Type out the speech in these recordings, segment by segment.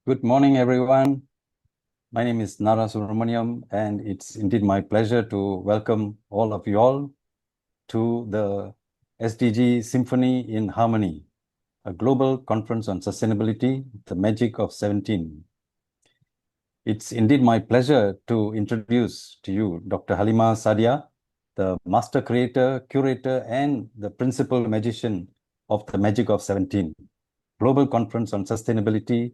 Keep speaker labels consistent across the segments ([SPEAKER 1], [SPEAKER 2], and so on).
[SPEAKER 1] Good morning, everyone. My name is Nara Subramaniam, and it's indeed my pleasure to welcome all of you all to the SDG Symphony in Harmony, a global conference on sustainability, the magic of 17. It's indeed my pleasure to introduce to you Dr. Halima Sadia, the master creator, curator, and the principal magician of the Magic of 17, Global Conference on Sustainability,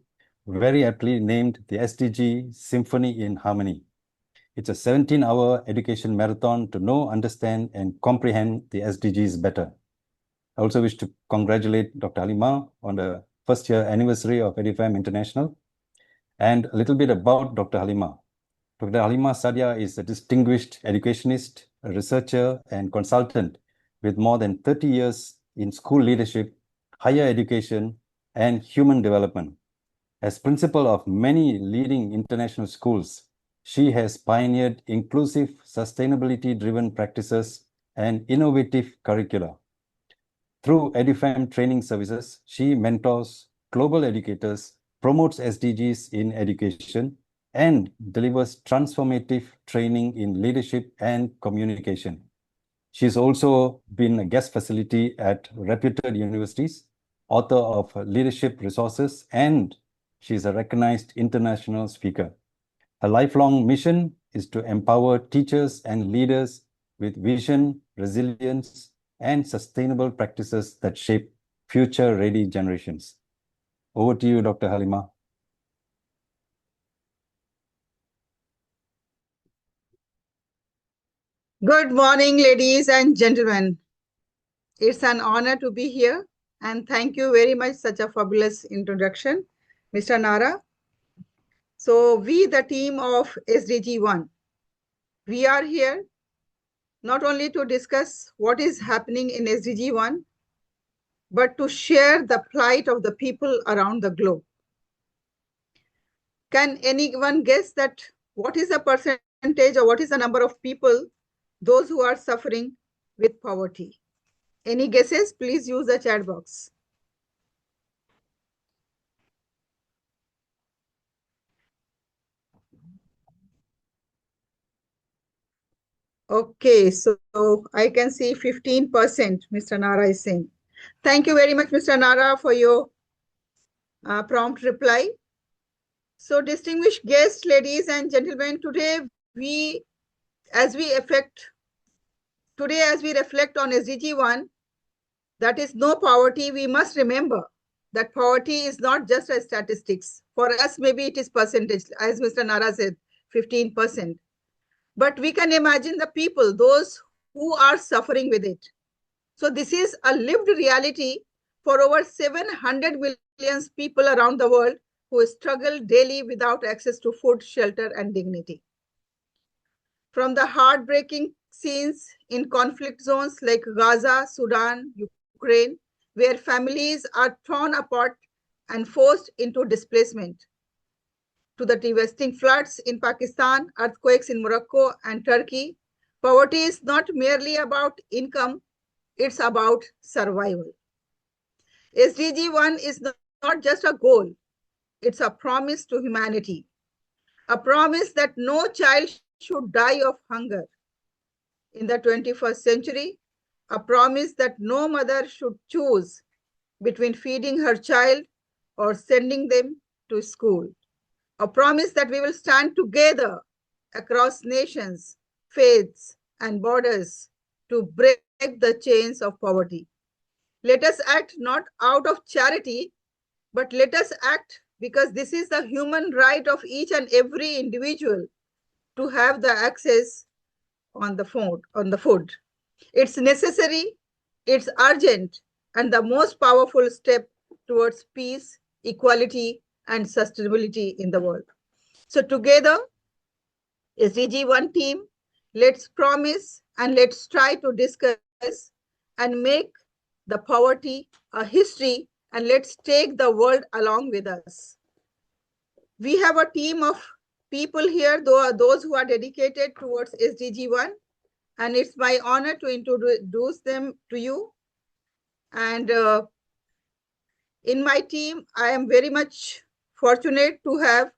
[SPEAKER 1] very aptly named the SDG Symphony in Harmony. It's a 17-hour education marathon to know, understand, and comprehend the SDGs better. I also wish to congratulate Dr. Halima on the first year anniversary of EduFam International. And a little bit about Dr. Halima. Dr. Halima Sadia is a distinguished educationist, a researcher, and consultant with more than 30 years in school leadership, higher education, and human development. As principal of many leading international schools, she has pioneered inclusive, sustainability-driven practices and innovative curricula. Through EduFam training services, she mentors global educators, promotes SDGs in education, and delivers transformative training in leadership and communication. She's also been a guest facility at reputed universities, author of Leadership Resources, and she's a recognized international speaker. Her lifelong mission is to empower teachers and leaders with vision, resilience, and sustainable practices that shape future-ready generations. Over to you, Dr. Halima.
[SPEAKER 2] Good morning, ladies and gentlemen. It's an honor to be here, and thank you very much. Such a fabulous introduction, Mr. Nara. So we, the team of SDG1, we are here not only to discuss what is happening in SDG1, but to share the plight of the people around the globe. Can anyone guess that what is the percentage or what is the number of people, those who are suffering with poverty? Any guesses? Please use the chat box. Okay, so I can see 15%, Mr. Nara is saying. Thank you very much, Mr. Nara, for your prompt reply. So distinguished guests, ladies and gentlemen, today as we reflect on SDG1, that is no poverty, we must remember that poverty is not just a statistics. For us, maybe it is percentage, as Mr. Nara said, 15%. But we can imagine the people, those who are suffering with it. So this is a lived reality for over 700 million people around the world who struggle daily without access to food, shelter, and dignity. From the heartbreaking scenes in conflict zones like Gaza, Sudan, Ukraine, where families are torn apart and forced into displacement, to the devastating floods in Pakistan, earthquakes in Morocco and Turkey, poverty is not merely about income, it's about survival. SDG1 is not just a goal, it's a promise to humanity, a promise that no child should die of hunger in the 21st century, a promise that no mother should choose between feeding her child or sending them to school. A promise that we will stand together across nations, faiths, and borders to break the chains of poverty. Let us act not out of charity, but let us act because this is the human right of each and every individual to have the access on the food. It's necessary, it's urgent, and the most powerful step towards peace, equality, and sustainability in the world. So together, SDG1 team, let's promise and let's try to discuss and make the poverty a history, and let's take the world along with us. We have a team of people here, those who are dedicated towards SDG1, and it's my honor to introduce them to you. And in my team, I am very much fortunate to have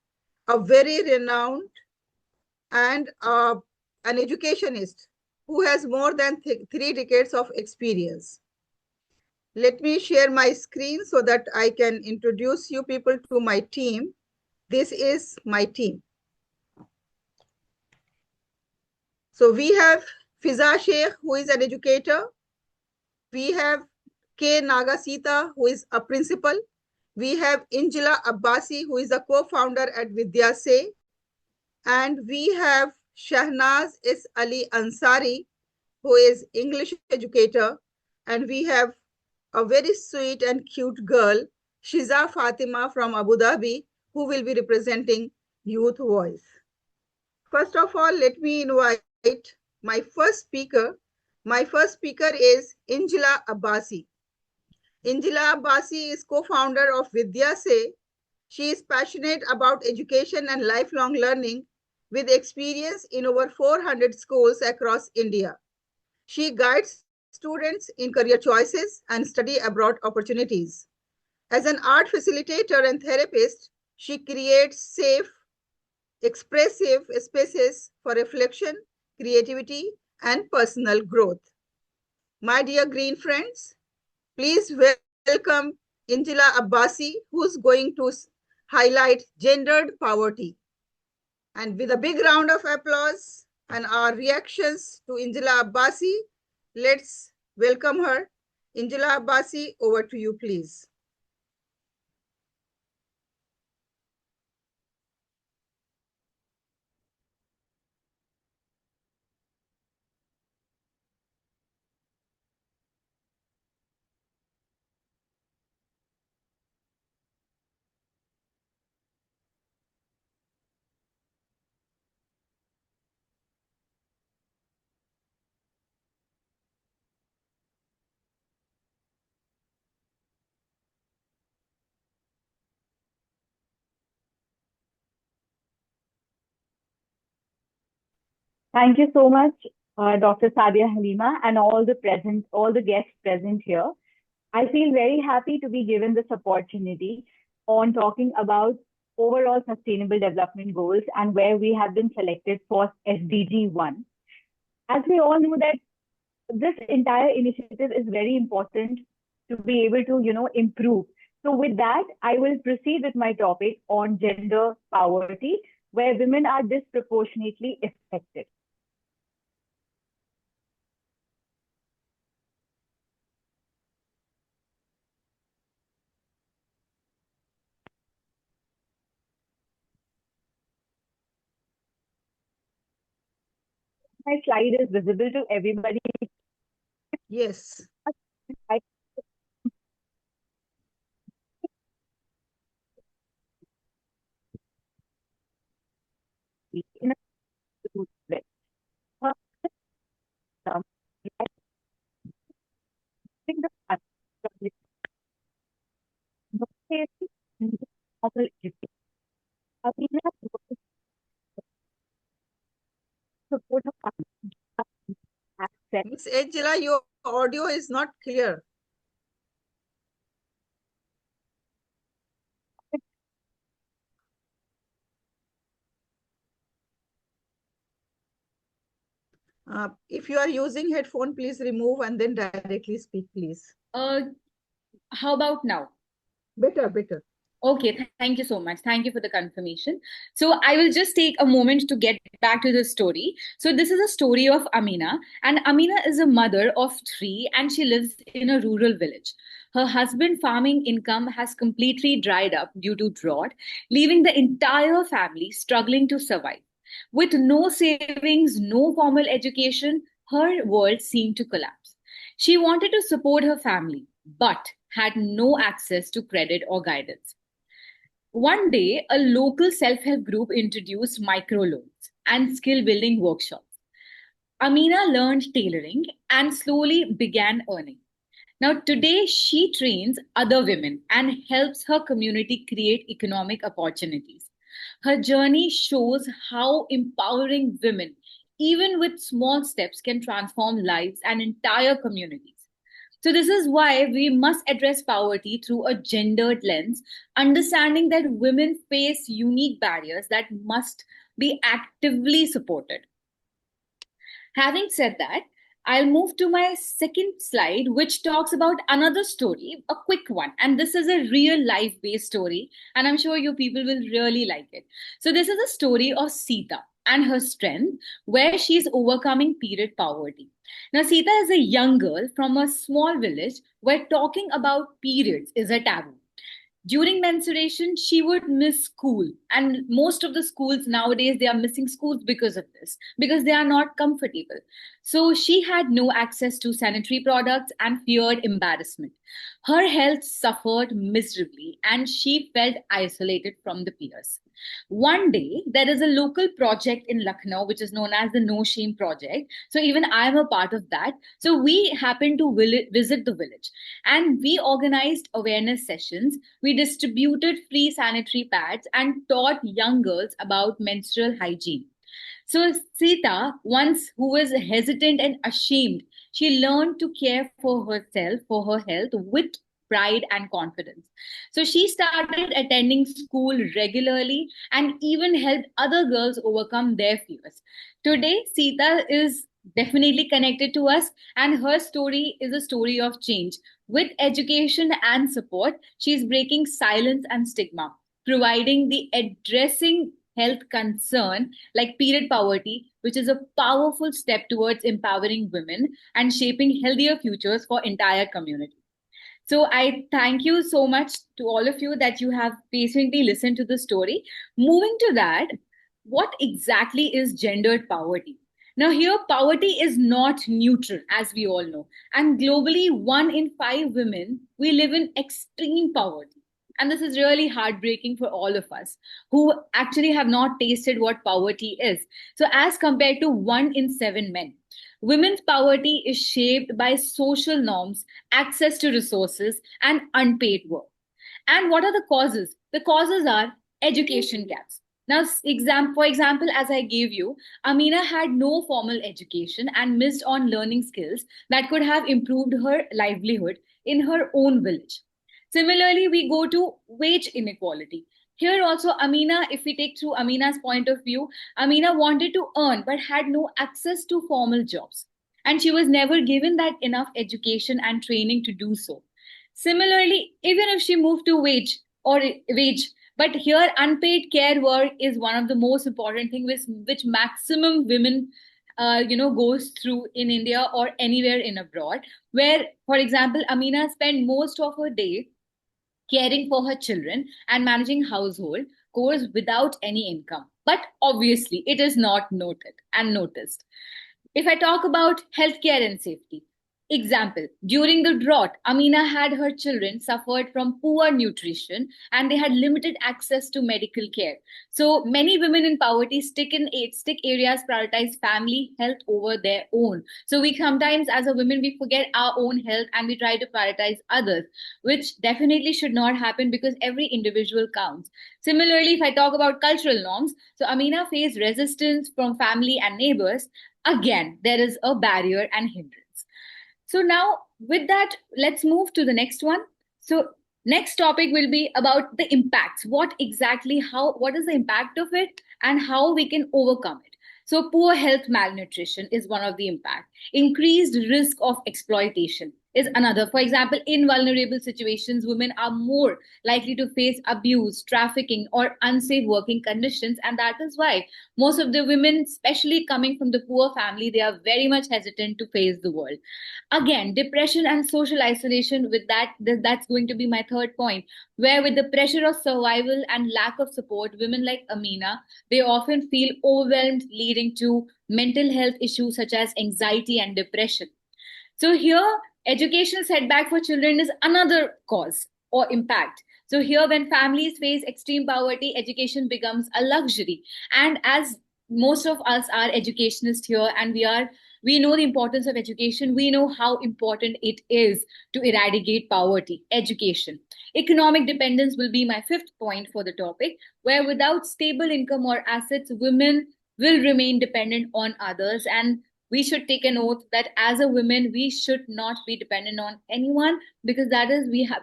[SPEAKER 2] a very renowned and an educationist who has more than 3 decades of experience. Let me share my screen so that I can introduce you people to my team. This is my team. So we have Fiza Sheikh, who is an educator. We have K. Nagasita, who is a principal. We have Injila Abbasi, who is a co-founder at Vidya Se. And we have Shahnaz S. Ali Ansari, who is English educator. And we have a very sweet and cute girl, Shiza Fatima from Abu Dhabi, who will be representing Youth Voice. First of all, let me invite my first speaker. My first speaker is Injila Abbasi. Injila Abbasi is co-founder of Vidya Se. She is passionate about education and lifelong learning with experience in over 400 schools across India. She guides students in career choices and study abroad opportunities. As an art facilitator and therapist, she creates safe, expressive spaces for reflection, creativity, and personal growth. My dear green friends, please welcome Injila Abbasi, who's going to highlight gendered poverty. And with a big round of applause and our reactions to Injila Abbasi, let's welcome her. Injila Abbasi, over to you, please.
[SPEAKER 3] Thank you so much, Dr. Sadia Halima, and all the guests present here. I feel very happy to be given this opportunity on talking about overall sustainable development goals and where we have been selected for SDG 1. As we all know that this entire initiative is very important to be able to, improve. So with that, I will proceed with my topic on gender poverty, where women are disproportionately affected. My slide is visible to everybody.
[SPEAKER 2] Yes. Ms. Angela, your audio is not clear. If you are using headphone, please remove and then directly speak, please.
[SPEAKER 4] How about now?
[SPEAKER 2] Better, better.
[SPEAKER 4] Okay, thank you so much. Thank you for the confirmation. So I will just take a moment to get back to the story. So this is a story of Amina, and Amina is a mother of 3 and she lives in a rural village. Her husband's farming income has completely dried up due to drought, leaving the entire family struggling to survive. With no savings, no formal education, her world seemed to collapse. She wanted to support her family, but had no access to credit or guidance. One day, a local self help group introduced microloans and skill building workshops. Amina learned tailoring and slowly began earning. Now, today, she trains other women and helps her community create economic opportunities. Her journey shows how empowering women, even with small steps, can transform lives and entire communities. So this is why we must address poverty through a gendered lens, understanding that women face unique barriers that must be actively supported. Having said that, I'll move to my second slide, which talks about another story, a quick one. And this is a real life based story. And I'm sure you people will really like it. So, this is a story of Sita and her strength, where she's overcoming period poverty. Now, Sita is a young girl from a small village where talking about periods is a taboo. During menstruation, she would miss school, and most of the schools nowadays, they are missing schools because of this, because they are not comfortable. So she had no access to sanitary products and feared embarrassment. Her health suffered miserably and she felt isolated from the peers. One day, there is a local project in Lucknow which is known as the No Shame Project. So even I am a part of that. So we happened to visit the village and we organized awareness sessions. We distributed free sanitary pads and taught young girls about menstrual hygiene. So Sita, once who was hesitant and ashamed, she learned to care for herself, for her health with pride and confidence. So she started attending school regularly and even helped other girls overcome their fears. Today, Sita is definitely connected to us, and her story is a story of change. With education and support, she is breaking silence and stigma, providing the addressing health concern like period poverty, which is a powerful step towards empowering women and shaping healthier futures for entire community. So I thank you so much to all of you that you have patiently listened to the story. Moving to that, what exactly is gendered poverty? Now, here, poverty is not neutral, as we all know. And globally, 1 in 5 women, we live in extreme poverty. And this is really heartbreaking for all of us who actually have not tasted what poverty is. So, as compared to 1 in 7 men, women's poverty is shaped by social norms, access to resources, and unpaid work. And what are the causes? The causes are education gaps. Now, for example, as I gave you, Amina had no formal education and missed on learning skills that could have improved her livelihood in her own village. Similarly, we go to wage inequality. Here also, Amina, if we take through Amina's point of view, Amina wanted to earn but had no access to formal jobs. And she was never given that enough education and training to do so. Similarly, even if she moved to wage, but here unpaid care work is one of the most important things which maximum women goes through in India or anywhere in abroad, where, for example, Amina spent most of her day caring for her children and managing household chores without any income. But obviously, it is not noted and noticed. If I talk about healthcare and safety, example, during the drought, Amina had her children suffered from poor nutrition and they had limited access to medical care. So many women in poverty stick areas prioritize family health over their own. So we sometimes as a women, we forget our own health and we try to prioritize others, which definitely should not happen because every individual counts. Similarly, if I talk about cultural norms, so Amina faced resistance from family and neighbors. Again, there is a barrier and hindrance. So now with that, let's move to the next one. So next topic will be about the impacts. What is the impact of it and how we can overcome it. So poor health malnutrition is one of the impact. Increased risk of exploitation is another. For example, in vulnerable situations, women are more likely to face abuse, trafficking, or unsafe working conditions. And that is why most of the women, especially coming from the poor family, they are very much hesitant to face the world. Again, depression and social isolation, with that's going to be my third point, where with the pressure of survival and lack of support, women like Amina, they often feel overwhelmed, leading to mental health issues such as anxiety and depression. So here, educational setback for children is another cause or impact. So here, when families face extreme poverty, education becomes a luxury. And as most of us are educationists here, and we know the importance of education. We know how important it is to eradicate poverty, education. Economic dependence will be my fifth point for the topic, where without stable income or assets, women will remain dependent on others. And we should take an oath that as a woman we should not be dependent on anyone, because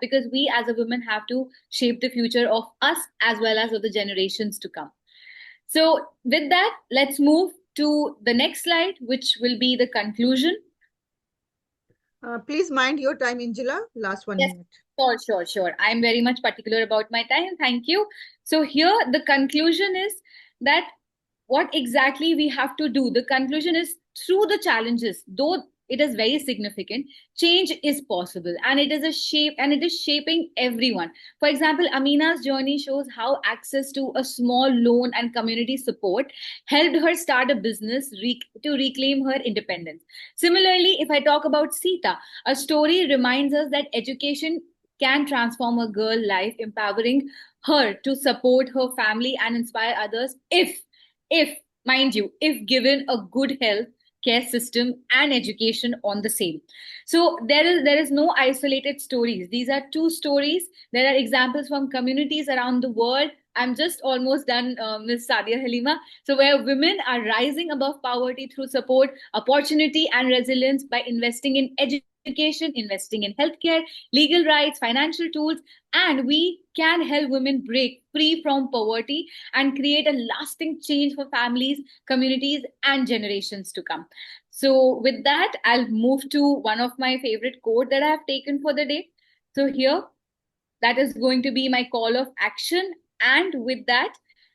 [SPEAKER 4] because we as a woman have to shape the future of us as well as of the generations to come. So with that, let's move to the next slide, which will be the conclusion.
[SPEAKER 2] Please mind your time, Angela. Last 1
[SPEAKER 4] Yes,
[SPEAKER 2] minute.
[SPEAKER 4] sure. I'm very much particular about my time. Thank you. So here the conclusion is that what exactly we have to do. The conclusion is, through the challenges, though it is very significant, change is possible, and it is shaping everyone. For example, Amina's journey shows how access to a small loan and community support helped her start a business to reclaim her independence. Similarly, if I talk about Sita, a story reminds us that education can transform a girl life, empowering her to support her family and inspire others if mind you, if given a good health care system and education on the same. So there is no isolated stories. These are two stories. There are examples from communities around the world. I'm just almost done, Ms. Sadia Halima. So where women are rising above poverty through support, opportunity, and resilience by investing in education, investing in healthcare, legal rights, financial tools, and we can help women break free from poverty and create a lasting change for families, communities, and generations to come. So with that, I'll move to one of my favorite quote that I have taken for the day. So here, that is going to be my call of action. And with that,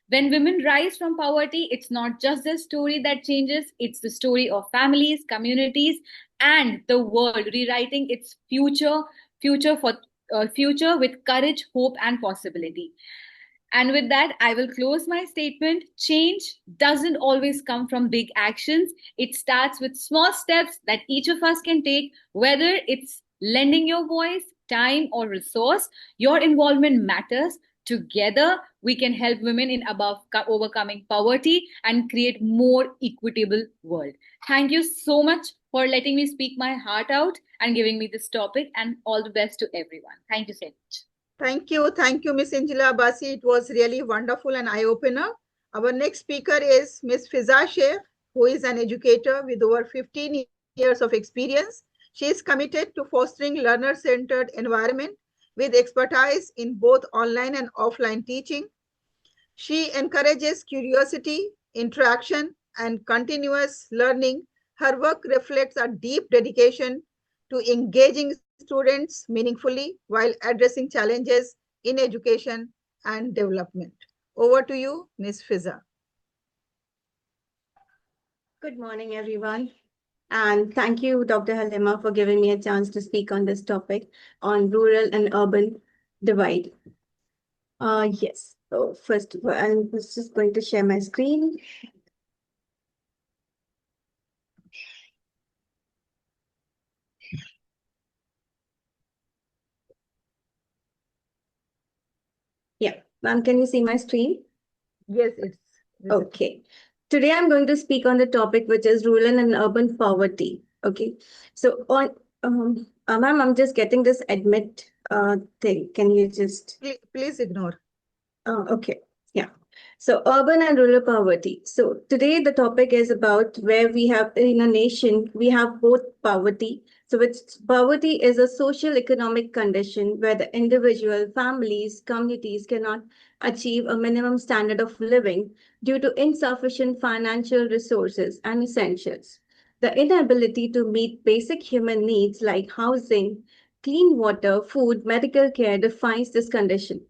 [SPEAKER 4] when women rise from poverty, it's not just the story that changes, it's the story of families, communities, and the world rewriting its future with courage, hope, and possibility. And with that, I will close my statement. Change doesn't always come from big actions. It starts with small steps that each of us can take, whether it's lending your voice, time, or resource. Your involvement matters. Together, we can help women in above overcoming poverty and create more equitable world. Thank you so much for letting me speak my heart out and giving me this topic, and all the best to everyone. Thank you so much.
[SPEAKER 2] Thank you, Miss Angela Abbasi. It was really wonderful and eye-opener. Our next speaker is Miss Fiza Sheikh, who is an educator with over 15 years of experience. She is committed to fostering learner-centered environment with expertise in both online and offline teaching. She encourages curiosity, interaction, and continuous learning. Her work reflects a deep dedication to engaging students meaningfully while addressing challenges in education and development. Over to you, Ms. Fiza.
[SPEAKER 5] Good morning, everyone. And thank you, Dr. Halima, for giving me a chance to speak on this topic on rural and urban divide. Yes. So first of all, I'm just going to share my screen. Yeah, ma'am, can you see my screen?
[SPEAKER 2] Yes, it's
[SPEAKER 5] okay. Today I'm going to speak on the topic which is rural and urban poverty. Okay. So on ma'am, I'm just getting this admit thing. Can you just
[SPEAKER 2] please ignore.
[SPEAKER 5] Okay. Yeah. So urban and rural poverty. So today the topic is about where we have in a nation, we have both poverty. So poverty is a social economic condition where the individual, families, communities cannot achieve a minimum standard of living due to insufficient financial resources and essentials. The inability to meet basic human needs like housing, clean water, food, medical care defines this condition.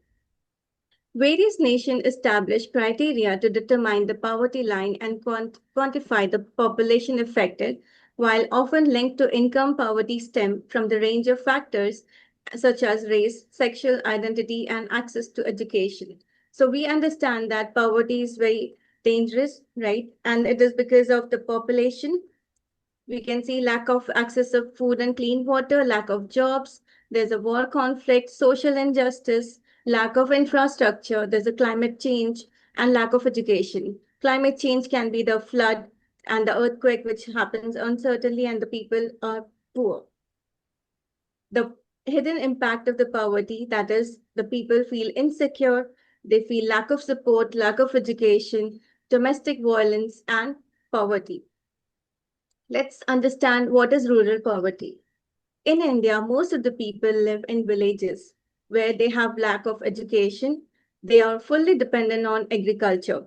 [SPEAKER 5] Various nations establish criteria to determine the poverty line and quantify the population affected, while often linked to income poverty stem from the range of factors such as race, sexual identity, and access to education. So we understand that poverty is very dangerous, right? And it is because of the population. We can see lack of access of food and clean water, lack of jobs, there's a war conflict, social injustice, lack of infrastructure, there's a climate change, and lack of education. Climate change can be the flood and the earthquake, which happens uncertainly, and the people are poor. The hidden impact of the poverty, that is, the people feel insecure, they feel lack of support, lack of education, domestic violence, and poverty. Let's understand what is rural poverty. In India, most of the people live in villages where they have lack of education. They are fully dependent on agriculture.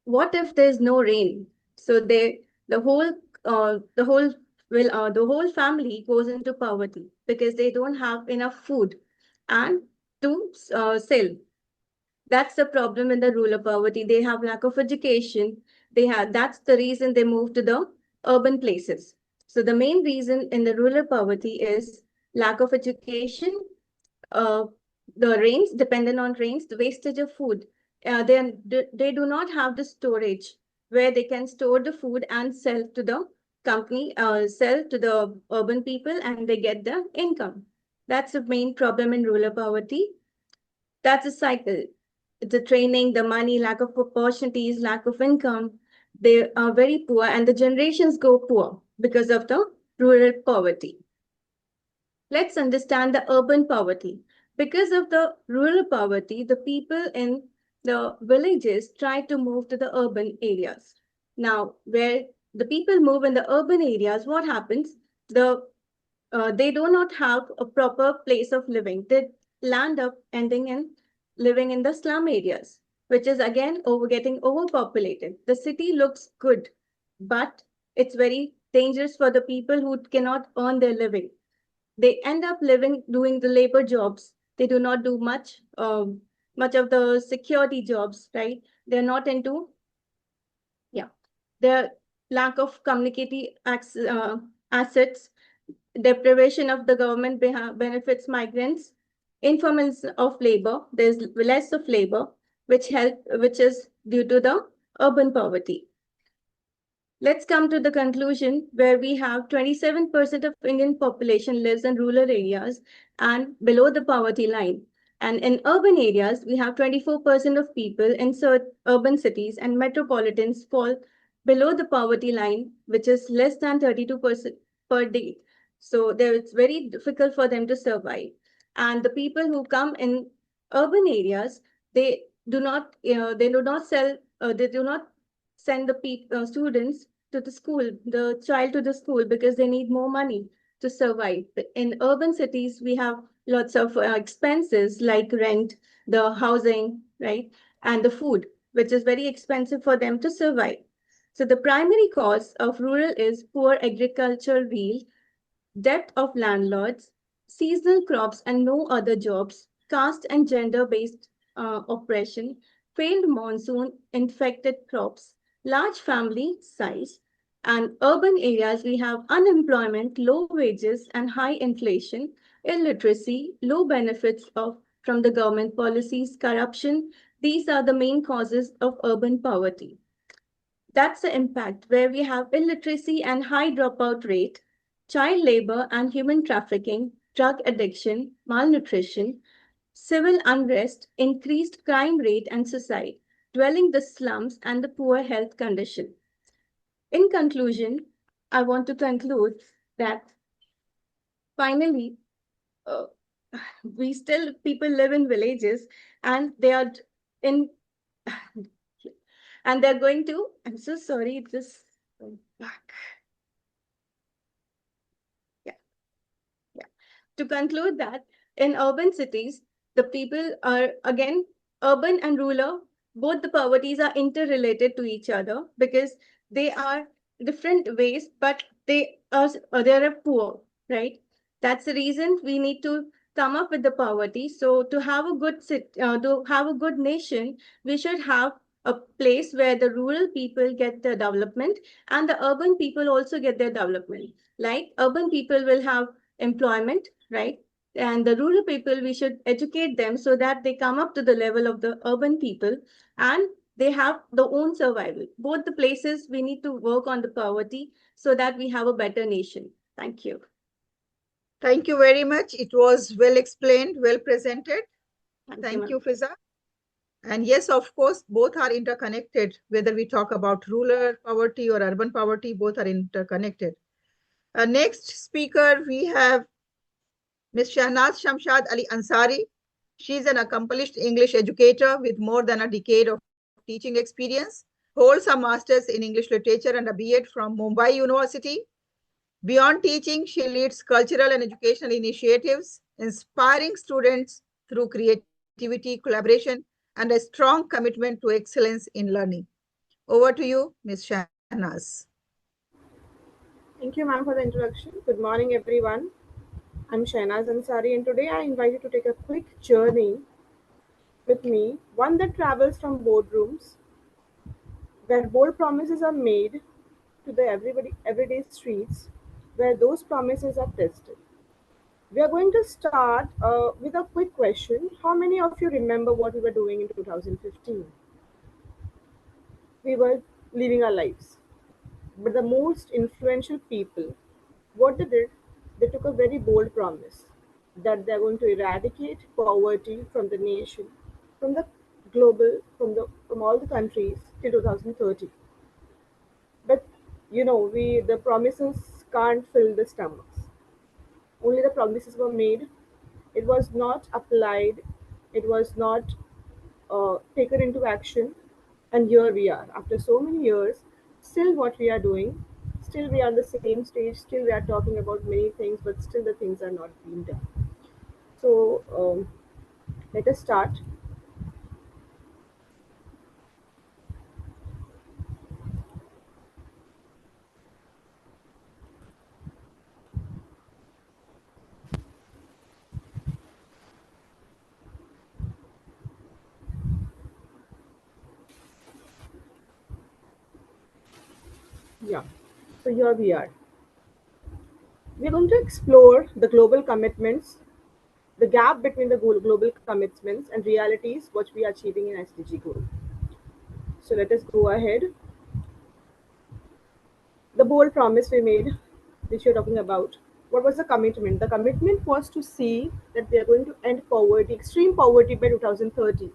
[SPEAKER 5] What if there's no rain? So the whole the whole the whole family goes into poverty because they don't have enough food and to sell. That's the problem in the rural poverty. They have lack of education. That's the reason they move to the urban places. So the main reason in the rural poverty is lack of education, uh, the rains, dependent on rains, the wastage of food. They do not have the storage where they can store the food and sell to the company, sell to the urban people, and they get the income. That's the main problem in rural poverty. That's a cycle. The training, the money, lack of opportunities, lack of income. They are very poor, and the generations go poor because of the rural poverty. Let's understand the urban poverty. Because of the rural poverty, the people in the villages try to move to the urban areas. Now, where the people move in the urban areas, what happens? They do not have a proper place of living. They land up ending in living in the slum areas, which is again getting overpopulated. The city looks good, but it's very dangerous for the people who cannot earn their living. They end up living doing the labor jobs. They do not do much of the security jobs, right? They're not into, yeah, the lack of communicating assets, deprivation of the government benefits migrants, informants of labor. There's less of labor, which is due to the urban poverty. Let's come to the conclusion where we have 27% of Indian population lives in rural areas and below the poverty line. And in urban areas, we have 24% of people in urban cities and metropolitans fall below the poverty line, which is less than 32% per day. So it's very difficult for them to survive. And the people who come in urban areas, they do not send the students to the school, the child to the school, because they need more money to survive. In urban cities, we have lots of expenses like rent, the housing, right, and the food, which is very expensive for them to survive. So the primary cause of rural is poor agricultural yield, debt of landlords, seasonal crops and no other jobs, caste and gender-based oppression, failed monsoon, infected crops, large family size, and urban areas we have unemployment, low wages and high inflation, illiteracy, low benefits from the government policies, corruption. These are the main causes of urban poverty. That's the impact where we have illiteracy and high dropout rate, child labor and human trafficking, drug addiction, malnutrition, civil unrest, increased crime rate and suicide, dwelling the slums and the poor health condition. In conclusion, I want to conclude that finally, uh, people live in villages and they are in and they're going to, I'm so sorry, just back. Yeah. To conclude that in urban cities, the people are again urban and rural, both the poverties are interrelated to each other because they are different ways, but they're poor, right? That's the reason we need to come up with the poverty. So to have a good nation, we should have a place where the rural people get the development and the urban people also get their development. Like urban people will have employment, right? And the rural people, we should educate them so that they come up to the level of the urban people and they have their own survival. Both the places, we need to work on the poverty so that we have a better nation. Thank you.
[SPEAKER 2] Thank you very much. It was well explained, well presented.
[SPEAKER 5] Thank
[SPEAKER 2] you, Fiza. And yes, of course, both are interconnected. Whether we talk about rural poverty or urban poverty, both are interconnected. Next speaker, we have Ms. Shahnaz Shamshad Ali Ansari. She is an accomplished English educator with more than a decade of teaching experience. holds a master's in English literature and a B.Ed from Mumbai University. Beyond teaching, she leads cultural and educational initiatives, inspiring students through creativity, collaboration, and a strong commitment to excellence in learning. Over to you, Ms. Shahnaz.
[SPEAKER 6] Thank you, ma'am, for the introduction. Good morning, everyone. I'm Shahnaz Ansari, and today I invite you to take a quick journey with me, one that travels from boardrooms where bold promises are made to the everyday streets where those promises are tested. We are going to start with a quick question. How many of you remember what we were doing in 2015? We were living our lives. But the most influential people, what they did, they took a very bold promise that they're going to eradicate poverty from the nation, from the global, from all the countries till 2030. But the promises can't fill the stomachs. Only the promises were made. It was not applied. It was not taken into action. And here we are, after so many years, still what we are doing, still we are on the same stage, still we are talking about many things, but still the things are not being done. So let us start. Yeah. So here we are. We're going to explore the global commitments, the gap between the global commitments and realities, what we are achieving in SDG goal. So let us go ahead. The bold promise we made, which you're talking about, what was the commitment? The commitment was to see that we are going to end poverty, extreme poverty by 2030.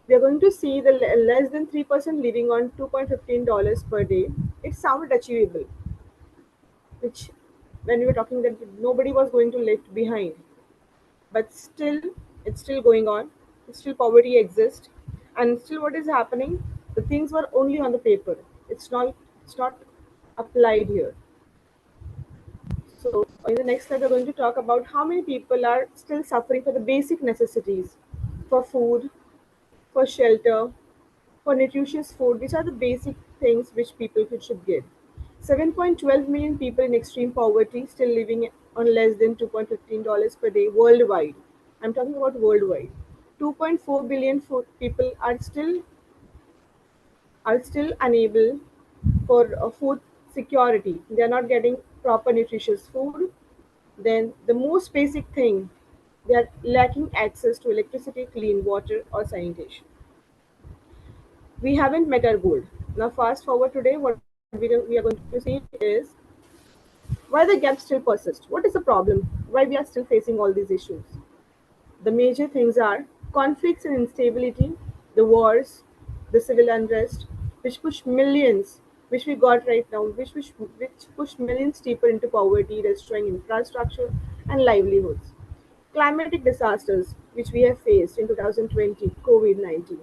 [SPEAKER 6] We are going to see the less than 3% living on $2.15 per day. It sounded achievable, which when we were talking that nobody was going to left behind. But still, it's still going on. Still poverty exists. And still what is happening? The things were only on the paper. It's not applied here. So, in the next slide, we're going to talk about how many people are still suffering for the basic necessities, for food, for shelter, for nutritious food. These are the basic things which people should get. 7.12 million people in extreme poverty still living on less than $2.15 per day worldwide. I'm talking about worldwide. 2.4 billion people are still unable for food security. They are not getting proper nutritious food. Then the most basic thing, they are lacking access to electricity, clean water, or sanitation. We haven't met our goal. Now, fast forward today, what we are going to see is why the gap still persists. What is the problem? Why we are still facing all these issues? The major things are conflicts and instability, the wars, the civil unrest, which push millions, which we got right now, which push millions deeper into poverty, destroying infrastructure and livelihoods. Climatic disasters, which we have faced in 2020, COVID-19.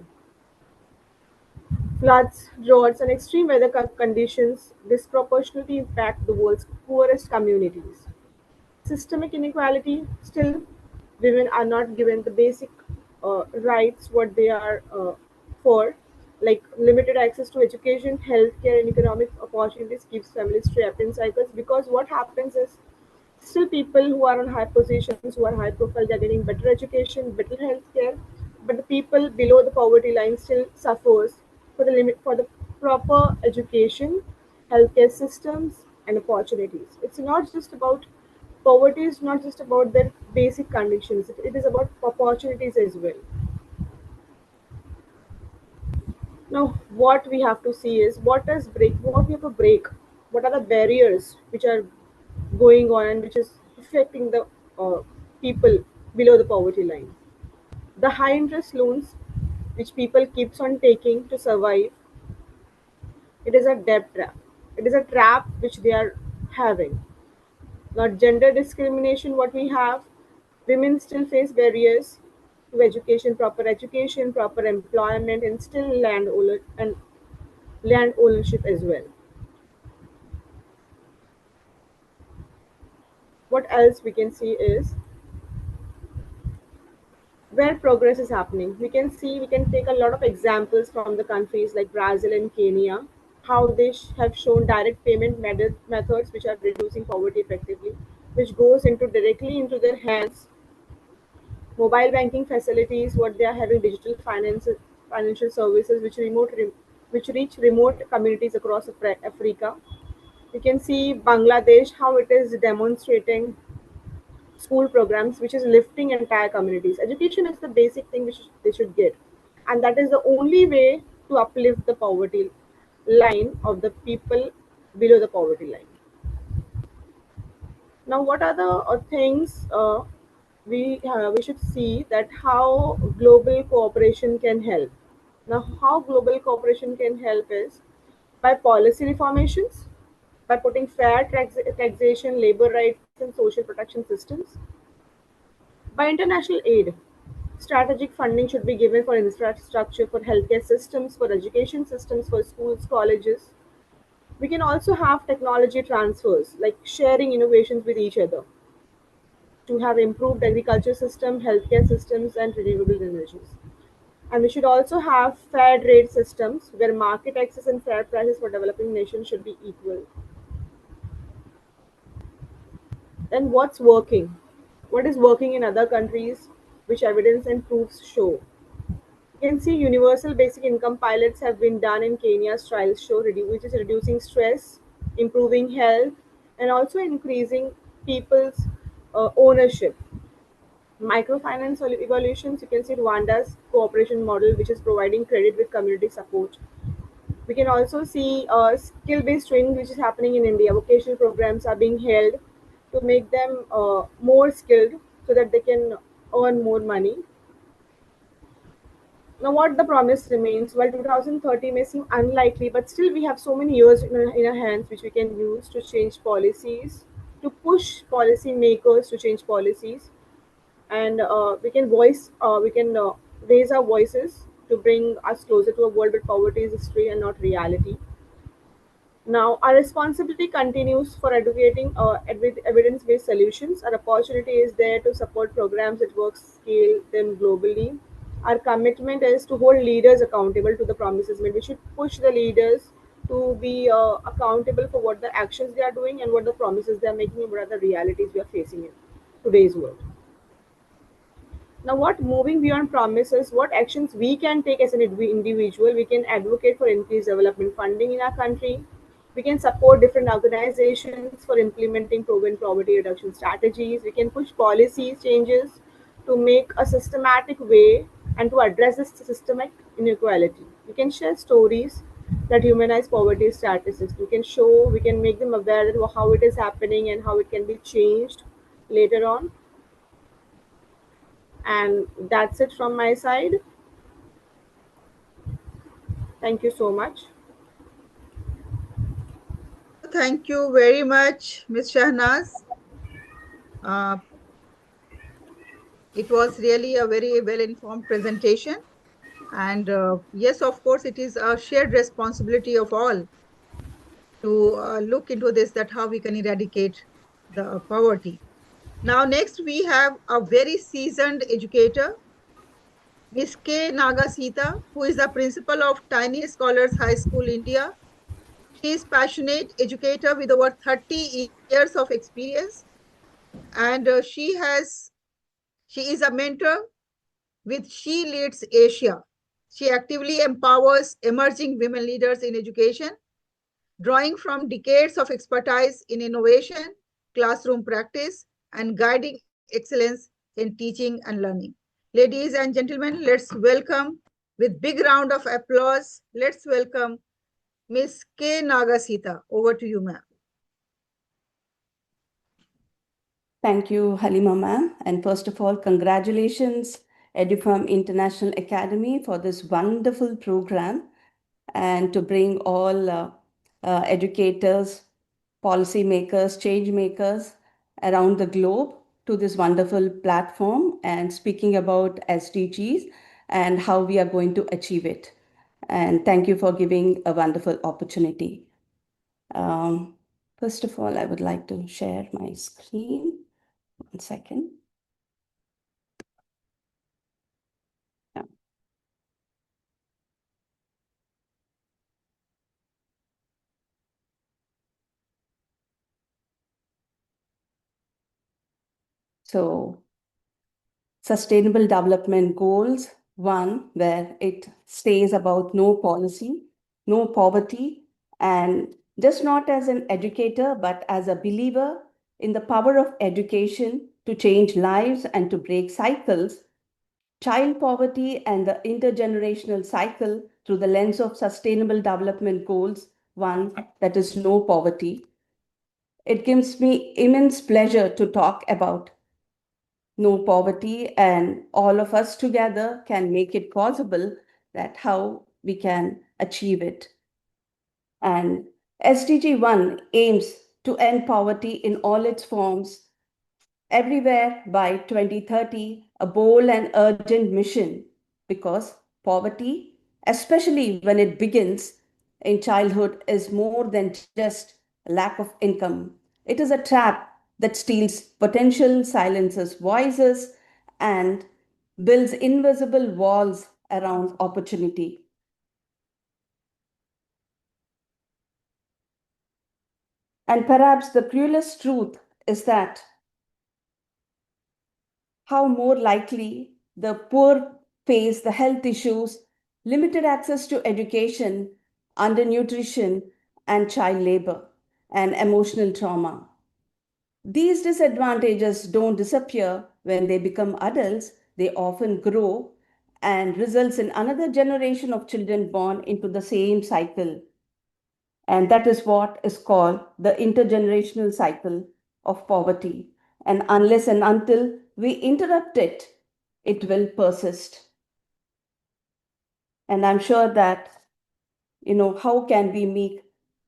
[SPEAKER 6] Floods, droughts, and extreme weather conditions disproportionately impact the world's poorest communities. Systemic inequality, still women are not given the basic rights what they are for, like limited access to education, healthcare, and economic opportunities keeps families trapped in cycles, because what happens is still people who are on high positions, who are high profile, they're getting better education, better healthcare, but the people below the poverty line still suffers for the proper education, healthcare systems, and opportunities. It's not just about poverty is not just about their basic conditions, it is about opportunities as well. Now what we have to see is what we have to break, what are the barriers which are going on and which is affecting the uh, people below the poverty line. The high interest loans which people keeps on taking to survive, it is a debt trap. It is a trap which they are having. Not gender discrimination, what we have, women still face barriers to education, proper employment, and still land and land ownership as well. What else we can see is where progress is happening. We can take a lot of examples from the countries like Brazil and Kenya, how they have shown direct payment methods which are reducing poverty effectively, which goes into directly into their hands. Mobile banking facilities, what they are having, digital finance, financial services which reach remote communities across Africa. You can see Bangladesh, how it is demonstrating school programs which is lifting entire communities. Education is the basic thing which they should get, and that is the only way to uplift the poverty line of the people below the poverty line. Now, what are the things we should see that how global cooperation can help? Now, how global cooperation can help is by policy reformations, by putting fair taxation, labor rights, and social protection systems, by international aid. Strategic funding should be given for infrastructure, for healthcare systems, for education systems, for schools, colleges. We can also have technology transfers, like sharing innovations with each other to have improved agriculture system, healthcare systems, and renewable energies. And we should also have fair trade systems where market access and fair prices for developing nations should be equal. Then what's working? What is working in other countries, which evidence and proofs show? You can see universal basic income pilots have been done in Kenya's trials show, which is reducing stress, improving health, and also increasing people's ownership. Microfinance evaluations, you can see Rwanda's cooperation model, which is providing credit with community support. We can also see skill-based training, which is happening in India. Vocational programs are being held to make them more skilled so that they can earn more money. Now, what the promise remains, while 2030 may seem unlikely, but still we have so many years in our hands which we can use to change policies, to push policy makers to change policies, and we can raise our voices to bring us closer to a world where poverty is history and not reality. Now, our responsibility continues for advocating evidence-based solutions. Our opportunity is there to support programs that work, scale them globally. Our commitment is to hold leaders accountable to the promises made. We should push the leaders to be accountable for what the actions they are doing and what the promises they are making and what are the realities we are facing in today's world. Now, what moving beyond promises, what actions we can take as an individual? We can advocate for increased development funding in our country. We can support different organizations for implementing proven poverty reduction strategies. We can push policy changes to make a systematic way and to address this systemic inequality. We can share stories that humanize poverty statistics. We can make them aware of how it is happening and how it can be changed later on. And that's it from my side. Thank you so much.
[SPEAKER 2] Thank you very much, Ms. Shahnaz. Uh, it was really a very well-informed presentation. And yes, of course, it is a shared responsibility of all to look into this, that how we can eradicate the poverty. Now, next we have a very seasoned educator, Ms. K. Nagasita, who is the principal of Tiny Scholars High School, India. She is passionate educator with over 30 years of experience, and she is a mentor with She Leads Asia. She actively empowers emerging women leaders in education, drawing from decades of expertise in innovation, classroom practice, and guiding excellence in teaching and learning. Ladies and gentlemen, let's welcome with big round of applause. Let's welcome Ms. K. Nagasita. Over to you, ma'am.
[SPEAKER 7] Thank you, Halima ma'am. And first of all, congratulations, EduFarm International Academy, for this wonderful program and to bring all educators, policymakers, change makers around the globe to this wonderful platform and speaking about SDGs and how we are going to achieve it. And thank you for giving a wonderful opportunity. First of all, I would like to share my screen. 1 second. Yeah. So, Sustainable Development Goals, 1, where it stays about no policy, no poverty, and just not as an educator, but as a believer in the power of education to change lives and to break cycles, child poverty and the intergenerational cycle through the lens of Sustainable Development Goals, 1, that is no poverty. It gives me immense pleasure to talk about no poverty, and all of us together can make it possible that how we can achieve it. And SDG 1 aims to end poverty in all its forms everywhere by 2030, a bold and urgent mission, because poverty, especially when it begins in childhood, is more than just lack of income. It is a trap that steals potential, silences voices, and builds invisible walls around opportunity. And perhaps the cruelest truth is that how more likely the poor face the health issues, limited access to education, undernutrition, and child labor, and emotional trauma. These disadvantages don't disappear when they become adults, they often grow and results in another generation of children born into the same cycle. And that is what is called the intergenerational cycle of poverty. And unless and until we interrupt it, it will persist. And I'm sure that, how can we make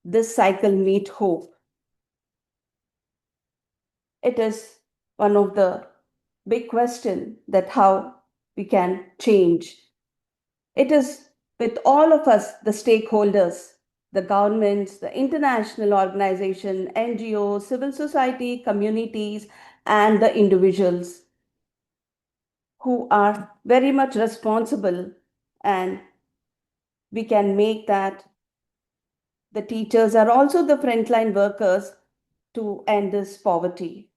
[SPEAKER 7] this cycle meet hope? It is one of the big questions that how we can change. It is with all of us, the stakeholders, the governments, the international organization, NGOs, civil society, communities, and the individuals who are very much responsible, and we can make that the teachers are also the frontline workers to end this poverty.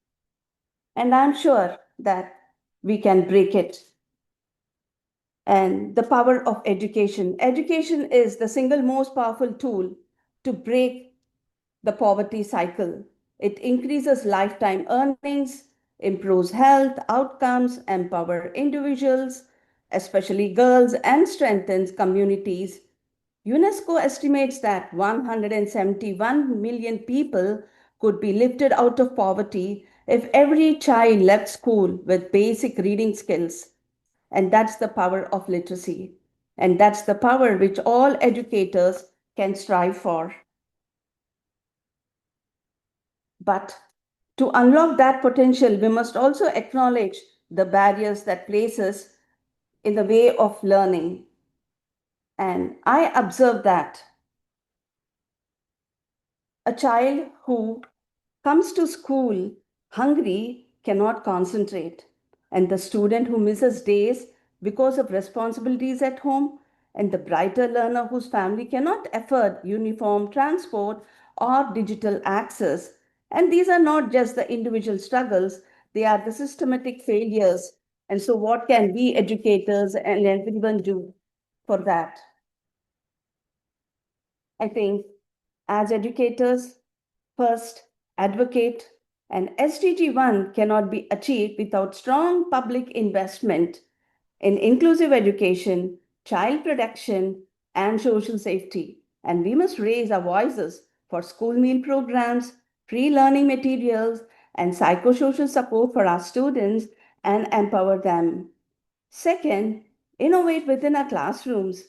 [SPEAKER 7] And I'm sure that we can break it. And the power of education. Education is the single most powerful tool to break the poverty cycle. It increases lifetime earnings, improves health outcomes, empower individuals, especially girls, and strengthens communities. UNESCO estimates that 171 million people could be lifted out of poverty if every child left school with basic reading skills. And that's the power of literacy. And that's the power which all educators can strive for. But to unlock that potential, we must also acknowledge the barriers that places in the way of learning. And I observe that a child who comes to school hungry cannot concentrate, and the student who misses days because of responsibilities at home, and the brighter learner whose family cannot afford uniform transport or digital access. And these are not just the individual struggles, they are the systematic failures. And so, what can we educators and everyone do for that? I think as educators, first, advocate, and SDG 1 cannot be achieved without strong public investment in inclusive education, child protection, and social safety. And we must raise our voices for school meal programs, free learning materials, and psychosocial support for our students and empower them. Second, innovate within our classrooms.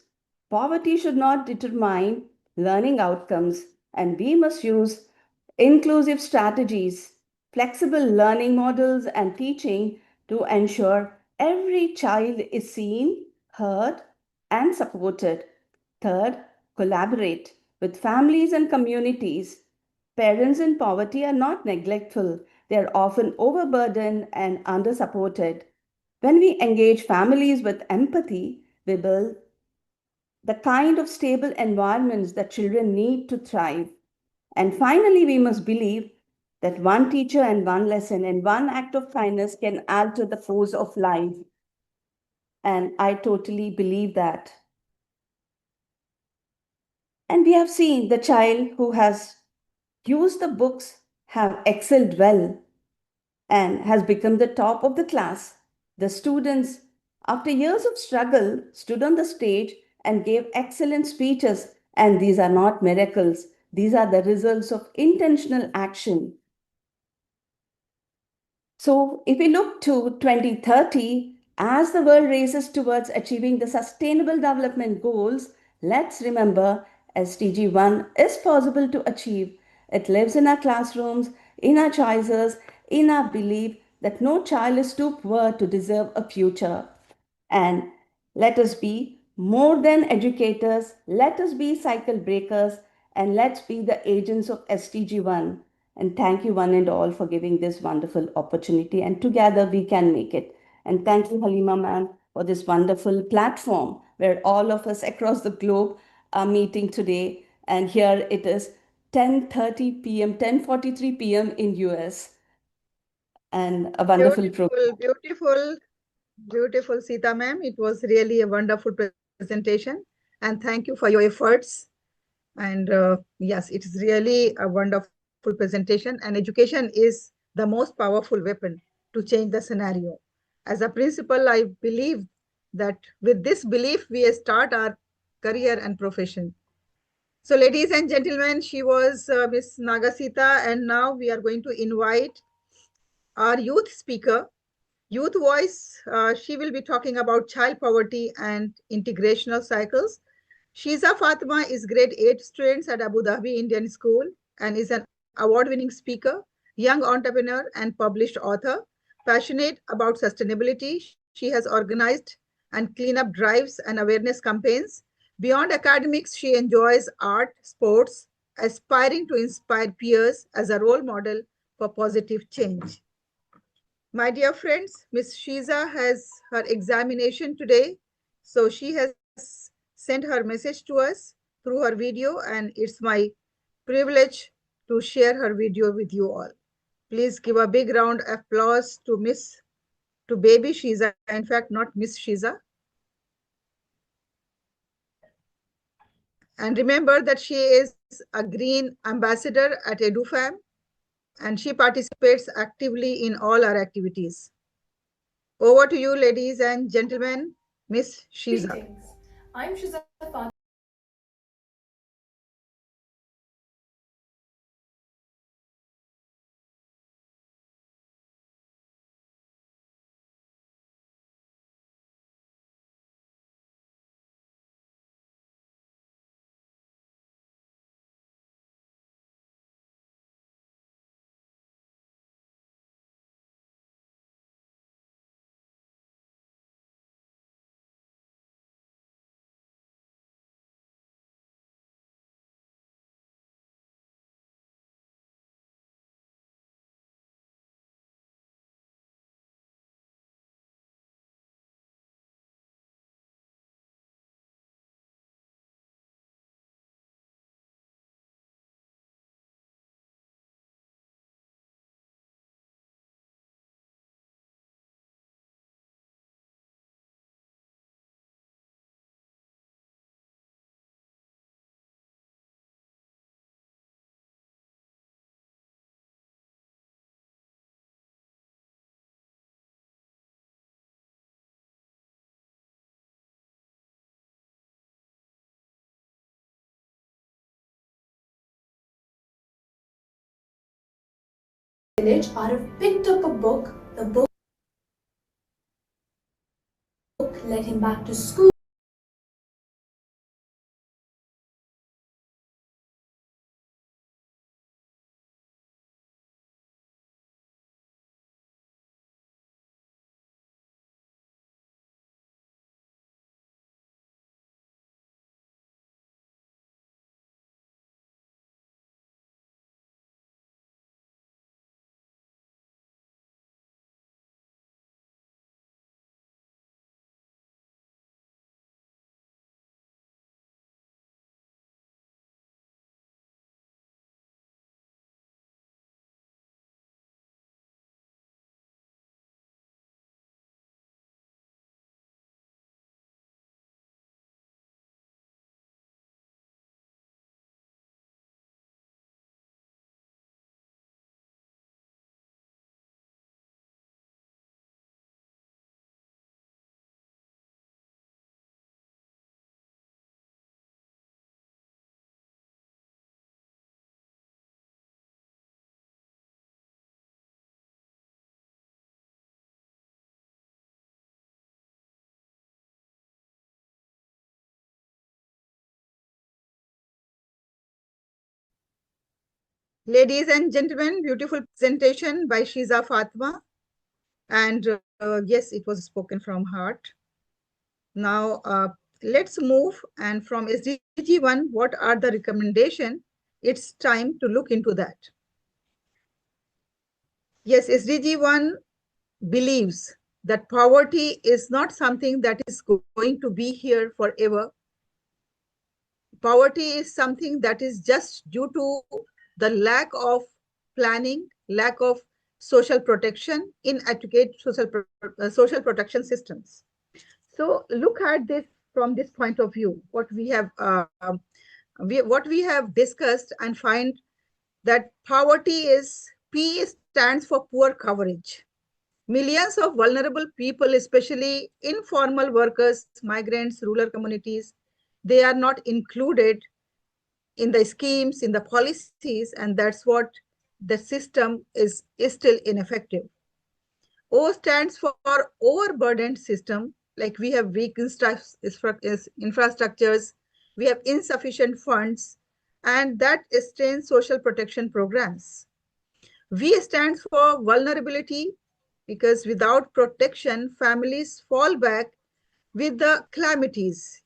[SPEAKER 7] Poverty should not determine learning outcomes, and we must use inclusive strategies, flexible learning models, and teaching to ensure every child is seen, heard, and supported. Third, collaborate with families and communities. Parents in poverty are not neglectful, they are often overburdened and undersupported. When we engage families with empathy, we build the kind of stable environments that children need to thrive. And finally, we must believe that one teacher and one lesson and one act of kindness can alter the course of life. And I totally believe that. And we have seen the child who has used the books have excelled well and has become the top of the class. The students, after years of struggle, stood on the stage and gave excellent speeches. And these are not miracles, these are the results of intentional action. So, if we look to 2030, as the world races towards achieving the Sustainable Development Goals, let's remember SDG 1 is possible to achieve. It lives in our classrooms, in our choices, in our belief that no child is too poor to deserve a future. And let us be more than educators, let us be cycle breakers, and let's be the agents of SDG 1. And thank you, one and all, for giving this wonderful opportunity. And together we can make it. And thank you, Halima ma'am, for this wonderful platform where all of us across the globe are meeting today. And here it is 10:30 p.m., 10:43 p.m. in US. And a wonderful program.
[SPEAKER 2] Beautiful, beautiful, Sita ma'am. It was really a wonderful presentation. And thank you for your efforts. And yes, it is really a wonderful presentation. And education is the most powerful weapon to change the scenario. As a principal, I believe that with this belief, we start our career and profession. So, ladies and gentlemen, she was Miss Nagasita, and now we are going to invite our youth speaker, Youth Voice. She will be talking about child poverty and integrational cycles. Shiza Fatima is grade 8 student at Abu Dhabi Indian School and is an award-winning speaker, young entrepreneur and published author. Passionate about sustainability, she has organized and cleanup drives and awareness campaigns. Beyond academics, she enjoys art, sports, aspiring to inspire peers as a role model for positive change. My dear friends, Miss Shiza has her examination today, so she has sent her message to us through her video, and it's my privilege to share her video with you all. Please give a big round of applause to baby Shiza, in fact, not Miss Shiza. And remember that she is a green ambassador at EduFam, and she participates actively in all our activities. Over to you, ladies and gentlemen, Miss Shiza.
[SPEAKER 8] Greetings. I'm Shiza Fatima. Village, Arif picked up a book. The book led him back to school.
[SPEAKER 2] Ladies and gentlemen, beautiful presentation by Shiza Fatma. And yes, it was spoken from heart. Now, let's move. And from SDG 1, what are the recommendations? It's time to look into that. Yes, SDG 1 believes that poverty is not something that is going to be here forever. Poverty is something that is just due to the lack of planning, lack of social protection, inadequate social protection systems. So look at this from this point of view. What we have discussed and find that poverty is P stands for poor coverage. Millions of vulnerable people, especially informal workers, migrants, rural communities, they are not included in the schemes, in the policies, and that's what the system is still ineffective. O stands for overburdened system, like we have weak infrastructures, we have insufficient funds, and that strains social protection programs. V stands for vulnerability, because without protection, families fall back with the calamities,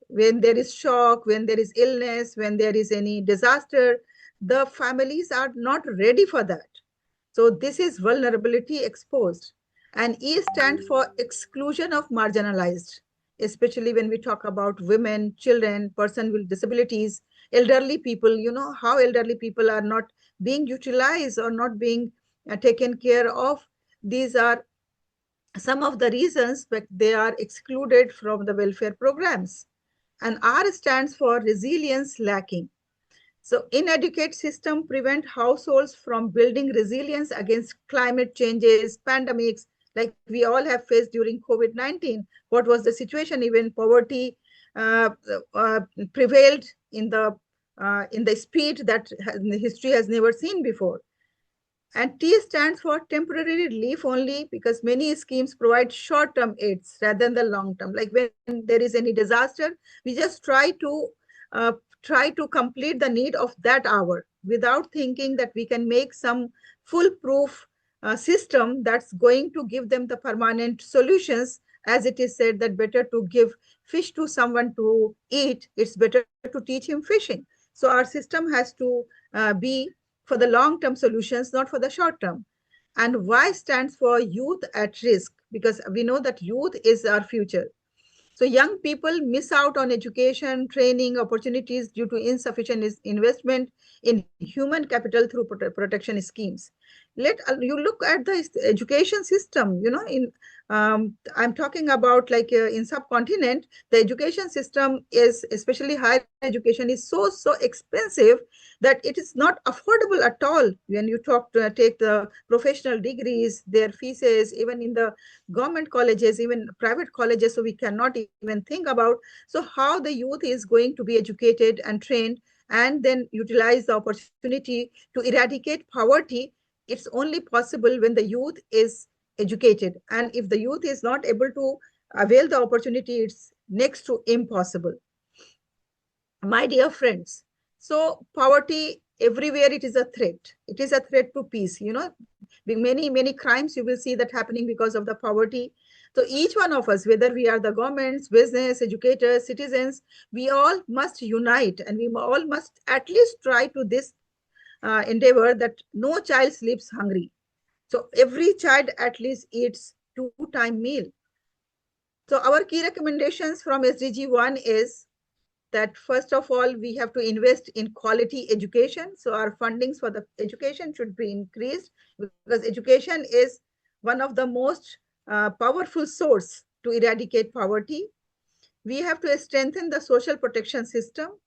[SPEAKER 2] when there is shock, when there is illness, when there is any disaster, the families are not ready for that. So this is vulnerability exposed. And E stands for exclusion of marginalized, especially when we talk about women, children, person with disabilities, elderly people, how elderly people are not being utilized or not being taken care of. These are some of the reasons that they are excluded from the welfare programs. And R stands for resilience lacking. So inadequate system prevent households from building resilience against climate changes, pandemics, like we all have faced during COVID-19. What was the situation? Even poverty prevailed in the speed that history has never seen before. And T stands for temporary relief only, because many schemes provide short-term aids rather than the long-term. Like when there is any disaster, we just try to complete the need of that hour without thinking that we can make some foolproof system that's going to give them the permanent solutions. As it is said that better to give fish to someone to eat, it's better to teach him fishing. So our system has to be for the long-term solutions, not for the short-term. And Y stands for youth at risk, because we know that youth is our future. So young people miss out on education, training, opportunities due to insufficient investment in human capital through protection schemes. Let you look at the education system, I'm talking about like in subcontinent, the education system is, especially higher education, is so expensive that it is not affordable at all. When you take the professional degrees, their fees, even in the government colleges, even private colleges, so we cannot even think about. So how the youth is going to be educated and trained and then utilize the opportunity to eradicate poverty? It's only possible when the youth is educated. And if the youth is not able to avail the opportunity, it's next to impossible. My dear friends, so poverty everywhere, it is a threat. It is a threat to peace. Many crimes you will see that happening because of the poverty. So each one of us, whether we are the governments, business, educators, citizens, we all must unite, and we all must at least try to this endeavor that no child sleeps hungry. So every child at least eats 2-time meal. So our key recommendations from SDG 1 is that first of all, we have to invest in quality education. So our fundings for the education should be increased, because education is one of the most powerful source to eradicate poverty. We have to strengthen the social protection system,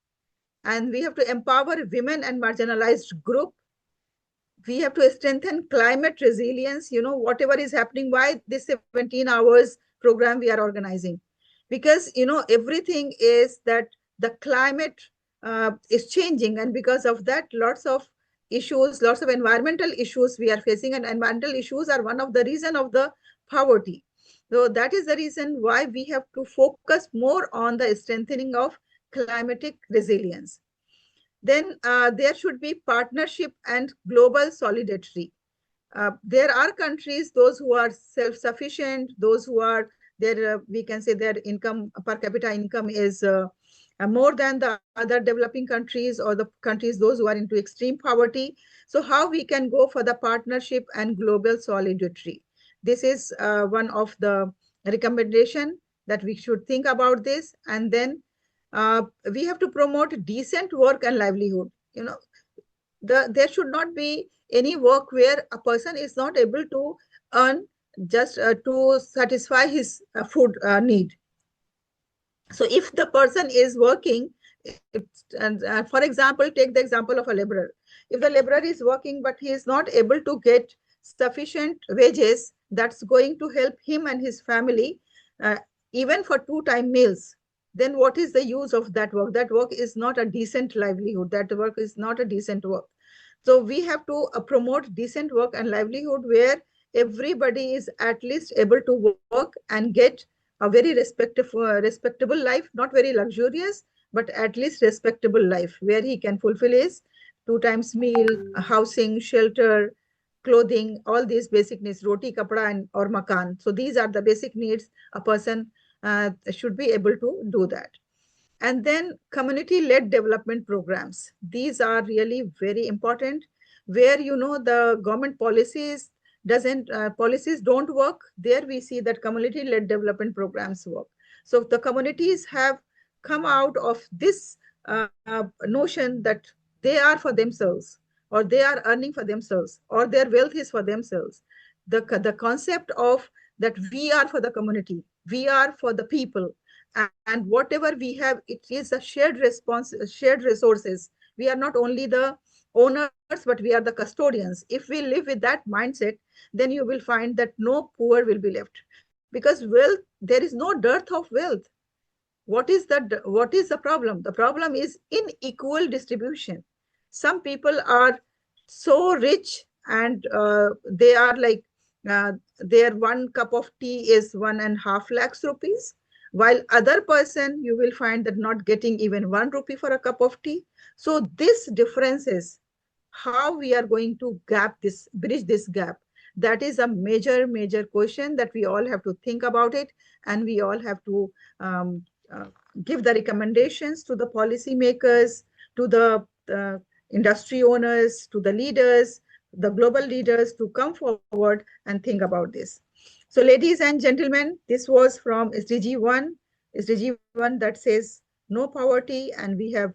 [SPEAKER 2] and we have to empower women and marginalized group. We have to strengthen climate resilience, whatever is happening, why this 17 hours program we are organizing, because everything is that the climate is changing, and because of that lots of issues, lots of environmental issues we are facing, and environmental issues are one of the reason of the poverty. So that is the reason why we have to focus more on the strengthening of climatic resilience. Then there should be partnership and global solidarity. There are countries, those who are self-sufficient, those who are their, we can say their income, per capita income is more than the other developing countries, or the countries, those who are into extreme poverty. So how we can go for the partnership and global solidarity? This is one of the recommendation that we should think about this. And then we have to promote decent work and livelihood. You know, there should not be any work where a person is not able to earn just to satisfy his food need. So if the person is working, and for example, take the example of a laborer. If the laborer is working but he is not able to get sufficient wages that's going to help him and his family, uh, even for 2-time meals, then what is the use of that work? That work is not a decent livelihood. That work is not a decent work. So we have to promote decent work and livelihood, where everybody is at least able to work and get a very respectable life, not very luxurious, but at least respectable life, where he can fulfill his 2 times meal, housing, shelter, clothing, all these basic needs, roti, kapda, and or makan. So these are the basic needs a person should be able to do that. And then community-led development programs. These are really very important, where, you know, the government policies don't work. There we see that community-led development programs work. So the communities have come out of this notion that they are for themselves, or they are earning for themselves, or their wealth is for themselves. The concept of that we are for the community, we are for the people, and whatever we have, it is a shared resources. We are not only the owners, but we are the custodians. If we live with that mindset, then you will find that no poor will be left, because wealth, there is no dearth of wealth. What is the problem? The problem is unequal distribution. Some people are so rich, and they are like, their 1 cup of tea is 1.5 lakhs rupees, while other person, you will find that not getting even 1 rupee for a cup of tea. So this difference is how we are going to bridge this gap. That is a major question that we all have to think about it, and we all have to um, uh, give the recommendations to the policymakers, to the industry owners, to the leaders, the global leaders, to come forward and think about this. So ladies and gentlemen, this was from SDG 1 that says no poverty, and we have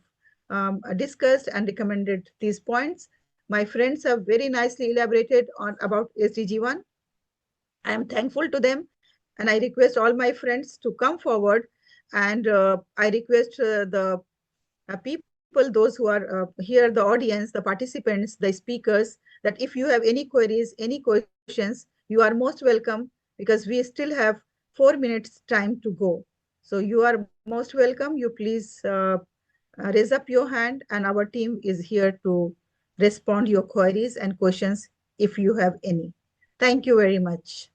[SPEAKER 2] discussed and recommended these points. My friends have very nicely elaborated on about SDG 1. I am thankful to them, and I request all my friends to come forward, and I request the people, those who are here, the audience, the participants, the speakers, that if you have any queries, any questions, you are most welcome, because we still have 4 minutes time to go. So you are most welcome. You please raise up your hand, and our team is here to respond your queries and questions if you have any. Thank you very much.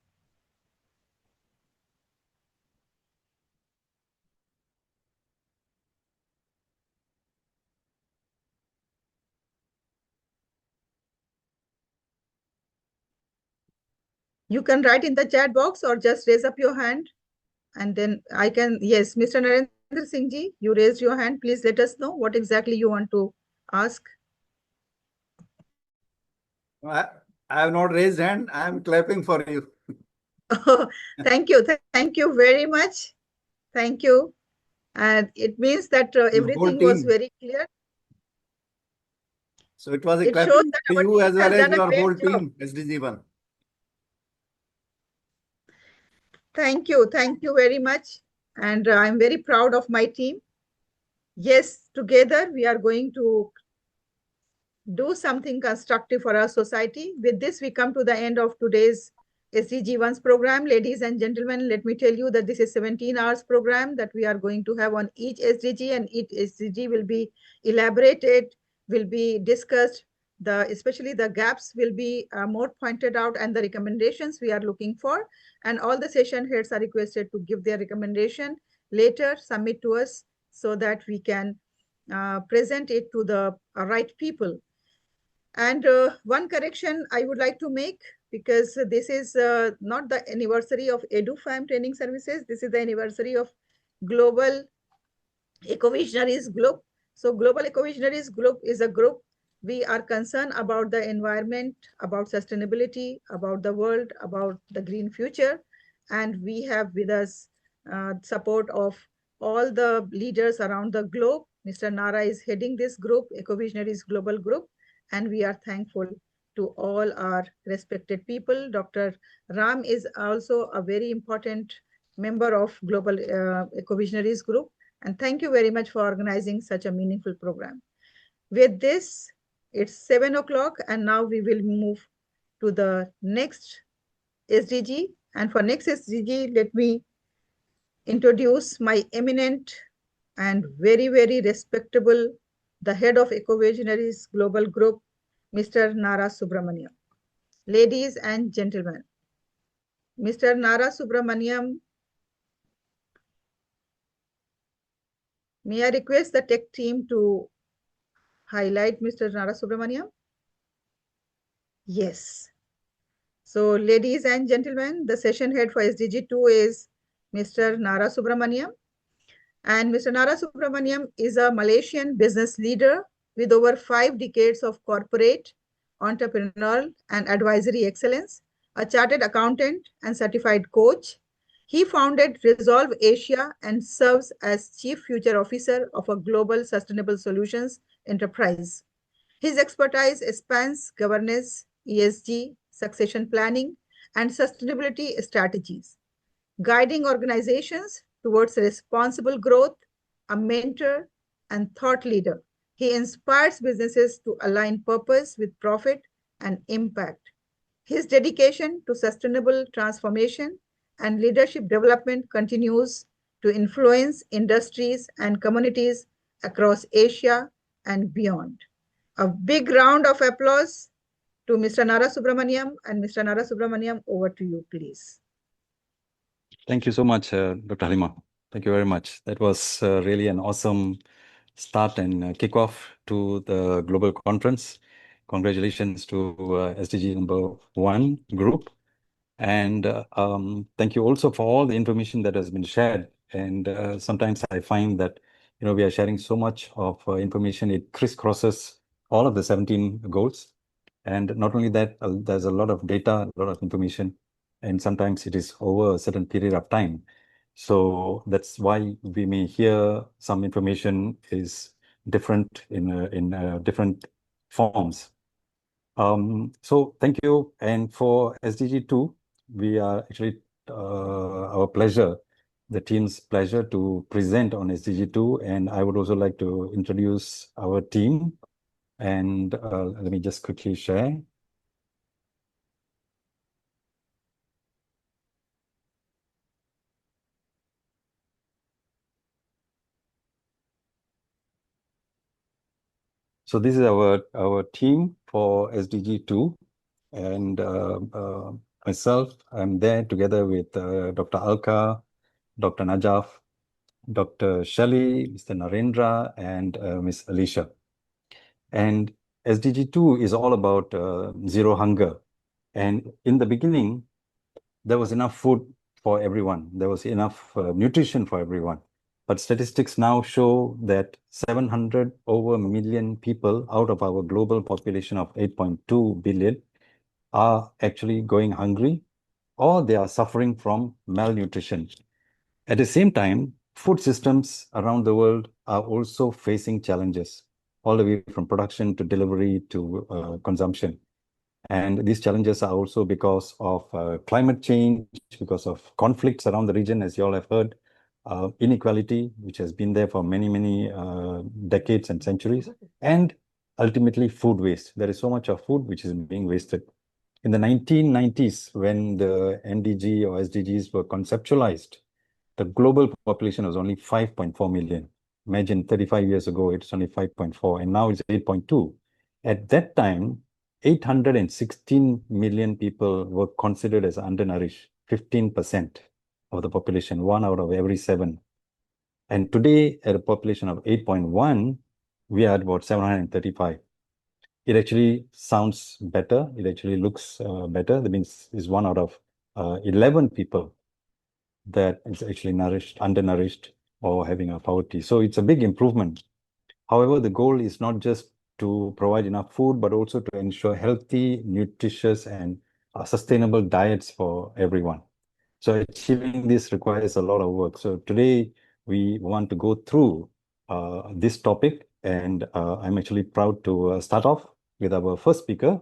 [SPEAKER 2] You can write in the chat box, or just raise up your hand, and then I can, yes, Mr. Narendra Singh ji, you raised your hand. Please let us know what exactly you want to ask.
[SPEAKER 9] I have not raised hand. I am clapping for you.
[SPEAKER 2] Thank you. Thank you very much. Thank you. And it means that everything was very clear.
[SPEAKER 9] So it was a
[SPEAKER 2] It shows
[SPEAKER 9] clapping
[SPEAKER 2] that
[SPEAKER 9] to
[SPEAKER 2] our
[SPEAKER 9] you
[SPEAKER 2] team
[SPEAKER 9] as well
[SPEAKER 2] has
[SPEAKER 9] as
[SPEAKER 2] done a
[SPEAKER 9] your
[SPEAKER 2] great
[SPEAKER 9] whole
[SPEAKER 2] job.
[SPEAKER 9] team, SDG1.
[SPEAKER 2] Thank you. Thank you very much. And I'm very proud of my team. Yes, together we are going to do something constructive for our society. With this, we come to the end of today's SDG1's program. Ladies and gentlemen, let me tell you that this is 17 hours program that we are going to have on each SDG, and each SDG will be elaborated, will be discussed. Especially the gaps will be more pointed out, and the recommendations we are looking for. And all the session heads are requested to give their recommendation later, submit to us, so that we can present it to the right people. And one correction I would like to make, because this is not the anniversary of EduFam Training Services. This is the anniversary of Global Eco-Visionaries Group. So Global Eco-Visionaries Group is a group. We are concerned about the environment, about sustainability, about the world, about the green future. And we have with us support of all the leaders around the globe. Mr. Nara is heading this group, Eco-Visionaries Global Group, and we are thankful to all our respected people. Dr. Ram is also a very important member of Global Eco-Visionaries Group. And thank you very much for organizing such a meaningful program. With this, it's 7 o'clock, and now we will move to the next SDG. And for next SDG, let me introduce my eminent and very, very respectable, the head of Eco-Visionaries Global Group, Mr. Nara Subramaniam. Ladies and gentlemen, Mr. Nara Subramaniam, may I request the tech team to highlight Mr. Nara Subramaniam? Yes. So, ladies and gentlemen, the session head for SDG 2 is Mr. Nara Subramaniam. And Mr. Nara Subramaniam is a Malaysian business leader with over 5 decades of corporate, entrepreneurial, and advisory excellence, a chartered accountant and certified coach. He founded Resolve Asia and serves as Chief Future Officer of a global sustainable solutions enterprise. His expertise spans governance, ESG, succession planning, and sustainability strategies, guiding organizations towards responsible growth, a mentor and thought leader. He inspires businesses to align purpose with profit and impact. His dedication to sustainable transformation and leadership development continues to influence industries and communities across Asia and beyond. A big round of applause to Mr. Nara Subramaniam. And Mr. Nara Subramaniam, over to you, please.
[SPEAKER 1] Thank you so much, Dr. Halima. Thank you very much. That was really an awesome start and kickoff to the global conference. Congratulations to SDG number 1 group. And thank you also for all the information that has been shared. And sometimes I find that, we are sharing so much of information, it crisscrosses all of the 17 goals. And not only that, there's a lot of data, a lot of information, and sometimes it is over a certain period of time. So that's why we may hear some information is different in different forms. So thank you. And for SDG 2, we are actually our pleasure, the team's pleasure to present on SDG 2. And I would also like to introduce our team. And let me just quickly share. So this is our team for SDG 2. And myself, I'm there together with Dr. Alka, Dr. Najaf, Dr. Shelley, Mr. Narendra, and Ms. Alicia. And SDG 2 is all about zero hunger. And in the beginning, there was enough food for everyone. There was enough nutrition for everyone. But statistics now show that 700 over million people out of our global population of 8.2 billion are actually going hungry, or they are suffering from malnutrition. At the same time, food systems around the world are also facing challenges, all the way from production to delivery to consumption. And these challenges are also because of climate change, because of conflicts around the region, as you all have heard, inequality, which has been there for many, many decades and centuries, and ultimately food waste. There is so much of food which is being wasted. In the 1990s, when the NDG or SDGs were conceptualized, the global population was only 5.4 million. Imagine 35 years ago, it's only 5.4, and now it's 8.2. At that time, 816 million people were considered as undernourished, 15% of the population, 1 out of every 7. And today, at a population of 8.1, we are at about 735. It actually sounds better. It actually looks better. That means it's 1 out of 11 people that is actually undernourished, or having a poverty. So it's a big improvement. However, the goal is not just to provide enough food, but also to ensure healthy, nutritious, and sustainable diets for everyone. So achieving this requires a lot of work. So today we want to go through this topic, and I'm actually proud to start off with our first speaker,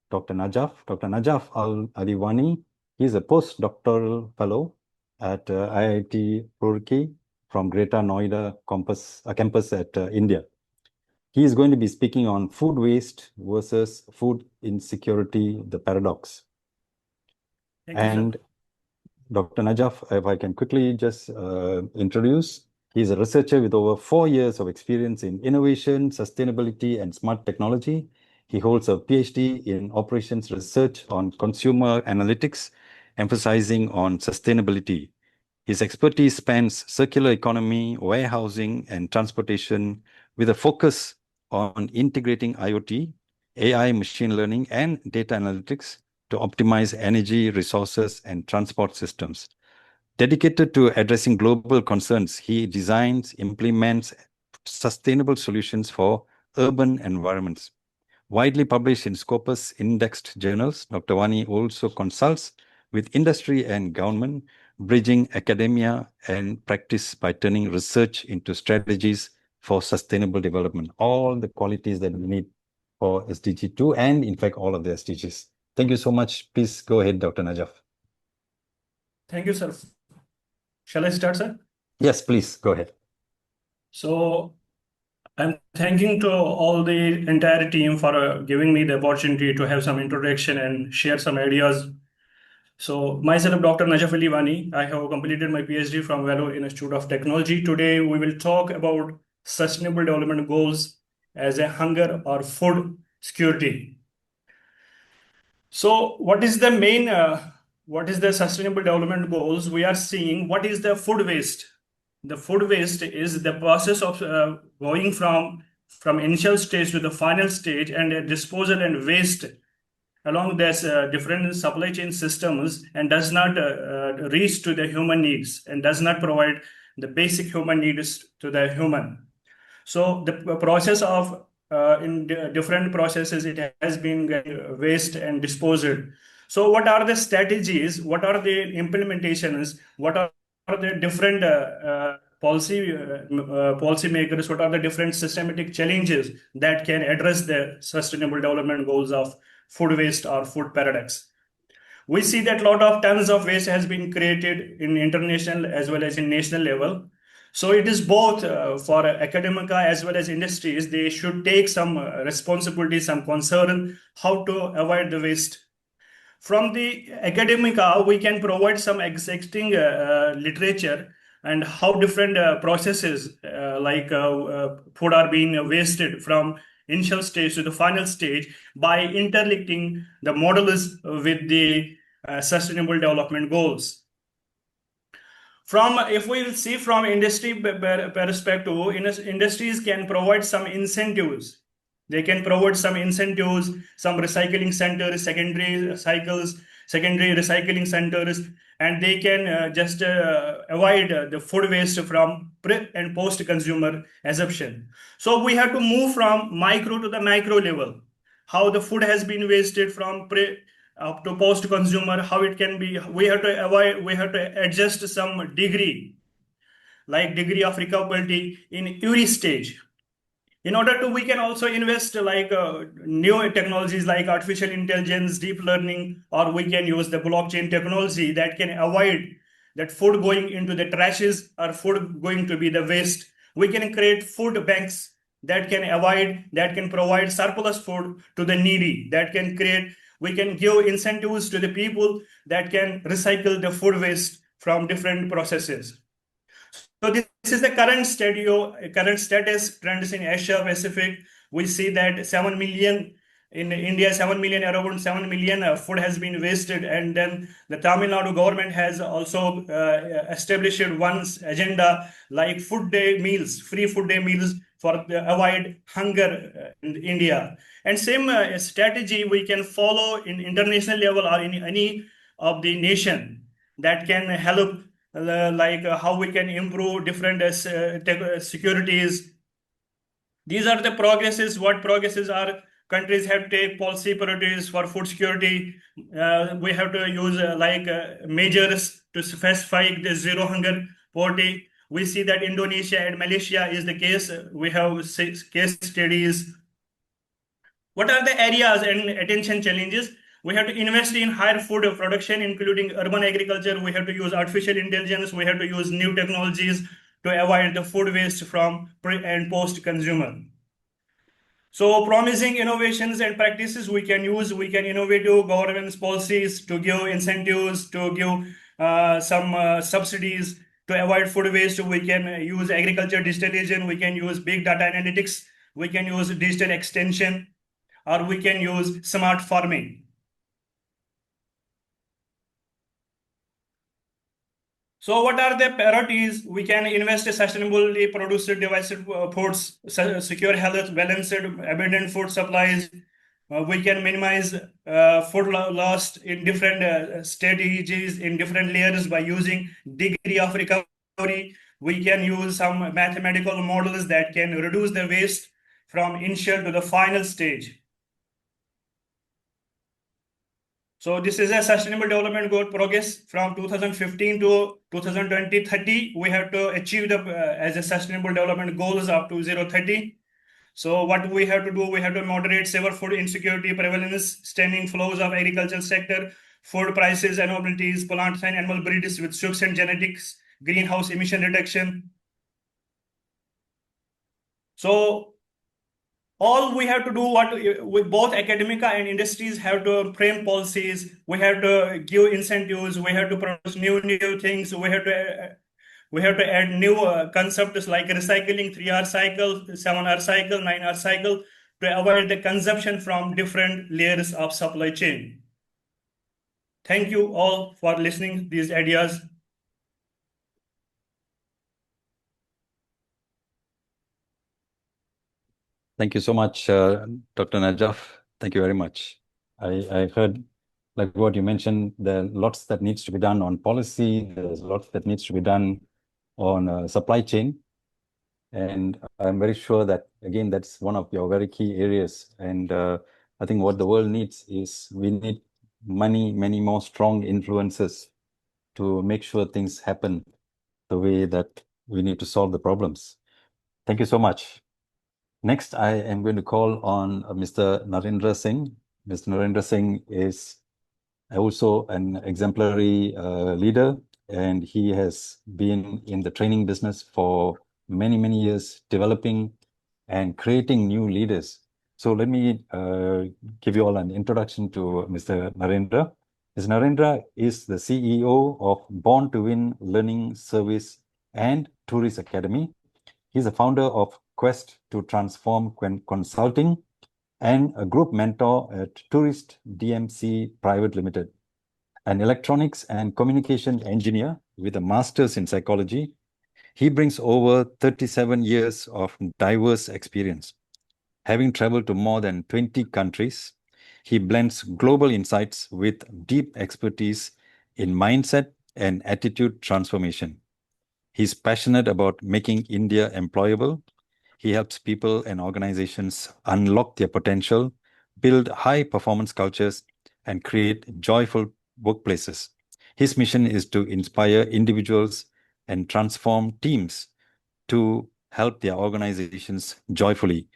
[SPEAKER 1] Dr. Najaf. Dr. Najaf Al-Aliwani. He's a postdoctoral fellow at IIT Roorkee from Greater Noida campus at India. He is going to be speaking on food waste versus food insecurity, the paradox.
[SPEAKER 10] Thank you,
[SPEAKER 1] Dr. Najaf, if I can quickly just introduce, he's a researcher with over 4 years of experience in innovation, sustainability, and smart technology. He holds a PhD in operations research on consumer analytics, emphasizing on sustainability. His expertise spans circular economy, warehousing, and transportation, with a focus on integrating IoT, AI, machine learning, and data analytics to optimize energy, resources, and transport systems. Dedicated to addressing global concerns, he designs, implements sustainable solutions for urban environments. Widely published in Scopus indexed journals, Dr. Wani also consults with industry and government, bridging academia and practice by turning research into strategies for sustainable development. All the qualities that we need for SDG 2 and, in fact, all of the SDGs. Thank you so much. Please go ahead, Dr. Najaf.
[SPEAKER 10] Thank you, sir. Shall I start, sir?
[SPEAKER 1] Yes, please go ahead.
[SPEAKER 10] So I'm thanking to all the entire team for giving me the opportunity to have some introduction and share some ideas. So myself, Dr. Najaf Aliwani, I have completed my PhD from Velo Institute of Technology. Today, we will talk about Sustainable Development Goals as a hunger or food security. So what is the main, what is the Sustainable Development Goals? We are seeing what is the food waste. The food waste is the process of going from initial stage to the final stage, and disposal and waste along this different supply chain systems, and does not reach to the human needs and does not provide the basic human needs to the human. So the process of in different processes, it has been waste and disposed. So what are the strategies? What are the implementations? What are the different policy makers? What are the different systematic challenges that can address the sustainable development goals of food waste or food paradox? We see that a lot of tons of waste has been created in international as well as in national level. So it is both for academia as well as industries. They should take some responsibility, some concern how to avoid the waste. From the academia, we can provide some existing literature and how different processes like food are being wasted from initial stage to the final stage by interlinking the models with the sustainable development goals. If we will see from industry perspective, industries can provide some incentives. They can provide some incentives, some recycling centers, secondary recycling centers, and they can just avoid the food waste from pre and post consumer assumption. So we have to move from micro to the macro level. How the food has been wasted from pre up to post consumer, how it can be, we have to adjust some degree, like degree of recoverability in every stage. In order to, we can also invest like new technologies like artificial intelligence, deep learning, or we can use the blockchain technology that can avoid that food going into the trashes or food going to be the waste. We can create food banks that can avoid, that can provide surplus food to the needy, that can create, we can give incentives to the people that can recycle the food waste from different processes. So this is the current status trends in Asia Pacific. We see that 7 million in India, 7 million, around 7 million food has been wasted. And then the Tamil Nadu government has also established one agenda like food day meals, free food day meals for avoid hunger in India. And same strategy we can follow in international level or in any of the nation that can help like how we can improve different securities. These are the progresses. What progresses are countries have to take policy priorities for food security. We have to use measures to specify the zero hunger poverty. We see that Indonesia and Malaysia is the case. We have case studies. What are the areas and attention challenges? We have to invest in higher food production, including urban agriculture. We have to use artificial intelligence. We have to use new technologies to avoid the food waste from pre and post consumer. So promising innovations and practices we can use, we can innovative governance policies to give incentives, to give some subsidies to avoid food waste. We can use agriculture digitalization, we can use big data analytics, we can use digital extension, or we can use smart farming. So what are the priorities? We can invest in sustainably produced diverse foods, secure health, balanced, abundant food supplies. We can minimize food loss in different strategies in different layers by using degree of recovery. We can use some mathematical models that can reduce the waste from initial to the final stage. So this is a sustainable development goal progress from 2015 to 2020-30. We have to achieve the as a sustainable development goals up to 030. So what we have to do, we have to moderate severe food insecurity, prevalence, standing flows of agricultural sector, food prices, anomalies, plant and animal breeds with shifts and genetics, greenhouse emission reduction. So all we have to do, what with both academia and industries have to frame policies, we have to give incentives, we have to produce new things, we have to add new concepts like recycling, 3-hour cycle, 7-hour cycle, 9-hour cycle, to avoid the consumption from different layers of supply chain. Thank you all for listening these ideas.
[SPEAKER 1] Thank you so much, Dr. Najaf. Thank you very much. I heard, like what you mentioned, there are lots that needs to be done on policy. There's lots that needs to be done on supply chain. And I'm very sure that, again, that's one of your very key areas. And I think what the world needs is we need many more strong influences to make sure things happen the way that we need to solve the problems. Thank you so much. Next, I am going to call on Mr. Narendra Singh. Mr. Narendra Singh is also an exemplary leader, and he has been in the training business for many years, developing and creating new leaders. So let me give you all an introduction to Mr. Narendra. Mr. Narendra is the CEO of Born to Win Learning Service and Tourist Academy. He's a founder of Quest to Transform Consulting and a group mentor at Tourist DMC Private Limited. An electronics and communication engineer with a master's in psychology, he brings over 37 years of diverse experience. Having traveled to more than 20 countries, he blends global insights with deep expertise in mindset and attitude transformation. He's passionate about making India employable. He helps people and organizations unlock their potential, build high-performance cultures, and create joyful workplaces. His mission is to inspire individuals and transform teams to help their organizations joyfully.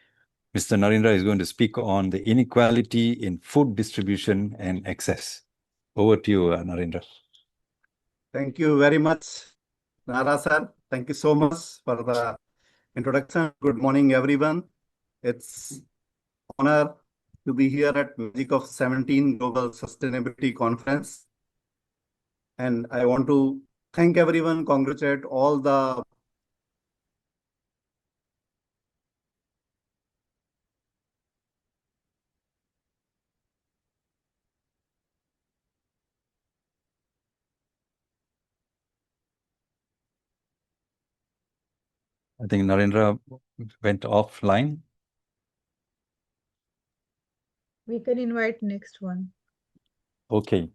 [SPEAKER 1] Mr. Narendra is going to speak on the inequality in food distribution and access. Over to you, Narendra.
[SPEAKER 9] Thank you very much, Nara sir. Thank you so much for the introduction. Good morning, everyone. It's honor to be here at Magic of 17 Global Sustainability Conference. And I want to thank everyone, congratulate all the
[SPEAKER 1] I think Narendra went offline.
[SPEAKER 2] We can invite next one.
[SPEAKER 1] Okay.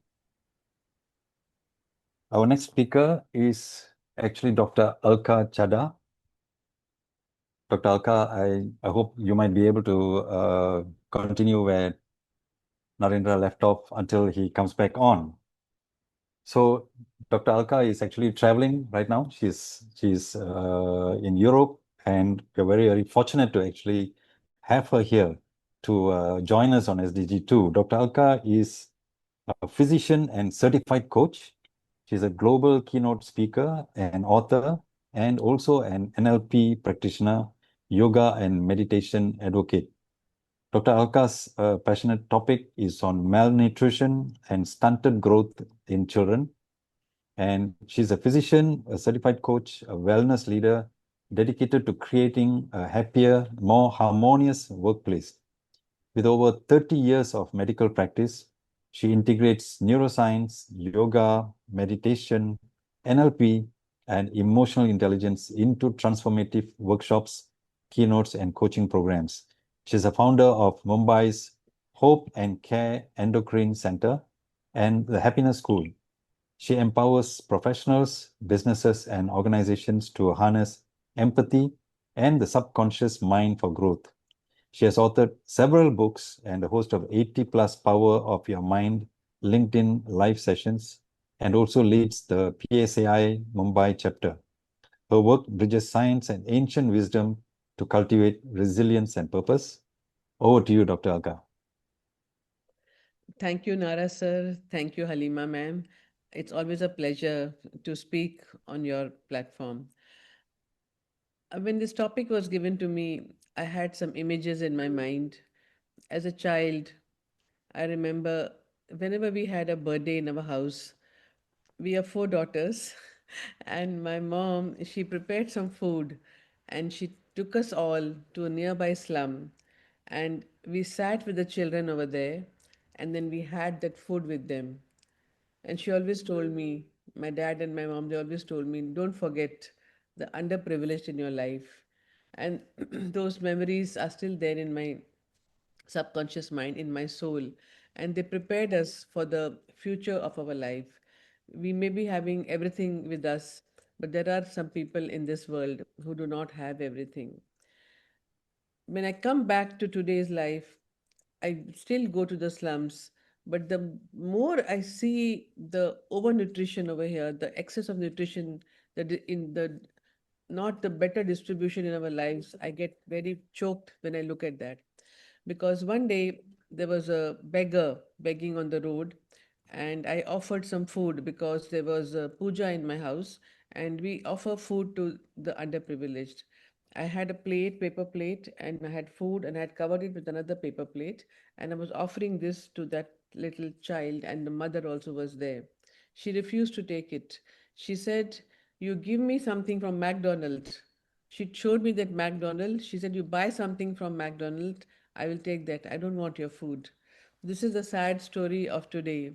[SPEAKER 1] Our next speaker is actually Dr. Alka Chada. Dr. Alka, I hope you might be able to continue where Narendra left off until he comes back on. So Dr. Alka is actually traveling right now. She's in Europe, and we're very, very fortunate to actually have her here to join us on SDG2. Dr. Alka is a physician and certified coach. She's a global keynote speaker and author, and also an NLP practitioner, yoga and meditation advocate. Dr. Alka's passionate topic is on malnutrition and stunted growth in children. And she's a physician, a certified coach, a wellness leader, dedicated to creating a happier, more harmonious workplace. With over 30 years of medical practice, she integrates neuroscience, yoga, meditation, NLP, and emotional intelligence into transformative workshops, keynotes, and coaching programs. She's a founder of Mumbai's Hope and Care Endocrine Center and the Happiness School. She empowers professionals, businesses, and organizations to harness empathy and the subconscious mind for growth. She has authored several books and a host of 80 plus Power of Your Mind LinkedIn live sessions, and also leads the PSAI Mumbai chapter. Her work bridges science and ancient wisdom to cultivate resilience and purpose. Over to you, Dr. Alka.
[SPEAKER 11] Thank you, Nara sir. Thank you, Halima ma'am. It's always a pleasure to speak on your platform. When this topic was given to me, I had some images in my mind. As a child, I remember whenever we had a birthday in our house, we are four daughters, and my mom, she prepared some food and she took us all to a nearby slum, and we sat with the children over there, and then we had that food with them. And she always told me, my dad and my mom, they always told me, don't forget the underprivileged in your life. And those memories are still there in my subconscious mind, in my soul. And they prepared us for the future of our life. We may be having everything with us, but there are some people in this world who do not have everything. When I come back to today's life, I still go to the slums, but the more I see the overnutrition over here, the excess of nutrition, in the not the better distribution in our lives, I get very choked when I look at that. Because one day there was a beggar begging on the road, and I offered some food because there was a puja in my house, and we offer food to the underprivileged. I had a plate, paper plate, and I had food, and I had covered it with another paper plate, and I was offering this to that little child, and the mother also was there. She refused to take it. She said, "You give me something from McDonald's." She showed me that McDonald's. She said, "You buy something from McDonald's, I will take that. I don't want your food." This is the sad story of today.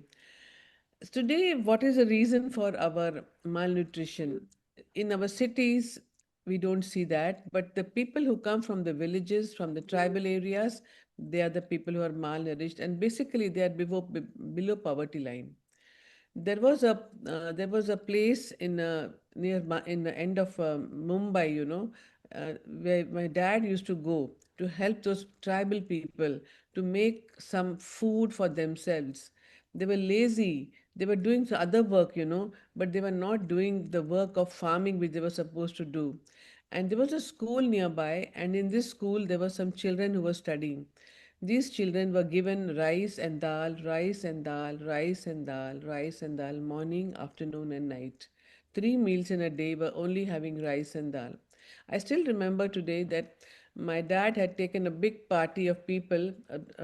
[SPEAKER 11] Today, what is the reason for our malnutrition? In our cities, we don't see that, but the people who come from the villages, from the tribal areas, they are the people who are malnourished, and basically they are below poverty line. There was a place in the end of Mumbai, where my dad used to go to help those tribal people to make some food for themselves. They were lazy. They were doing some other work, but they were not doing the work of farming which they were supposed to do. And there was a school nearby, and in this school there were some children who were studying. These children were given rice and dal, rice and dal, rice and dal, rice and dal, morning, afternoon, and night. 3 meals in a day were only having rice and dal. I still remember today that my dad had taken a big party of people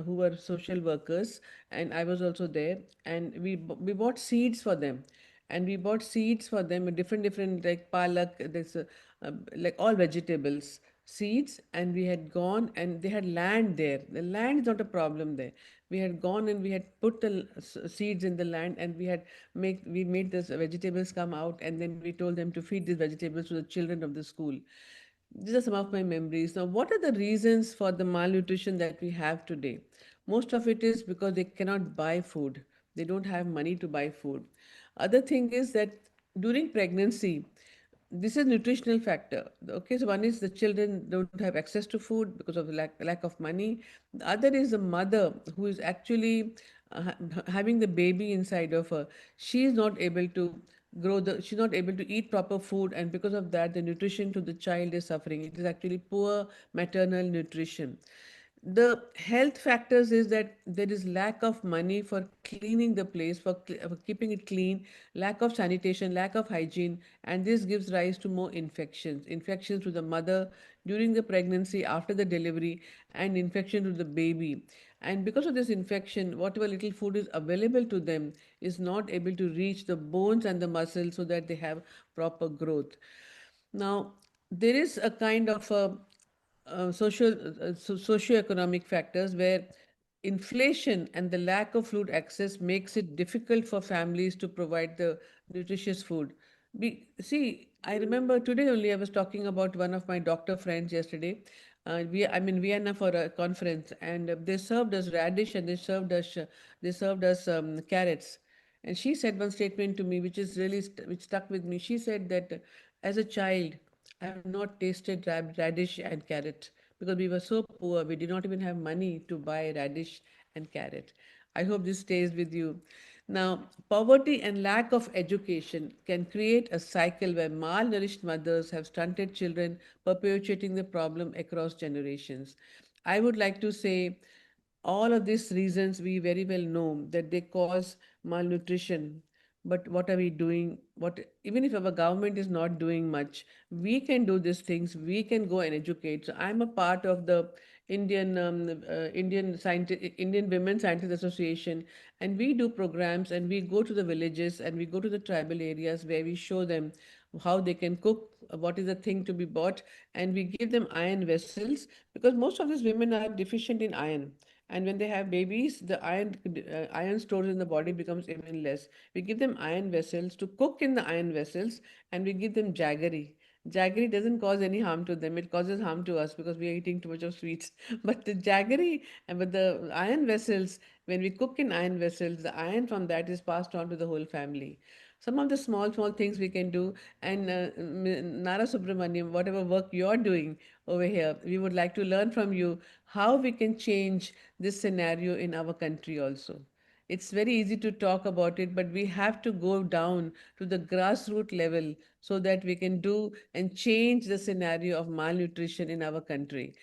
[SPEAKER 11] who were social workers, and I was also there. And we bought seeds for them, and we bought seeds for them, different like palak, like all vegetables, seeds. And we had gone, and they had land there. The land is not a problem there. We had gone and we had put the seeds in the land, and we made these vegetables come out, and then we told them to feed these vegetables to the children of the school. These are some of my memories. Now, what are the reasons for the malnutrition that we have today? Most of it is because they cannot buy food. They don't have money to buy food. Other thing is that during pregnancy, this is nutritional factor. Okay, so one is the children don't have access to food because of the lack of money. The other is the mother who is actually having the baby inside of her. She is not able to she's not able to eat proper food, and because of that the nutrition to the child is suffering. It is actually poor maternal nutrition. The health factors is that there is lack of money for cleaning the place, for keeping it clean, lack of sanitation, lack of hygiene, and this gives rise to more infections to the mother during the pregnancy, after the delivery, and infection to the baby. And because of this infection, whatever little food is available to them is not able to reach the bones and the muscles so that they have proper growth. Now, there is a kind of a socioeconomic factors where inflation and the lack of food access makes it difficult for families to provide the nutritious food. See, I remember today only I was talking about one of my doctor friends yesterday. I'm in Vienna for a conference, and they served us radish and they served us carrots. And she said one statement to me, which is really which stuck with me. She said that as a child, I have not tasted radish and carrot because we were so poor. We did not even have money to buy radish and carrot. I hope this stays with you. Now, poverty and lack of education can create a cycle where malnourished mothers have stunted children, perpetuating the problem across generations. I would like to say all of these reasons we very well know that they cause malnutrition. But what are we doing? What even if our government is not doing much, we can do these things. We can go and educate. So I'm a part of the Indian Women Scientists Association, and we do programs and we go to the villages and we go to the tribal areas where we show them how they can cook, what is the thing to be bought, and we give them iron vessels because most of these women are deficient in iron, and when they have babies the iron stores in the body becomes even less. We give them iron vessels to cook in the iron vessels, and we give them jaggery. Jaggery doesn't cause any harm to them, it causes harm to us because we are eating too much of sweets. But the jaggery and with the iron vessels, when we cook in iron vessels, the iron from that is passed on to the whole family. Some of the small things we can do. And Nara Subramaniam, whatever work you're doing over here, we would like to learn from you how we can change this scenario in our country also. It's very easy to talk about it, but we have to go down to the grassroots level so that we can do and change the scenario of malnutrition in our country.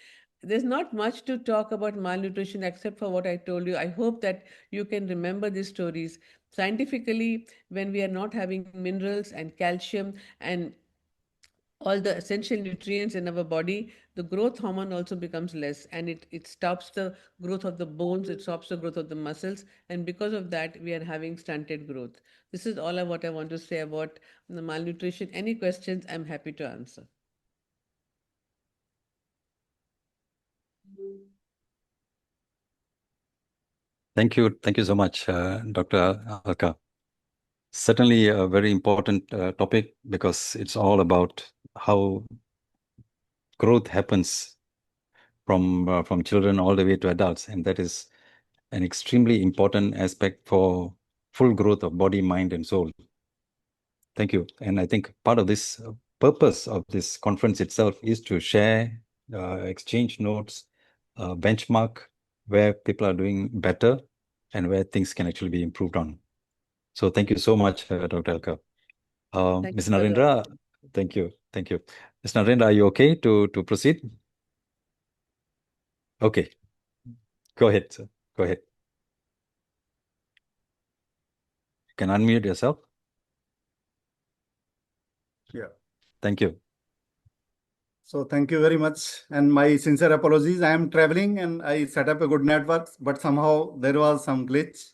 [SPEAKER 11] There's not much to talk about malnutrition except for what I told you. I hope that you can remember these stories. Scientifically, when we are not having minerals and calcium and all the essential nutrients in our body, the growth hormone also becomes less, and it stops the growth of the bones, it stops the growth of the muscles, and because of that, we are having stunted growth. This is all what I want to say about the malnutrition. Any questions, I'm happy to answer.
[SPEAKER 1] Thank you. Thank you so much, Dr. Alka. Certainly a very important topic because it's all about how growth happens from children all the way to adults, and that is an extremely important aspect for full growth of body, mind, and soul. Thank you. And I think part of this purpose of this conference itself is to share, exchange notes, benchmark where people are doing better and where things can actually be improved on. So thank you so much, Dr. Alka. Ms. Narendra, thank you. Thank you. Ms. Narendra, are you okay to proceed? Okay. Go ahead, sir. Go ahead. You can unmute yourself.
[SPEAKER 9] Yeah.
[SPEAKER 1] Thank you.
[SPEAKER 9] So thank you very much. And my sincere apologies. I am traveling and I set up a good network, but somehow there was some glitch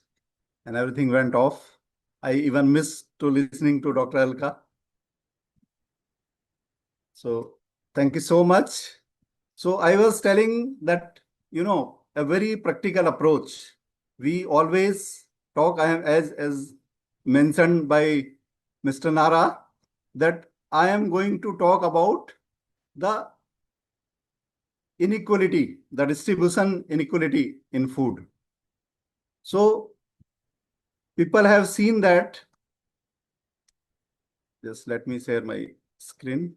[SPEAKER 9] and everything went off. I even missed to listening to Dr. Alka. So thank you so much. So I was telling that, a very practical approach. We always talk, as mentioned by Mr. Nara, that I am going to talk about the inequality, the distribution inequality in food. So people have seen that. Just let me share my screen.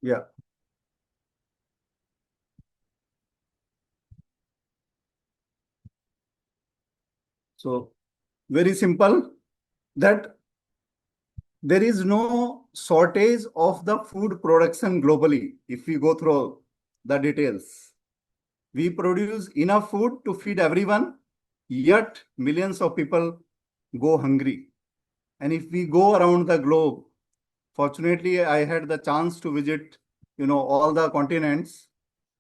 [SPEAKER 9] Yeah. So very simple, that there is no shortage of the food production globally. If we go through the details, we produce enough food to feed everyone, yet millions of people go hungry. And if we go around the globe, fortunately, I had the chance to visit, all the continents.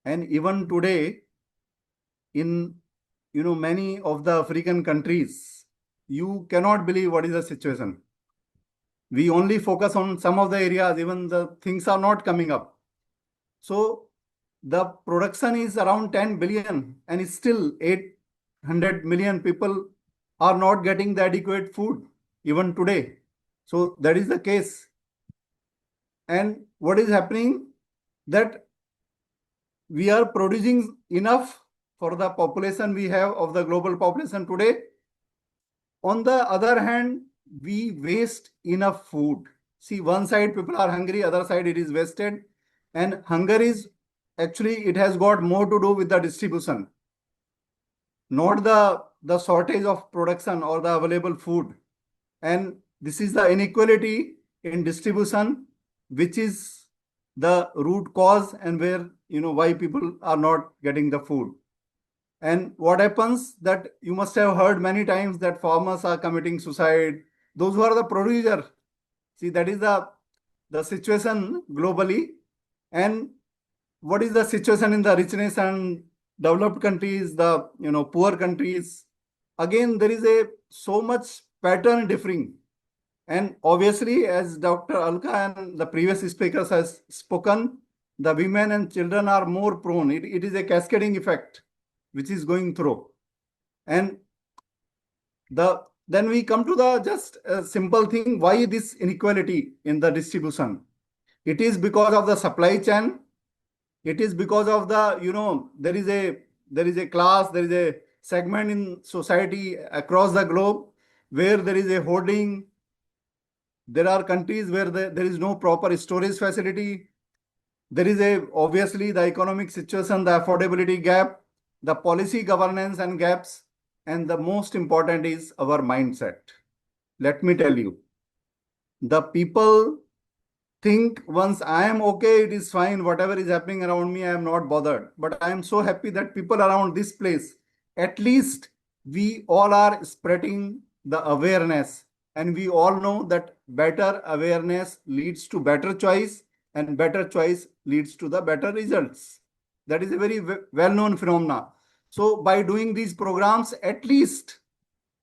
[SPEAKER 9] And even today, in, many of the African countries, you cannot believe what is the situation. We only focus on some of the areas, even the things are not coming up. So the production is around 10 billion and still 800 million people are not getting the adequate food even today. So that is the case. And what is happening, that we are producing enough for the population we have of the global population today. On the other hand, we waste enough food. See, one side people are hungry, other side it is wasted. And hunger is actually, it has got more to do with the distribution, not the shortage of production or the available food. And this is the inequality in distribution, which is the root cause, and where, why people are not getting the food. And what happens, that you must have heard many times that farmers are committing suicide, those who are the producer. See, that is the situation globally. And what is the situation in the rich and developed countries, the poor countries? Again, there is so much pattern differing. And obviously, as Dr. Alka and the previous speakers has spoken, the women and children are more prone. It is a cascading effect which is going through. And then we come to the just a simple thing, why this inequality in the distribution? It is because of the supply chain. It is because of the, there is a class, there is a segment in society across the globe where there is a hoarding. There are countries where there is no proper storage facility. There is obviously the economic situation, the affordability gap, the policy governance and gaps, and the most important is our mindset. Let me tell you, the people think once I am okay, it is fine. Whatever is happening around me, I am not bothered. But I am so happy that people around this place, at least we all are spreading the awareness. And we all know that better awareness leads to better choice, and better choice leads to the better results. That is a very well-known phenomena. So by doing these programs, at least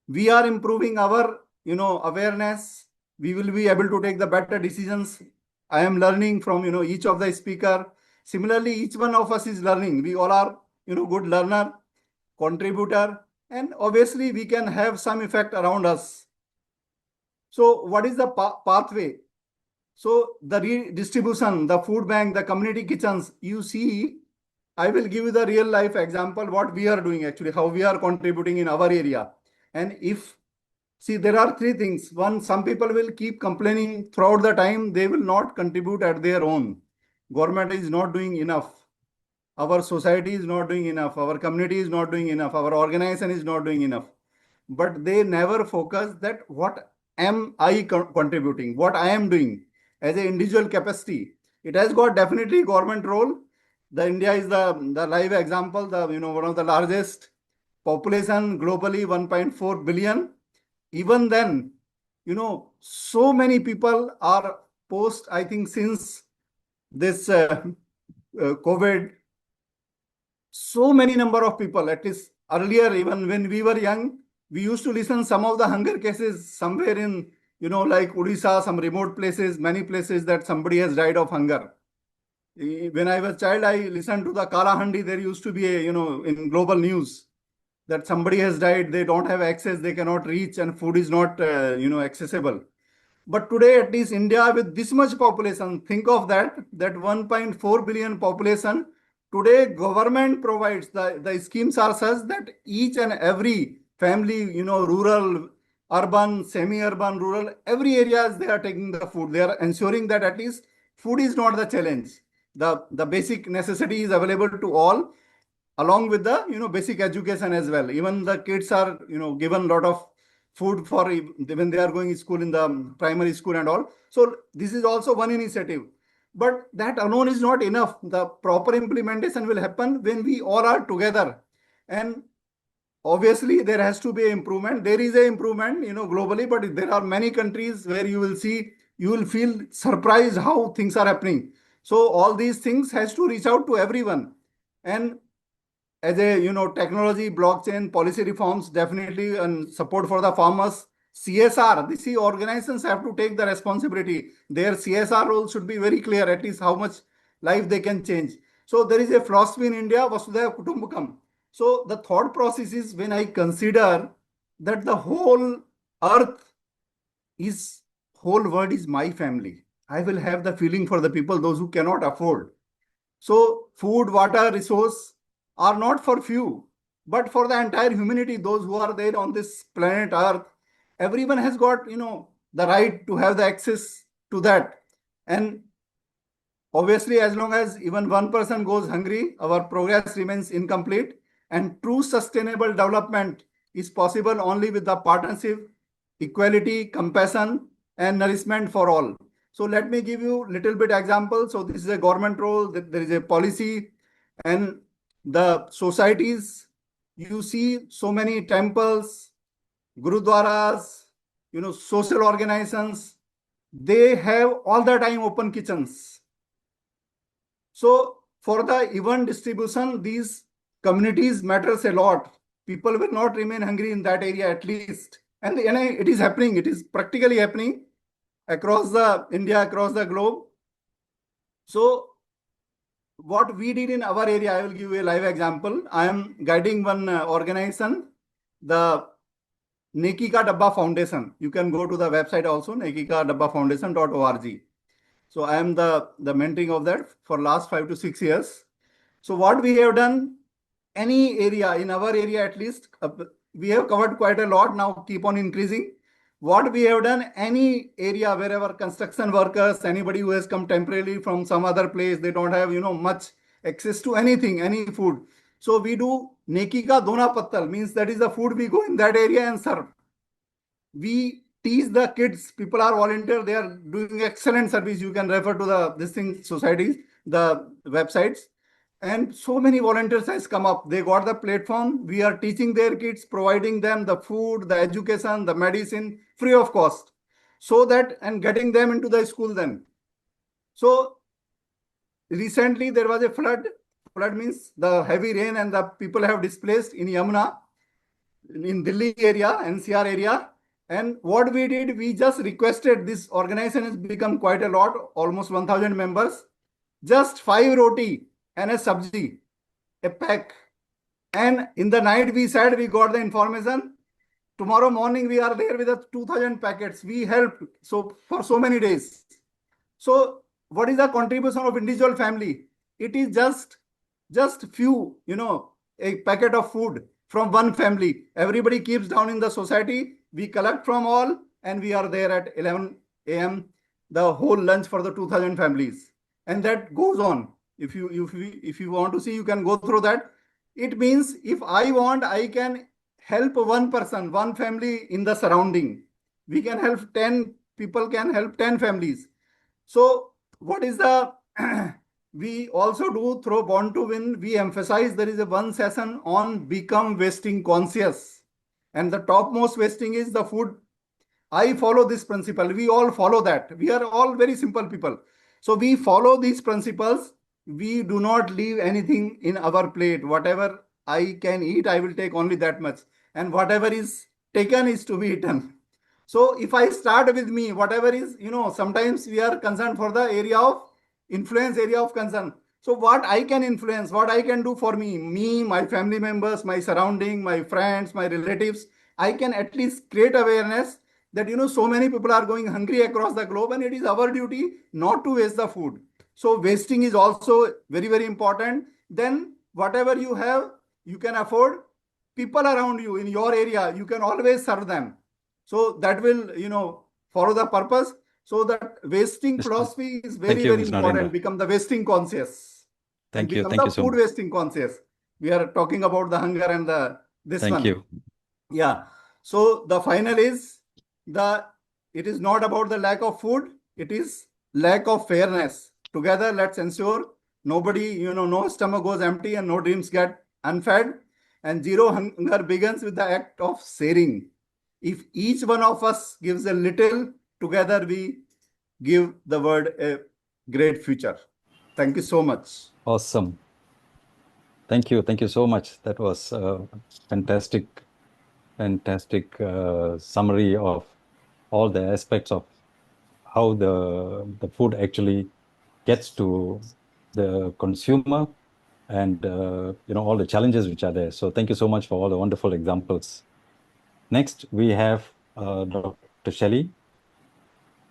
[SPEAKER 9] we are improving our, awareness. We will be able to take the better decisions. I am learning from, each of the speaker. Similarly, each one of us is learning. We all are, good learner, contributor, and obviously we can have some effect around us. So what is the pathway? So the redistribution, the food bank, the community kitchens, you see, I will give you the real life example, what we are doing actually, how we are contributing in our area. And see, there are three things. One, some people will keep complaining throughout the time, they will not contribute at their own. Government is not doing enough. Our society is not doing enough. Our community is not doing enough. Our organization is not doing enough. But they never focus that what am I contributing, what I am doing as an individual capacity. It has got definitely government role. The India is the live example, one of the largest population globally, 1.4 billion. Even then, so many people are post, I think since this COVID, so many number of people, at least earlier, even when we were young, we used to listen some of the hunger cases somewhere in, like Odisha, some remote places, many places that somebody has died of hunger. When I was a child, I listened to the Kalahandi. There used to be in global news. that somebody has died, they don't have access, they cannot reach, and food is not, accessible. But today, at least India with this much population, think of that 1.4 billion population. Today, government provides the schemes are such that each and every family, rural, urban, semi-urban, rural, every areas they are taking the food. They are ensuring that at least food is not the challenge. The basic necessity is available to all, along with the basic education as well. Even the kids are given a lot of food for when they are going to school in the primary school and all. So this is also one initiative, but that alone is not enough. The proper implementation will happen when we all are together, and obviously there has to be an improvement. There is an improvement globally, but there are many countries where you will feel surprised how things are happening. So all these things has to reach out to everyone. And as a technology, blockchain, policy reforms, definitely, and support for the farmers. CSR, these organizations have to take the responsibility. Their CSR role should be very clear, at least how much life they can change. So there is a philosophy in India, Vasudhaiva Kutumbakam. So the thought process is, when I consider that the whole earth is, whole world is my family, I will have the feeling for the people, those who cannot afford. So food, water, resource are not for few, but for the entire humanity, those who are there on this planet Earth. Everyone has got, the right to have the access to that. And obviously, as long as even one person goes hungry, our progress remains incomplete. And true sustainable development is possible only with the partnership, equality, compassion, and nourishment for all. So let me give you a little bit example. So this is a government role, there is a policy, and the societies. You see so many temples, gurudwaras, social organizations, they have all the time open kitchens. So for the even distribution, these communities matters a lot. People will not remain hungry in that area at least. And it is happening. It is practically happening across the India, across the globe. So what we did in our area, I will give you a live example. I am guiding one organization, the Neki Ka Dabba Foundation. You can go to the website also, nekikadabbafoundation.org. So I am the mentoring of that for last 5 to 6 years. So what we have done, any area, in our area at least, we have covered quite a lot, now keep on increasing. What we have done, any area wherever construction workers, anybody who has come temporarily from some other place, they don't have, much access to anything, any food. So we do Neki Ka Dona Pattal, means that is the food we go in that area and serve. We teach the kids, people are volunteer, they are doing excellent service. You can refer to this thing, societies, the websites. And so many volunteers has come up. They got the platform. We are teaching their kids, providing them the food, the education, the medicine, free of cost. So that, and getting them into the school then. So recently there was a flood. Flood means the heavy rain and the people have displaced in Yamuna, in Delhi area, NCR area. And what we did, we just requested, this organization has become quite a lot, almost 1,000 members, just 5 roti and a sabji, a pack. And in the night we said, we got the information. Tomorrow morning we are there with 2,000 packets. We helped for so many days. So what is the contribution of individual family? It is just few, a packet of food from one family. Everybody keeps down in the society. We collect from all, and we are there at 11 a.m. the whole lunch for the 2,000 families, and that goes on. If you want to see, you can go through that. It means if I want, I can help one person, one family in the surrounding. We can help 10 people, can help 10 families. So what is the we also do through Born to Win, we emphasize there is a one session on become wasting conscious. And the topmost wasting is the food. I follow this principle. We all follow that. We are all very simple people. So we follow these principles. We do not leave anything in our plate. Whatever I can eat, I will take only that much. And whatever is taken is to be eaten. So if I start with me, whatever is, sometimes we are concerned for the area of influence, area of concern. So what I can influence, what I can do for me, my family members, my surrounding, my friends, my relatives, I can at least create awareness that, so many people are going hungry across the globe, and it is our duty not to waste the food. So wasting is also very, very important. Then whatever you have, you can afford, people around you in your area, you can always serve them. So that will, follow the purpose. So that wasting philosophy is very, very important. Become the wasting conscious.
[SPEAKER 1] Thank you.
[SPEAKER 9] Become
[SPEAKER 1] Thank
[SPEAKER 9] the
[SPEAKER 1] you so
[SPEAKER 9] food
[SPEAKER 1] much.
[SPEAKER 9] wasting conscious. We are talking about the hunger and this
[SPEAKER 1] Thank
[SPEAKER 9] one.
[SPEAKER 1] you.
[SPEAKER 9] Yeah. So the final is it is not about the lack of food. It is lack of fairness. Together, let's ensure nobody, no stomach goes empty and no dreams get unfed. And zero hunger begins with the act of sharing. If each one of us gives a little, together we give the world a great future. Thank you so much.
[SPEAKER 1] Awesome. Thank you. Thank you so much. That was a fantastic summary of all the aspects of how the food actually gets to the consumer, and all the challenges which are there. So thank you so much for all the wonderful examples. Next, we have Dr. Shelley.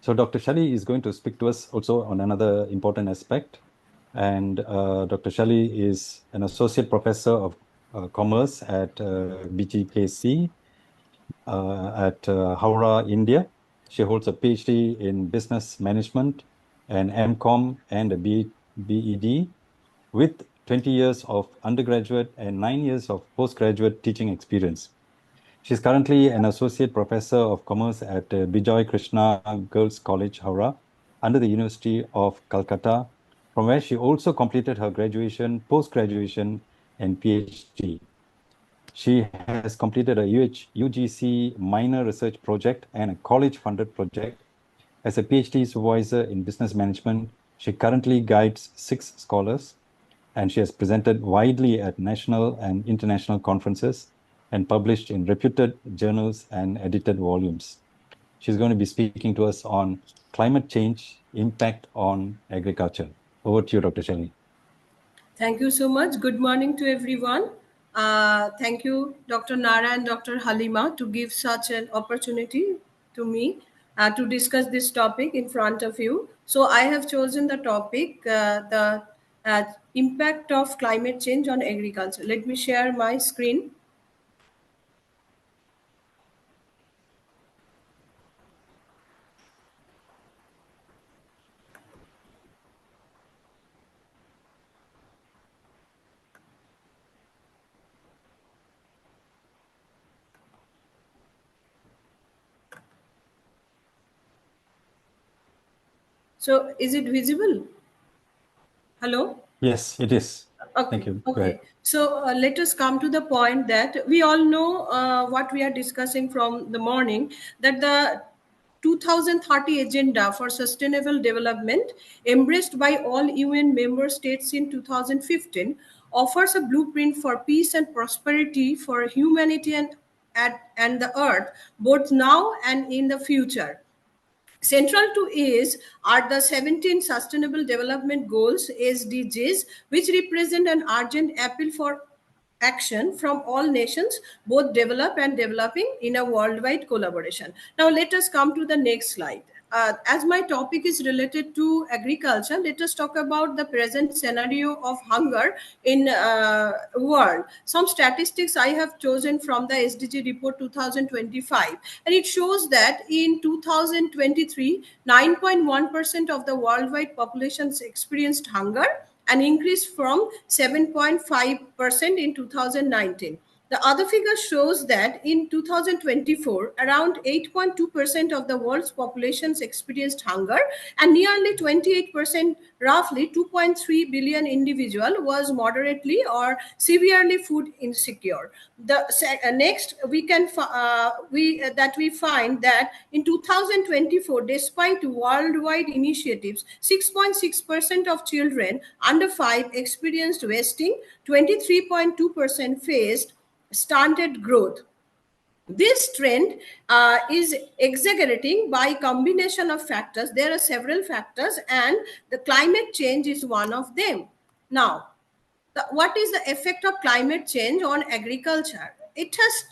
[SPEAKER 1] So Dr. Shelley is going to speak to us also on another important aspect. And Dr. Shelley is an associate professor of commerce at BGKC at Howrah, India. She holds a PhD in business management, an MCOM, and a BEd, with 20 years of undergraduate and 9 years of postgraduate teaching experience. She's currently an associate professor of commerce at Bijoy Krishna Girls College, Howrah, under the University of Calcutta, from where she also completed her graduation, post-graduation, and PhD. She has completed a UGC minor research project and a college-funded project. As a PhD supervisor in business management, she currently guides 6 scholars, and she has presented widely at national and international conferences and published in reputed journals and edited volumes. She's going to be speaking to us on climate change impact on agriculture. Over to you, Dr. Shelley.
[SPEAKER 12] Thank you so much. Good morning to everyone. Thank you, Dr. Nara and Dr. Halima, to give such an opportunity to me to discuss this topic in front of you. So I have chosen the topic, the impact of climate change on agriculture. Let me share my screen. So is it visible? Hello?
[SPEAKER 1] Yes, it is.
[SPEAKER 12] Okay.
[SPEAKER 1] Thank you.
[SPEAKER 12] Okay. So let us come to the point that we all know what we are discussing from the morning, that the 2030 Agenda for Sustainable Development, embraced by all UN member states in 2015, offers a blueprint for peace and prosperity for humanity and the earth, both now and in the future. Central to is are the 17 Sustainable Development Goals, SDGs, which represent an urgent appeal for action from all nations, both developed and developing, in a worldwide collaboration. Now, let us come to the next slide. As my topic is related to agriculture, let us talk about the present scenario of hunger in world. Some statistics I have chosen from the SDG report 2025, and it shows that in 2023, 9.1% of the worldwide populations experienced hunger, an increase from 7.5% in 2019. The other figure shows that in 2024, around 8.2% of the world's populations experienced hunger, and nearly 28%, roughly 2.3 billion individual, was moderately or severely food insecure. The next we can we find that in 2024, despite worldwide initiatives, 6.6% of children under 5 experienced wasting, 23.2% faced stunted growth. This trend is exaggerating by combination of factors. There are several factors, and the climate change is one of them. Now, what is the effect of climate change on agriculture? It has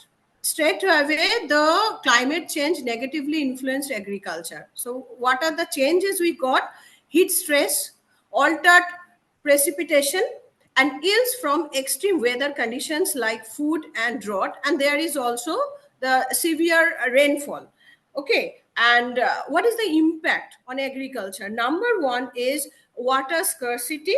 [SPEAKER 12] straight away the climate change negatively influenced agriculture. So what are the changes we got? Heat stress, altered precipitation, and yields from extreme weather conditions like food and drought. And there is also the severe rainfall. Okay, and what is the impact on agriculture? Number one is water scarcity.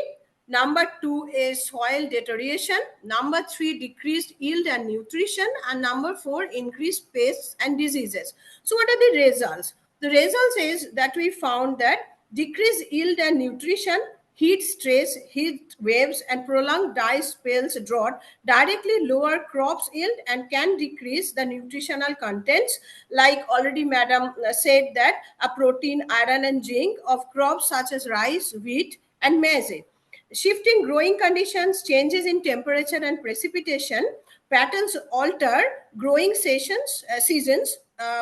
[SPEAKER 12] Number two is soil deterioration. Number three, decreased yield and nutrition. And number four, increased pests and diseases. So what are the results? The results is that we found that decreased yield and nutrition, heat stress, heat waves, and prolonged dry spells drought directly lower crops yield and can decrease the nutritional contents. Like already Madam said that a protein, iron, and zinc of crops such as rice, wheat, and maize. Shifting growing conditions, changes in temperature and precipitation, patterns alter growing seasons,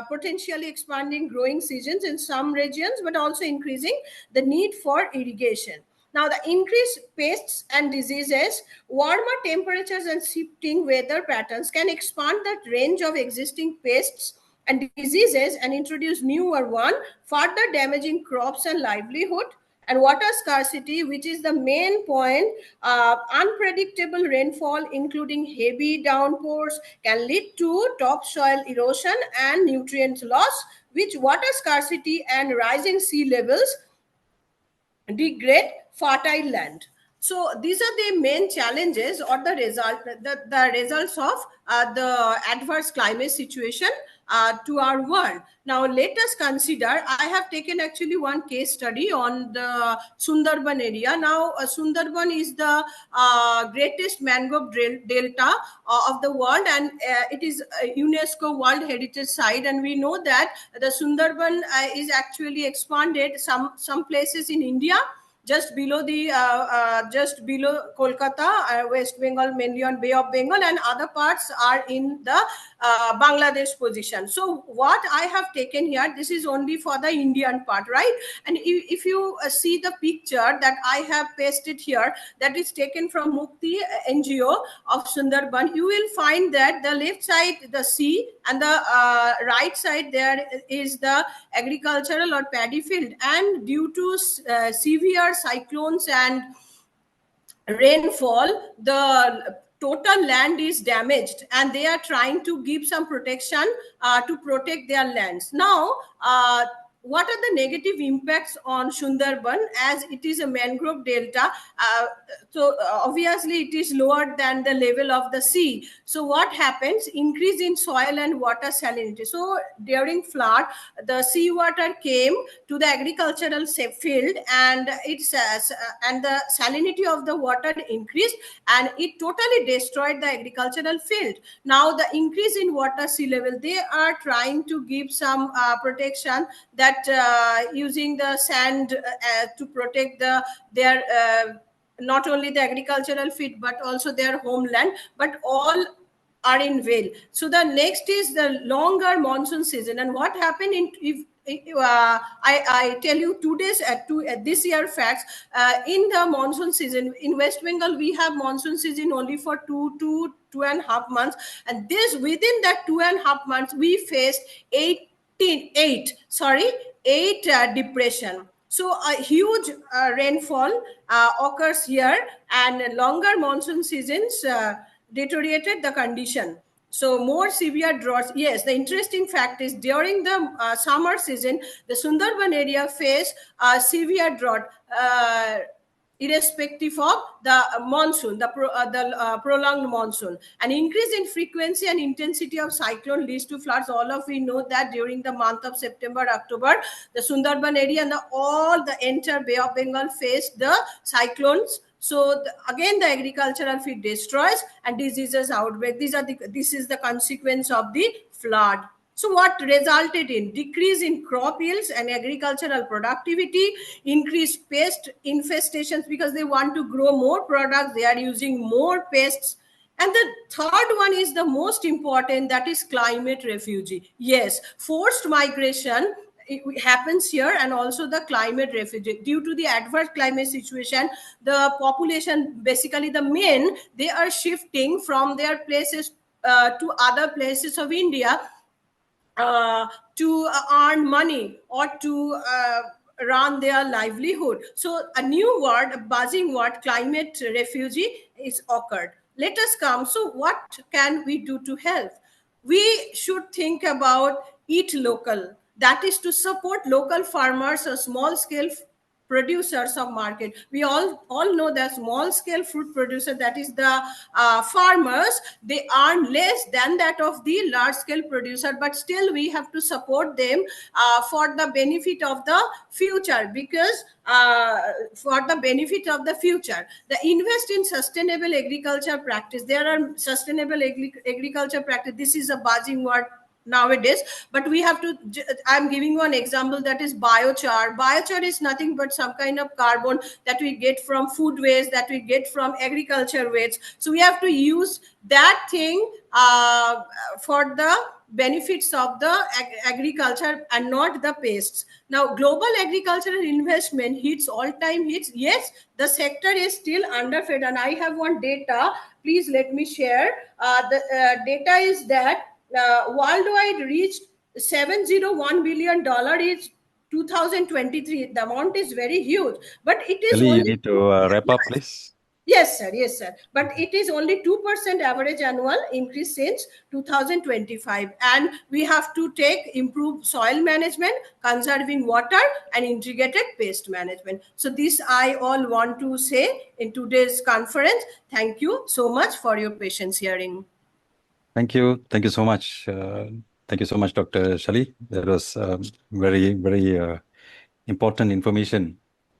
[SPEAKER 12] potentially expanding growing seasons in some regions, but also increasing the need for irrigation. Now, the increased pests and diseases, warmer temperatures and shifting weather patterns can expand that range of existing pests and diseases and introduce newer one, further damaging crops and livelihood. And water scarcity, which is the main point, unpredictable rainfall, including heavy downpours, can lead to topsoil erosion and nutrient loss, which water scarcity and rising sea levels degrade fertile land. So these are the main challenges or the results of the adverse climate situation to our world. Now let us consider, I have taken actually one case study on the Sundarban area. Now Sundarban is the greatest mangrove delta of the world, and it is a UNESCO World Heritage Site, and we know that the Sundarban is actually expanded some places in India, just below Kolkata, West Bengal, mainly on Bay of Bengal, and other parts are in the Bangladesh position. So what I have taken here, this is only for the Indian part, right? And if you see the picture that I have pasted here, that is taken from Mukti NGO of Sundarban, you will find that the left side the sea and the right side there is the agricultural or paddy field, and due to severe cyclones and rainfall, the total land is damaged, and they are trying to give some protection to protect their lands. Now what are the negative impacts on Sundarban, as it is a mangrove delta? So obviously it is lower than the level of the sea. So what happens? Increase in soil and water salinity. So during flood, the sea water came to the agricultural field, and and the salinity of the water increased, and it totally destroyed the agricultural field. Now the increase in water sea level, they are trying to give some protection, that using the sand to protect their not only the agricultural field but also their homeland, but all are in vain. So the next is the longer monsoon season. And what happened I tell you this year facts. In the monsoon season in West Bengal, we have monsoon season only for 2.5 months, and this within that 2.5 months we faced eight depression. So a huge rainfall occurs here, and longer monsoon seasons deteriorated the condition. So more severe droughts. Yes, the interesting fact is during the summer season, the Sundarban area faced severe drought, irrespective of the monsoon, the prolonged monsoon. An increase in frequency and intensity of cyclone leads to floods. All of we know that during the month of September, October, the Sundarban area and all the entire Bay of Bengal faced the cyclones. So again, the agricultural field destroys and diseases outbreak. This is the consequence of the flood. So what resulted in? Decrease in crop yields and agricultural productivity, increased pest infestations, because they want to grow more products, they are using more pests. And the third one is the most important, that is climate refugee. Yes, forced migration it happens here, and also the climate refugee. Due to the adverse climate situation, the population, basically the men, they are shifting from their places to other places of India to earn money or to run their livelihood. So a new word, a buzzing word, climate refugee, is occurred. Let us come. So what can we do to help? We should think about eat local. That is to support local farmers or small scale producers of market. We all know that small scale fruit producer, that is the farmers, they earn less than that of the large scale producer, but still we have to support them for the benefit of the future, because for the benefit of the future, the invest in sustainable agriculture practice. There are sustainable agriculture practice, this is a buzzing word nowadays, but we have to, I'm giving you an example, that is biochar. Biochar is nothing but some kind of carbon that we get from food waste, that we get from agriculture waste. So we have to use that thing for the benefits of the agriculture and not the pests. Now global agricultural investment hits all-time hits. Yes, the sector is still underfed, and I have one data, please let me share. The data is that worldwide reached $701 billion is 2023. The amount is very huge, but it is
[SPEAKER 1] Shali, you
[SPEAKER 12] only
[SPEAKER 1] need to wrap up, please.
[SPEAKER 12] Yes, sir. Yes, sir. But it is only 2% average annual increase since 2025. And we have to improve soil management, conserving water, and integrated pest management. So this I all want to say in today's conference. Thank you so much for your patience hearing.
[SPEAKER 1] Thank you. Thank you so much. Thank you so much, Dr. Shali. That was very, very important information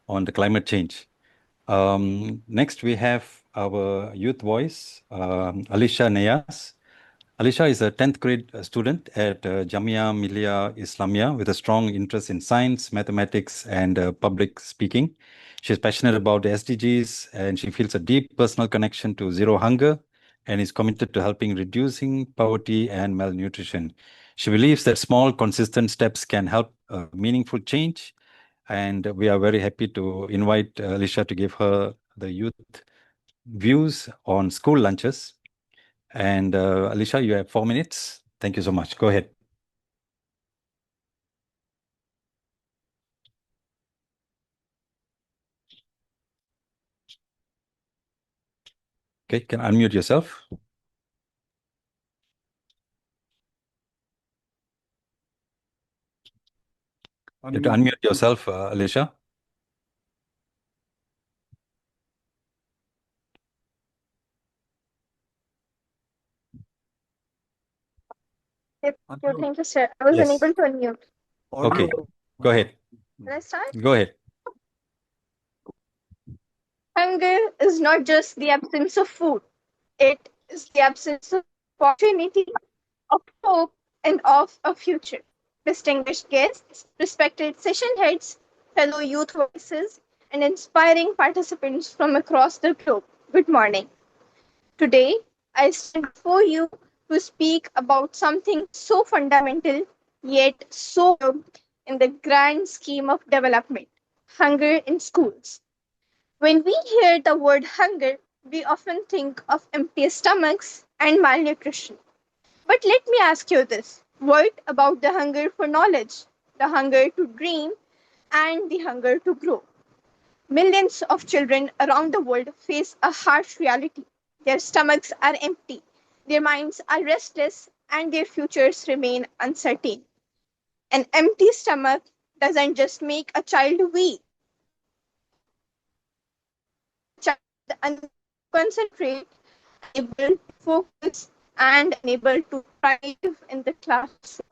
[SPEAKER 1] on the climate change. Next, we have our youth voice, Alicia Neyas. Alicia is a 10th grade student at Jamia Millia Islamia with a strong interest in science, mathematics, and public speaking. She's passionate about the SDGs, and she feels a deep personal connection to zero hunger and is committed to helping reducing poverty and malnutrition. She believes that small, consistent steps can help meaningful change. And we are very happy to invite Alicia to give her the youth views on school lunches. And Alicia, you have 4 minutes. Thank you so much. Go ahead. Okay, can unmute yourself. You have to unmute yourself, Alicia.
[SPEAKER 13] Thank you, sir. I was unable to unmute.
[SPEAKER 1] Okay, go ahead.
[SPEAKER 13] Can I start?
[SPEAKER 1] Go ahead.
[SPEAKER 13] Hunger is not just the absence of food. It is the absence of opportunity, of hope, and of a future. Distinguished guests, respected session heads, fellow youth voices, and inspiring participants from across the globe, good morning. Today, I stand before you to speak about something so fundamental yet so in the grand scheme of development, hunger in schools. When we hear the word hunger, we often think of empty stomachs and malnutrition. But let me ask you this. What about the hunger for knowledge, the hunger to dream, and the hunger to grow? Millions of children around the world face a harsh reality. Their stomachs are empty, their minds are restless, and their futures remain uncertain. An empty stomach doesn't just make a child weak. Child unable to concentrate, unable to focus, and unable to thrive in the classroom.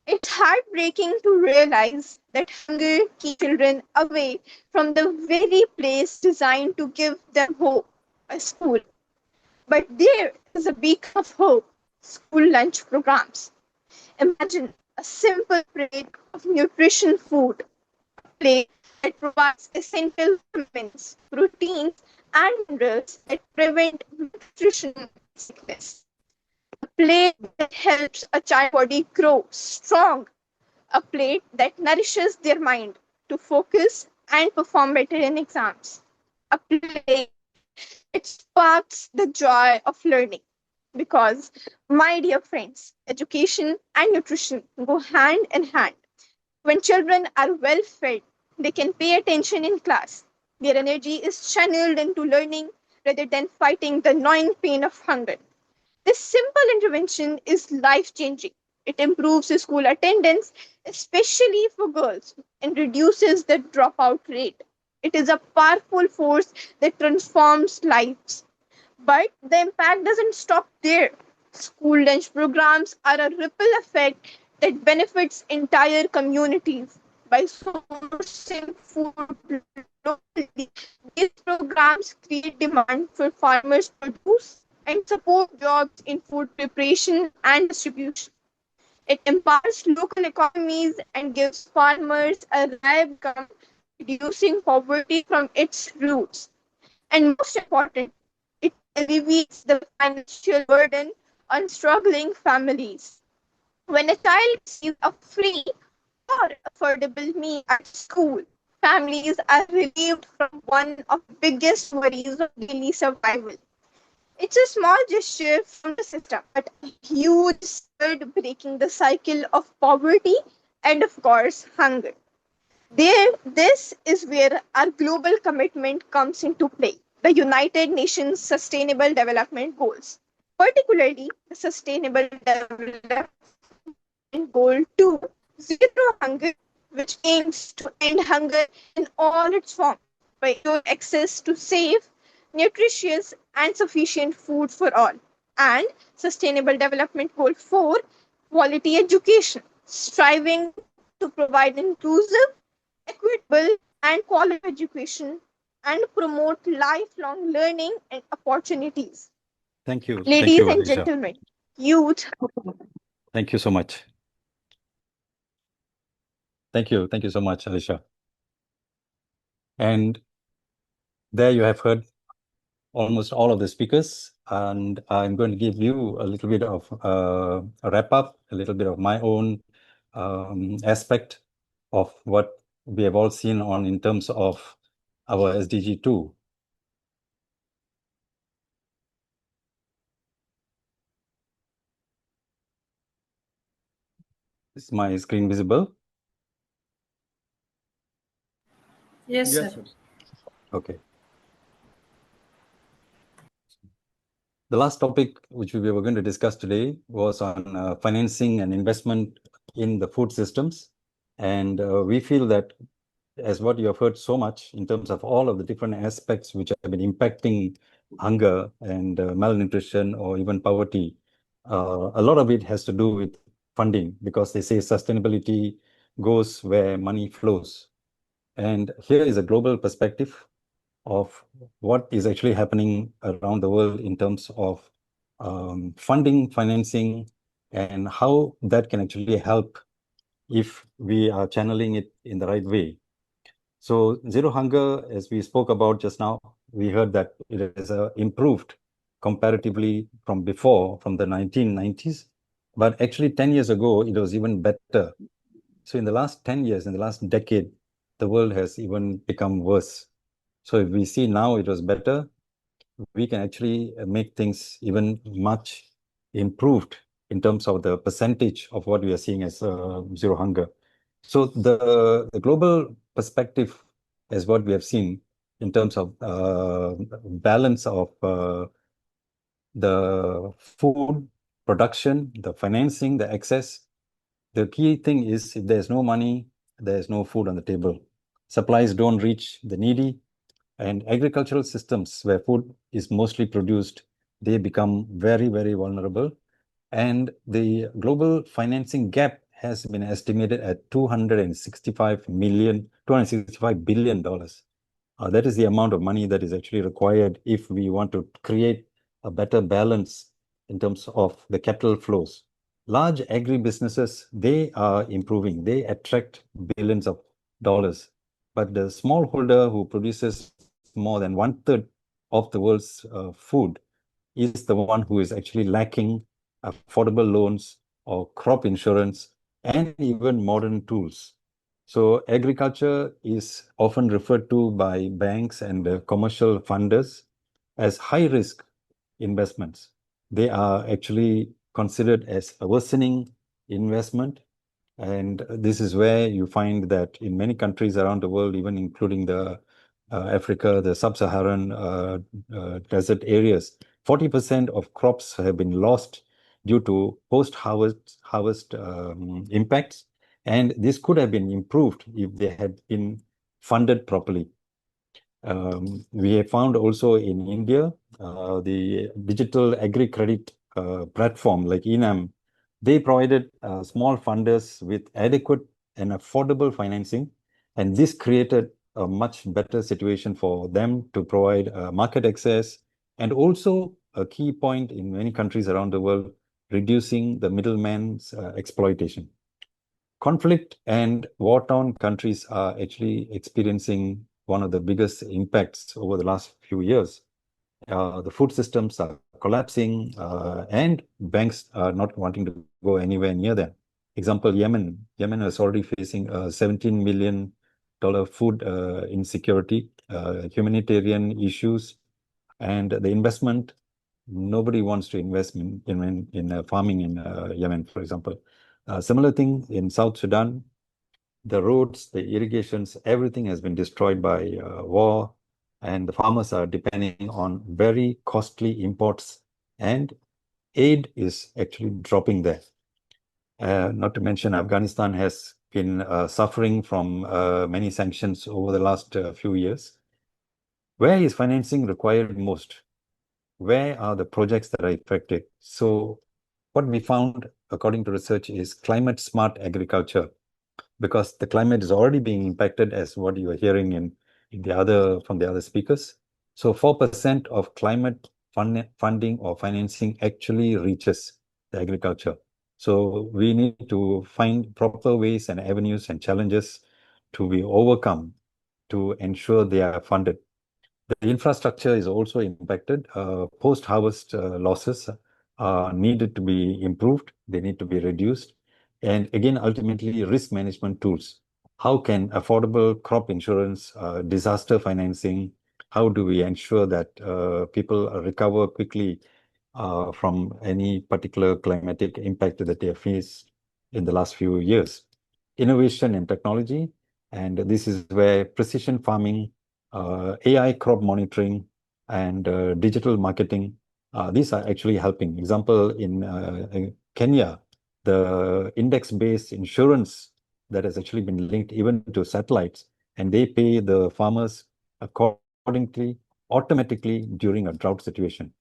[SPEAKER 13] It's heartbreaking to realize that hunger keeps children away from the very place designed to give them hope, a school. But there is a beacon of hope, school lunch programs. Imagine a simple plate of nutrition food, a plate that provides essential vitamins, proteins, and minerals that prevent nutrition sickness. A plate that helps a child body grow strong, a plate that nourishes their mind to focus and perform better in exams, a plate that sparks the joy of learning. Because, my dear friends, education and nutrition go hand in hand. When children are well fed, they can pay attention in class. Their energy is channeled into learning rather than fighting the gnawing pain of hunger. This simple intervention is life changing. It improves school attendance, especially for girls, and reduces the dropout rate. It is a powerful force that transforms lives. But the impact doesn't stop there. School lunch programs are a ripple effect that benefits entire communities. By sourcing food locally, these programs create demand for farmers' produce and support jobs in food preparation and distribution. It empowers local economies and gives farmers a reliable income, reducing poverty from its roots. And most important, it alleviates the financial burden on struggling families. When a child receives a free or affordable meal at school, families are relieved from one of the biggest worries of daily survival. It's a small gesture from the system, but a huge start breaking the cycle of poverty and, of course, hunger. This is where our global commitment comes into play, the United Nations Sustainable Development Goals, particularly the Sustainable Development Goal 2, Zero Hunger, which aims to end hunger in all its forms by ensuring access to safe, nutritious, and sufficient food for all. And Sustainable Development Goal 4, Quality Education, striving to provide inclusive, equitable, and quality education and promote lifelong learning and opportunities.
[SPEAKER 1] Thank you. Thank
[SPEAKER 13] Ladies
[SPEAKER 1] you,
[SPEAKER 13] and
[SPEAKER 1] Alisha.
[SPEAKER 13] gentlemen, youth.
[SPEAKER 1] Thank you so much. Thank you. Thank you so much, Alisha. And there you have heard almost all of the speakers, and I'm going to give you a little bit of a wrap up, a little bit of my own aspect of what we have all seen on in terms of our SDG 2. Is my screen visible?
[SPEAKER 12] Yes, sir.
[SPEAKER 1] Okay. The last topic which we were going to discuss today was on financing and investment in the food systems. And we feel that, as what you have heard so much in terms of all of the different aspects which have been impacting hunger and malnutrition or even poverty, a lot of it has to do with funding, because they say sustainability goes where money flows. And here is a global perspective of what is actually happening around the world in terms of funding, financing, and how that can actually help if we are channeling it in the right way. So zero hunger, as we spoke about just now, we heard that it is improved comparatively from before, from the 1990s. But actually 10 years ago, it was even better. So in the last 10 years, in the last decade, the world has even become worse. So if we see now it was better, we can actually make things even much improved in terms of the percentage of what we are seeing as zero hunger. So the global perspective is what we have seen in terms of balance of the food production, the financing, the access. The key thing is, if there's no money, there's no food on the table. Supplies don't reach the needy, and agricultural systems where food is mostly produced, they become very, very vulnerable. And the global financing gap has been estimated at $265 billion. That is the amount of money that is actually required if we want to create a better balance in terms of the capital flows. Large agribusinesses, they are improving. They attract billions of dollars. But the smallholder who produces more than 1/3 of the world's food is the one who is actually lacking affordable loans or crop insurance and even modern tools. So agriculture is often referred to by banks and commercial funders as high-risk investments. They are actually considered as a worsening investment. And this is where you find that in many countries around the world, even including the Africa, the sub-Saharan desert areas, 40% of crops have been lost due to post-harvest impacts. And this could have been improved if they had been funded properly. We have found also in India, the digital agri-credit platform like ENAM, they provided small funders with adequate and affordable financing. And this created a much better situation for them to provide market access. And also a key point in many countries around the world, reducing the middleman's exploitation. Conflict and war-torn countries are actually experiencing one of the biggest impacts over the last few years. The food systems are collapsing and banks are not wanting to go anywhere near them. Example, Yemen. Yemen is already facing a $17 million food insecurity, humanitarian issues, and the investment. Nobody wants to invest in farming in Yemen, for example. Similar thing in South Sudan, the roads, the irrigations, everything has been destroyed by war, and the farmers are depending on very costly imports, and aid is actually dropping there. Not to mention Afghanistan has been suffering from many sanctions over the last few years. Where is financing required most? Where are the projects that are affected? So what we found, according to research, is climate smart agriculture, because the climate is already being impacted, as what you are hearing from the other speakers. So 4% of climate funding or financing actually reaches the agriculture. So we need to find proper ways and avenues and challenges to be overcome to ensure they are funded. The infrastructure is also impacted. Post-harvest losses are needed to be improved. They need to be reduced. And again, ultimately, risk management tools. How can affordable crop insurance, disaster financing, how do we ensure that people recover quickly from any particular climatic impact that they have faced in the last few years? Innovation and technology. And this is where precision farming, AI crop monitoring, and digital marketing, these are actually helping. Example, in Kenya, the index-based insurance that has actually been linked even to satellites, and they pay the farmers accordingly, automatically during a drought situation.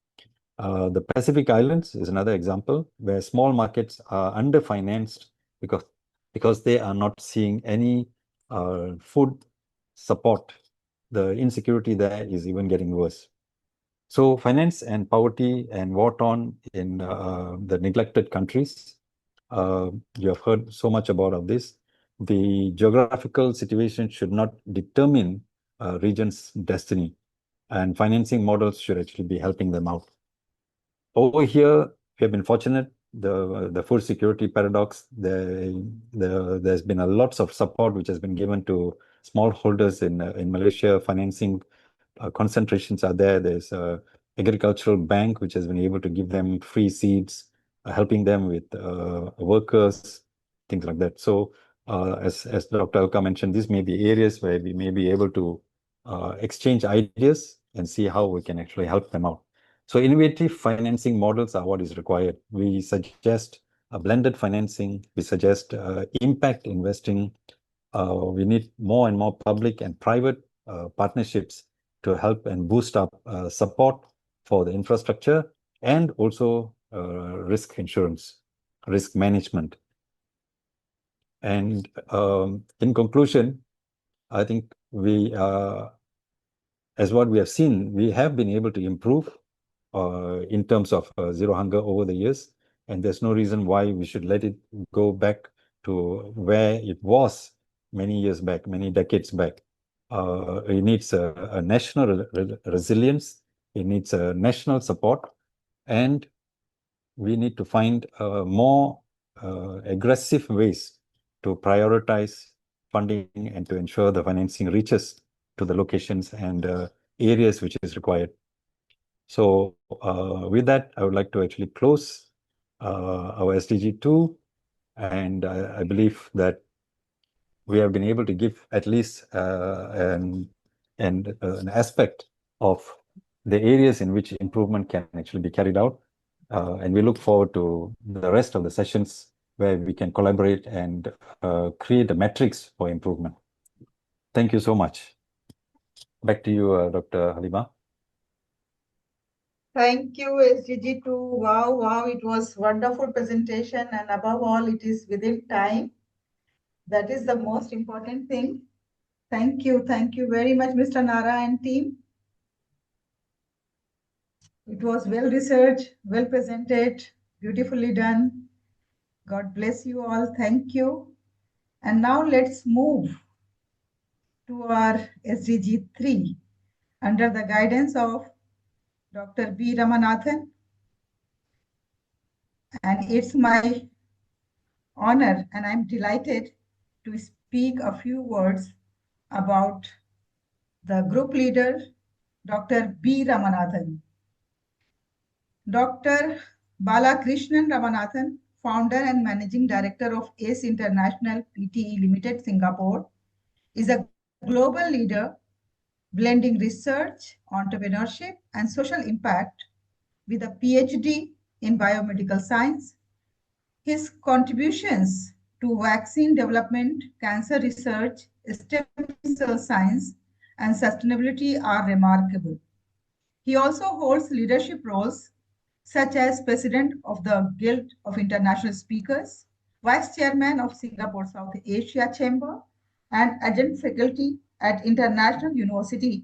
[SPEAKER 1] The Pacific Islands is another example where small markets are underfinanced because they are not seeing any food support. The insecurity there is even getting worse. So finance and poverty and war-torn in the neglected countries, you have heard so much about this. The geographical situation should not determine a region's destiny, and financing models should actually be helping them out. Over here, we have been fortunate. The food security paradox, there's been a lots of support which has been given to smallholders in Malaysia. Financing concentrations are there. There's a agricultural bank which has been able to give them free seeds, helping them with workers, things like that. So as Dr. Alka mentioned, these may be areas where we may be able to exchange ideas and see how we can actually help them out. So innovative financing models are what is required. We suggest a blended financing. We suggest impact investing. We need more and more public and private partnerships to help and boost up support for the infrastructure, and also risk insurance, risk management. And in conclusion, I think as what we have seen, we have been able to improve in terms of zero hunger over the years, and there's no reason why we should let it go back to where it was many years back, many decades back. It needs a national resilience, it needs a national support, and we need to find more aggressive ways to prioritize funding and to ensure the financing reaches to the locations and areas which is required. So with that, I would like to actually close our SDG 2, and I believe that we have been able to give at least an aspect of the areas in which improvement can actually be carried out. And we look forward to the rest of the sessions where we can collaborate and create the metrics for improvement. Thank you so much. Back to you, Dr. Halima.
[SPEAKER 2] Thank you, SDG2. Wow, it was wonderful presentation, and above all, it is within time. That is the most important thing. Thank you very much, Mr. Nara and team. It was well researched, well presented, beautifully done. God bless you all. Thank you. And now let's move to our SDG 3 under the guidance of Dr. B. Ramanathan. And it's my honor and I'm delighted to speak a few words about the group leader, Dr. B. Ramanathan. Dr. Balakrishnan Ramanathan, founder and managing director of ACE International Pte. Limited, Singapore, is a global leader blending research, entrepreneurship, and social impact with a PhD in biomedical science. His contributions to vaccine development, cancer research, stem cell science, and sustainability are remarkable. He also holds leadership roles such as President of the Guild of International Speakers, Vice Chairman of Singapore South Asia Chamber, and Adjunct Faculty at International University.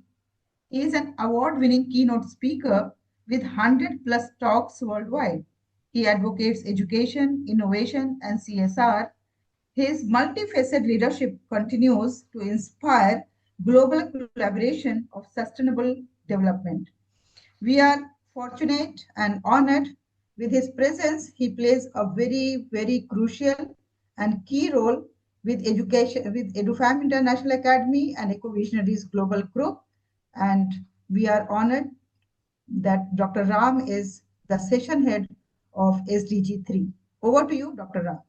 [SPEAKER 2] He is an award-winning keynote speaker with 100+ talks worldwide. He advocates education, innovation, and CSR. His multifaceted leadership continues to inspire global collaboration of sustainable development. We are fortunate and honored. With his presence, he plays a very, very crucial and key role with education, with EduFam International Academy and Eco-Visionaries Global Group. And we are honored that Dr. Ram is the session head of SDG 3. Over to you, Dr. Ram.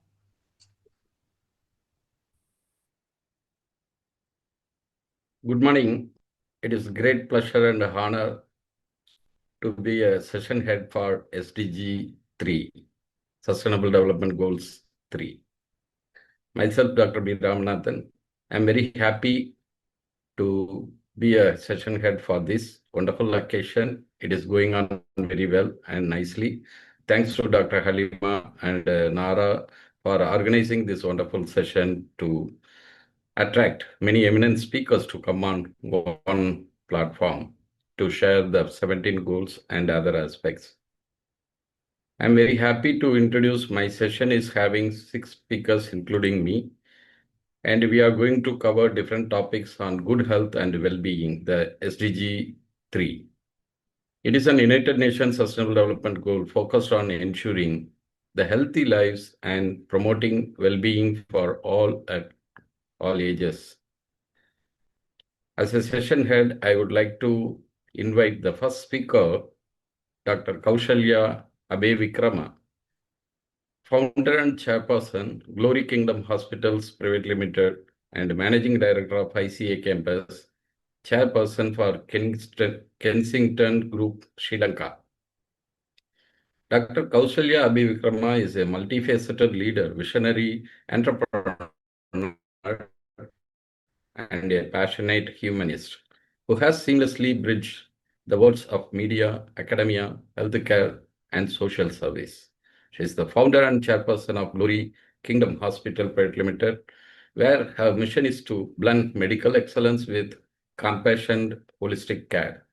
[SPEAKER 14] Good morning. It is a great pleasure and honor to be a session head for SDG 3, Sustainable Development Goals 3. Myself, Dr. B. Ramanathan. I'm very happy to be a session head for this wonderful occasion. It is going on very well and nicely. Thanks to Dr. Halima and Nara for organizing this wonderful session to attract many eminent speakers to come on one platform to share the 17 goals and other aspects. I'm very happy to introduce my session is having 6 speakers including me, and we are going to cover different topics on good health and well-being, the SDG 3. It is an United Nations Sustainable Development Goal focused on ensuring the healthy lives and promoting well-being for all at all ages. As a session head, I would like to invite the first speaker, Dr. Kaushalya Abeyvikrama, founder and chairperson, Glory Kingdom Hospitals Private Limited, and managing director of ICA Campus, chairperson for Kensington Group, Sri Lanka. Dr. Kaushalya Abeyvikrama is a multifaceted leader, visionary, entrepreneur, and a passionate humanist who has seamlessly bridged the worlds of media, academia, healthcare, and social service. She is the founder and chairperson of Glory Kingdom Hospital Private Limited, where her mission is to blend medical excellence with compassionate holistic care.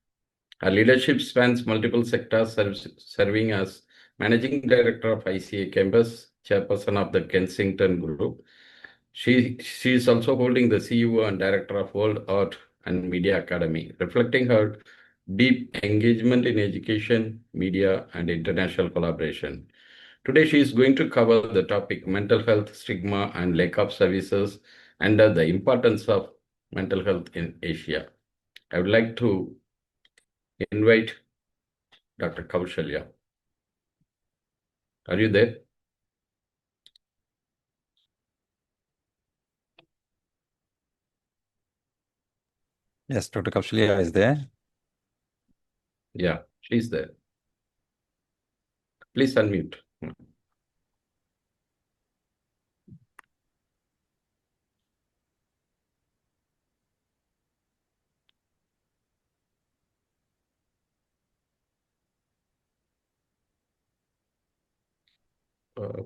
[SPEAKER 14] Her leadership spans multiple sectors, serving as managing director of ICA Campus, chairperson of the Kensington Group. She is also holding the CEO and director of World Art and Media Academy, reflecting her deep engagement in education, media, and international collaboration. Today, she is going to cover the topic mental health, stigma, and lack of services, and the importance of mental health in Asia. I would like to invite Dr. Kaushalya. Are you there?
[SPEAKER 1] Yes, Dr. Kaushalya is there.
[SPEAKER 14] Yeah, she's there. Please unmute.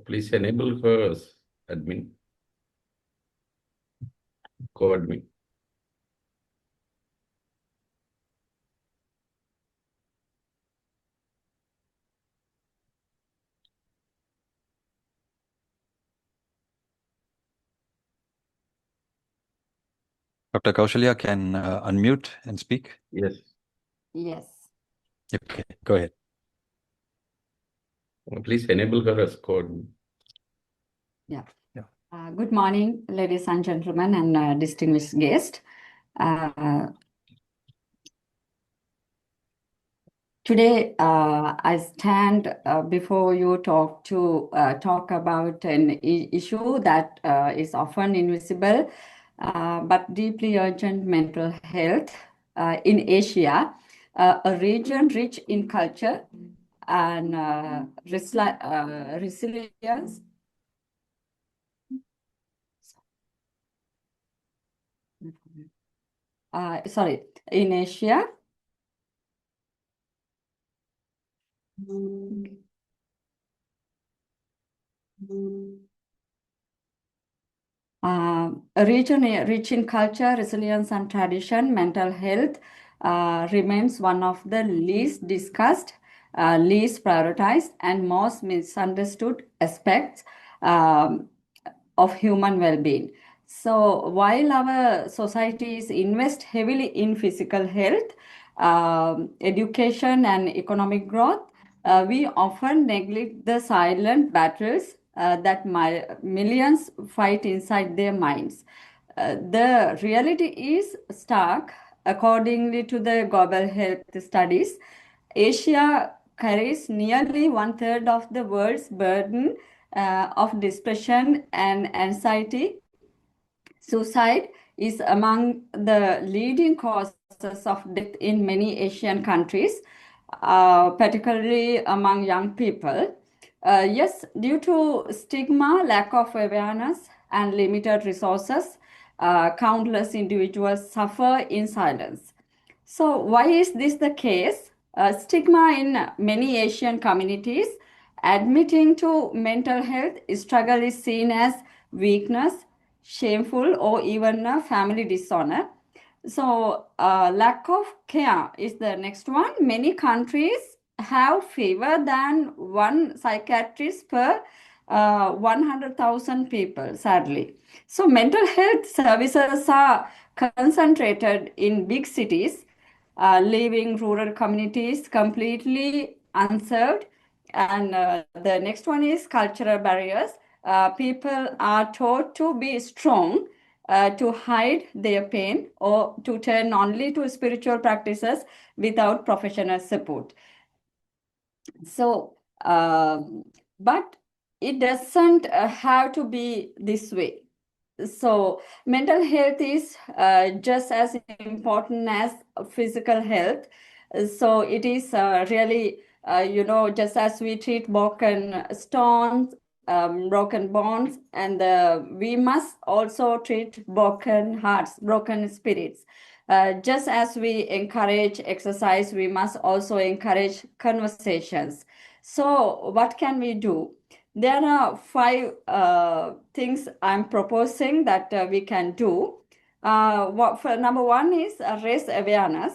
[SPEAKER 14] Please enable her as admin, co-admin.
[SPEAKER 1] Dr. Kaushalya can unmute and speak.
[SPEAKER 14] Yes.
[SPEAKER 15] Yes.
[SPEAKER 1] Okay, go ahead.
[SPEAKER 14] Please enable her as co-admin.
[SPEAKER 15] Yeah. Good morning, ladies and gentlemen, and distinguished guests. Today, I stand before you talk about an issue that is often invisible, but deeply urgent: mental health in Asia, a region rich in culture and resilience. In Asia. A region rich in culture, resilience, and tradition, mental health remains one of the least discussed, least prioritized, and most misunderstood aspects of human well-being. So while our societies invest heavily in physical health, education, and economic growth, we often neglect the silent battles that millions fight inside their minds. The reality is stark. Accordingly to the Global Health Studies, Asia carries nearly one-third of the world's burden of depression and anxiety. Suicide is among the leading causes of death in many Asian countries, particularly among young people. Yes, due to stigma, lack of awareness, and limited resources, countless individuals suffer in silence. So, why is this the case? Stigma in many Asian communities, admitting to mental health struggle is seen as weakness, shameful, or even a family dishonor. So, lack of care is the next one. Many countries have fewer than one psychiatrist per 100,000 people, sadly. So, mental health services are concentrated in big cities, leaving rural communities completely unserved. And the next one is cultural barriers. People are taught to be strong, to hide their pain, or to turn only to spiritual practices without professional support. So, but it doesn't have to be this way. So, mental health is just as important as physical health. So, it is really, just as we treat broken stones, broken bones, and we must also treat broken hearts, broken spirits. Just as we encourage exercise, we must also encourage conversations. So, what can we do? There are 5 things I'm proposing that we can do. Number 1 is raise awareness.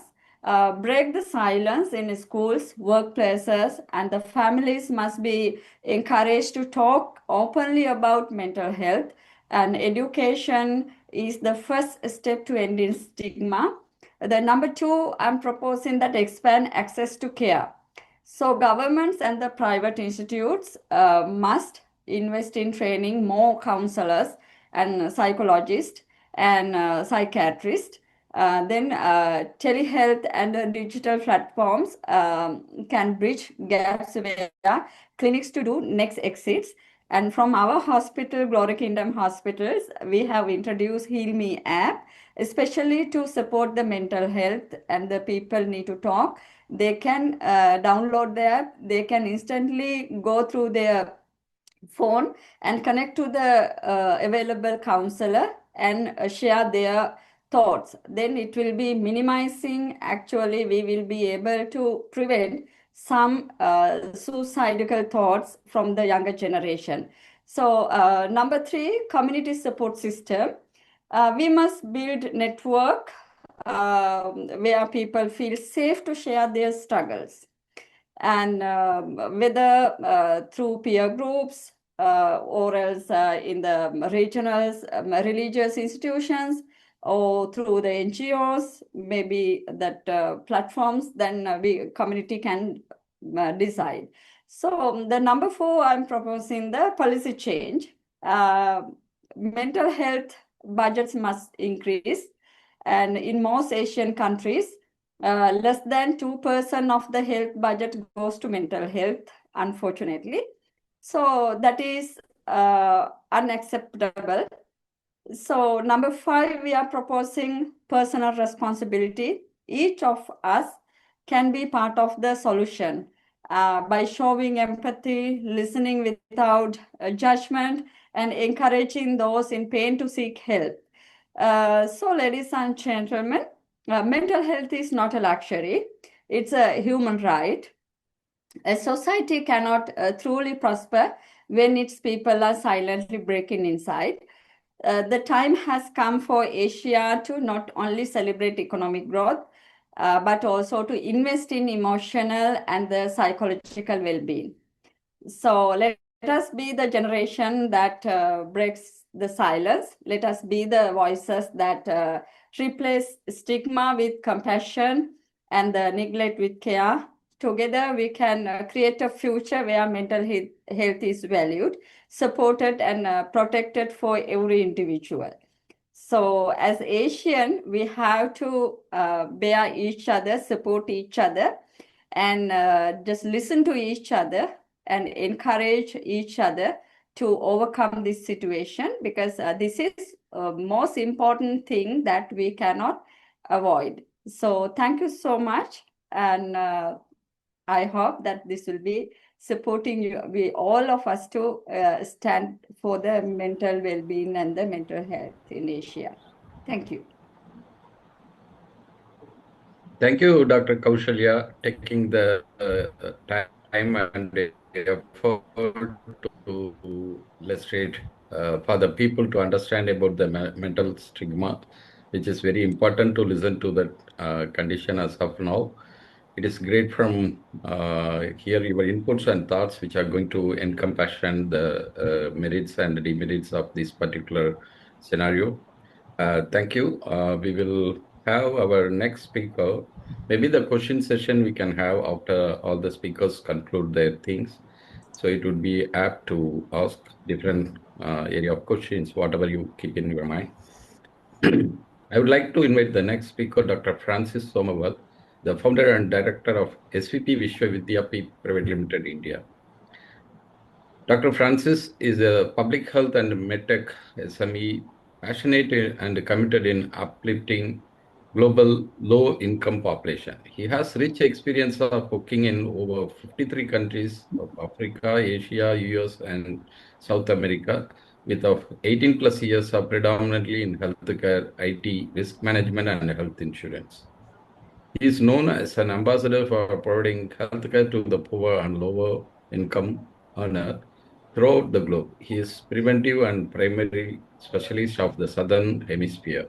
[SPEAKER 15] Break the silence in schools, workplaces, and the families must be encouraged to talk openly about mental health. And education is the first step to ending stigma. The number 2, I'm proposing that expand access to care. So governments and the private institutes must invest in training more counselors and psychologists and psychiatrists. Then telehealth and digital platforms can bridge gaps where clinics to do next exits. And from our hospital, Glory Kingdom Hospitals, we have introduced Heal Me app, especially to support the mental health, and the people need to talk. They can download the app, they can instantly go through their phone and connect to the available counselor and share their thoughts. Then it will be minimizing, actually we will be able to prevent some suicidal thoughts from the younger generation. So number 3, community support system. We must build network where people feel safe to share their struggles, and whether through peer groups or else in the regional religious institutions or through the NGOs, maybe that platforms, then we community can decide. So the number 4, I'm proposing the policy change. Mental health budgets must increase, and in most Asian countries, less than 2% of the health budget goes to mental health, unfortunately. So that is unacceptable. So number 5, we are proposing personal responsibility. Each of us can be part of the solution by showing empathy, listening without judgment, and encouraging those in pain to seek help. So ladies and gentlemen, mental health is not a luxury, it's a human right. A society cannot truly prosper when its people are silently breaking inside. The time has come for Asia to not only celebrate economic growth, but also to invest in emotional and the psychological well-being. So let us be the generation that breaks the silence. Let us be the voices that replace stigma with compassion and the neglect with care. Together, we can create a future where mental health is valued, supported, and protected for every individual. So as Asian, we have to bear each other, support each other, and just listen to each other and encourage each other to overcome this situation, because this is most important thing that we cannot avoid. So thank you so much, and I hope that this will be supporting you, we all of us to stand for the mental well-being and the mental health in Asia. Thank you.
[SPEAKER 14] Thank you, Dr. Kaushalya, taking the time and effort to illustrate for the people to understand about the mental stigma, which is very important to listen to that condition as of now. It is great from here your inputs and thoughts, which are going to encompass the merits and demerits of this particular scenario. Thank you. We will have our next speaker. Maybe the question session we can have after all the speakers conclude their things. So it would be apt to ask different area of questions, whatever you keep in your mind. I would like to invite the next speaker, Dr. Francis Somawat, the founder and director of SVP Vishwavidyapeeth Private Limited, India. Dr. Francis is a public health and medtech SME, passionate and committed in uplifting global low-income population. He has rich experience of working in over 53 countries of Africa, Asia, US, and South America, with 18 plus years of predominantly in healthcare, IT, risk management, and health insurance. He is known as an ambassador for providing healthcare to the poor and lower income earner throughout the globe. He is preventive and primary specialist of the Southern Hemisphere.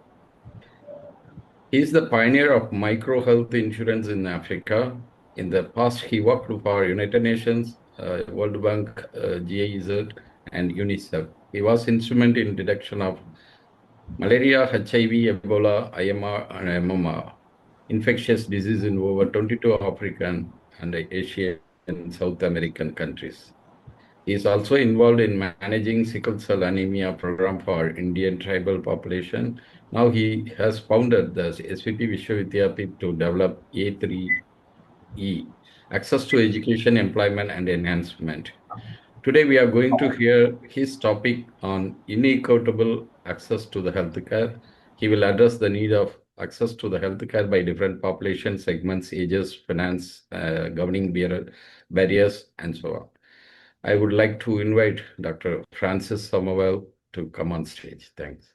[SPEAKER 14] He is the pioneer of micro health insurance in Africa. In the past, he worked for United Nations, World Bank, GIZ, and UNICEF. He was instrumental in detection of malaria, HIV, Ebola, IMR, and MMR, infectious disease in over 22 African and Asian in South American countries. He is also involved in managing sickle cell anemia program for Indian tribal population. Now he has founded the SVP Vishwavidyapeeth to develop A3E, access to education, employment, and enhancement. Today, we are going to hear his topic on inequitable access to the healthcare. He will address the need of access to the healthcare by different population segments, ages, finance, governing barriers, and so on. I would like to invite Dr. Francis Somerville to come on stage. Thanks.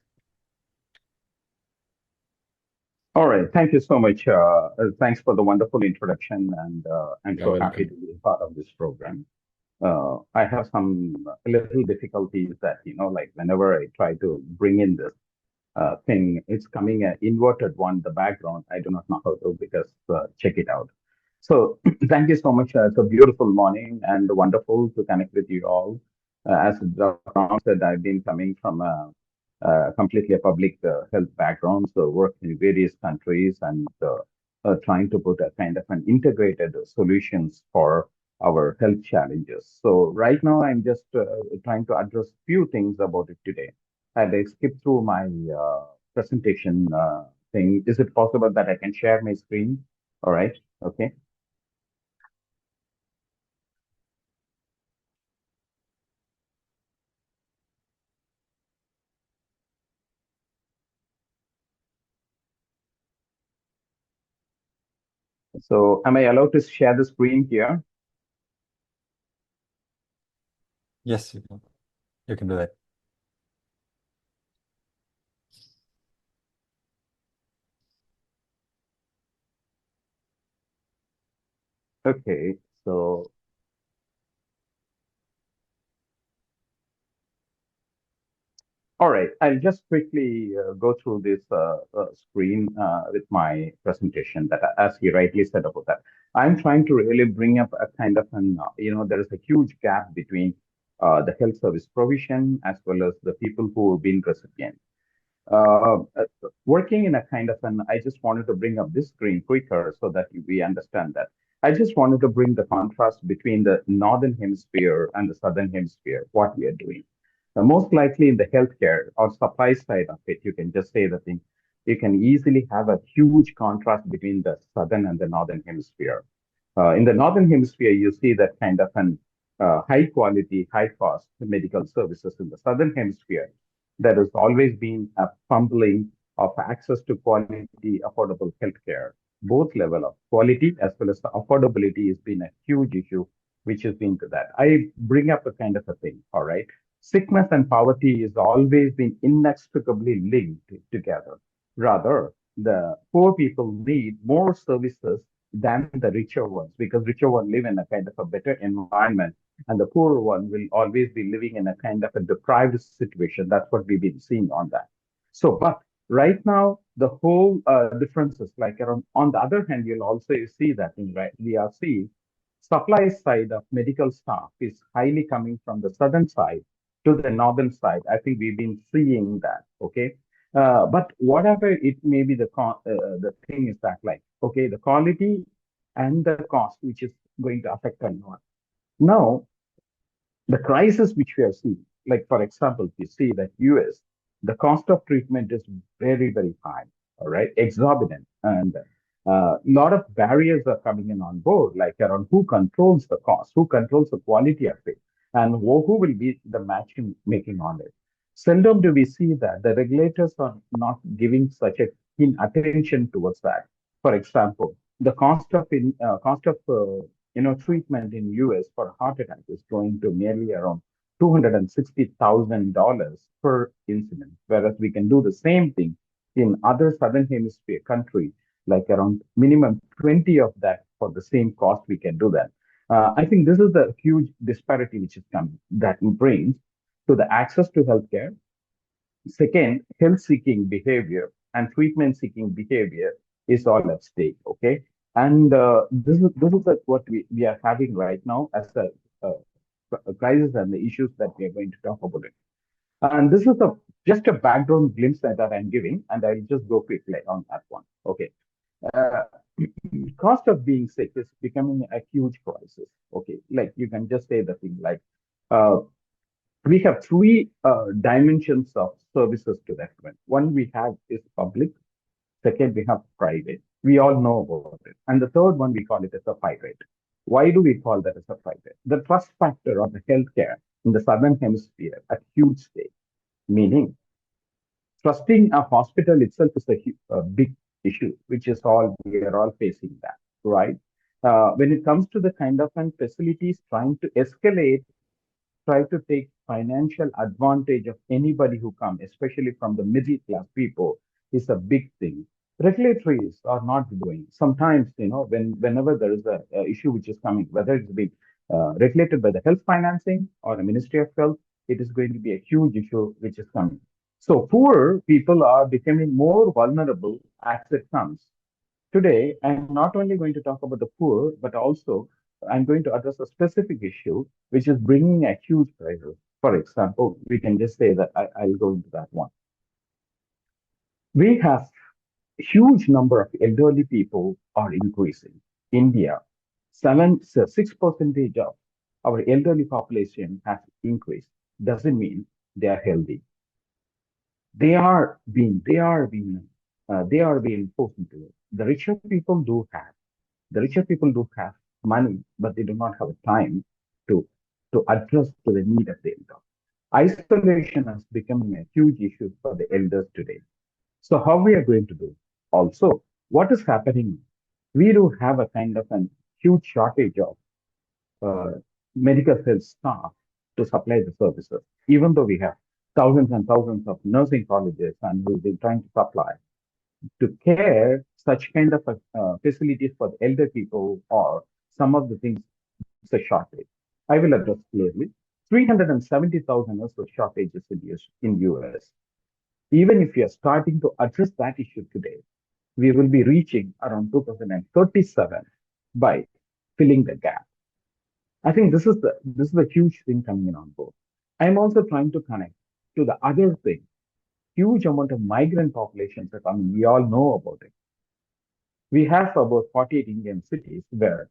[SPEAKER 16] All right. Thank you so much. Thanks for the wonderful introduction, and I'm so happy to be a part of this program. I have some little difficulties that, like whenever I try to bring in this thing, it's coming an inverted one, the background. I do not know how to, because check it out. So thank you so much. It's a beautiful morning and wonderful to connect with you all. As Dr. Ram said, I've been coming from completely a public health background, so worked in various countries and trying to put a kind of an integrated solutions for our health challenges. So right now, I'm just trying to address few things about it today. And I skip through my presentation thing. Is it possible that I can share my screen? All right. Okay. So am I allowed to share the screen here?
[SPEAKER 1] Yes, you can do that.
[SPEAKER 16] Okay, so all right, I'll just quickly go through this screen with my presentation that, as he rightly said about that, I'm trying to really bring up a kind of an, there is a huge gap between the health service provision as well as the people who have been recipients. Working in a kind of an, I just wanted to bring up this screen quicker so that we understand that. I just wanted to bring the contrast between the northern hemisphere and the southern hemisphere, what we are doing. Most likely in the healthcare or supply side of it, you can just say the thing. You can easily have a huge contrast between the southern and the northern hemisphere. In the northern hemisphere, you see that kind of an high quality, high cost medical services. In the southern hemisphere, there has always been a fumbling of access to quality, affordable healthcare. Both level of quality as well as the affordability has been a huge issue, which has been to that. I bring up a kind of a thing, all right? Sickness and poverty has always been inextricably linked together. Rather, the poor people need more services than the richer ones, because richer ones live in a kind of a better environment, and the poorer one will always be living in a kind of a deprived situation. That's what we've been seeing on that. So, but right now, the whole differences, like around, on the other hand, you'll also see that in, right, we are seeing supply side of medical staff is highly coming from the southern side to the northern side. I think we've been seeing that. Okay. But whatever it may be, the thing is that, like, okay, the quality and the cost, which is going to affect a lot. Now, the crisis which we are seeing, like for example, you see that US, the cost of treatment is very, very high, all right, exorbitant, and a lot of barriers are coming in on board, like around who controls the cost, who controls the quality of it, and who will be the matching making on it. Seldom do we see that the regulators are not giving such a keen attention towards that. For example, the cost of treatment in US for heart attack is going to nearly around $260,000 per incident, whereas we can do the same thing in other southern hemisphere country, like around minimum 20 of that for the same cost. We can do that. I think this is the huge disparity which is coming, that brings to the access to healthcare. Second, health-seeking behavior and treatment-seeking behavior is all at stake. Okay, and this is what we are having right now as a crisis and the issues that we are going to talk about it. And this is just a background glimpse that I'm giving, and I'll just go quickly on that one. Okay. cost of being sick is becoming a huge crisis. Okay, like you can just say the thing like uh, we have three dimensions of services to that one. One we have is public. Second, we have private. We all know about it. And the third one, we call it as a private. Why do we call that as a private? The trust factor of the healthcare in the southern hemisphere at huge stage, meaning trusting a hospital itself is a big issue, which is all we are all facing that, right? When it comes to the kind of facilities trying to escalate, try to take financial advantage of anybody who come, especially from the middle class people, is a big thing. Regulatories are not doing. Sometimes, whenever there is a issue which is coming, whether it's being regulated by the health financing or the Ministry of Health, it is going to be a huge issue which is coming. So poor people are becoming more vulnerable as it comes. Today, I'm not only going to talk about the poor, but also I'm going to address a specific issue which is bringing a huge pressure. For example, we can just say that I'll go into that one. We have a huge number of elderly people are increasing. India, 6% of our elderly population has increased. Doesn't mean they are healthy. They are being forced into it. The richer people do have money, but they do not have time to address to the need of the elder. Isolation has become a huge issue for the elders today. So how we are going to do? Also, what is happening? We do have a kind of a huge shortage of medical health staff to supply the services, even though we have thousands and thousands of nursing colleges and we've been trying to supply to care such kind of facilities for the elder people or some of the things, it's a shortage. I will address clearly. 370,000 nurses shortages in US. Even if we are starting to address that issue today, we will be reaching around 2037 by filling the gap. I think this is the huge thing coming in on board. I'm also trying to connect to the other thing. Huge amount of migrant populations are coming. We all know about it. We have about 48 Indian cities where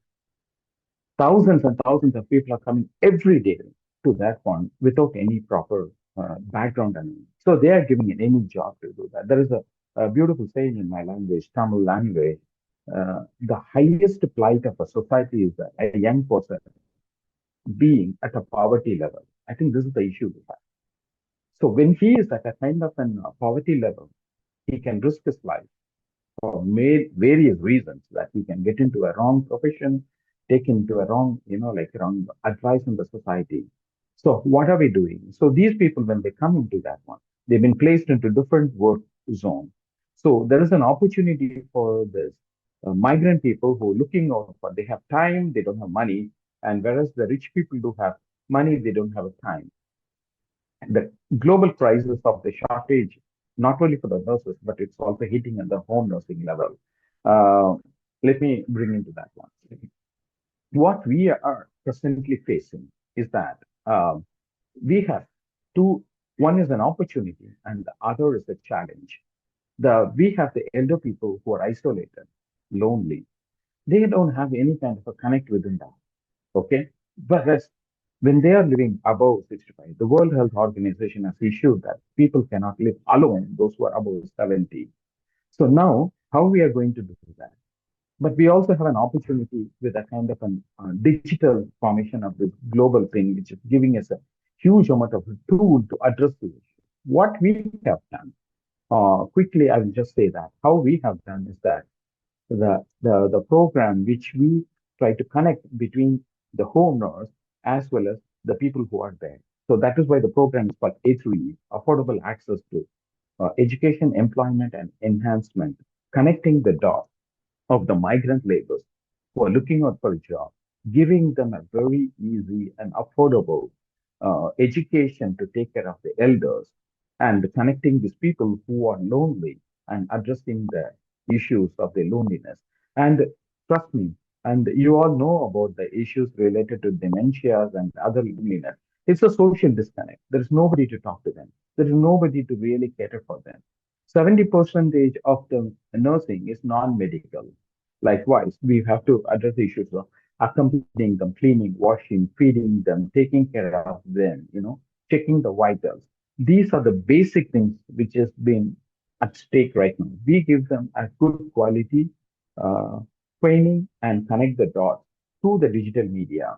[SPEAKER 16] thousands and thousands of people are coming every day to that one without any proper background. So they are giving any job to do that. There is a beautiful saying in my language, Tamil language. The highest plight of a society is a young person being at a poverty level. I think this is the issue we have. So when he is at a kind of a poverty level, he can risk his life for various reasons, that he can get into a wrong profession, take into a wrong, wrong advice in the society. So what are we doing? So these people, when they come into that one, they've been placed into different work zones. So there is an opportunity for this migrant people who are looking out for, they have time, they don't have money, and whereas the rich people do have money, they don't have time. The global crisis of the shortage, not only for the nurses, but it's also hitting at the home nursing level. Let me bring into that one. What we are presently facing is that we have two, one is an opportunity and the other is a challenge. We have the elder people who are isolated, lonely. They don't have any kind of a connect within that. Okay. Whereas when they are living above 65, the World Health Organization has issued that people cannot live alone, those who are above 70. So now, how we are going to do that? But we also have an opportunity with a kind of a digital formation of this global thing, which is giving us a huge amount of tool to address the issue. What we have done, quickly, I will just say that how we have done is that the program which we try to connect between the home nurse as well as the people who are there. So that is why the program is called A3E, Affordable Access to Education, Employment, and Enhancement, connecting the dots of the migrant laborers who are looking out for a job, giving them a very easy and affordable education to take care of the elders, and connecting these people who are lonely and addressing the issues of their loneliness. And trust me, and you all know about the issues related to dementias and other loneliness. It's a social disconnect. There is nobody to talk to them. There is nobody to really cater for them. 70% of the nursing is non-medical. Likewise, we have to address the issues of accompanying them, cleaning, washing, feeding them, taking care of them, checking the vitals. These are the basic things which has been at stake right now. We give them a good quality uh, training and connect the dots through the digital media,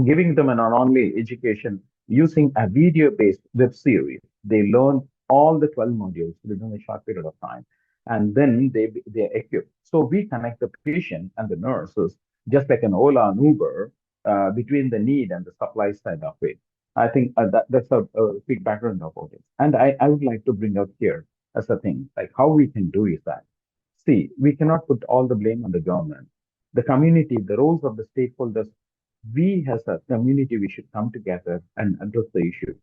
[SPEAKER 16] giving them an online education using a video-based web series. They learn all the 12 modules within a short period of time, and then they're equipped. So we connect the patient and the nurses, just like an Ola and Uber, between the need and the supply side of it. I think that's a quick background about it. And I would like to bring up here as a thing, like how we can do is that, see, we cannot put all the blame on the government. The community, the roles of the stakeholders, we as a community, we should come together and address the issue.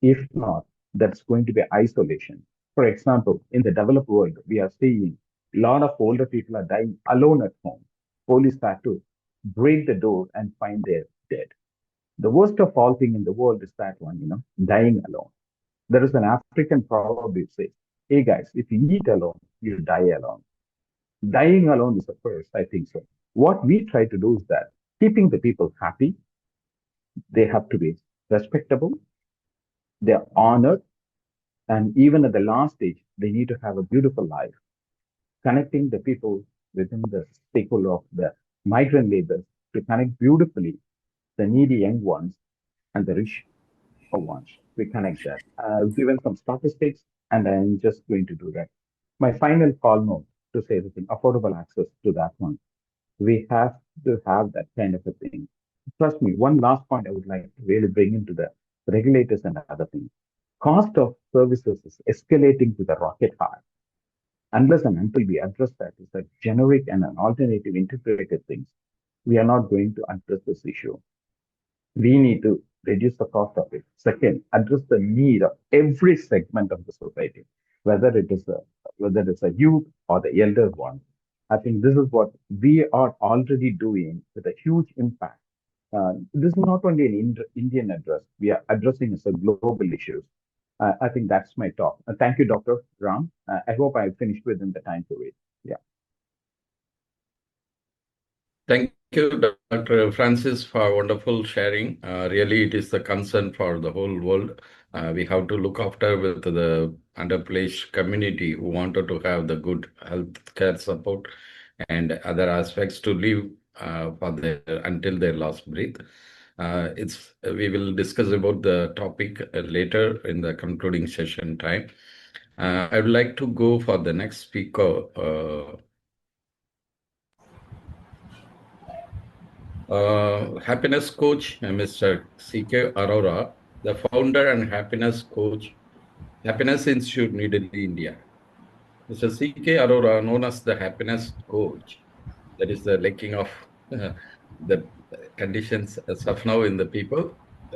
[SPEAKER 16] If not, that's going to be isolation. For example, in the developed world, we are seeing a lot of older people are dying alone at home. Police have to break the door and find their dead. The worst of all thing in the world is that one, dying alone. There is an African proverb that says, hey guys, if you eat alone, you die alone. Dying alone is a curse, I think so. What we try to do is that keeping the people happy, they have to be respectable, they're honored, and even at the last stage, they need to have a beautiful life. Connecting the people within the stakeholder of the migrant labor to connect beautifully the needy young ones and the rich ones. We connect that. I've given some statistics, and I'm just going to do that. My final call note to say the thing, affordable access to that one. We have to have that kind of a thing. Trust me, one last point I would like to really bring into the regulators and other things. Cost of services is escalating to the rocket high. Unless and until we address that as a generic and an alternative integrated things, we are not going to address this issue. We need to reduce the cost of it. Second, address the need of every segment of the society, whether it's a youth or the elder one. I think this is what we are already doing with a huge impact. This is not only an Indian address, we are addressing as a global issues. I think that's my talk. Thank you, Dr. Ram. I hope I finished within the time period. Yeah.
[SPEAKER 14] Thank you, Dr. Francis, for wonderful sharing. Really, it is the concern for the whole world. We have to look after with the underprivileged community who wanted to have the good health care support and other aspects to live until their last breath. We will discuss about the topic later in the concluding session time. I would like to go for the next speaker. Happiness coach, Mr. C.K. Arora, the founder and happiness coach, Happiness Institute, New Delhi, India. Mr. C.K. Arora, known as the happiness coach, that is the lacking of the conditions as of now in the people.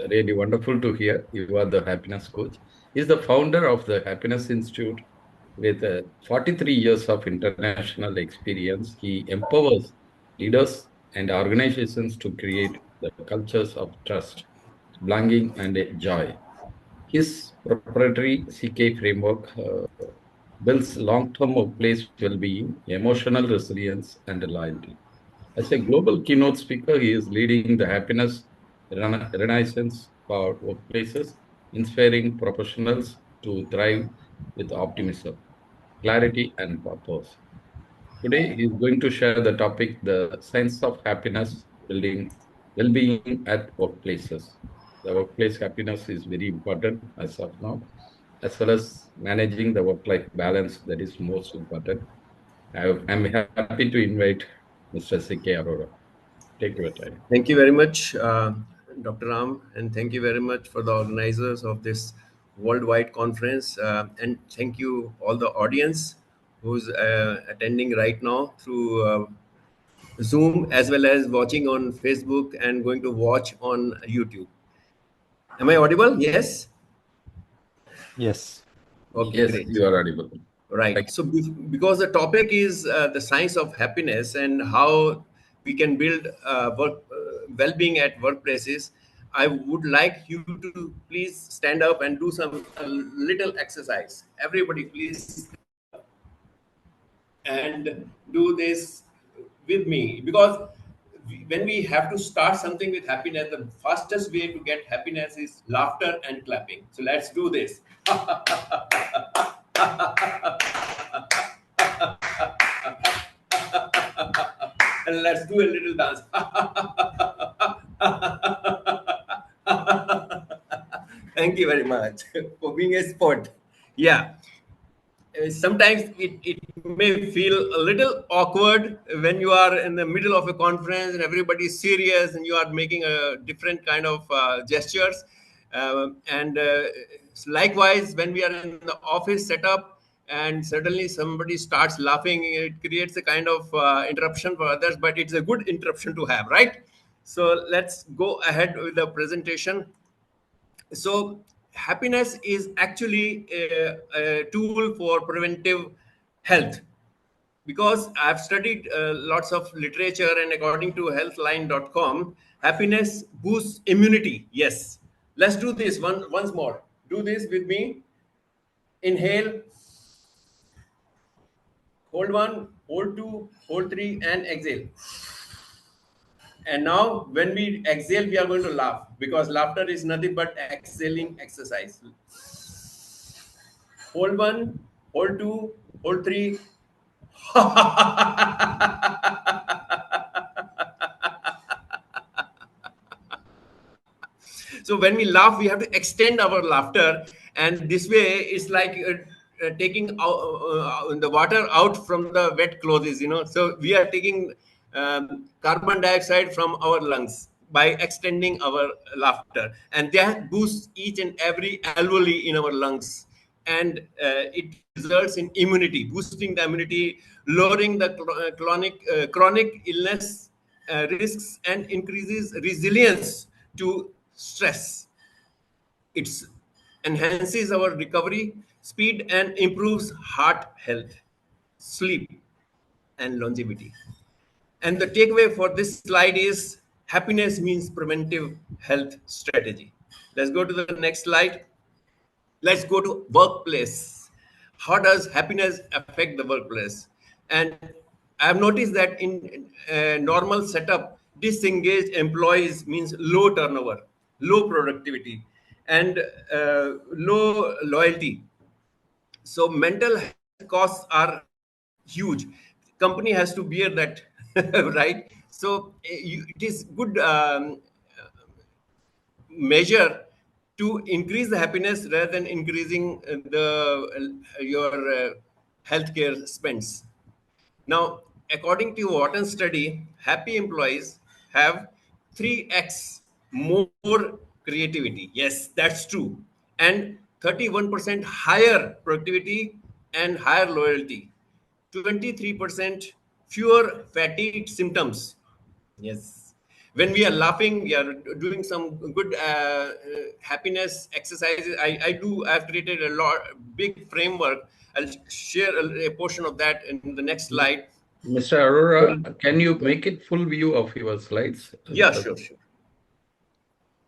[SPEAKER 14] Really wonderful to hear you are the happiness coach. He is the founder of the Happiness Institute with 43 years of international experience. He empowers leaders and organizations to create the cultures of trust, belonging, and joy. His proprietary CK framework builds long-term workplace well-being, emotional resilience, and loyalty. As a global keynote speaker, he is leading the happiness renaissance for workplaces, inspiring professionals to thrive with optimism, clarity, and purpose. Today, he is going to share the topic, the science of happiness, building well-being at workplaces. The workplace happiness is very important as of now, as well as managing the work-life balance that is most important. I'm happy to invite Mr. C.K. Arora. Take your time.
[SPEAKER 17] Thank you very much, Dr. Ram, and thank you very much for the organizers of this worldwide conference. And thank you all the audience who's attending right now through Zoom, as well as watching on Facebook and going to watch on YouTube. Am I audible? Yes?
[SPEAKER 1] Yes.
[SPEAKER 17] Okay,
[SPEAKER 14] Yes,
[SPEAKER 17] great.
[SPEAKER 14] you are audible.
[SPEAKER 17] Right. So because the topic is the science of happiness and how we can build well-being at workplaces, I would like you to please stand up and do a little exercise. Everybody, please, and do this with me, because when we have to start something with happiness, the fastest way to get happiness is laughter and clapping. So let's do this. And let's do a little dance. Thank you very much for being a sport. Yeah. Sometimes it may feel a little awkward when you are in the middle of a conference and everybody is serious and you are making a different kind of gestures. And likewise, when we are in the office setup and suddenly somebody starts laughing, it creates a kind of interruption for others, but it's a good interruption to have, right? So let's go ahead with the presentation. So happiness is actually a tool for preventive health, because I've studied lots of literature, and according to healthline.com, happiness boosts immunity. Yes, let's do this once more. Do this with me. Inhale, hold one, hold two, hold three, and exhale. And now when we exhale, we are going to laugh, because laughter is nothing but exhaling exercise. Hold one, hold two, hold three. So when we laugh, we have to extend our laughter, and this way it's like taking the water out from the wet clothes, you know. So we are taking carbon dioxide from our lungs by extending our laughter, and that boosts each and every alveoli in our lungs, and it results in immunity, boosting the immunity, lowering the chronic illness risks, and increases resilience to stress. It enhances our recovery speed and improves heart health, sleep, and longevity. And the takeaway for this slide is happiness means preventive health strategy. Let's go to the next slide. Let's go to workplace. How does happiness affect the workplace? And I've noticed that in a normal setup, disengaged employees means low turnover, low productivity, and low loyalty. So mental health costs are huge. Company has to bear that, right? So it is good measure to increase the happiness rather than increasing the your healthcare spends. Now, according to Wharton study, happy employees have 3x more creativity. Yes, that's true. And 31% higher productivity and higher loyalty. 23% fewer fatigue symptoms. Yes. When we are laughing, we are doing some good happiness exercises. I've created a big framework. I'll share a portion of that in the next slide.
[SPEAKER 14] Mr. Arora, can you make it full view of your slides?
[SPEAKER 17] Yeah, sure.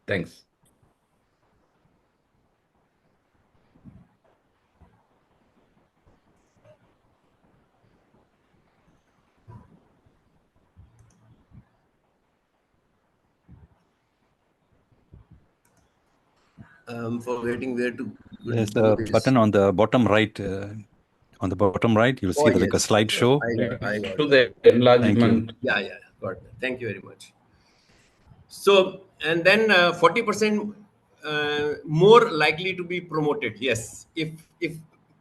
[SPEAKER 14] Thanks.
[SPEAKER 17] I'm forgetting where to.
[SPEAKER 1] There's a button on the bottom right. On the bottom right, you'll see like a slideshow.
[SPEAKER 17] I got
[SPEAKER 14] To
[SPEAKER 17] that.
[SPEAKER 14] the enlargement.
[SPEAKER 17] Yeah, got that. Thank you very much. So, and then 40% more likely to be promoted. Yes, if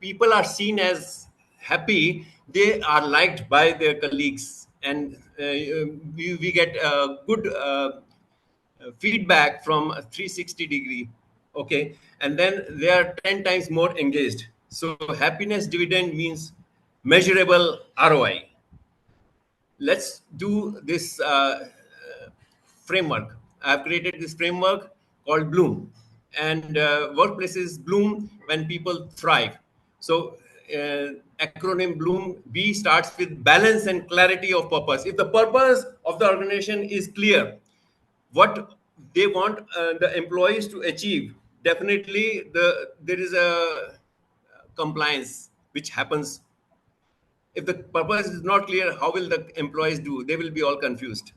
[SPEAKER 17] people are seen as happy, they are liked by their colleagues, and we get good feedback from a 360-degree. Okay, and then they are 10 times more engaged. So happiness dividend means measurable ROI. Let's do this framework. I've created this framework called Bloom, and workplaces bloom when people thrive. So acronym Bloom, B starts with balance and clarity of purpose. If the purpose of the organization is clear, what they want the employees to achieve, definitely there is a compliance which happens. If the purpose is not clear, how will the employees do? They will be all confused.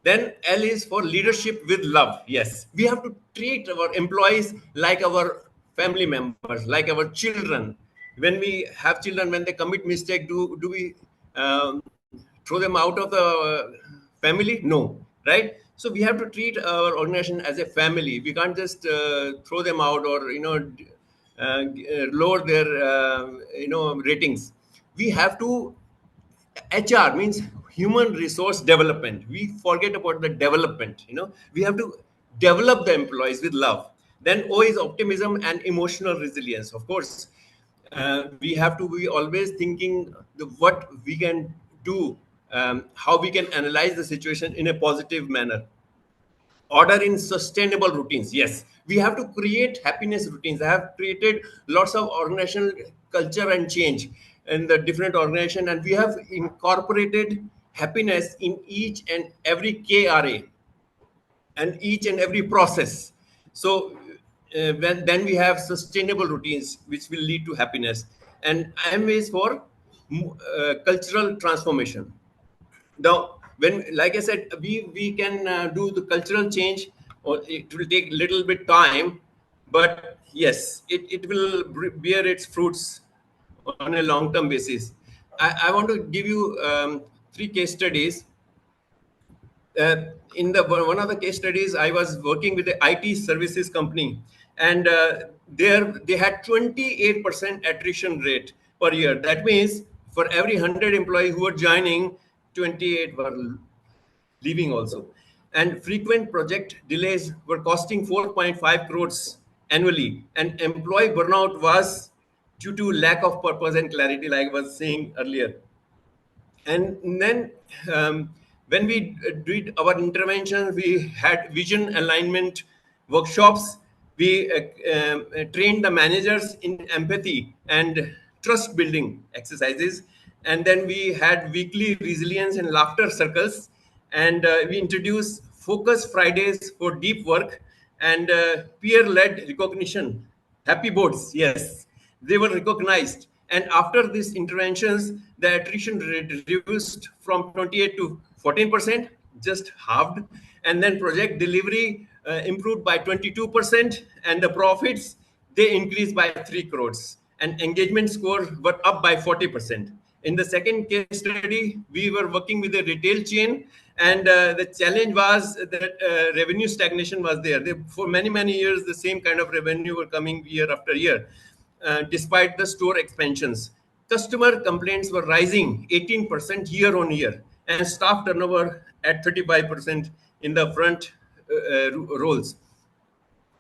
[SPEAKER 17] Then L is for leadership with love. Yes, we have to treat our employees like our family members, like our children. When we have children, when they commit mistake, do we throw them out of the family? No, right? So we have to treat our organization as a family. We can't just throw them out or lower their ratings. We have to HR means human resource development. We forget about the development. We have to develop the employees with love. Then O is optimism and emotional resilience. Of course, we have to be always thinking what we can do, how we can analyze the situation in a positive manner. Order in sustainable routines. Yes, we have to create happiness routines. I have created lots of organizational culture and change in the different organization, and we have incorporated happiness in each and every KRA and each and every process. So then we have sustainable routines which will lead to happiness. And M is for cultural transformation. Now, when, like I said, we can do the cultural change, or it will take little bit time, but yes, it will bear its fruits on a long term basis. I want to give you 3 case studies. In the one of the case studies, I was working with the IT services company, and there they had 28% attrition rate per year. That means for every 100 employees who were joining, 28 were leaving also. And frequent project delays were costing 4.5 crores annually. And employee burnout was due to lack of purpose and clarity, like I was saying earlier. And then when we did our intervention, we had vision alignment workshops. We trained the managers in empathy and trust building exercises. And then we had weekly resilience and laughter circles. And we introduced focus Fridays for deep work and peer-led recognition. Happy boards, yes, they were recognized. And after these interventions, the attrition rate reduced from 28 to 14%, just halved. And then project delivery improved by 22%, and the profits, they increased by 3 crores. And engagement score were up by 40%. In the second case study, we were working with a retail chain, and the challenge was that revenue stagnation was there. For many, many years, the same kind of revenue were coming year after year, despite the store expansions. Customer complaints were rising 18% year on year, and staff turnover at 35% in the roles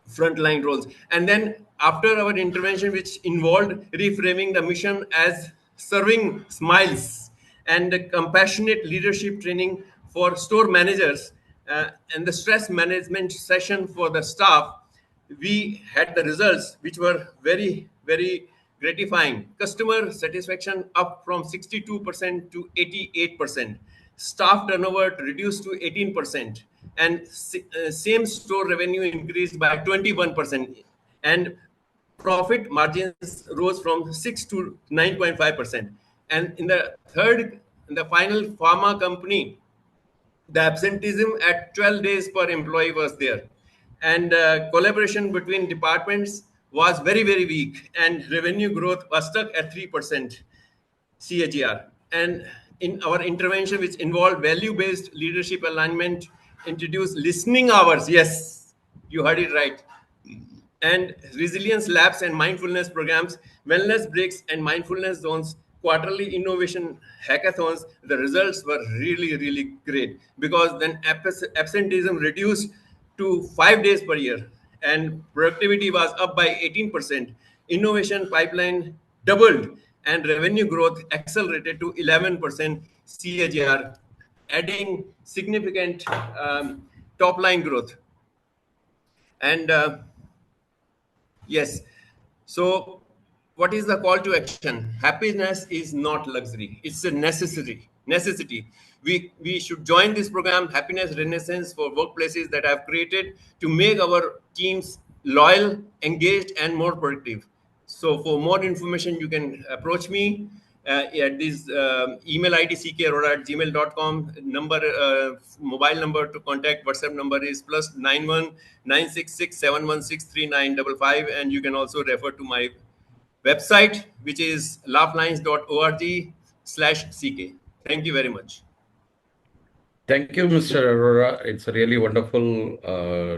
[SPEAKER 17] frontline roles. And then after our intervention, which involved reframing the mission as serving smiles and compassionate leadership training for store managers, and the stress management session for the staff, we had the results which were very, very gratifying. Customer satisfaction up from 62% to 88%. Staff turnover reduced to 18%, and same store revenue increased by 21%, and profit margins rose from 6 to 9.5%. And in the final pharma company, the absenteeism at 12 days per employee was there, and collaboration between departments was very, very weak, and revenue growth was stuck at 3% CAGR. And in our intervention, which involved value-based leadership alignment, introduced listening hours. Yes, you heard it right. And resilience labs and mindfulness programs, wellness breaks and mindfulness zones, quarterly innovation hackathons. The results were really, really great, because then absenteeism reduced to 5 days per year, and productivity was up by 18%. Innovation pipeline doubled, and revenue growth accelerated to 11% CAGR, adding significant top line growth. And yes. So, what is the call to action? Happiness is not luxury; it's a necessity. We should join this program, Happiness Renaissance for Workplaces, that I've created to make our teams loyal, engaged, and more productive. So, for more information, you can approach me. at this email ID ck@gmail.com. Number, mobile number to contact, WhatsApp number is +91 966 716 3955, and you can also refer to my website, which is laughlines.org/ck. Thank you very much.
[SPEAKER 14] Thank you, Mr. Arora. It's really wonderful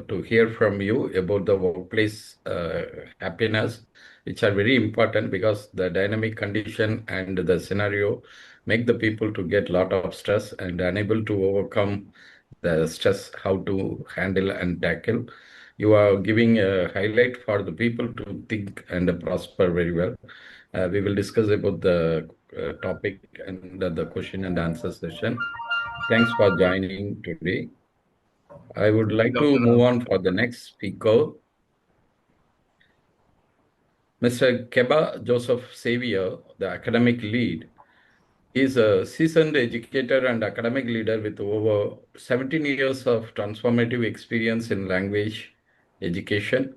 [SPEAKER 14] to hear from you about the workplace happiness, which are very important because the dynamic condition and the scenario make the people to get a lot of stress and unable to overcome the stress, how to handle and tackle. You are giving a highlight for the people to think and prosper very well. We will discuss about the topic and the question and answer session. Thanks for joining today. I would like to move on for the next speaker. Mr. Keba Joseph Xavier, the academic lead, is a seasoned educator and academic leader with over 17 years of transformative experience in language, education,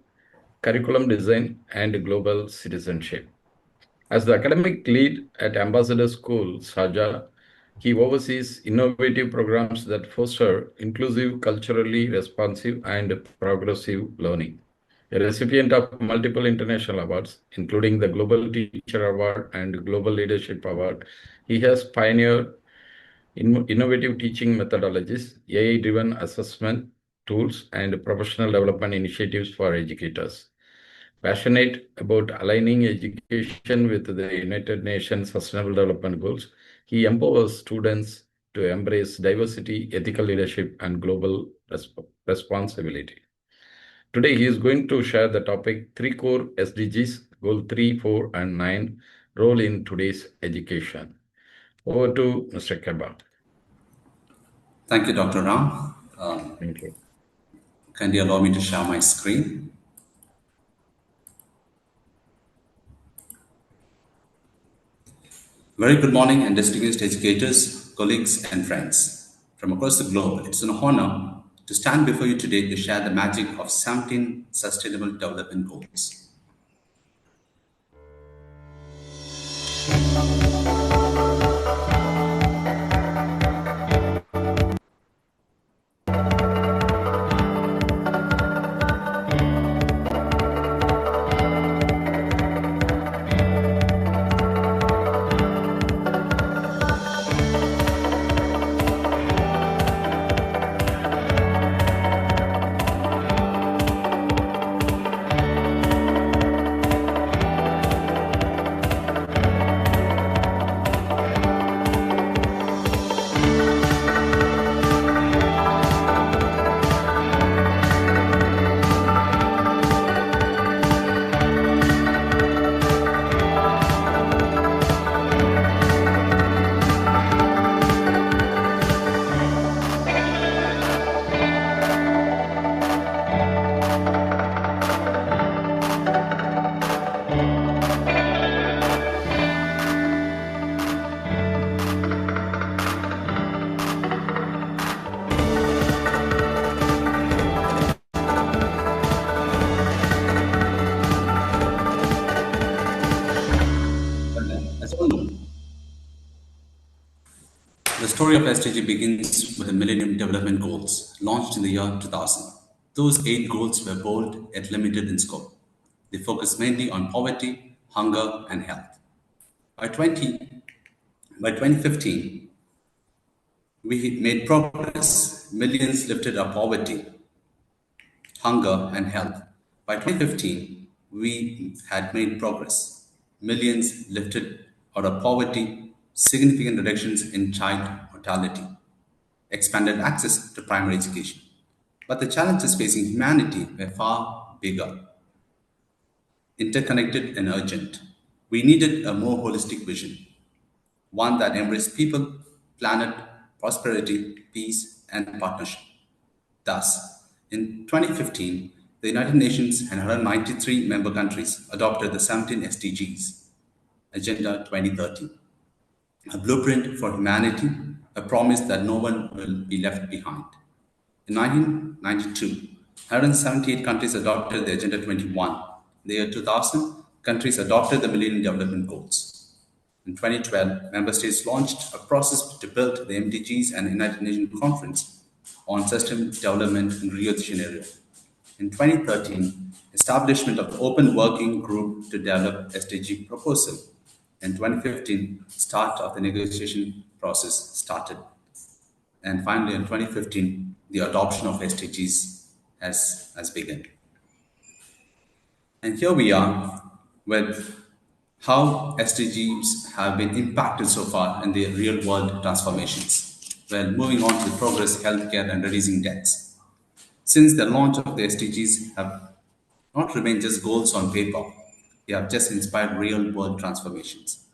[SPEAKER 14] curriculum design, and global citizenship. As the academic lead at Ambassador School, Sharjah, he oversees innovative programs that foster inclusive, culturally responsive, and progressive learning. A recipient of multiple international awards, including the Global Teacher Award and Global Leadership Award, he has pioneered innovative teaching methodologies, AI-driven assessment tools, and professional development initiatives for educators. Passionate about aligning education with the United Nations Sustainable Development Goals, he empowers students to embrace diversity, ethical leadership, and global responsibility. Today, he is going to share the topic 3 core SDGs, Goal 3, 4, and 9, role in today's education. Over to Mr. Keba.
[SPEAKER 18] Thank you, Dr. Ram.
[SPEAKER 14] Thank you.
[SPEAKER 18] Kindly allow me to share my screen. Very good morning, and distinguished educators, colleagues, and friends from across the globe. It's an honor to stand before you today to share the magic of 17 Sustainable Development Goals. The story of SDG begins with the Millennium Development Goals, launched in the year 2000. Those 8 goals were bold yet limited in scope. They focused mainly on poverty, hunger, and health. By 2015, we made progress. Millions lifted out poverty, hunger, and health. By 2015, we had made progress. Millions lifted out of poverty, significant reductions in child mortality, expanded access to primary education. But the challenges facing humanity were far bigger, interconnected, and urgent. We needed a more holistic vision, one that embraced people, planet, prosperity, peace, and partnership. Thus, in 2015, the United Nations and 193 member countries adopted the 17 SDGs, Agenda 2030, a blueprint for humanity, a promise that no one will be left behind. In 1992, 178 countries adopted the Agenda 21. In the year 2000, countries adopted the Millennium Development Goals. In 2012, member states launched a process to build the MDGs and United Nations Conference on Sustainable Development in Rio de Janeiro. In 2013, establishment of the Open Working Group to develop SDG proposal. In 2015, start of the negotiation process started. And finally, in 2015, the adoption of SDGs has begun. And here we are with how SDGs have been impacted so far in the real world transformations. Well, moving on to the progress, healthcare, and reducing deaths. Since the launch of the SDGs have not remained just goals on paper, they have just inspired real world transformations.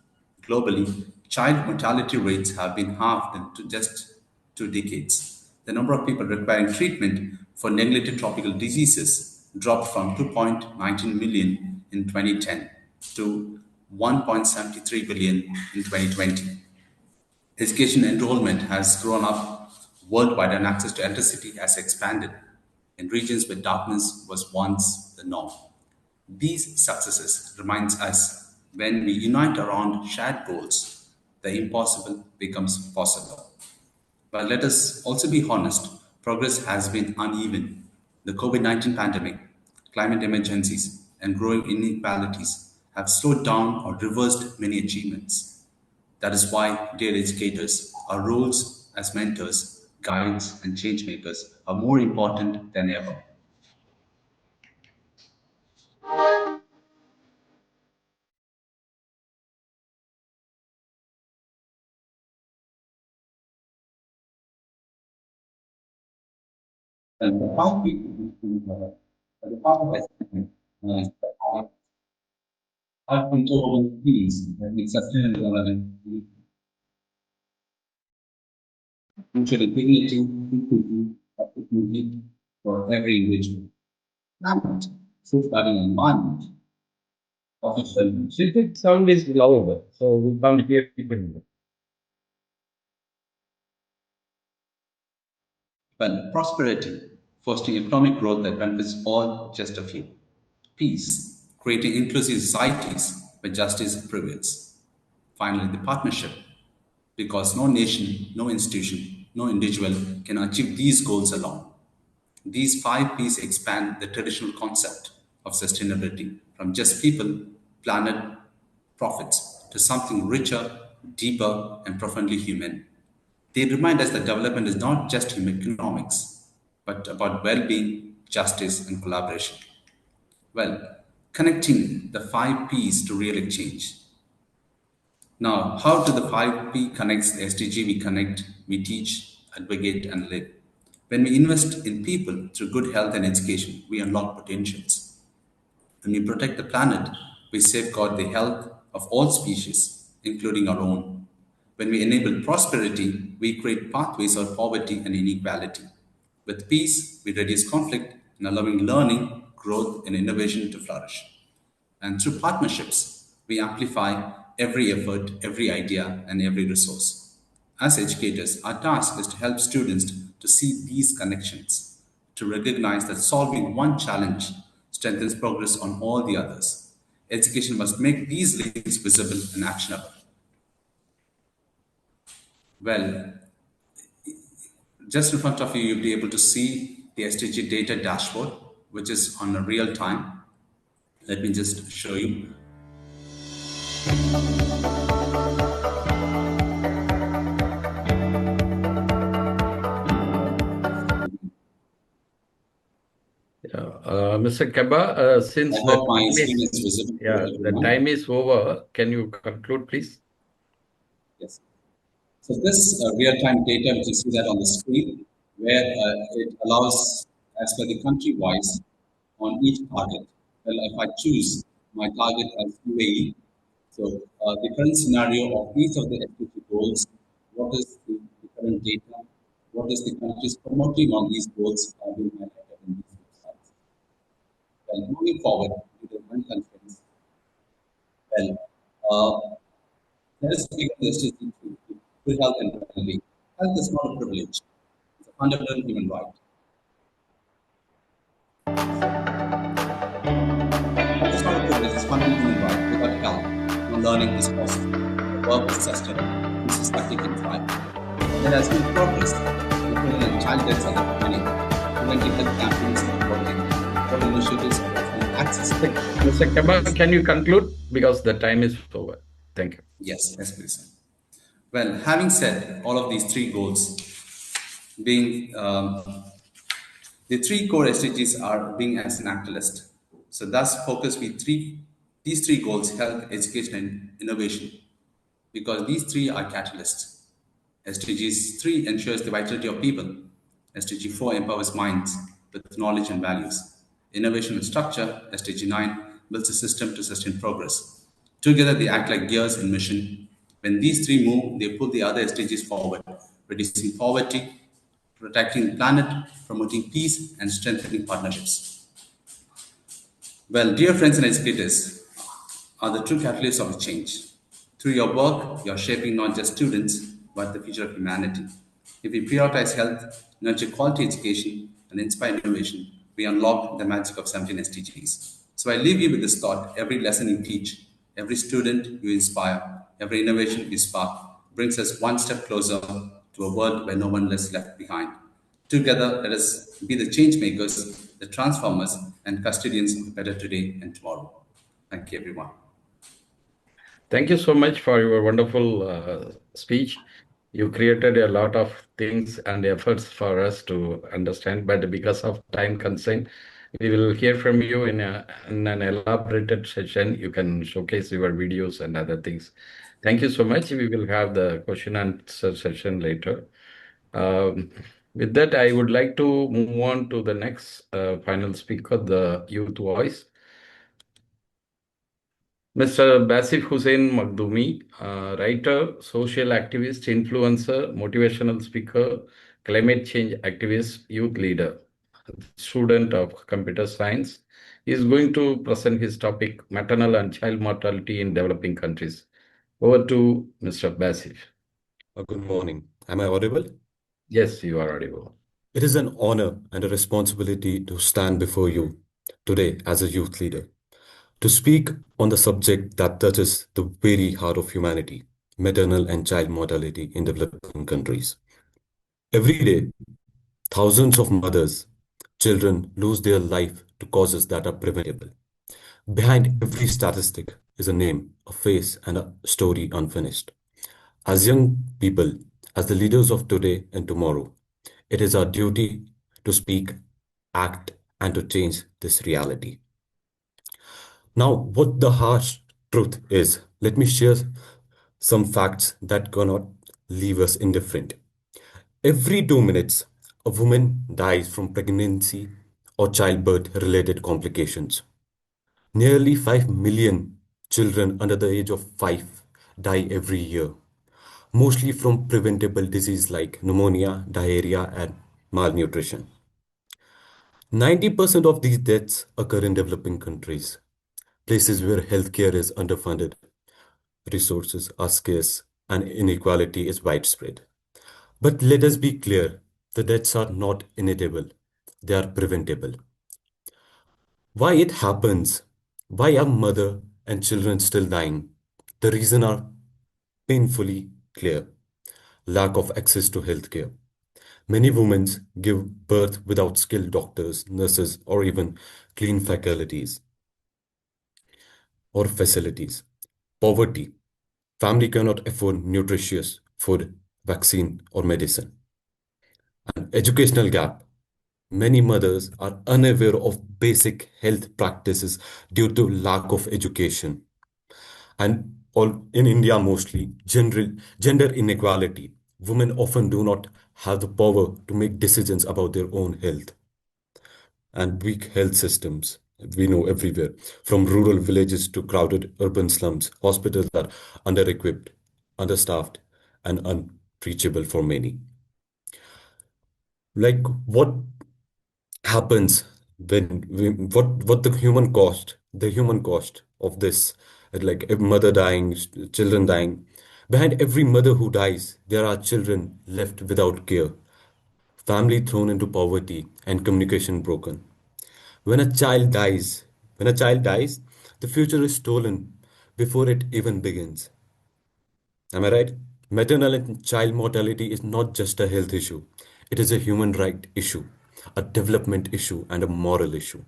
[SPEAKER 18] Globally, child mortality rates have been halved in just 2 decades. The number of people requiring treatment for neglected tropical diseases dropped from 2.19 million in 2010 to 1.73 billion in 2020. Education enrollment has grown up worldwide and access to electricity has expanded in regions where darkness was once the norm. These successes reminds us when we unite around shared goals, the impossible becomes possible. But let us also be honest, progress has been uneven. The COVID-19 pandemic, climate emergencies, and growing inequalities have slowed down or reversed many achievements. That is why, dear educators, our roles as mentors, guides, and change makers are more important than ever. And how people the power of assessment have control things that make sustainable development mutual dignity, equity, opportunity for every individual. Climate, safeguarding environment, official.
[SPEAKER 14] Civic sound is louder, so we can't hear people.
[SPEAKER 18] Well, prosperity, fostering economic growth that benefits all, just a few. Peace, creating inclusive societies where justice prevails. Finally, the partnership, because no nation, no institution, no individual can achieve these goals alone. These 5 Ps expand the traditional concept of sustainability from just people, planet, profits to something richer, deeper, and profoundly human. They remind us that development is not just economics, but about well being, justice, and collaboration. Well, connecting the 5 Ps to real exchange. Now, how do the 5 P connects the SDG? We connect, we teach, advocate, and live. When we invest in people through good health and education, we unlock potentials. When we protect the planet, we safeguard the health of all species, including our own. When we enable prosperity, we create pathways of poverty and inequality. With peace, we reduce conflict and allowing learning, growth, and innovation to flourish. And through partnerships, we amplify every effort, every idea, and every resource. As educators, our task is to help students to see these connections, to recognize that solving one challenge strengthens progress on all the others. Education must make these links visible and actionable. Well, just in front of you, you'll be able to see the SDG data dashboard, which is on a real time. Let me just show you.
[SPEAKER 14] Mr. Keba, since
[SPEAKER 18] I hope my screen is visible.
[SPEAKER 14] The time is over, can you conclude, please?
[SPEAKER 18] Yes. So this real-time data, which you see that on the screen, where it allows, as per the country-wise, on each target. Well, if I choose my target as UAE, so the current scenario of each of the SDG goals, what is the current data, what is the countries promoting on these goals being highlighted in these websites. Well, moving forward to the one conference, well, let us begin the SDG good health and well-being. Health is not a privilege; it's a fundamental human right. Health is not a privilege; it's a fundamental human right. Without health, no learning is possible. work is sustainable, and society can thrive. There has been progress. Maternal and child deaths are declining. Preventive health campaigns are working. All initiatives are offering access to
[SPEAKER 14] Mr. Kaba, can you conclude? Because the time is over. Thank you.
[SPEAKER 18] yes, please. Well, having said all of these three goals, being the three core SDGs are being as an actualist. So thus focus with these three goals: health, education, and innovation, because these three are catalysts. SDGs 3 ensures the vitality of people. SDG 4 empowers minds with knowledge and values. Innovation with structure. SDG 9 builds a system to sustain progress. Together, they act like gears in mission. When these three move, they pull the other SDGs forward, reducing poverty, protecting the planet, promoting peace, and strengthening partnerships. Well, dear friends and educators, are the true catalysts of change. Through your work, you're shaping not just students, but the future of humanity. If we prioritize health, nurture quality education, and inspire innovation, we unlock the magic of 17 SDGs. So I leave you with this thought: every lesson you teach, every student you inspire, every innovation you spark brings us one step closer to a world where no one is left behind. Together, let us be the change makers, the transformers, and custodians of a better today and tomorrow. Thank you, everyone.
[SPEAKER 14] Thank you so much for your wonderful speech. You created a lot of things and efforts for us to understand, but because of time constraint, we will hear from you in an elaborated session. You can showcase your videos and other things. Thank you so much. We will have the question and answer session later. With that, I would like to move on to the next final speaker, the youth voice. Mr. Basif Hussain Makhdoumi, writer, social activist, influencer, motivational speaker, climate change activist, youth leader, student of computer science, is going to present his topic, maternal and child mortality in developing countries. Over to Mr. Basif.
[SPEAKER 19] Good morning. Am I audible?
[SPEAKER 14] Yes, you are audible.
[SPEAKER 19] It is an honor and a responsibility to stand before you today as a youth leader, to speak on the subject that touches the very heart of humanity, maternal and child mortality in developing countries. Every day, thousands of mothers, children lose their life to causes that are preventable. Behind every statistic is a name, a face, and a story unfinished. As young people, as the leaders of today and tomorrow, it is our duty to speak, act, and to change this reality. Now, what the harsh truth is, let me share some facts that cannot leave us indifferent. Every 2 minutes, a woman dies from pregnancy or childbirth related complications. Nearly 5 million children under the age of 5 die every year, mostly from preventable disease like pneumonia, diarrhea, and malnutrition. 90% of these deaths occur in developing countries, places where healthcare is underfunded, resources are scarce, and inequality is widespread. But let us be clear, the deaths are not inevitable, they are preventable. Why it happens? Why are mother and children still dying? The reason are painfully clear. Lack of access to healthcare. Many women give birth without skilled doctors, nurses, or even clean faculties or facilities. Poverty. Family cannot afford nutritious food, vaccine, or medicine. An educational gap. Many mothers are unaware of basic health practices due to lack of education. And all in India mostly, gender inequality. Women often do not have the power to make decisions about their own health. And weak health systems, we know everywhere, from rural villages to crowded urban slums. Hospitals are under-equipped, understaffed, and unreachable for many. Like what happens what the human cost of this, like a mother dying, children dying. Behind every mother who dies, there are children left without care, family thrown into poverty, and communication broken. When a child dies, when a child dies, the future is stolen before it even begins. Am I right? Maternal and child mortality is not just a health issue. It is a human right issue, a development issue, and a moral issue.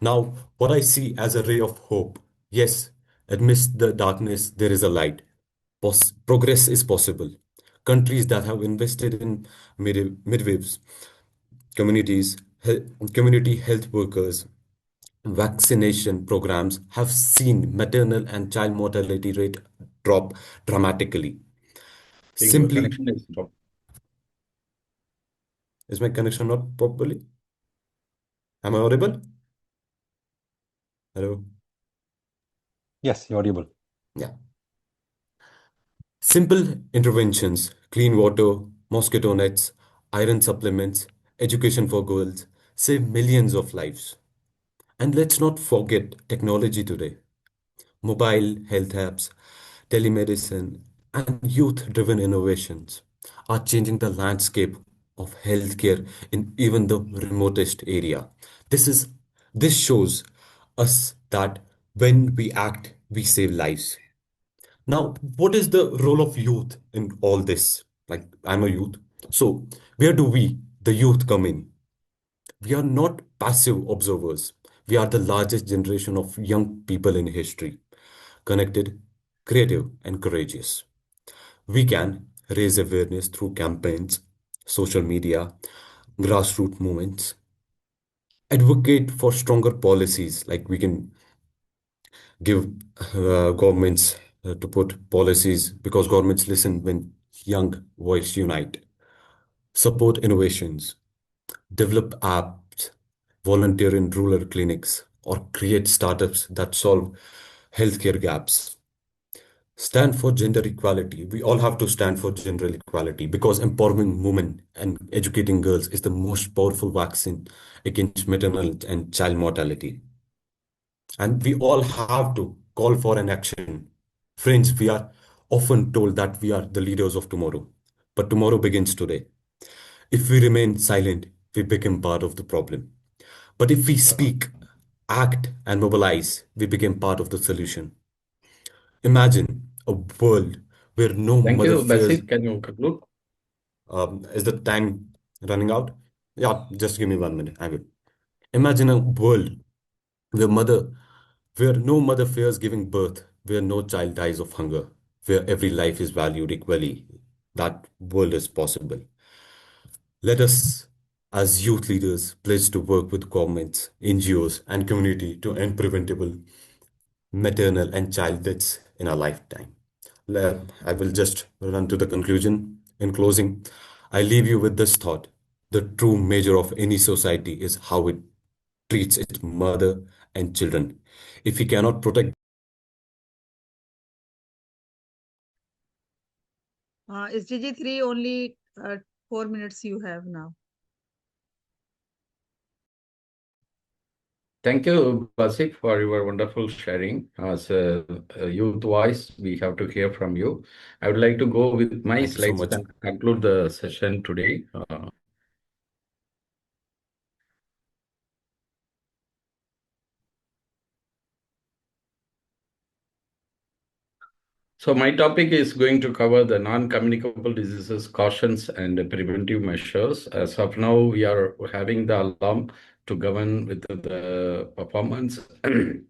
[SPEAKER 19] Now, what I see as a ray of hope, yes, amidst the darkness, there is a light. Progress is possible. Countries that have invested in midwives, communities, community health workers, vaccination programs have seen maternal and child mortality rate drop dramatically.
[SPEAKER 14] think your
[SPEAKER 19] Simply,
[SPEAKER 14] connection is dropped.
[SPEAKER 19] is my connection not properly? Am I audible? Hello?
[SPEAKER 1] Yes, you're audible.
[SPEAKER 19] Yeah. Simple interventions, clean water, mosquito nets, iron supplements, education for girls save millions of lives. And let's not forget technology today. Mobile health apps, telemedicine, and youth-driven innovations are changing the landscape of healthcare in even the remotest area. This is this shows us that when we act, we save lives. Now, what is the role of youth in all this? Like, I'm a youth. So, where do we, the youth, come in? We are not passive observers. We are the largest generation of young people in history, connected, creative, and courageous. We can raise awareness through campaigns, social media, grassroots movements, advocate for stronger policies, like we can give governments to put policies because governments listen when young voice unite, support innovations, develop apps, volunteer in rural clinics, or create startups that solve healthcare gaps. Stand for gender equality. We all have to stand for gender equality because empowering women and educating girls is the most powerful vaccine against maternal and child mortality. And we all have to call for an action. Friends, we are often told that we are the leaders of tomorrow, but tomorrow begins today. If we remain silent, we become part of the problem. But if we speak, act, and mobilize, we become part of the solution. Imagine a world where no
[SPEAKER 14] Thank
[SPEAKER 19] mother
[SPEAKER 14] you,
[SPEAKER 19] fears.
[SPEAKER 14] Basit. Can you conclude?
[SPEAKER 19] Is the time running out? Yeah, just give me 1 minute. I will. Imagine a world where mother, where no mother fears giving birth, where no child dies of hunger, where every life is valued equally. That world is possible. Let us, as youth leaders, pledge to work with governments, NGOs, and community to end preventable maternal and child deaths in our lifetime. I will just run to the conclusion. In closing, I leave you with this thought. The true measure of any society is how it treats its mother and children. If we cannot protect
[SPEAKER 2] SDG 3, only 4 minutes you have now.
[SPEAKER 14] Thank you, Basik, for your wonderful sharing. As a youth voice, we have to hear from you. I would like to go with my
[SPEAKER 19] Thank you so
[SPEAKER 14] slides
[SPEAKER 19] much.
[SPEAKER 14] and conclude the session today. So my topic is going to cover the non-communicable diseases, cautions, and preventive measures. As of now, we are having the alarm to govern with the performance and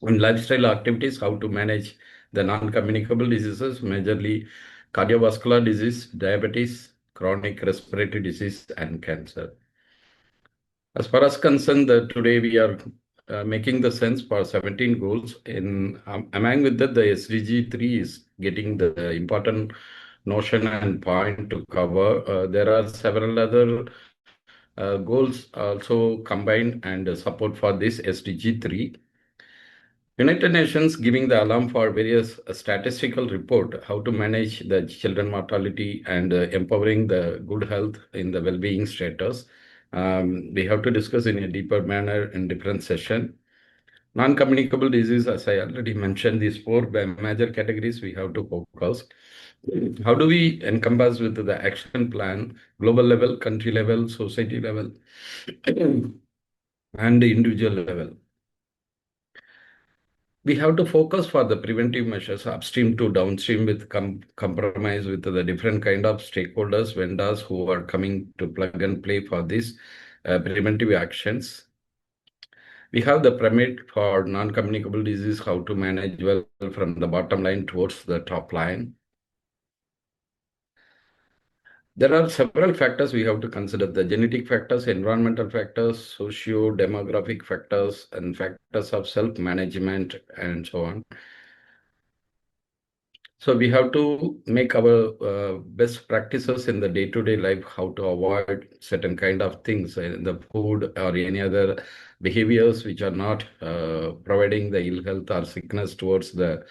[SPEAKER 14] lifestyle activities, how to manage the non-communicable diseases, majorly cardiovascular disease, diabetes, chronic respiratory disease, and cancer. As far as concerned, today we are making the sense for 17 goals. In among with that, the SDG 3 is getting the important notion and point to cover. There are several other goals also combined and support for this SDG 3. United Nations giving the alarm for various statistical report how to manage the children mortality and empowering the good health in the well-being status. We have to discuss in a deeper manner in different session. Non-communicable disease, as I already mentioned, these four major categories we have to focus. How do we encompass with the action plan, global level, country level, society level, and individual level? We have to focus for the preventive measures upstream to downstream with compromise with the different kind of stakeholders, vendors who are coming to plug and play for these preventive actions. We have the pyramid for non-communicable disease, how to manage well from the bottom line towards the top line. There are several factors we have to consider: the genetic factors, environmental factors, socio-demographic factors, and factors of self-management, and so on. So we have to make our best practices in the day-to-day life, how to avoid certain kind of things in the food or any other behaviors which are not providing the ill health or sickness towards the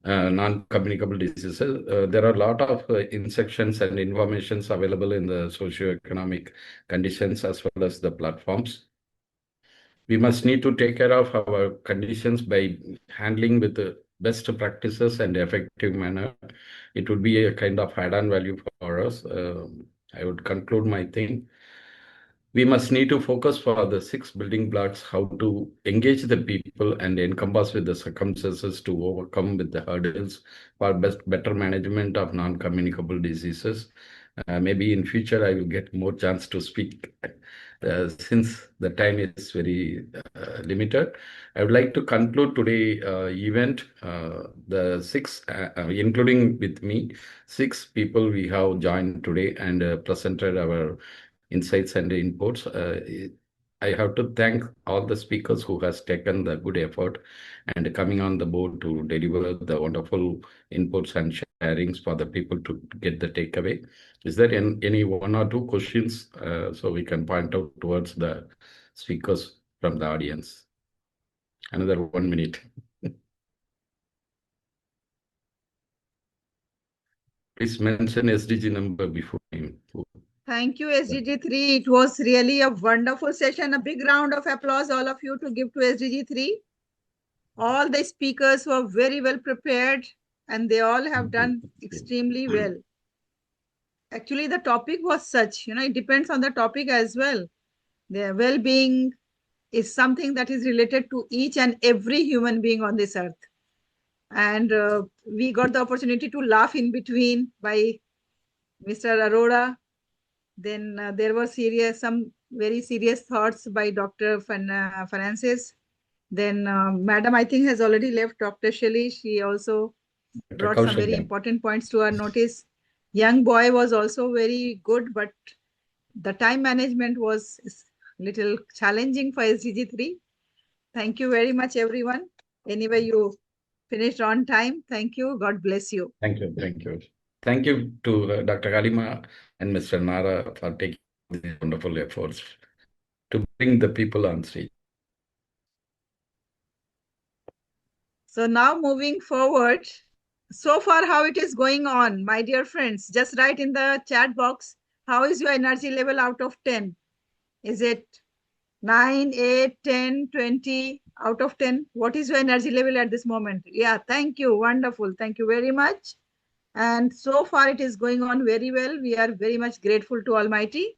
[SPEAKER 14] non-communicable diseases. There are a lot of instructions and informations available in the socio-economic conditions as well as the platforms. We must need to take care of our conditions by handling with the best practices and effective manner. It would be a kind of add-on value for us. I would conclude my thing. We must need to focus for the 6 building blocks, how to engage the people and encompass with the circumstances to overcome with the hurdles for better management of non-communicable diseases. Maybe in future I will get more chance to speak since the time is very limited. I would like to conclude today event. The 6, including with me, 6 people we have joined today and presented our insights and inputs. I have to thank all the speakers who has taken the good effort and coming on the board to deliver the wonderful inputs and sharings for the people to get the takeaway. Is there any 1 or 2 questions so we can point out towards the speakers from the audience? Another 1 minute. Please mention SDG number before him.
[SPEAKER 2] Thank you, SDG3. It was really a wonderful session. A big round of applause, all of you, to give to SDG3. All the speakers were very well prepared and they all have done extremely well. Actually, the topic was such, it depends on the topic as well. Their well-being is something that is related to each and every human being on this earth. And we got the opportunity to laugh in between by Mr. Arora. Then there were some very serious thoughts by Dr. Francis. Then Madam, I think, has already left, Dr. Shelley. She also brought some very important points to our notice. Young boy was also very good, but the time management was a little challenging for SDG3. Thank you very much, everyone. Anyway, you finished on time. Thank you. God bless you.
[SPEAKER 14] Thank you. Thank you. Thank you to Dr. Halima and Mr. Nara for taking these wonderful efforts to bring the people on stage.
[SPEAKER 2] So now moving forward, so far how it is going on, my dear friends, just write in the chat box, how is your energy level out of 10? Is it 9, 8, 10, 20 out of 10? What is your energy level at this moment? Yeah, thank you. Wonderful. Thank you very much. And so far it is going on very well. We are very much grateful to Almighty.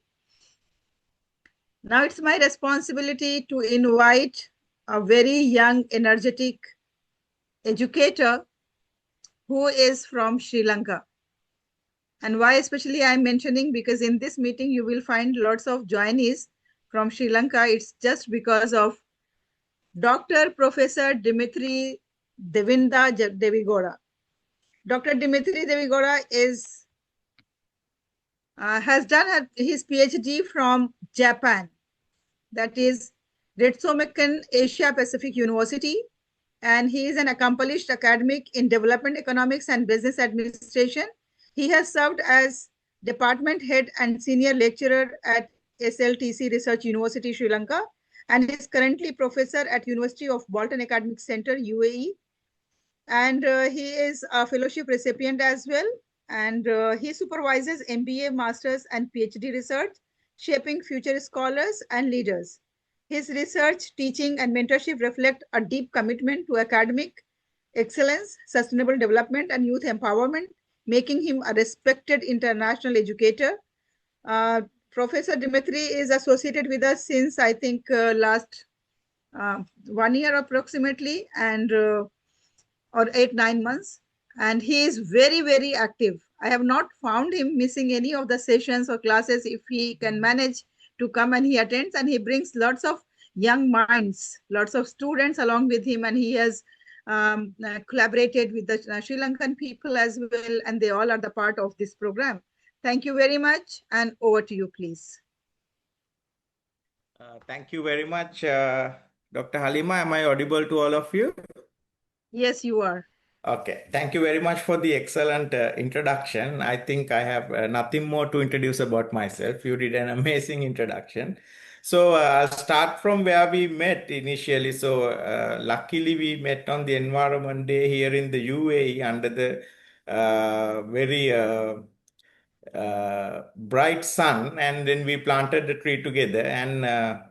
[SPEAKER 2] Now it's my responsibility to invite a very young, energetic educator who is from Sri Lanka. And why especially I'm mentioning, because in this meeting you will find lots of joinees from Sri Lanka. It's just because of Dr. Professor Dimitri Devinda Devigowda. Dr. Dimitri Devigowda has done his PhD from Japan, that is Retsumoken Asia Pacific University, and he is an accomplished academic in development economics and business administration. He has served as department head and senior lecturer at SLTC Research University, Sri Lanka, and is currently professor at University of Bolton Academic Center, UAE. And he is a fellowship recipient as well. And he supervises MBA, Masters, and PhD research, shaping future scholars and leaders. His research, teaching, and mentorship reflect a deep commitment to academic excellence, sustainable development, and youth empowerment, making him a respected international educator. Professor Dimitri is associated with us since, I think, last 1 year approximately, and or 8-9 months, and he is very, very active. I have not found him missing any of the sessions or classes. If he can manage to come, and he attends, and he brings lots of young minds, lots of students along with him, and he has collaborated with the Sri Lankan people as well, and they all are the part of this program. Thank you very much, and over to you, please.
[SPEAKER 20] Thank you very much, Dr. Halima. Am I audible to all of you?
[SPEAKER 2] Yes, you are.
[SPEAKER 20] Okay, thank you very much for the excellent introduction. I think I have nothing more to introduce about myself. You did an amazing introduction. So I'll start from where we met initially. So luckily we met on the Environment Day here in the UAE under the very bright sun, and then we planted the tree together, and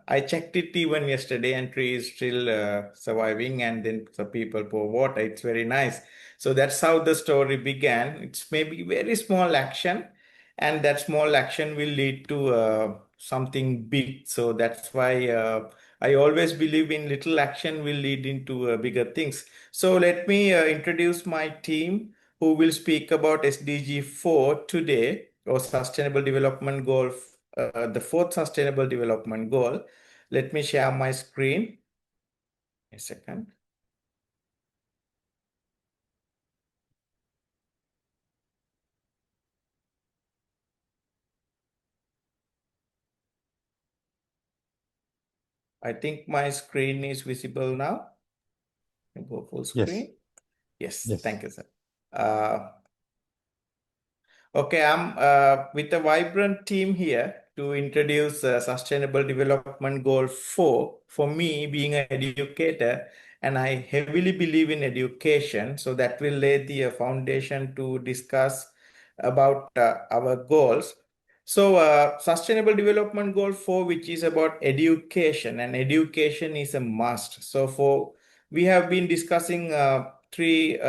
[SPEAKER 20] I checked it even yesterday, and tree is still surviving, and then the people pour water. It's very nice. So that's how the story began. It's maybe very small action, and that small action will lead to something big. So that's why I always believe in little action will lead into bigger things. So let me introduce my team who will speak about SDG 4 today, or Sustainable Development Goal, the fourth Sustainable Development Goal. Let me share my screen. A second. I think my screen is visible now. I go full screen. Yes, thank you, sir. Okay, I'm with a vibrant team here to introduce Sustainable Development Goal 4. For me, being an educator, and I heavily believe in education, so that will lay the foundation to discuss about our goals. So Sustainable Development Goal 4, which is about education, and education is a must. So we have been discussing three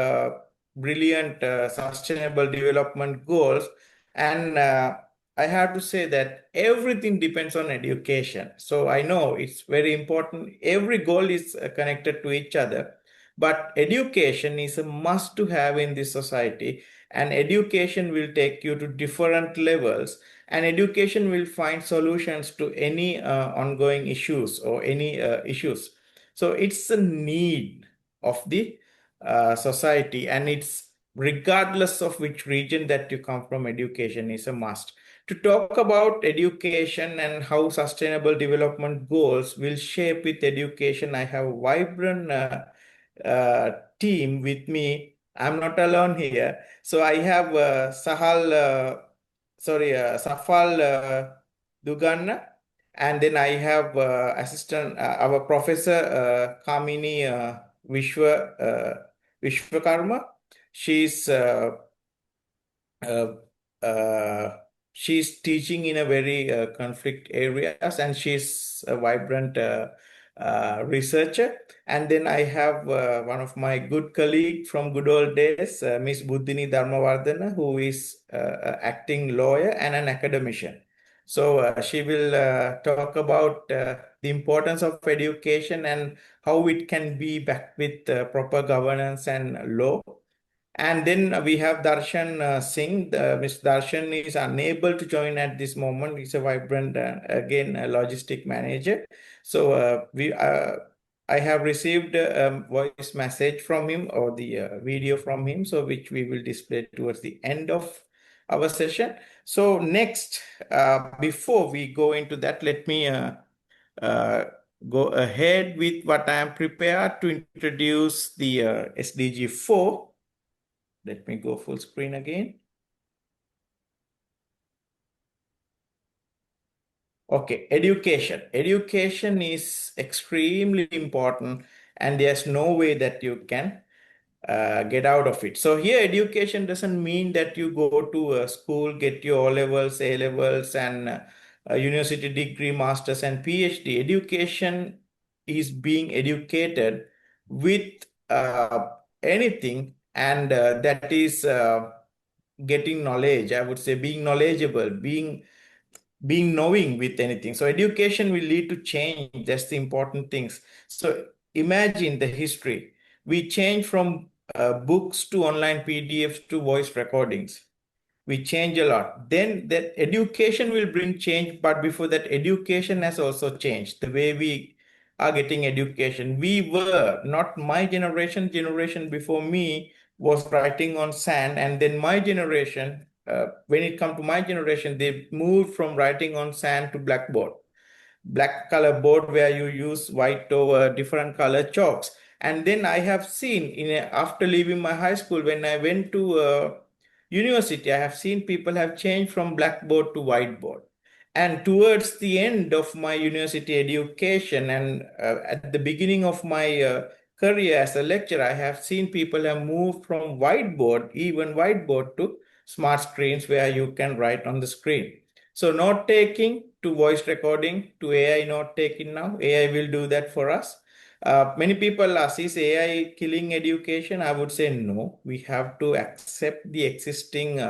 [SPEAKER 20] brilliant sustainable development goals, and I have to say that everything depends on education. So I know it's very important. Every goal is connected to each other, but education is a must to have in this society, and education will take you to different levels, and education will find solutions to any ongoing issues or any issues. So it's a need of the society, and it's regardless of which region that you come from, education is a must. To talk about education and how sustainable development goals will shape with education, I have a vibrant team with me. I'm not alone here. So I have Safal Duganna, and then I have assistant, our professor Kamini Vishwakarma. She's uh, uh, she's teaching in a very conflict areas, and she's a vibrant researcher. And then I have one of my good colleague from good old days, Miss Buddhini Dharmavardhana, who is acting lawyer and an academician. So she will talk about the importance of education and how it can be backed with proper governance and law. And then we have Darshan Singh. Ms. Darshan is unable to join at this moment. He's a vibrant, again, a logistic manager. So I have received a voice message from him, or the video from him, so which we will display towards the end of our session. So next, before we go into that, let me go ahead with what I am prepared to introduce the SDG 4. Let me go full screen again. Okay, education. Education is extremely important, and there's no way that you can get out of it. So here, education doesn't mean that you go to a school, get your O-levels, A-levels, and a university degree, master's, and PhD. Education is being educated with anything, and that is getting knowledge. I would say being knowledgeable, being being knowing with anything. So education will lead to change. That's the important things. So imagine the history. We change from books to online PDFs to voice recordings. We change a lot. Then that education will bring change, but before that, education has also changed the way we are getting education. We were not my generation before me was writing on sand, and then my generation, when it come to my generation, they moved from writing on sand to blackboard, black color board where you use white over different color chalks. And then I have seen after leaving my high school, when I went to university, I have seen people have changed from blackboard to whiteboard. And towards the end of my university education and at the beginning of my career as a lecturer, I have seen people have moved from whiteboard, even whiteboard, to smart screens where you can write on the screen. So note taking to voice recording to AI note taking now. AI will do that for us. Many people ask, is AI killing education? I would say no. We have to accept the existing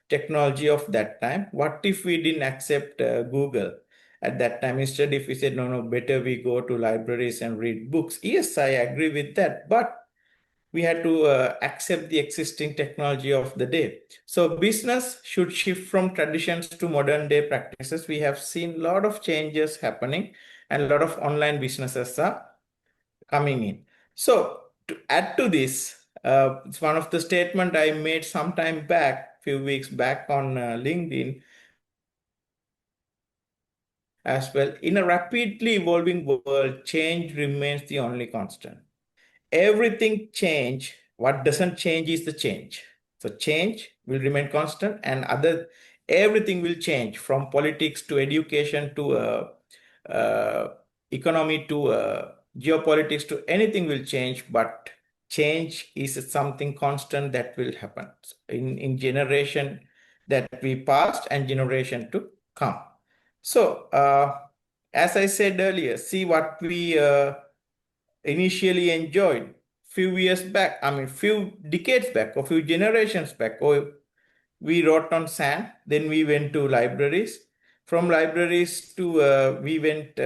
[SPEAKER 20] technology of that time. What if we didn't accept Google at that time? Instead, if we said, no, better we go to libraries and read books. Yes, I agree with that. But we had to accept the existing technology of the day. So business should shift from traditions to modern day practices. We have seen a lot of changes happening and a lot of online businesses are coming in. So to add to this, it's one of the statement I made some time back, few weeks back on LinkedIn as well. In a rapidly evolving world, change remains the only constant. Everything change. What doesn't change is the change. So change will remain constant, and everything will change from politics to education to economy to geopolitics to anything will change, but change is something constant that will happen in generation that we passed and generation to come. So as I said earlier, see what we initially enjoyed few years back, few decades back or few generations back, or we wrote on sand, then we went to libraries. From libraries to we went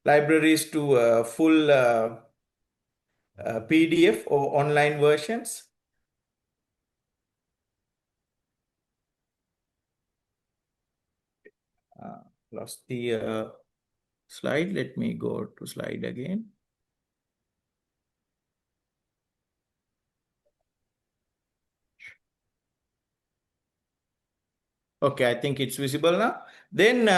[SPEAKER 20] libraries to full PDF or online versions. Lost the slide. Let me go to slide again. Okay, I think it's visible now. Then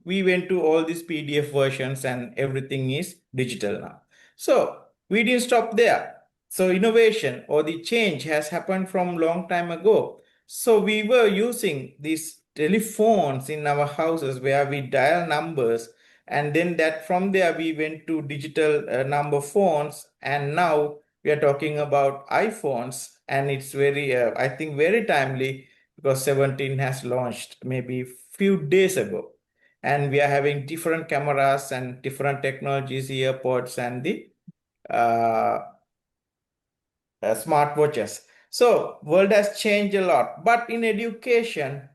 [SPEAKER 20] we went to all these PDF versions and everything is digital now. So we didn't stop there. So innovation or the change has happened from long time ago. So we were using these telephones in our houses where we dial numbers, and then that from there we went to digital number phones, and now we are talking about iPhones, and it's very I think very timely because 17 has launched maybe few days ago, and we are having different cameras and different technologies, earpods and the smart watches. So world has changed a lot, but in education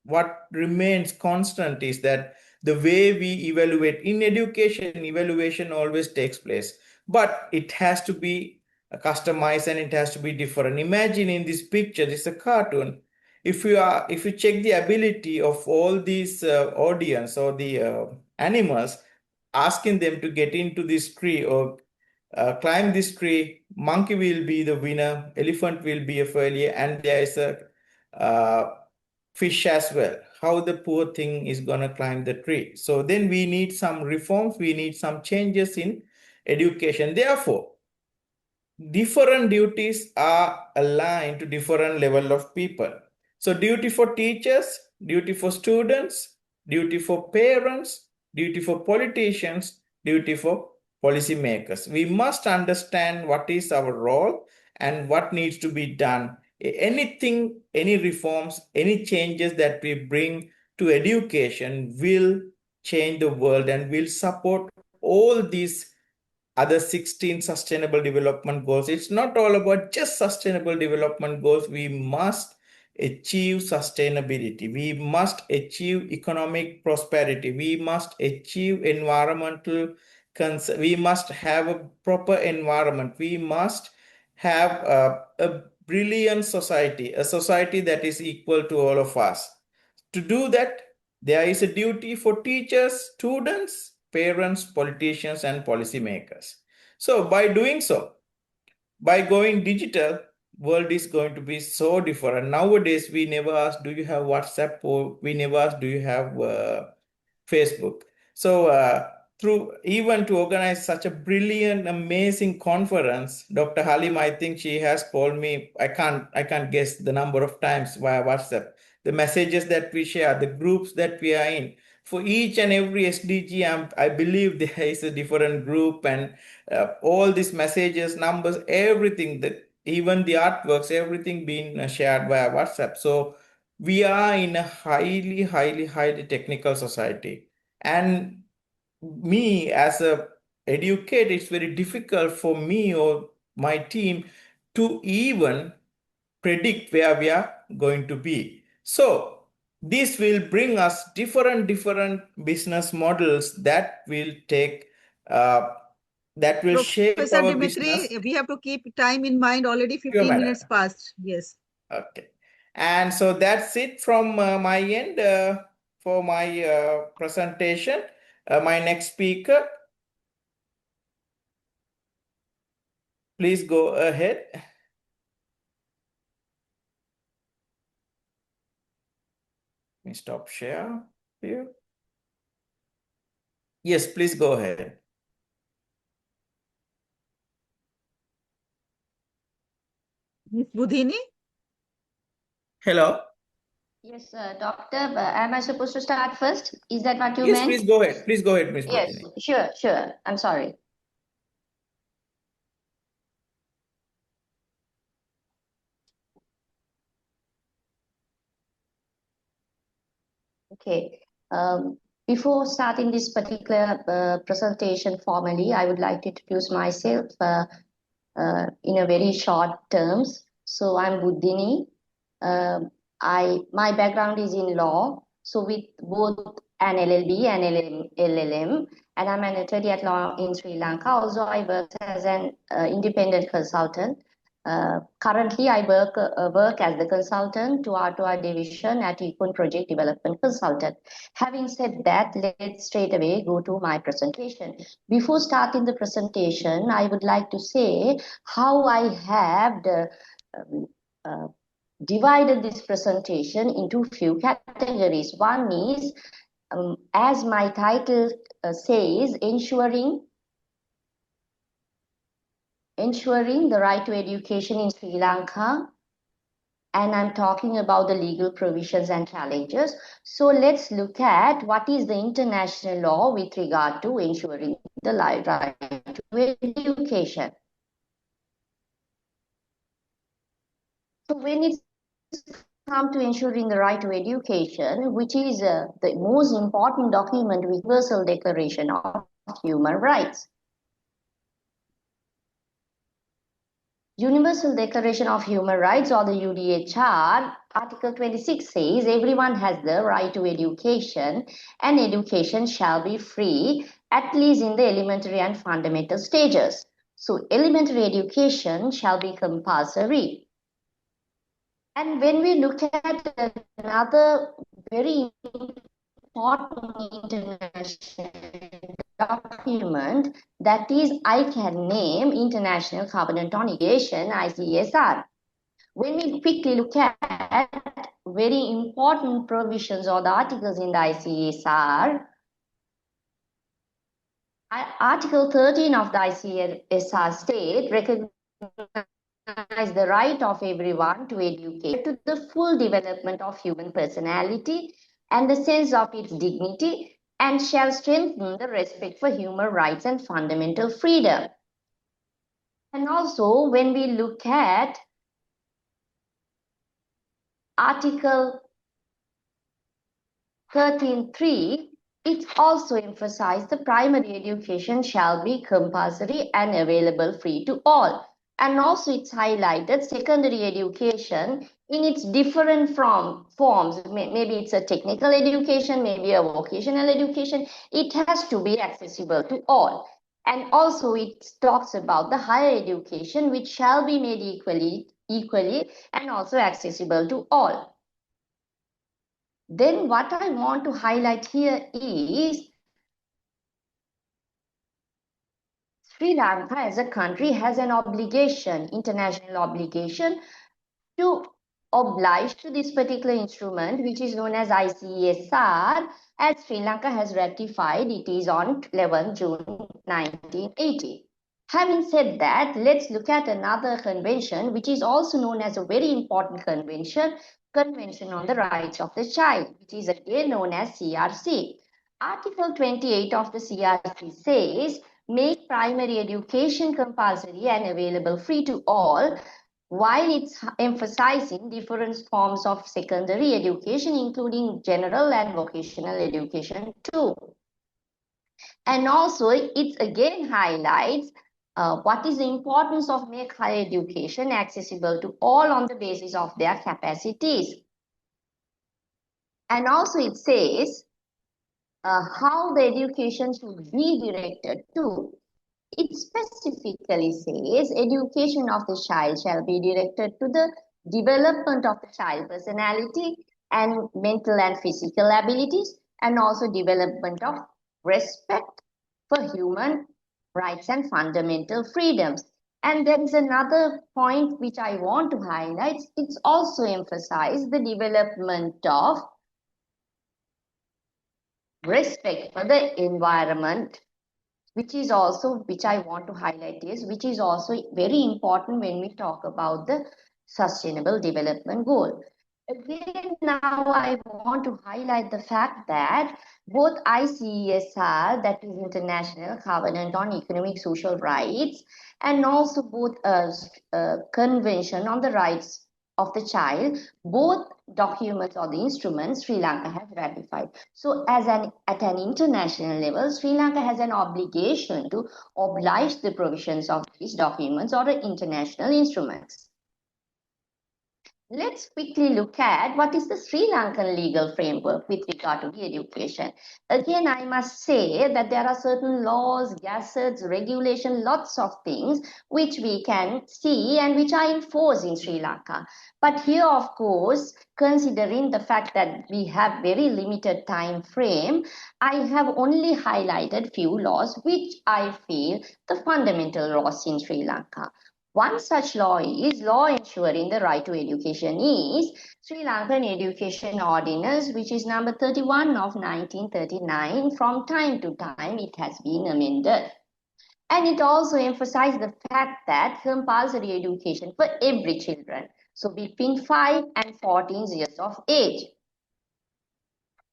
[SPEAKER 20] what remains constant is that the way we evaluate in education, evaluation always takes place, but it has to be customized and it has to be different. Imagine in this picture, this is a cartoon. If you check the ability of all these audience or the animals, asking them to get into this tree or climb this tree, monkey will be the winner, elephant will be a failure, and there is a fish as well. How the poor thing is going to climb the tree. So then we need some reforms, we need some changes in education. Therefore, different duties are aligned to different level of people. So duty for teachers, duty for students, duty for parents, duty for politicians, duty for policymakers. We must understand what is our role and what needs to be done. Anything, any reforms, any changes that we bring to education will change the world and will support all these other 16 sustainable development goals. It's not all about just sustainable development goals. We must achieve sustainability. We must achieve economic prosperity. We must achieve environmental we must have a proper environment. We must have a brilliant society, a society that is equal to all of us. To do that, there is a duty for teachers, students, parents, politicians, and policymakers. So by doing so, by going digital, world is going to be so different. Nowadays, we never ask, do you have WhatsApp? Or we never ask, do you have Facebook? So through even to organize such a brilliant, amazing conference, Dr. Halim, I think she has called me, I can't guess the number of times via WhatsApp. The messages that we share, the groups that we are in, for each and every SDG, I believe there is a different group, and all these messages, numbers, everything, even the artworks, everything being shared via WhatsApp. So we are in a highly technical society. And me as a educator, it's very difficult for me or my team to even predict where we are going to be. So this will bring us different business models that will take that will shape
[SPEAKER 2] Professor
[SPEAKER 20] our
[SPEAKER 2] Dimitri,
[SPEAKER 20] business.
[SPEAKER 2] we have to keep time in mind. Already 15 minutes past. Yes.
[SPEAKER 20] Okay. And so that's it from my end for my presentation. My next speaker, please go ahead. Let me stop share here. Yes, please go ahead.
[SPEAKER 2] Ms. Budhini?
[SPEAKER 20] Hello.
[SPEAKER 21] Yes, doctor, am I supposed to start first? Is that what you
[SPEAKER 20] Yes,
[SPEAKER 21] meant?
[SPEAKER 20] please go ahead. Please go ahead, Ms.
[SPEAKER 21] Yes,
[SPEAKER 20] Budhini.
[SPEAKER 21] sure. I'm sorry. Okay. Before starting this particular presentation formally, I would like to introduce myself in a very short terms. So I'm Budhini. My background is in law. So with both an LLB and LLM, and I'm an attorney at law in Sri Lanka. Also, I work as an independent consultant. Currently, I work as the consultant to R2R division at Econ Project Development Consultant. Having said that, let's straight away go to my presentation. Before starting the presentation, I would like to say how I have divided this presentation into few categories. One is, as my title says, ensuring the right to education in Sri Lanka, and I'm talking about the legal provisions and challenges. So let's look at what is the international law with regard to ensuring the right to education. So when it's come to ensuring the right to education, which is the most important document, Universal Declaration of Human Rights. Universal Declaration of Human Rights, or the UDHR, Article 26 says everyone has the right to education, and education shall be free, at least in the elementary and fundamental stages. So elementary education shall be compulsory. And when we look at another very important international document, that is I can name International Covenant on Education, ICSR. When we quickly look at very important provisions or the articles in the ICSR, Article 13 of the ICSR state recognizes the right of everyone to educate to the full development of human personality and the sense of its dignity, and shall strengthen the respect for human rights and fundamental freedom. And also, when we look at Article 13.3, it also emphasizes the primary education shall be compulsory and available free to all. And also it's highlighted secondary education in its different forms. Maybe it's a technical education, maybe a vocational education. It has to be accessible to all. And also it talks about the higher education, which shall be made equally and also accessible to all. Then what I want to highlight here is Sri Lanka as a country has an obligation, international obligation, to oblige to this particular instrument, which is known as ICESR, as Sri Lanka has ratified. It is on 11 June 1980. Having said that, let's look at another convention, which is also known as a very important convention, Convention on the Rights of the Child, which is again known as CRC. Article 28 of the CRC says, make primary education compulsory and available free to all, while it's emphasizing different forms of secondary education, including general and vocational education too. And also, it again highlights what is the importance of make higher education accessible to all on the basis of their capacities. And also it says how the education should be directed to. It specifically says education of the child shall be directed to the development of the child personality and mental and physical abilities, and also development of respect for human rights and fundamental freedoms. And there is another point which I want to highlight. It's also emphasized the development of respect for the environment, which is also, which I want to highlight is, which is also very important when we talk about the Sustainable Development Goal. Again, now I want to highlight the fact that both ICESR, that is International Covenant on Economic Social Rights, and also both Convention on the Rights of the Child, both documents or the instruments Sri Lanka has ratified. So at an international level, Sri Lanka has an obligation to oblige the provisions of these documents or the international instruments. Let's quickly look at what is the Sri Lankan legal framework with regard to the education. Again, I must say that there are certain laws, gazettes, regulation, lots of things which we can see and which are enforced in Sri Lanka. But here, of course, considering the fact that we have very limited time frame, I have only highlighted few laws which I feel the fundamental laws in Sri Lanka. One such law is law ensuring the right to education is Sri Lankan Education Ordinance, which is number 31 of 1939. From time to time, it has been amended. And it also emphasized the fact that compulsory education for every children, so between 5 and 14 years of age.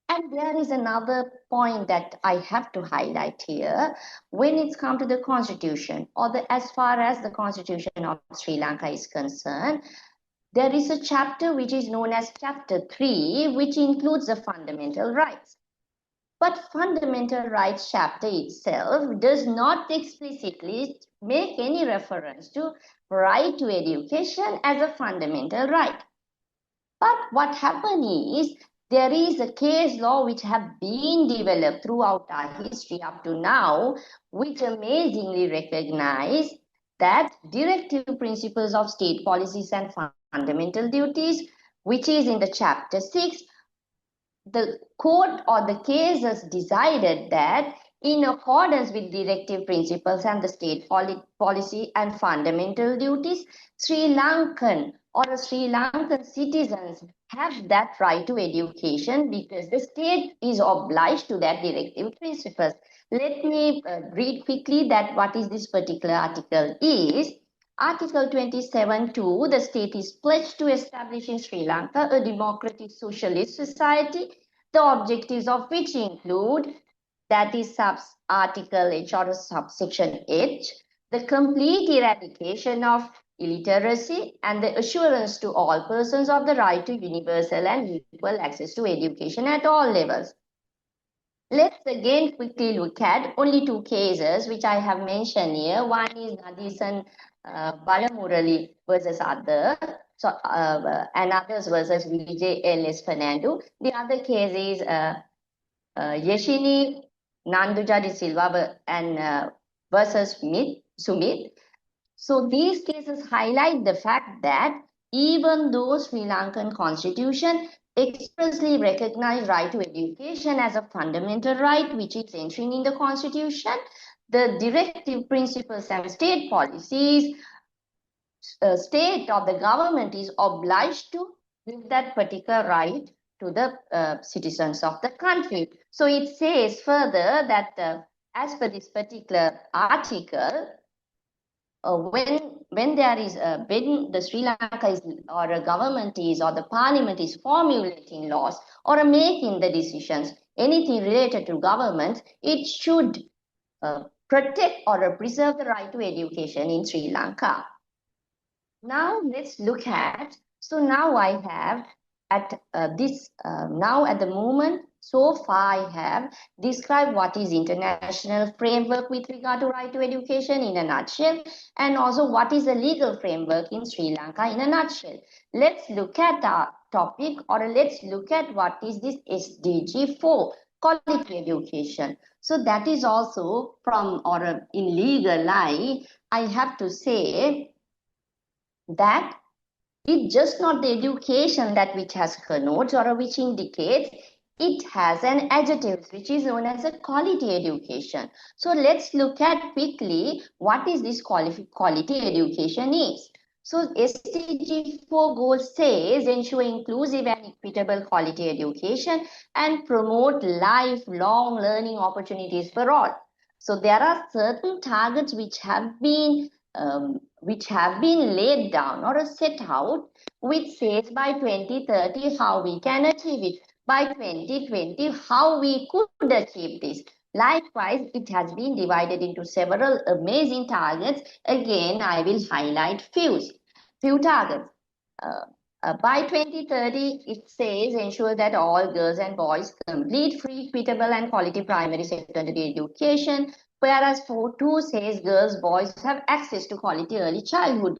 [SPEAKER 21] And there is another point that I have to highlight here. When it's come to the constitution, or as far as the constitution of Sri Lanka is concerned, there is a chapter which is known as chapter 3, which includes the fundamental rights. But fundamental rights chapter itself does not explicitly make any reference to right to education as a fundamental right. But what happened is, there is a case law which have been developed throughout our history up to now, which amazingly recognize that directive principles of state policies and fundamental duties, which is in the chapter 6, the court or the case has decided that in accordance with directive principles and the state policy and fundamental duties, Sri Lankan or Sri Lankan citizens have that right to education because the state is obliged to that directive principles. Let me read quickly that what is this particular article is. Article 27.2, the state is pledged to establish in Sri Lanka a democratic socialist society, the objectives of which include, that is sub-article H or subsection H, the complete eradication of illiteracy and the assurance to all persons of the right to universal and equal access to education at all levels. Let's again quickly look at only two cases which I have mentioned here. One is Nadisan Balamurali versus other. So and others versus VJ LS Fernando. The other case is Yeshini Nanduja de Silva and versus Sumit. So these cases highlight the fact that even though Sri Lankan constitution expressly recognized right to education as a fundamental right, which is entering in the constitution, the directive principles and state policies, state or the government is obliged to give that particular right to the citizens of the country. So it says further that as per this particular article, when there is when the Sri Lanka is or a government is or the parliament is formulating laws or making the decisions, anything related to government, it should protect or preserve the right to education in Sri Lanka. Now let's look at, so now I have at now at the moment, so far I have described what is international framework with regard to right to education in a nutshell, and also what is the legal framework in Sri Lanka in a nutshell. Let's look at our topic, or let's look at what is this SDG 4, quality education. So that is also from, or in legal eye, I have to say that it's just not the education that which has connotes or which indicates, it has an adjective which is known as a quality education. So let's look at quickly what is this quality education is. So SDG 4 goal says ensure inclusive and equitable quality education and promote lifelong learning opportunities for all. So there are certain targets which have been laid down or set out, which says by 2030 how we can achieve it, by 2020 how we could achieve this. Likewise, it has been divided into several amazing targets. Again, I will highlight few targets. By 2030, it says ensure that all girls and boys complete free, equitable and quality primary secondary education, whereas 4.2 says girls, boys have access to quality early childhood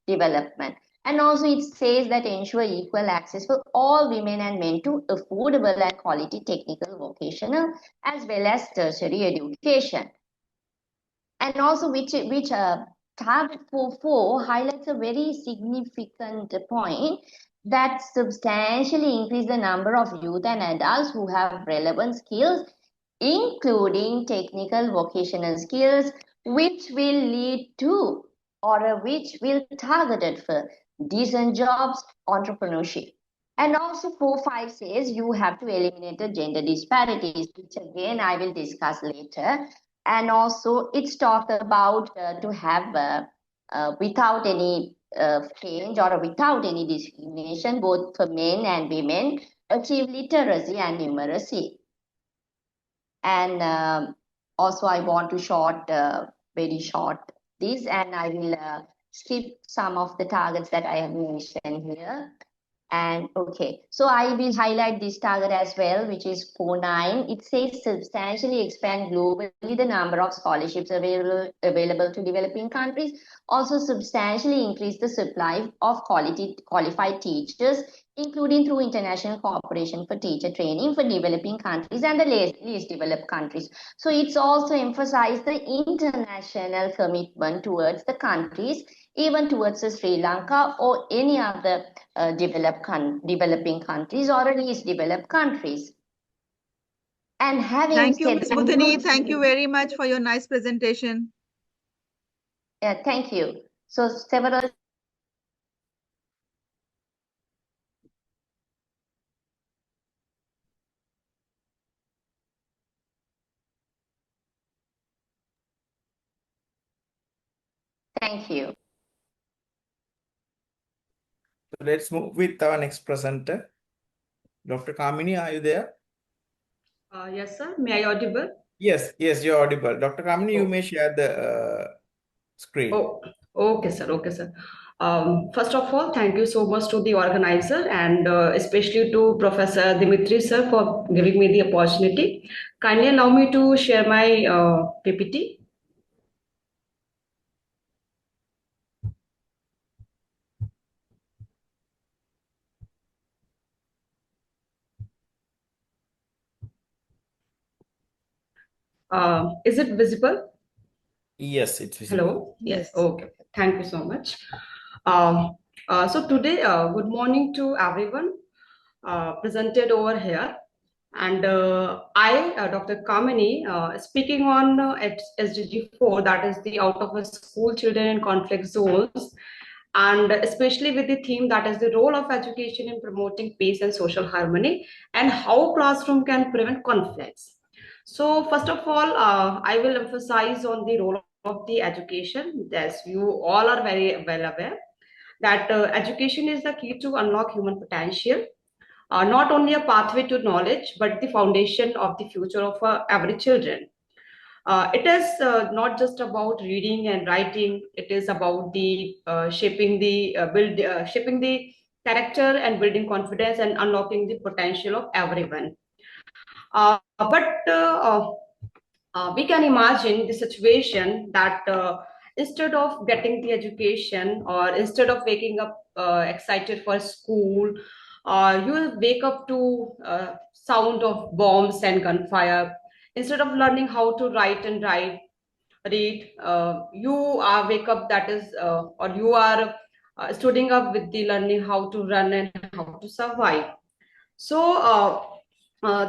[SPEAKER 21] development. And also it says that ensure equal access for all women and men to affordable and quality technical, vocational, as well as tertiary education. And also which target 4.4 highlights a very significant point, that substantially increase the number of youth and adults who have relevant skills, including technical vocational skills, which will lead to or which will targeted for decent jobs, entrepreneurship. And also 4.5 says you have to eliminate the gender disparities, which again I will discuss later. And also it's talked about to have without any change or without any discrimination, both for men and women, achieve literacy and numeracy. And also I want to very short this, and I will skip some of the targets that I have mentioned here. And okay, so I will highlight this target as well, which is 4.9. It says substantially expand globally the number of scholarships available to developing countries. Also substantially increase the supply of qualified teachers, including through international cooperation for teacher training for developing countries and the least developed countries. So it's also emphasized the international commitment towards the countries, even towards Sri Lanka or any other developing countries or least developed countries. And having
[SPEAKER 2] Thank you,
[SPEAKER 21] said
[SPEAKER 2] Ms. Buthani. Thank you very much for your nice presentation.
[SPEAKER 21] Yeah, thank you. So several thank you.
[SPEAKER 20] So let's move with our next presenter. Dr. Kamini, are you there?
[SPEAKER 3] Yes, sir. May I audible?
[SPEAKER 20] Yes, you're audible. Dr. Kamini, you may share the screen.
[SPEAKER 3] Oh, okay, sir. Okay, sir. First of all, thank you so much to the organizer and especially to Professor Dimitri, sir, for giving me the opportunity. Kindly allow me to share my PPT. Is it visible?
[SPEAKER 20] Yes, it's visible.
[SPEAKER 3] Hello? Yes. Okay. Thank you so much. So today, good morning to everyone presented over here. And I, Dr. Kamini, speaking on SDG 4, that is the out of school children in conflict zones, and especially with the theme that is the role of education in promoting peace and social harmony, and how classroom can prevent conflicts. So first of all, I will emphasize on the role of the education. As you all are very well aware, that education is the key to unlock human potential, not only a pathway to knowledge, but the foundation of the future of every children. It is not just about reading and writing. It is about the shaping the character and building confidence and unlocking the potential of everyone. But we can imagine the situation that instead of getting the education, or instead of waking up excited for school, you will wake up to sound of bombs and gunfire. Instead of learning how to read, you are wake up, that is, or you are studying up with the learning how to run and how to survive. So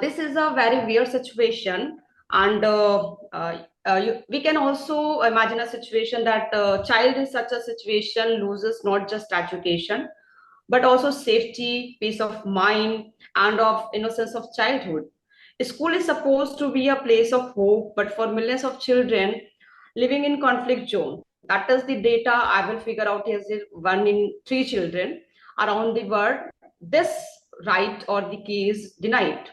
[SPEAKER 3] this is a very weird situation, and we can also imagine a situation that child in such a situation loses not just education, but also safety, peace of mind, and of innocence of childhood. School is supposed to be a place of hope, but for millions of children living in conflict zone, that is the data I will figure out is 1 in 3 children around the world, this right or the key is denied.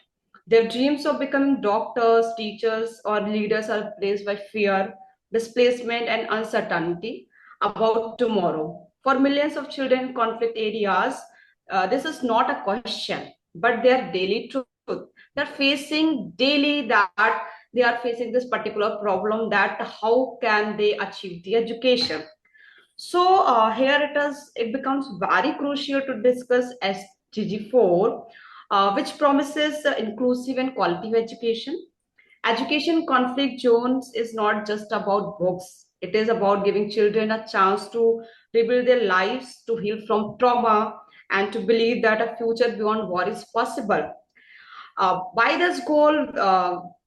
[SPEAKER 3] Their dreams of becoming doctors, teachers, or leaders are replaced by fear, displacement, and uncertainty about tomorrow. For millions of children in conflict areas, this is not a question, but their daily truth. They're facing daily that they are facing this particular problem, that how can they achieve the education. So here it becomes very crucial to discuss SDG 4, which promises inclusive and quality education. Education conflict zones is not just about books. It is about giving children a chance to rebuild their lives, to heal from trauma, and to believe that a future beyond war is possible. By this goal,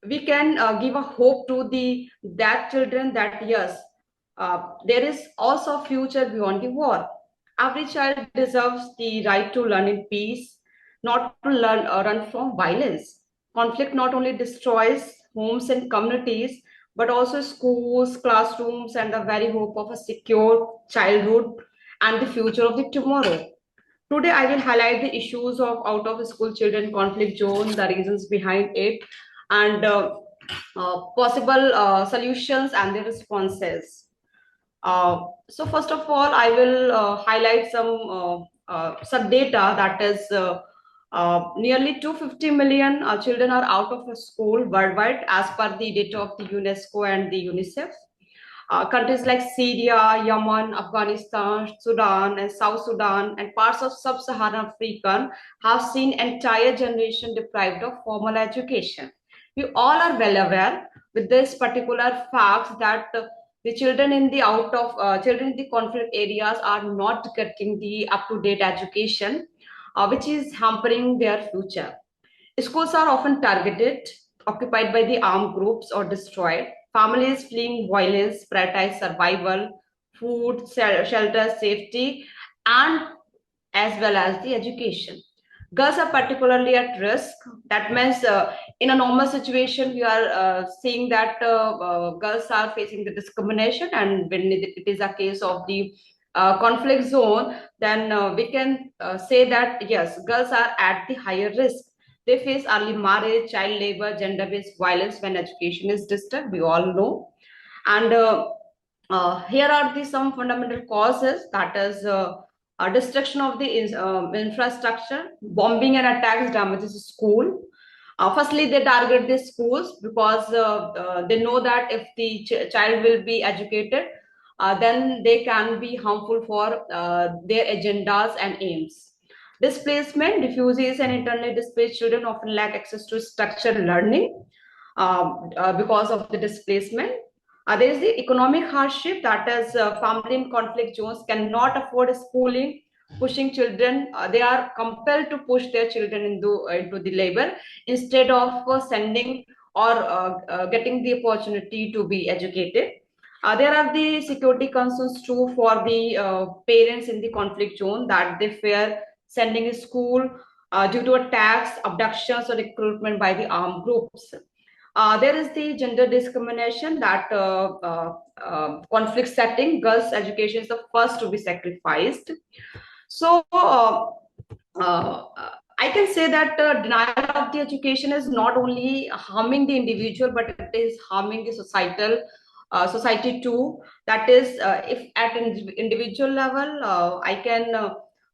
[SPEAKER 3] we can give a hope to the that children that yes, there is also a future beyond the war. Every child deserves the right to learn in peace, not to learn or run from violence. Conflict not only destroys homes and communities, but also schools, classrooms, and the very hope of a secure childhood and the future of the tomorrow. Today, I will highlight the issues of out-of-school children conflict zone, the reasons behind it, and possible solutions and the responses. So first of all, I will highlight some data, that is nearly 250 million children are out of school worldwide as per the data of the UNESCO and the UNICEF. Countries like Syria, Yemen, Afghanistan, Sudan, and South Sudan, and parts of sub-Saharan Africa have seen entire generation deprived of formal education. We all are well aware with this particular facts that the children in the children in the conflict areas are not getting the up-to-date education, which is hampering their future. Schools are often targeted, occupied by the armed groups, or destroyed. Families fleeing violence prioritize survival, food, shelter, safety, and as well as the education. Girls are particularly at risk. That means in a normal situation, we are seeing that girls are facing the discrimination, and when it is a case of the conflict zone, then we can say that yes, girls are at the higher risk. They face early marriage, child labor, gender-based violence when education is disturbed. We all know, and here are some fundamental causes. That is destruction of the infrastructure, bombing and attacks damages school. Firstly, they target the schools because they know that if the child will be educated, then they can be harmful for their agendas and aims. Displacement, refugees and internally displaced children often lack access to structured learning. because of the displacement. There is the economic hardship, that is, family in conflict zones cannot afford schooling, pushing children. They are compelled to push their children into the labor instead of sending or getting the opportunity to be educated. There are the security concerns too for the parents in the conflict zone, that they fear sending a school due to attacks, abductions, or recruitment by the armed groups. There is the gender discrimination, that conflict setting, girls' education is the first to be sacrificed. So I can say that denial of the education is not only harming the individual, but it is harming the society too. That is, if at an individual level, I can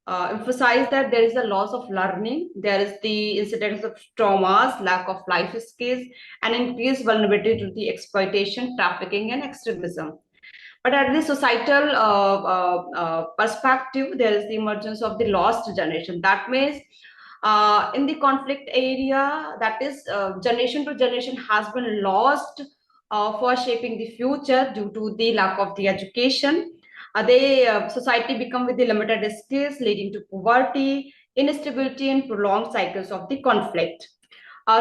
[SPEAKER 3] emphasize that there is a loss of learning, there is the incidence of traumas, lack of life skills, and increased vulnerability to the exploitation, trafficking, and extremism. But at the societal perspective, there is the emergence of the lost generation. That means in the conflict area, that is, generation to generation has been lost for shaping the future due to the lack of the education. Society become with the limited skills, leading to poverty, instability, and prolonged cycles of the conflict.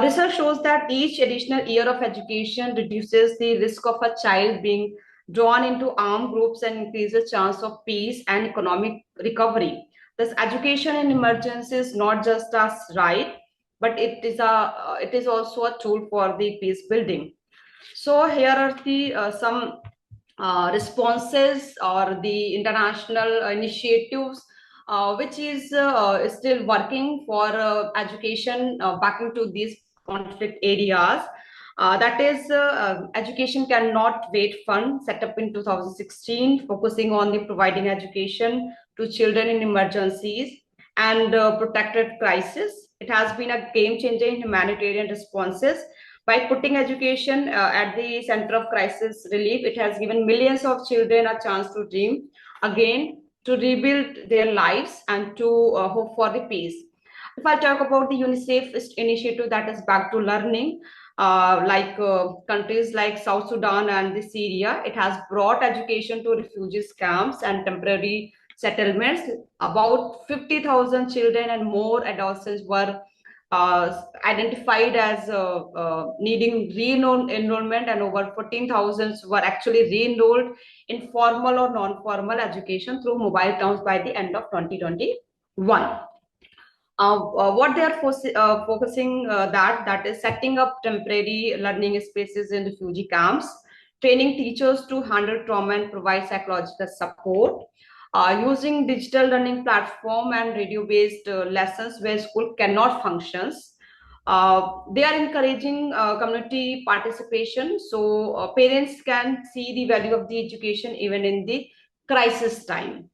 [SPEAKER 3] Research shows that each additional year of education reduces the risk of a child being drawn into armed groups and increases chance of peace and economic recovery. Thus, education in emergency is not just a right, but it is also a tool for the peace building. So here are the some responses or the international initiatives which is still working for education back into these conflict areas. That is, Education Cannot Wait Fund, set up in 2016, focusing on the providing education to children in emergencies and protected crisis. It has been a game changer in humanitarian responses. By putting education at the center of crisis relief, it has given millions of children a chance to dream again, to rebuild their lives, and to hope for the peace. If I talk about the UNICEF initiative, that is Back to Learning, countries like South Sudan and the Syria, it has brought education to refugees camps and temporary settlements. About 50,000 children and more adolescents were identified as needing re-enrollment, and over 14,000 were actually re-enrolled in formal or non-formal education through mobile towns by the end of 2021. What they are focusing that is setting up temporary learning spaces in refugee camps, training teachers to handle trauma and provide psychological support, using digital learning platform and radio-based lessons where school cannot functions. They are encouraging community participation, so parents can see the value of the education even in the crisis time.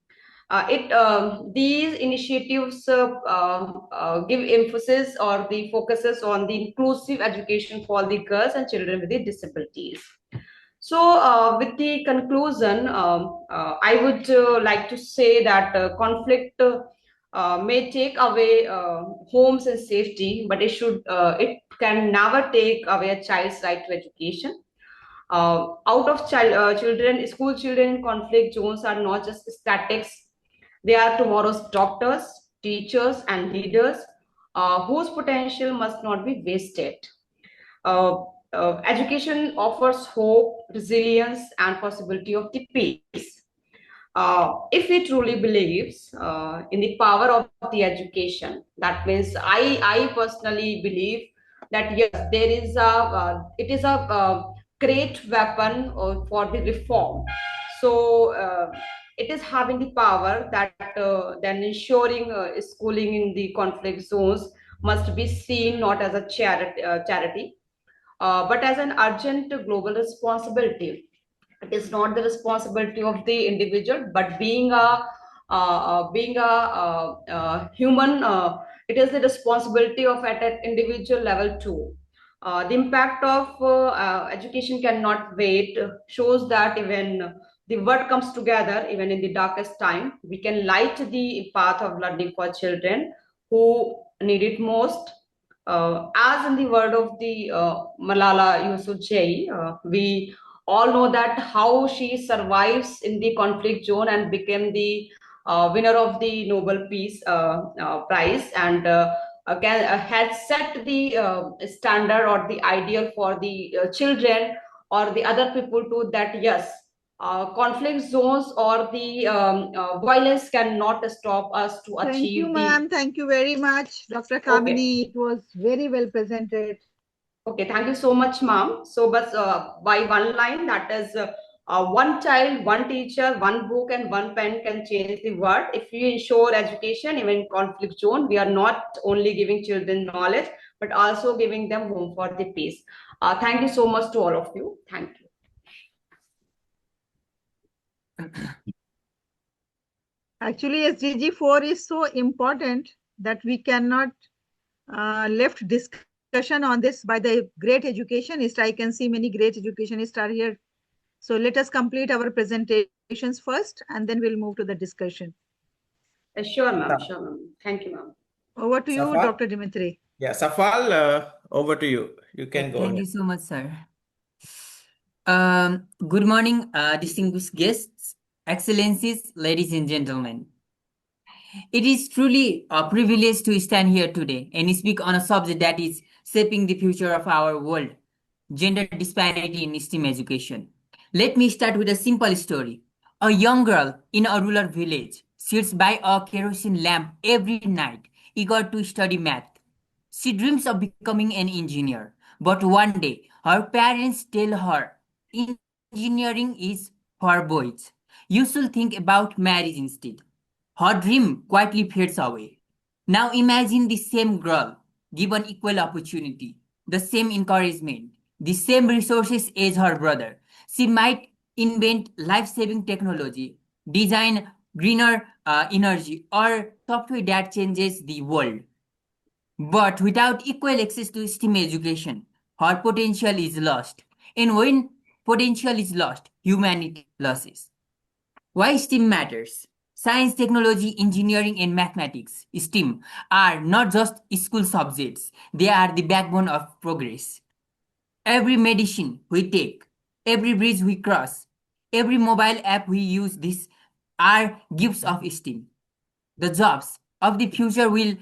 [SPEAKER 3] These initiatives give emphasis or the focuses on the inclusive education for the girls and children with the disabilities. So with the conclusion, I would like to say that conflict may take away homes and safety, but it can never take away a child's right to education. Out of children, school children in conflict zones are not just statics. They are tomorrow's doctors, teachers, and leaders whose potential must not be wasted. Education offers hope, resilience, and possibility of the peace. If we truly believes in the power of the education, that means I personally believe that yes, there is it is a great weapon for the reform. So it is having the power that then ensuring schooling in the conflict zones must be seen not as a charity, but as an urgent global responsibility. It is not the responsibility of the individual, but being a human, it is the responsibility of at an individual level too. The impact of education cannot wait shows that even the world comes together, even in the darkest time, we can light the path of learning for children who need it most. As in the word of the Malala Yousafzai, we all know that how she survives in the conflict zone and became the winner of the Nobel Peace Prize, and had set the standard or the ideal for the children or the other people too, that yes, conflict zones or the violence cannot stop us to
[SPEAKER 2] Thank
[SPEAKER 3] achieve
[SPEAKER 2] you, ma'am. Thank you very much, Dr. Kamini. It was very well presented.
[SPEAKER 3] Okay, thank you so much, ma'am. So, but by one line, that is one child, one teacher, one book, and one pen can change the world. If we ensure education, even in conflict zone, we are not only giving children knowledge, but also giving them home for the peace. Thank you so much to all of you. Thank you.
[SPEAKER 2] Actually, SDG 4 is so important that we cannot left discussion on this by the great educationists. I can see many great educationists are here. So let us complete our presentations first, and then we'll move to the discussion.
[SPEAKER 3] Sure, ma'am. Sure, ma'am. Thank you, ma'am.
[SPEAKER 2] Over to you,
[SPEAKER 20] Safal?
[SPEAKER 2] Dr. Dimitri.
[SPEAKER 20] Yeah, Safal, over to you. You can go
[SPEAKER 4] Thank
[SPEAKER 20] ahead.
[SPEAKER 4] you so much, sir. Good morning, distinguished guests, excellencies, ladies and gentlemen. It is truly a privilege to stand here today and speak on a subject that is shaping the future of our world, gender disparity in STEM education. Let me start with a simple story. A young girl in a rural village sits by a kerosene lamp every night, eager to study math. She dreams of becoming an engineer, but one day her parents tell her engineering is for boys. You should think about marriage instead. Her dream quietly fades away. Now imagine the same girl given equal opportunity, the same encouragement, the same resources as her brother. She might invent life-saving technology, design greener energy, or software that changes the world. But without equal access to STEM education, her potential is lost. And when potential is lost, humanity loses. Why STEM matters? Science, technology, engineering, and mathematics, STEM, are not just school subjects, they are the backbone of progress. Every medicine we take, every bridge we cross, every mobile app we use, these are gifts of STEM. The jobs of the future will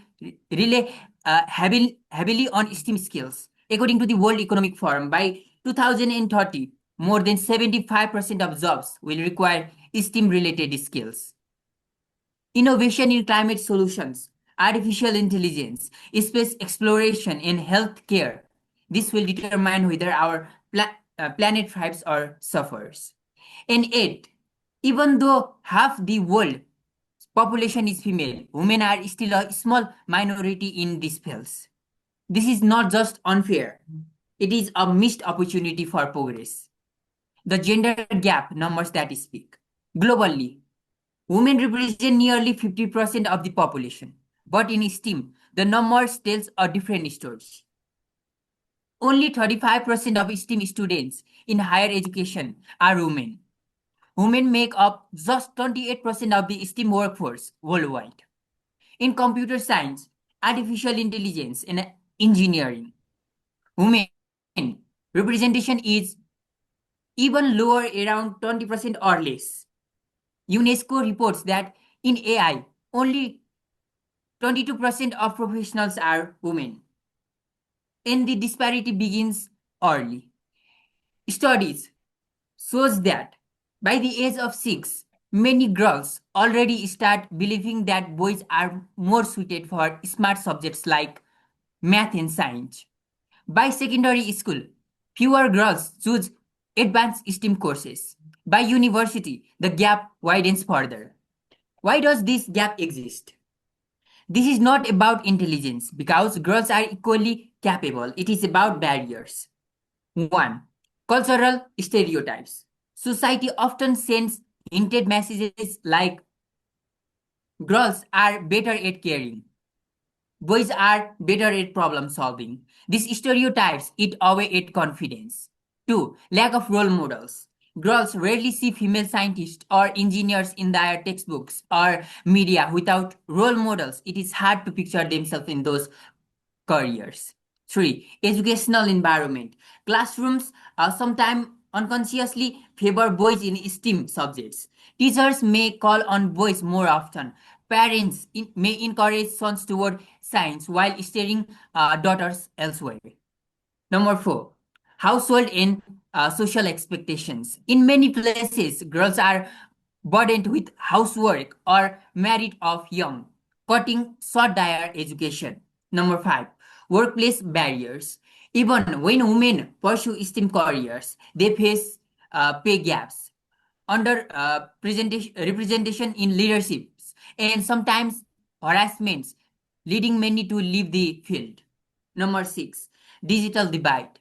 [SPEAKER 4] rely heavily on STEM skills. According to the World Economic Forum, by 2030, more than 75% of jobs will require STEM-related skills. Innovation in climate solutions, artificial intelligence, space exploration, and healthcare. This will determine whether our planet thrives or suffers. And yet, even though half the world population is female, women are still a small minority in these fields. This is not just unfair, it is a missed opportunity for progress. The gender gap numbers that speak. Globally, women represent nearly 50% of the population, but in STEM, the numbers tells a different story. Only 35% of STEM students in higher education are women. Women make up just 28% of the STEM workforce worldwide. In computer science, artificial intelligence, and engineering, women representation is even lower, around 20% or less. UNESCO reports that in AI, only 22% of professionals are women. And the disparity begins early. Studies shows that by the age of 6, many girls already start believing that boys are more suited for smart subjects like math and science. By secondary school, fewer girls choose advanced STEM courses. By university, the gap widens further. Why does this gap exist? This is not about intelligence because girls are equally capable. It is about barriers. 1. Cultural stereotypes. Society often sends hinted messages like girls are better at caring, boys are better at problem solving. These stereotypes eat away at confidence. 2. Lack of role models. Girls rarely see female scientists or engineers in their textbooks or media. Without role models, it is hard to picture themselves in those careers. 3. Educational environment. Classrooms sometimes unconsciously favor boys in STEM subjects. Teachers may call on boys more often. Parents may encourage sons toward science while steering daughters elsewhere. Number 4, household and social expectations. In many places, girls are burdened with housework or married off young, cutting short their education. Number 5, workplace barriers. Even when women pursue STEM careers, they face pay gaps, under representation in leaderships, and sometimes harassments, leading many to leave the field. Number 6, digital divide.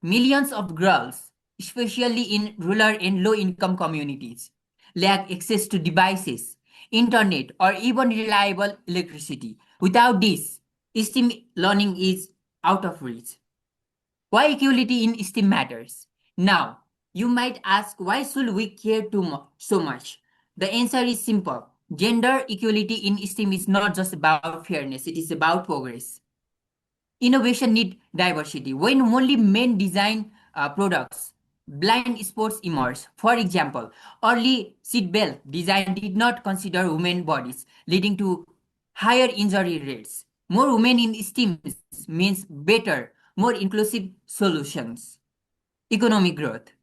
[SPEAKER 4] Millions of girls, especially in rural and low-income communities, lack access to devices, internet, or even reliable electricity. Without this, STEM learning is out of reach. Why equality in STEM matters? Now, you might ask, why should we care so much? The answer is simple. Gender equality in STEM is not just about fairness, it is about progress. Innovation needs diversity. When only men design products, blind spots emerge. For example, early seatbelt design did not consider women bodies, leading to higher injury rates. More women in STEM means better, more inclusive solutions. Economic growth.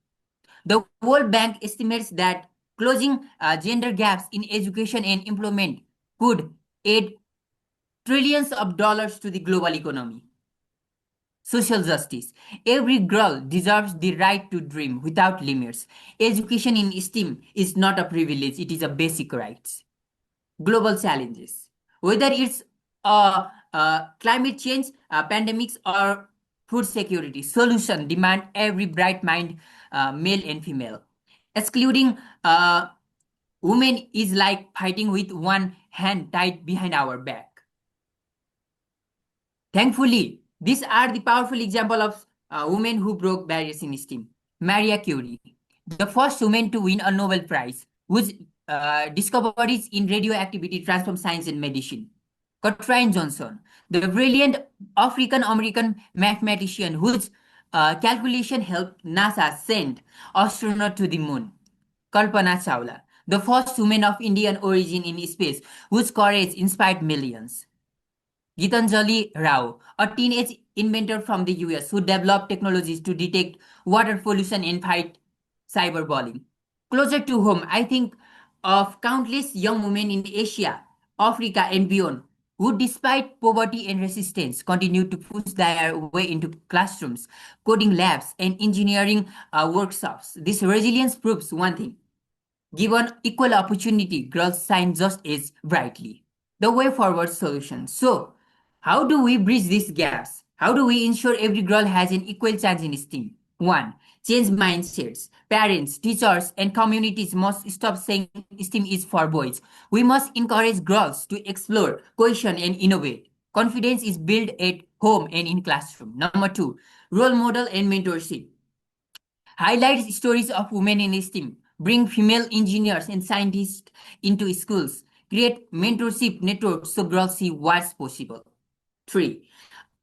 [SPEAKER 4] The World Bank estimates that closing gender gaps in education and employment could add trillions of dollars to the global economy. Social justice. Every girl deserves the right to dream without limits. Education in STEM is not a privilege, it is a basic right. Global challenges. Whether it's climate change, pandemics, or food security, solution demand every bright mind, male and female. Excluding women is like fighting with one hand tied behind our back. Thankfully, these are the powerful example of women who broke barriers in STEM. Maria Curie, the first woman to win a Nobel Prize, whose discoveries in radioactivity transformed science and medicine. Katrin Johnson, the brilliant African-American mathematician whose calculation helped NASA send astronauts to the moon. Kalpana Chawla, the first woman of Indian origin in space, whose courage inspired millions. Gitanjali Rao, a teenage inventor from the US who developed technologies to detect water pollution and fight cyberbullying. Closer to home, I think of countless young women in Asia, Africa, and beyond who, despite poverty and resistance, continue to push their way into classrooms, coding labs, and engineering workshops. This resilience proves one thing. Given equal opportunity, girls shine just as brightly. The way forward solution. So, how do we bridge these gaps? How do we ensure every girl has an equal chance in STEM? 1. Change mindsets. Parents, teachers, and communities must stop saying STEM is for boys. We must encourage girls to explore, question, and innovate. Confidence is built at home and in classroom. Number 2, role model and mentorship. Highlight stories of women in STEM. Bring female engineers and scientists into schools. Create mentorship networks so girls see what's possible. 3.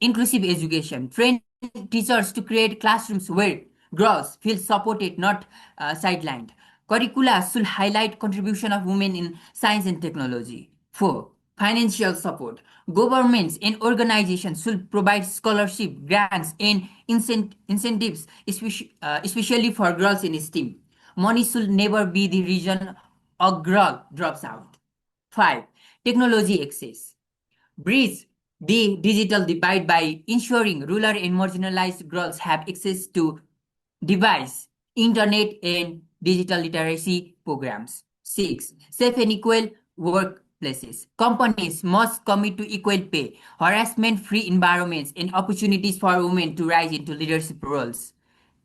[SPEAKER 4] Inclusive education. Train teachers to create classrooms where girls feel supported, not sidelined. Curricula should highlight contribution of women in science and technology. 4. Financial support. Governments and organizations should provide scholarship, grants, and incentives, especially for girls in STEM. Money should never be the reason a girl drops out. 5. Technology access. Bridge the digital divide by ensuring rural and marginalized girls have access to device, internet, and digital literacy programs. 6. Safe and equal workplaces. Companies must commit to equal pay, harassment-free environments, and opportunities for women to rise into leadership roles.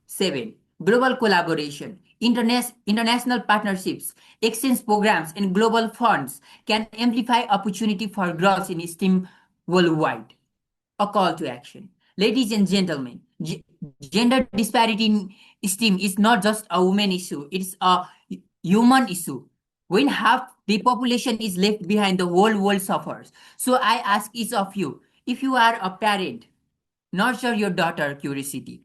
[SPEAKER 4] 7. Global collaboration. International partnerships, exchange programs, and global funds can amplify opportunity for girls in STEM worldwide. A call to action. Ladies and gentlemen, gender disparity in STEM is not just a woman issue, it's a human issue. When half the population is left behind, the whole world suffers. So I ask each of you, If you are a parent, nurture your daughter's curiosity.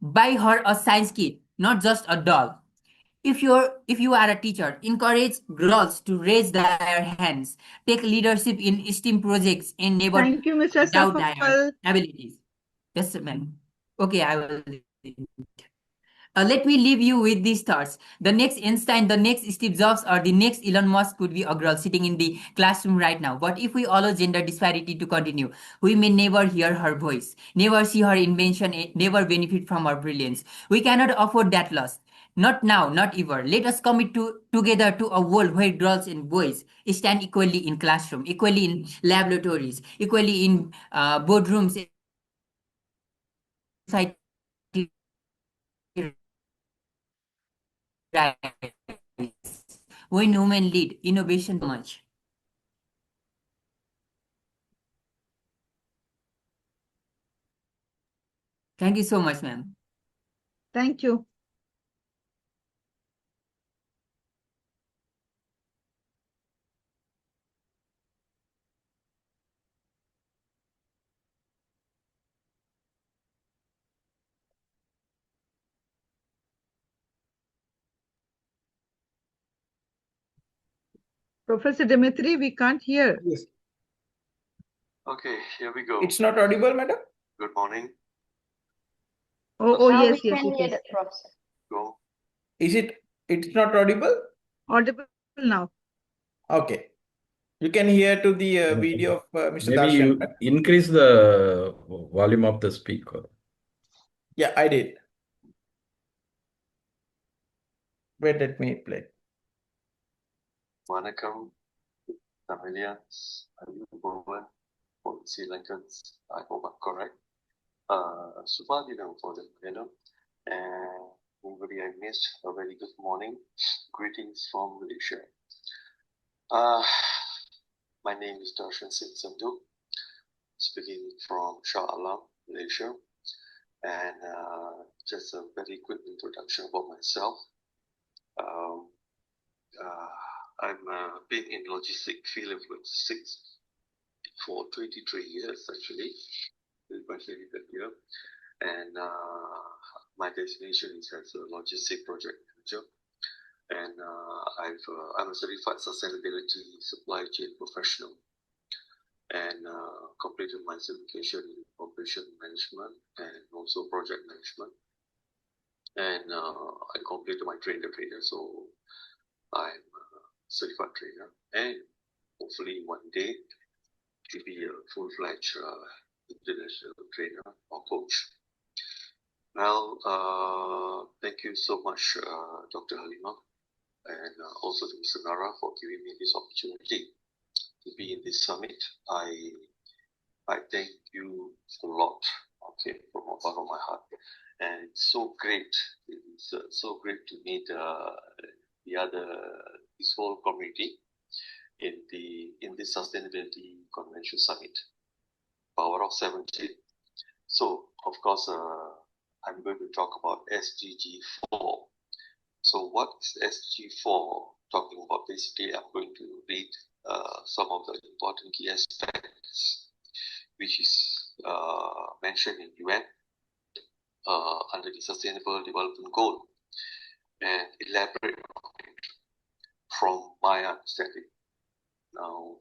[SPEAKER 4] Buy her a science kit, not just a doll. If you are a teacher, encourage girls to raise their hands, take leadership in STEAM projects, and never
[SPEAKER 2] Thank you, Mr.
[SPEAKER 4] doubt their
[SPEAKER 2] Safal.
[SPEAKER 4] abilities. Yes, ma'am. Okay, I will. Let me leave you with these thoughts. The next Einstein, the next Steve Jobs, or the next Elon Musk could be a girl sitting in the classroom right now. But if we allow gender disparity to continue, we may never hear her voice, never see her invention, never benefit from her brilliance. We cannot afford that loss. Not now, not ever. Let us commit together to a world where girls and boys stand equally in classroom, equally in laboratories, equally in boardrooms, society. When women lead, innovation much. Thank you so much, ma'am.
[SPEAKER 2] Thank you. Professor Dimitri, we can't hear.
[SPEAKER 5] Yes. Okay, here we go.
[SPEAKER 20] It's not audible, madam?
[SPEAKER 5] Good morning.
[SPEAKER 2] Oh,
[SPEAKER 21] Now
[SPEAKER 2] yes,
[SPEAKER 21] we
[SPEAKER 2] yes,
[SPEAKER 21] can
[SPEAKER 2] it
[SPEAKER 21] hear
[SPEAKER 2] is.
[SPEAKER 21] the professor.
[SPEAKER 5] Go.
[SPEAKER 20] It's not audible?
[SPEAKER 2] Audible now.
[SPEAKER 20] Okay. You can hear to the video of Mr.
[SPEAKER 14] Maybe
[SPEAKER 20] Darshan.
[SPEAKER 14] you increase the volume of the speaker.
[SPEAKER 20] Yeah, I did. Wait, let me play.
[SPEAKER 5] Vanakkam, Tamilians, Ayubovan, for Sri Lankans, I hope I'm correct. Subhadinam for the Venom, and anybody I missed, a very good morning. Greetings from Malaysia. My name is Darshan Singh Sandhu, speaking from Shah Alam, Malaysia. And just a very quick introduction about myself. I've been in logistics field of logistics for 23 years actually, this is my 23rd year, and my designation is as a logistic project manager, and I'm a certified sustainability supply chain professional, and completed my certification in operation management and also project management, and I completed my trainer, so I'm a certified trainer, and hopefully one day to be a full-fledged international trainer or coach. Well, thank you so much, Dr. Halima, and also to Mr. Nara for giving me this opportunity to be in this summit. I thank you a lot, okay, from the bottom of my heart. And it's so great. It's so great to meet this whole community in this sustainability convention summit, Power of 17. So of course I'm going to talk about SDG 4. So what is SDG 4 talking about? Basically, I'm going to read some of the important key aspects which is mentioned in UN under the Sustainable Development Goal, and elaborate on it from my understanding. Now,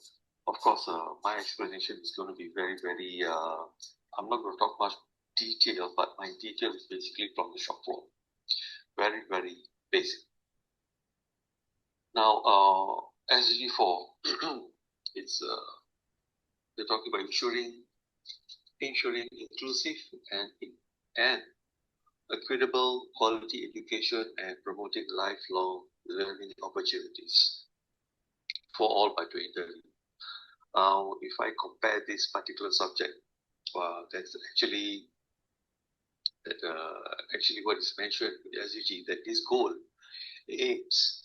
[SPEAKER 5] of course, my explanation is going to be very, very, I'm not going to talk much detail, but my detail is basically from the shop floor. Very, very basic. Now, SDG 4, it's, they're talking about ensuring inclusive and equitable quality education and promoting lifelong learning opportunities for all by 2030. If I compare this particular subject, that's actually what is mentioned in the SDG, that this goal aims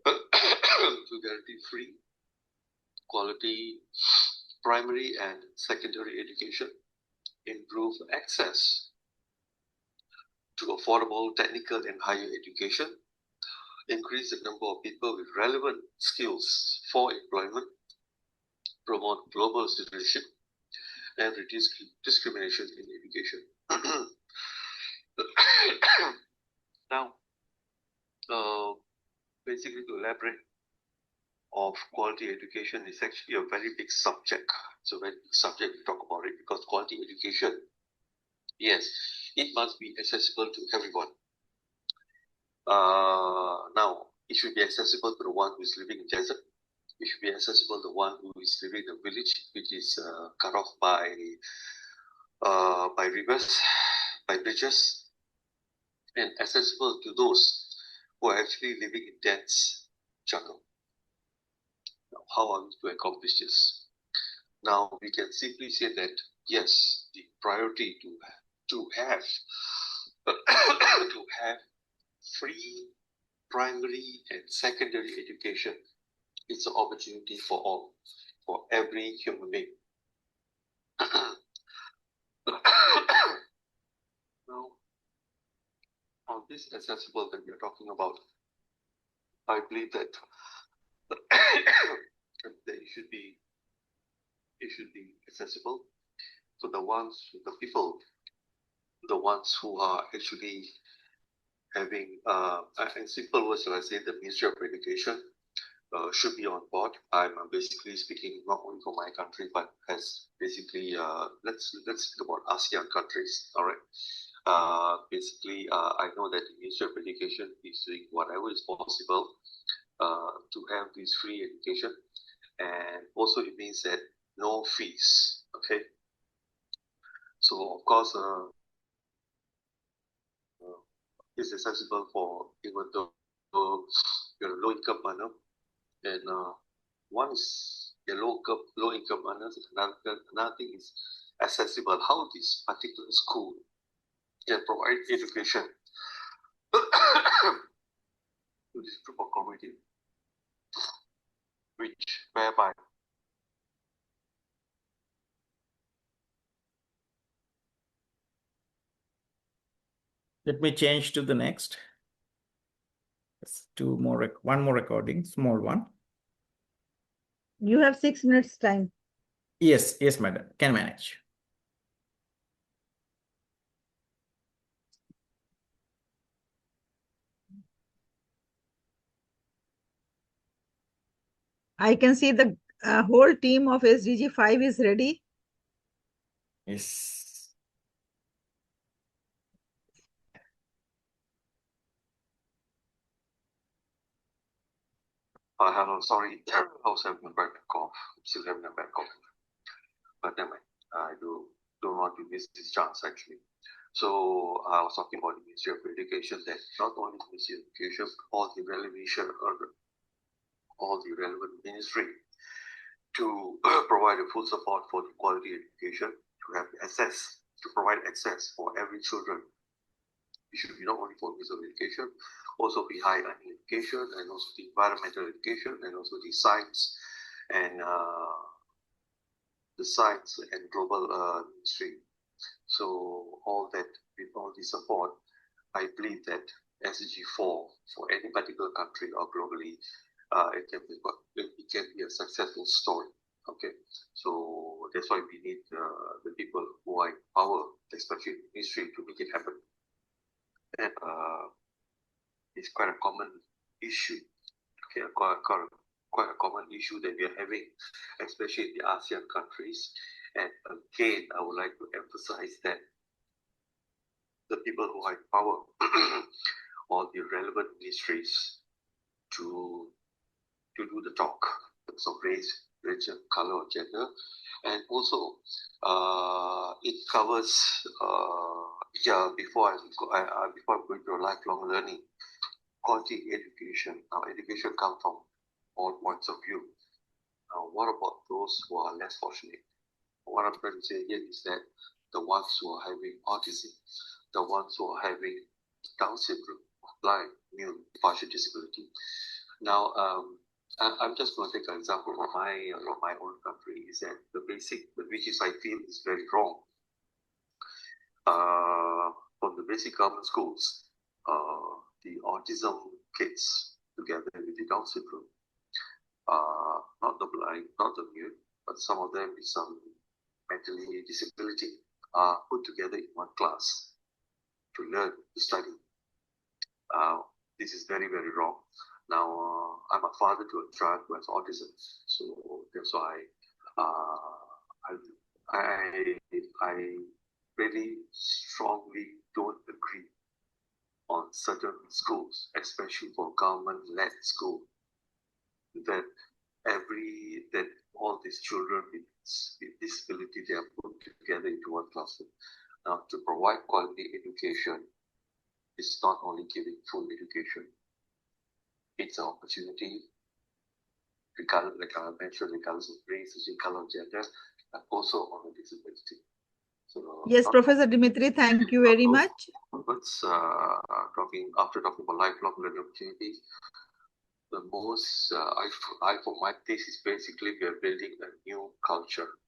[SPEAKER 5] to guarantee free, quality primary and secondary education, improve access to affordable technical and higher education, increase the number of people with relevant skills for employment, promote global citizenship, and reduce discrimination in education. Now, basically to elaborate of quality education is actually a very big subject. It's a very big subject to talk about it because quality education, yes, it must be accessible to everyone. Now, it should be accessible to the one who is living in desert. It should be accessible to the one who is living in a village which is cut off by rivers, by bridges, and accessible to those who are actually living in dense jungle. Now, how are we to accomplish this? Now, we can simply say that, yes, the priority to have to have free primary and secondary education is an opportunity for all, for every human being. Now, on this accessible that we are talking about, I believe that it should be accessible to the people who are actually having, in simple words, I say the Ministry of Education should be on board. I'm basically speaking not only for my country, but as basically, let's think about ASEAN countries. All right. Basically, I know that the Ministry of Education is doing whatever is possible to have this free education, and also it means that no fees. Okay. So of course, it's accessible for even though you're a low income earner, and one is a low income earners. Another thing is accessible. How this particular school can provide education to this group of community, whereby
[SPEAKER 20] Let me change to the next. Let's do one more recording, small one.
[SPEAKER 2] You have 6 minutes time.
[SPEAKER 20] Yes, madam. Can manage.
[SPEAKER 2] I can see the whole team of SDG 5 is ready.
[SPEAKER 20] Yes.
[SPEAKER 5] hello, sorry, I was having a bad cough. I'm still having a bad cough, but never mind. I don't want to miss this chance actually. So I was talking about the Ministry of Education, that not only the Ministry of Education, all the relevant ministry to provide a full support for the quality education, to have access, to provide access for every children. It should be not only for physical education, also the high learning education, and also the environmental education, and also the science and global ministry. So all that, with all the support, I believe that SDG 4 for any particular country or globally, it can be a successful story. Okay, so that's why we need the people who are in power, especially in the ministry, to make it happen. And it's quite a common issue. Okay, quite a common issue that we are having, especially in the ASEAN countries. And again, I would like to emphasize that the people who are in power, all the relevant ministries, to do the talk in terms of race, religion, color, or gender, and also it covers. Before I'm going to lifelong learning, quality education. Now, education comes from all points of view. Now, what about those who are less fortunate? What I'm trying to say here is that the ones who are having autism, the ones who are having Down syndrome, blind, mute, partial disability. Now, I'm just going to take an example of my own country. Is that the basic, which is I feel is very wrong. From the basic government schools, the autism kids together with the Down syndrome, not the blind, not the mute, but some of them with some mentally disability are put together in one class to learn, to study. This is very, very wrong. Now, I'm a father to a child who has autism, so that's why I really strongly don't agree on certain schools, especially for government-led school, that all these children with disability, they are put together into one classroom. Now, to provide quality education, it's not only giving full education, it's an opportunity, regardless, like I mentioned, regardless of race, color, gender, and also on a disability. So,
[SPEAKER 2] yes, Professor Dimitri, thank you very much.
[SPEAKER 5] After talking about lifelong learning opportunities, the most, for my thesis, basically we are building a new culture,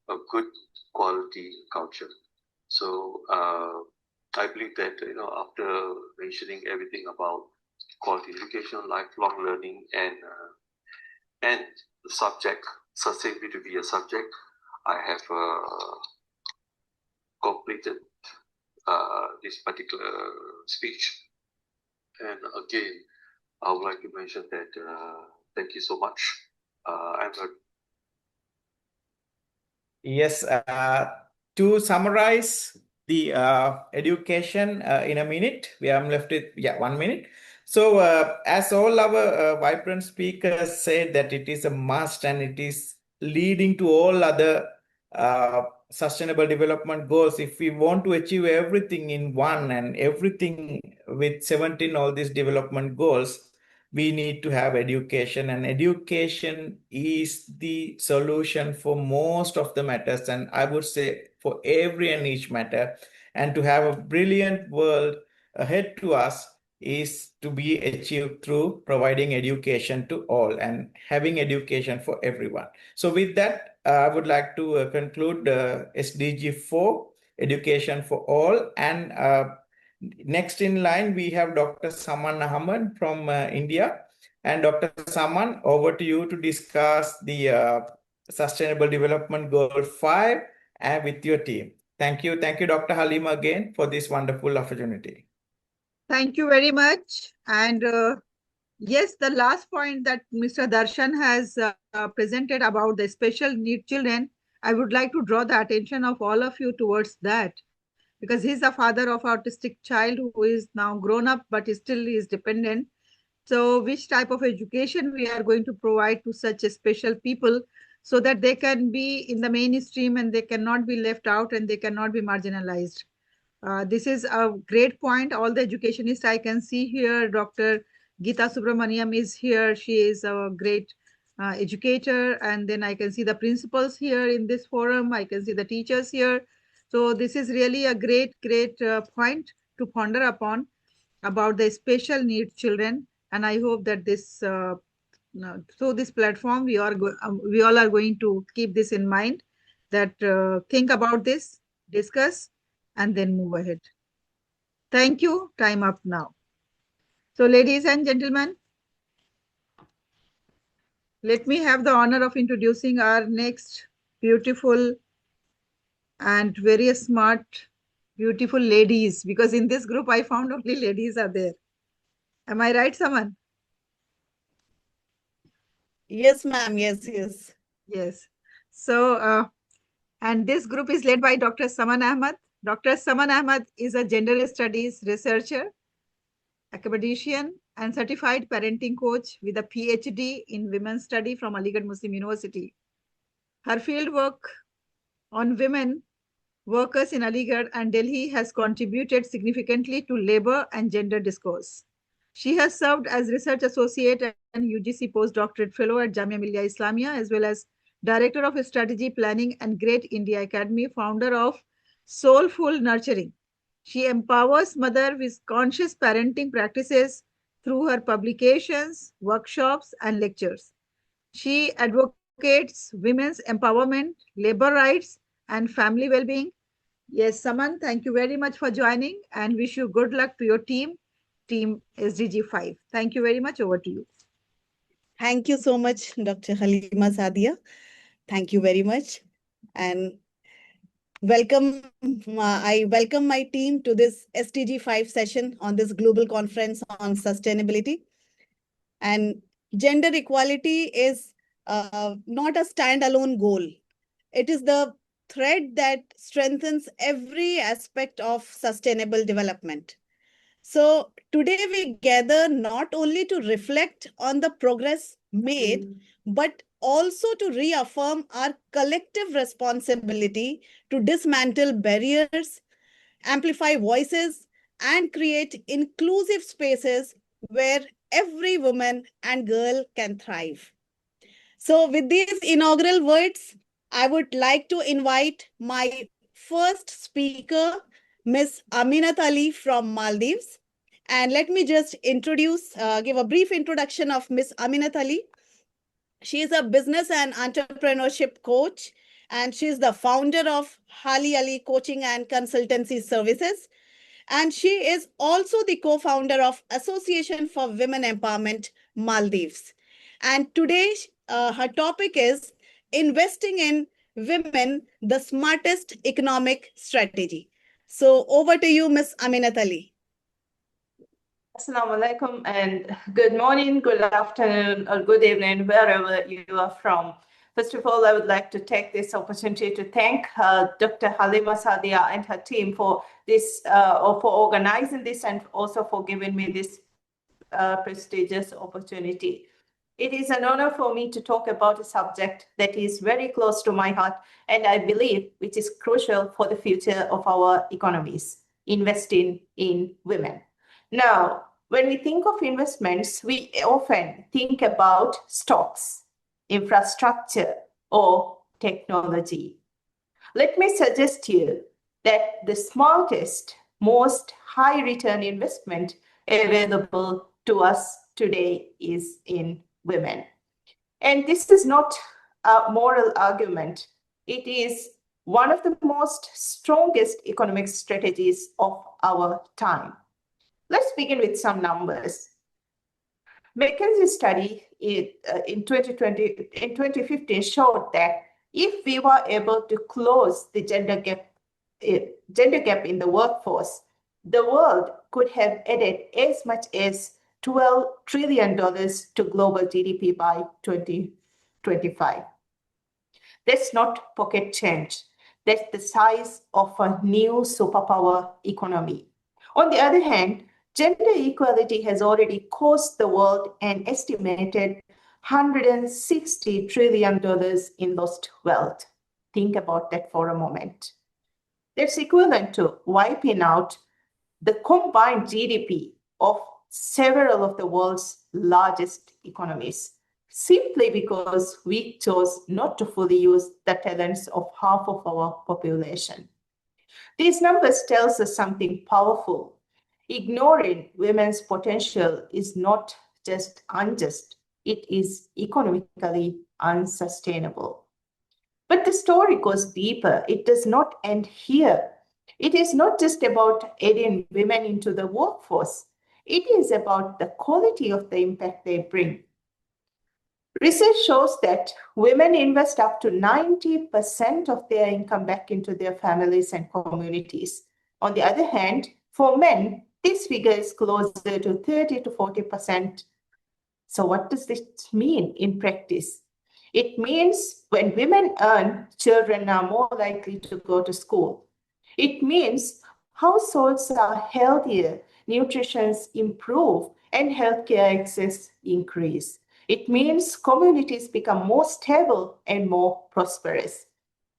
[SPEAKER 5] a good quality culture. So I believe that, after mentioning everything about quality education, lifelong learning, and the subject, sustainability to be a subject, I have completed this particular speech. And again, I would like to mention that thank you so much.
[SPEAKER 20] Yes, to summarize the education in a minute, we are left with 1 minute. So as all our vibrant speakers said, that it is a must and it is leading to all other sustainable development goals. If we want to achieve everything in one and everything with 17 all these development goals, we need to have education, and education is the solution for most of the matters, and I would say for every and each matter. And to have a brilliant world ahead to us is to be achieved through providing education to all and having education for everyone. So with that, I would like to conclude SDG 4, education for all. And next in line, we have Dr. Saman Ahmed from India. And Dr. Saman, over to you to discuss the Sustainable Development Goal 5 and with your team. Thank you. Thank you, Dr. Halima, again for this wonderful opportunity.
[SPEAKER 2] Thank you very much. And yes, the last point that Mr. Darshan has presented about the special need children, I would like to draw the attention of all of you towards that, because he's the father of autistic child who is now grown up, but still is dependent. So which type of education we are going to provide to such a special people so that they can be in the mainstream and they cannot be left out and they cannot be marginalized. This is a great point. All the educationists I can see here, Dr. Geeta Subramaniam is here. She is a great educator. And then I can see the principals here in this forum. I can see the teachers here. So this is really a great point to ponder upon about the special needs children. And I hope that this, through this platform, we all are going to keep this in mind, that think about this, discuss, and then move ahead. Thank you. Time up now. So ladies and gentlemen, let me have the honor of introducing our next beautiful and very smart, beautiful ladies, because in this group I found only ladies are there. Am I right, Saman?
[SPEAKER 6] Yes, ma'am. Yes, yes.
[SPEAKER 2] Yes. So, and this group is led by Dr. Saman Ahmed. Dr. Saman Ahmed is a gender studies researcher, academician, and certified parenting coach with a PhD in women's study from Aligarh Muslim University. Her field work on women workers in Aligarh and Delhi has contributed significantly to labor and gender discourse. She has served as research associate and UGC postdoctorate fellow at Jamia Millia Islamia, as well as director of strategy planning and Great India Academy, founder of Soulful Nurturing. She empowers mother with conscious parenting practices through her publications, workshops, and lectures. She advocates women's empowerment, labor rights, and family well-being. Yes, Saman, thank you very much for joining and wish you good luck to your team SDG 5. Thank you very much. Over to you.
[SPEAKER 6] Thank you so much, Dr. Halima Sadia. Thank you very much. And I welcome my team to this SDG 5 session on this global conference on sustainability. And gender equality is not a standalone goal. It is the thread that strengthens every aspect of sustainable development. So today we gather not only to reflect on the progress made, but also to reaffirm our collective responsibility to dismantle barriers, amplify voices, and create inclusive spaces where every woman and girl can thrive. So with these inaugural words, I would like to invite my first speaker, Ms. Aminat Ali from Maldives. And let me just give a brief introduction of Ms. Aminat Ali. She is a business and entrepreneurship coach, and she is the founder of Hali Ali Coaching and Consultancy Services. And she is also the co-founder of Association for Women Empowerment Maldives. And today, her topic is investing in women, the smartest economic strategy. So over to you, Ms. Aminat Ali.
[SPEAKER 7] Assalamu alaikum and good morning, good afternoon, or good evening, wherever you are from. First of all, I would like to take this opportunity to thank Dr. Halima Sadia and her team for this, or for organizing this, and also for giving me this prestigious opportunity. It is an honor for me to talk about a subject that is very close to my heart, and I believe which is crucial for the future of our economies: investing in women. Now, when we think of investments, we often think about stocks, infrastructure, or technology. Let me suggest to you that the smartest, most high return investment available to us today is in women. And this is not a moral argument. It is one of the most strongest economic strategies of our time. Let's begin with some numbers. McKinsey study in 2015 showed that if we were able to close the gender gap in the workforce, the world could have added as much as $12 trillion to global GDP by 2025. That's not pocket change. That's the size of a new superpower economy. On the other hand, gender equality has already cost the world an estimated $160 trillion in lost wealth. Think about that for a moment. That's equivalent to wiping out the combined GDP of several of the world's largest economies, simply because we chose not to fully use the talents of half of our population. These numbers tell us something powerful. Ignoring women's potential is not just unjust, it is economically unsustainable. But the story goes deeper. It does not end here. It is not just about adding women into the workforce. It is about the quality of the impact they bring. Research shows that women invest up to 90% of their income back into their families and communities. On the other hand, for men, this figure is closer to 30 to 40%. So what does this mean in practice? It means when women earn, children are more likely to go to school. It means households are healthier, nutrition improves, and healthcare access increase. It means communities become more stable and more prosperous.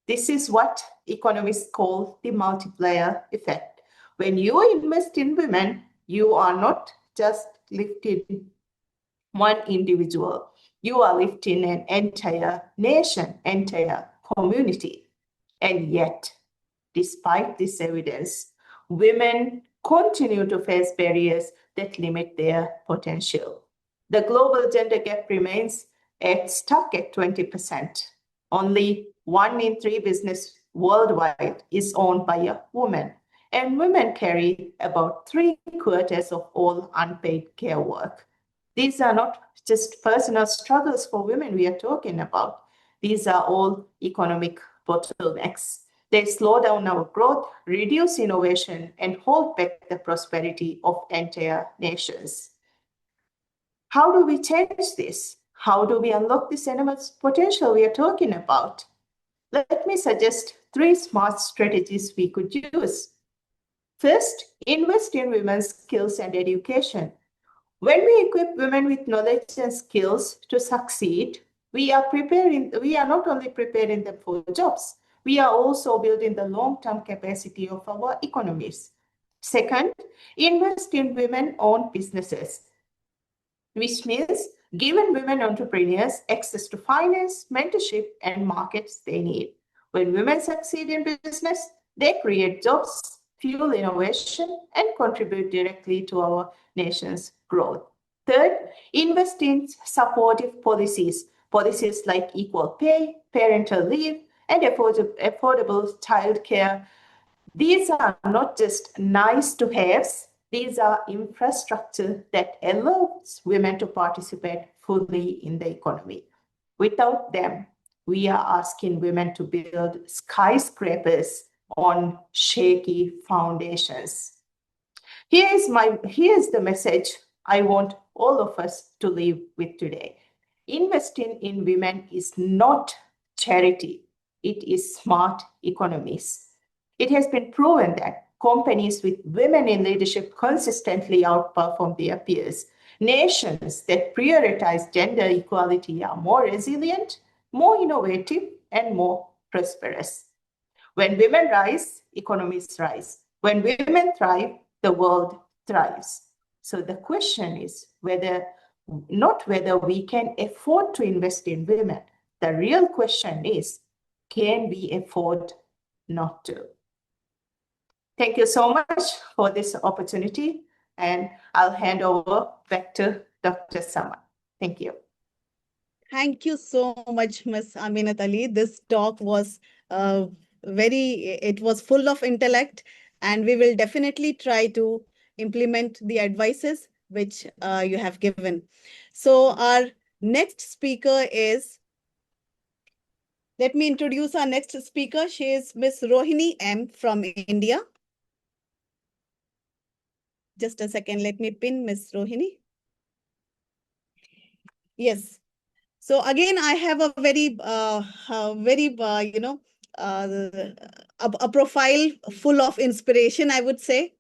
[SPEAKER 7] This is what economists call the multiplier effect. When you invest in women, you are not just lifting one individual. You are lifting an entire nation, entire community. And yet, despite this evidence, women continue to face barriers that limit their potential. The global gender gap remains stuck at 20%. Only 1 in 3 business worldwide is owned by a woman, and women carry about 3/4 of all unpaid care work. These are not just personal struggles for women we are talking about. These are all economic bottlenecks. They slow down our growth, reduce innovation, and hold back the prosperity of entire nations. How do we change this? How do we unlock this enormous potential we are talking about? Let me suggest 3 smart strategies we could use. First, invest in women's skills and education. When we equip women with knowledge and skills to succeed, we are not only preparing them for jobs, we are also building the long-term capacity of our economies. Second, invest in women-owned businesses, which means giving women entrepreneurs access to finance, mentorship, and markets they need. When women succeed in business, they create jobs, fuel innovation, and contribute directly to our nation's growth. Third, invest in supportive policies like equal pay, parental leave, and affordable childcare. These are not just nice to haves, these are infrastructure that allows women to participate fully in the economy. Without them, we are asking women to build skyscrapers on shaky foundations. Here's the message I want all of us to leave with today. Investing in women is not charity, it is smart economies. It has been proven that companies with women in leadership consistently outperform their peers. Nations that prioritize gender equality are more resilient, more innovative, and more prosperous. When women rise, economies rise. When women thrive, the world thrives. So the question is not whether we can afford to invest in women. The real question is, can we afford not to? Thank you so much for this opportunity, and I'll hand over back to Dr. Sama. Thank you.
[SPEAKER 6] Thank you so much, Ms. Aminat Ali. This talk was it was full of intellect, and we will definitely try to implement the advices which you have given. So our next speaker is, let me introduce our next speaker. She is Ms. Rohini M. from India. Just a second, let me pin Ms. Rohini. Yes. So again, I have a very, a profile full of inspiration, I would say.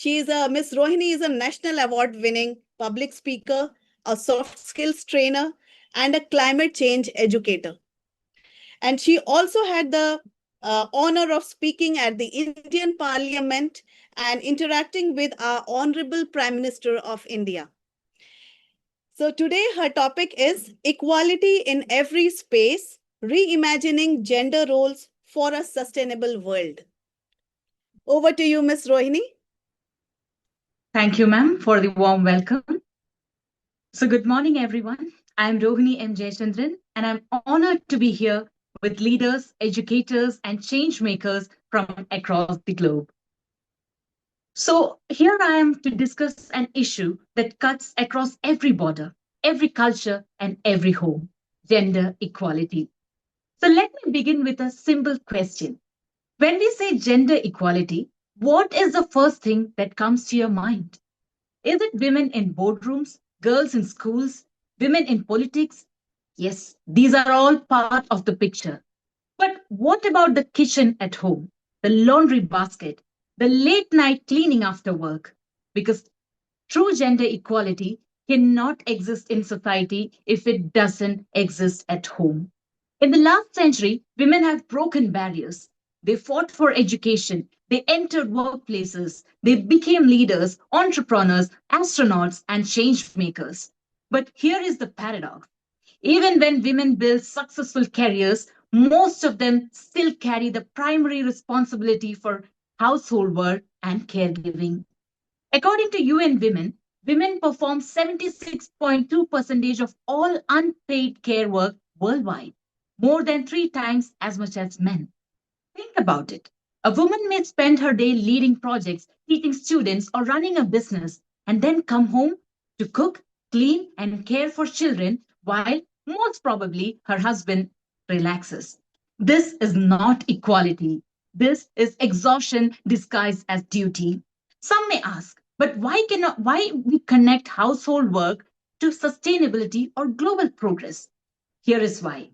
[SPEAKER 6] Miss Rohini is a national award-winning public speaker, a soft skills trainer, and a climate change educator. And she also had the honor of speaking at the Indian Parliament and interacting with our Honorable Prime Minister of India. So today her topic is Equality in Every Space, Reimagining Gender Roles for a Sustainable World. Over to you, Ms. Rohini.
[SPEAKER 8] Thank you, ma'am, for the warm welcome. So good morning, everyone. I'm Rohini M. Jayachandran, and I'm honored to be here with leaders, educators, and change makers from across the globe. So here I am to discuss an issue that cuts across every border, every culture, and every home: gender equality. So let me begin with a simple question. When we say gender equality, what is the first thing that comes to your mind? Is it women in boardrooms, girls in schools, women in politics? Yes, these are all part of the picture. But what about the kitchen at home, the laundry basket, the late night cleaning after work? Because true gender equality cannot exist in society if it doesn't exist at home. In the last century, women have broken barriers. They fought for education. They entered workplaces. They became leaders, entrepreneurs, astronauts, and change makers. But here is the paradox. Even when women build successful careers, most of them still carry the primary responsibility for household work and caregiving. According to UN Women, women perform 76.2% of all unpaid care work worldwide, more than 3 times as much as men. Think about it. A woman may spend her day leading projects, teaching students, or running a business, and then come home to cook, clean, and care for children while most probably her husband relaxes. This is not equality. This is exhaustion disguised as duty. Some may ask, but why we connect household work to sustainability or global progress? Here is why.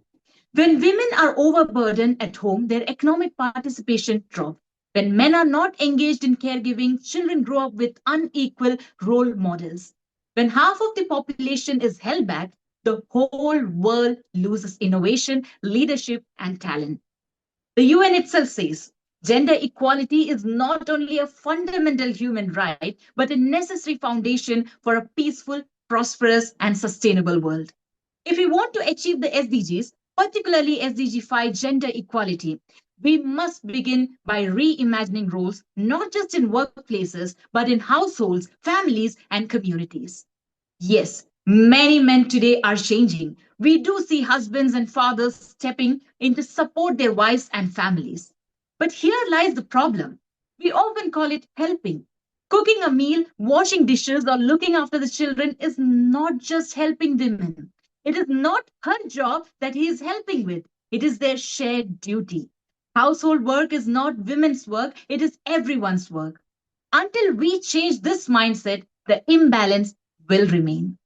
[SPEAKER 8] When women are overburdened at home, their economic participation drops. When men are not engaged in caregiving, children grow up with unequal role models. When half of the population is held back, the whole world loses innovation, leadership, and talent. The UN itself says gender equality is not only a fundamental human right, but a necessary foundation for a peaceful, prosperous, and sustainable world. If we want to achieve the SDGs, particularly SDG 5 gender equality, we must begin by reimagining roles, not just in workplaces, but in households, families, and communities. Yes, many men today are changing. We do see husbands and fathers stepping in to support their wives and families. But here lies the problem. We often call it helping. Cooking a meal, washing dishes, or looking after the children is not just helping women. It is not her job that he is helping with. It is their shared duty. Household work is not women's work, it is everyone's work. Until we change this mindset, the imbalance will remain.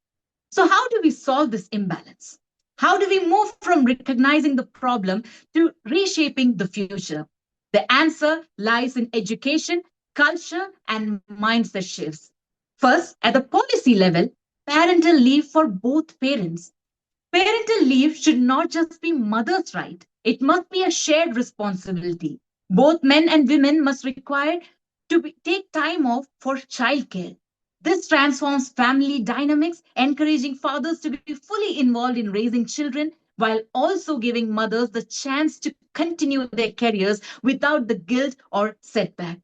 [SPEAKER 8] So, how do we solve this imbalance? How do we move from recognizing the problem to reshaping the future? The answer lies in education, culture, and mindset shifts. First, at the policy level, parental leave for both parents. Parental leave should not just be mother's right, it must be a shared responsibility. Both men and women must require to take time off for childcare. This transforms family dynamics, encouraging fathers to be fully involved in raising children while also giving mothers the chance to continue their careers without the guilt or setback.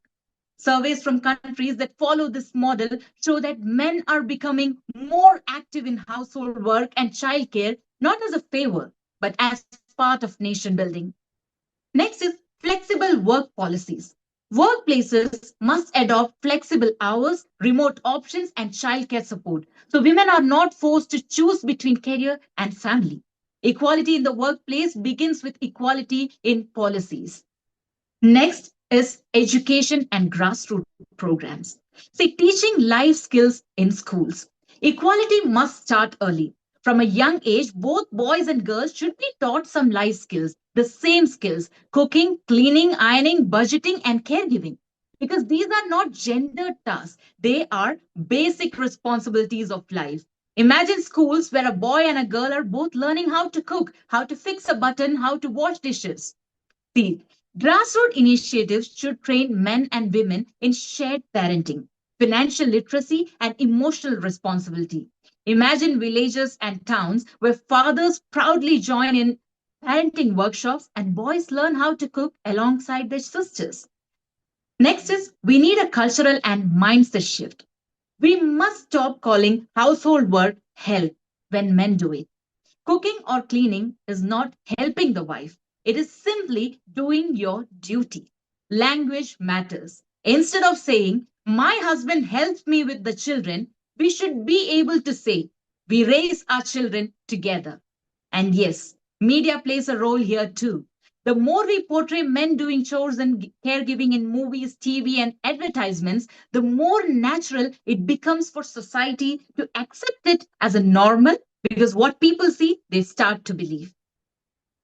[SPEAKER 8] Surveys from countries that follow this model show that men are becoming more active in household work and childcare, not as a favor, but as part of nation building. Next is flexible work policies. Workplaces must adopt flexible hours, remote options, and childcare support. So women are not forced to choose between career and family. Equality in the workplace begins with equality in policies. Next is education and grassroots programs. See, teaching life skills in schools. Equality must start early. From a young age, both boys and girls should be taught some life skills, the same skills: cooking, cleaning, ironing, budgeting, and caregiving. Because these are not gendered tasks, they are basic responsibilities of life. Imagine schools where a boy and a girl are both learning how to cook, how to fix a button, how to wash dishes. See, grassroots initiatives should train men and women in shared parenting, financial literacy, and emotional responsibility. Imagine villages and towns where fathers proudly join in parenting workshops and boys learn how to cook alongside their sisters. Next is we need a cultural and mindset shift. We must stop calling household work help when men do it. Cooking or cleaning is not helping the wife. It is simply doing your duty. Language matters. Instead of saying, my husband helps me with the children, we should be able to say, we raise our children together. And yes, media plays a role here too. The more we portray men doing chores and caregiving in movies, TV, and advertisements, the more natural it becomes for society to accept it as a normal, because what people see, they start to believe.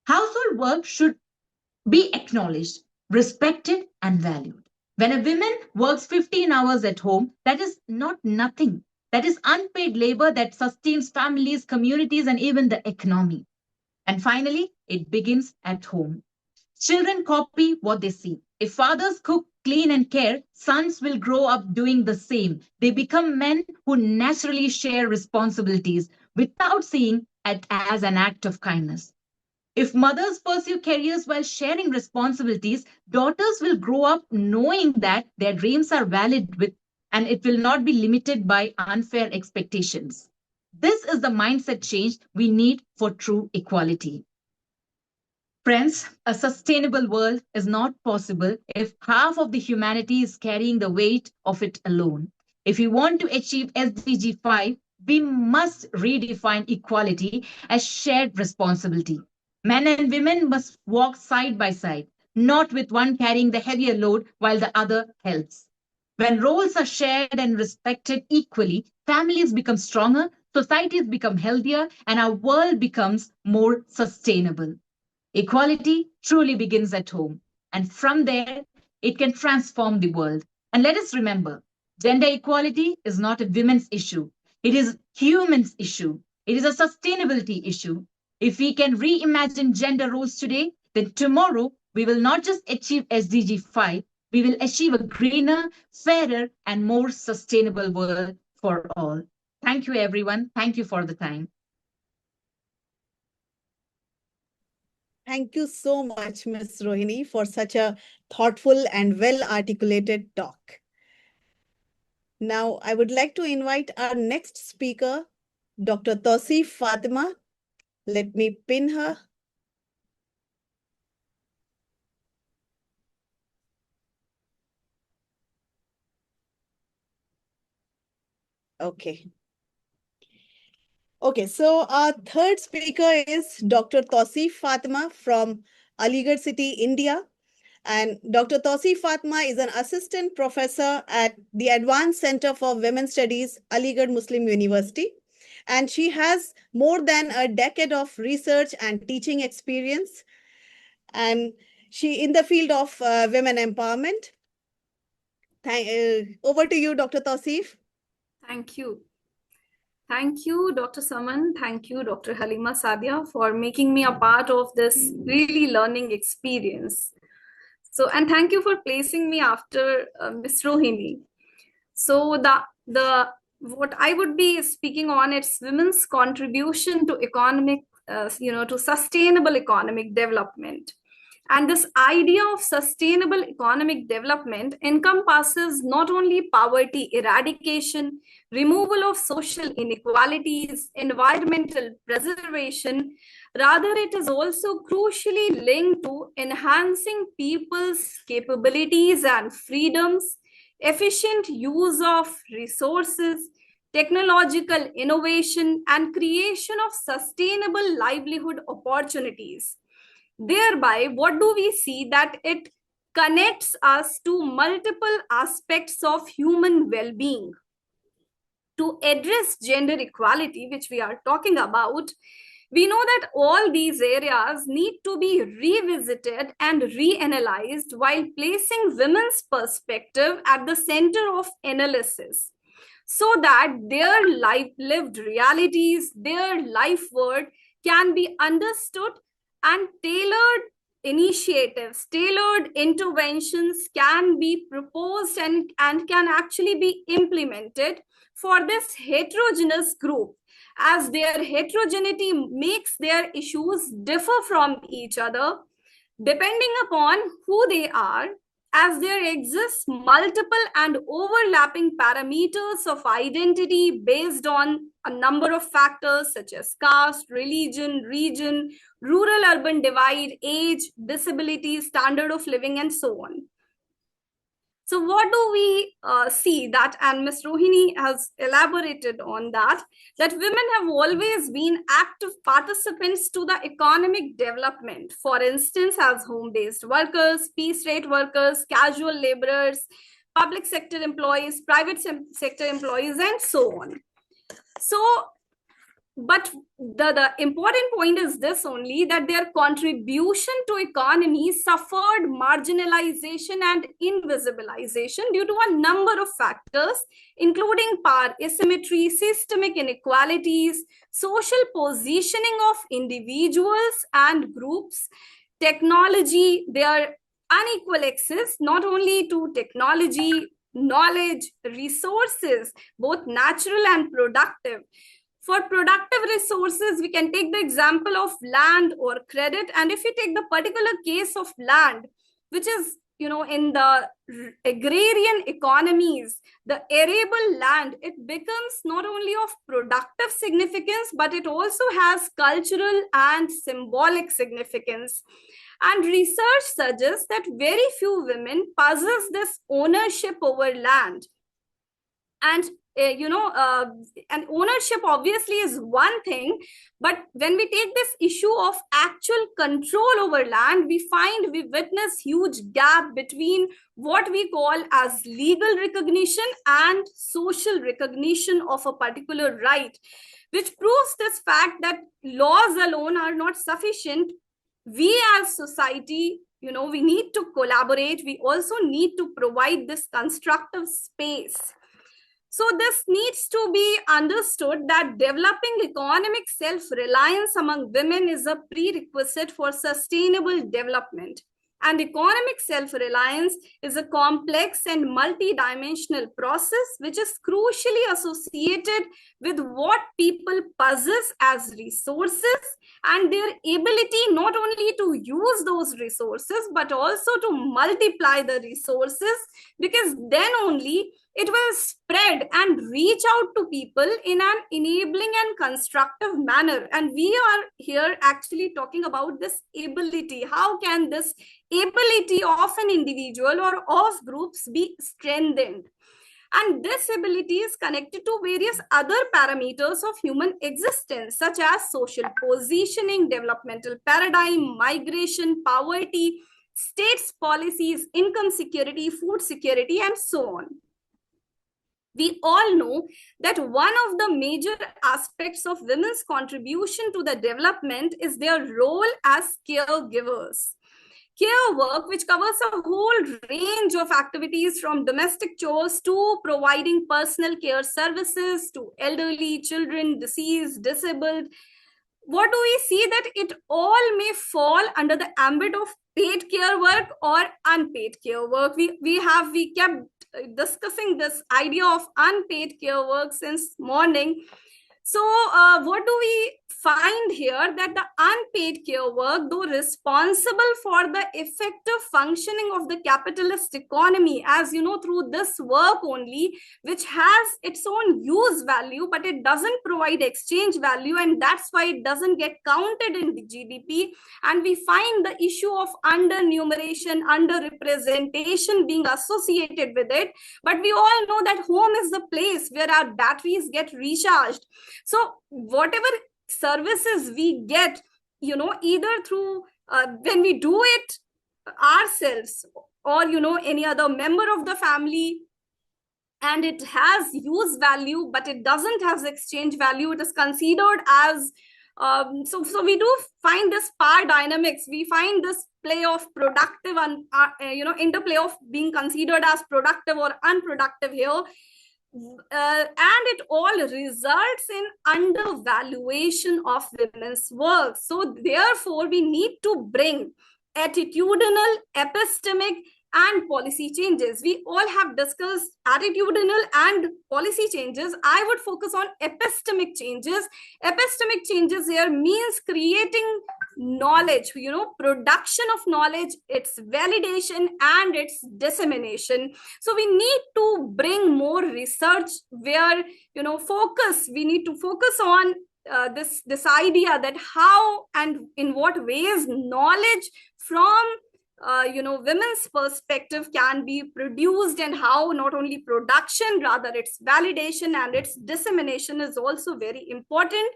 [SPEAKER 8] Household work should be acknowledged, respected, and valued. When a woman works 15 hours at home, that is not nothing. That is unpaid labor that sustains families, communities, and even the economy. And finally, it begins at home. Children copy what they see. If fathers cook, clean, and care, sons will grow up doing the same. They become men who naturally share responsibilities without seeing it as an act of kindness. If mothers pursue careers while sharing responsibilities, daughters will grow up knowing that their dreams are valid and it will not be limited by unfair expectations. This is the mindset change we need for true equality. Friends, a sustainable world is not possible if half of the humanity is carrying the weight of it alone. If we want to achieve SDG 5, we must redefine equality as shared responsibility. Men and women must walk side by side, not with one carrying the heavier load while the other helps. When roles are shared and respected equally, families become stronger, societies become healthier, and our world becomes more sustainable. Equality truly begins at home, and from there, it can transform the world. And let us remember, gender equality is not a women's issue. It is humans' issue. It is a sustainability issue. If we can reimagine gender roles today, then tomorrow we will not just achieve SDG 5, we will achieve a greener, fairer, and more sustainable world for all. Thank you, everyone. Thank you for the time.
[SPEAKER 6] Thank you so much, Ms. Rohini, for such a thoughtful and well-articulated talk. Now, I would like to invite our next speaker, Dr. Tausif Fatima. Let me pin her. Okay. Okay, so our third speaker is Dr. Tausif Fatima from Aligarh City, India. And Dr. Tausif Fatima is an assistant professor at the Advanced Center for Women's Studies, Aligarh Muslim University. And she has more than a decade of research and teaching experience. And she in the field of women empowerment. Over to you, Dr. Tausif.
[SPEAKER 10] Thank you. Thank you, Dr. Saman. Thank you, Dr. Halima Sadia, for making me a part of this really learning experience. So, and thank you for placing me after Ms. Rohini. So what I would be speaking on, it's women's contribution to economic, to sustainable economic development. And this idea of sustainable economic development encompasses not only poverty eradication, removal of social inequalities, environmental preservation, rather it is also crucially linked to enhancing people's capabilities and freedoms, efficient use of resources, technological innovation, and creation of sustainable livelihood opportunities. Thereby, what do we see? That it connects us to multiple aspects of human well-being. To address gender equality, which we are talking about, we know that all these areas need to be revisited and reanalyzed while placing women's perspective at the center of analysis, so that their lived realities, their life world can be understood, and tailored initiatives, tailored interventions can be proposed and can actually be implemented for this heterogeneous group, as their heterogeneity makes their issues differ from each other depending upon who they are, as there exists multiple and overlapping parameters of identity based on a number of factors such as caste, religion, region, rural-urban divide, age, disability, standard of living, and so on. So what do we see that, and Ms. Rohini has elaborated on that women have always been active participants to the economic development, for instance, as home-based workers, piece rate workers, casual laborers, public sector employees, private sector employees, and so on. So, but the important point is this only, that their contribution to economy suffered marginalization and invisibilization due to a number of factors, including power asymmetry, systemic inequalities, social positioning of individuals and groups, technology, their unequal access not only to technology, knowledge, resources, both natural and productive. For productive resources, we can take the example of land or credit. And if we take the particular case of land, which is, in the agrarian economies, the arable land, it becomes not only of productive significance, but it also has cultural and symbolic significance. And research suggests that very few women possess this ownership over land. And and ownership obviously is one thing, but when we take this issue of actual control over land, we witness huge gap between what we call as legal recognition and social recognition of a particular right, which proves this fact that laws alone are not sufficient. We as society, we need to collaborate. We also need to provide this constructive space. So this needs to be understood that developing economic self-reliance among women is a prerequisite for sustainable development. And economic self-reliance is a complex and multi-dimensional process which is crucially associated with what people possess as resources and their ability not only to use those resources but also to multiply the resources, because then only it will spread and reach out to people in an enabling and constructive manner. And we are here actually talking about this ability. How can this ability of an individual or of groups be strengthened? And this ability is connected to various other parameters of human existence, such as social positioning, developmental paradigm, migration, poverty, states policies, income security, food security, and so on. We all know that one of the major aspects of women's contribution to the development is their role as caregivers. Care work, which covers a whole range of activities from domestic chores to providing personal care services to elderly, children, deceased, disabled. What do we see? That it all may fall under the ambit of paid care work or unpaid care work. We kept discussing this idea of unpaid care work since morning. So what do we find here? That the unpaid care work, though responsible for the effective functioning of the capitalist economy, as you know, through this work only, which has its own use value, but it doesn't provide exchange value, and that's why it doesn't get counted in the GDP. And we find the issue of undernumeration, underrepresentation being associated with it. But we all know that home is the place where our batteries get recharged. So whatever services we get, either through when we do it ourselves or, any other member of the family, and it has use value, but it doesn't have exchange value, it is considered as, so we do find this power dynamics. We find this play of productive and, interplay of being considered as productive or unproductive here. And it all results in undervaluation of women's work. So therefore, we need to bring attitudinal, epistemic, and policy changes. We all have discussed attitudinal and policy changes. I would focus on epistemic changes. Epistemic changes here means creating knowledge, production of knowledge, its validation and its dissemination. So we need to bring more research where, we need to focus on this idea that how and in what ways knowledge from women's perspective can be produced, and how not only production, rather its validation and its dissemination is also very important.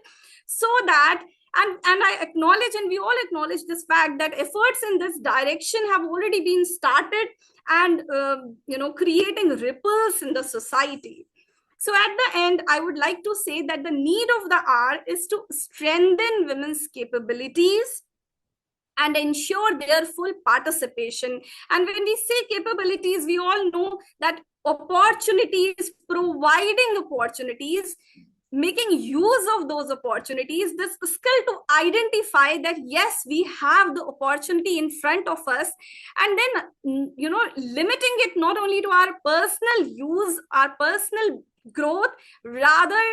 [SPEAKER 10] So that, and I acknowledge, and we all acknowledge this fact that efforts in this direction have already been started and, creating ripples in the society. So at the end, I would like to say that the need of the hour is to strengthen women's capabilities and ensure their full participation. And when we say capabilities, we all know that opportunities, providing opportunities, making use of those opportunities, this skill to identify that, yes, we have the opportunity in front of us, and then, limiting it not only to our personal use, our personal growth, rather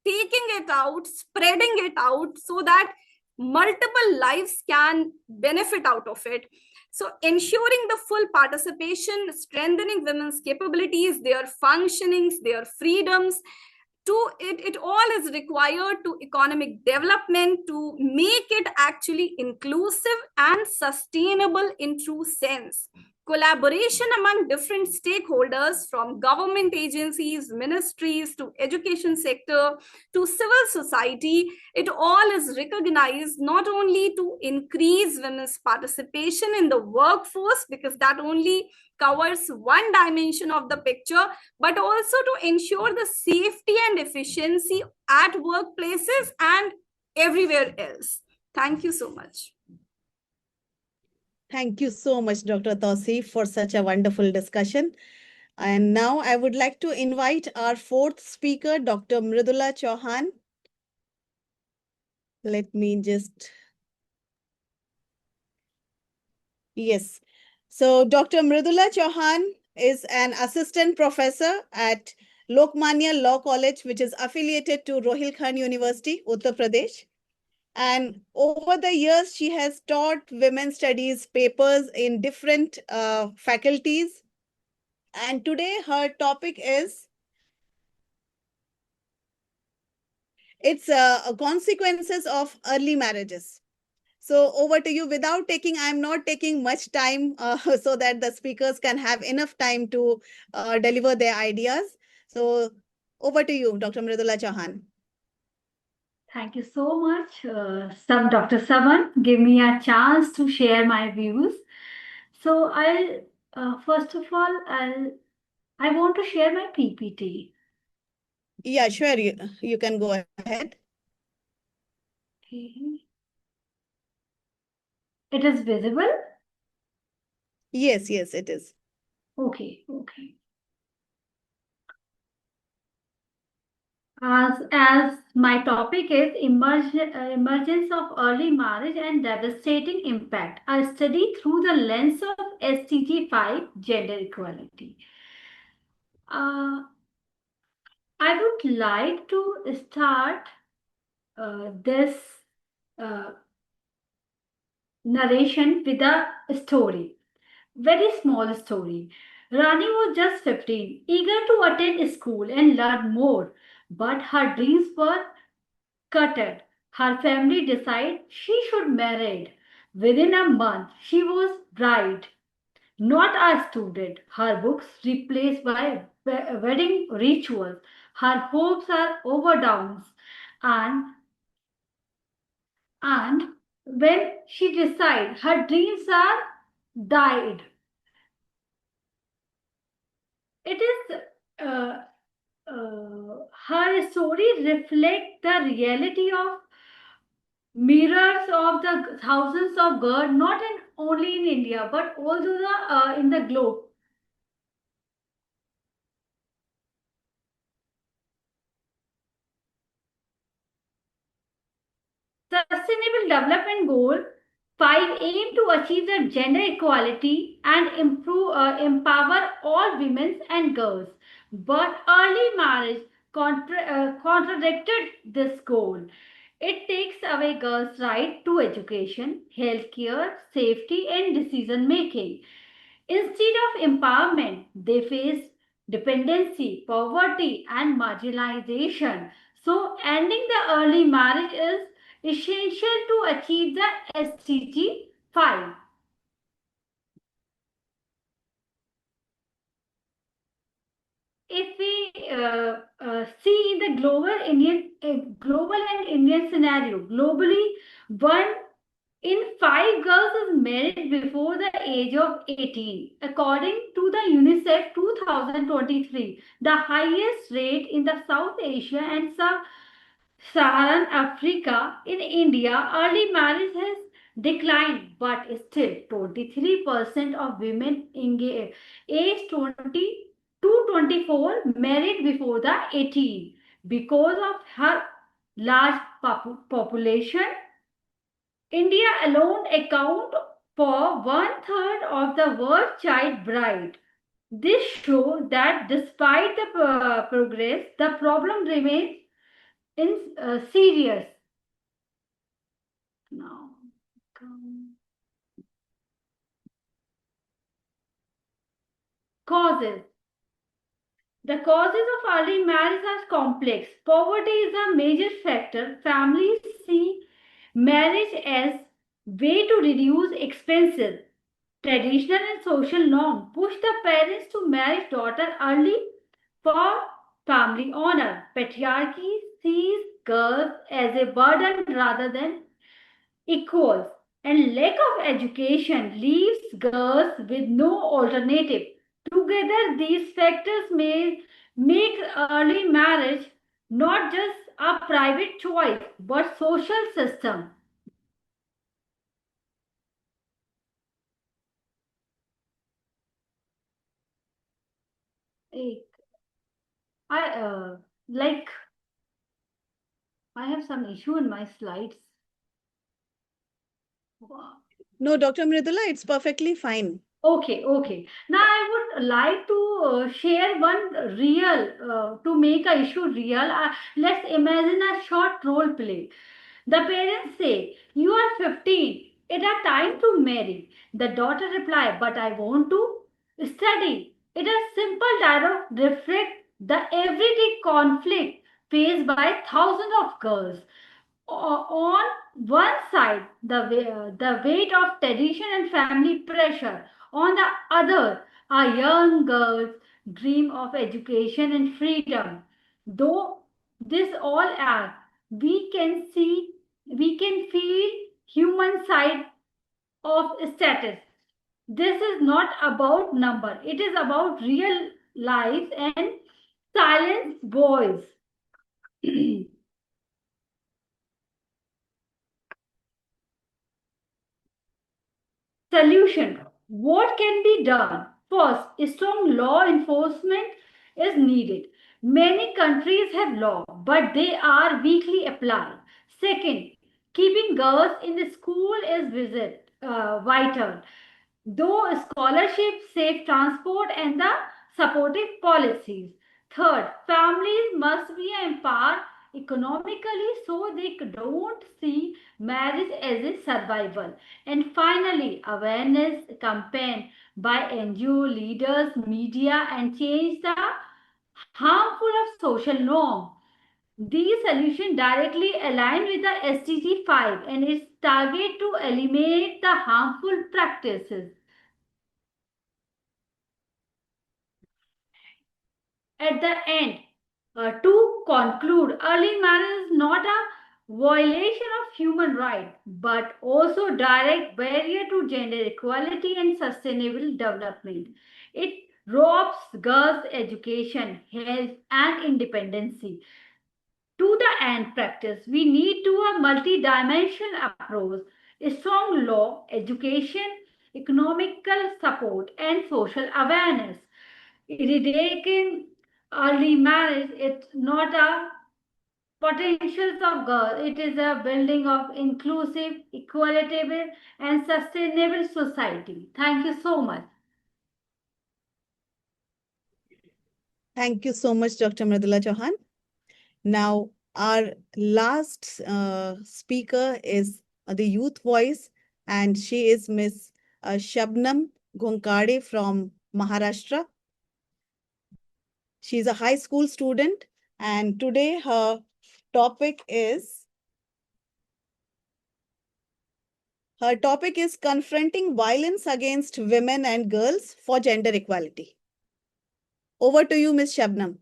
[SPEAKER 10] taking it out, spreading it out so that multiple lives can benefit out of it. So ensuring the full participation, strengthening women's capabilities, their functionings, their freedoms, it all is required to economic development to make it actually inclusive and sustainable in true sense. collaboration among different stakeholders from government agencies, ministries to education sector to civil society, it all is recognized not only to increase women's participation in the workforce, because that only covers one dimension of the picture, but also to ensure the safety and efficiency at workplaces and everywhere else. Thank you so much.
[SPEAKER 6] Thank you so much, Dr. Tausif, for such a wonderful discussion. And now I would like to invite our fourth speaker, Dr. Mridula Chauhan. Let me just... Yes. So Dr. Mridula Chauhan is an assistant professor at Lokmanya Law College, which is affiliated to Rohilkhand University, Uttar Pradesh. And over the years, she has taught women's studies papers in different faculties. And today her topic is consequences of early marriages. So over to you. Without taking, I'm not taking much time so that the speakers can have enough time to deliver their ideas. So over to you, Dr. Mridula Chauhan.
[SPEAKER 11] Thank you so much, Dr. Saman. Give me a chance to share my views. So first of all, I want to share my PPT.
[SPEAKER 6] Yeah, sure. You can go ahead.
[SPEAKER 11] Okay. It is visible?
[SPEAKER 6] Yes, it is.
[SPEAKER 11] Okay. As my topic is emergence of early marriage and devastating impact, I study through the lens of SDG 5, gender equality. I would like to start this narration with a story. Very small story. Rani was just 15, eager to attend school and learn more, but her dreams were cutted. Her family decided she should marry. Within a month, she was bride, not a student. Her books replaced by wedding rituals. Her hopes are overdowns, and when she decided, her dreams are died. It is her story reflects the reality of mirrors of the thousands of girls, not only in India, but also in the globe. Sustainable Development Goal 5 aim to achieve the gender equality and empower all women and girls. But early marriage contradicted this goal. It takes away girls' right to education, healthcare, safety, and decision making. Instead of empowerment, they face dependency, poverty, and marginalization. So, ending the early marriage is essential to achieve the SDG 5. If we see the global and Indian scenario, globally, 1 in 5 girls is married before the age of 18. According to the UNICEF 2023, the highest rate in the South Asia and Sub-Saharan Africa. In India, early marriage has declined, but still 23% of women aged 20 to 24 married before the 18. Because of her large population, India alone accounts for 1/3 of the world child bride. This shows that despite the progress, the problem remains serious. Now, causes. The causes of early marriage are complex. Poverty is a major factor. Families see marriage as way to reduce expenses. Traditional and social norm push the parents to marry daughter early for family honor. Patriarchy sees girls as a burden rather than equals, and lack of education leaves girls with no alternative. Together, these factors may make early marriage not just a private choice but social system. Ek- I like I have some issue in my slides.
[SPEAKER 6] No, Dr. Mridula, it's perfectly fine.
[SPEAKER 11] Okay. Now I would like to share one to make a issue real. Let's imagine a short role play. The parents say, "You are 15. It is time to marry." The daughter replies, "But I want to study." It is simple dialogue reflect the everyday conflict faced by thousands of girls. On one side, the weight of tradition and family pressure. On the other, our young girls dream of education and freedom. Though this all are, we can feel human side of status. This is not about number. It is about real lives and silence voice. Solution. What can be done? First, strong law enforcement is needed. Many countries have law, but they are weakly applied. Second, keeping girls in the school is vital. Though scholarships, safe transport, and the supportive policies. Third, families must be empowered economically so they don't see marriage as a survival. And finally, awareness campaign by NGO leaders, media, and change the harmful of social norm. These solutions directly align with the SDG 5 and its target to eliminate the harmful practices. At the end, to conclude, early marriage is not a violation of human rights, but also direct barrier to gender equality and sustainable development. It robs girls' education, health, and independency. To the end practice, we need to a multi-dimensional approach, a strong law, education, economical support, and social awareness. Eradicating early marriage is not a potentials of girls. It is a building of inclusive, equitable, and sustainable society. Thank you so much.
[SPEAKER 6] Thank you so much, Dr. Mridula Chauhan. Now, our last speaker is the youth voice, and she is Miss Shabnam Gonkade from Maharashtra. She's a high school student, and today her topic is confronting violence against women and girls for gender equality. Over to you, Miss Shabnam.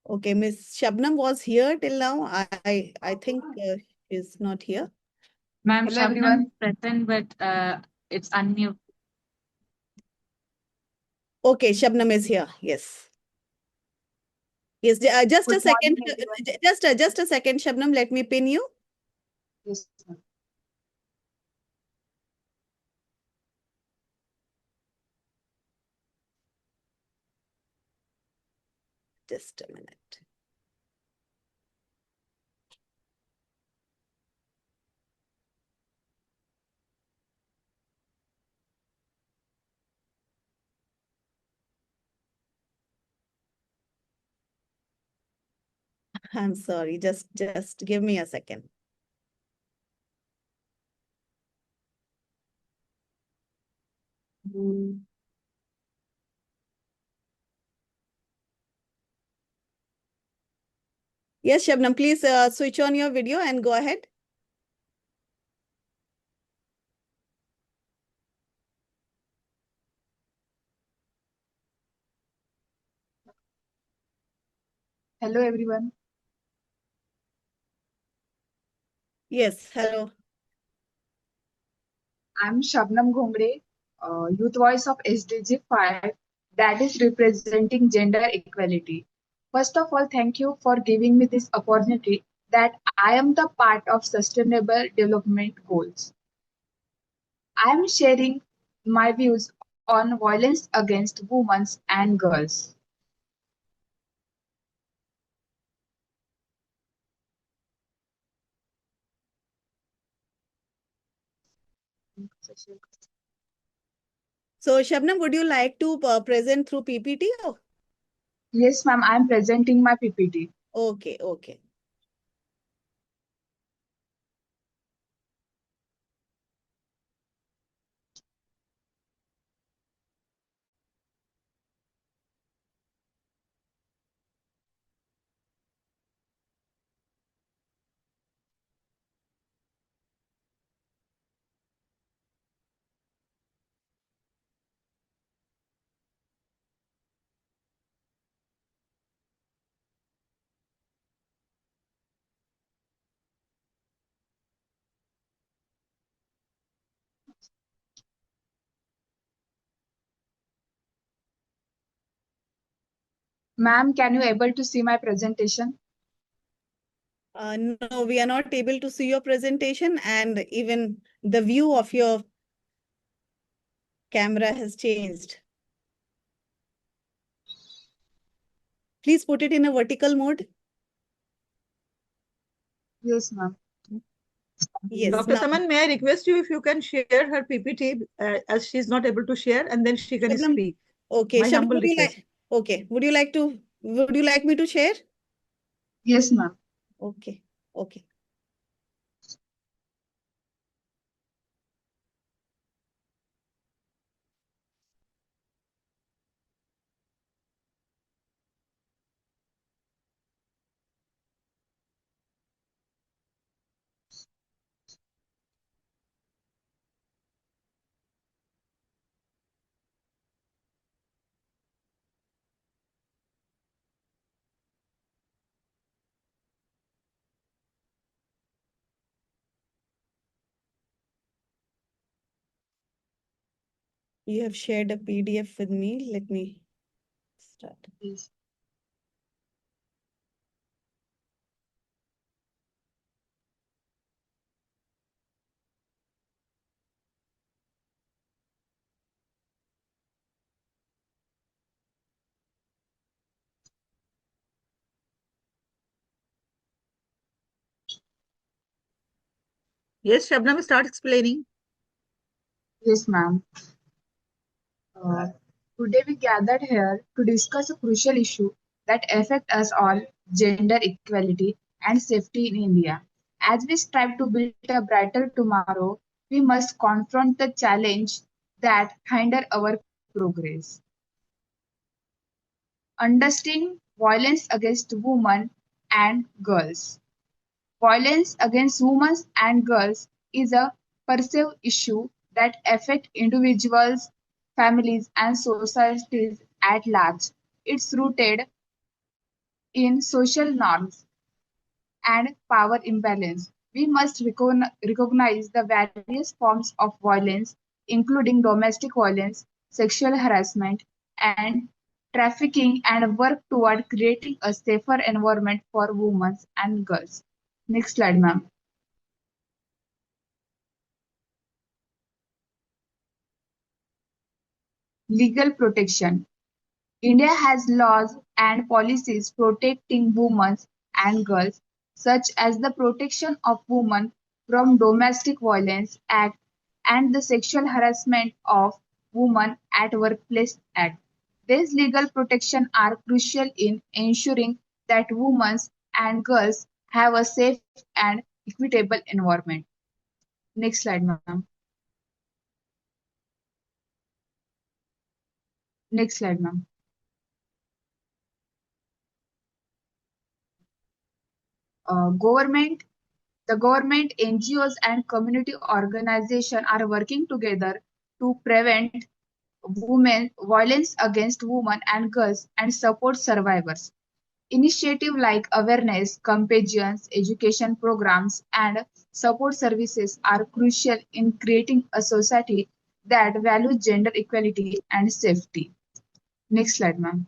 [SPEAKER 6] Okay, Miss Shabnam was here till now. I think she's not here.
[SPEAKER 8] Ma'am,
[SPEAKER 6] Hello,
[SPEAKER 8] Shabnam
[SPEAKER 6] everyone.
[SPEAKER 8] is present, but it's unmute.
[SPEAKER 6] Okay, Shabnam is here. Yes. Yes, just a
[SPEAKER 8] Good
[SPEAKER 6] second.
[SPEAKER 8] morning, everyone.
[SPEAKER 6] Just a second, Shabnam. Let me pin you.
[SPEAKER 8] Yes,
[SPEAKER 6] Just a minute. I'm sorry. Just give me a second. Yes, Shabnam, please switch on your video and go ahead.
[SPEAKER 9] Hello, everyone.
[SPEAKER 6] Yes, hello.
[SPEAKER 9] I'm Shabnam Ghomre, Youth Voice of SDG 5, that is representing gender equality. First of all, thank you for giving me this opportunity that I am the part of Sustainable Development Goals. I am sharing my views on violence against women and girls.
[SPEAKER 6] So, Shabnam, would you like to present through PPT? Or?
[SPEAKER 9] Yes, ma'am, I am presenting my PPT.
[SPEAKER 6] Okay, okay.
[SPEAKER 9] Ma'am, can you able to see my presentation?
[SPEAKER 6] No, we are not able to see your presentation, and even the view of your camera has changed. Please put it in a vertical mode.
[SPEAKER 9] Yes, ma'am.
[SPEAKER 6] Yes.
[SPEAKER 2] Dr. Saman, may I request you if you can share her PPT as she's not able to share, and then she can
[SPEAKER 6] Shabnam,
[SPEAKER 2] speak.
[SPEAKER 6] okay,
[SPEAKER 2] My
[SPEAKER 6] Shabnam,
[SPEAKER 2] humble
[SPEAKER 6] would you
[SPEAKER 2] request.
[SPEAKER 6] okay, would you like me to share?
[SPEAKER 9] Yes, ma'am.
[SPEAKER 6] Okay, okay. You have shared a PDF with me. Let me start.
[SPEAKER 9] Yes.
[SPEAKER 2] Yes, Shabnam, start explaining.
[SPEAKER 9] Yes, ma'am. Today we gathered here to discuss a crucial issue that affects us all, gender equality and safety in India. As we strive to build a brighter tomorrow, we must confront the challenge that hinder our progress. Understanding violence against women and girls. Violence against women and girls is a perceived issue that affects individuals, families, and societies at large. It's rooted in social norms and power imbalance. We must recognize the various forms of violence, including domestic violence, sexual harassment, and trafficking, and work toward creating a safer environment for women and girls. Next slide, ma'am. Legal protection. India has laws and policies protecting women and girls, such as the Protection of Women from Domestic Violence Act and the Sexual Harassment of Women at Workplace Act. These legal protections are crucial in ensuring that women and girls have a safe and equitable environment. Next slide, ma'am. Next slide, ma'am. The government, NGOs, and community organizations are working together to prevent violence against women and girls and support survivors. Initiatives like awareness, compassion, education programs, and support services are crucial in creating a society that values gender equality and safety. Next slide, ma'am.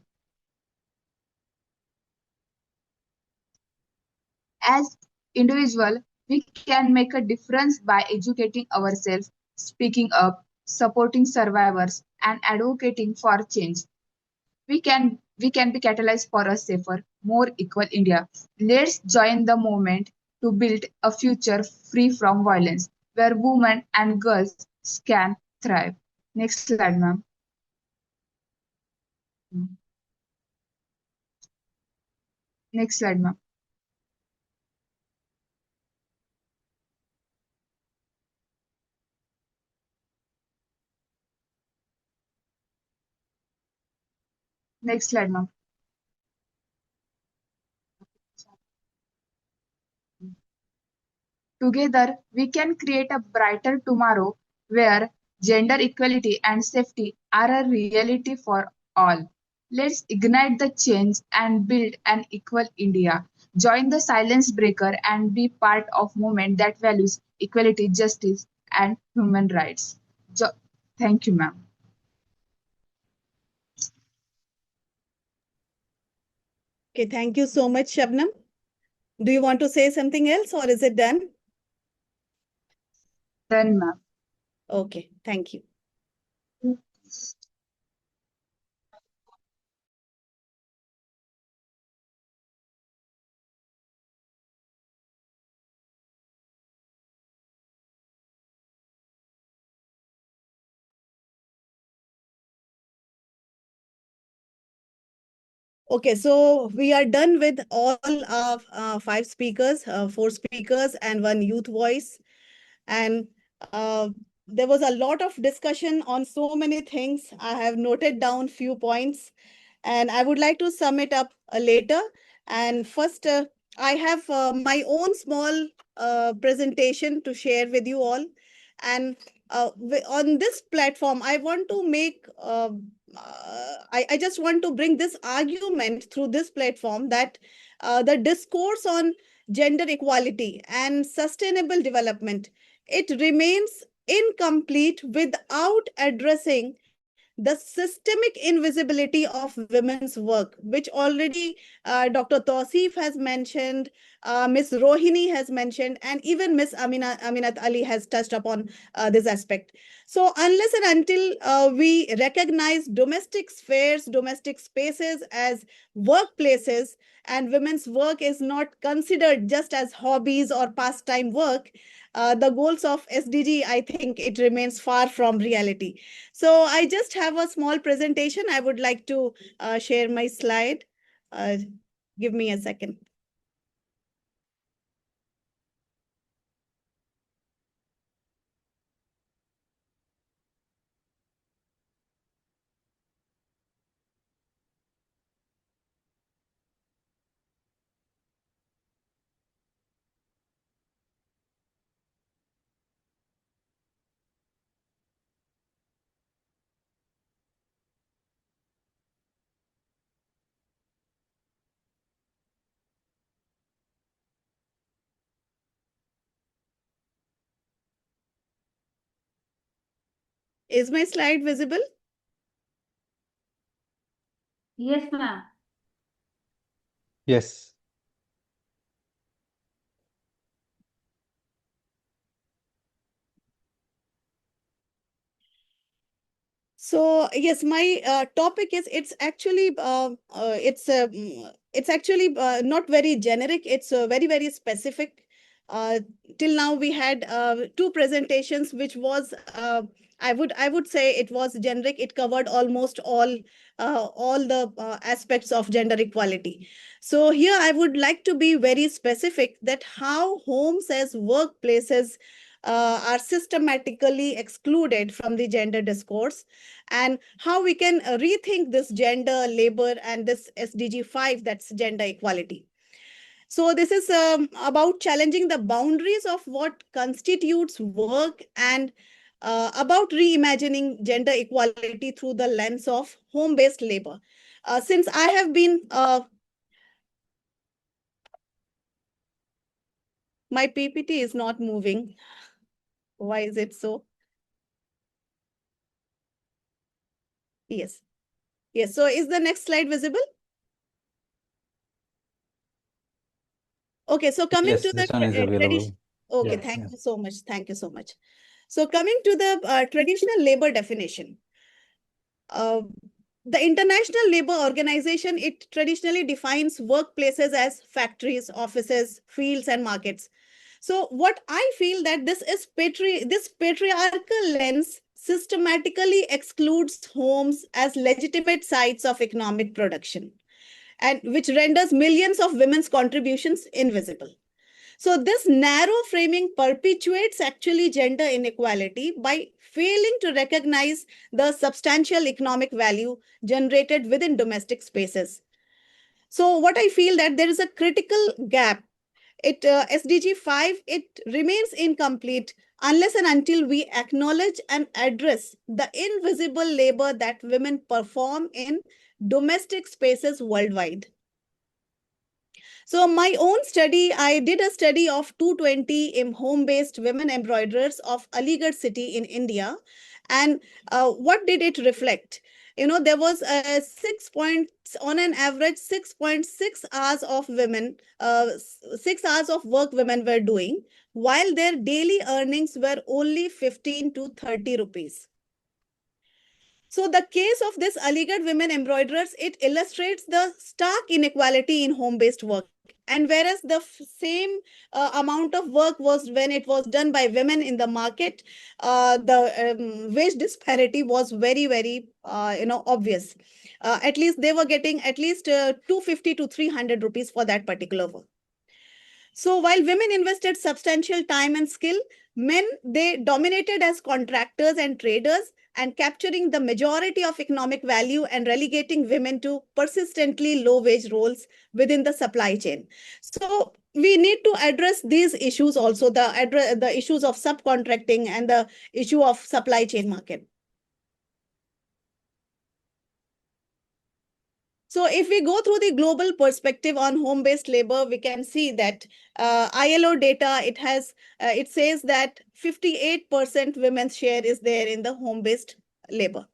[SPEAKER 9] As individuals, we can make a difference by educating ourselves, speaking up, supporting survivors, and advocating for change. We can be catalyzed for a safer, more equal India. Let's join the movement to build a future free from violence, where women and girls can thrive. Next slide, ma'am. Next slide, ma'am. Next slide, ma'am. Together, we can create a brighter tomorrow where gender equality and safety are a reality for all. Let's ignite the change and build an equal India. Join the silence breaker and be part of movement that values equality, justice, and human rights. Thank you, ma'am.
[SPEAKER 6] Okay, thank you so much, Shabnam. Do you want to say something else or is it done?
[SPEAKER 9] Done, ma'am.
[SPEAKER 6] Okay, thank you. Okay, so we are done with all of 5 speakers, 4 speakers and 1 youth voice. And there was a lot of discussion on so many things. I have noted down few points and I would like to sum it up later. And first, I have my own small presentation to share with you all. And on this platform, I want to make, I just want to bring this argument through this platform that the discourse on gender equality and sustainable development, it remains incomplete without addressing the systemic invisibility of women's work, which already Dr. Tausif has mentioned, Ms. Rohini has mentioned, and even Ms. Aminat Ali has touched upon this aspect. So unless and until we recognize domestic spheres, domestic spaces as workplaces, and women's work is not considered just as hobbies or pastime work, the goals of SDG, I think it remains far from reality. So I just have a small presentation. I would like to share my slide. Give me a second. Is my slide visible?
[SPEAKER 11] Yes, ma'am.
[SPEAKER 1] Yes.
[SPEAKER 6] So yes, my topic is it's actually not very generic. It's very specific. Uh, till now we had 2 presentations, which was I would say it was generic. It covered almost all the aspects of gender equality. So here I would like to be very specific that how homes as workplaces are systematically excluded from the gender discourse, and how we can rethink this gender, labor, and this SDG 5, that's gender equality. So this is about challenging the boundaries of what constitutes work and about reimagining gender equality through the lens of home-based labor. Since I have been, my PPT is not moving. Why is it so? Yes. Yes. So is the next slide visible? Okay. So coming
[SPEAKER 1] Yes,
[SPEAKER 6] to
[SPEAKER 1] this
[SPEAKER 6] the
[SPEAKER 1] one is
[SPEAKER 6] tradition.
[SPEAKER 1] available.
[SPEAKER 6] Okay.
[SPEAKER 1] Yeah,
[SPEAKER 6] Thank
[SPEAKER 1] yeah.
[SPEAKER 6] you so much. Thank you so much. So coming to the traditional labor definition. The International Labour Organization, it traditionally defines workplaces as factories, offices, fields, and markets. So what I feel that this patriarchal lens systematically excludes homes as legitimate sites of economic production, and which renders millions of women's contributions invisible. So this narrow framing perpetuates actually gender inequality by failing to recognize the substantial economic value generated within domestic spaces. So what I feel that there is a critical gap. SDG 5, it remains incomplete unless and until we acknowledge and address the invisible labor that women perform in domestic spaces worldwide. So my own study, I did a study of 220 home-based women embroiderers of Aligarh city in India. And what did it reflect? You know, there was a 6 points on an average 6.6 hours of women, 6 hours of work women were doing, while their daily earnings were only 15 to 30 rupees. So the case of this Aligarh women embroiderers, it illustrates the stark inequality in home-based work. And whereas the same amount of work was when it was done by women in the market, the wage disparity was very, very, obvious. At least they were getting at least 250 to 300 rupees for that particular work. So while women invested substantial time and skill, men, they dominated as contractors and traders and capturing the majority of economic value and relegating women to persistently low wage roles within the supply chain. So we need to address these issues also, the issues of subcontracting and the issue of supply chain market. So if we go through the global perspective on home-based labor, we can see that ILO data, it says that 58% women's share is there in the home-based labor.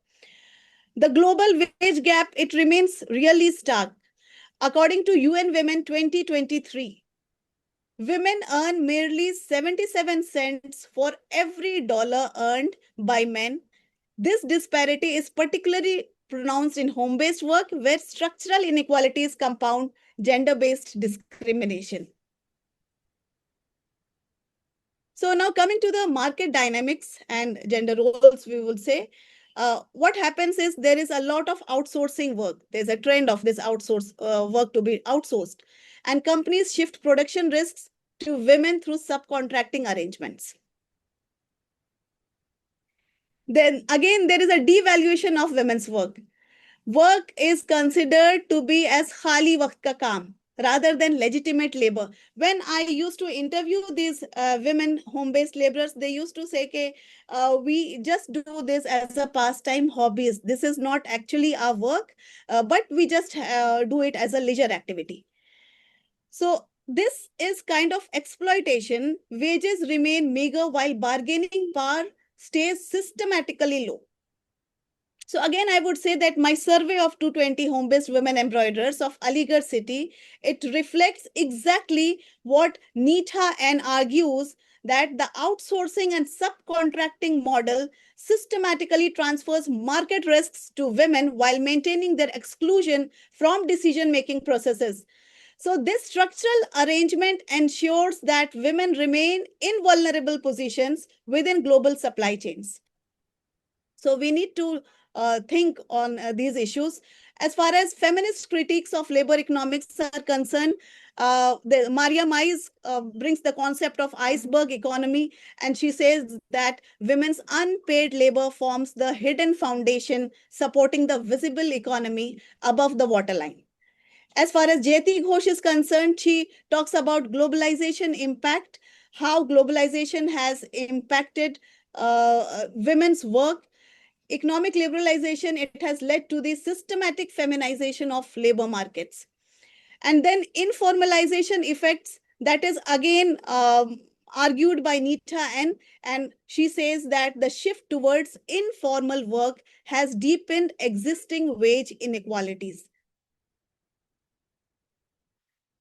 [SPEAKER 6] The global wage gap, it remains really stark. According to UN Women 2023, women earn merely 77 cents for every dollar earned by men. This disparity is particularly pronounced in home-based work, where structural inequalities compound gender-based discrimination. So now coming to the market dynamics and gender roles, we would say, what happens is there is a lot of outsourcing work. There's a trend of this work to be outsourced. And companies shift production risks to women through subcontracting arrangements. Then again, there is a devaluation of women's work. Work is considered to be as khali waqt ka kaam rather than legitimate labor. When I used to interview these women home-based laborers, they used to say, we just do this as a pastime hobbies. This is not actually our work, but we just do it as a leisure activity. So this is kind of exploitation. Wages remain meager while bargaining power stays systematically low. So again, I would say that my survey of 220 home-based women embroiderers of Aligarh city, it reflects exactly what Neetha N argues, that the outsourcing and subcontracting model systematically transfers market risks to women while maintaining their exclusion from decision-making processes. So this structural arrangement ensures that women remain in vulnerable positions within global supply chains. So we need to think on these issues. As far as feminist critiques of labor economics are concerned, Maria Mais brings the concept of iceberg economy, and she says that women's unpaid labor forms the hidden foundation supporting the visible economy above the waterline. As far as Jyoti Ghosh is concerned, she talks about globalization impact, how globalization has impacted women's work. Economic liberalization, it has led to the systematic feminization of labor markets. And then informalization effects, that is again argued by Nita N. And she says that the shift towards informal work has deepened existing wage inequalities.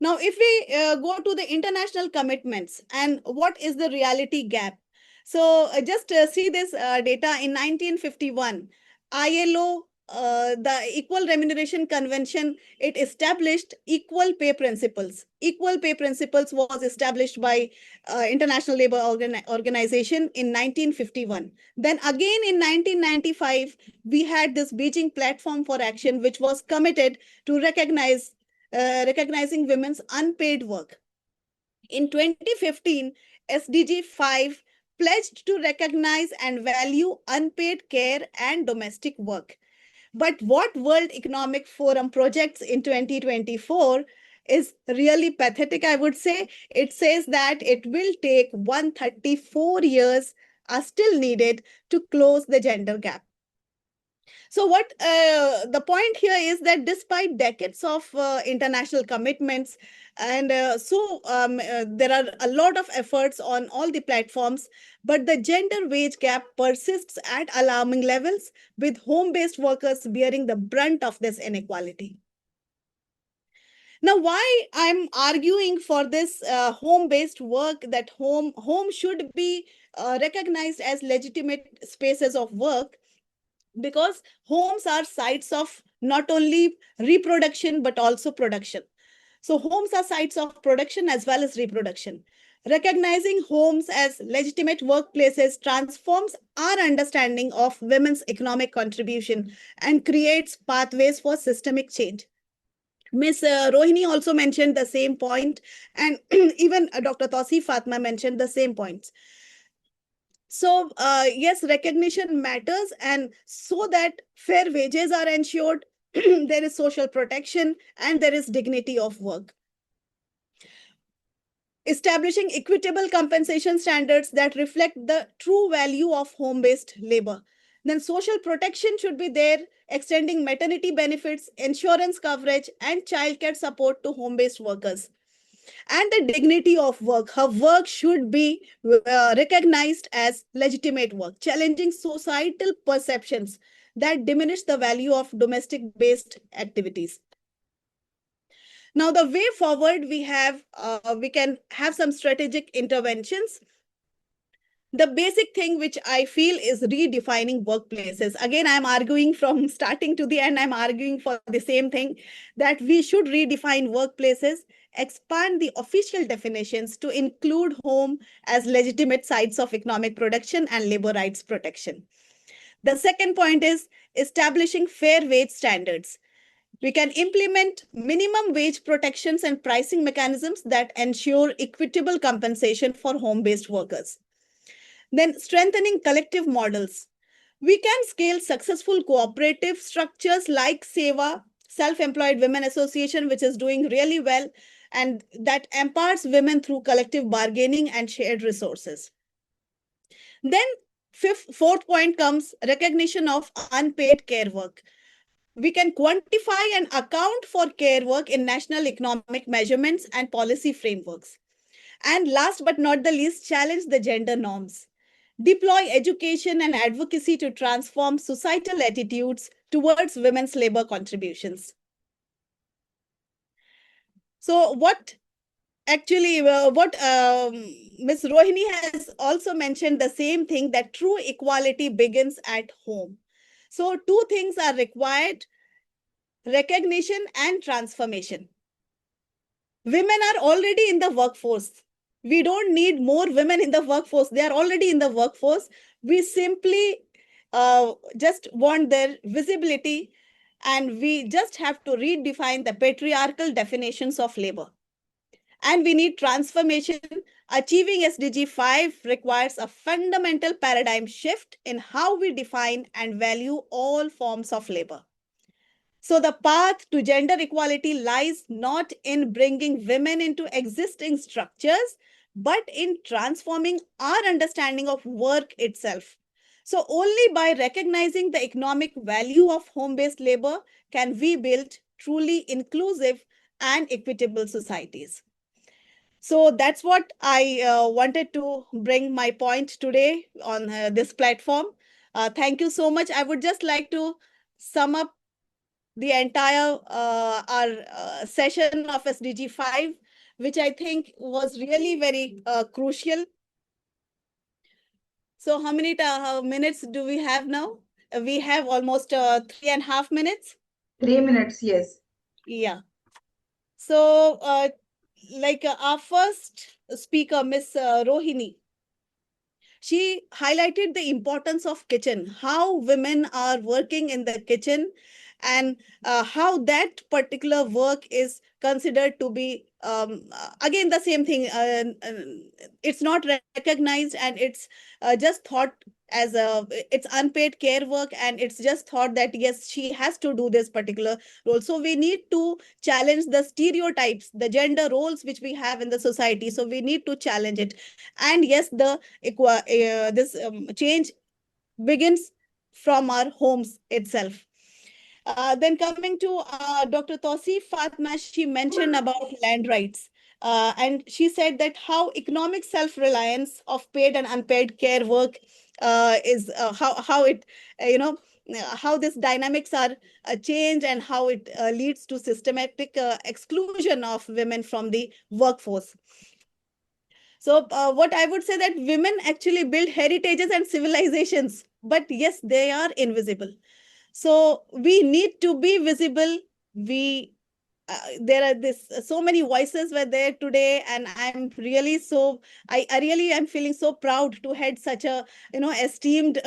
[SPEAKER 6] Now, if we go to the international commitments and what is the reality gap? So just see this data in 1951, ILO, the Equal Remuneration Convention, it established equal pay principles. Equal pay principles was established by International Labour Organization in 1951. Then again in 1995, we had this Beijing Platform for Action, which was committed to recognizing women's unpaid work. In 2015, SDG 5 pledged to recognize and value unpaid care and domestic work. But what World Economic Forum projects in 2024 is really pathetic, I would say. It says that it will take 134 years are still needed to close the gender gap. So what the point here is that despite decades of international commitments, and there are a lot of efforts on all the platforms, but the gender wage gap persists at alarming levels, with home-based workers bearing the brunt of this inequality. Now, why I'm arguing for this home-based work, that home should be recognized as legitimate spaces of work, because homes are sites of not only reproduction but also production. So homes are sites of production as well as reproduction. Recognizing homes as legitimate workplaces transforms our understanding of women's economic contribution and creates pathways for systemic change. Ms. Rohini also mentioned the same point, and even Dr. Tauseef Fatma mentioned the same points. So yes, recognition matters, and so that fair wages are ensured, there is social protection and there is dignity of work. Establishing equitable compensation standards that reflect the true value of home-based labor. Then social protection should be there, extending maternity benefits, insurance coverage, and childcare support to home-based workers. And the dignity of work. Her work should be recognized as legitimate work, challenging societal perceptions that diminish the value of domestic-based activities. Now, the way forward, we can have some strategic interventions. The basic thing which I feel is redefining workplaces. Again, I'm arguing from starting to the end, I'm arguing for the same thing, that we should redefine workplaces, expand the official definitions to include home as legitimate sites of economic production and labor rights protection. The second point is establishing fair wage standards. We can implement minimum wage protections and pricing mechanisms that ensure equitable compensation for home-based workers. Then strengthening collective models. We can scale successful cooperative structures like SEWA, Self-Employed Women Association, which is doing really well, and that empowers women through collective bargaining and shared resources. Then fourth point comes recognition of unpaid care work. We can quantify and account for care work in national economic measurements and policy frameworks. And last but not the least, challenge the gender norms. Deploy education and advocacy to transform societal attitudes towards women's labor contributions. So what actually, Ms. Rohini has also mentioned the same thing, that true equality begins at home. So two things are required: recognition and transformation. Women are already in the workforce. We don't need more women in the workforce. They are already in the workforce. We simply just want their visibility, and we just have to redefine the patriarchal definitions of labor. And we need transformation. Achieving SDG 5 requires a fundamental paradigm shift in how we define and value all forms of labor. So the path to gender equality lies not in bringing women into existing structures, but in transforming our understanding of work itself. So only by recognizing the economic value of home-based labor can we build truly inclusive and equitable societies. So that's what I wanted to bring my point today on this platform. Thank you so much. I would just like to sum up the entire our session of SDG 5, which I think was really very crucial. So how many minutes do we have now? We have almost 3.5 minutes.
[SPEAKER 2] 3 minutes, yes.
[SPEAKER 6] Yeah. So our first speaker, Miss Rohini, she highlighted the importance of kitchen, how women are working in the kitchen, and how that particular work is considered to be again the same thing. It's not recognized, and it's just thought as it's unpaid care work, and it's just thought that yes, she has to do this particular role. So we need to challenge the stereotypes, the gender roles which we have in the society. So we need to challenge it. And yes, this change begins from our homes itself. Then coming to Dr. Tawseef Fatma, she mentioned about land rights. And she said that how economic self-reliance of paid and unpaid care work is how it, how these dynamics are changed, and how it leads to systematic exclusion of women from the workforce. So what I would say that women actually build heritages and civilizations, but yes, they are invisible. So we need to be visible. There are so many voices were there today, and I'm really I really am feeling so proud to head such a esteemed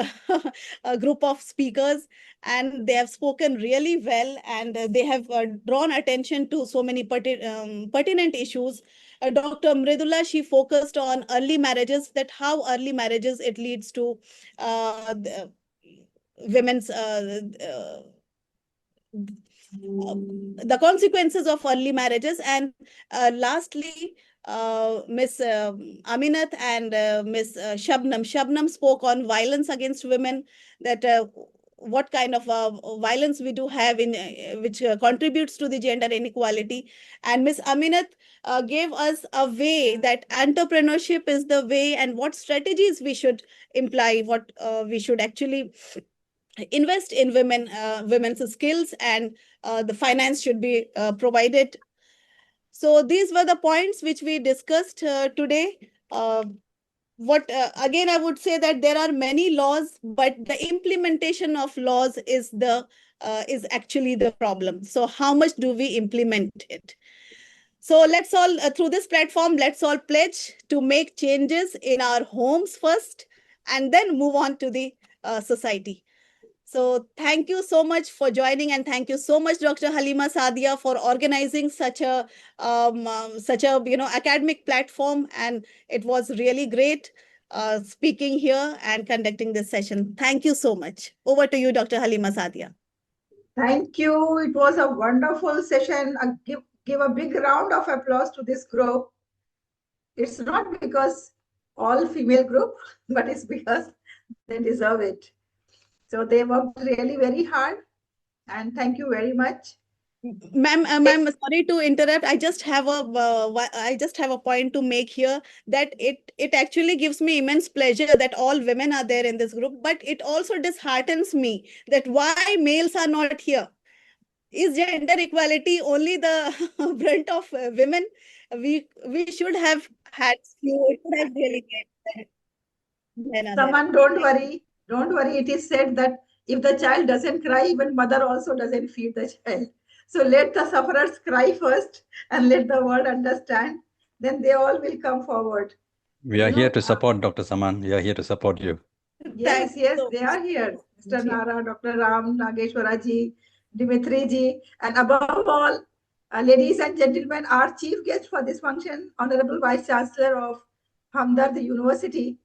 [SPEAKER 6] a group of speakers, and they have spoken really well, and they have drawn attention to so many pertinent issues. Dr. Mridula, she focused on early marriages, that how early marriages it leads to women's the consequences of early marriages. And lastly, Miss Aminat and Miss Shabnam spoke on violence against women, that what kind of violence we do have in which contributes to the gender inequality. And Miss Aminat gave us a way that entrepreneurship is the way, and what strategies we should imply, what we should actually invest in women's skills, and the finance should be provided. So these were the points which we discussed today. Again, I would say that there are many laws, but the implementation of laws is actually the problem. So how much do we implement it? So let's all, through this platform, let's all pledge to make changes in our homes first, and then move on to the society. So thank you so much for joining, and thank you so much, Dr. Halima Saadia, for organizing such a academic platform. And it was really great speaking here and conducting this session. Thank you so much. Over to you, Dr. Halima Saadia.
[SPEAKER 2] Thank you. It was a wonderful session. Give a big round of applause to this group. It's not because all female group, but it's because they deserve it. So they worked really very hard, and thank you very much.
[SPEAKER 6] Ma'am, sorry to interrupt. I just have a point to make here, that it actually gives me immense pleasure that all women are there in this group, but it also disheartens me that why males are not here. Is gender equality only the brunt of women? We should have had few. It would have really been.
[SPEAKER 2] Someone, don't worry. It is said that if the child doesn't cry, even mother also doesn't feed the child. So let the sufferers cry first, and let the world understand. Then they all will come forward.
[SPEAKER 1] We are here to support Dr. Saman. We are here to support you.
[SPEAKER 2] Yes, they are here. Mr. Nara, Dr. Ram, Nageshwaraji, Dimitriji, and above all, ladies and gentlemen, our chief guest for this function, Honorable Vice Chancellor of Hamdard University,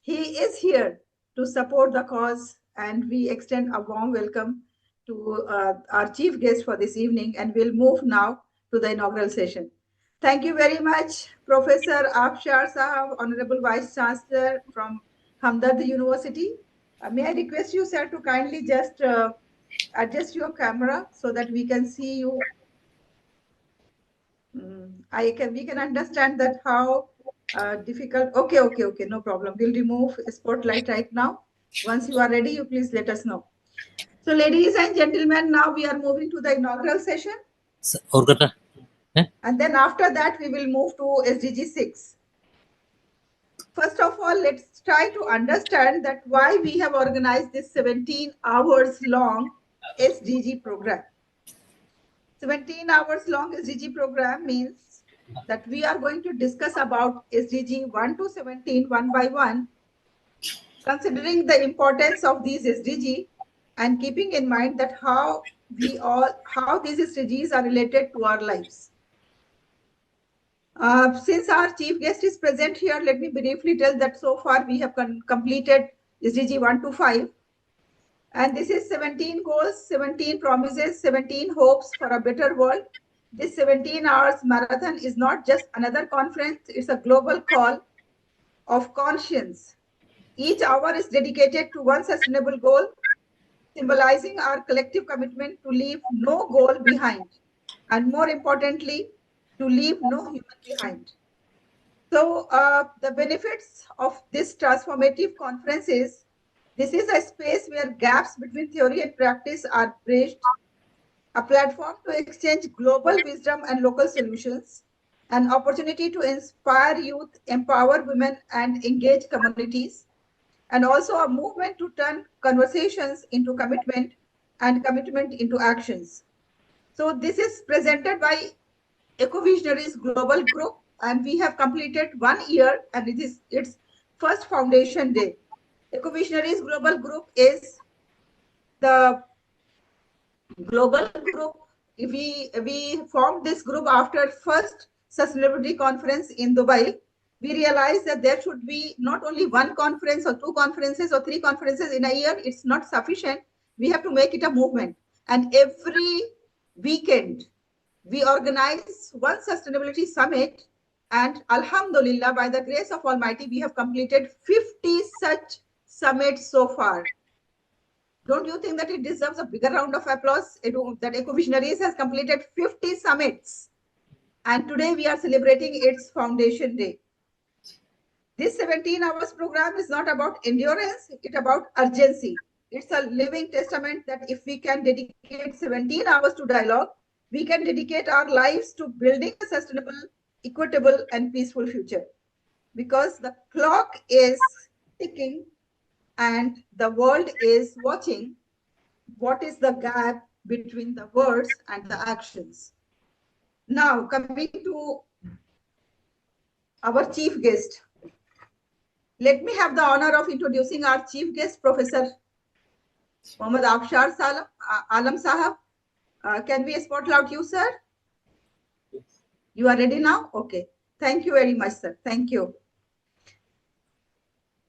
[SPEAKER 2] he is here to support the cause, and we extend a warm welcome to our chief guest for this evening, and we'll move now to the inaugural session. Thank you very much, Professor Afshar Sahab, Honorable Vice Chancellor from Hamdard University. May I request you, sir, to kindly just adjust your camera so that we can see you. We can understand that how difficult. Okay, no problem. We'll remove spotlight right now. Once you are ready, you please let us know. So, ladies and gentlemen, now we are moving to the inaugural session. And then after that, we will move to SDG 6. First of all, let's try to understand that why we have organized this 17 hours long SDG program. 17 hours long SDG program means that we are going to discuss about SDG 1 to 17 one by one, considering the importance of these SDG and keeping in mind that how these SDGs are related to our lives. Since our chief guest is present here, let me briefly tell that so far we have completed SDG 1 to 5. And this is 17 goals, 17 promises, 17 hopes for a better world. This 17 hours marathon is not just another conference, it's a global call of conscience. Each hour is dedicated to one sustainable goal, symbolizing our collective commitment to leave no goal behind. And more importantly, to leave no human behind. So the benefits of this transformative conference is, this is a space where gaps between theory and practice are bridged, a platform to exchange global wisdom and local solutions, an opportunity to inspire youth, empower women, and engage communities, and also a movement to turn conversations into commitment and commitment into actions. So this is presented by Eco-Visionaries Global Group, and we have completed 1 year, and it is its first foundation day. Eco-Visionaries Global Group is the global group. We formed this group after first sustainability conference in Dubai. We realized that there should be not only one conference or two conferences or three conferences in a year. It's not sufficient. We have to make it a movement. And every weekend, we organize one sustainability summit, and Alhamdulillah, by the grace of Almighty, we have completed 50 such summits so far. Don't you think that it deserves a bigger round of applause? That Eco-Visionaries has completed 50 summits, and today we are celebrating its foundation day. This 17 hours program is not about endurance, it's about urgency. It's a living testament that if we can dedicate 17 hours to dialogue, we can dedicate our lives to building a sustainable, equitable, and peaceful future. Because the clock is ticking and the world is watching, what is the gap between the words and the actions? Now, coming to our chief guest. Let me have the honor of introducing our chief guest, Professor Mohammad Afshar Alam Sahab. Can we spot out you, sir? Yes. You are ready now? Okay. Thank you very much, sir. Thank you.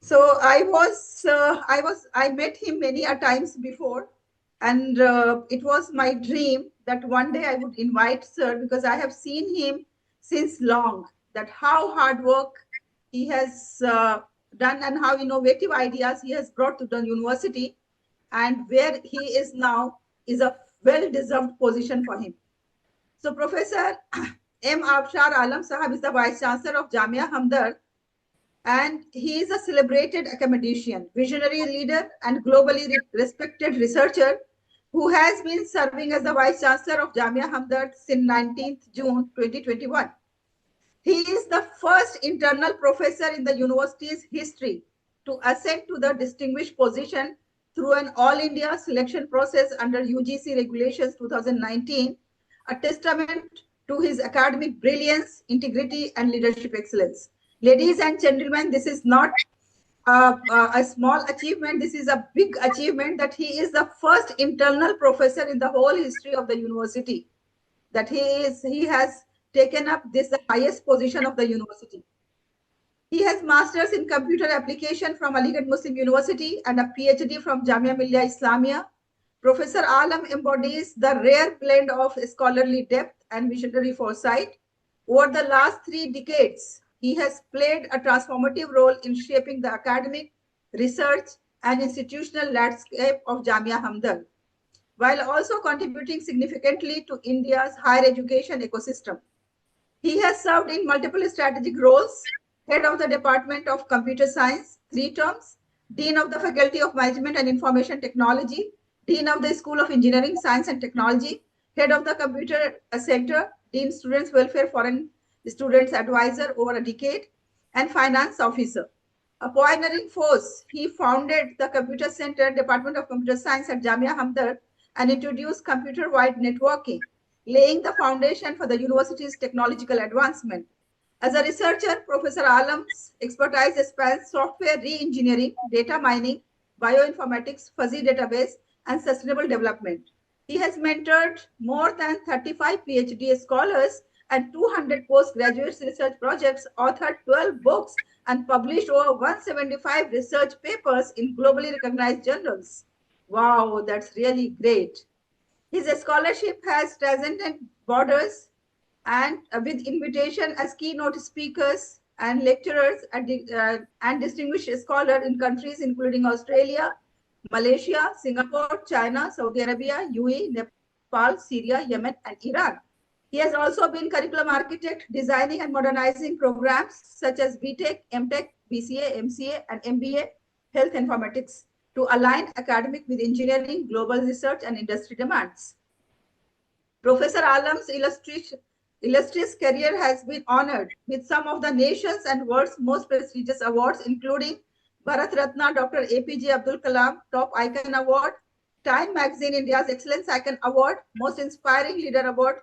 [SPEAKER 2] So I met him many a times before, and it was my dream that one day I would invite sir, because I have seen him since long, that how hard work he has done and how innovative ideas he has brought to the university, and where he is now is a well-deserved position for him. So Professor M. Afshar Alam Sahab is the Vice Chancellor of Jamia Hamdard, and he is a celebrated academician, visionary leader, and globally respected researcher who has been serving as the Vice Chancellor of Jamia Hamdard since 19th June 2021. He is the first internal professor in the university's history to ascend to the distinguished position through an all-India selection process under UGC Regulations 2019, a testament to his academic brilliance, integrity, and leadership excellence. Ladies and gentlemen, this is not a small achievement. This is a big achievement that he is the first internal professor in the whole history of the university, that he has taken up this the highest position of the university. He has masters in computer application from Aligarh Muslim University and a PhD from Jamia Millia Islamia. Professor Alam embodies the rare blend of scholarly depth and visionary foresight. Over the last 3 decades, he has played a transformative role in shaping the academic, research, and institutional landscape of Jamia Hamdard, while also contributing significantly to India's higher education ecosystem. He has served in multiple strategic roles: Head of the Department of Computer Science, 3 terms, Dean of the Faculty of Management and Information Technology, Dean of the School of Engineering, Science and Technology, Head of the Computer Center, Dean Students Welfare Foreign Students Advisor over a decade, and Finance Officer. A pioneering force, he founded the Computer Center, Department of Computer Science at Jamia Hamdard and introduced computer-wide networking, laying the foundation for the university's technological advancement. As a researcher, Professor Alam's expertise spans software re-engineering, data mining, bioinformatics, fuzzy database, and sustainable development. He has mentored more than 35 PhD scholars and 200 postgraduate research projects, authored 12 books, and published over 175 research papers in globally recognized journals. Wow, that's really great. His scholarship has transcended borders and with invitation as keynote speakers and lecturers and distinguished scholars in countries including Australia, Malaysia, Singapore, China, Saudi Arabia, UAE, Nepal, Syria, Yemen, and Iran. He has also been curriculum architect, designing and modernizing programs such as BTech, MTech, BCA, MCA, and MBA, Health Informatics, to align academic with engineering, global research, and industry demands. Professor Alam's illustrious career has been honored with some of the nation's and world's most prestigious awards, including Bharat Ratna Dr. APJ Abdul Kalam Top Icon Award, Time Magazine India's Excellence Icon Award, Most Inspiring Leader Award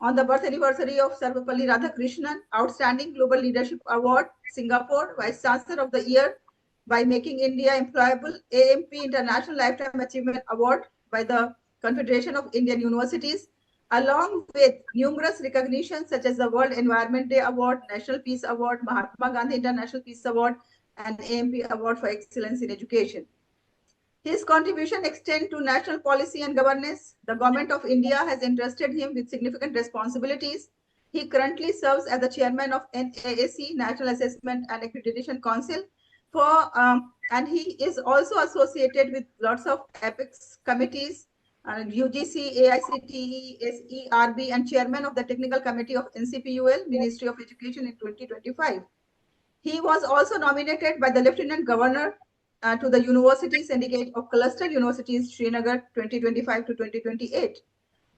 [SPEAKER 2] on the birth anniversary of Sarvapalli Radhakrishnan, Outstanding Global Leadership Award, Singapore, Vice Chancellor of the Year by Making India Employable, AMP International Lifetime Achievement Award by the Confederation of Indian Universities, along with numerous recognitions such as the World Environment Day Award, National Peace Award, Mahatma Gandhi International Peace Award, and AMP Award for Excellence in Education. His contribution extends to national policy and governance. The Government of India has entrusted him with significant responsibilities. He currently serves as the chairman of NAAC, National Assessment and Accreditation Council, and he is also associated with lots of apex committees, UGC, AICTE, SERB, and chairman of the Technical Committee of NCPUL, Ministry of Education in 2025. He was also nominated by the Lieutenant Governor to the University Syndicate of Cluster Universities, Srinagar 2025 to 2028.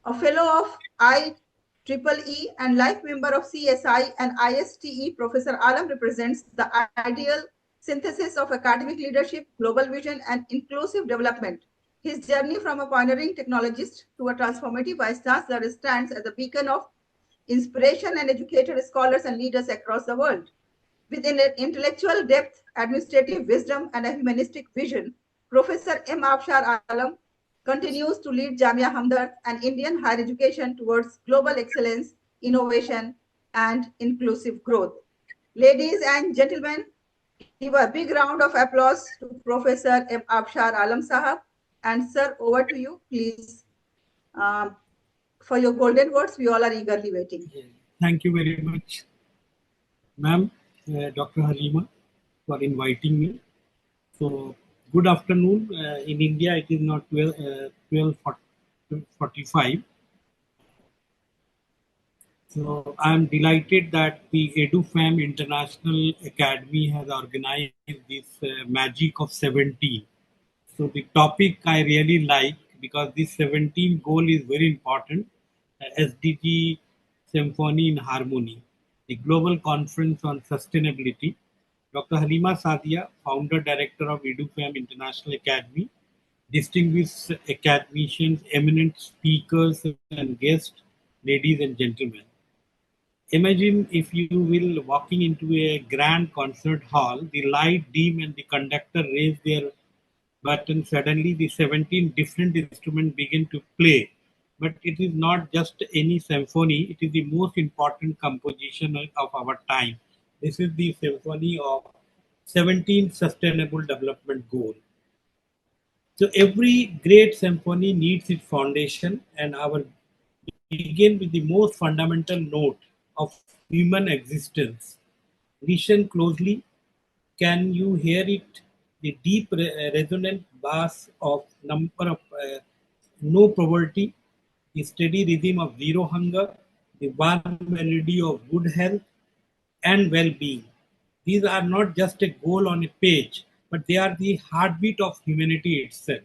[SPEAKER 2] A fellow of IEEE and life member of CSI and ISTE, Professor Alam represents the ideal synthesis of academic leadership, global vision, and inclusive development. His journey from a pioneering technologist to a transformative vice chancellor stands as a beacon of inspiration and educated scholars and leaders across the world. With intellectual depth, administrative wisdom, and a humanistic vision, Professor M. Afshar Alam continues to lead Jamia Hamdard and Indian higher education towards global excellence, innovation, and inclusive growth. Ladies and gentlemen, give a big round of applause to Professor M. Afshar Alam Sahab. And sir, over to you, please. For your golden words, we all are eagerly waiting.
[SPEAKER 13] Thank you very much, ma'am, Dr. Halima, for inviting me. So, good afternoon. In India, it is now 12:45. So, I am delighted that the EduFam International Academy has organized this Magic of 17. So, the topic I really like because this 17 goal is very important. SDG Symphony in Harmony, the Global Conference on Sustainability. Dr. Halima Sadia, Founder Director of EduFam International Academy, distinguished academicians, eminent speakers and guests, ladies and gentlemen. Imagine, if you will, walking into a grand concert hall, the light dim and the conductor raise their button. Suddenly the 17 different instruments begin to play. But it is not just any symphony, it is the most important composition of our time. This is the symphony of 17 Sustainable Development Goals. So every great symphony needs its foundation, and our begin with the most fundamental note of human existence. Listen closely. Can you hear it? The deep resonant bass of number of no poverty, the steady rhythm of zero hunger, the warm melody of good health and well-being. These are not just a goal on a page, but they are the heartbeat of humanity itself.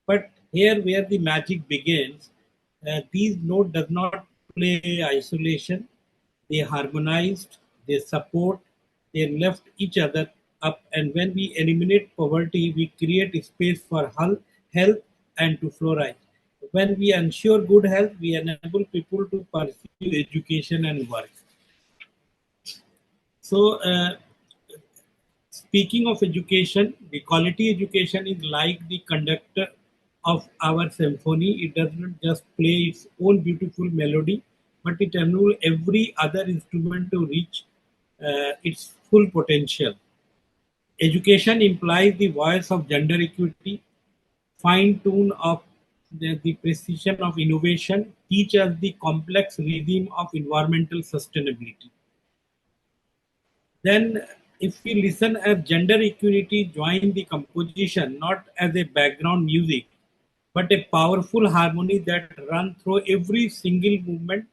[SPEAKER 13] But here where the magic begins, these notes does not play isolation. They harmonized, they support, they lift each other up. And when we eliminate poverty, we create a space for health and to flourish. When we ensure good health, we enable people to pursue education and work. So, speaking of education, the quality education is like the conductor of our symphony. It does not just play its own beautiful melody, but it enables every other instrument to reach its full potential. Education implies the voice of gender equity, fine tune of the precision of innovation, teach us the complex rhythm of environmental sustainability. Then if we listen as gender equality join the composition, not as a background music, but a powerful harmony that runs through every single movement.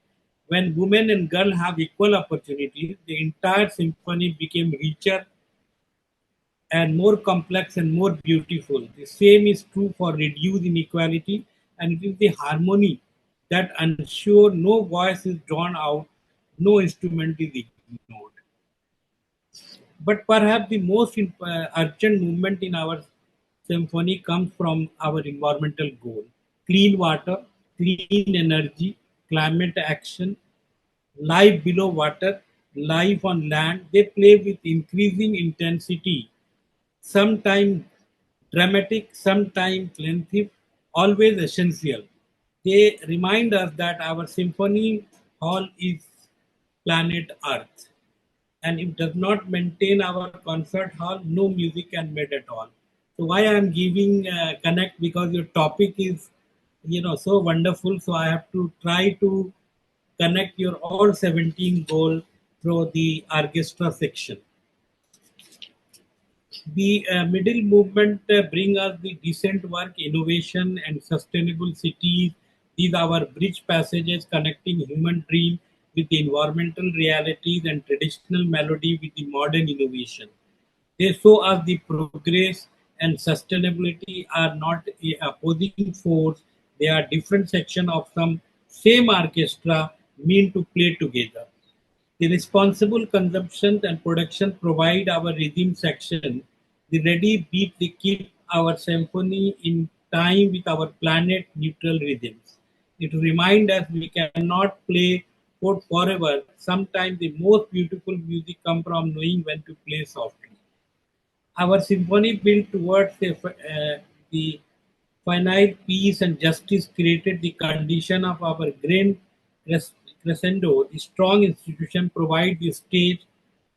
[SPEAKER 13] When women and girls have equal opportunities, the entire symphony became richer and more complex and more beautiful. The same is true for reduced inequality, and it is the harmony that ensures no voice is drawn out, no instrument is ignored. But perhaps the most urgent movement in our symphony comes from our environmental goal. Clean water, clean energy, climate action, life below water, life on land, they play with increasing intensity, sometimes dramatic, sometimes lengthy, always essential. They remind us that our symphony hall is planet Earth, and if does not maintain our concert hall, no music can made at all. So why I am giving connect, because your topic is so wonderful. So I have to try to connect your all 17 goal through the orchestra section. The middle movement bring us the decent work, innovation and sustainable cities. These are our bridge passages connecting human dream with the environmental realities and traditional melody with the modern innovation. They show us the progress and sustainability are not a opposing force. They are different sections of some same orchestra mean to play together. The responsible consumption and production provide our rhythm section. The ready beat they keep our symphony in time with our planet neutral rhythms. It reminds us we cannot play forever. Sometimes the most beautiful music comes from knowing when to play softly. Our symphony built towards the finite peace and justice created the condition of our grand crescendo. The strong institution provide the stage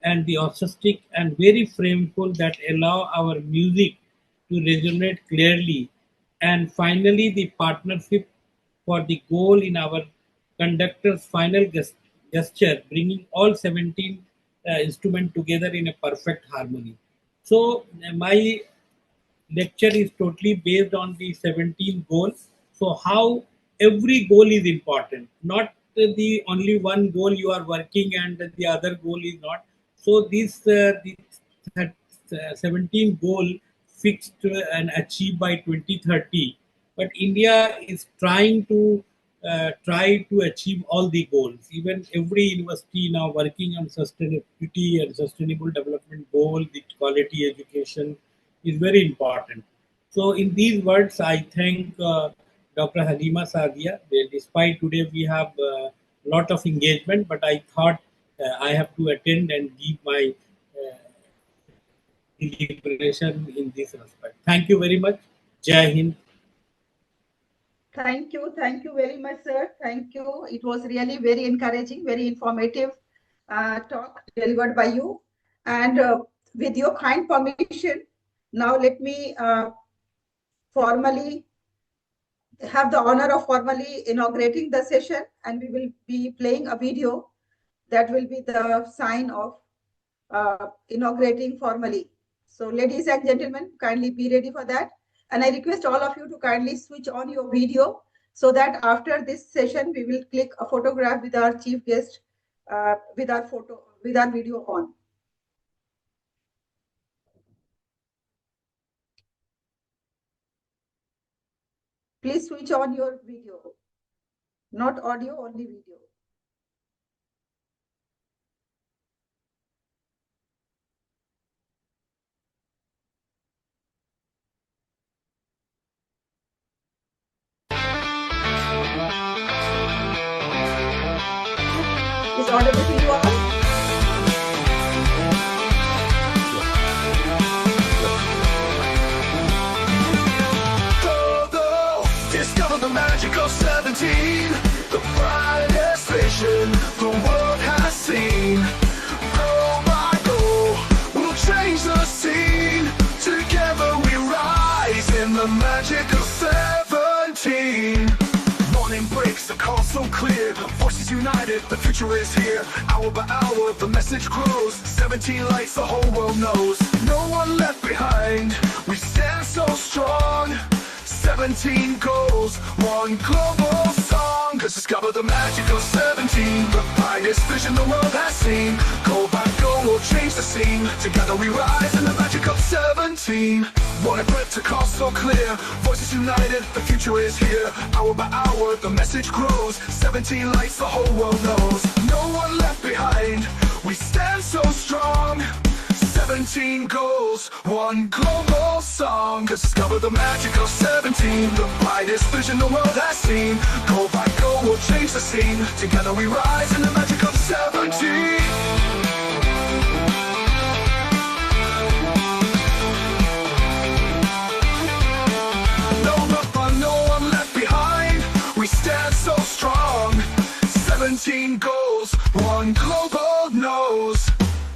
[SPEAKER 13] and the acoustic and very frameful that allow our music to resonate clearly. And finally, the partnership for the goal in our conductor's final gesture, bringing all 17 instruments together in a perfect harmony. So my lecture is totally based on the 17 goals. So how every goal is important, not the only one goal you are working and the other goal is not. So these 17 goal fixed and achieved by 2030. But India is try to achieve all the goals. Even every university now working on sustainability and sustainable development goal, the quality education is very important. So in these words, I thank Dr. Halima Sadia. Despite today we have a lot of engagement, but I thought I have to attend and give my deliberation in this respect. Thank you very much. Jai Hind.
[SPEAKER 2] Thank you very much, sir. Thank you. It was really very encouraging, very informative talk delivered by you. And with your kind permission, now let me formally have the honor of formally inaugurating the session, and we will be playing a video that will be the sign of inaugurating formally. So ladies and gentlemen, kindly be ready for that. And I request all of you to kindly switch on your video so that after this session, we will click a photograph with our chief guest with our video on. Please switch on your video, not audio, only video. Is audible to you all?
[SPEAKER 12] Discover the magic of 17, the brightest vision the world has seen. Go by go, we'll change the scene. Together we rise in the magic of 17. Morning breaks, the call so clear, the voices united, the future is here. Hour by hour, the message grows. 17 lights the whole world knows. No one left behind, we stand so strong. 17 goals, one global song. Let's discover the magic of 17, the brightest vision the world has seen. Go by go, we'll change the scene. Together we rise in the magic of 17. One breath to call so clear, voices united, the future is here. Hour by hour, the message grows. 17 lights the whole world knows. No one left behind, we stand so strong. 17 goals, one global song. Discover the magic of 17, the brightest vision the world has seen. Go by go, we'll change the scene. Together we rise in the magic of 17. No one left behind, we stand so strong. 17 goals, one global nose.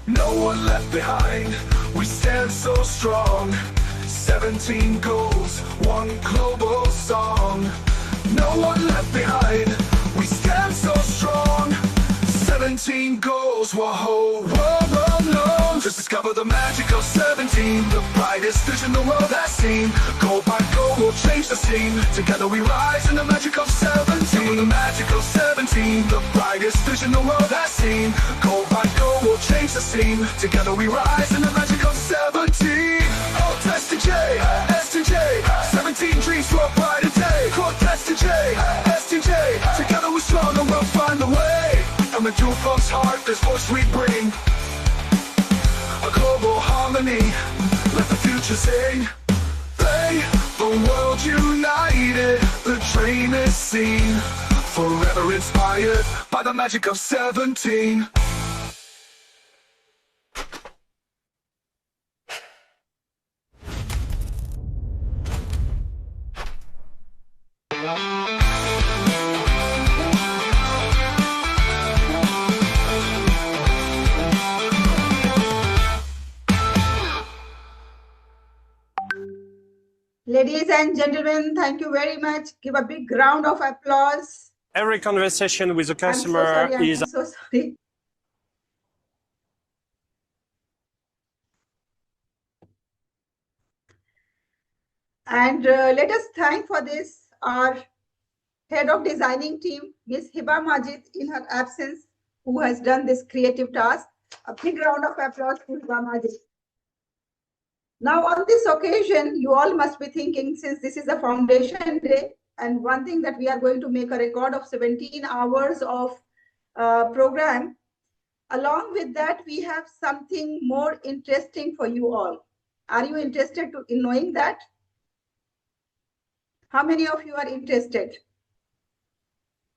[SPEAKER 12] No one left behind, we stand so strong. 17 goals, one global song. No one left behind, we stand so strong. 17 goals, whoa, whoa, no. Just discover the magic of 17, the brightest vision the world has seen. Go by go, we'll change the scene. Together we rise in the magic of 17. Discover the magic of 17, the brightest vision the world has seen. Go by go, we'll change the scene. Together we rise in the magic of 17. Oh, SDG, SDG, 17 dreams for a brighter day. Quote SDG, SDG, together we're strong and we'll find the way. And the jewel folks' heart, this voice we bring. A global harmony, let the future sing. They, the world united, the dream is seen. Forever inspired by the magic of 17.
[SPEAKER 2] Ladies and gentlemen, thank you very much. Give a big round of applause.
[SPEAKER 22] Every conversation with a customer
[SPEAKER 2] I'm so sorry. And let us thank for this our head of designing team, Ms. Hiba Majid, in her absence, who has done this creative task. A big round of applause to Hiba Majid. Now, on this occasion, you all must be thinking, since this is a foundation day, and one thing that we are going to make a record of 17 hours of program. Along with that, we have something more interesting for you all. Are you interested in knowing that? How many of you are interested?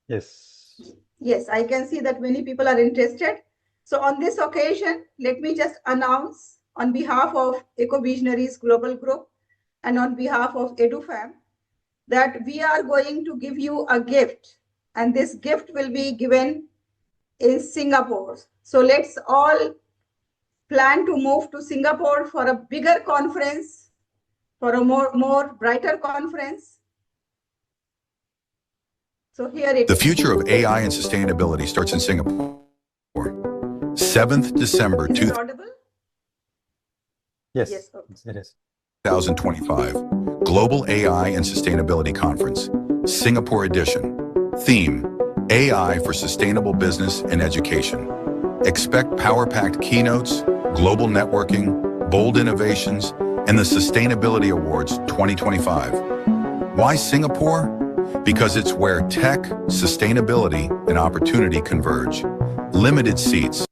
[SPEAKER 1] Yes.
[SPEAKER 2] Yes, I can see that many people are interested. So on this occasion, let me just announce on behalf of Eco-Visionaries Global Group and on behalf of EduFam that we are going to give you a gift, and this gift will be given in Singapore. So let's all plan to move to Singapore for a bigger conference for a more brighter conference. So here it
[SPEAKER 15] The
[SPEAKER 2] is.
[SPEAKER 15] future of AI and sustainability starts in Singapore. 7th December
[SPEAKER 2] Is it audible?
[SPEAKER 1] Yes,
[SPEAKER 2] Yes, okay.
[SPEAKER 1] it is.
[SPEAKER 15] 2025 Global AI and Sustainability Conference, Singapore edition. Theme, AI for Sustainable Business and Education. Expect power-packed keynotes, global networking, bold innovations, and the Sustainability Awards 2025. Why Singapore? Because it's where tech, sustainability, and opportunity converge. Limited seats.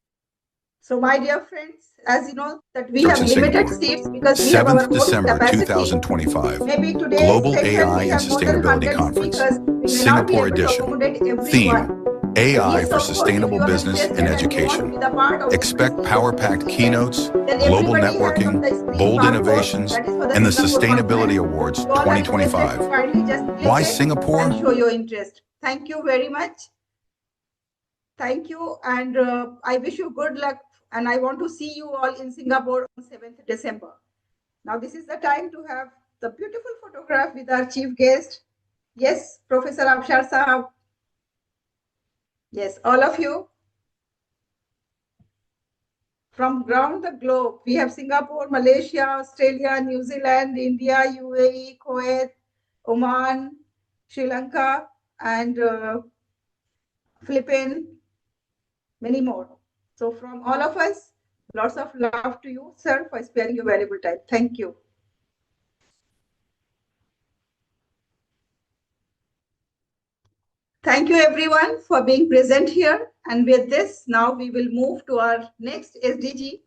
[SPEAKER 2] So my dear friends, as you know that we
[SPEAKER 15] Starts
[SPEAKER 2] have
[SPEAKER 15] in
[SPEAKER 2] limited
[SPEAKER 15] Singapore.
[SPEAKER 2] seats because we have our
[SPEAKER 15] 7th
[SPEAKER 2] own
[SPEAKER 15] December
[SPEAKER 2] capacity.
[SPEAKER 15] 2025
[SPEAKER 2] Maybe today's
[SPEAKER 15] Global
[SPEAKER 2] session
[SPEAKER 15] AI
[SPEAKER 2] we
[SPEAKER 15] and
[SPEAKER 2] have more than
[SPEAKER 15] Sustainability
[SPEAKER 2] 100
[SPEAKER 15] Conference,
[SPEAKER 2] speakers. We may not be
[SPEAKER 15] Singapore
[SPEAKER 2] able to
[SPEAKER 15] edition.
[SPEAKER 2] accommodate everyone.
[SPEAKER 15] Theme,
[SPEAKER 2] But
[SPEAKER 15] AI
[SPEAKER 2] yes,
[SPEAKER 15] for
[SPEAKER 2] of course, if
[SPEAKER 15] Sustainable
[SPEAKER 2] you are
[SPEAKER 15] Business
[SPEAKER 2] interested
[SPEAKER 15] and
[SPEAKER 2] and you want to
[SPEAKER 15] Education.
[SPEAKER 2] be the part of this
[SPEAKER 15] Expect
[SPEAKER 2] prestigious
[SPEAKER 15] power-packed keynotes,
[SPEAKER 2] then
[SPEAKER 15] global
[SPEAKER 2] everybody has on
[SPEAKER 15] networking,
[SPEAKER 2] the screen
[SPEAKER 15] bold
[SPEAKER 2] barcode
[SPEAKER 15] innovations,
[SPEAKER 2] that is for the
[SPEAKER 15] and the
[SPEAKER 2] Singapore
[SPEAKER 15] Sustainability
[SPEAKER 2] conference.
[SPEAKER 15] Awards
[SPEAKER 2] You all are requested
[SPEAKER 15] 2025.
[SPEAKER 2] to kindly just click
[SPEAKER 15] Why
[SPEAKER 2] it
[SPEAKER 15] Singapore?
[SPEAKER 2] and show your interest. Thank you very much. Thank you, and I wish you good luck, and I want to see you all in Singapore on 7th December. Now this is the time to have the beautiful photograph with our chief guest. Yes, Professor Abshar Sahab. Yes, all of you. From around the globe, we have Singapore, Malaysia, Australia, New Zealand, India, UAE, Kuwait, Oman, Sri Lanka, and Philippines, many more. So from all of us, lots of love to you, sir, for sparing your valuable time. Thank you. Thank you everyone for being present here. And with this, now we will move to our next SDG,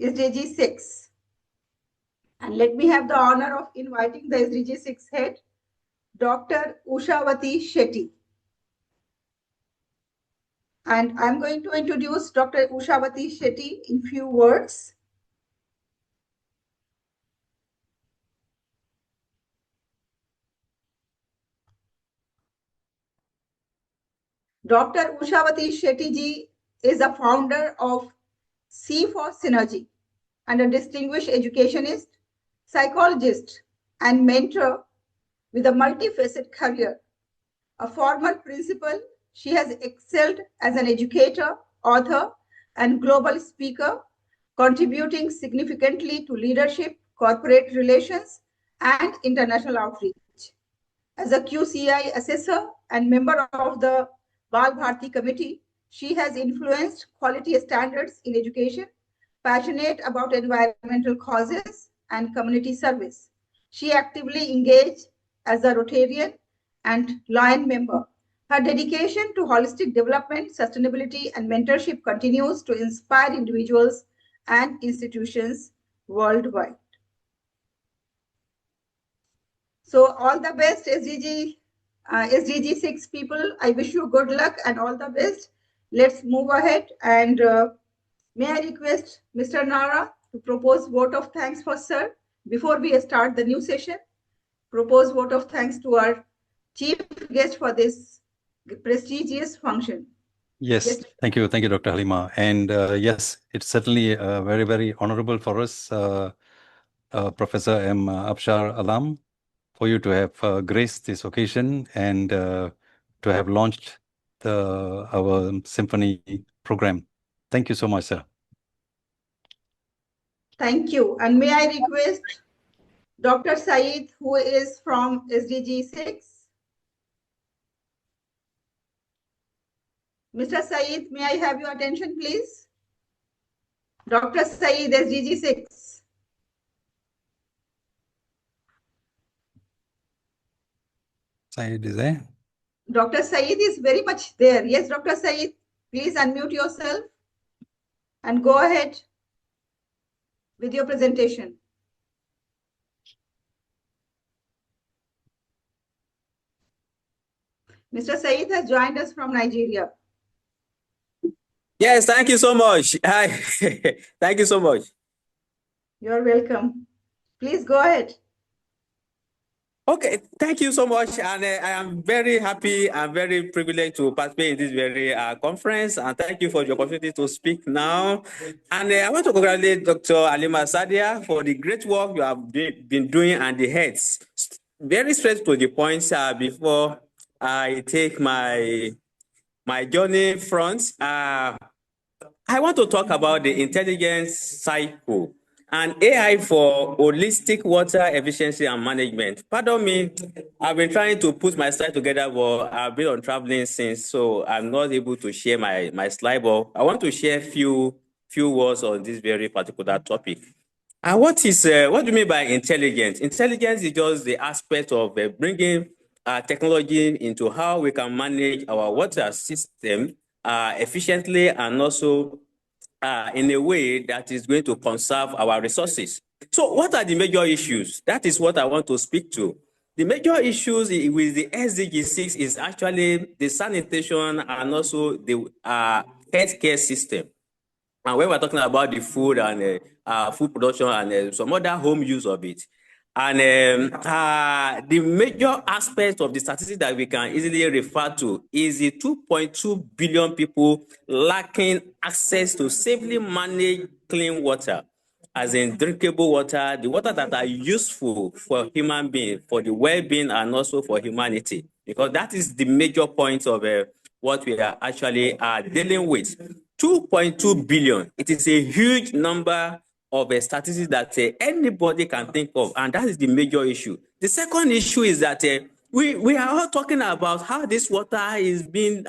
[SPEAKER 2] SDG 6. And let me have the honor of inviting the SDG 6 head, Dr. Ushawati Shetty. And I'm going to introduce Dr. Ushawati Shetty in few words. Dr. Ushawati Shetty ji is a founder of C for Synergy and a distinguished educationist, psychologist, and mentor with a multifaceted career. A former principal, she has excelled as an educator, author, and global speaker, contributing significantly to leadership, corporate relations, and international outreach. As a QCI assessor and member of the Bal Bharti Committee, she has influenced quality standards in education, passionate about environmental causes and community service. She actively engaged as a Rotarian and Lion member. Her dedication to holistic development, sustainability, and mentorship continues to inspire individuals and institutions worldwide. So all the best, SDG 6 people. I wish you good luck and all the best. Let's move ahead, and may I request Mr. Nara to propose vote of thanks for sir before we start the new session. Propose vote of thanks to our chief guest for this prestigious function.
[SPEAKER 1] Yes, thank you, Dr. Halima. And yes, it's certainly very, very honorable for us, Professor M. Abshar Alam, for you to have graced this occasion and to have launched our symphony program. Thank you so much, sir.
[SPEAKER 2] Thank you. And may I request Dr. Saeed, who is from SDG 6. Mr. Saeed, may I have your attention, please? Dr. Saeed, SDG 6.
[SPEAKER 1] Saeed is there?
[SPEAKER 2] Dr. Saeed is very much there. Yes, Dr. Saeed, please unmute yourself and go ahead with your presentation. Mr. Saeed has joined us from Nigeria.
[SPEAKER 16] Yes, thank you so much. Hi. Thank you so much.
[SPEAKER 2] You're welcome. Please go ahead.
[SPEAKER 16] Okay, thank you so much. And I am very happy and very privileged to participate in this very conference. And thank you for the opportunity to speak now. And I want to congratulate Dr. Halima Sadia for the great work you have been doing and the heads. Very straight to the point before I take my journey front. I want to talk about the intelligence cycle and AI for holistic water efficiency and management. Pardon me, I've been trying to put my slide together, but I've been on traveling since, so I'm not able to share my slide, but I want to share few words on this very particular topic. And what do you mean by intelligence? Intelligence is just the aspect of bringing technology into how we can manage our water system efficiently and also in a way that is going to conserve our resources. So what are the major issues? That is what I want to speak to. The major issues with the SDG 6 is actually the sanitation and also the healthcare system. And when we're talking about the food and food production and some other home use of it. And the major aspect of the statistics that we can easily refer to is the 2.2 billion people lacking access to safely managed clean water, as in drinkable water, the water that are useful for human being, for the well-being and also for humanity, because that is the major point of what we are actually dealing with. 2.2 billion. It is a huge number of statistics that anybody can think of, and that is the major issue. The second issue is that we are all talking about how this water is being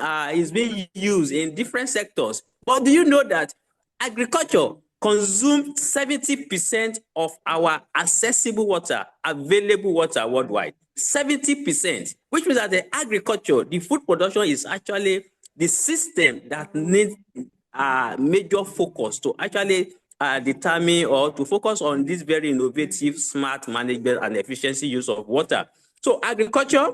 [SPEAKER 16] used in different sectors. But do you know that agriculture consumes 70% of our accessible water, available water worldwide? 70%, which means that the agriculture, the food production is actually the system that needs major focus to actually determine or to focus on this very innovative, smart management and efficiency use of water. So agriculture,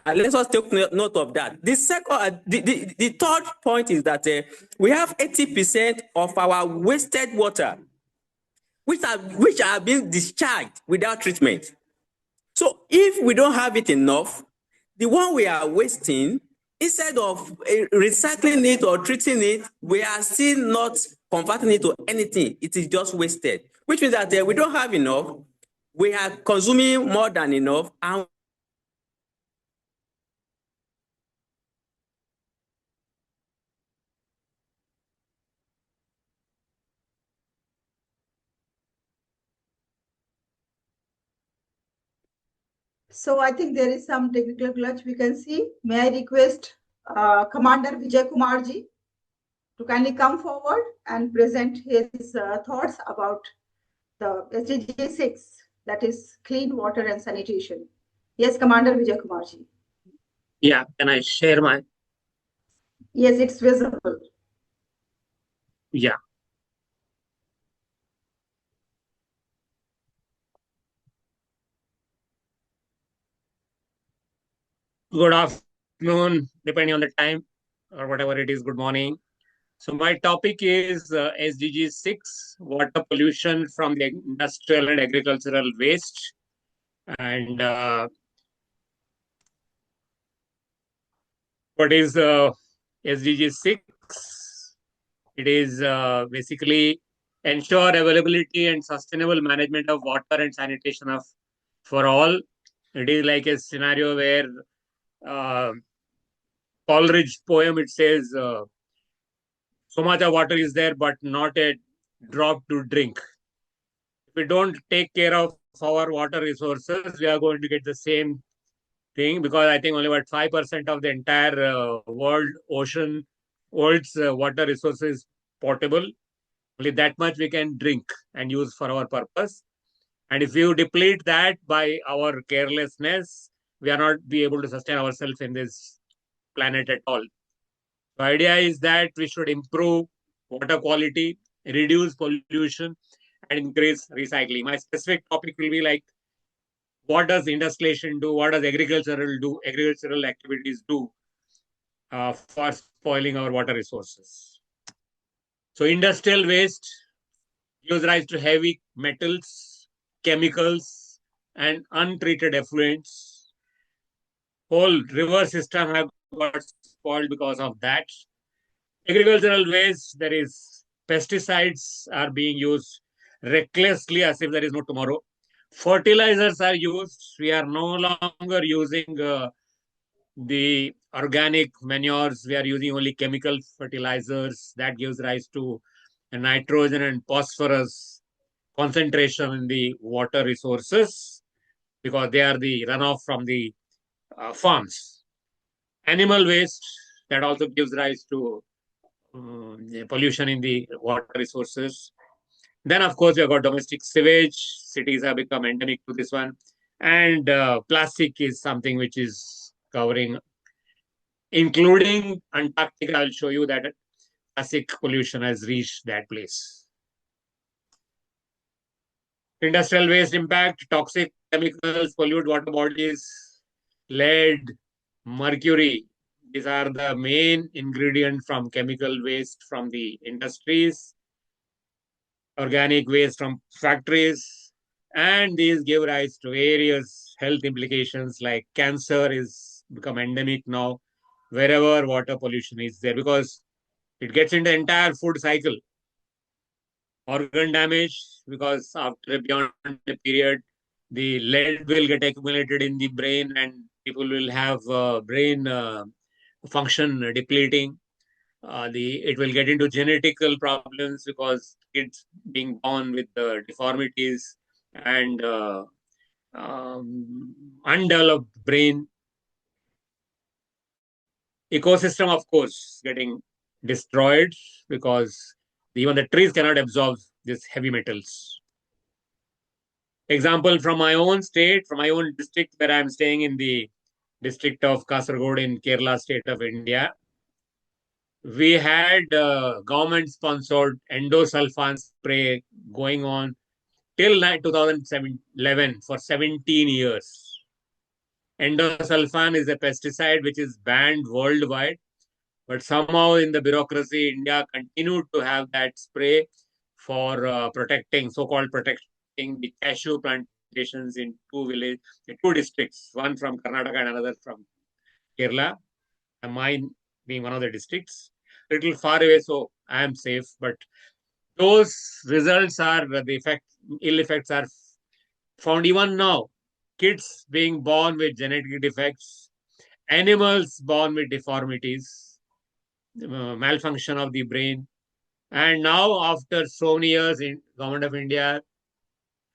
[SPEAKER 16] let us take note of that. The second, the third point is that we have 80% of our wasted water, which are being discharged without treatment. So if we don't have it enough, the one we are wasting, instead of recycling it or treating it, we are still not converting it to anything. It is just wasted, which means that we don't have enough, we are consuming more than enough, and
[SPEAKER 2] So I think there is some technical glitch we can see. May I request Commander Vijay Kumarji to kindly come forward and present his thoughts about the SDG 6, that is clean water and sanitation. Yes, Commander Vijay Kumarji.
[SPEAKER 17] Yeah, can I share my?
[SPEAKER 2] Yes, it's visible.
[SPEAKER 17] Yeah. Good afternoon, depending on the time or whatever it is, good morning. So my topic is SDG 6, water pollution from the industrial and agricultural waste. And what is SDG 6? It is basically ensure availability and sustainable management of water and sanitation for all. It is like a scenario where Coleridge poem, it says, so much of water is there, but not a drop to drink. If we don't take care of our water resources, we are going to get the same thing, because I think only about 5% of the entire world's water resources potable. Only that much we can drink and use for our purpose. And if you deplete that by our carelessness, we are not be able to sustain ourselves in this planet at all. The idea is that we should improve water quality, reduce pollution, and increase recycling. My specific topic will be like, what does industrialization do? What does agricultural activities do for spoiling our water resources? So industrial waste gives rise to heavy metals, chemicals, and untreated effluents. Whole river system have got spoiled because of that. Agricultural waste, there is pesticides are being used recklessly as if there is no tomorrow. Fertilizers are used. We are no longer using the organic manures. We are using only chemical fertilizers. That gives rise to nitrogen and phosphorus concentration in the water resources because they are the runoff from the farms. Animal waste, that also gives rise to pollution in the water resources. Then, of course, we have got domestic sewage. Cities have become endemic to this one. And plastic is something which is covering, including Antarctica. I'll show you that plastic pollution has reached that place. Industrial waste impact, toxic chemicals pollute water bodies, lead, mercury. These are the main ingredient from chemical waste from the industries, organic waste from factories, and these give rise to various health implications like cancer is become endemic now wherever water pollution is there because it gets into the entire food cycle. Organ damage because after beyond a period, the lead will get accumulated in the brain and people will have brain function depleting. It will get into genetical problems because kids being born with deformities and undeveloped brain. Ecosystem, of course, getting destroyed because even the trees cannot absorb these heavy metals. Example from my own state, from my own district where I'm staying in the district of Kasaragod in Kerala state of India. We had government-sponsored endosulfan spray going on till 2011 for 17 years. Endosulfan is a pesticide which is banned worldwide, but somehow in the bureaucracy, India continued to have that spray for protecting, so-called protecting the cashew plantations in two districts, one from Karnataka and another from Kerala, and mine being one of the districts. A little far away, so I am safe, but those results are ill effects are found even now. Kids being born with genetic defects, animals born with deformities, malfunction of the brain. And now, after so many years, Government of India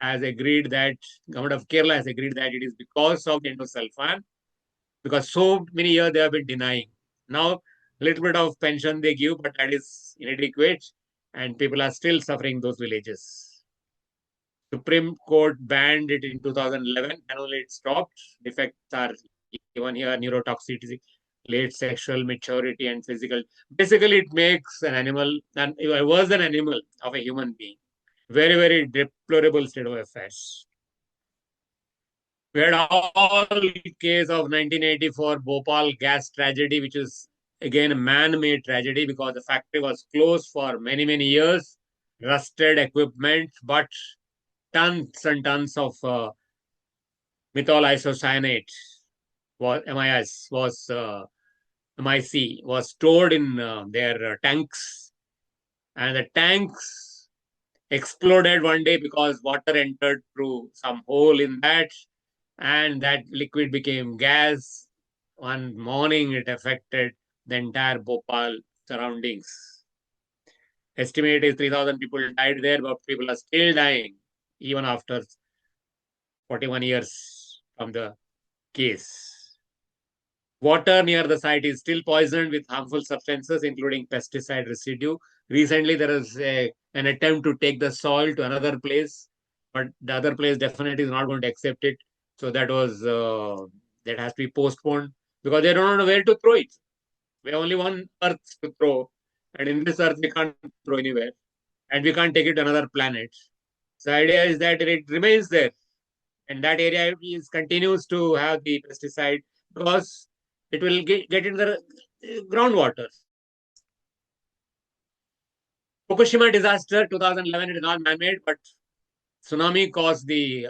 [SPEAKER 17] has agreed that, Government of Kerala has agreed that it is because of the endosulfan, because so many years they have been denying. Now, a little bit of pension they give, but that is inadequate, and people are still suffering those villages. Supreme Court banned it in 2011, and only it stopped. Defects are given here: neurotoxicity, late sexual maturity, and physical. Basically, it makes an animal, and worse than animal, of a human being. Very, very deplorable state of affairs. We had all case of 1984 Bhopal gas tragedy, which is again a man-made tragedy because the factory was closed for many, many years, rusted equipment, but tons and tons of methyl isocyanate MIC was stored in their tanks, and the tanks exploded one day because water entered through some hole in that, and that liquid became gas. One morning, it affected the entire Bhopal surroundings. Estimate is 3,000 people died there, but people are still dying even after 41 years from the case. Water near the site is still poisoned with harmful substances, including pesticide residue. Recently, there is an attempt to take the soil to another place, but the other place definitely is not going to accept it. So that has to be postponed because they don't know where to throw it. We have only one earth to throw, and in this earth we can't throw anywhere, and we can't take it to another planet. So the idea is that it remains there, and that area continues to have the pesticide because it will get into the groundwater. Fukushima disaster 2011, it is not man-made, but tsunami caused the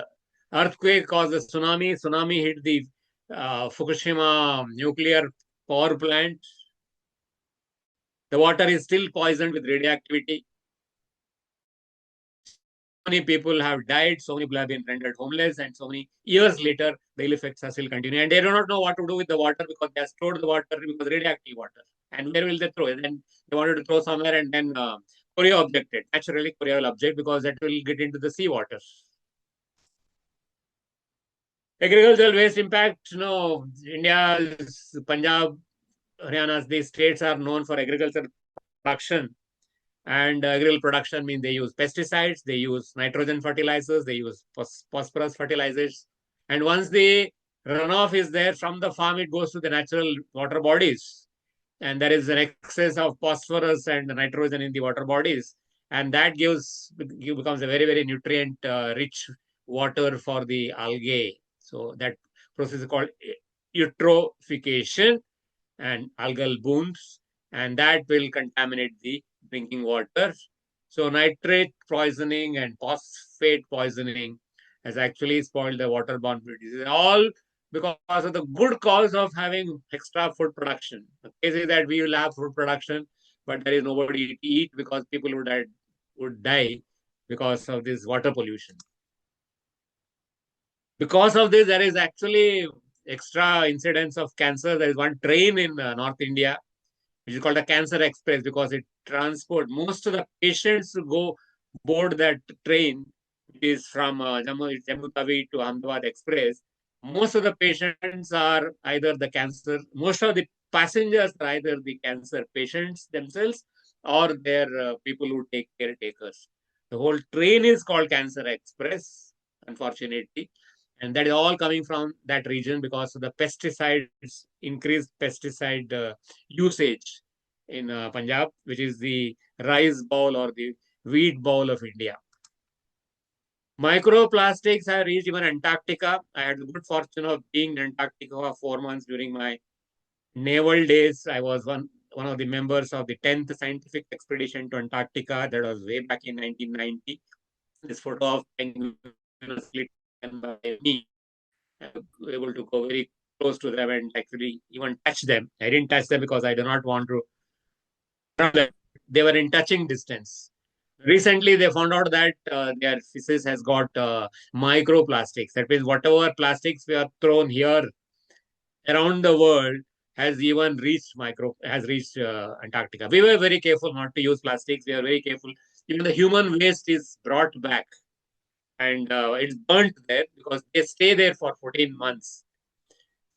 [SPEAKER 17] Earthquake caused a tsunami. Tsunami hit the Fukushima nuclear power plant. The water is still poisoned with radioactivity. So many people have died, so many people have been rendered homeless, and so many years later, the ill effects are still continuing. And they do not know what to do with the water because they have stored the water because radioactive water. And where will they throw it? Then they wanted to throw somewhere, and then Korea objected. Naturally, Korea will object because that will get into the seawater. Agricultural waste impact, India's Punjab, Haryana, these states are known for agricultural production. And agricultural production means they use pesticides, they use nitrogen fertilizers, they use phosphorus fertilizers. And once the runoff is there from the farm, it goes to the natural water bodies. And there is an excess of phosphorus and nitrogen in the water bodies. And that becomes a very, very nutrient rich water for the algae. So that process is called eutrophication and algal blooms, and that will contaminate the drinking water. So nitrate poisoning and phosphate poisoning has actually spoiled the waterborne diseases, all because of the good cause of having extra food production. The case is that we will have food production, but there is nobody to eat because people would die because of this water pollution. Because of this, there is actually extra incidence of cancer. There is one train in North India, which is called the Cancer Express, because it transports most of the patients who go board that train, which is from Jammu Tawi to Ahmedabad Express. Most of the patients are either the cancer, most of the passengers are either the cancer patients themselves or their people who take caretakers. The whole train is called Cancer Express, unfortunately. And that is all coming from that region because of the pesticides, increased pesticide usage in Punjab, which is the rice bowl or the wheat bowl of India. Microplastics have reached even Antarctica. I had the good fortune of being in Antarctica for 4 months during my naval days. I was one of the members of the 10th scientific expedition to Antarctica. That was way back in 1990. This photo of penguins taken by me. I was able to go very close to them and actually even touch them. I didn't touch them because I do not want to. They were in touching distance. Recently, they found out that their feces has got microplastics. That means whatever plastics we have thrown here around the world has even reached Antarctica. We were very careful not to use plastics. We are very careful. Even the human waste is brought back and it's burnt there because they stay there for 14 months.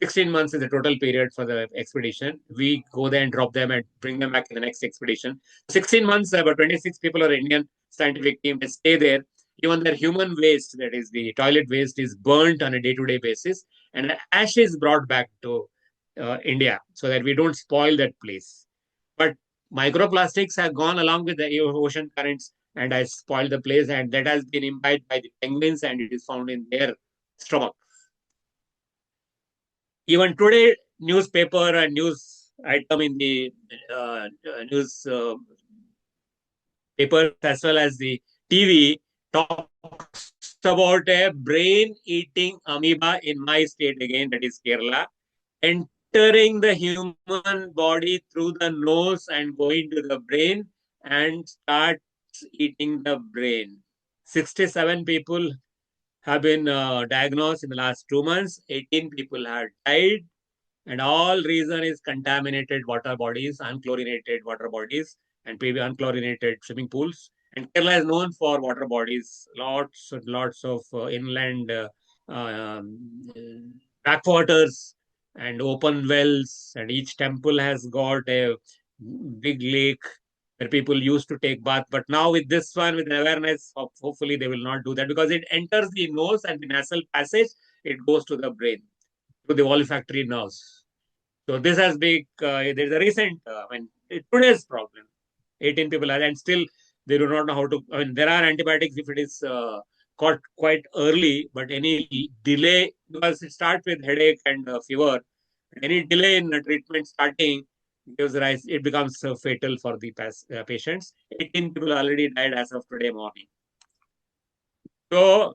[SPEAKER 17] 16 months is the total period for the expedition. We go there and drop them and bring them back in the next expedition. 16 months, about 26 people are Indian scientific team. They stay there. Even their human waste, that is the toilet waste, is burnt on a day-to-day basis. And ash is brought back to India so that we don't spoil that place. But microplastics have gone along with the ocean currents and has spoiled the place. And that has been imbibed by the penguins and it is found in their stomach. Even today, newspaper and news item in the news paper as well as the TV talks about a brain-eating amoeba in my state again, that is Kerala, entering the human body through the nose and going to the brain and starts eating the brain. 67 people have been diagnosed in the last 2 months. 18 people have died. And all reason is contaminated water bodies, unchlorinated water bodies, and maybe unchlorinated swimming pools. And Kerala is known for water bodies, lots and lots of inland backwaters and open wells. And each temple has got a big lake where people used to take bath. But now with this one, with awareness, hopefully they will not do that because it enters the nose and the nasal passage, it goes to the brain, to the olfactory nerves. So this has been, there's a recent, today's problem. 18 people are, and still they do not know how to, there are antibiotics if it is caught quite early, but any delay, because it starts with headache and fever, any delay in the treatment starting gives rise, it becomes fatal for the patients. 18 people already died as of today morning. So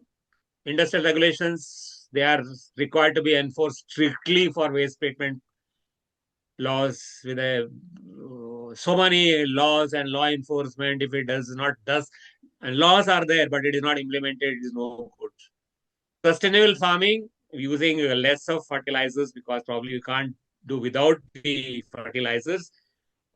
[SPEAKER 17] industrial regulations, they are required to be enforced strictly for waste treatment laws with so many laws and law enforcement. If it does not and laws are there, but it is not implemented, it is no good. Sustainable farming using less of fertilizers, because probably you can't do without the fertilizers.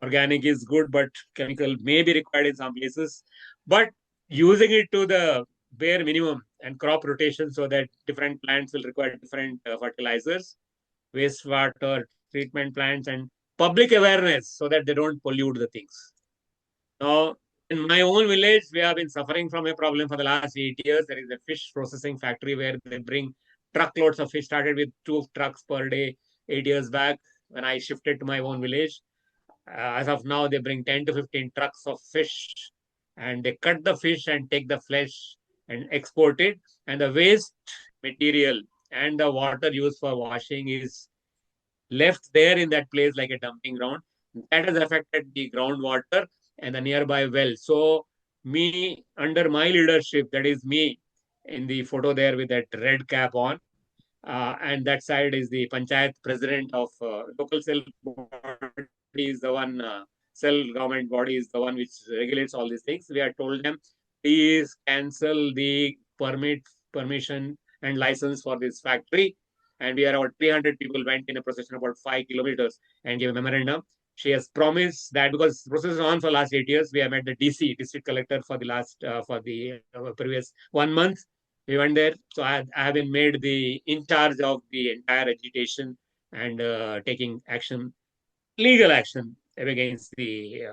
[SPEAKER 17] Organic is good, but chemical may be required in some places. But using it to the bare minimum and crop rotation so that different plants will require different fertilizers, wastewater treatment plants, and public awareness so that they don't pollute the things. Now, in my own village, we have been suffering from a problem for the last 8 years. There is a fish processing factory where they bring truckloads of fish, started with 2 trucks per day 8 years back when I shifted to my own village. As of now, they bring 10 to 15 trucks of fish, and they cut the fish and take the flesh and export it. And the waste material and the water used for washing is left there in that place like a dumping ground. That has affected the groundwater and the nearby well. So under my leadership, that is me in the photo there with that red cap on, and that side is the panchayat president of local cell body is the one, cell government body is the one which regulates all these things. We have told them, please cancel the permission and license for this factory. And we are about 300 people went in a procession about 5 kilometers and gave a memorandum. She has promised that, because the process is on for the last 8 years, we have met the DC, district collector, for the last, for the previous 1 month. We went there. So I have been made the in charge of the entire agitation and taking action, legal action against the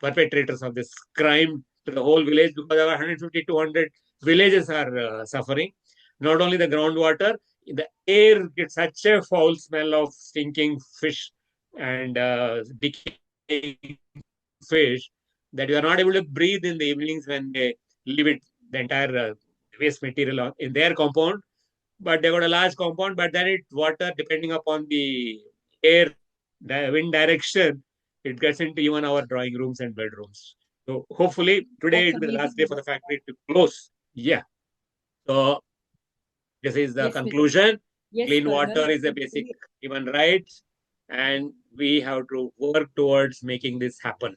[SPEAKER 17] perpetrators of this crime to the whole village, because over 150 to 200 villages are suffering. Not only the groundwater, the air gets such a foul smell of stinking fish and decaying fish that you are not able to breathe in the evenings when they leave it, the entire waste material in their compound. But they got a large compound, but then water, depending upon the air, the wind direction, it gets into even our drawing rooms and bedrooms. So hopefully today it will be the last day for the factory to close. Yeah. So this is the conclusion.
[SPEAKER 18] Yes,
[SPEAKER 17] Clean
[SPEAKER 18] Colonel.
[SPEAKER 17] water is a basic human right, and we have to work towards making this happen.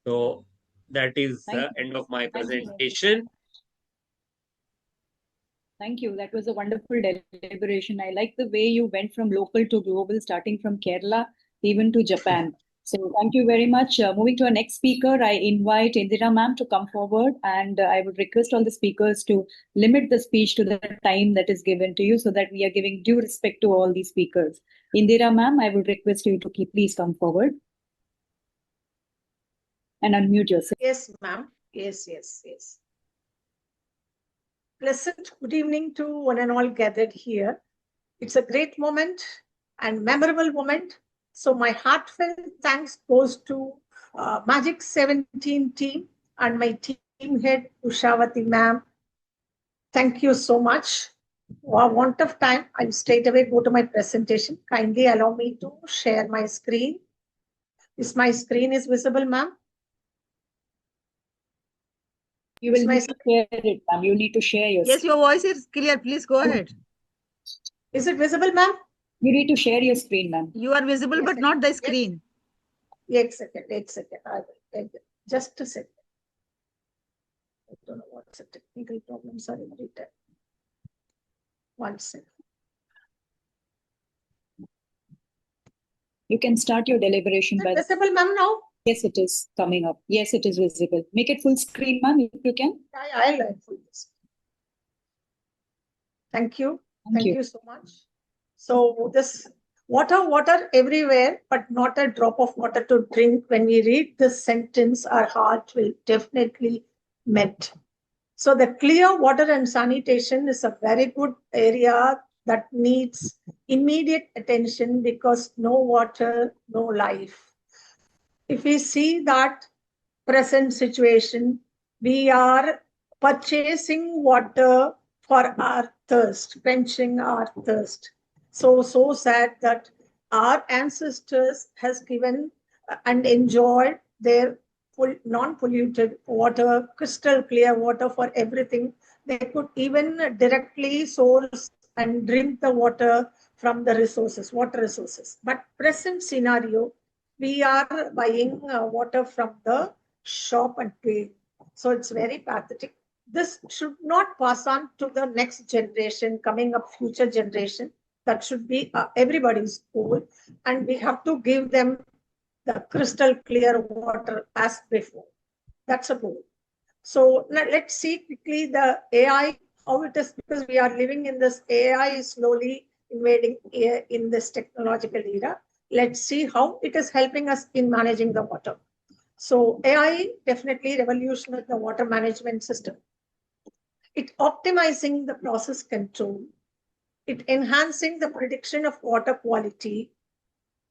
[SPEAKER 17] So that is the end of my presentation.
[SPEAKER 18] Thank you. That was a wonderful deliberation. I like the way you went from local to global, starting from Kerala even to Japan. So thank you very much. Moving to our next speaker, I invite Indira ma'am to come forward, and I would request all the speakers to limit the speech to the time that is given to you so that we are giving due respect to all these speakers. Indira ma'am, I would request you to please come forward and unmute yourself.
[SPEAKER 19] Yes, ma'am. Yes. Pleasant good evening to one and all gathered here. It's a great moment and memorable moment. So my heartfelt thanks goes to Magic 17 team and my team head, Ushavati ma'am. Thank you so much. For want of time, I'll straight away go to my presentation. Kindly allow me to share my screen. Is my screen is visible, ma'am?
[SPEAKER 18] You will need to share it, ma'am. You need to share your
[SPEAKER 2] Yes, your voice is clear. Please go ahead.
[SPEAKER 19] Is it visible, ma'am?
[SPEAKER 18] You need to share your screen, ma'am.
[SPEAKER 2] You are visible, yes, but not the screen.
[SPEAKER 19] Yes. 1 second. I will just a second. I don't know what's the technical problem. Sorry, written. 1 second.
[SPEAKER 18] You can start your deliberation by
[SPEAKER 19] visible, ma'am, now?
[SPEAKER 18] Yes, it is coming up. Yes, it is visible. Make it full screen, ma'am, if you can.
[SPEAKER 19] I'll full screen. Thank you. Thank you so much. So this water everywhere, but not a drop of water to drink. When we read this sentence, our heart will definitely melt. So the clear water and sanitation is a very good area that needs immediate attention, because no water, no life. If we see that present situation, we are purchasing water for our thirst, quenching our thirst. So sad that our ancestors has given and enjoyed their non-polluted water, crystal clear water for everything. They could even directly source and drink the water from the resources, water resources. But present scenario, we are buying water from the shop and pay. So it's very pathetic. This should not pass on to the next generation, coming up future generation. That should be everybody's goal. And we have to give them the crystal clear water as before. That's a goal. So now let's see quickly the AI, how it is, because we are living in this AI is slowly invading in this technological era. Let's see how it is helping us in managing the water. So AI definitely revolutionized the water management system. It optimizing the process control. It enhancing the prediction of water quality.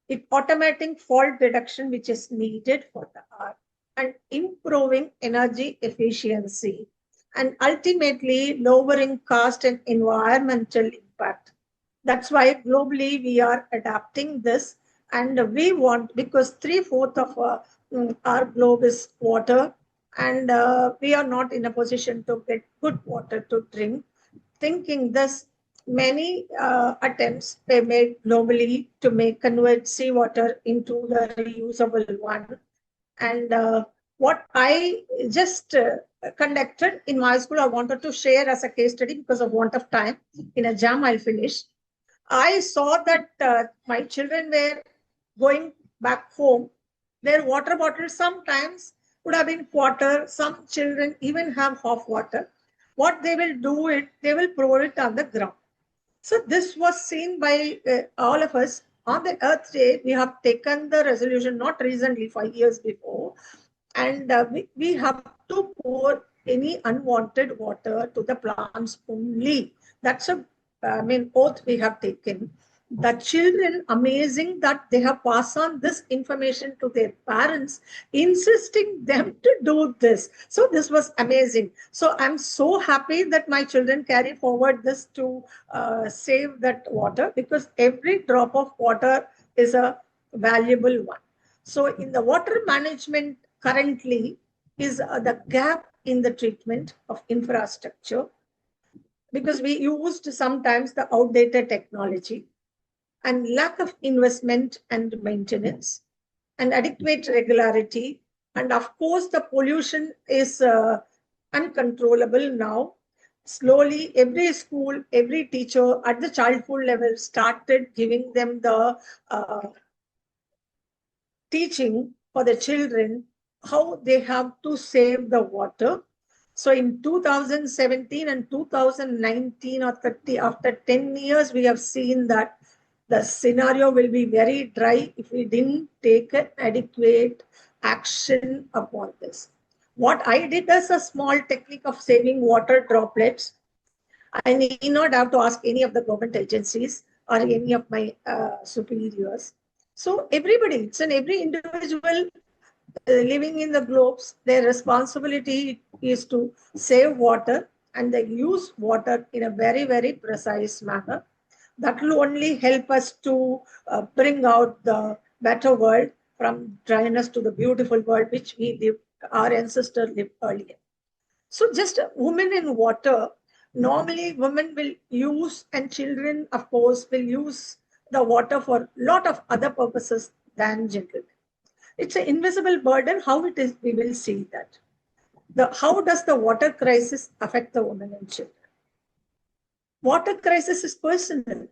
[SPEAKER 19] It automating fault detection, which is needed for the art, and improving energy efficiency, and ultimately lowering cost and environmental impact. That's why globally we are adapting this, and we want, because 3/4 of our globe is water, and we are not in a position to get good water to drink. Thinking this, many attempts were made globally to convert seawater into the reusable one. And what I just conducted in my school, I wanted to share as a case study because of want of time. In a jam, I'll finish. I saw that my children were going back home. Their water bottles sometimes would have been quarter. Some children even have half water. What they will do it, they will pour it on the ground. So this was seen by all of us. On the Earth Day, we have taken the resolution, not recently, 5 years before, and we have to pour any unwanted water to the plants only. That's a oath we have taken. The children, amazing that they have passed on this information to their parents, insisting them to do this. So this was amazing. So I'm so happy that my children carry forward this to save that water, because every drop of water is a valuable one. So in the water management currently is the gap in the treatment of infrastructure, because we used sometimes the outdated technology, and lack of investment and maintenance, and adequate regularity. And of course, the pollution is uncontrollable now. Slowly, every school, every teacher at the childhood level started giving them the teaching for the children how they have to save the water. So in 2017 and 2019 or 30, after 10 years, we have seen that the scenario will be very dry if we didn't take an adequate action upon this. What I did as a small technique of saving water droplets, I need not have to ask any of the government agencies or any of my superiors. So everybody, it's an every individual living in the globes, their responsibility is to save water, and they use water in a very, very precise manner. That will only help us to bring out the better world, from dryness to the beautiful world which we lived, our ancestors lived earlier. So just women in water, normally women will use, and children of course will use the water for a lot of other purposes than gentlemen. It's an invisible burden. How it is, we will see that. How does the water crisis affect the women and children? Water crisis is personal.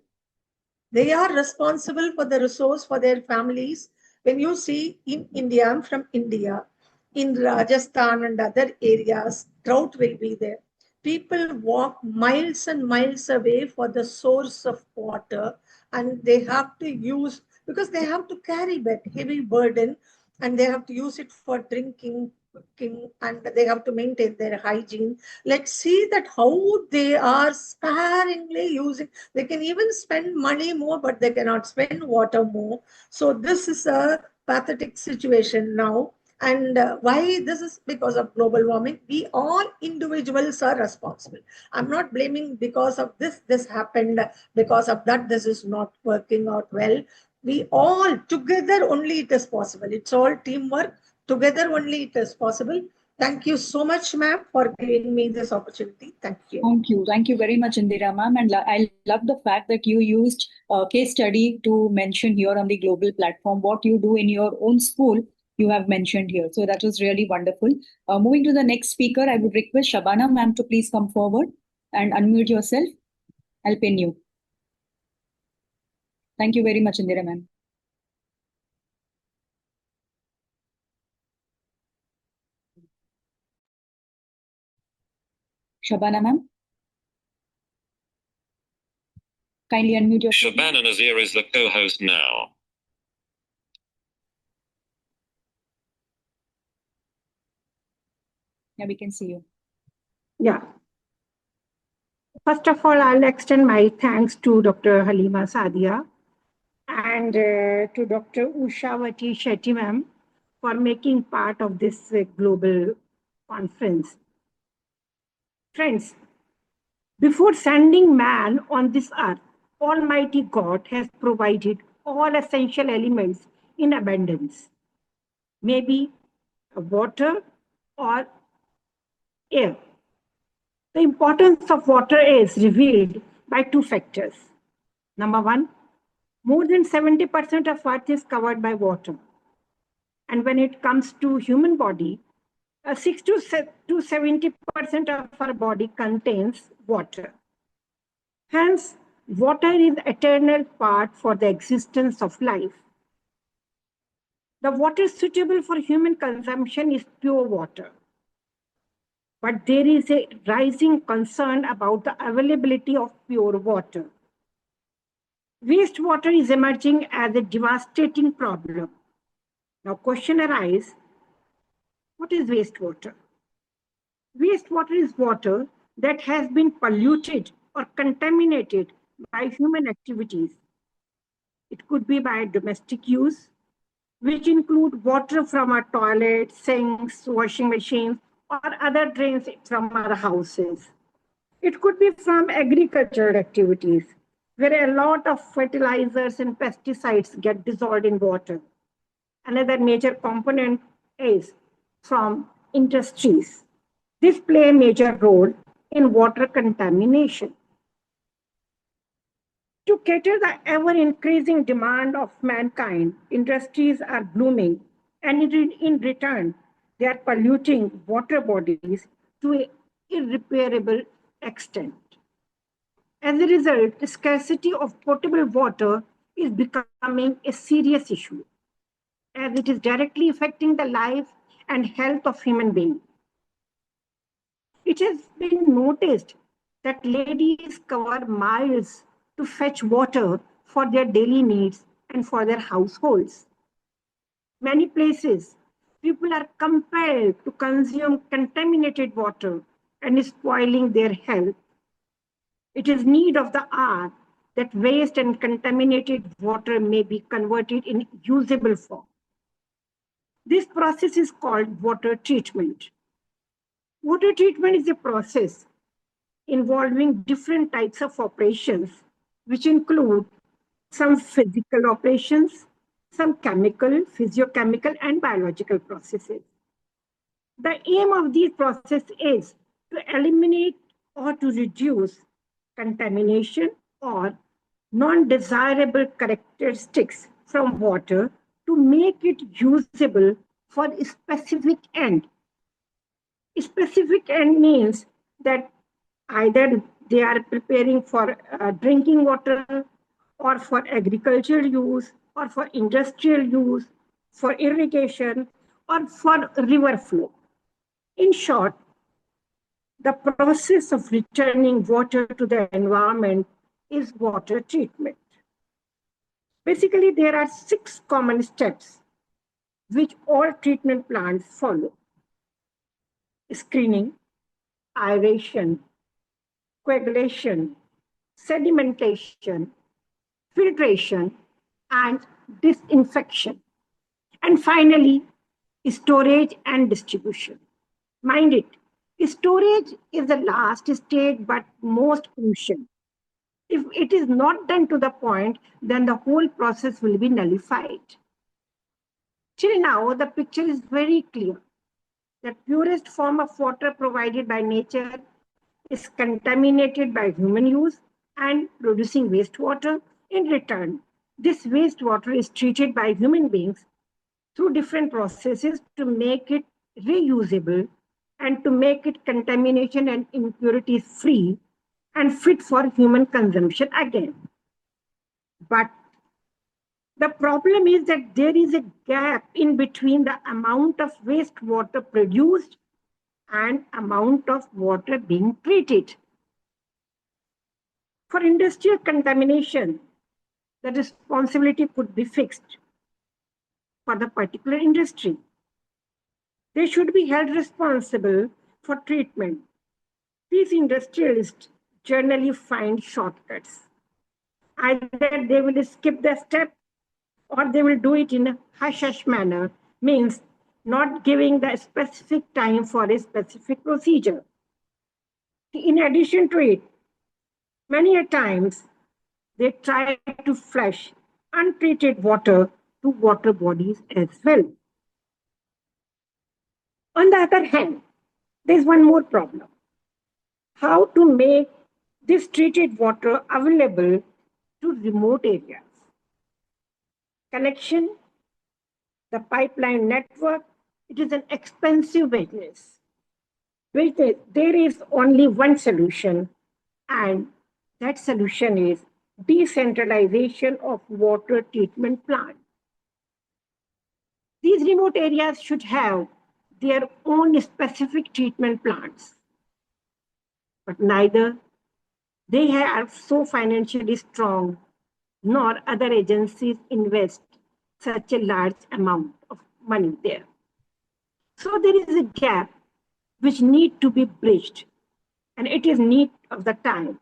[SPEAKER 19] They are responsible for the resource for their families. When you see in India, I'm from India, in Rajasthan and other areas, drought will be there. People walk miles and miles away for the source of water, and they have to use, because they have to carry that heavy burden, and they have to use it for drinking, cooking, and they have to maintain their hygiene. Let's see that how they are sparingly using. They can even spend money more, but they cannot spend water more. So this is a pathetic situation now. And why this is? Because of global warming. We all individuals are responsible. I'm not blaming because of this happened, because of that this is not working out well. We all together only it is possible. It's all teamwork. Together only it is possible. Thank you so much, ma'am, for giving me this opportunity. Thank you.
[SPEAKER 18] Thank you. Thank you very much, Indira ma'am. And I love the fact that you used a case study to mention here on the global platform. What you do in your own school, you have mentioned here. So that was really wonderful. Moving to the next speaker, I would request Shabana ma'am to please come forward and unmute yourself. I'll pin you. Thank you very much, Indira ma'am. Shabana ma'am. Kindly unmute yourself.
[SPEAKER 3] Shabana Nazir is the co-host now.
[SPEAKER 18] Yeah, we can see you.
[SPEAKER 4] Yeah. First of all, I'll extend my thanks to Dr. Halima Sadia and to Dr. Ushawati Shetty ma'am for making part of this global conference. Friends, before sending man on this earth, Almighty God has provided all essential elements in abundance, maybe water or air. The importance of water is revealed by two factors. Number one, more than 70% of Earth is covered by water. And when it comes to human body, 6 to 70% of our body contains water. Hence, water is an eternal part for the existence of life. The water suitable for human consumption is pure water. But there is a rising concern about the availability of pure water. Wastewater is emerging as a devastating problem. Now, question arises, what is wastewater? Wastewater is water that has been polluted or contaminated by human activities. It could be by domestic use, which include water from our toilets, sinks, washing machines, or other drains from our houses. It could be from agricultural activities, where a lot of fertilizers and pesticides get dissolved in water. Another major component is from industries. This plays a major role in water contamination. To cater the ever-increasing demand of mankind, industries are blooming, and in return, they are polluting water bodies to an irreparable extent. As a result, the scarcity of potable water is becoming a serious issue, as it is directly affecting the life and health of human beings. It has been noticed that ladies cover miles to fetch water for their daily needs and for their households. Many places, people are compelled to consume contaminated water and is spoiling their health. It is need of the hour that waste and contaminated water may be converted in usable form. This process is called water treatment. Water treatment is a process involving different types of operations, which include some physical operations, some chemical, physiochemical, and biological processes. The aim of these processes is to eliminate or to reduce contamination or non-desirable characteristics from water to make it usable for a specific end. A specific end means that either they are preparing for drinking water or for agricultural use or for industrial use, for irrigation or for river flow. In short, the process of returning water to the environment is water treatment. Basically, there are 6 common steps which all treatment plants follow: screening, aeration, coagulation, sedimentation, filtration, and disinfection. And finally, storage and distribution. Mind it, storage is the last stage but most crucial. If it is not done to the point, then the whole process will be nullified. Till now, the picture is very clear. The purest form of water provided by nature is contaminated by human use and producing wastewater. In return, this wastewater is treated by human beings through different processes to make it reusable and to make it contamination and impurities free and fit for human consumption again. But the problem is that there is a gap in between the amount of wastewater produced and amount of water being treated. For industrial contamination, the responsibility could be fixed for the particular industry. They should be held responsible for treatment. These industrialists generally find shortcuts. Either they will skip the step or they will do it in a hush-hush manner, means not giving the specific time for a specific procedure. In addition to it, many a times they try to flush untreated water to water bodies as well. On the other hand, there's one more problem. How to make this treated water available to remote areas. Connection, the pipeline network, it is an expensive business. There is only one solution, and that solution is decentralization of water treatment plants. These remote areas should have their own specific treatment plants, but neither they are so financially strong, nor other agencies invest such a large amount of money there. So there is a gap which needs to be bridged, and it is need of the time.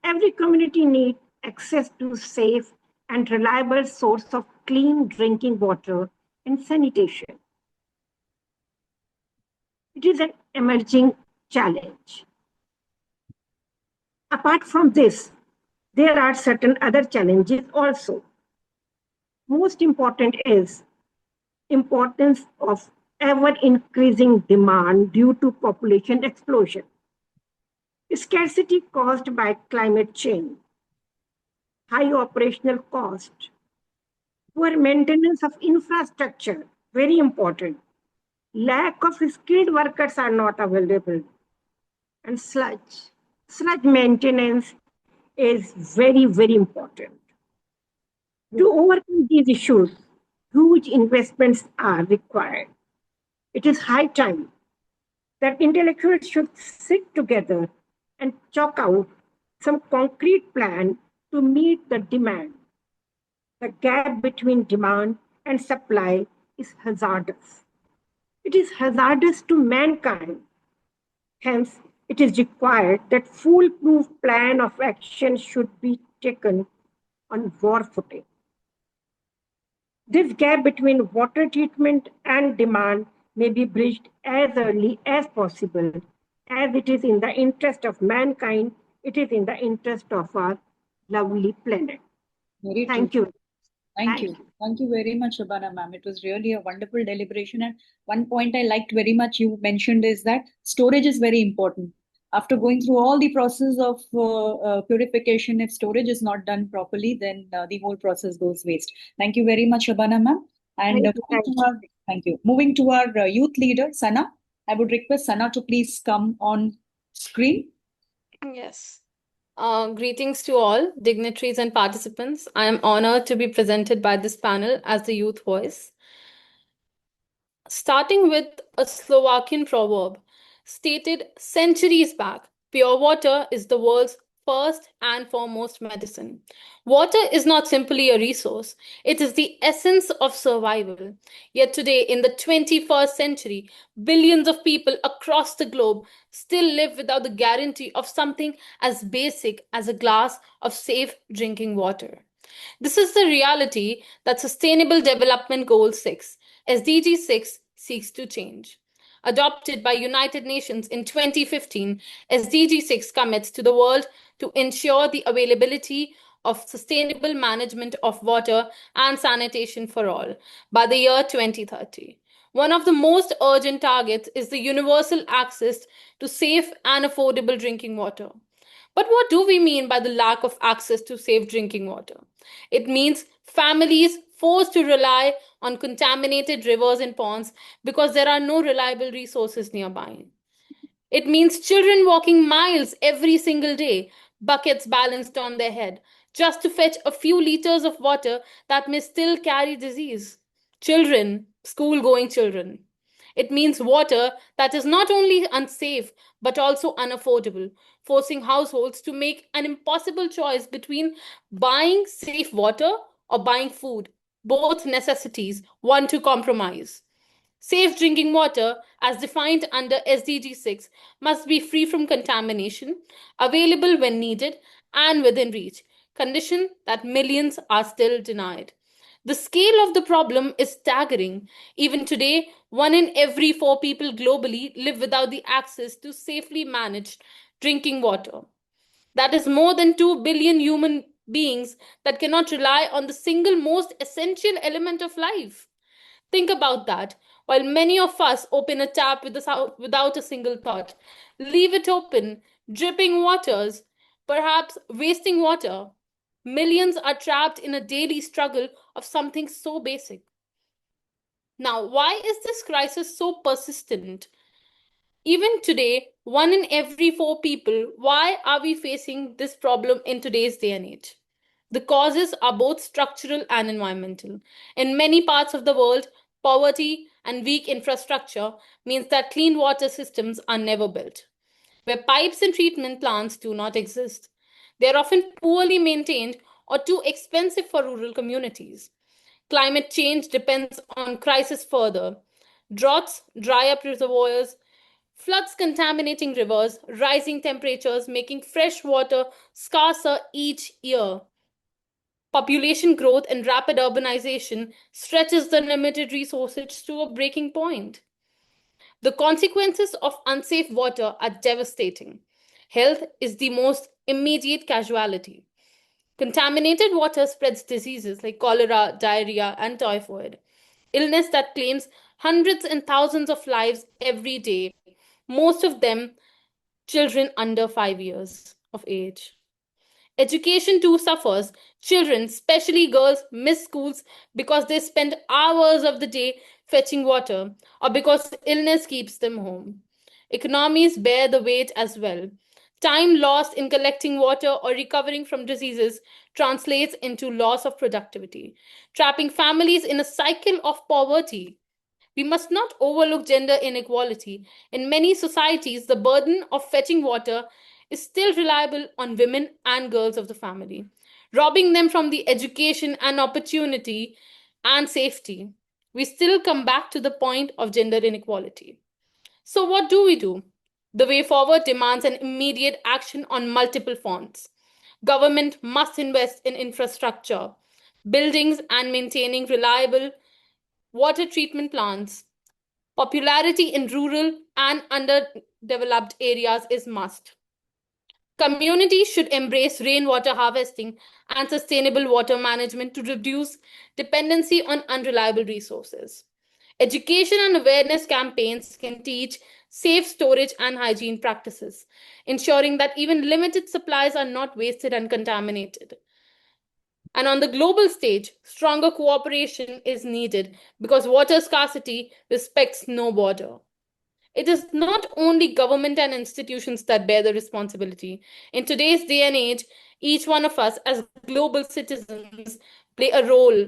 [SPEAKER 4] Every community needs access to safe and reliable source of clean drinking water and sanitation. It is an emerging challenge. Apart from this, there are certain other challenges also. Most important is importance of ever-increasing demand due to population explosion. Scarcity caused by climate change, high operational cost, poor maintenance of infrastructure, very important. Lack of skilled workers are not available. And sludge maintenance is very, very important. To overcome these issues, huge investments are required. It is high time that intellectuals should sit together and chalk out some concrete plan to meet the demand. The gap between demand and supply is hazardous. It is hazardous to mankind. Hence, it is required that foolproof plan of action should be taken on war footing. This gap between water treatment and demand may be bridged as early as possible, as it is in the interest of mankind, it is in the interest of our lovely planet. Thank you.
[SPEAKER 18] Thank you. Thank you very much, Shabana ma'am. It was really a wonderful deliberation. And one point I liked very much you mentioned is that storage is very important. After going through all the process of purification, if storage is not done properly, then the whole process goes waste. Thank you very much, Shabana ma'am. And thank you. Moving to our youth leader, Sana. I would request Sana to please come on screen.
[SPEAKER 14] Yes. Greetings to all dignitaries and participants. I am honored to be presented by this panel as the youth voice. Starting with a Slovakian proverb stated centuries back, pure water is the world's first and foremost medicine. Water is not simply a resource, it is the essence of survival. Yet today, in the 21st century, billions of people across the globe still live without the guarantee of something as basic as a glass of safe drinking water. This is the reality that Sustainable Development Goal 6, SDG 6, seeks to change. Adopted by United Nations in 2015, SDG 6 commits to the world to ensure the availability of sustainable management of water and sanitation for all by the year 2030. One of the most urgent targets is the universal access to safe and affordable drinking water. But what do we mean by the lack of access to safe drinking water? It means families forced to rely on contaminated rivers and ponds because there are no reliable resources nearby. It means children walking miles every single day, buckets balanced on their head, just to fetch a few liters of water that may still carry disease. Children, school going children. It means water that is not only unsafe but also unaffordable, forcing households to make an impossible choice between buying safe water or buying food, both necessities, one to compromise. Safe drinking water, as defined under SDG 6, must be free from contamination, available when needed, and within reach, condition that millions are still denied. The scale of the problem is staggering. Even today, 1 in every 4 people globally live without the access to safely managed drinking water. That is more than 2 billion human beings that cannot rely on the single most essential element of life. Think about that. While many of us open a tap without a single thought, leave it open, dripping waters, perhaps wasting water, millions are trapped in a daily struggle of something so basic. Now, why is this crisis so persistent? Even today, 1 in every 4 people, why are we facing this problem in today's day and age? The causes are both structural and environmental. In many parts of the world, poverty and weak infrastructure means that clean water systems are never built. Where pipes and treatment plants do not exist, they are often poorly maintained or too expensive for rural communities. Climate change depends on crisis further. Droughts dry up reservoirs, floods contaminating rivers, rising temperatures making fresh water scarcer each year. Population growth and rapid urbanization stretches the limited resources to a breaking point. The consequences of unsafe water are devastating. Health is the most immediate casualty. Contaminated water spreads diseases like cholera, diarrhea, and typhoid, illness that claims hundreds and thousands of lives every day, most of them children under 5 years of age. Education too suffers. Children, especially girls, miss schools because they spend hours of the day fetching water or because illness keeps them home. Economies bear the weight as well. Time lost in collecting water or recovering from diseases translates into loss of productivity, trapping families in a cycle of poverty. We must not overlook gender inequality. In many societies, the burden of fetching water is still reliable on women and girls of the family, robbing them from the education and opportunity and safety. We still come back to the point of gender inequality. So, what do we do? The way forward demands an immediate action on multiple fronts. Government must invest in infrastructure, buildings, and maintaining reliable water treatment plants. Popularity in rural and underdeveloped areas is must. Communities should embrace rainwater harvesting and sustainable water management to reduce dependency on unreliable resources. Education and awareness campaigns can teach safe storage and hygiene practices, ensuring that even limited supplies are not wasted and contaminated. And on the global stage, stronger cooperation is needed because water scarcity respects no border. It is not only government and institutions that bear the responsibility. In today's day and age, each one of us as global citizens play a role.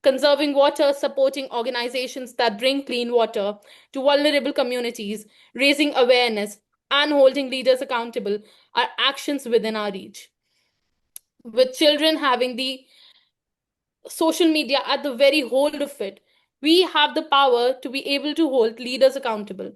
[SPEAKER 14] Conserving water, supporting organizations that bring clean water to vulnerable communities, raising awareness, and holding leaders accountable are actions within our reach. With children having the social media at the very hold of it, we have the power to be able to hold leaders accountable.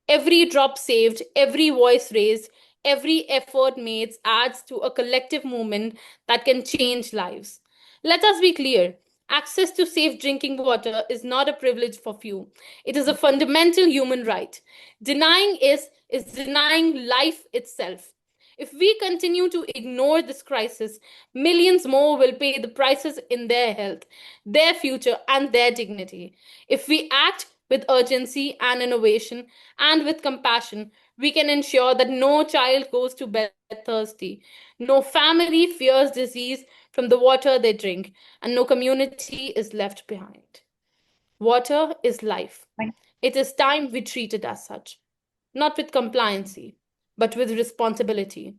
[SPEAKER 14] Every drop saved, every voice raised, every effort made adds to a collective movement that can change lives. Let us be clear. Access to safe drinking water is not a privilege for few. It is a fundamental human right. Denying is denying life itself. If we continue to ignore this crisis, millions more will pay the prices in their health, their future, and their dignity. If we act with urgency and innovation and with compassion, we can ensure that no child goes to bed thirsty, no family fears disease from the water they drink, and no community is left behind. Water is life. It is time we treat it as such, not with compliancy, but with responsibility.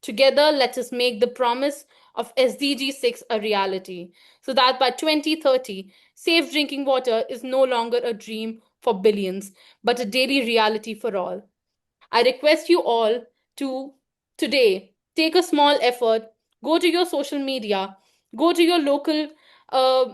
[SPEAKER 14] Together, let us make the promise of SDG 6 a reality so that by 2030, safe drinking water is no longer a dream for billions, but a daily reality for all. I request you all to today take a small effort, go to your social media, go to your local uh,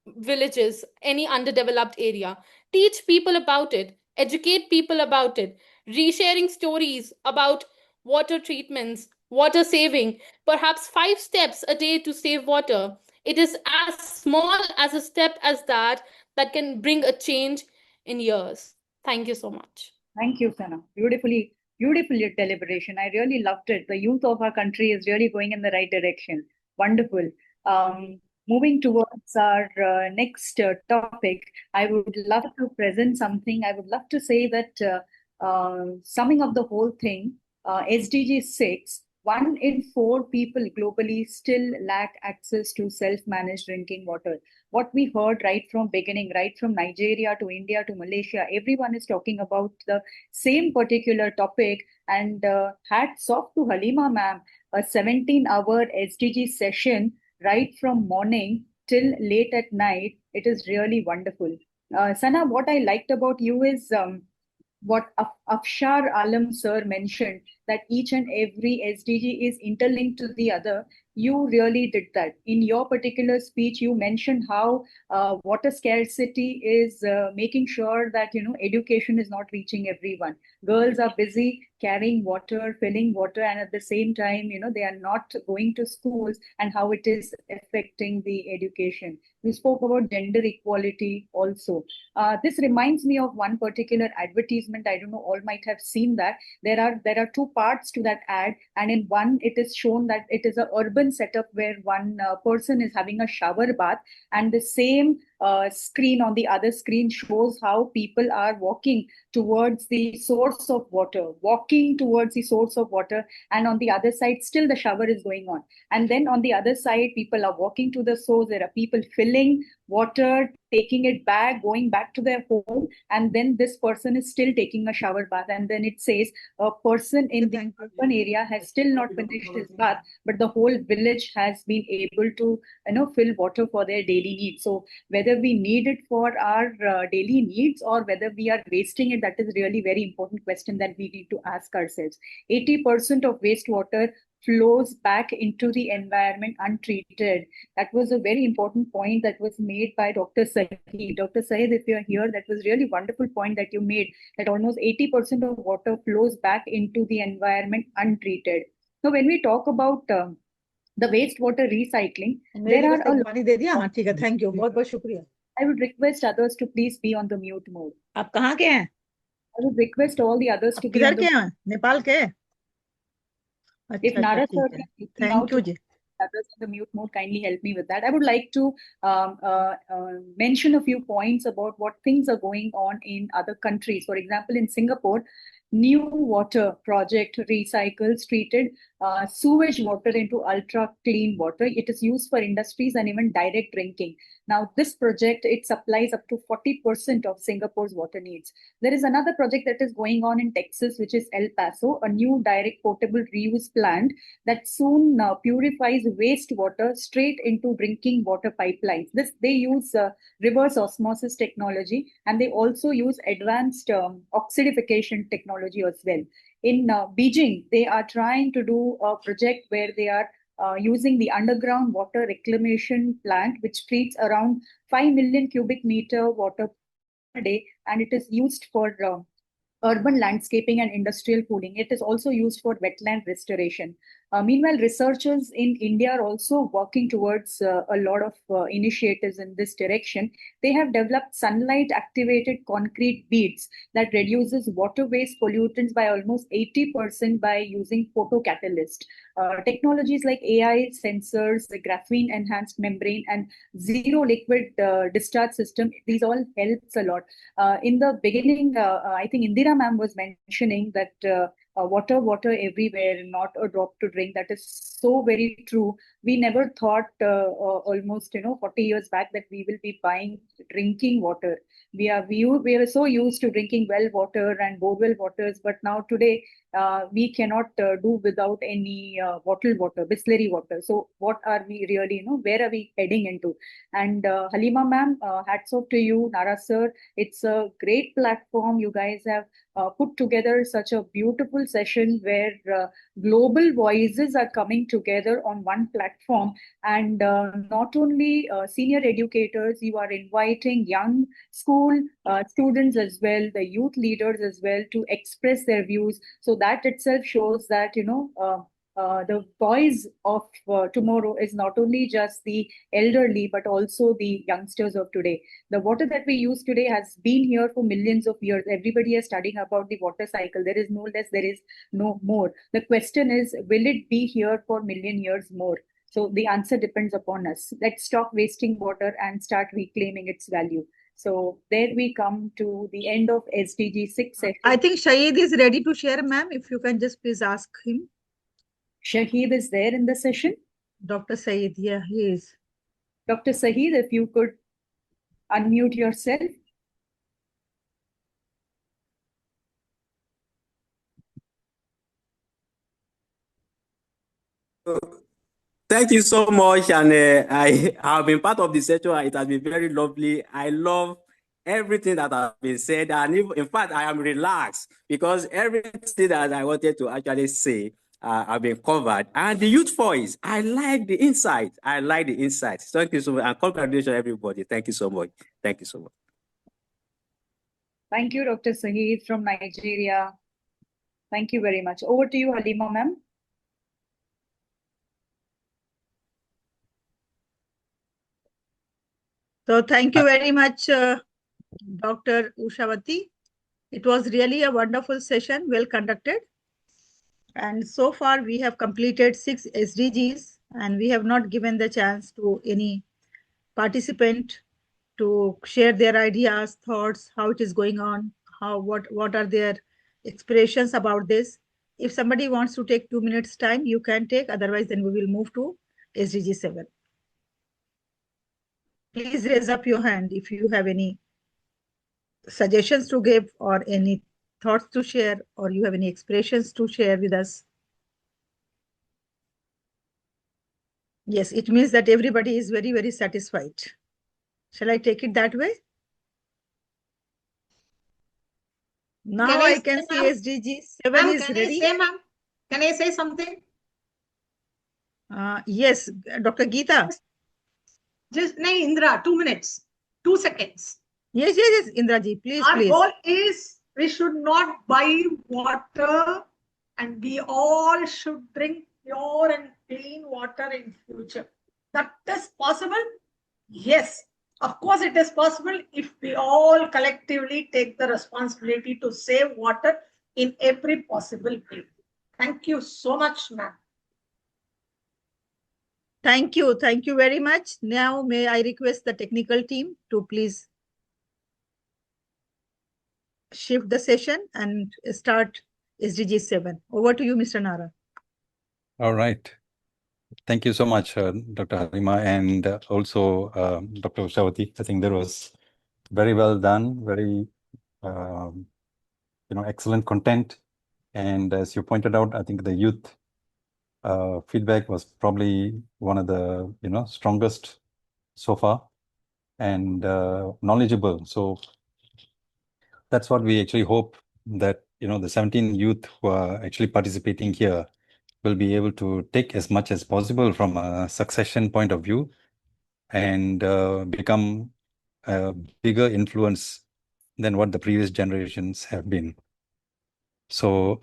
[SPEAKER 14] villages, any underdeveloped area, teach people about it, educate people about it, resharing stories about water treatments, water saving, perhaps 5 steps a day to save water. It is as small as a step as that that can bring a change in years. Thank you so much.
[SPEAKER 18] Thank you, Sana. Beautiful deliberation. I really loved it. The youth of our country is really going in the right direction. Wonderful. Moving towards our next topic, I would love to present something. I would love to say that summing up the whole thing, SDG 6, 1 in 4 people globally still lack access to self-managed drinking water. What we heard right from beginning, right from Nigeria to India to Malaysia, everyone is talking about the same particular topic. And hats off to Halima ma'am, a 17-hour SDG session right from morning till late at night. It is really wonderful. Sana, what I liked about you is what Afshar Alam sir mentioned, that each and every SDG is interlinked to the other. You really did that. In your particular speech, you mentioned how water scarcity is making sure that, education is not reaching everyone. Girls are busy carrying water, filling water, and at the same time, they are not going to schools, and how it is affecting the education. We spoke about gender equality also. This reminds me of one particular advertisement. I don't know, all might have seen that. There are 2 parts to that ad, and in one it is shown that it is an urban setup where one person is having a shower bath, and the same screen on the other screen shows how people are walking towards the source of water, and on the other side still the shower is going on. And then on the other side, people are walking to the source. There are people filling water, taking it back, going back to their home, and then this person is still taking a shower bath. And then it says a person in the urban area has still not finished his bath, but the whole village has been able to fill water for their daily needs. So whether we need it for our daily needs or whether we are wasting it, that is really very important question that we need to ask ourselves. 80% of wastewater flows back into the environment untreated. That was a very important point that was made by Dr. Saeed. Dr. Saeed, if you're here, that was really wonderful point that you made, that almost 80% of water flows back into the environment untreated. Now, when we talk about the wastewater recycling, there are a lot.
[SPEAKER 19] Thank you. बहुत बहुत शुक्रिया.
[SPEAKER 18] I would request others to please be on the mute mode.
[SPEAKER 19] आप कहाँ के हैं?
[SPEAKER 18] I would request all the others to be
[SPEAKER 19] किधर
[SPEAKER 18] on the
[SPEAKER 19] के हैं? नेपाल के?
[SPEAKER 18] If Nara sir can help me out,
[SPEAKER 19] Thank you, ji.
[SPEAKER 18] others in the mute mode, kindly help me with that. I would like to mention a few points about what things are going on in other countries. For example, in Singapore, new water project recycles treated sewage water into ultra clean water. It is used for industries and even direct drinking. Now, this project, it supplies up to 40% of Singapore's water needs. There is another project that is going on in Texas, which is El Paso, a new direct portable reuse plant that soon purifies wastewater straight into drinking water pipelines. They use reverse osmosis technology, and they also use advanced oxidification technology as well. In Beijing, they are trying to do a project where they are using the underground water reclamation plant, which treats around 5 million cubic meter water per day, and it is used for urban landscaping and industrial cooling. It is also used for wetland restoration. Meanwhile, researchers in India are also working towards a lot of initiatives in this direction. They have developed sunlight-activated concrete beads that reduces water waste pollutants by almost 80% by using photocatalyst. Technologies like AI sensors, the graphene-enhanced membrane, and zero liquid discharge system, these all helps a lot. In the beginning, I think Indira ma'am was mentioning that water everywhere, not a drop to drink. That is so very true. We never thought almost 40 years back that we will be buying drinking water. We are so used to drinking well water and borewell waters, but now today we cannot do without any bottled water, Bisleri water. So what are we really, where are we heading into? And Halima ma'am, hats off to you, Nara sir. It's a great platform. You guys have put together such a beautiful session where global voices are coming together on one platform. And not only senior educators, you are inviting young school students as well, the youth leaders as well, to express their views. So that itself shows that, the voice of tomorrow is not only just the elderly, but also the youngsters of today. The water that we use today has been here for millions of years. Everybody is studying about the water cycle. There is no less, there is no more. The question is, will it be here for million years more? So the answer depends upon us. Let's stop wasting water and start reclaiming its value. So there we come to the end of SDG 6 session.
[SPEAKER 2] I think Shahid is ready to share, ma'am. If you can just please ask him.
[SPEAKER 18] Shahid is there in the session?
[SPEAKER 2] Dr. Saeed, yeah, he is.
[SPEAKER 18] Dr. Saeed, if you could unmute yourself.
[SPEAKER 16] Thank you so much, and I have been part of the session. It has been very lovely. I love everything that has been said, and in fact, I am relaxed because everything that I wanted to actually say have been covered. And the youth voice, I like the insight. I like the insight. Thank you so much, and congratulations, everybody. Thank you so much. Thank you so much.
[SPEAKER 18] Thank you, Dr. Saeed from Nigeria. Thank you very much. Over to you, Halima ma'am.
[SPEAKER 2] So thank you very much, Dr. Ushavati. It was really a wonderful session, well conducted. And so far we have completed 6 SDGs, and we have not given the chance to any participant to share their ideas, thoughts, how it is going on, what are their expressions about this. If somebody wants to take 2 minutes time, you can take, otherwise then we will move to SDG 7. Please raise up your hand if you have any suggestions to give or any thoughts to share, or you have any expressions to share with us. Yes, it means that everybody is very, very satisfied. Shall I take it that way? Now I can see SDG 7 is ready.
[SPEAKER 19] Can I say something?
[SPEAKER 2] Yes, Dr. Geeta.
[SPEAKER 19] Just Indra, 2 minutes, 2 seconds.
[SPEAKER 2] Yes, Indra ji, please,
[SPEAKER 19] Our
[SPEAKER 2] please.
[SPEAKER 19] goal is we should not buy water, and we all should drink pure and clean water in future. That is possible? Yes, of course it is possible if we all collectively take the responsibility to save water in every possible way. Thank you so much, ma'am.
[SPEAKER 2] Thank you very much. Now may I request the technical team to please shift the session and start SDG 7. Over to you, Mr. Nara.
[SPEAKER 1] All right. Thank you so much, Dr. Halima, and also Dr. Ushavati. I think that was very well done, very excellent content. And as you pointed out, I think the youth feedback was probably one of the strongest so far, and knowledgeable. So that's what we actually hope, that the 17 youth who are actually participating here will be able to take as much as possible from a succession point of view, and become a bigger influence than what the previous generations have been. So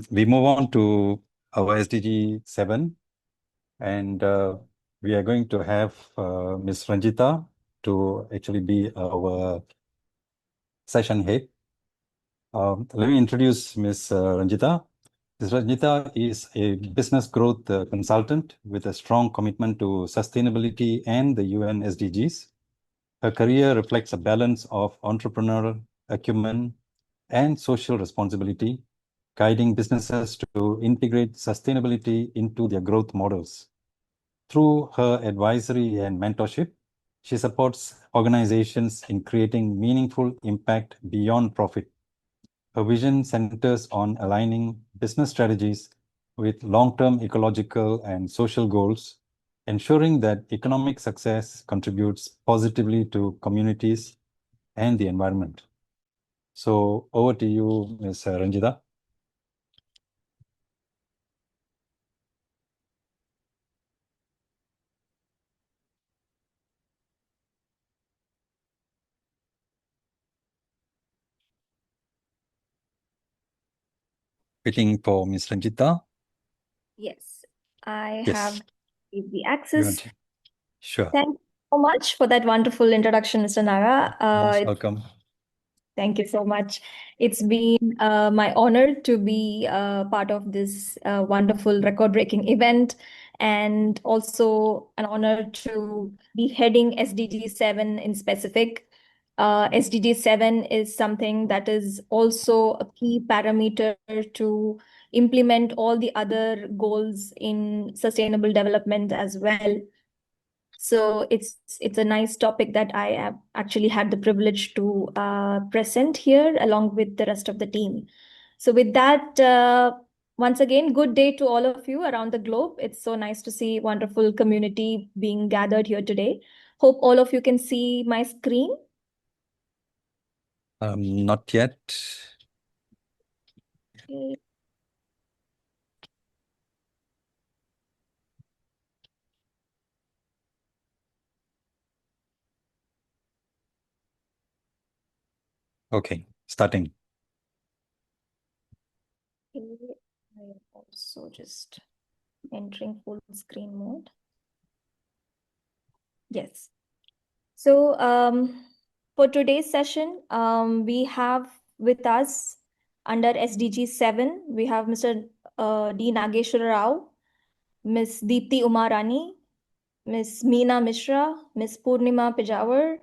[SPEAKER 1] we move on to our SDG 7, and we are going to have Ms. Ranjita to actually be our session head. Let me introduce Ms. Ranjita. Ms. Ranjita is a business growth consultant with a strong commitment to sustainability and the UN SDGs. Her career reflects a balance of entrepreneurial acumen and social responsibility, guiding businesses to integrate sustainability into their growth models. Through her advisory and mentorship, she supports organizations in creating meaningful impact beyond profit. Her vision centers on aligning business strategies with long-term ecological and social goals, ensuring that economic success contributes positively to communities and the environment. So over to you, Ms. Ranjita. Waiting for Ms. Ranjita.
[SPEAKER 5] Yes, I
[SPEAKER 1] Yes.
[SPEAKER 5] have the
[SPEAKER 1] You
[SPEAKER 5] access.
[SPEAKER 1] want to- Sure.
[SPEAKER 5] Thank you so much for that wonderful introduction, Mr. Nara.
[SPEAKER 1] Most welcome.
[SPEAKER 5] Thank you so much. It's been my honor to be part of this wonderful record-breaking event, and also an honor to be heading SDG 7 in specific. SDG 7 is something that is also a key parameter to implement all the other goals in sustainable development as well. So it's a nice topic that I have actually had the privilege to present here along with the rest of the team. So with that, once again, good day to all of you around the globe. It's so nice to see wonderful community being gathered here today. Hope all of you can see my screen.
[SPEAKER 1] Not yet.
[SPEAKER 5] Okay.
[SPEAKER 1] Okay, starting.
[SPEAKER 5] I am also just entering full screen mode. Yes. So for today's session, we have with us under SDG 7, we have Mr. D. Nageshwara Rao, Ms. Deepti Umarani, Ms. Meena Mishra, Ms. Purnima Pejawar,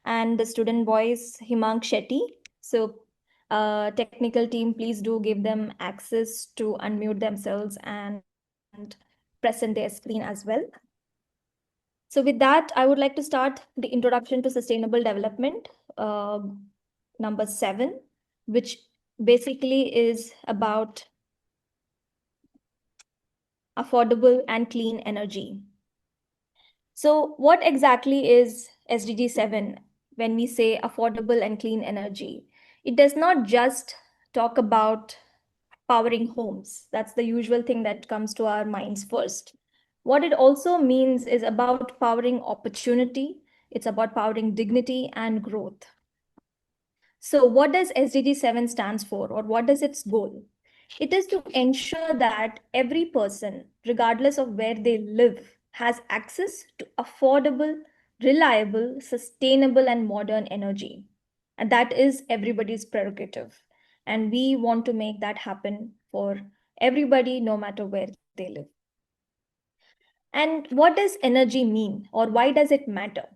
[SPEAKER 5] and the student voice Himang Shetty. So technical team, please do give them access to unmute themselves and present their screen as well. So with that, I would like to start the introduction to sustainable development, number 7, which basically is about affordable and clean energy. So what exactly is SDG 7 when we say affordable and clean energy? It does not just talk about powering homes. That's the usual thing that comes to our minds first. What it also means is about powering opportunity. It's about powering dignity and growth. So what does SDG 7 stands for, or what is its goal? It is to ensure that every person, regardless of where they live, has access to affordable, reliable, sustainable, and modern energy. And that is everybody's prerogative. And we want to make that happen for everybody, no matter where they live. And what does energy mean, or why does it matter?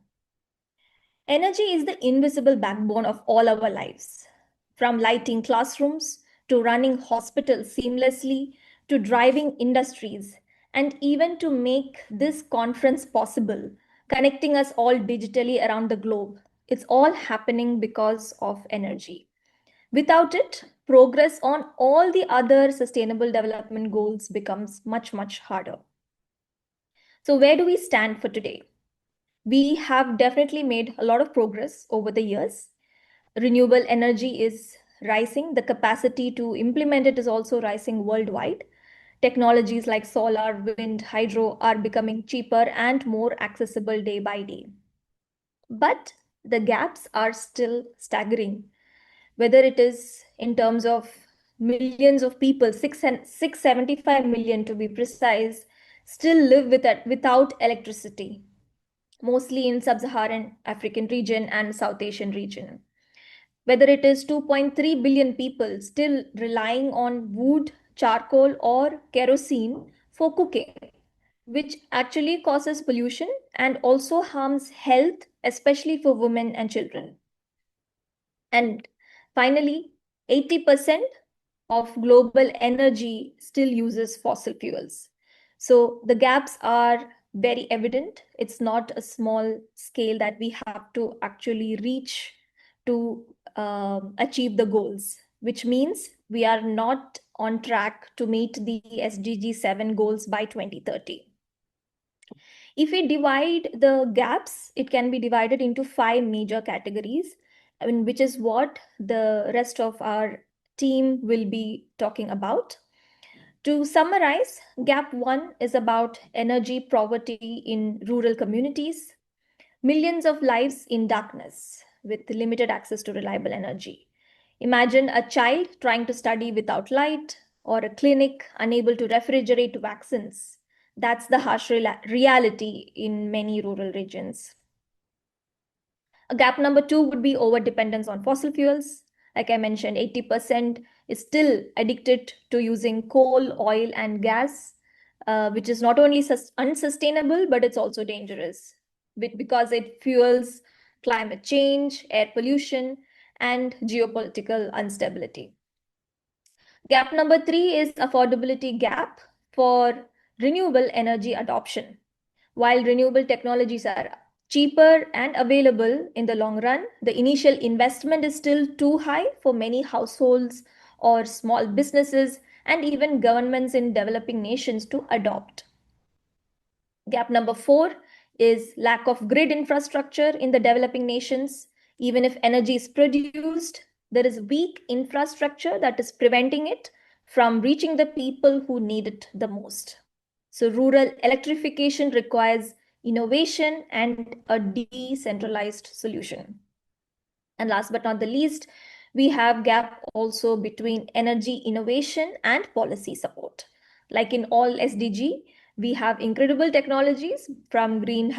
[SPEAKER 5] Energy is the invisible backbone of all our lives. From lighting classrooms, to running hospitals seamlessly, to driving industries, and even to make this conference possible, connecting us all digitally around the globe. It's all happening because of energy. Without it, progress on all the other sustainable development goals becomes much, much harder. So where do we stand for today? We have definitely made a lot of progress over the years. Renewable energy is rising. The capacity to implement it is also rising worldwide. Technologies like solar, wind, hydro are becoming cheaper and more accessible day by day. But the gaps are still staggering, whether it is in terms of millions of people, 675 million to be precise, still live without electricity, mostly in sub-Saharan African region and South Asian region. Whether it is 2.3 billion people still relying on wood, charcoal, or kerosene for cooking, which actually causes pollution and also harms health, especially for women and children. And finally, 80% of global energy still uses fossil fuels. So the gaps are very evident. It's not a small scale that we have to actually reach to achieve the goals, which means we are not on track to meet the SDG 7 goals by 2030. If we divide the gaps, it can be divided into 5 major categories, which is what the rest of our team will be talking about. To summarize, gap 1 is about energy poverty in rural communities, millions of lives in darkness with limited access to reliable energy. Imagine a child trying to study without light, or a clinic unable to refrigerate vaccines. That's the harsh reality in many rural regions. Gap number 2 would be over-dependence on fossil fuels. Like I mentioned, 80% is still addicted to using coal, oil, and gas, which is not only unsustainable, but it's also dangerous because it fuels climate change, air pollution, and geopolitical instability. Gap number 3 is affordability gap for renewable energy adoption. While renewable technologies are cheaper and available in the long run, the initial investment is still too high for many households or small businesses and even governments in developing nations to adopt. Gap number 4 is lack of grid infrastructure in the developing nations. Even if energy is produced, there is weak infrastructure that is preventing it from reaching the people who need it the most. So rural electrification requires innovation and a decentralized solution. And last but not the least, we have gap also between energy innovation and policy support. Like in all SDG, we have incredible technologies from green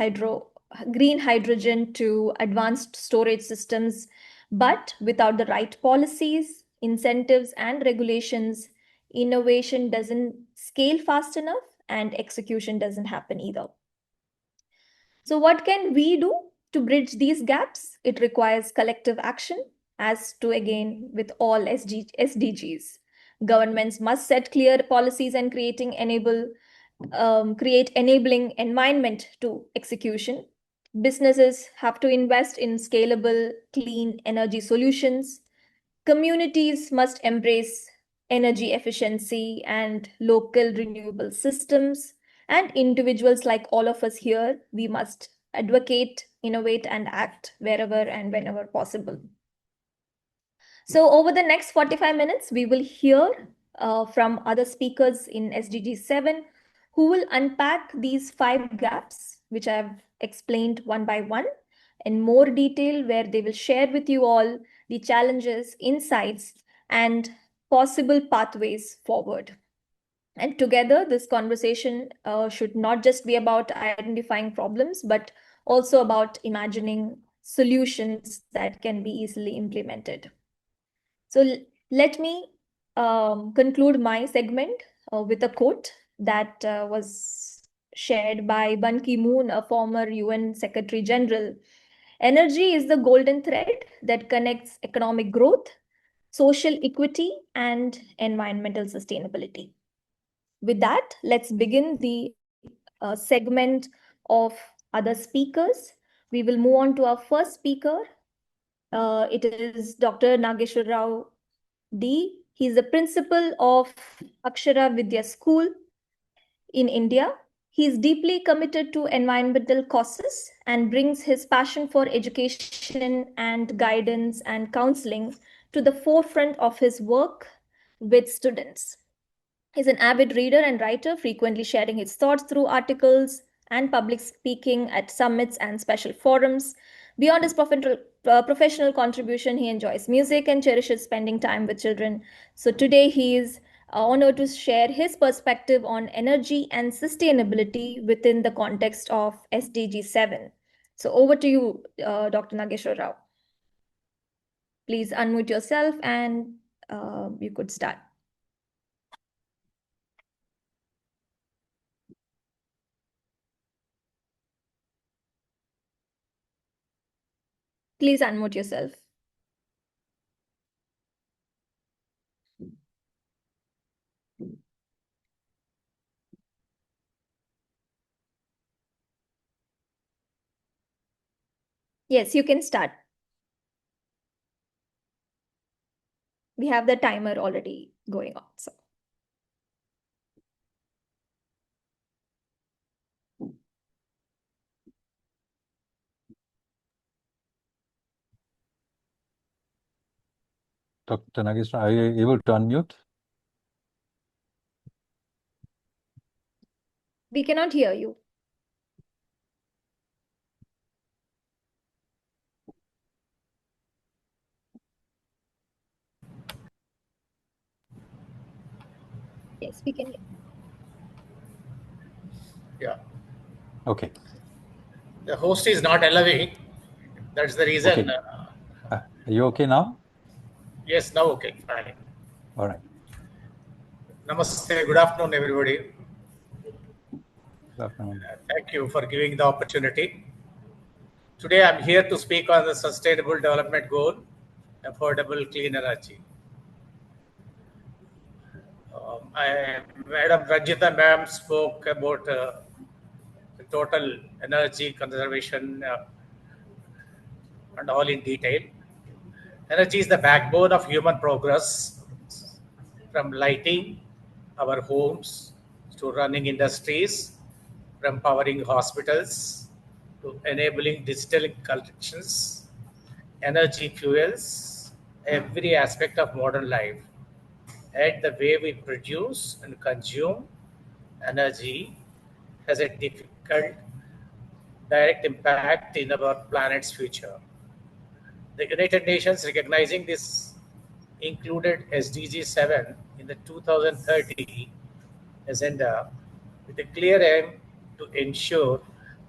[SPEAKER 5] hydrogen to advanced storage systems, but without the right policies, incentives, and regulations, innovation doesn't scale fast enough and execution doesn't happen either. So what can we do to bridge these gaps? It requires collective action, as to again with all SDGs. Governments must set clear policies and create enabling environment to execution. Businesses have to invest in scalable, clean energy solutions. Communities must embrace energy efficiency and local renewable systems. And individuals like all of us here, we must advocate, innovate, and act wherever and whenever possible. So over the next 45 minutes, we will hear from other speakers in SDG 7 who will unpack these 5 gaps, which I've explained one by one in more detail, where they will share with you all the challenges, insights, and possible pathways forward. And together, this conversation should not just be about identifying problems, but also about imagining solutions that can be easily implemented. So let me conclude my segment with a quote that was shared by Ban Ki-moon, a former UN Secretary General. Energy is the golden thread that connects economic growth, social equity, and environmental sustainability. With that, let's begin the segment of other speakers. We will move on to our first speaker. It is Dr. Nageshwar Rao D. He is the principal of Akshara Vidya School in India. He is deeply committed to environmental causes and brings his passion for education and guidance and counseling to the forefront of his work with students. He's an avid reader and writer, frequently sharing his thoughts through articles and public speaking at summits and special forums. Beyond his professional contribution, he enjoys music and cherishes spending time with children. So today he is honored to share his perspective on energy and sustainability within the context of SDG 7. So over to you, Dr. Nageshwar Rao. Please unmute yourself and you could start. Please unmute yourself. Yes, you can start. We have the timer already going on. So.
[SPEAKER 1] Dr. Nageshwar, are you able to unmute?
[SPEAKER 5] We cannot hear you. Yes, we can hear.
[SPEAKER 20] Yeah.
[SPEAKER 1] Okay.
[SPEAKER 20] The host is not allowing. That's the reason.
[SPEAKER 1] Okay. Are you okay now?
[SPEAKER 20] Yes, now okay, fine.
[SPEAKER 1] All right.
[SPEAKER 20] Namaste. Good afternoon, everybody.
[SPEAKER 1] Good afternoon.
[SPEAKER 20] Thank you for giving the opportunity. Today, I'm here to speak on the Sustainable Development Goal, affordable clean energy. Madam Ranjita ma'am spoke about the total energy conservation and all in detail. Energy is the backbone of human progress, from lighting our homes to running industries, from powering hospitals to enabling digital connections. Energy fuels every aspect of modern life. And the way we produce and consume energy has a difficult direct impact in our planet's future. The United Nations, recognizing this, included SDG 7 in the 2030 agenda with a clear aim to ensure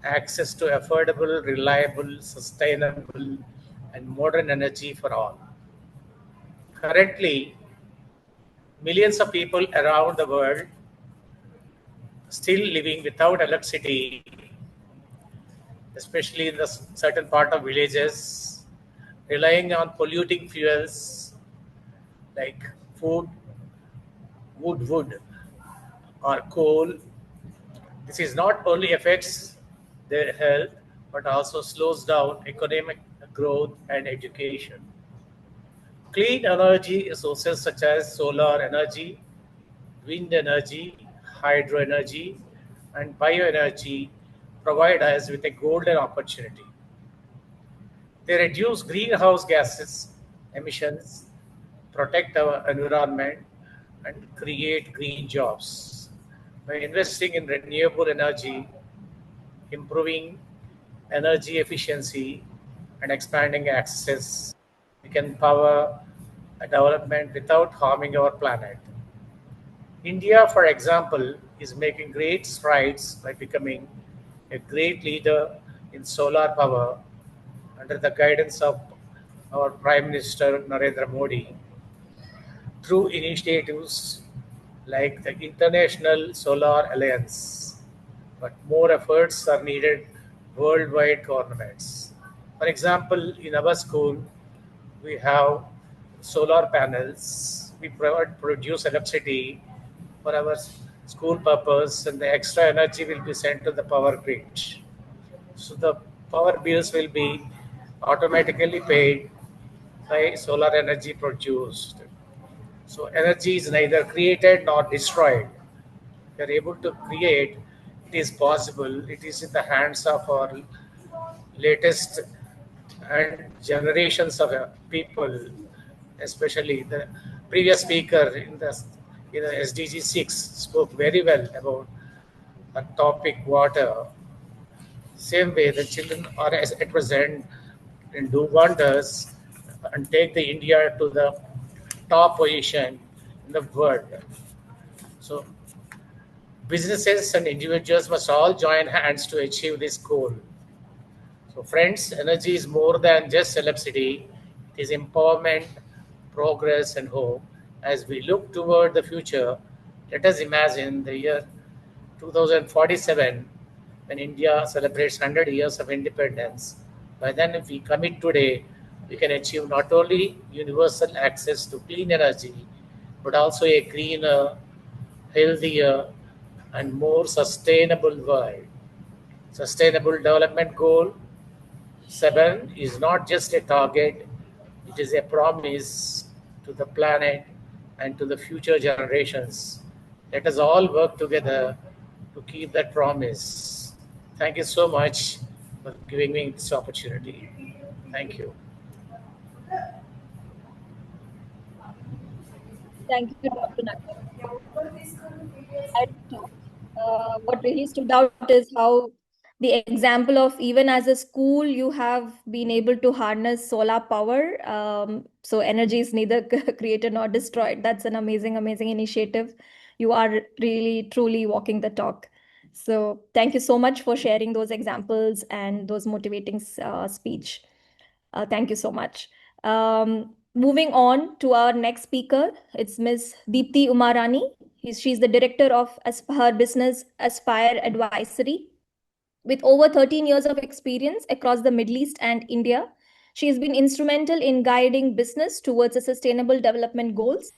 [SPEAKER 20] access to affordable, reliable, sustainable, and modern energy for all. Currently, millions of people around the world still living without electricity, especially in the certain part of villages, relying on polluting fuels like wood, or coal. This is not only affects their health, but also slows down economic growth and education. Clean energy sources such as solar energy, wind energy, hydro energy, and bioenergy provide us with a golden opportunity. They reduce greenhouse gases emissions, protect our environment, and create green jobs. By investing in renewable energy, improving energy efficiency, and expanding access, we can power a development without harming our planet. India, for example, is making great strides by becoming a great leader in solar power under the guidance of our Prime Minister Narendra Modi through initiatives like the International Solar Alliance. But more efforts are needed worldwide governments. For example, in our school, we have solar panels. We produce electricity for our school purpose, and the extra energy will be sent to the power grid. So the power bills will be automatically paid by solar energy produced. So energy is neither created nor destroyed. We are able to create. It is possible. It is in the hands of our latest and generations of people, especially the previous speaker in the SDG 6 spoke very well about the topic water. Same way, the children are at present and do wonders and take the India to the top position in the world. So businesses and individuals must all join hands to achieve this goal. So friends, energy is more than just electricity. It is empowerment, progress, and hope. As we look toward the future, let us imagine the year 2047 when India celebrates 100 years of independence. By then, if we commit today, we can achieve not only universal access to clean energy, but also a greener, healthier, and more sustainable world. Sustainable Development Goal 7 is not just a target, it is a promise to the planet and to the future generations. Let us all work together to keep that promise. Thank you so much for giving me this opportunity. Thank you.
[SPEAKER 5] Thank you, Dr. What really stood out is how the example of even as a school, you have been able to harness solar power. So energy is neither created nor destroyed. That's an amazing, amazing initiative. You are really, truly walking the talk. So thank you so much for sharing those examples and those motivating speech. Thank you so much. Moving on to our next speaker, it's Ms. Deepti Umarani. She's the director of her business Aspire Advisory. With over 13 years of experience across the Middle East and India, she has been instrumental in guiding business towards the sustainable development goals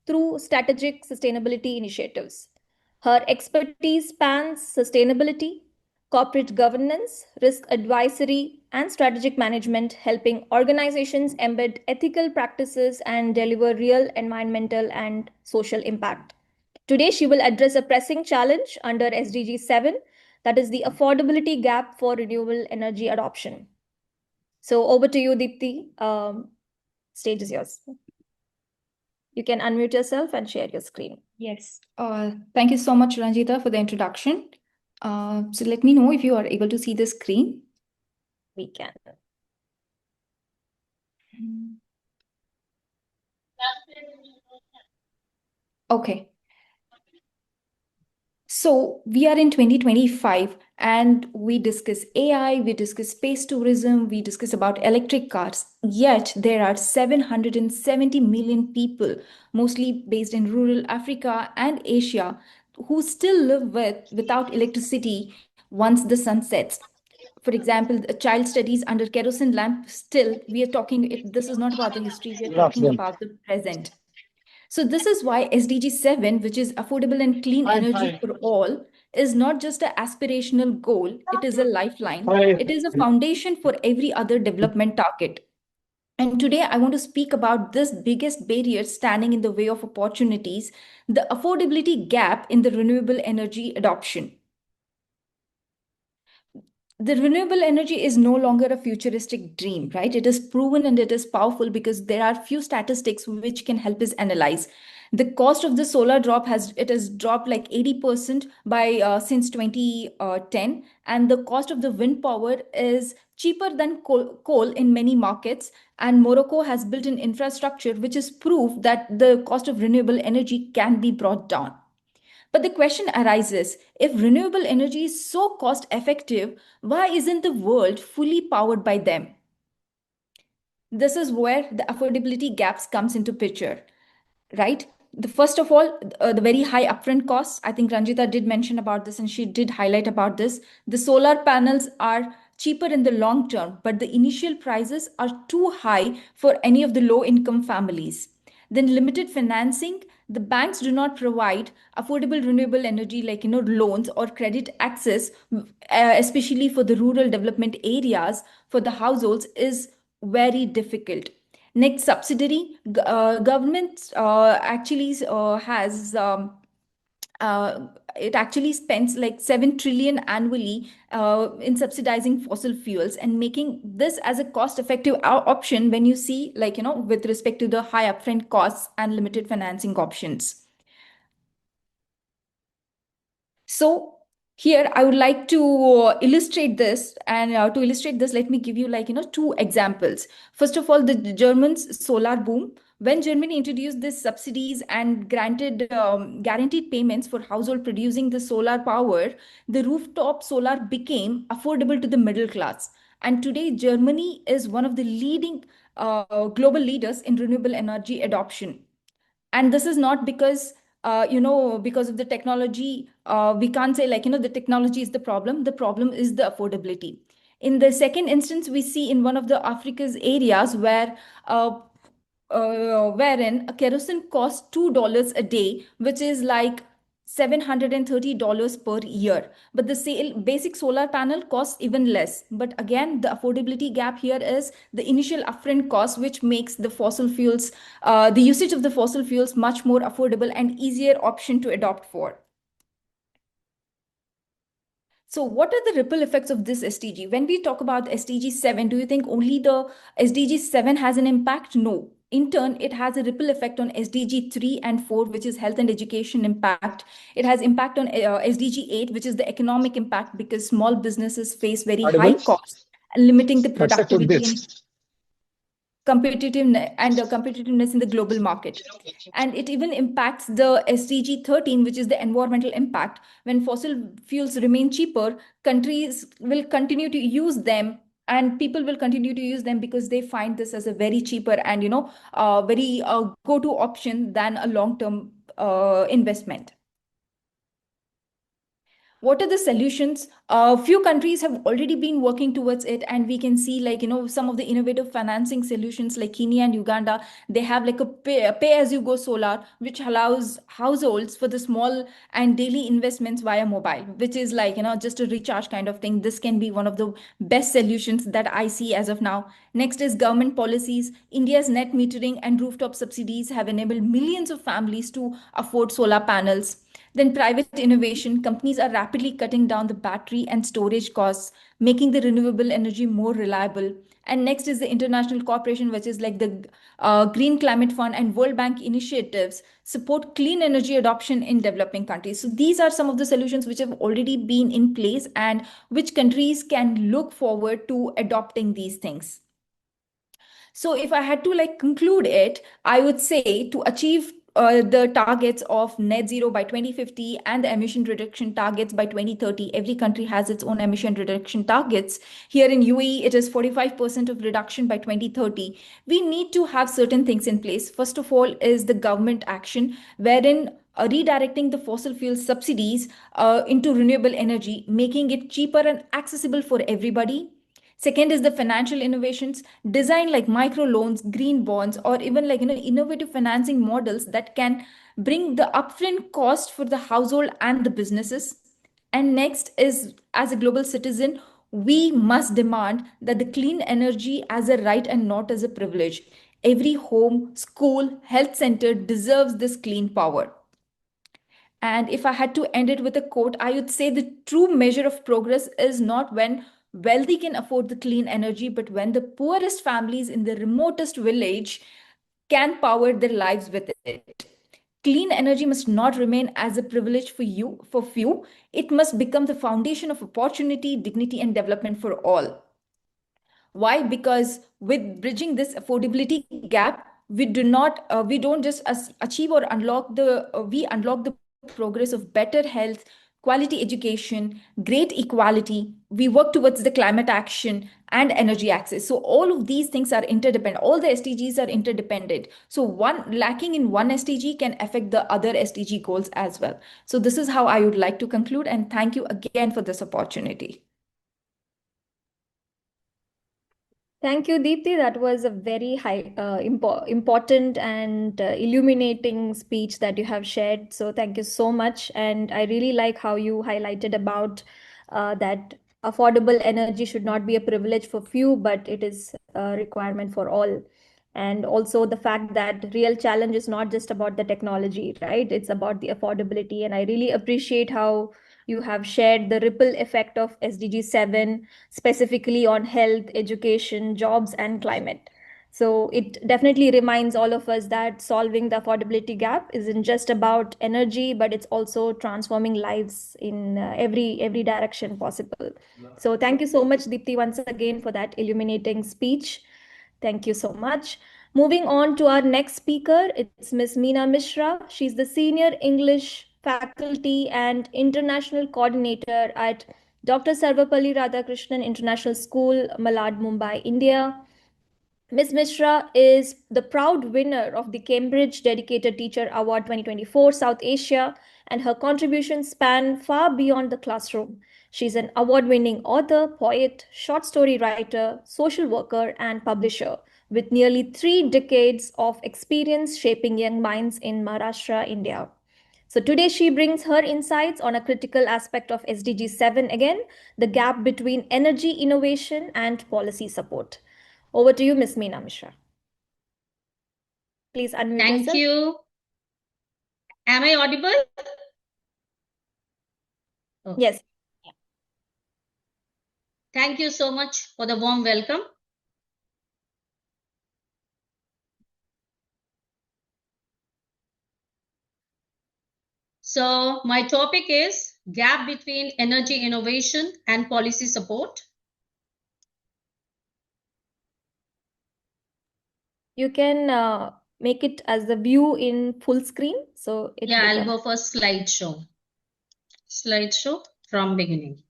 [SPEAKER 5] through strategic sustainability initiatives. Her expertise spans sustainability, corporate governance, risk advisory, and strategic management, helping organizations embed ethical practices and deliver real environmental and social impact. Today, she will address a pressing challenge under SDG 7, that is the affordability gap for renewable energy adoption. So over to you, Deepti. Stage is yours. You can unmute yourself and share your screen.
[SPEAKER 7] Yes. Thank you so much, Ranjita, for the introduction. So let me know if you are able to see the screen.
[SPEAKER 5] We can.
[SPEAKER 7] Okay. So we are in 2025 and we discuss AI, we discuss space tourism, we discuss about electric cars. Yet there are 770 million people, mostly based in rural Africa and Asia, who still live without electricity once the sun sets. For example, a child studies under kerosene lamp. Still, we are talking, this is not about the history, we are talking about the present. So this is why SDG 7, which is affordable and clean energy for all, is not just an aspirational goal, it is a lifeline. It is a foundation for every other development target. And today I want to speak about this biggest barrier standing in the way of opportunities, the affordability gap in the renewable energy adoption. The renewable energy is no longer a futuristic dream, right? It is proven and it is powerful because there are few statistics which can help us analyze. The cost of the solar has dropped like 80% by since 2010, and the cost of the wind power is cheaper than coal in many markets. And Morocco has built an infrastructure which is proof that the cost of renewable energy can be brought down. But the question arises, if renewable energy is so cost effective, why isn't the world fully powered by them? This is where the affordability gaps comes into picture, right? First of all, the very high upfront costs. I think Ranjita did mention about this and she did highlight about this. The solar panels are cheaper in the long term, but the initial prices are too high for any of the low income families. Then limited financing, the banks do not provide affordable renewable energy like loans or credit access, especially for the rural development areas for the households is very difficult. Next, subsidiary government actually has it actually spends like 7 trillion annually in subsidizing fossil fuels and making this as a cost effective option when you see with respect to the high upfront costs and limited financing options. So Here I would like to illustrate this, and to illustrate this, let me give you two examples. First of all, the Germans solar boom. When Germany introduced these subsidies and granted guaranteed payments for household producing the solar power, the rooftop solar became affordable to the middle class. And today, Germany is one of the leading global leaders in renewable energy adoption. And this is not because because of the technology. We can't say the technology is the problem is the affordability. In the second instance, we see in one of the Africa's areas where wherein a kerosene costs $2 a day, which is like $730 per year. But the basic solar panel costs even less. But again, the affordability gap here is the initial upfront cost, which makes the fossil fuels, the usage of the fossil fuels much more affordable and easier option to adopt for. So what are the ripple effects of this SDG? When we talk about SDG 7, do you think only the SDG 7 has an impact? No. In turn, it has a ripple effect on SDG 3 and 4, which is health and education impact. It has impact on SDG 8, which is the economic impact, because small businesses face very high costs, limiting the productivity and competitiveness in the global market. And it even impacts the SDG 13, which is the environmental impact. When fossil fuels remain cheaper, countries will continue to use them, and people will continue to use them because they find this as a very cheaper and very go-to option than a long-term investment. What are the solutions? A few countries have already been working towards it, and we can see some of the innovative financing solutions like Kenya and Uganda. They have like a pay-as-you-go solar, which allows households for the small and daily investments via mobile, which is just a recharge kind of thing. This can be one of the best solutions that I see as of now. Next is government policies. India's net metering and rooftop subsidies have enabled millions of families to afford solar panels. Then private innovation, companies are rapidly cutting down the battery and storage costs, making the renewable energy more reliable. And next is the international cooperation, which is like the Green Climate Fund and World Bank initiatives support clean energy adoption in developing countries. So these are some of the solutions which have already been in place and which countries can look forward to adopting these things. So if I had to conclude it, I would say to achieve the targets of net zero by 2050 and the emission reduction targets by 2030, every country has its own emission reduction targets. Here in UAE, it is 45% of reduction by 2030. We need to have certain things in place. First of all is the government action, wherein redirecting the fossil fuel subsidies into renewable energy, making it cheaper and accessible for everybody. Second is the financial innovations, design like micro loans, green bonds, or even innovative financing models that can bring the upfront cost for the household and the businesses. And next is, as a global citizen, we must demand that the clean energy as a right and not as a privilege. Every home, school, health center deserves this clean power. And if I had to end it with a quote, I would say the true measure of progress is not when wealthy can afford the clean energy, but when the poorest families in the remotest village can power their lives with it. Clean energy must not remain as a privilege for few. It must become the foundation of opportunity, dignity, and development for all. Why? Because with bridging this affordability gap, we don't just achieve or unlock we unlock the progress of better health, quality education, great equality. We work towards the climate action and energy access. So all of these things are interdependent. All the SDGs are interdependent. So one lacking in one SDG can affect the other SDG goals as well. So this is how I would like to conclude, and thank you again for this opportunity.
[SPEAKER 5] Thank you, Deepti. That was a very important and illuminating speech that you have shared. So thank you so much. And I really like how you highlighted about that affordable energy should not be a privilege for few, but it is a requirement for all. And also the fact that real challenge is not just about the technology, right? It's about the affordability. And I really appreciate how you have shared the ripple effect of SDG 7, specifically on health, education, jobs, and climate. So it definitely reminds all of us that solving the affordability gap isn't just about energy, but it's also transforming lives in every direction possible. So thank you so much, Deepti, once again for that illuminating speech. Thank you so much. Moving on to our next speaker, it's Ms. Meena Mishra. She's the Senior English Faculty and International Coordinator at Dr. Sarvapalli Radhakrishnan International School, Malad, Mumbai, India. Ms. Mishra is the proud winner of the Cambridge Dedicated Teacher Award 2024 South Asia, and her contributions span far beyond the classroom. She's an award-winning author, poet, short story writer, social worker, and publisher, with nearly 3 decades of experience shaping young minds in Maharashtra, India. So today she brings her insights on a critical aspect of SDG 7 again, the gap between energy innovation and policy support. Over to you, Ms. Meena Mishra. Please unmute yourself.
[SPEAKER 10] Thank you. Am I audible? Oh.
[SPEAKER 5] Yes.
[SPEAKER 10] Thank you so much for the warm welcome. So my topic is gap between energy innovation and policy support.
[SPEAKER 5] You can make it as the view in full screen. So it
[SPEAKER 10] I'll go for slideshow. Slideshow from beginning.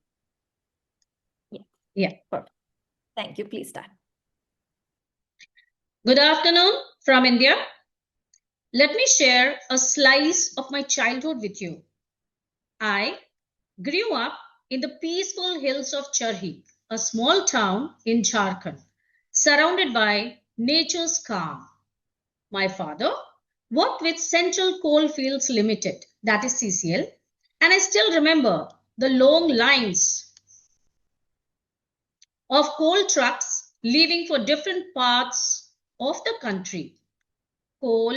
[SPEAKER 10] Yeah.
[SPEAKER 5] Perfect. Thank you. Please start.
[SPEAKER 10] Good afternoon from India. Let me share a slice of my childhood with you. I grew up in the peaceful hills of Charhi, a small town in Jharkhand, surrounded by nature's calm. My father worked with Central Coalfields Limited, that is CCL, and I still remember the long lines of coal trucks leaving for different parts of the country. Coal,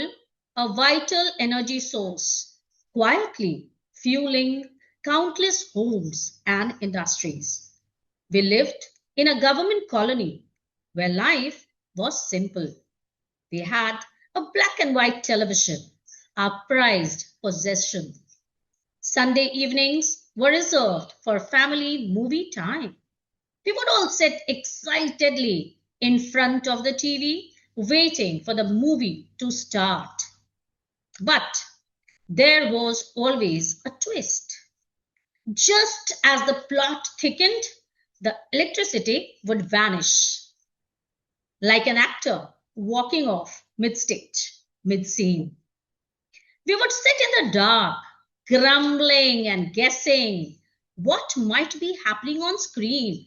[SPEAKER 10] a vital energy source, quietly fueling countless homes and industries. We lived in a government colony where life was simple. We had a black and white television, our prized possession. Sunday evenings were reserved for family movie time. We would all sit excitedly in front of the TV, waiting for the movie to start. But there was always a twist. Just as the plot thickened, the electricity would vanish. Like an actor walking off mid-stage, mid-scene. We would sit in the dark, grumbling and guessing what might be happening on screen.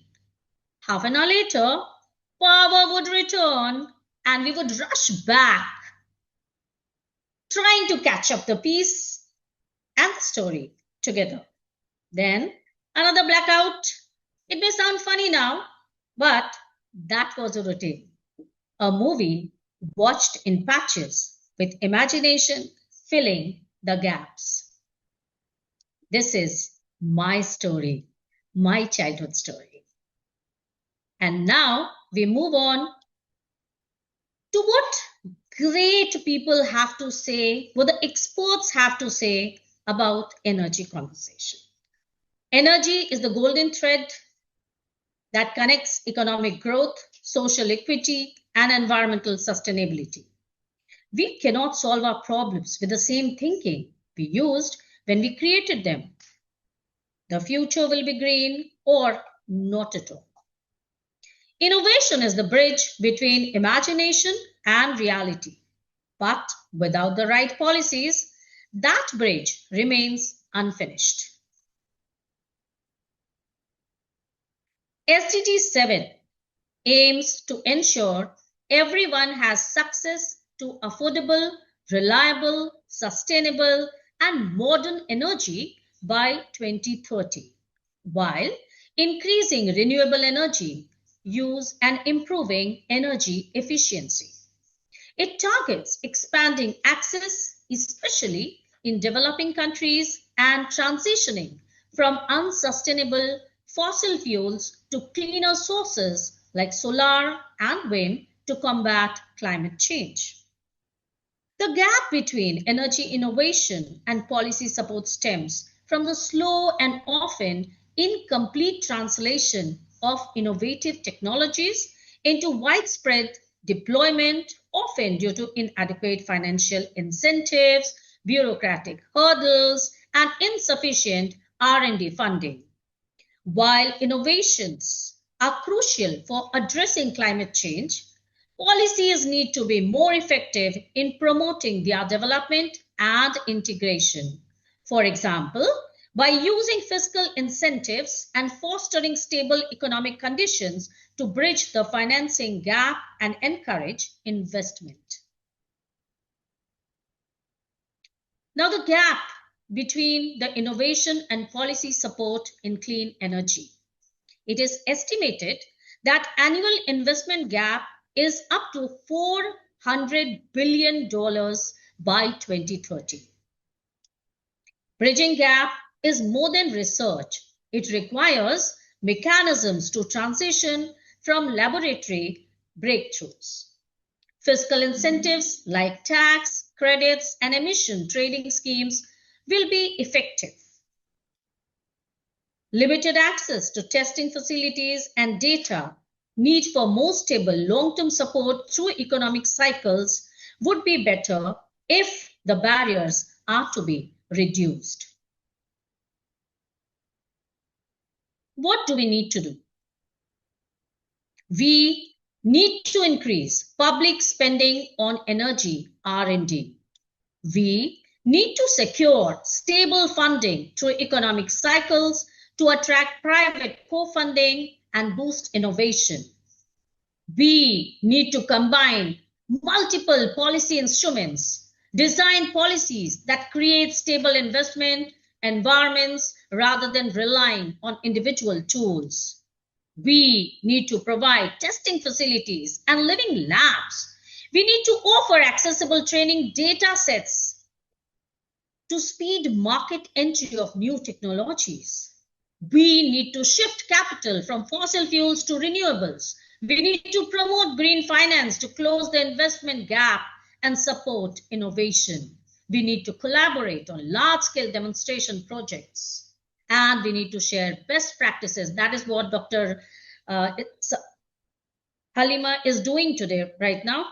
[SPEAKER 10] Half an hour later, power would return and we would rush back, trying to catch up the piece and the story together. Then another blackout. It may sound funny now, but that was a routine. A movie watched in patches with imagination filling the gaps. This is my story, my childhood story. And now we move on to what great people have to say, what the experts have to say about energy conversation. Energy is the golden thread that connects economic growth, social equity, and environmental sustainability. We cannot solve our problems with the same thinking we used when we created them. The future will be green or not at all. Innovation is the bridge between imagination and reality. But without the right policies, that bridge remains unfinished. SDG 7 aims to ensure everyone has access to affordable, reliable, sustainable, and modern energy by 2030, while increasing renewable energy use and improving energy efficiency. It targets expanding access, especially in developing countries, and transitioning from unsustainable fossil fuels to cleaner sources like solar and wind to combat climate change. The gap between energy innovation and policy support stems from the slow and often incomplete translation of innovative technologies into widespread deployment, often due to inadequate financial incentives, bureaucratic hurdles, and insufficient R&D funding. While innovations are crucial for addressing climate change, policies need to be more effective in promoting their development and integration. For example, by using fiscal incentives and fostering stable economic conditions to bridge the financing gap and encourage investment. Now, the gap between the innovation and policy support in clean energy. It is estimated that annual investment gap is up to $400 billion by 2030. Bridging gap is more than research. It requires mechanisms to transition from laboratory breakthroughs. Fiscal incentives like tax, credits, and emission trading schemes will be effective. Limited access to testing facilities and data, need for more stable long-term support through economic cycles would be better if the barriers are to be reduced. What do we need to do? We need to increase public spending on energy R&D. We need to secure stable funding through economic cycles to attract private co-funding and boost innovation. We need to combine multiple policy instruments, design policies that create stable investment environments rather than relying on individual tools. We need to provide testing facilities and living labs. We need to offer accessible training data sets to speed market entry of new technologies. We need to shift capital from fossil fuels to renewables. We need to promote green finance to close the investment gap and support innovation. We need to collaborate on large-scale demonstration projects. And we need to share best practices. That is what Dr. Halima is doing today, right now.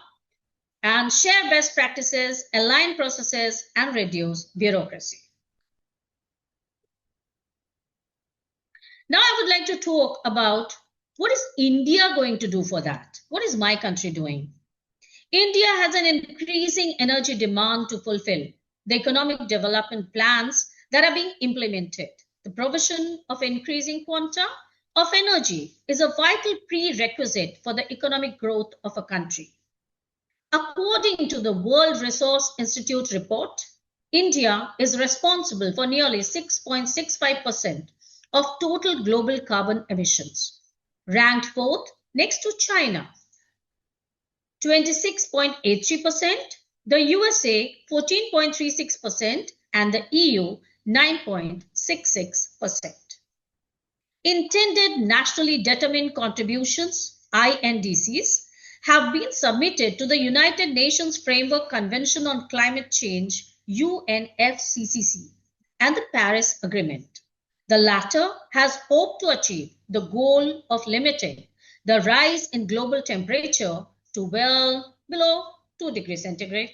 [SPEAKER 10] And share best practices, align processes, and reduce bureaucracy. Now I would like to talk about what is India going to do for that? What is my country doing? India has an increasing energy demand to fulfill the economic development plans that are being implemented. The provision of increasing quanta of energy is a vital prerequisite for the economic growth of a country. According to the World Resource Institute report, India is responsible for nearly 6.65% of total global carbon emissions, ranked fourth next to China, 26.83%, the USA 14.36%, and the EU 9.66%. Intended nationally determined contributions, INDCs, have been submitted to the United Nations Framework Convention on Climate Change, UNFCCC, and the Paris Agreement. The latter has hoped to achieve the goal of limiting the rise in global temperature to well below 2 degrees centigrade.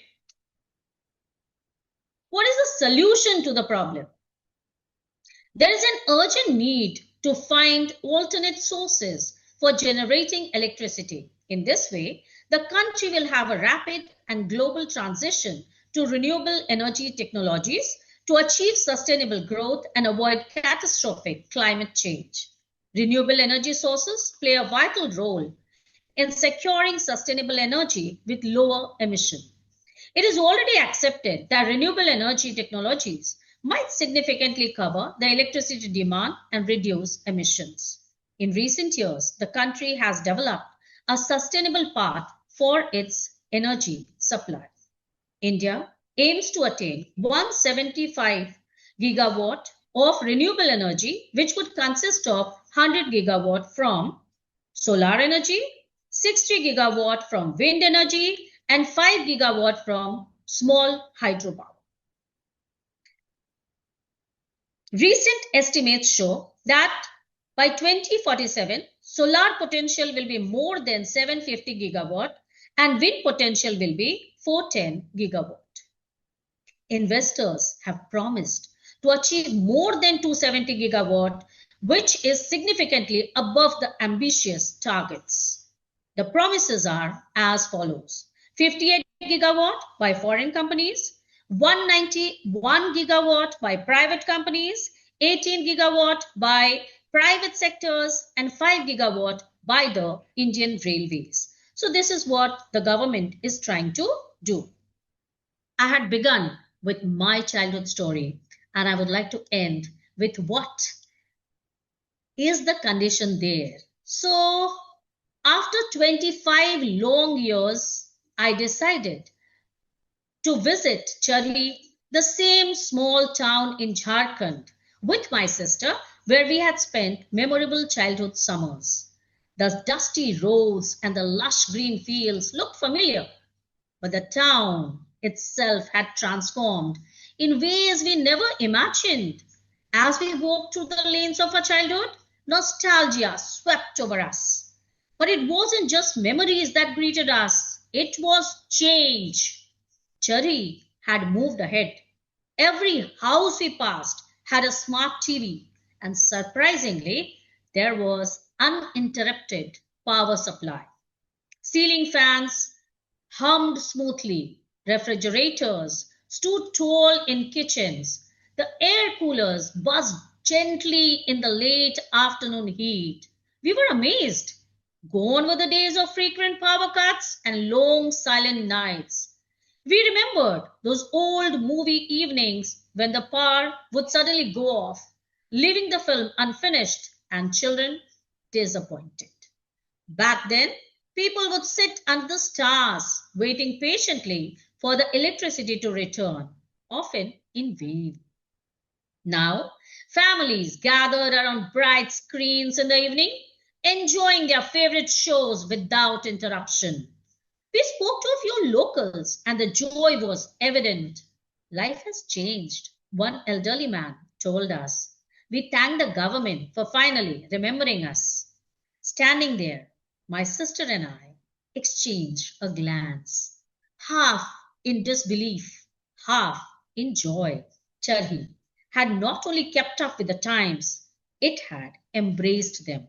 [SPEAKER 10] What is the solution to the problem? There is an urgent need to find alternate sources for generating electricity. In this way, the country will have a rapid and global transition to renewable energy technologies to achieve sustainable growth and avoid catastrophic climate change. Renewable energy sources play a vital role in securing sustainable energy with lower emission. It is already accepted that renewable energy technologies might significantly cover the electricity demand and reduce emissions. In recent years, the country has developed a sustainable path for its energy supply. India aims to attain 175 gigawatt of renewable energy, which would consist of 100 gigawatt from solar energy, 60 gigawatt from wind energy, and 5 gigawatt from small hydropower. Recent estimates show that by 2047, solar potential will be more than 750 gigawatt and wind potential will be 410 gigawatt. Investors have promised to achieve more than 270 gigawatt, which is significantly above the ambitious targets. The promises are as follows: 58 gigawatt by foreign companies, 191 gigawatt by private companies, 18 gigawatt by private sectors, and 5 gigawatt by the Indian Railways. So this is what the government is trying to do. I had begun with my childhood story, and I would like to end with what is the condition there. So after 25 long years, I decided to visit Chari, the same small town in Jharkhand, with my sister, where we had spent memorable childhood summers. The dusty roads and the lush green fields looked familiar, but the town itself had transformed in ways we never imagined. As we walked through the lanes of our childhood, nostalgia swept over us. But it wasn't just memories that greeted us, it was change. Chari had moved ahead. Every house we passed had a smart TV, and surprisingly, there was uninterrupted power supply. Ceiling fans hummed smoothly, refrigerators stood tall in kitchens, the air coolers buzzed gently in the late afternoon heat. We were amazed. Gone were the days of frequent power cuts and long silent nights. We remembered those old movie evenings when the power would suddenly go off, leaving the film unfinished and children disappointed. Back then, people would sit under the stars, waiting patiently for the electricity to return, often in vain. Now, families gathered around bright screens in the evening, enjoying their favorite shows without interruption. We spoke to a few locals, and the joy was evident. Life has changed, one elderly man told us. We thanked the government for finally remembering us. Standing there, my sister and I exchanged a glance, half in disbelief, half in joy. Charhi had not only kept up with the times, it had embraced them.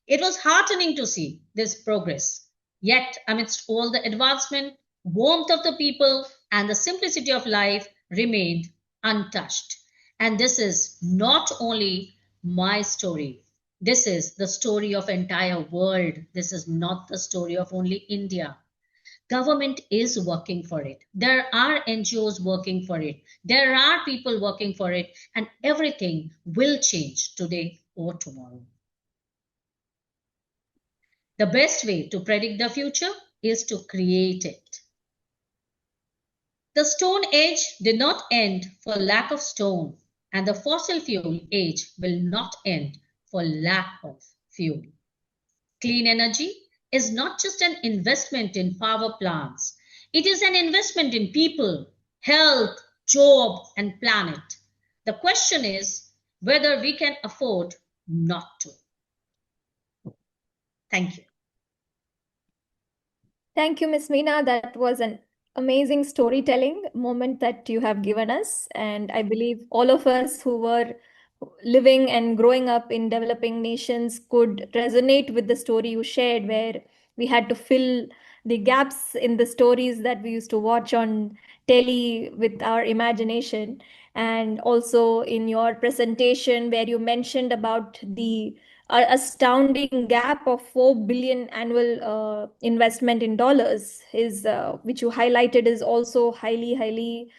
[SPEAKER 10] It was heartening to see this progress. Yet, amidst all the advancement, warmth of the people and the simplicity of life remained untouched. And this is not only my story. This is the story of entire world. This is not the story of only India. Government is working for it. There are NGOs working for it. There are people working for it, and everything will change today or tomorrow. The best way to predict the future is to create it. The Stone Age did not end for lack of stone, and the fossil fuel age will not end for lack of fuel. Clean energy is not just an investment in power plants. It is an investment in people, health, job, and planet. The question is whether we can afford not to. Thank you.
[SPEAKER 5] Thank you, Ms. Meena. That was an amazing storytelling moment that you have given us. And I believe all of us who were living and growing up in developing nations could resonate with the story you shared, where we had to fill the gaps in the stories that we used to watch on telly with our imagination. And also in your presentation, where you mentioned about the astounding gap of 4 billion annual investment in dollars is which you highlighted is also highly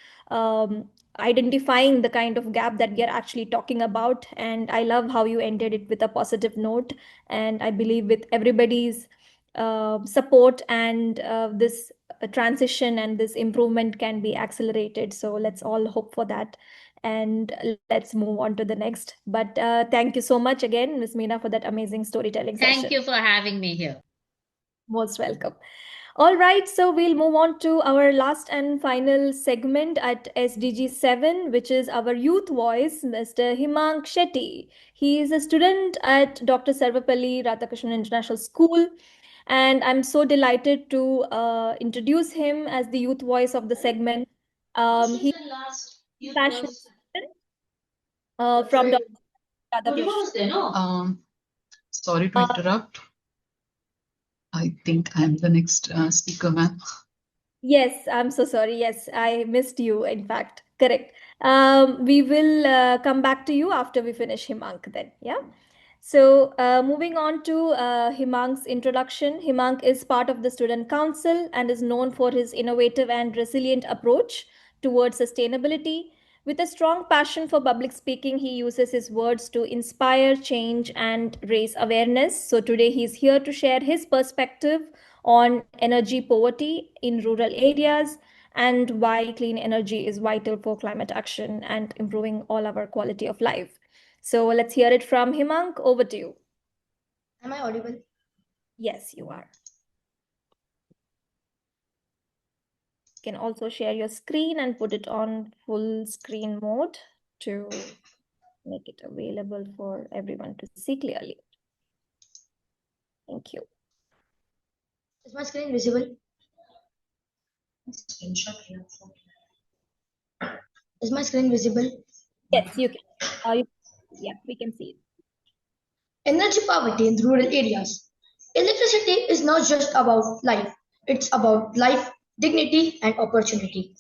[SPEAKER 5] identifying the kind of gap that we are actually talking about. And I love how you ended it with a positive note. And I believe with everybody's support and this transition and this improvement can be accelerated. So let's all hope for that. And let's move on to the next. But thank you so much again, Ms. Meena, for that amazing storytelling session.
[SPEAKER 10] Thank you for having me here.
[SPEAKER 5] Most welcome. All right, so we'll move on to our last and final segment at SDG 7, which is our youth voice, Mr. Himang Shetty. He is a student at Dr. Sarvapalli Radhakrishnan International School, and I'm so delighted to introduce him as the youth voice of the segment. He's a passionate student from Dr. Radhakrishnan.
[SPEAKER 8] Sorry to interrupt. I think I'm the next speaker, ma'am.
[SPEAKER 5] Yes, I'm so sorry. Yes, I missed you, in fact. Correct. We will come back to you after we finish Himank then. Yeah. So moving on to Himank's introduction. Himank is part of the Student Council and is known for his innovative and resilient approach towards sustainability. With a strong passion for public speaking, he uses his words to inspire change and raise awareness. So today he's here to share his perspective on energy poverty in rural areas and why clean energy is vital for climate action and improving all our quality of life. So let's hear it from Himank. Over to you.
[SPEAKER 21] Am I audible?
[SPEAKER 5] Yes, you are. You can also share your screen and put it on full screen mode to make it available for everyone to see clearly. Thank you.
[SPEAKER 21] Is my screen visible? Is my screen visible?
[SPEAKER 5] Yes, you can. Yeah, we can see it.
[SPEAKER 21] Energy poverty in rural areas. Electricity is not just about life, it's about life, dignity, and opportunity.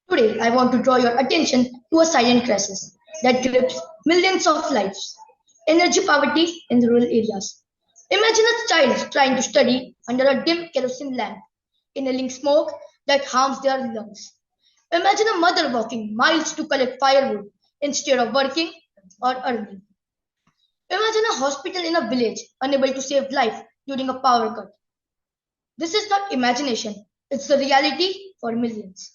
[SPEAKER 21] Today, I want to draw your attention to a silent crisis that grips millions of lives. Energy poverty in rural areas. Imagine a child trying to study under a dim kerosene lamp, inhaling smoke that harms their lungs. Imagine a mother walking miles to collect firewood instead of working or earning. Imagine a hospital in a village unable to save life during a power cut. This is not imagination, it's the reality for millions.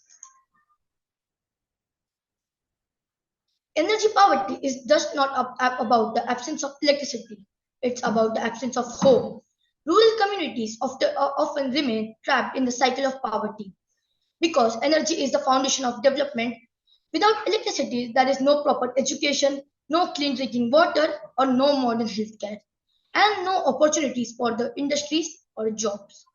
[SPEAKER 21] Energy poverty is just not about the absence of electricity, it's about the absence of hope. Rural communities often remain trapped in the cycle of poverty because energy is the foundation of development. Without electricity, there is no proper education, no clean drinking water, or no modern healthcare, and no opportunities for the industries or jobs.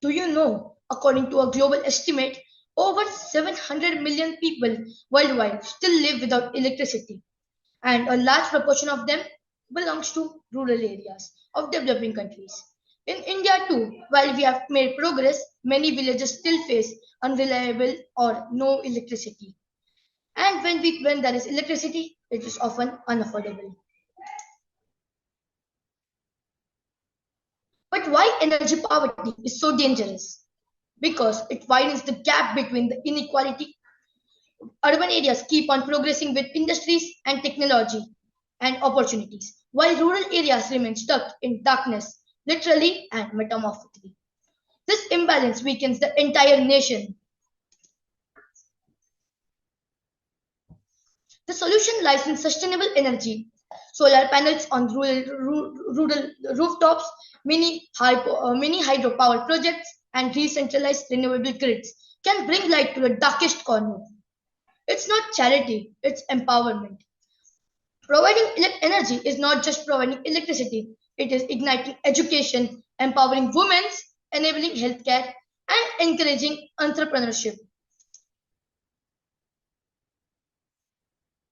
[SPEAKER 21] Do you know, according to a global estimate, over 700 million people worldwide still live without electricity, and a large proportion of them belongs to rural areas of developing countries. In India too, while we have made progress, many villages still face unreliable or no electricity. And when there is electricity, it is often unaffordable. But why energy poverty is so dangerous? Because it widens the gap between the inequality. Urban areas keep on progressing with industries and technology and opportunities, while rural areas remain stuck in darkness, literally and metamorphically. This imbalance weakens the entire nation. The solution lies in sustainable energy. Solar panels on rural rooftops, mini hydropower projects, and decentralized renewable grids can bring light to the darkest corner. It's not charity, it's empowerment. Providing energy is not just providing electricity, it is igniting education, empowering women, enabling healthcare, and encouraging entrepreneurship.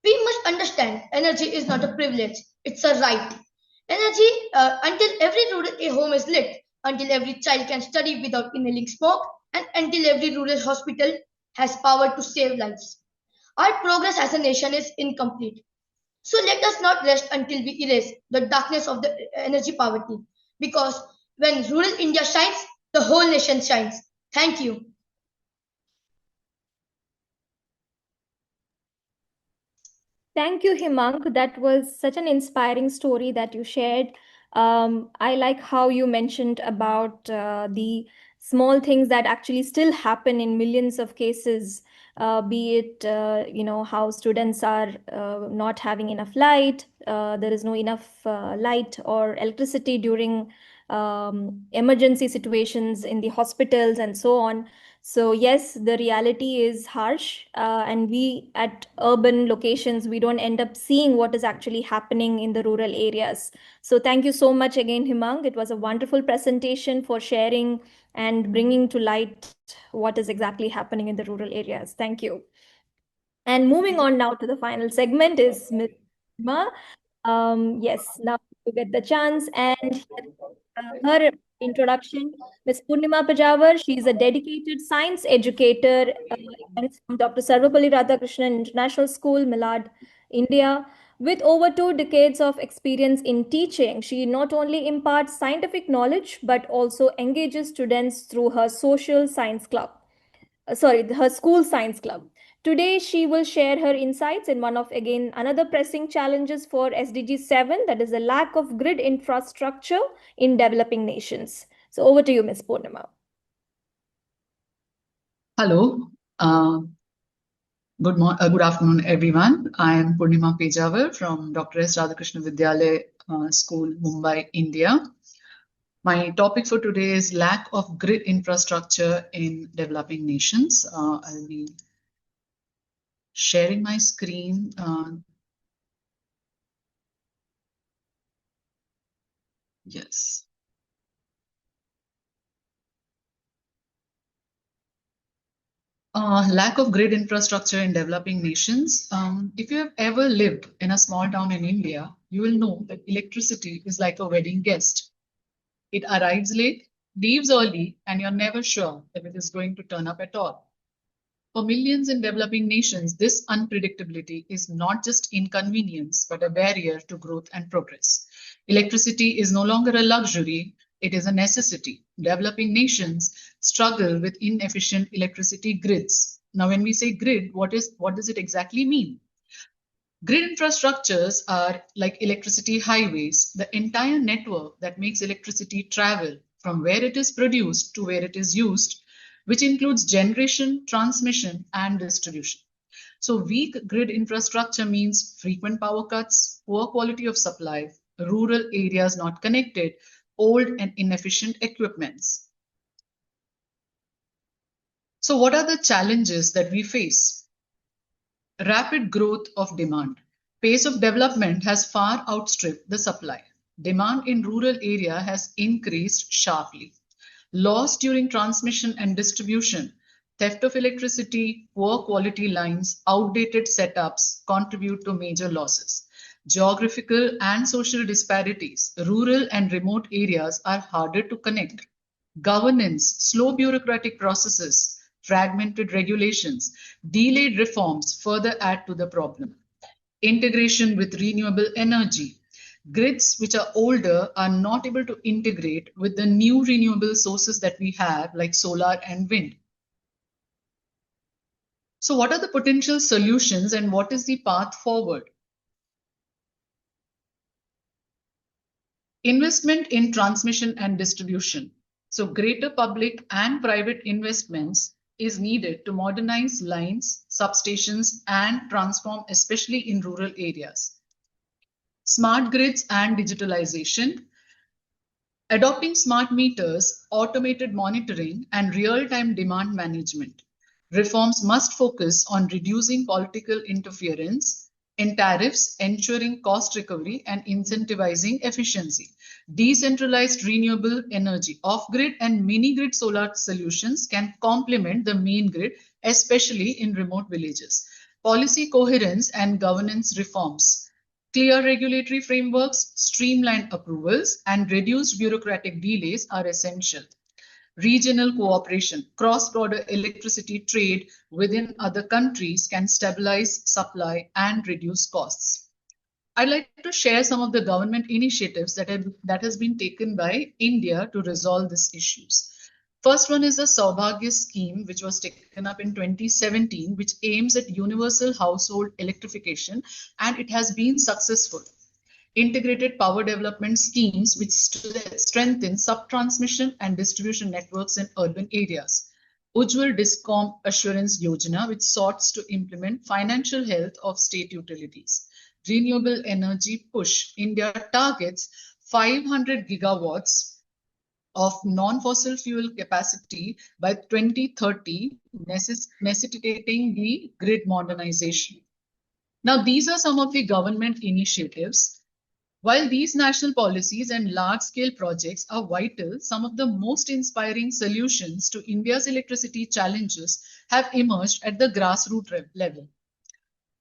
[SPEAKER 21] We must understand energy is not a privilege, it's a right. Energy, until every rural home is lit, until every child can study without inhaling smoke, and until every rural hospital has power to save lives. Our progress as a nation is incomplete. So let us not rest until we erase the darkness of the energy poverty. Because when rural India shines, the whole nation shines. Thank you.
[SPEAKER 5] Thank you, Himank. That was such an inspiring story that you shared. I like how you mentioned about the small things that actually still happen in millions of cases, be it, how students are not having enough light, there is no enough light or electricity during emergency situations in the hospitals and so on. So yes, the reality is harsh, and we at urban locations, we don't end up seeing what is actually happening in the rural areas. So thank you so much again, Himang. It was a wonderful presentation for sharing and bringing to light what is exactly happening in the rural areas. Thank you. And moving on now to the final segment is Ms. Hima. Yes, now you get the chance, and her introduction. Ms. Purnima Pajawar, she is a dedicated science educator from Dr. Sarvapalli Radhakrishnan International School, Milad, India. With over 2 decades of experience in teaching, she not only imparts scientific knowledge but also engages students through her social science club. Her school science club. Today, she will share her insights in one of, again, another pressing challenges for SDG 7, that is the lack of grid infrastructure in developing nations. So over to you, Ms. Purnima.
[SPEAKER 8] Hello. Good afternoon, everyone. I am Purnima Pejawar from Dr. S. Radhakrishna Vidyalaya School, Mumbai, India. My topic for today is lack of grid infrastructure in developing nations. I'll be sharing my screen. Yes. Lack of grid infrastructure in developing nations. If you have ever lived in a small town in India, you will know that electricity is like a wedding guest. It arrives late, leaves early, and you're never sure if it is going to turn up at all. For millions in developing nations, this unpredictability is not just inconvenience, but a barrier to growth and progress. Electricity is no longer a luxury, it is a necessity. Developing nations struggle with inefficient electricity grids. Now, when we say grid, what does it exactly mean? Grid infrastructures are like electricity highways, the entire network that makes electricity travel from where it is produced to where it is used, which includes generation, transmission, and distribution. So weak grid infrastructure means frequent power cuts, poor quality of supply, rural areas not connected, old and inefficient equipments. So what are the challenges that we face? Rapid growth of demand. Pace of development has far outstripped the supply. Demand in rural area has increased sharply. Loss during transmission and distribution, theft of electricity, poor quality lines, outdated setups contribute to major losses. Geographical and social disparities. Rural and remote areas are harder to connect. Governance, slow bureaucratic processes, fragmented regulations, delayed reforms further add to the problem. Integration with renewable energy. Grids which are older are not able to integrate with the new renewable sources that we have, like solar and wind. So what are the potential solutions and what is the path forward? Investment in transmission and distribution. So greater public and private investments is needed to modernize lines, substations, and transform, especially in rural areas. Smart grids and digitalization. Adopting smart meters, automated monitoring, and real-time demand management. Reforms must focus on reducing political interference in tariffs, ensuring cost recovery, and incentivizing efficiency. Decentralized renewable energy, off-grid and mini-grid solar solutions can complement the main grid, especially in remote villages. Policy coherence and governance reforms. Clear regulatory frameworks, streamlined approvals, and reduced bureaucratic delays are essential. Regional cooperation, cross-border electricity trade within other countries can stabilize supply and reduce costs. I'd like to share some of the government initiatives that has been taken by India to resolve these issues. First one is the Saubhagya scheme, which was taken up in 2017, which aims at universal household electrification, and it has been successful. integrated power development schemes which strengthen sub-transmission and distribution networks in urban areas. Ujjwal Discom Assurance Yojana, which sought to implement financial health of state utilities. Renewable energy push. India targets 500 gigawatts of non-fossil fuel capacity by 2030, necessitating the grid modernization. Now, these are some of the government initiatives. While these national policies and large-scale projects are vital, some of the most inspiring solutions to India's electricity challenges have emerged at the grassroots level.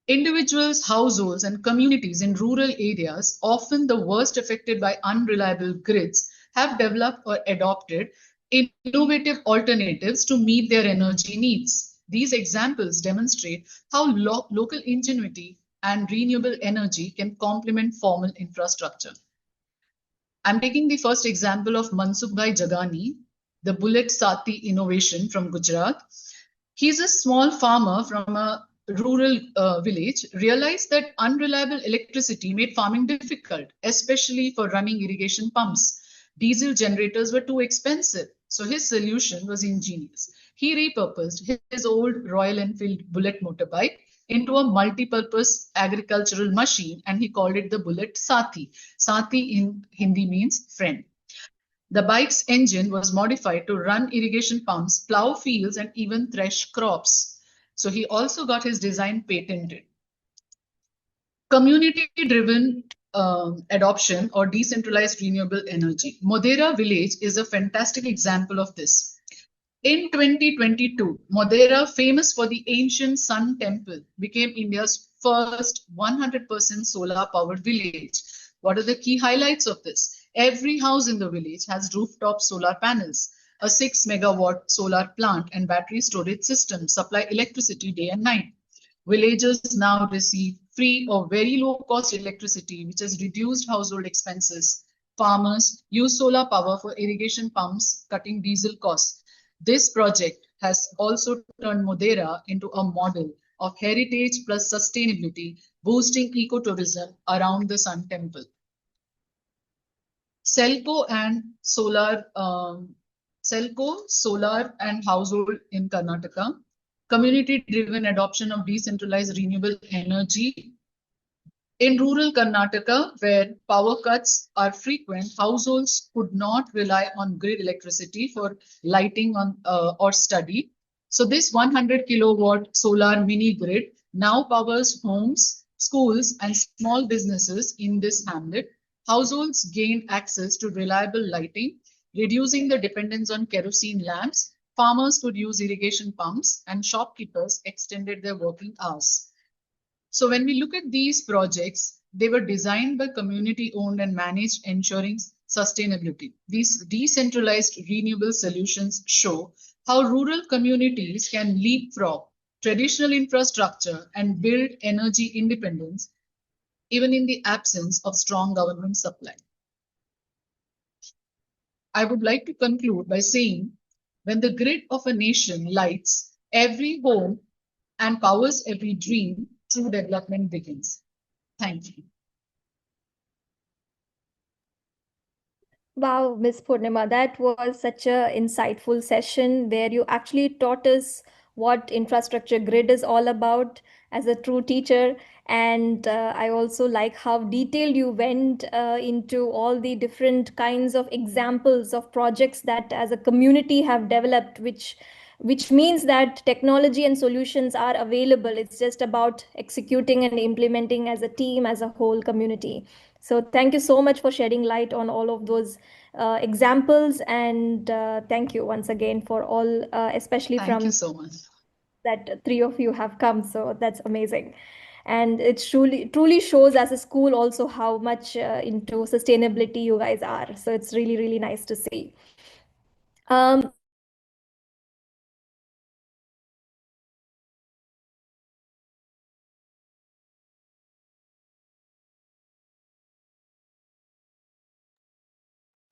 [SPEAKER 8] Individuals, households, and communities in rural areas, often the worst affected by unreliable grids, have developed or adopted innovative alternatives to meet their energy needs. These examples demonstrate how local ingenuity and renewable energy can complement formal infrastructure. I'm taking the first example of Mansukh-bhai Jagani, the Bullet Sati innovation from Gujarat. He's a small farmer from a rural village, realized that unreliable electricity made farming difficult, especially for running irrigation pumps. Diesel generators were too expensive, so his solution was ingenious. He repurposed his old Royal Enfield Bullet motorbike into a multi-purpose agricultural machine, and he called it the Bullet Sati. Sati in Hindi means friend. The bike's engine was modified to run irrigation pumps, plow fields, and even thresh crops. So he also got his design patented. Community-driven adoption or decentralized renewable energy. Modera village is a fantastic example of this. In 2022, Modera, famous for the ancient Sun Temple, became India's first 100% solar-powered village. What are the key highlights of this? Every house in the village has rooftop solar panels. A 6 megawatt solar plant and battery storage system supply electricity day and night. Villagers now receive free or very low-cost electricity, which has reduced household expenses. Farmers use solar power for irrigation pumps, cutting diesel costs. This project has also turned Modera into a model of heritage plus sustainability, boosting ecotourism around the Sun Temple. Selco, solar and household in Karnataka. Community-driven adoption of decentralized renewable energy. In rural Karnataka, where power cuts are frequent, households could not rely on grid electricity for lighting or study. So this 100 kilowatt solar mini grid now powers homes, schools, and small businesses in this hamlet. Households gained access to reliable lighting, reducing the dependence on kerosene lamps. Farmers could use irrigation pumps, and shopkeepers extended their working hours. So when we look at these projects, they were designed by community-owned and managed, ensuring sustainability. These decentralized renewable solutions show how rural communities can leapfrog traditional infrastructure and build energy independence, even in the absence of strong government supply. I would like to conclude by saying, when the grid of a nation lights every home and powers every dream, true development begins. Thank you.
[SPEAKER 5] Wow, Miss Purnima, that was such an insightful session where you actually taught us what infrastructure grid is all about as a true teacher. And I also like how detailed you went into all the different kinds of examples of projects that as a community have developed, which means that technology and solutions are available. It's just about executing and implementing as a team, as a whole community. So thank you so much for shedding light on all of those examples, and thank you once again for all, especially
[SPEAKER 8] Thank you so much.
[SPEAKER 5] That three of you have come. So that's amazing. And it truly shows as a school also how much into sustainability you guys are. So it's really, really nice to see.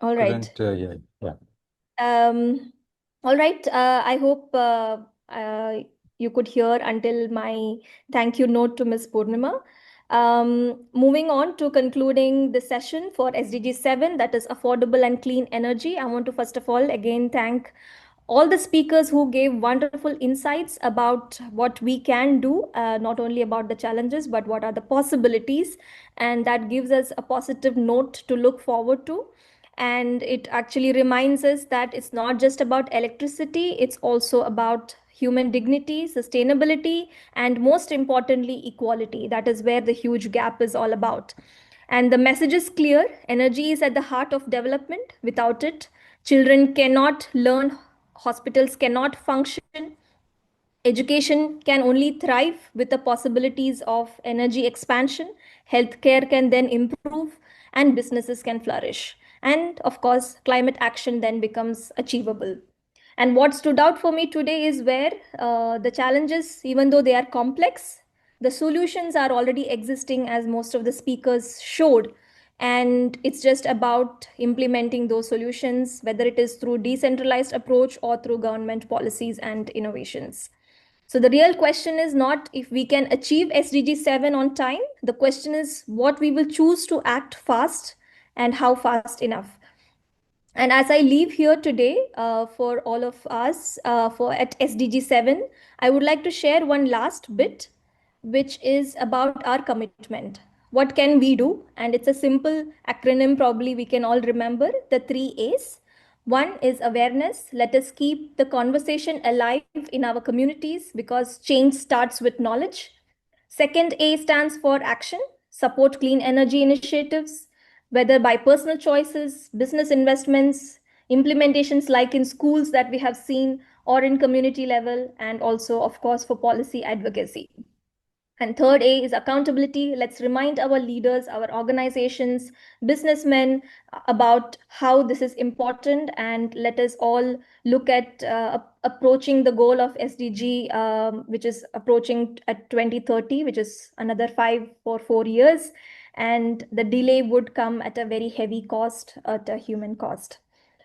[SPEAKER 5] All right.
[SPEAKER 1] Yeah.
[SPEAKER 5] All right. I hope you could hear until my thank you note to Ms. Purnima. Moving on to concluding the session for SDG 7, that is affordable and clean energy. I want to first of all again thank all the speakers who gave wonderful insights about what we can do, not only about the challenges, but what are the possibilities. And that gives us a positive note to look forward to. And it actually reminds us that it's not just about electricity, it's also about human dignity, sustainability, and most importantly, equality. That is where the huge gap is all about. And the message is clear: energy is at the heart of development. Without it, children cannot learn, hospitals cannot function, education can only thrive with the possibilities of energy expansion, healthcare can then improve, and businesses can flourish. And of course, climate action then becomes achievable. And what stood out for me today is where the challenges, even though they are complex, the solutions are already existing, as most of the speakers showed. And it's just about implementing those solutions, whether it is through decentralized approach or through government policies and innovations. So the real question is not if we can achieve SDG 7 on time. The question is what we will choose to act fast and how fast enough. And as I leave here today for all of us for at SDG 7, I would like to share one last bit, which is about our commitment. What can we do? And it's a simple acronym, probably we can all remember, the 3 A's. One is awareness. Let us keep the conversation alive in our communities because change starts with knowledge. Second A stands for action. Support clean energy initiatives, whether by personal choices, business investments, implementations like in schools that we have seen, or in community level, and also, of course, for policy advocacy. And third A is accountability. Let's remind our leaders, our organizations, businessmen about how this is important, and let us all look at approaching the goal of SDG, which is approaching at 2030, which is another 4 years. And the delay would come at a very heavy cost, at a human cost.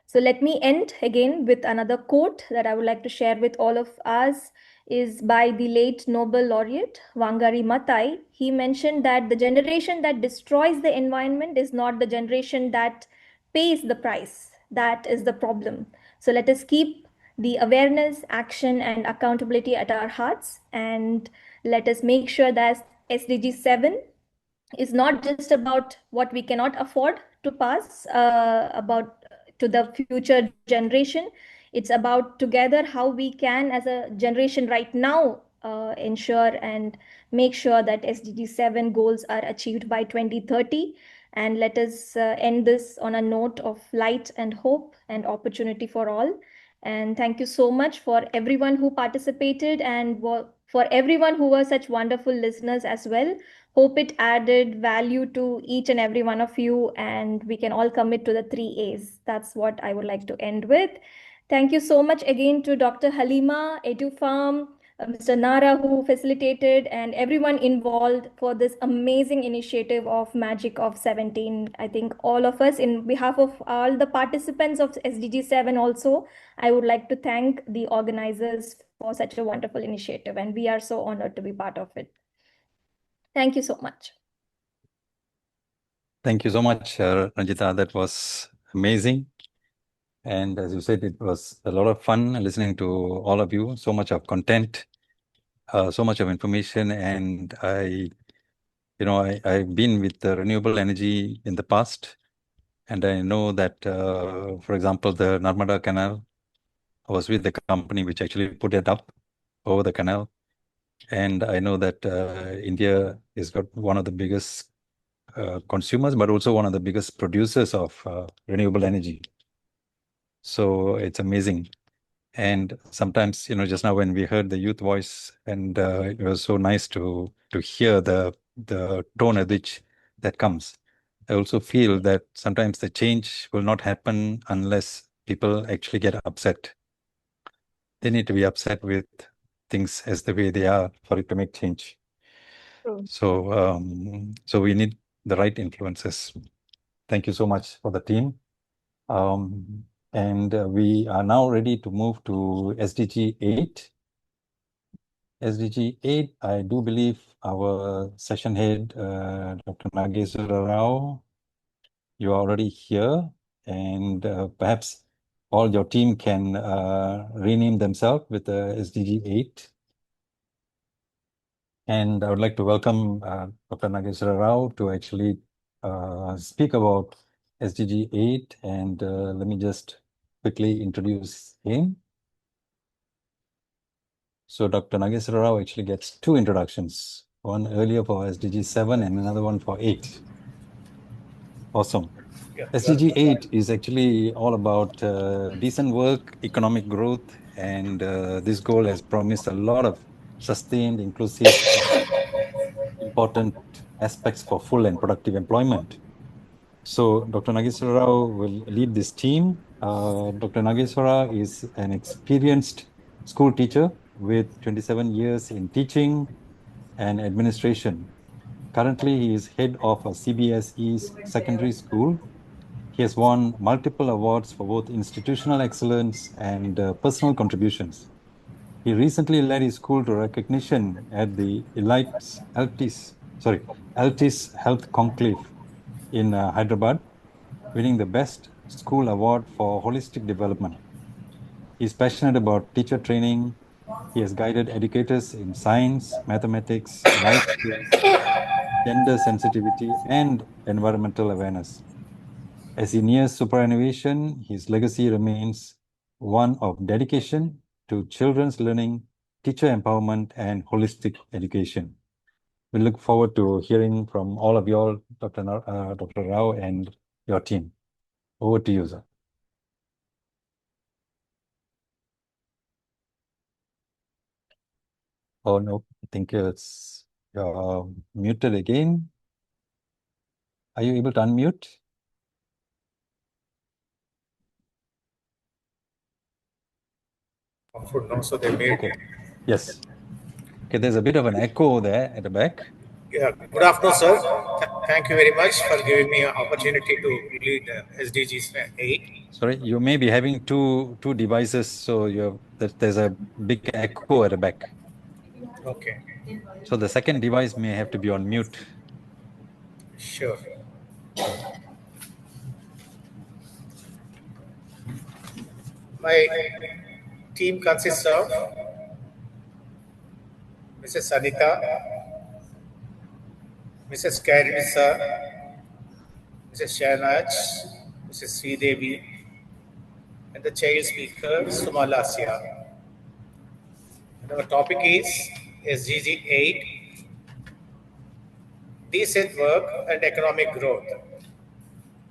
[SPEAKER 5] So let me end again with another quote that I would like to share with all of us, is by the late Nobel laureate Wangari Maathai. He mentioned that the generation that destroys the environment is not the generation that pays the price. That is the problem. So let us keep the awareness, action, and accountability at our hearts, and let us make sure that SDG 7 is not just about what we cannot afford to pass about to the future generation. It's about together how we can, as a generation right now, ensure and make sure that SDG 7 goals are achieved by 2030. And let us end this on a note of light and hope and opportunity for all. And thank you so much for everyone who participated, and for everyone who were such wonderful listeners as well. Hope it added value to each and every one of you, and we can all commit to the 3 A's. That's what I would like to end with. Thank you so much again to Dr. Halima, EduFarm, Mr. Nara, who facilitated, and everyone involved for this amazing initiative of Magic of 17. I think all of us, in behalf of all the participants of SDG 7 also, I would like to thank the organizers for such a wonderful initiative, and we are so honored to be part of it. Thank you so much.
[SPEAKER 1] Thank you so much, Ranjita. That was amazing. And as you said, it was a lot of fun listening to all of you. So much of content, so much of information. And I've been with the renewable energy in the past. And I know that, for example, the Narmada Canal, I was with the company which actually put it up over the canal. And I know that India has got one of the biggest consumers, but also one of the biggest producers of renewable energy. So it's amazing. And sometimes, just now when we heard the youth voice, and it was so nice to hear the tone at which that comes. I also feel that sometimes the change will not happen unless people actually get upset. They need to be upset with things as the way they are for it to make change. So we need the right influences. Thank you so much for the team. And we are now ready to move to SDG 8. SDG 8, I do believe our session head, Dr. Nageswara Rao. You are already here, and perhaps all your team can rename themselves with the SDG 8. And I would like to welcome Dr. Nageswara Rao to actually speak about SDG 8. And let me just quickly introduce him. So Dr. Nageswara Rao actually gets two introductions, one earlier for SDG 7 and another one for 8. Awesome.
[SPEAKER 20] Yeah,
[SPEAKER 1] SDG 8 is actually all about decent work, economic growth, and this goal has promised a lot of sustained, inclusive, important aspects for full and productive employment. So Dr. Nageswara Rao will lead this team. Dr. Nageswara is an experienced school teacher with 27 years in teaching and administration. Currently, he is head of a CBSE's secondary school. He has won multiple awards for both institutional excellence and personal contributions. He recently led his school to recognition at the Altis Health Conclave in Hyderabad, winning the Best School Award for Holistic Development. He is passionate about teacher training. He has guided educators in science, mathematics, life skills, gender sensitivity, and environmental awareness. As he nears superannuation, his legacy remains one of dedication to children's learning, teacher empowerment, and holistic education. We look forward to hearing from all of you all, Dr. Rao and your team. Over to you, sir. Oh, no, I think it's muted again. Are you able to unmute?
[SPEAKER 20] So they made.
[SPEAKER 1] Okay. Yes. Okay, there's a bit of an echo there at the back.
[SPEAKER 20] Yeah. Good afternoon, sir. Thank you very much for giving me an opportunity to lead SDGs 8.
[SPEAKER 1] Sorry, you may be having two devices, so there's a big echo at the back.
[SPEAKER 20] Okay.
[SPEAKER 1] So the second device may have to be on mute.
[SPEAKER 20] Sure. My team consists of Mrs. Sanita, Mrs. Karinisa, Mrs. Shahnaj, Mrs. Sridevi, and the child speaker, Sumalasya. And our topic is SDG 8, decent work and economic growth.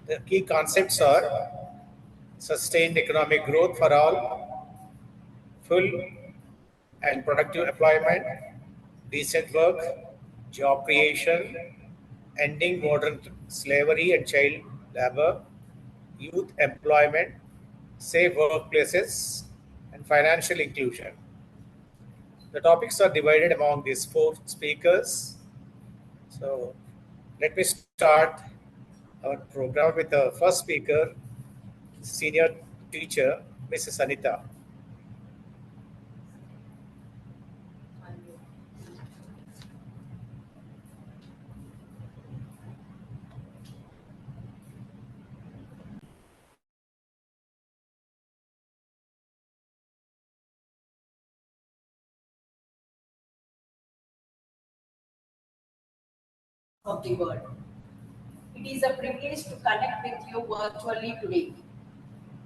[SPEAKER 20] The key concepts are sustained economic growth for all, full and productive employment, decent work, job creation, ending modern slavery and child labor, youth employment, safe workplaces, and financial inclusion. The topics are divided among these four speakers. So let me start our program with the first speaker, senior teacher, Mrs. Anita.
[SPEAKER 9] Of the world. It is a privilege to connect with you virtually today.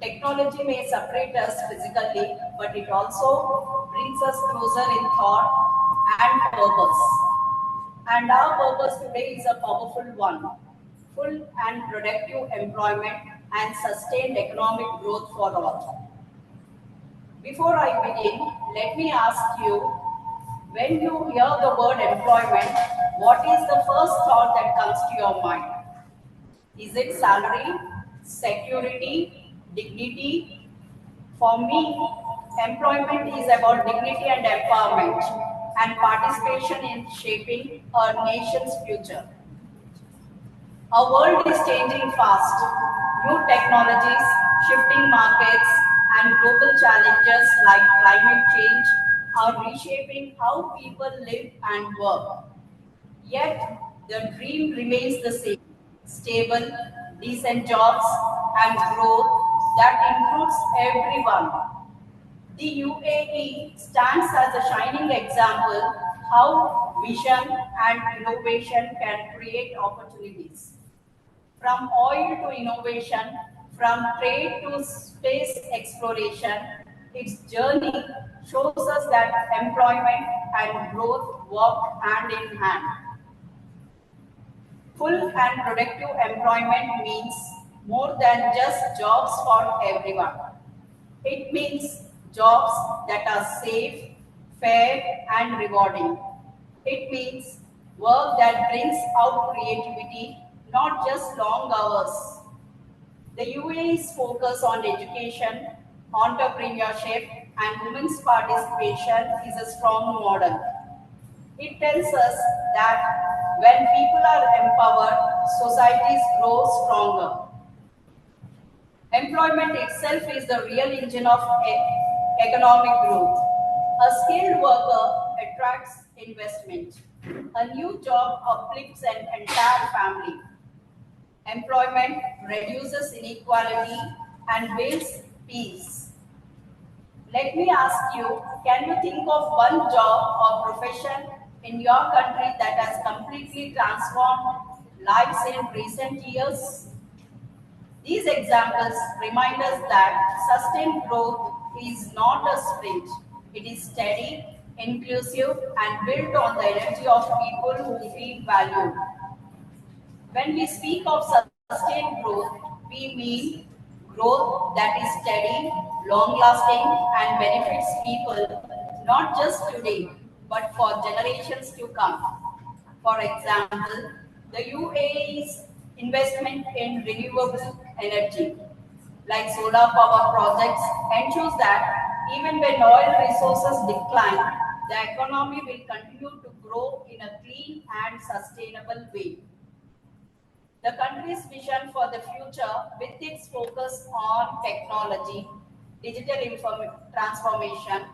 [SPEAKER 9] Technology may separate us physically, but it also brings us closer in thought and purpose. And our purpose today is a powerful one: full and productive employment and sustained economic growth for all. Before I begin, let me ask you, when you hear the word employment, what is the first thought that comes to your mind? Is it salary, security, dignity? For me, employment is about dignity and empowerment and participation in shaping our nation's future. Our world is changing fast. New technologies, shifting markets, and global challenges like climate change are reshaping how people live and work. Yet the dream remains the same: stable, decent jobs and growth that includes everyone. The UAE stands as a shining example how vision and innovation can create opportunities. From oil to innovation, from trade to space exploration, its journey shows us that employment and growth walk hand in hand. Full and productive employment means more than just jobs for everyone. It means jobs that are safe, fair, and rewarding. It means work that brings out creativity, not just long hours. The UAE's focus on education, entrepreneurship, and women's participation is a strong model. It tells us that when people are empowered, societies grow stronger. Employment itself is the real engine of economic growth. A skilled worker attracts investment. A new job uplifts an entire family. Employment reduces inequality and builds peace. Let me ask you, can you think of one job or profession in your country that has completely transformed lives in recent years? These examples remind us that sustained growth is not a sprint. It is steady, inclusive, and built on the energy of people who feel valued. When we speak of sustained growth, we mean growth that is steady, long-lasting, and benefits people not just today, but for generations to come. For example, the UAE's investment in renewable energy, like solar power projects, ensures that even when oil resources decline, the economy will continue to grow in a clean and sustainable way. The country's vision for the future, with its focus on technology, digital transformation,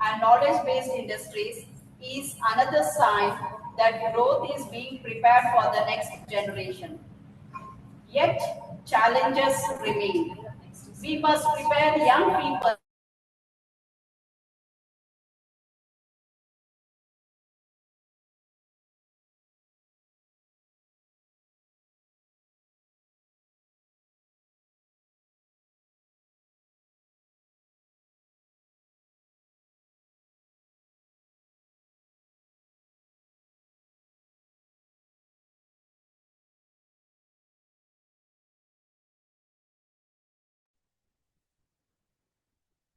[SPEAKER 9] and knowledge-based industries, is another sign that growth is being prepared for the next generation. Yet, challenges remain. We must prepare young people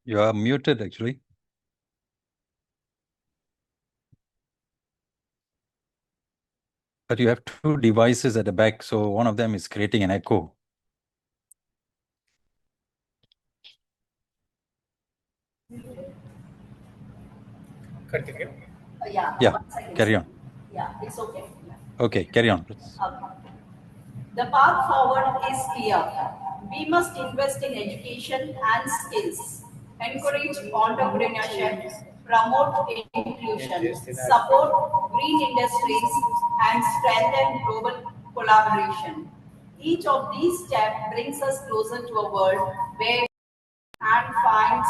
[SPEAKER 1] You are muted, actually. But you have two devices at the back, so one of them is creating an echo.
[SPEAKER 20] Continue.
[SPEAKER 1] Yeah, carry on.
[SPEAKER 9] Yeah, it's okay.
[SPEAKER 1] Okay, carry on, please.
[SPEAKER 9] The path forward is clear. We must invest in education and skills, encourage entrepreneurship, promote inclusion, support green industries, and strengthen global collaboration. Each of these steps brings us closer to a world where and finds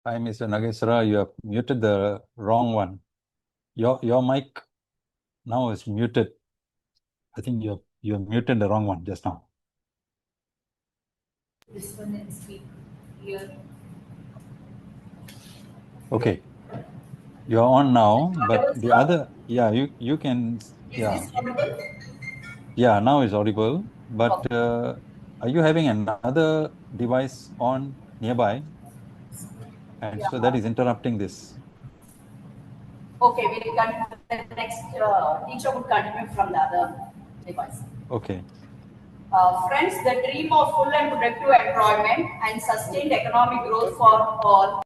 [SPEAKER 1] Hi, Mr. Nageswara, you have muted the wrong one. Your mic now is muted. I think you have muted the wrong one just now.
[SPEAKER 9] this one and speak here.
[SPEAKER 1] Okay. You're on now, but the other, yeah, you can, yeah.
[SPEAKER 9] Is this audible?
[SPEAKER 1] Yeah, now it's audible. But are you having another device on nearby? And so that is interrupting this.
[SPEAKER 9] Okay, we'll continue the next teacher would continue from the other device.
[SPEAKER 1] Okay.
[SPEAKER 9] Friends, the dream of full and productive employment and sustained economic growth for all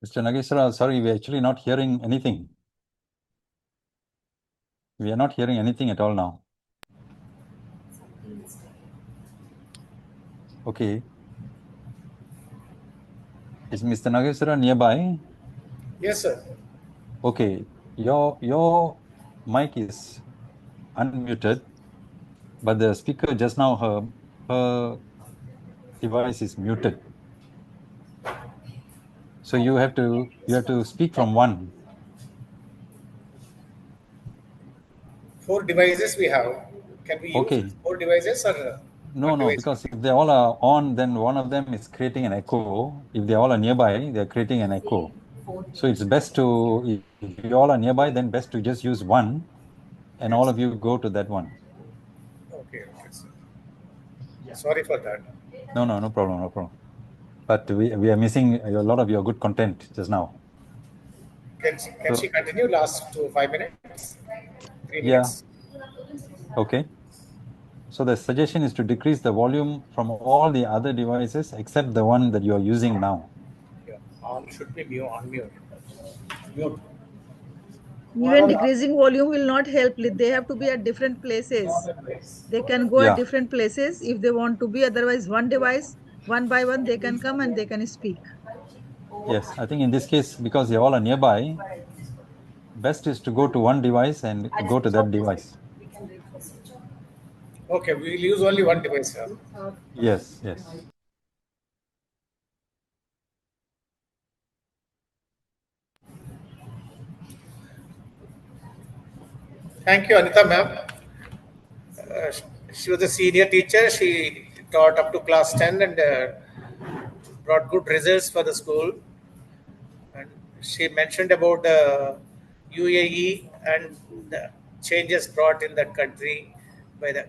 [SPEAKER 1] Mr. Nageswara, sorry, we're actually not hearing anything. We are not hearing anything at all now. Okay. Is Mr. Nageswara nearby?
[SPEAKER 20] Yes, sir.
[SPEAKER 1] Okay. Your mic is unmuted, but the speaker just now, her device is muted. So you have to speak from one.
[SPEAKER 20] 4 devices we have. Can we use
[SPEAKER 1] Okay.
[SPEAKER 20] 4 devices or
[SPEAKER 1] No,
[SPEAKER 20] one
[SPEAKER 1] no,
[SPEAKER 20] device?
[SPEAKER 1] because if they all are on, then one of them is creating an echo. If they all are nearby, they're creating an echo. So it's best to, if you all are nearby, then best to just use one and all of you go to that one.
[SPEAKER 20] Okay, sir. Sorry for that.
[SPEAKER 1] No, no problem, no problem. But we are missing a lot of your good content just now.
[SPEAKER 20] Can she continue last 5 minutes? 3
[SPEAKER 1] Yeah.
[SPEAKER 20] minutes?
[SPEAKER 1] Okay. So the suggestion is to decrease the volume from all the other devices except the one that you are using now.
[SPEAKER 20] Yeah. On should be mute, on mute. Mute.
[SPEAKER 2] Even decreasing volume will not help. They have to be at different places. They can go at different places if they want to be. Otherwise, one device, one by one, they can come and they can speak.
[SPEAKER 1] Yes, I think in this case, because they all are nearby, best is to go to one device and go to that device.
[SPEAKER 20] Okay, we will use only one device, sir.
[SPEAKER 1] Yes, yes.
[SPEAKER 20] Thank you, Anita ma'am. She was a senior teacher. She taught up to class 10 and brought good results for the school. And she mentioned about the UAE and the changes brought in that country by the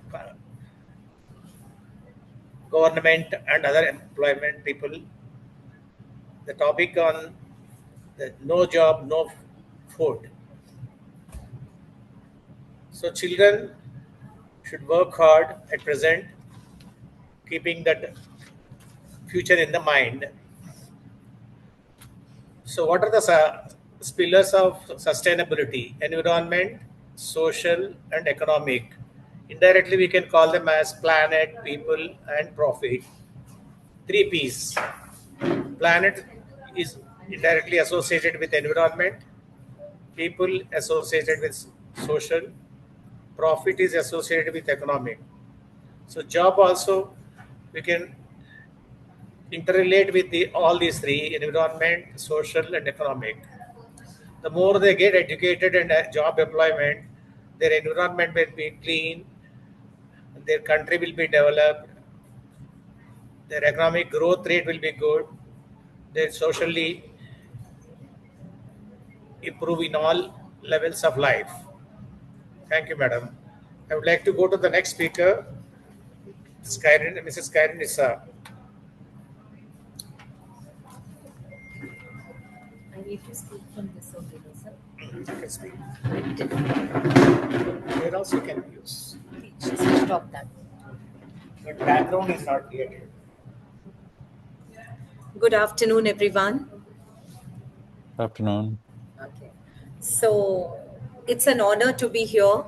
[SPEAKER 20] government and other employment people. The topic on the no job, no food. So children should work hard at present, keeping that future in the mind. So what are the pillars of sustainability? Environment, social, and economic. Indirectly, we can call them as planet, people, and profit. 3 P's. Planet is indirectly associated with environment, people associated with social, profit is associated with economic. So job also we can interrelate with all these three: environment, social, and economic. The more they get educated and job employment, their environment will be clean, their country will be developed, their economic growth rate will be good, they socially improve in all levels of life. Thank you, madam. I would like to go to the next speaker, Mrs. Karen Issa.
[SPEAKER 6] I need to speak from this only, sir.
[SPEAKER 20] You can speak. Where else you can use?
[SPEAKER 6] Stop that.
[SPEAKER 20] But background is not created.
[SPEAKER 6] Good afternoon, everyone.
[SPEAKER 1] Good afternoon.
[SPEAKER 6] Okay. So it's an honor to be here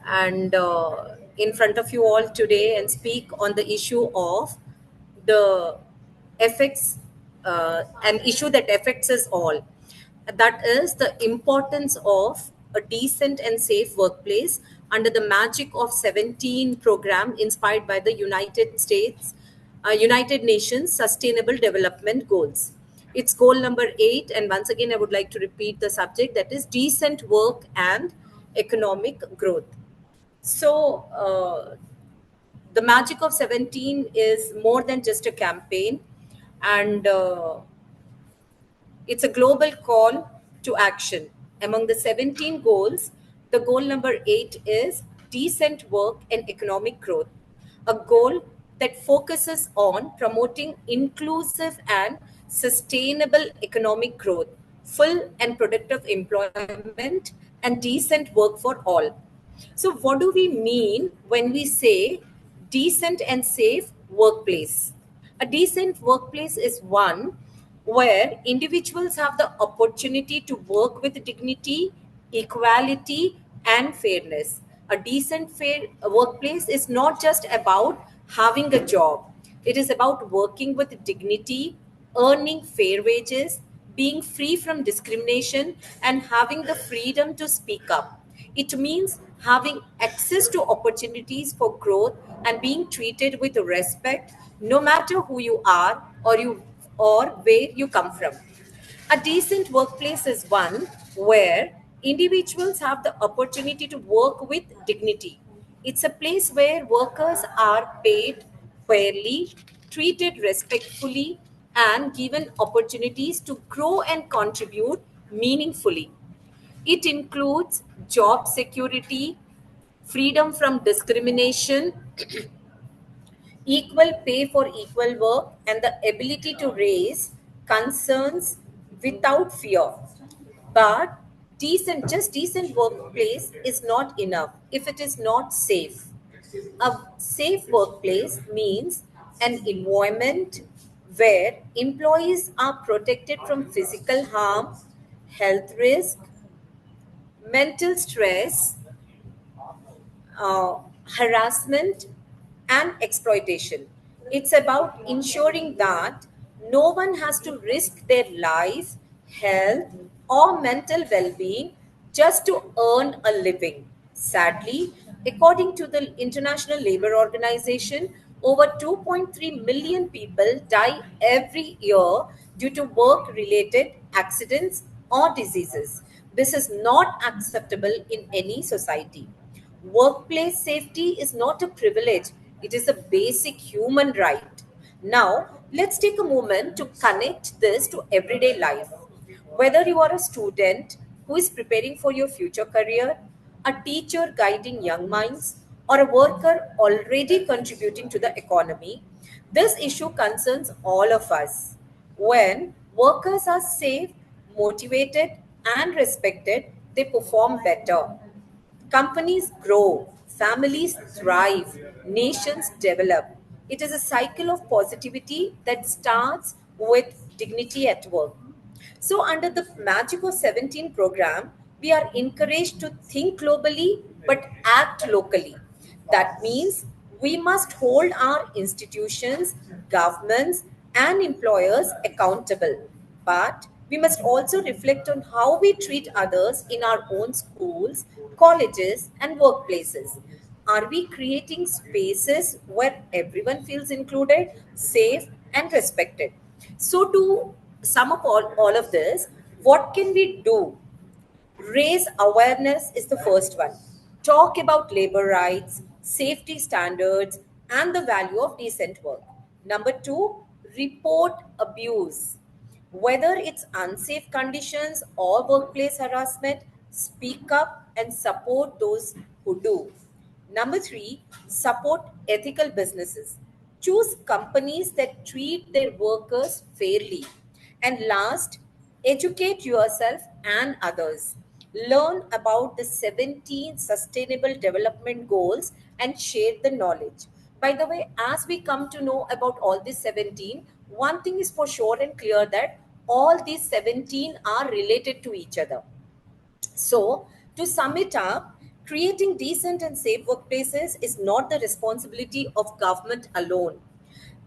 [SPEAKER 6] and in front of you all today and speak on the issue of the effects an issue that affects us all. That is the importance of a decent and safe workplace under the Magic of 17 program inspired by the United Nations Sustainable Development Goals. It's goal number 8, and once again, I would like to repeat the subject, that is decent work and economic growth. So, the Magic of 17 is more than just a campaign, and it's a global call to action. Among the 17 goals, the goal number 8 is decent work and economic growth, a goal that focuses on promoting inclusive and sustainable economic growth, full and productive employment, and decent work for all. So, what do we mean when we say decent and safe workplace? A decent workplace is one where individuals have the opportunity to work with dignity, equality, and fairness. A decent fair workplace is not just about having a job, it is about working with dignity, earning fair wages, being free from discrimination, and having the freedom to speak up. It means having access to opportunities for growth and being treated with respect no matter who you are or where you come from. A decent workplace is one where individuals have the opportunity to work with dignity. It's a place where workers are paid fairly, treated respectfully, and given opportunities to grow and contribute meaningfully. It includes job security, freedom from discrimination, equal pay for equal work, and the ability to raise concerns without fear. But just decent workplace is not enough if it is not safe. A safe workplace means an environment where employees are protected from physical harm, health risk, mental stress, uh, harassment, and exploitation. It's about ensuring that no one has to risk their life, health, or mental well being just to earn a living. Sadly, according to the International Labour Organization, over 2.3 million people die every year due to work related accidents or diseases. This is not acceptable in any society. Workplace safety is not a privilege, it is a basic human right. Now, let's take a moment to connect this to everyday life. Whether you are a student who is preparing for your future career, a teacher guiding young minds, or a worker already contributing to the economy, this issue concerns all of us. When workers are safe, motivated, and respected, they perform better. Companies grow, families thrive, nations develop. It is a cycle of positivity that starts with dignity at work. So, under the Magic of 17 program, we are encouraged to think globally but act locally. That means we must hold our institutions, governments, and employers accountable. But we must also reflect on how we treat others in our own schools, colleges, and workplaces. Are we creating spaces where everyone feels included, safe, and respected? So, to sum up all of this, what can we do? Raise awareness is the first one. Talk about labor rights, safety standards, and the value of decent work. Number two, report abuse. Whether it's unsafe conditions or workplace harassment, speak up and support those who do. Number three, support ethical businesses. Choose companies that treat their workers fairly. And last, educate yourself and others. Learn about the 17 Sustainable Development Goals and share the knowledge. By the way, as we come to know about all these 17, one thing is for sure and clear that all these 17 are related to each other. So, to sum it up, creating decent and safe workplaces is not the responsibility of government alone.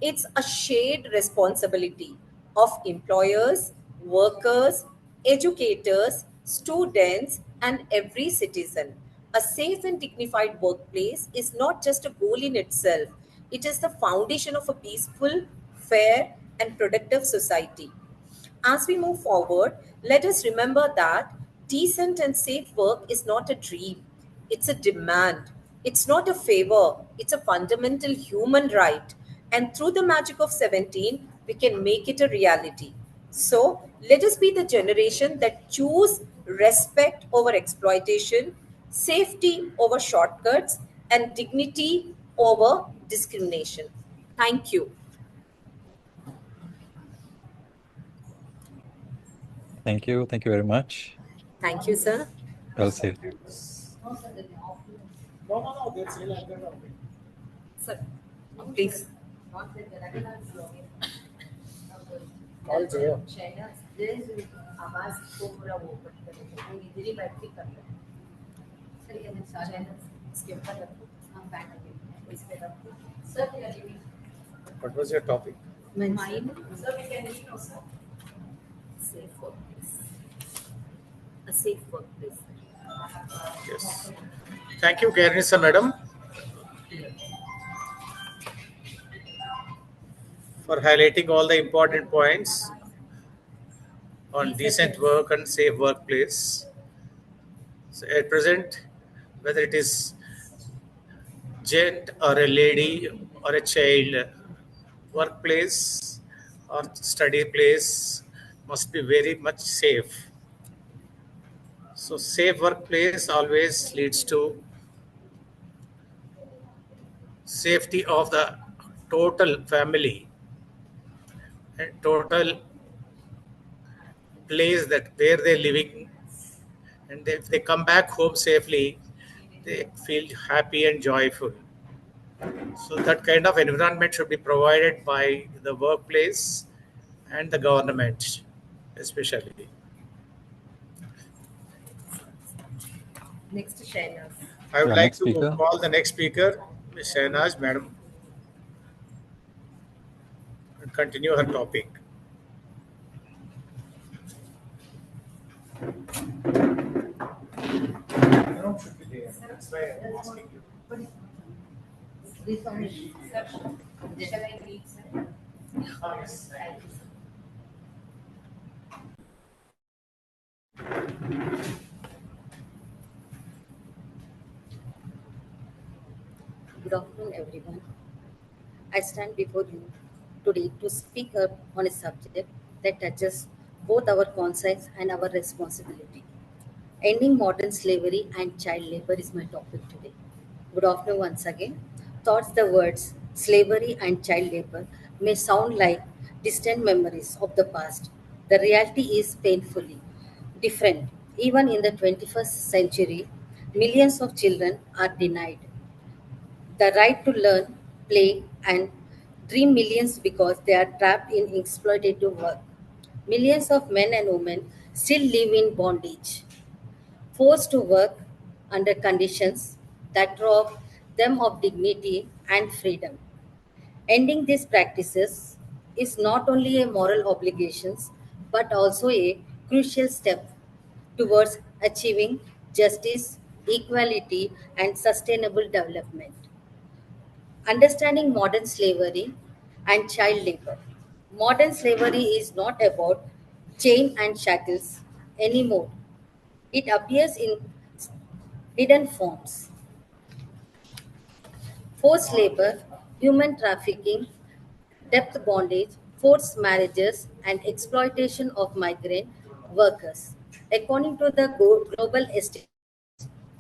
[SPEAKER 6] It's a shared responsibility. of employers, workers, educators, students, and every citizen. A safe and dignified workplace is not just a goal in itself, it is the foundation of a peaceful, fair, and productive society. As we move forward, let us remember that decent and safe work is not a dream, it's a demand. It's not a favor, it's a fundamental human right. And through the magic of 17, we can make it a reality. So, let us be the generation that choose respect over exploitation, safety over shortcuts, and dignity over discrimination. Thank you.
[SPEAKER 1] Thank you. Thank you very much.
[SPEAKER 6] Thank you, sir.
[SPEAKER 1] Well said.
[SPEAKER 6] Sir, please.
[SPEAKER 20] Call चाहिए What was your topic?
[SPEAKER 6] Mine. Sir, we can read also. Safe workplace. A safe workplace.
[SPEAKER 20] Yes. Thank you, Garnisa Madam, for highlighting all the important points on decent work and safe workplace. So at present, whether it is gent or a lady or a child, workplace or study place must be very much safe. So safe workplace always leads to safety of the total family and total place that where they're living, and if they come back home safely, they feel happy and joyful. So that kind of environment should be provided by the workplace and the government, especially.
[SPEAKER 6] Next, Shainaz.
[SPEAKER 20] I would
[SPEAKER 1] Yeah,
[SPEAKER 20] like
[SPEAKER 1] next
[SPEAKER 20] to
[SPEAKER 1] speaker.
[SPEAKER 20] call the next speaker, Ms. Shahnaz, madam, and continue her topic. Should be there. That's why I'm asking you.
[SPEAKER 6] Shall I read, sir?
[SPEAKER 20] Yes.
[SPEAKER 11] Good afternoon, everyone. I stand before you today to speak up on a subject that touches both our conscience and our responsibility. Ending modern slavery and child labor is my topic today. Good afternoon once again. Thoughts the words slavery and child labor may sound like distant memories of the past. The reality is painfully different. Even in the 21st century, millions of children are denied the right to learn, play, and dream millions because they are trapped in exploitative work. Millions of men and women still live in bondage, forced to work under conditions that rob them of dignity and freedom. Ending these practices is not only a moral obligation but also a crucial step towards achieving justice, equality, and sustainable development. Understanding modern slavery and child labor. Modern slavery is not about chain and shackles anymore. It appears in hidden forms: forced labor, human trafficking, debt bondage, forced marriages, and exploitation of migrant workers. According to the global estimate,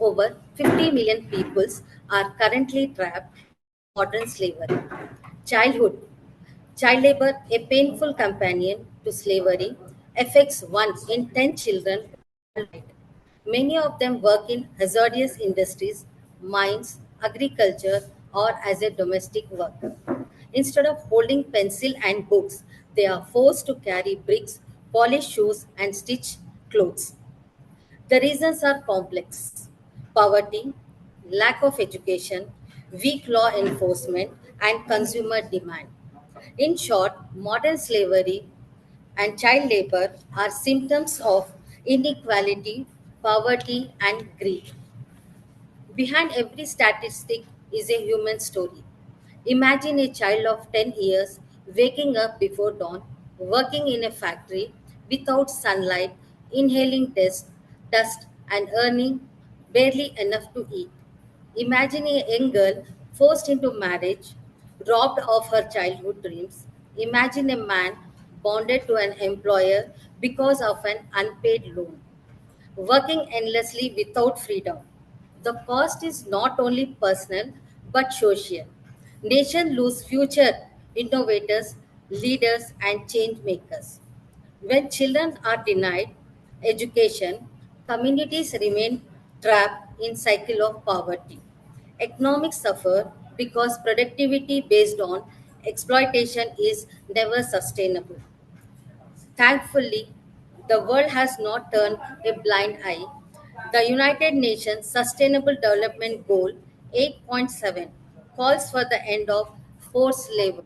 [SPEAKER 11] over 50 million peoples are currently trapped in modern slavery. Childhood. Child labor, a painful companion to slavery, affects 1 in 10 children worldwide. Many of them work in hazardous industries, mines, agriculture, or as a domestic worker. Instead of holding pencil and books, they are forced to carry bricks, polish shoes, and stitch clothes. The reasons are complex: poverty, lack of education, weak law enforcement, and consumer demand. In short, modern slavery and child labor are symptoms of inequality, poverty, and greed. Behind every statistic is a human story. Imagine a child of 10 years waking up before dawn, working in a factory without sunlight, inhaling dust and earning barely enough to eat. Imagine a young girl forced into marriage, robbed of her childhood dreams. Imagine a man bonded to an employer because of an unpaid loan, working endlessly without freedom. The cost is not only personal but social. Nations lose future innovators, leaders, and change makers. When children are denied education, communities remain trapped in cycle of poverty. Economics suffer because productivity based on exploitation is never sustainable. Thankfully, the world has not turned a blind eye. The United Nations Sustainable Development Goal 8.7 calls for the end of forced labor,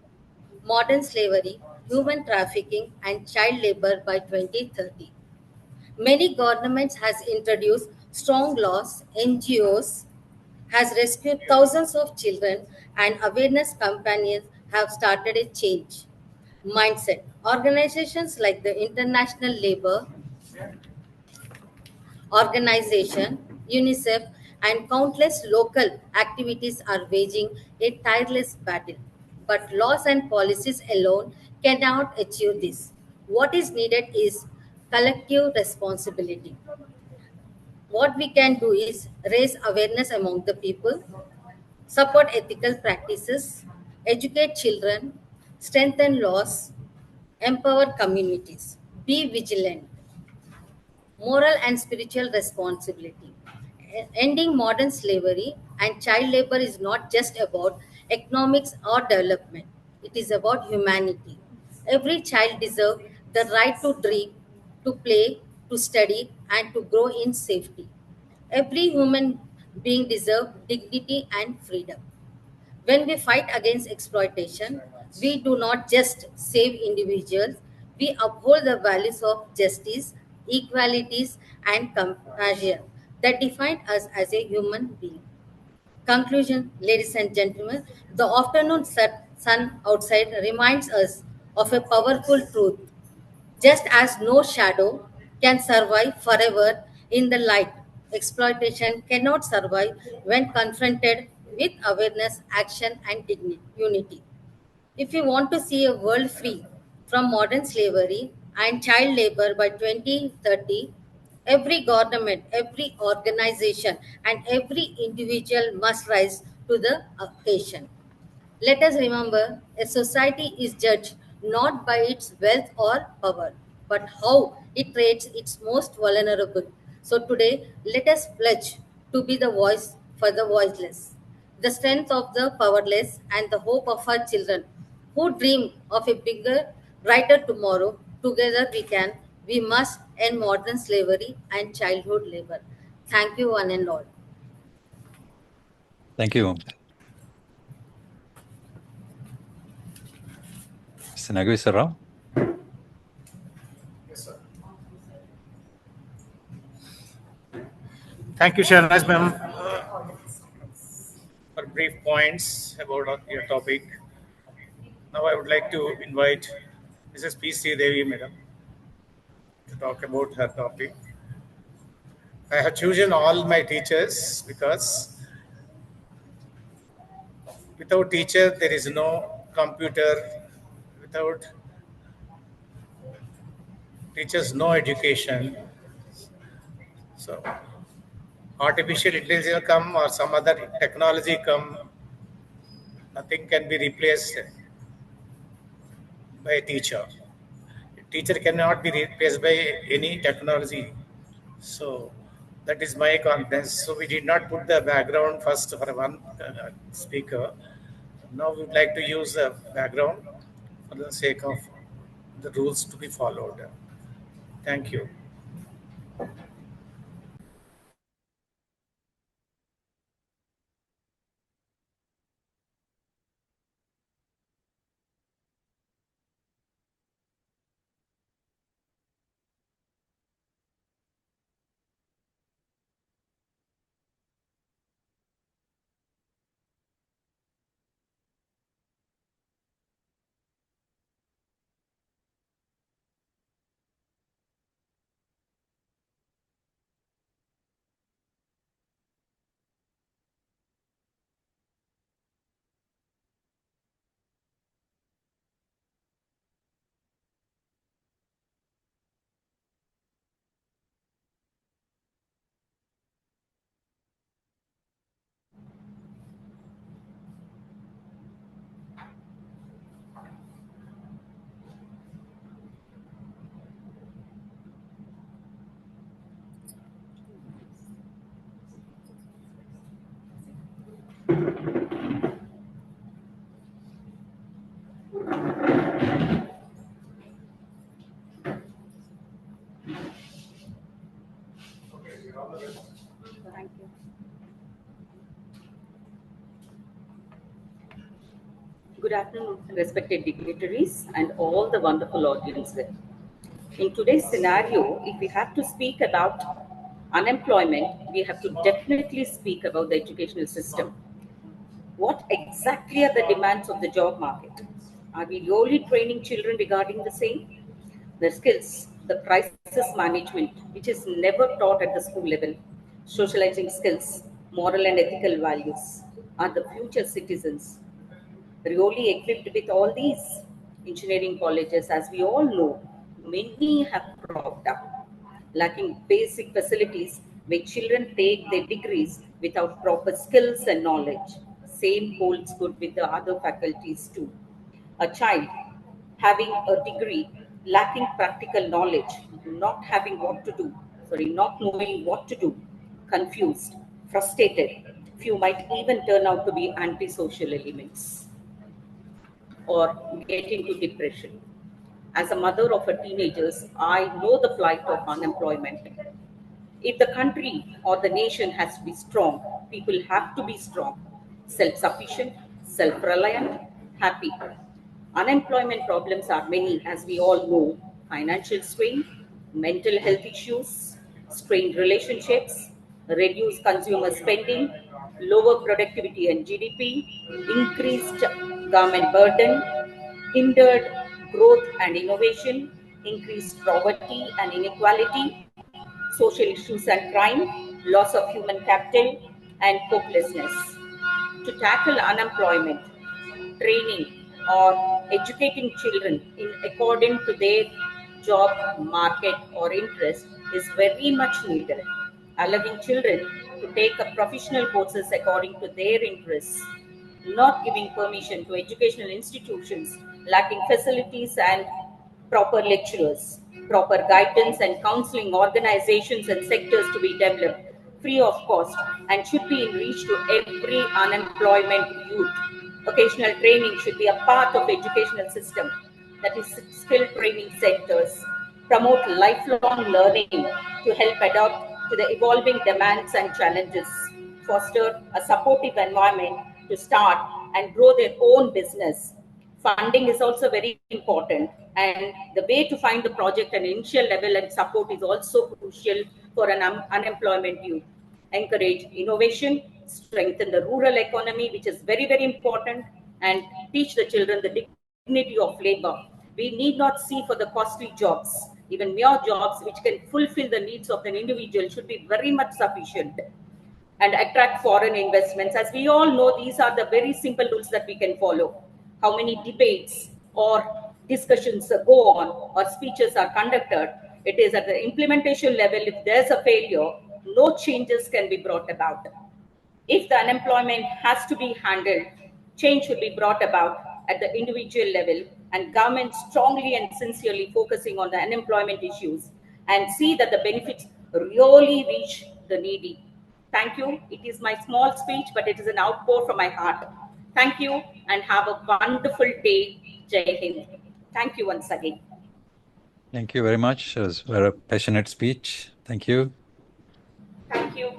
[SPEAKER 11] modern slavery, human trafficking, and child labor by 2030. Many governments has introduced strong laws, NGOs has rescued thousands of children, and awareness campaigns have started a change mindset. Organizations like the International Labour Organization, UNICEF, and countless local activities are waging a tireless battle. But laws and policies alone cannot achieve this. What is needed is collective responsibility. What we can do is raise awareness among the people, support ethical practices, educate children, strengthen laws, empower communities, be vigilant, moral and spiritual responsibility. Ending modern slavery and child labor is not just about economics or development, it is about humanity. Every child deserves the right to dream, to play, to study, and to grow in safety. Every human being deserves dignity and freedom. When we fight against exploitation, we do not just save individuals, we uphold the values of justice, equalities, and compassion that define us as a human being. Conclusion, ladies and gentlemen, the afternoon sun outside reminds us of a powerful truth. Just as no shadow can survive forever in the light, exploitation cannot survive when confronted with awareness, action, and unity. If we want to see a world free from modern slavery and child labor by 2030, every government, every organization, and every individual must rise to the occasion. Let us remember a society is judged not by its wealth or power, but how it treats its most vulnerable. So today, let us pledge to be the voice for the voiceless, the strength of the powerless, and the hope of our children who dream of a bigger, brighter tomorrow. Together we must end modern slavery and childhood labor. Thank you, one and all.
[SPEAKER 1] Thank you. Mr. Nagavisa Rao.
[SPEAKER 20] Yes, sir. Thank you, Shahnaz ma'am, for brief points about your topic. Now I would like to invite Mrs. P.C. Devi madam to talk about her topic. I have chosen all my teachers because without teacher there is no computer, without teachers no education. So artificial intelligence come or some other technology come, nothing can be replaced by a teacher. A teacher cannot be replaced by any technology. So that is my confidence. So we did not put the background first for one speaker. Now we would like to use the background for the sake of the rules to be followed. Thank you.
[SPEAKER 12] Good afternoon, respected dignitaries and all the wonderful audience there. In today's scenario, if we have to speak about unemployment, we have to definitely speak about the educational system. What exactly are the demands of the job market? Are we really training children regarding the same? The skills, the crisis management, which is never taught at the school level, socializing skills, moral and ethical values, are the future citizens really equipped with all these? Engineering colleges, as we all know, many have cropped up, lacking basic facilities where children take their degrees without proper skills and knowledge. Same holds good with the other faculties too. A child having a degree, lacking practical knowledge, not knowing what to do, confused, frustrated. Few might even turn out to be antisocial elements or get into depression. As a mother of a teenagers, I know the plight of unemployment. If the country or the nation has to be strong, people have to be strong, self-sufficient, self-reliant, happy. Unemployment problems are many, as we all know: financial strain, mental health issues, strained relationships, reduced consumer spending, lower productivity and GDP, increased government burden, hindered growth and innovation, increased poverty and inequality, social issues and crime, loss of human capital, and hopelessness. To tackle unemployment, training or educating children in according to their job market or interest is very much needed. Allowing children to take up professional courses according to their interests, not giving permission to educational institutions lacking facilities and proper lecturers, proper guidance and counseling organizations and sectors to be developed free of cost and should be in reach to every unemployment youth. Vocational training should be a part of educational system, that is skill training sectors, promote lifelong learning to help adapt to the evolving demands and challenges, foster a supportive environment to start and grow their own business. Funding is also very important, and the way to find the project and initial level and support is also crucial for an unemployment youth. Encourage innovation, strengthen the rural economy, which is very, very important, and teach the children the dignity of labor. We need not see for the costly jobs. Even mere jobs which can fulfill the needs of an individual should be very much sufficient, and attract foreign investments. As we all know, these are the very simple rules that we can follow. How many debates or discussions go on or speeches are conducted, it is at the implementation level. If there's a failure, no changes can be brought about. If the unemployment has to be handled, change should be brought about at the individual level, and government strongly and sincerely focusing on the unemployment issues and see that the benefits really reach the needy. Thank you. It is my small speech, but it is an outpour from my heart. Thank you and have a wonderful day. Jai Hind. Thank you once again.
[SPEAKER 1] Thank you very much. It was a very passionate speech. Thank you.
[SPEAKER 12] Thank you.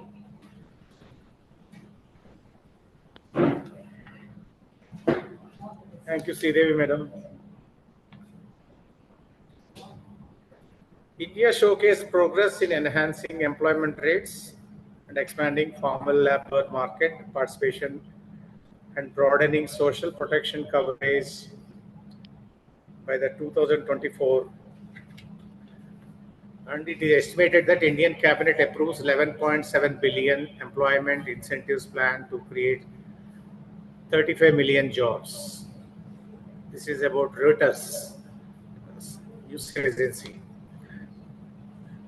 [SPEAKER 20] Thank you, Sridevi Madam. India showcased progress in enhancing employment rates and expanding formal labor market participation and broadening social protection coverage by the 2024. And it is estimated that Indian cabinet approves 11.7 billion employment incentives plan to create 35 million jobs. This is about Reuters news agency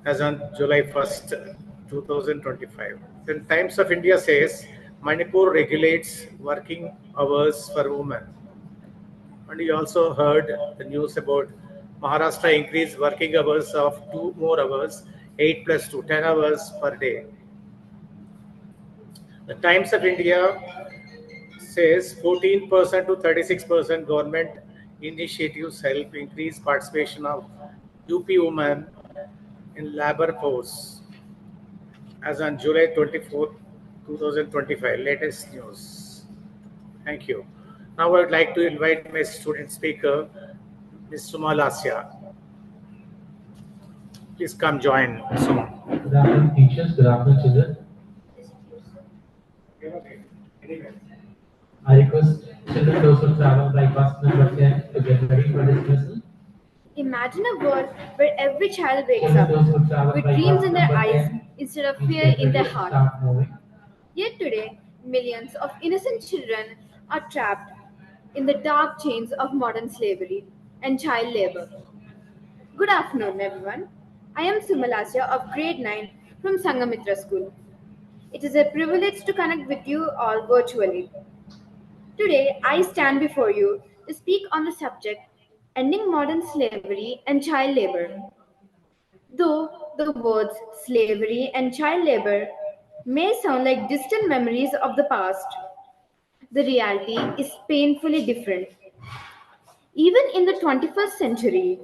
[SPEAKER 20] as on July 1st, 2025. Then Times of India says Manipur regulates working hours for women. And you also heard the news about Maharashtra increased working hours of 2 more hours, 8 plus 2, 10 hours per day. The Times of India says 14% to 36% government initiatives help increase participation of UP women in labor force as on July 24, 2025. Latest news. Thank you. Now I would like to invite my student speaker, Ms. Suma Lasya. Please come join, Suma.
[SPEAKER 13] Good afternoon, teachers. Good afternoon, children. I request children those who travel by bus number 10 to get ready for dismissal.
[SPEAKER 22] Imagine a world where every child wakes up with dreams in their eyes instead of fear in their heart. Yet today, millions of innocent children are trapped in the dark chains of modern slavery and child labor. Good afternoon, everyone. I am Sumalasya of grade 9 from Sangamitra School. It is a privilege to connect with you all virtually. Today, I stand before you to speak on the subject ending modern slavery and child labor. Though the words slavery and child labor may sound like distant memories of the past, the reality is painfully different. Even in the 21st century,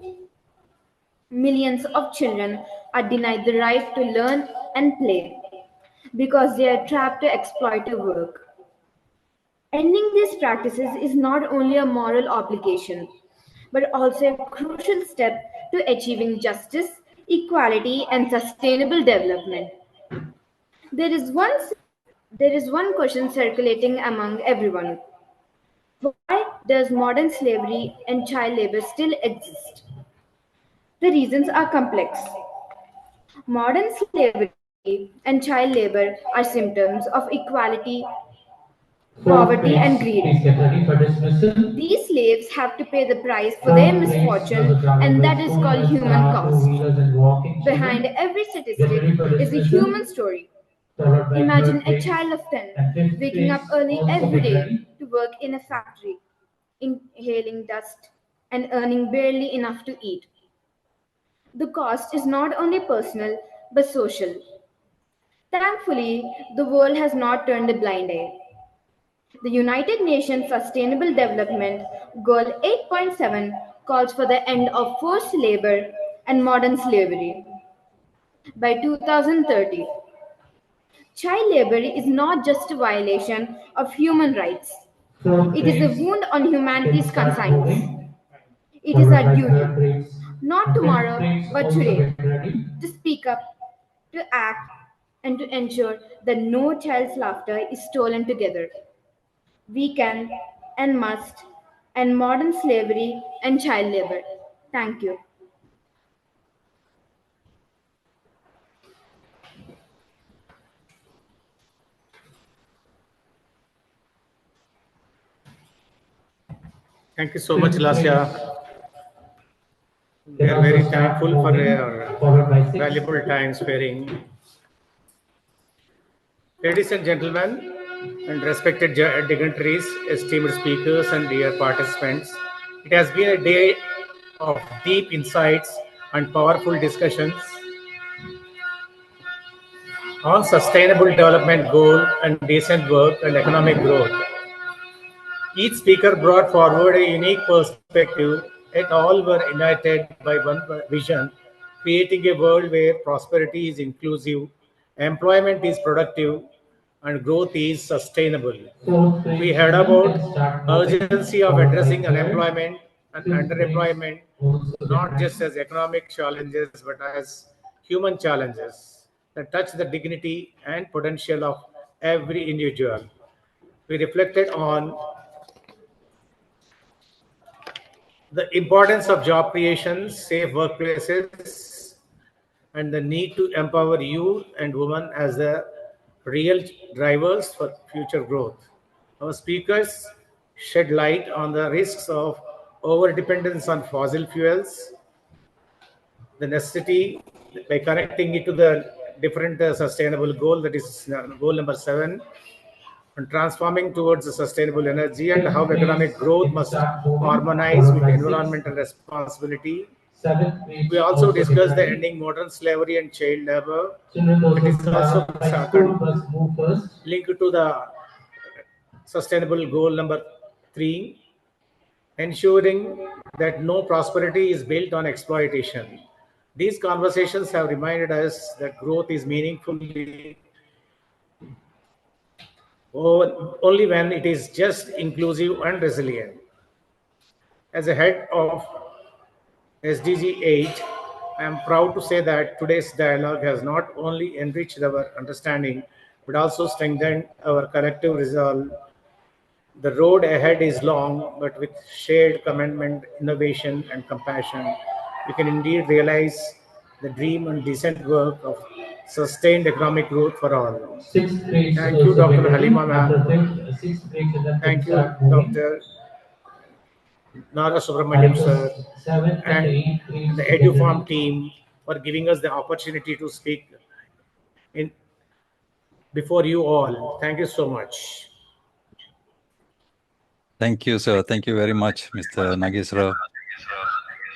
[SPEAKER 22] millions of children are denied the right to learn and play because they are trapped to exploitative work. Ending these practices is not only a moral obligation, but also a crucial step to achieving justice, equality, and sustainable development. There is one there is one question circulating among everyone. Why does modern slavery and child labor still exist? The reasons are complex. Modern slavery and child labor are symptoms of equality, poverty, and greed.
[SPEAKER 13] Please get ready for dismissal.
[SPEAKER 22] These slaves have to pay the price for their misfortune, and that is called human cost. Behind every statistic is a human story. Imagine a child of 10 waking up early every day to work in a factory, inhaling dust, and earning barely enough to eat. The cost is not only personal but social. Thankfully, the world has not turned a blind eye. The United Nations Sustainable Development Goal 8.7 calls for the end of forced labor and modern slavery by 2030. Child labor is not just a violation of human rights. It is a wound on humanity's conscience. It is our duty, not tomorrow, but today, to speak up, to act, and to ensure that no child's laughter is stolen together. We can and must end modern slavery and child labor. Thank you.
[SPEAKER 20] Thank you so much, Lasya. We are very thankful for your valuable time sparing. Ladies and gentlemen, and respected dignitaries, esteemed speakers, and dear participants, it has been a day of deep insights and powerful discussions on sustainable development goal and decent work and economic growth. Each speaker brought forward a unique perspective, yet all were united by one vision, creating a world where prosperity is inclusive, employment is productive, and growth is sustainable. We heard about urgency of addressing unemployment and underemployment, not just as economic challenges, but as human challenges that touch the dignity and potential of every individual. We reflected on the importance of job creation, safe workplaces, and the need to empower youth and women as the real drivers for future growth. Our speakers shed light on the risks of overdependence on fossil fuels, the necessity by connecting it to the different sustainable goal, that is goal number 7, and transforming towards a sustainable energy, and how economic growth must harmonize with environmental responsibility. We also discussed the ending modern slavery and child labor. It is also linked to the sustainable goal number 3, ensuring that no prosperity is built on exploitation. These conversations have reminded us that growth is meaningfully only when it is just, inclusive, and resilient. As a head of SDG 8, I am proud to say that today's dialogue has not only enriched our understanding but also strengthened our collective resolve. The road ahead is long, but with shared commitment, innovation, and compassion, we can indeed realize the dream and decent work of sustained economic growth for all.
[SPEAKER 13] Sixth grades
[SPEAKER 20] Thank you,
[SPEAKER 13] also get
[SPEAKER 20] Dr.
[SPEAKER 13] ready.
[SPEAKER 20] Halima
[SPEAKER 13] After
[SPEAKER 20] ma'am.
[SPEAKER 13] fifth, sixth grade children can
[SPEAKER 20] Thank you,
[SPEAKER 13] start moving.
[SPEAKER 20] Dr. Nara
[SPEAKER 13] I
[SPEAKER 20] Subramaniam
[SPEAKER 13] request
[SPEAKER 20] sir,
[SPEAKER 13] seventh and
[SPEAKER 20] and
[SPEAKER 13] eighth grades
[SPEAKER 20] the
[SPEAKER 13] to get ready.
[SPEAKER 20] EduFarm team for giving us the opportunity to speak in before you all. Thank you so much.
[SPEAKER 1] Thank you, sir. Thank you very much, Mr. Nageswara.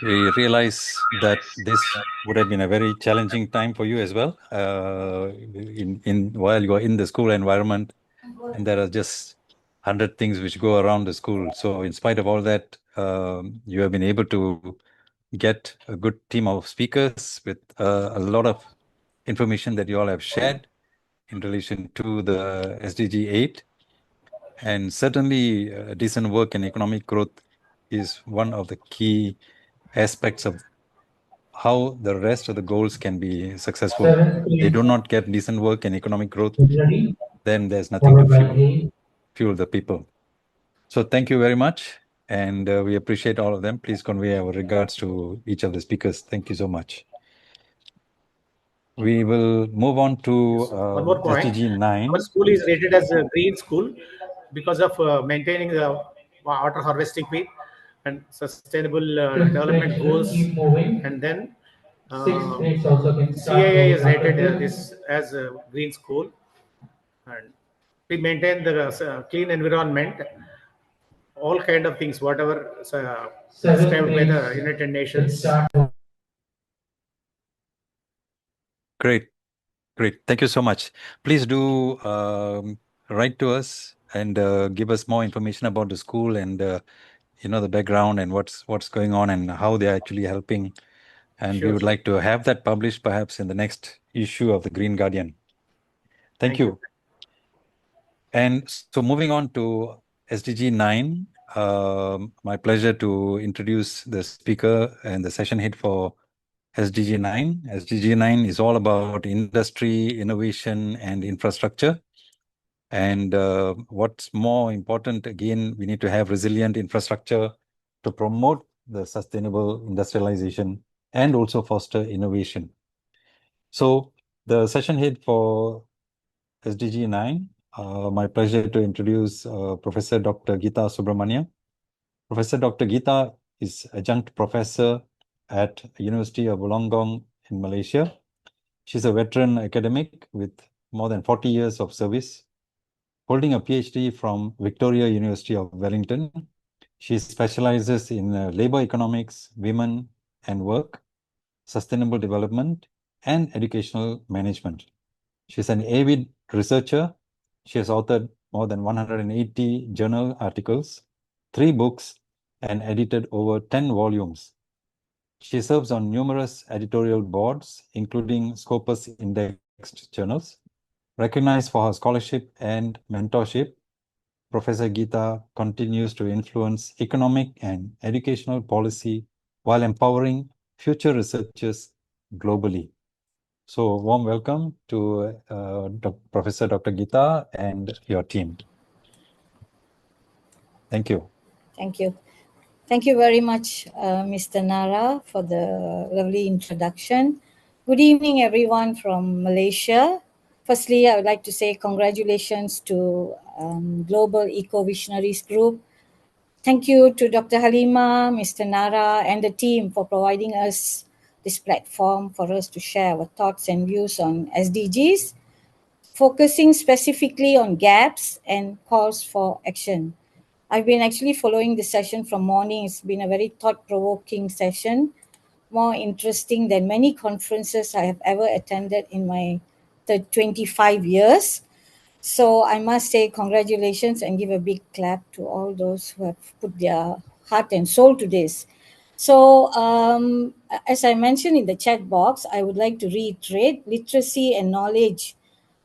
[SPEAKER 1] We realize that this would have been a very challenging time for you as well, while you are in the school environment, and there are just 100 things which go around the school. So in spite of all that, you have been able to get a good team of speakers with a lot of information that you all have shared in relation to the SDG 8. And certainly decent work and economic growth is one of the key aspects of how the rest of the goals can be successful. They do not get decent work and economic growth, then there's nothing to fuel the people. So thank you very much. And we appreciate all of them. Please convey our regards to each of the speakers. Thank you so much. We will move on to
[SPEAKER 20] One more point.
[SPEAKER 1] SDG 9.
[SPEAKER 20] Our school is rated as a green school because of maintaining the water harvesting peak and sustainable development goals. And then
[SPEAKER 13] Sixth grades also can start
[SPEAKER 20] CII
[SPEAKER 13] moving
[SPEAKER 20] is
[SPEAKER 13] after
[SPEAKER 20] rated
[SPEAKER 13] fifth.
[SPEAKER 20] this as a green school. And we maintain the clean environment, all kind of things, whatever prescribed by the United Nations.
[SPEAKER 1] Great. Great. Thank you so much. Please do write to us and give us more information about the school and the background and what's going on and how they're actually helping. And we would like to have that published perhaps in the next issue of the Green Guardian. Thank you. And so moving on to SDG 9, my pleasure to introduce the speaker and the session head for SDG 9. SDG 9 is all about industry, innovation, and infrastructure. And what's more important, again, we need to have resilient infrastructure to promote the sustainable industrialization and also foster innovation. So the session head for SDG 9, my pleasure to introduce Professor Dr. Geeta Subramaniam. Professor Dr. Geeta is adjunct professor at University of Wollongong in Malaysia. She's a veteran academic with more than 40 years of service. Holding a PhD from Victoria University of Wellington, she specializes in labor economics, women and work, sustainable development, and educational management. She's an avid researcher. She has authored more than 180 journal articles, 3 books, and edited over 10 volumes. She serves on numerous editorial boards, including Scopus indexed journals. Recognized for her scholarship and mentorship, Professor Geeta continues to influence economic and educational policy while empowering future researchers globally. So warm welcome to Professor Dr. Geeta and your team. Thank you.
[SPEAKER 11] Thank you. Thank you very much, Mr. Nara, for the lovely introduction. Good evening, everyone from Malaysia. Firstly, I would like to say congratulations to Global Eco Visionaries Group. Thank you to Dr. Halima, Mr. Nara, and the team for providing us this platform for us to share our thoughts and views on SDGs, focusing specifically on gaps and calls for action. I've been actually following the session from morning. It's been a very thought-provoking session, more interesting than many conferences I have ever attended in my 25 years. So I must say congratulations and give a big clap to all those who have put their heart and soul to this. So as I mentioned in the chat box, I would like to reiterate literacy and knowledge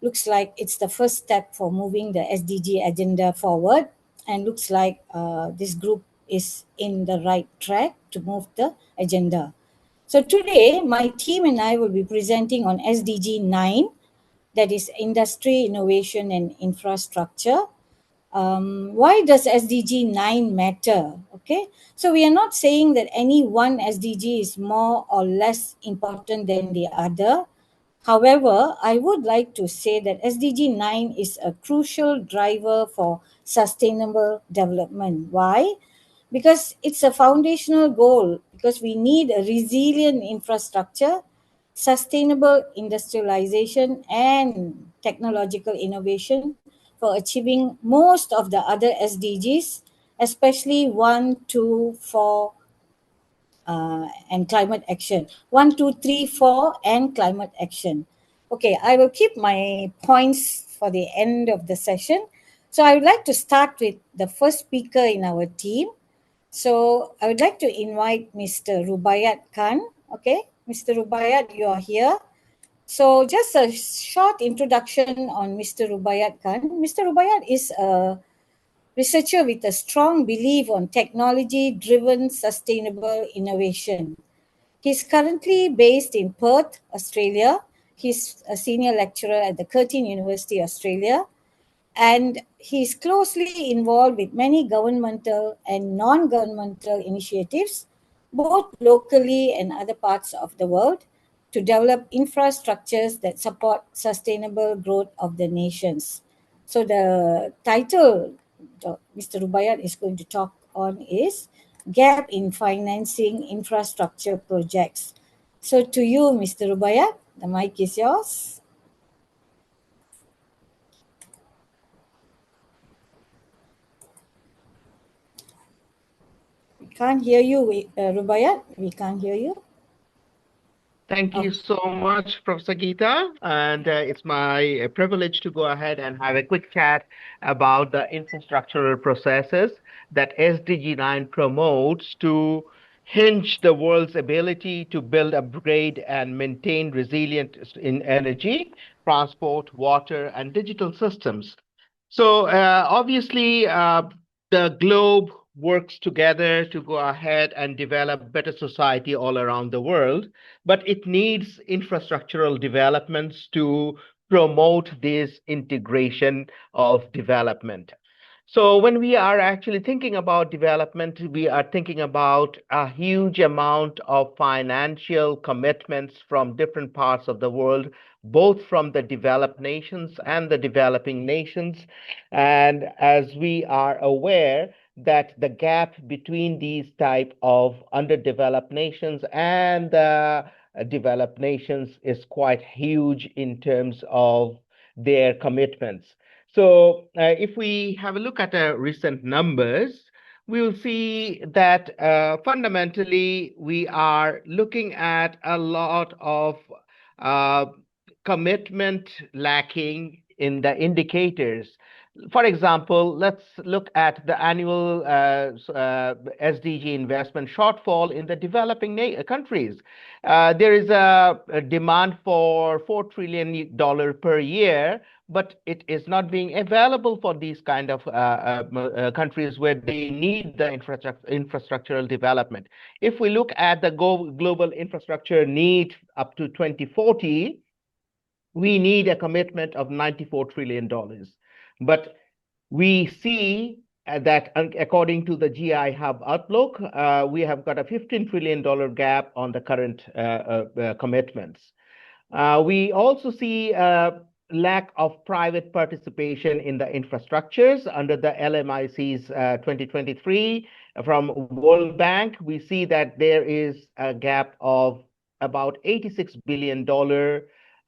[SPEAKER 15] looks like it's the first step for moving the SDG agenda forward, and looks like this group is in the right track to move the agenda. So today, my team and I will be presenting on SDG 9, that is industry, innovation and infrastructure. Why does SDG 9 matter? Okay, so we are not saying that any one SDG is more or less important than the other. However, I would like to say that SDG 9 is a crucial driver for sustainable development. Why? Because it's a foundational goal, because we need a resilient infrastructure, sustainable industrialization and technological innovation for achieving most of the other SDGs, especially 1, 2, 4, and climate action. 1, 2, 3, 4, and climate action. Okay, I will keep my points for the end of the session. So I would like to start with the first speaker in our team. So I would like to invite Mr. Rubaiyat Khan. Okay, Mr. Rubaiyat, you are here. So just a short introduction on Mr. Rubaiyat Khan. Mr. Rubaiyat is a researcher with a strong belief on technology-driven sustainable innovation. He's currently based in Perth, Australia. He's a senior lecturer at the Curtin University, Australia. And he's closely involved with many governmental and non-governmental initiatives, both locally and other parts of the world, to develop infrastructures that support sustainable growth of the nations. So the title Mr. Rubaiyat is going to talk on is Gap in Financing Infrastructure Projects. So to you, Mr. Rubaiyat, the mic is yours. We can't hear you, Rubaiyat. We can't hear you.
[SPEAKER 17] Thank you so much, Professor Geeta. And it's my privilege to go ahead and have a quick chat about the infrastructural processes that SDG 9 promotes to hinge the world's ability to build, upgrade, and maintain resilient in energy, transport, water, and digital systems. So obviously, the globe works together to go ahead and develop better society all around the world, but it needs infrastructural developments to promote this integration of development. So when we are actually thinking about development, we are thinking about a huge amount of financial commitments from different parts of the world, both from the developed nations and the developing nations. And as we are aware that the gap between these type of underdeveloped nations and the developed nations is quite huge in terms of their commitments. So if we have a look at recent numbers, we will see that fundamentally we are looking at a lot of commitment lacking in the indicators. For example, let's look at the annual SDG investment shortfall in the developing countries. There is a demand for $4 trillion per year, but it is not being available for these kind of countries where they need the infrastructural development. If we look at the global infrastructure need up to 2040, we need a commitment of $94 trillion. But we see that according to the GI Hub Outlook, we have got a $15 trillion gap on the current commitments. We also see a lack of private participation in the infrastructures under the LMIC's 2023. From World Bank, we see that there is a gap of about $86 billion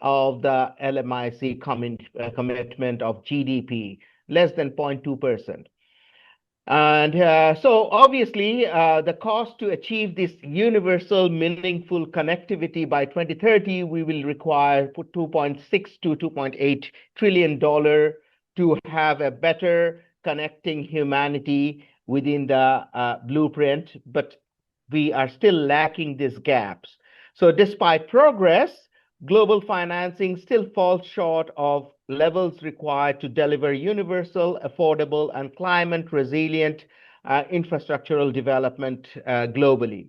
[SPEAKER 17] of the LMIC commitment of GDP, less than 0.2%. And so obviously, the cost to achieve this universal meaningful connectivity by 2030, we will require $2.6 to $2.8 trillion to have a better connecting humanity within the blueprint, but we are still lacking these gaps. So despite progress, global financing still falls short of levels required to deliver universal, affordable, and climate resilient infrastructural development globally.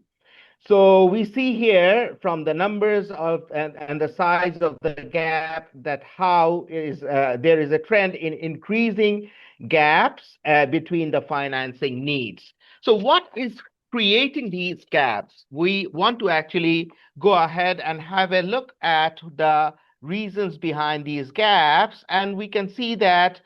[SPEAKER 17] So we see here from the numbers of and the size of the gap that there is a trend in increasing gaps between the financing needs. So what is creating these gaps? We want to actually go ahead and have a look at the reasons behind these gaps, and we can see that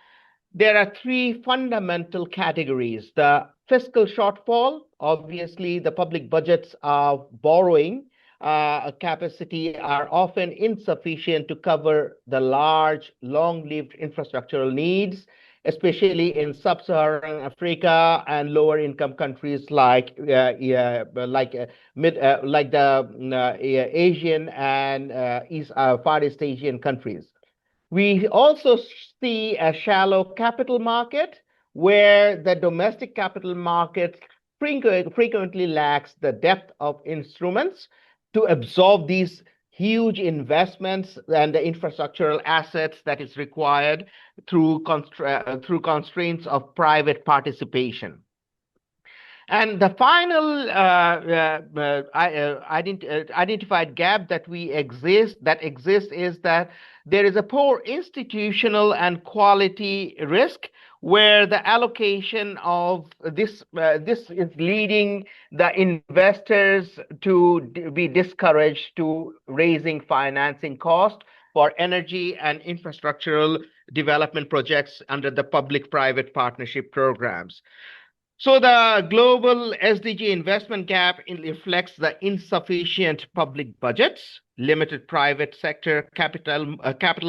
[SPEAKER 17] there are three fundamental categories. The fiscal shortfall, obviously, the public budgets are borrowing capacity are often insufficient to cover the large, long-lived infrastructural needs, especially in sub-Saharan Africa and lower-income countries like the Asian and Far East Asian countries. We also see a shallow capital market where the domestic capital market frequently lacks the depth of instruments to absorb these huge investments and the infrastructural assets that is required through constraints of private participation. And the final identified gap that exists is that there is a poor institutional and quality risk, where the allocation of this is leading the investors to be discouraged to raising financing cost for energy and infrastructural development projects under the public-private partnership programs. So the global SDG investment gap reflects the insufficient public budgets, limited private sector capital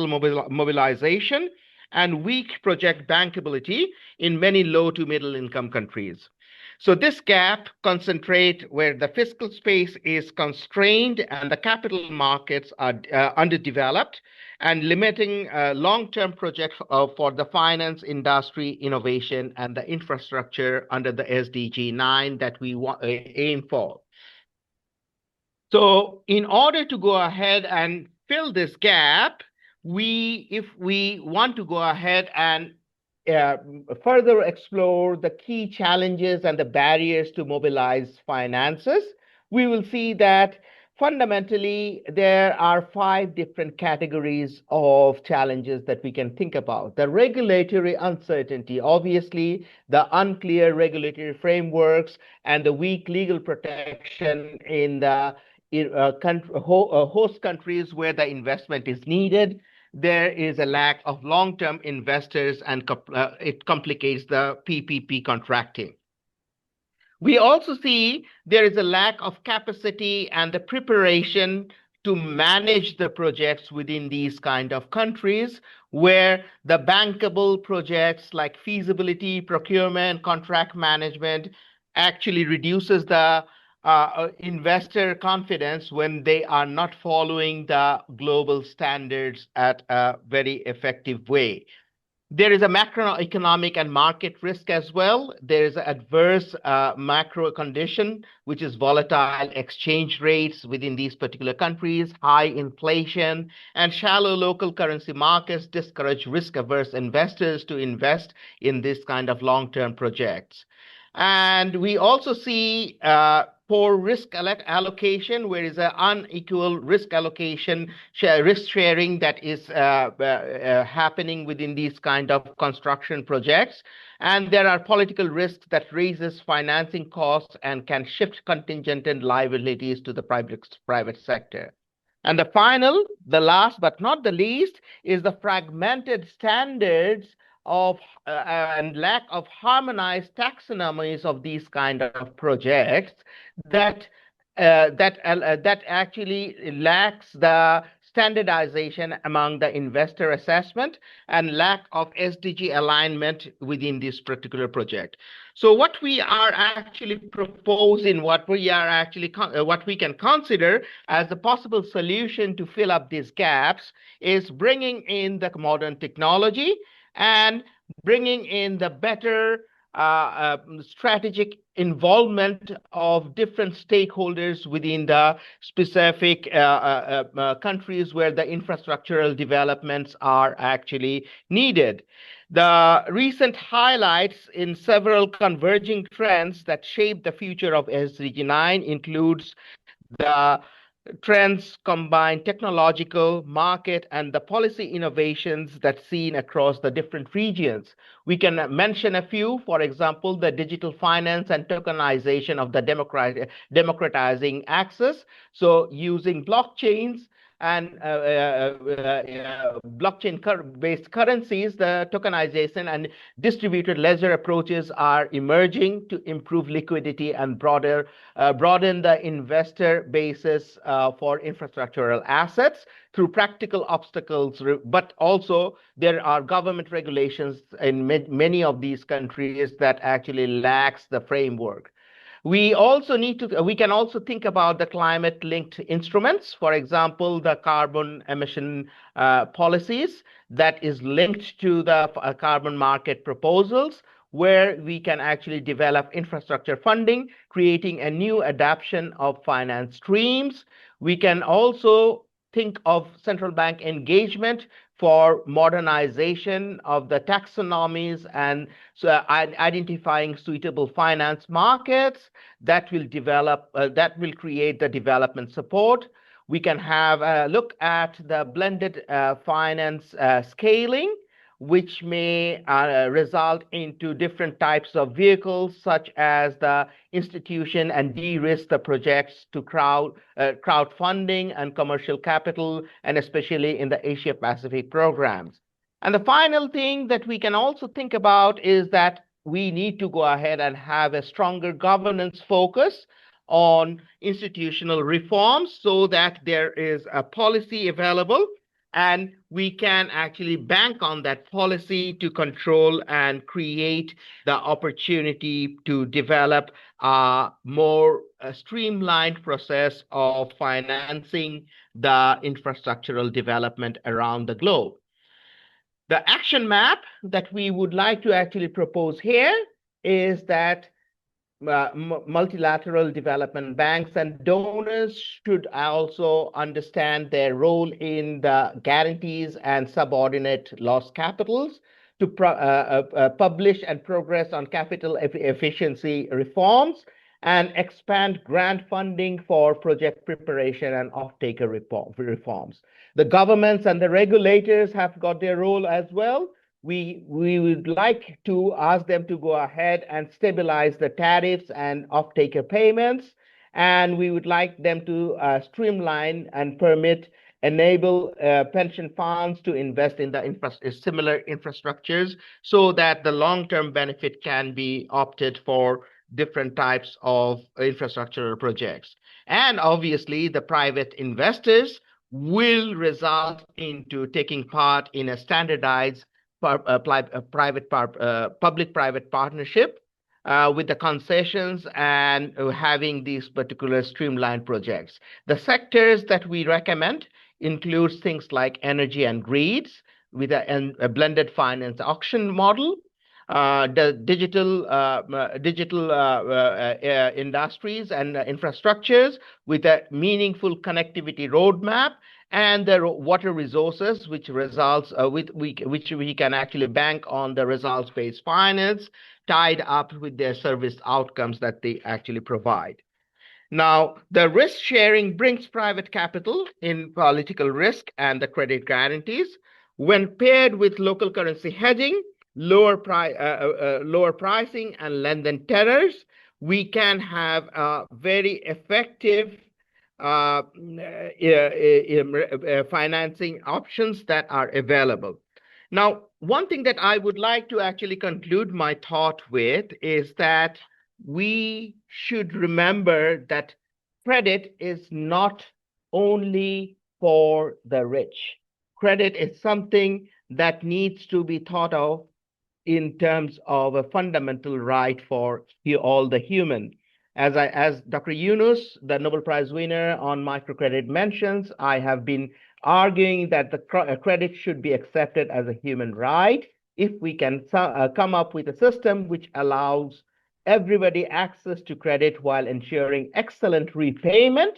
[SPEAKER 17] mobilization, and weak project bankability in many low to middle income countries. So this gap concentrates where the fiscal space is constrained and the capital markets are underdeveloped, and limiting long-term projects for the finance, industry, innovation, and the infrastructure under the SDG 9 that we aim for. So in order to go ahead and fill this gap, if we want to go ahead and further explore the key challenges and the barriers to mobilize finances, we will see that fundamentally, there are 5 different categories of challenges that we can think about. The regulatory uncertainty, obviously, the unclear regulatory frameworks and the weak legal protection in the host countries where the investment is needed. There is a lack of long-term investors, and it complicates the PPP contracting. We also see there is a lack of capacity and the preparation to manage the projects within these kind of countries, where the bankable projects like feasibility, procurement, contract management actually reduces the investor confidence when they are not following the global standards at a very effective way. There is a macroeconomic and market risk as well. There is an adverse macro condition, which is volatile exchange rates within these particular countries, high inflation, and shallow local currency markets discourage risk-averse investors to invest in this kind of long-term projects. And we also see poor risk allocation, where is an unequal risk allocation, risk sharing that is happening within these kind of construction projects. And there are political risks that raises financing costs and can shift contingent and liabilities to the private sector. And the last but not the least, is the fragmented standards of and lack of harmonized taxonomies of these kind of projects that actually lacks the standardization among the investor assessment and lack of SDG alignment within this particular project. So what we are actually proposing, what we can consider as a possible solution to fill up these gaps is bringing in the modern technology and bringing in the better strategic involvement of different stakeholders within the specific countries where the infrastructural developments are actually needed. The recent highlights in several converging trends that shape the future of SDG 9 includes the trends combine technological, market, and the policy innovations that's seen across the different regions. We can mention a few, for example, the digital finance and tokenization of the democratizing access. So using blockchains and blockchain-based currencies, the tokenization and distributed ledger approaches are emerging to improve liquidity and broaden the investor basis for infrastructural assets through practical obstacles, but also there are government regulations in many of these countries that actually lacks the framework. We can also think about the climate-linked instruments, for example, the carbon emission policies that is linked to the carbon market proposals, where we can actually develop infrastructure funding, creating a new adaptation of finance streams. We can also think of central bank engagement for modernization of the taxonomies and identifying suitable finance markets that will create the development support. We can have a look at the blended finance scaling, which may result into different types of vehicles, such as the institution and de-risk the projects to crowdfunding and commercial capital, and especially in the Asia Pacific programs. And the final thing that we can also think about is that we need to go ahead and have a stronger governance focus on institutional reforms so that there is a policy available and we can actually bank on that policy to control and create the opportunity to develop a more streamlined process of financing the infrastructural development around the globe. The action map that we would like to actually propose here is that multilateral development banks and donors should also understand their role in the guarantees and subordinate loss capitals to publish and progress on capital efficiency reforms and expand grant funding for project preparation and off-taker reforms. The governments and the regulators have got their role as well. We would like to ask them to go ahead and stabilize the tariffs and off-taker payments, and we would like them to streamline and enable pension funds to invest in the similar infrastructures so that the long-term benefit can be opted for different types of infrastructural projects. And obviously, the private investors will result into taking part in a standardized public-private partnership with the concessions and having these particular streamlined projects. The sectors that we recommend includes things like energy and grids with a blended finance auction model, the digital industries and infrastructures with a meaningful connectivity roadmap, and the water resources, which we can actually bank on the results-based finance tied up with their service outcomes that they actually provide. Now, the risk sharing brings private capital in political risk and the credit guarantees. When paired with local currency hedging, lower pricing and lend-in tenors, we can have a very effective financing options that are available. Now, one thing that I would like to actually conclude my thought with is that we should remember that credit is not only for the rich. Credit is something that needs to be thought of in terms of a fundamental right for all the human. As Dr. Yunus, the Nobel Prize winner on microcredit mentions, I have been arguing that the credit should be accepted as a human right if we can come up with a system which allows everybody access to credit while ensuring excellent repayment,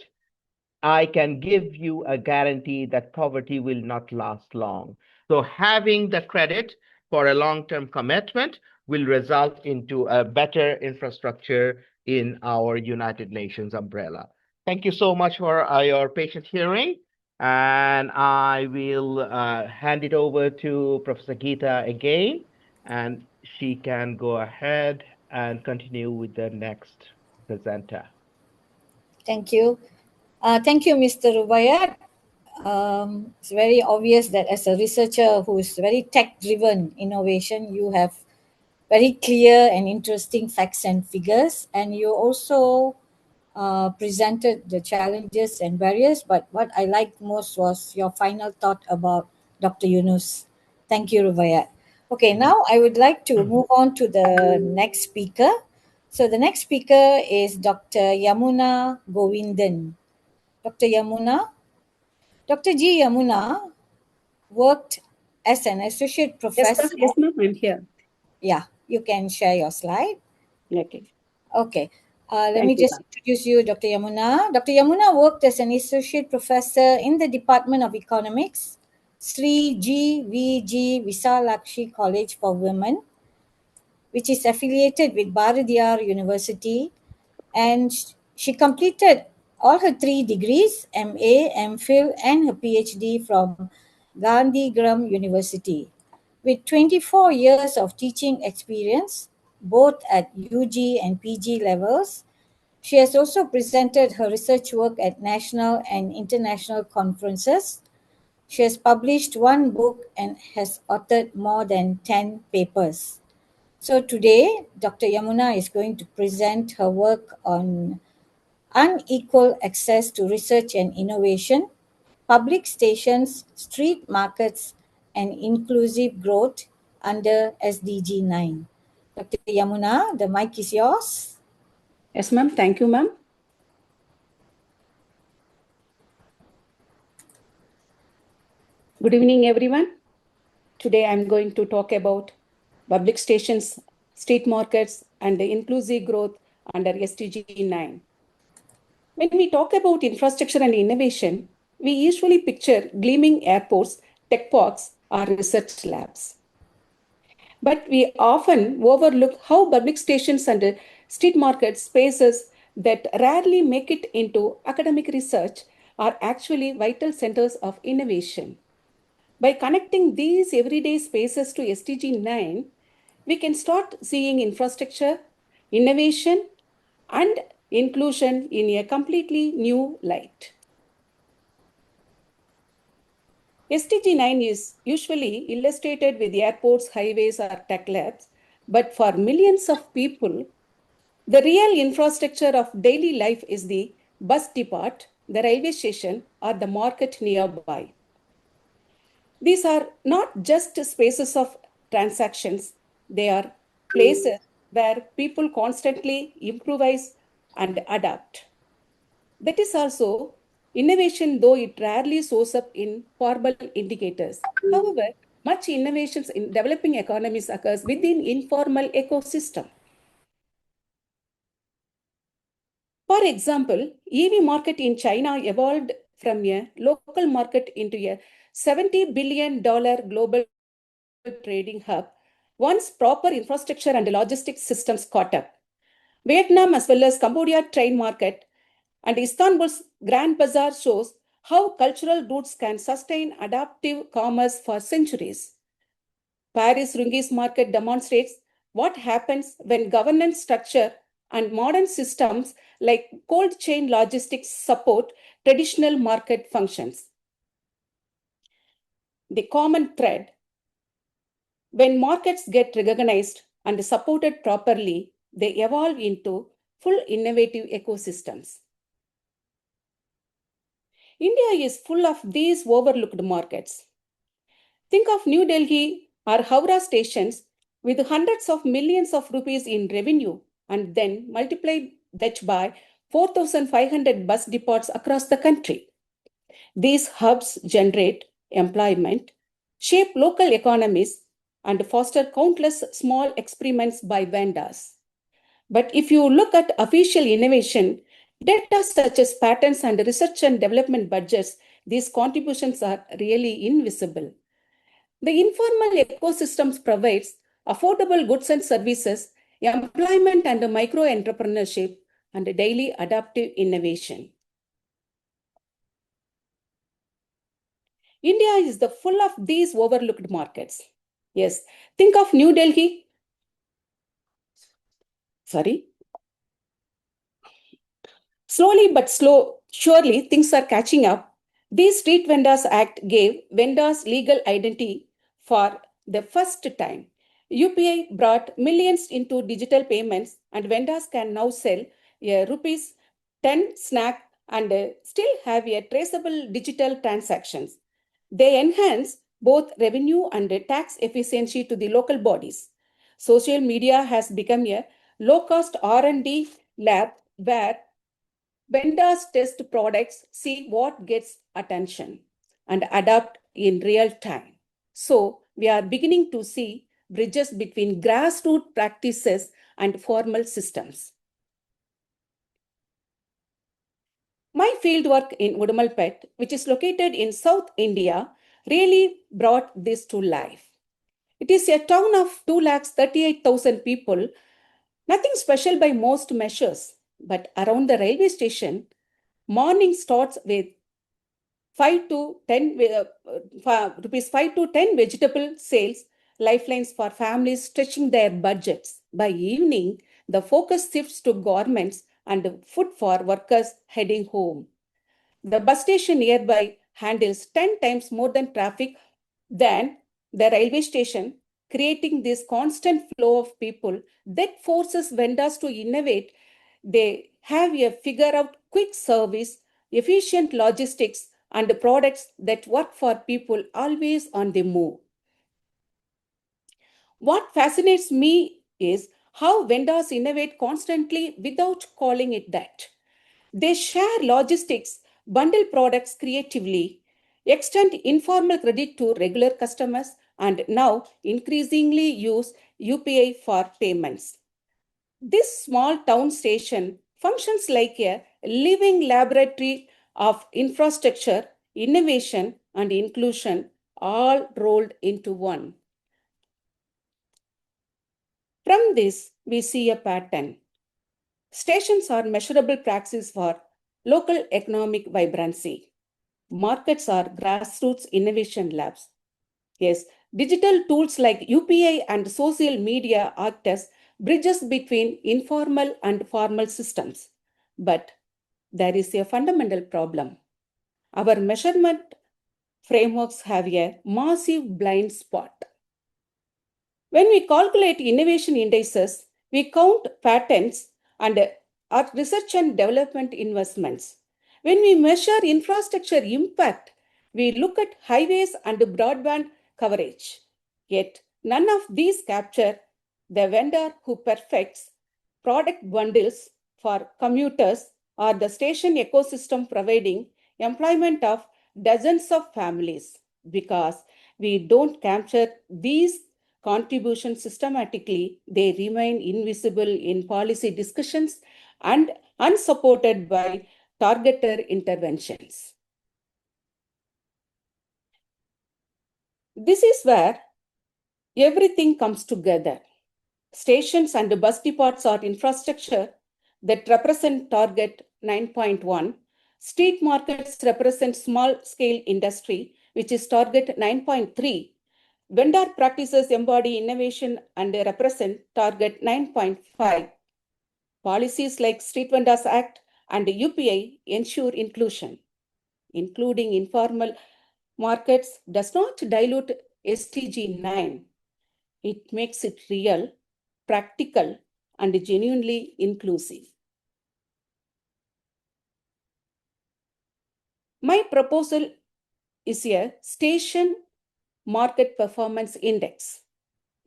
[SPEAKER 17] I can give you a guarantee that poverty will not last long. So having the credit for a long-term commitment will result into a better infrastructure in our United Nations umbrella. Thank you so much for your patient hearing. And I will hand it over to Professor Geeta again, and she can go ahead and continue with the next presenter.
[SPEAKER 15] Thank you. Thank you, Mr. Rubaiyat. It's very obvious that as a researcher who is very tech-driven innovation, you have very clear and interesting facts and figures, and you also presented the challenges and barriers, but what I liked most was your final thought about Dr. Yunus. Thank you, Rubaiyat. Okay, now I would like to move on to the next speaker. So the next speaker is Dr. Yamuna Govindan. Dr. Yamuna. Dr. G. Yamuna worked as an associate professor.
[SPEAKER 3] Yes, ma'am, I'm here.
[SPEAKER 15] Yeah, you can share your slide.
[SPEAKER 3] Okay.
[SPEAKER 15] Okay. Let
[SPEAKER 3] Thank
[SPEAKER 15] me
[SPEAKER 3] you,
[SPEAKER 15] just
[SPEAKER 3] ma'am.
[SPEAKER 15] introduce you, Dr. Yamuna. Dr. Yamuna worked as an associate professor in the Department of Economics, Sri G.V.G. Visalakshi College for Women, which is affiliated with Bharatiyar University, and she completed all her 3 degrees, MA, MPhil, and her PhD from Gandhigram University. With 24 years of teaching experience, both at UG and PG levels, she has also presented her research work at national and international conferences. She has published 1 book and has authored more than 10 papers. So today, Dr. Yamuna is going to present her work on unequal access to research and innovation, public stations, street markets, and inclusive growth under SDG 9. Dr. Yamuna, the mic is yours.
[SPEAKER 3] Yes, ma'am. Thank you, ma'am. Good evening, everyone. Today I'm going to talk about public stations, street markets, and the inclusive growth under SDG 9. When we talk about infrastructure and innovation, we usually picture gleaming airports, tech parks, or research labs. But we often overlook how public stations and street market spaces that rarely make it into academic research are actually vital centers of innovation. By connecting these everyday spaces to SDG 9, we can start seeing infrastructure, innovation, and inclusion in a completely new light. SDG 9 is usually illustrated with airports, highways, or tech labs, but for millions of people, the real infrastructure of daily life is the bus depot, the railway station, or the market nearby. These are not just spaces of transactions, they are places where people constantly improvise and adapt. That is also innovation, though it rarely shows up in formal indicators. However, much innovations in developing economies occurs within informal ecosystem. For example, EV market in China evolved from a local market into a $70 billion global trading hub once proper infrastructure and logistics systems caught up. Vietnam as well as Cambodia train market and Istanbul's Grand Bazaar shows how cultural roots can sustain adaptive commerce for centuries. Paris Rungis market demonstrates what happens when governance structure and modern systems like cold chain logistics support traditional market functions. The common thread: when markets get recognized and supported properly, they evolve into full innovative ecosystems. India is full of these overlooked markets. Think of New Delhi or Howrah stations with hundreds of millions of rupees in revenue and then multiply that by 4,500 bus depots across the country. These hubs generate employment, shape local economies, and foster countless small experiments by vendors. But if you look at official innovation, data such as patents and research and development budgets, these contributions are really invisible. The informal ecosystems provides affordable goods and services, employment and micro-entrepreneurship, and daily adaptive innovation. India is full of these overlooked markets. Yes, think of New Delhi. Slowly but surely things are catching up. This Street Vendors Act gave vendors legal identity for the first time. UPI brought millions into digital payments, and vendors can now sell a rupees 10 snack and still have a traceable digital transactions. They enhance both revenue and tax efficiency to the local bodies. Social media has become a low-cost R&D lab where vendors test products, see what gets attention, and adapt in real time. So we are beginning to see bridges between grassroots practices and formal systems. My fieldwork in Udumalpet, which is located in South India, really brought this to life. It is a town of 238,000 people, nothing special by most measures, but around the railway station, morning starts with 5 to 10 rupees 5 to 10 vegetable sales, lifelines for families stretching their budgets. By evening, the focus shifts to garments and food for workers heading home. The bus station nearby handles 10 times more than traffic than the railway station, creating this constant flow of people that forces vendors to innovate. They have a figure out quick service, efficient logistics, and products that work for people always on the move. What fascinates me is how vendors innovate constantly without calling it that. They share logistics, bundle products creatively, extend informal credit to regular customers, and now increasingly use UPI for payments. This small town station functions like a living laboratory of infrastructure, innovation, and inclusion, all rolled into one. From this, we see a pattern. Stations are measurable praxis for local economic vibrancy. Markets are grassroots innovation labs. Yes, digital tools like UPI and social media act as bridges between informal and formal systems. But there is a fundamental problem. Our measurement frameworks have a massive blind spot. When we calculate innovation indices, we count patents and our research and development investments. When we measure infrastructure impact, we look at highways and broadband coverage. Yet none of these capture the vendor who perfects product bundles for commuters or the station ecosystem providing employment of dozens of families. Because we don't capture these contributions systematically, they remain invisible in policy discussions and unsupported by targeted interventions. This is where everything comes together. Stations and bus depots are infrastructure that represent target 9.1. Street markets represent small-scale industry, which is target 9.3. Vendor practices embody innovation and represent target 9.5. Policies like Street Vendors Act and UPI ensure inclusion. Including informal markets does not dilute SDG 9. It makes it real, practical, and genuinely inclusive. My proposal is a station market performance index.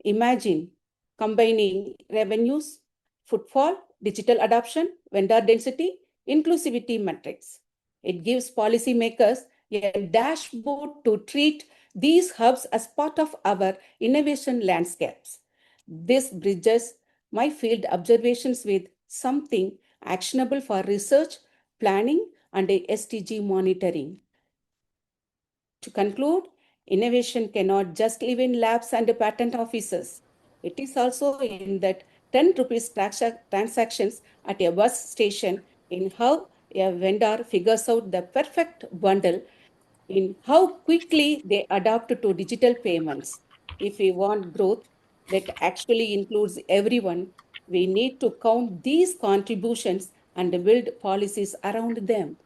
[SPEAKER 3] Imagine combining revenues, footfall, digital adoption, vendor density, inclusivity metrics. It gives policymakers a dashboard to treat these hubs as part of our innovation landscapes. This bridges my field observations with something actionable for research, planning, and SDG monitoring. To conclude, innovation cannot just live in labs and patent offices. It is also in that 10 rupees transactions at a bus station, in how a vendor figures out the perfect bundle, in how quickly they adapt to digital payments. If we want growth that actually includes everyone, we need to count these contributions and build policies around them.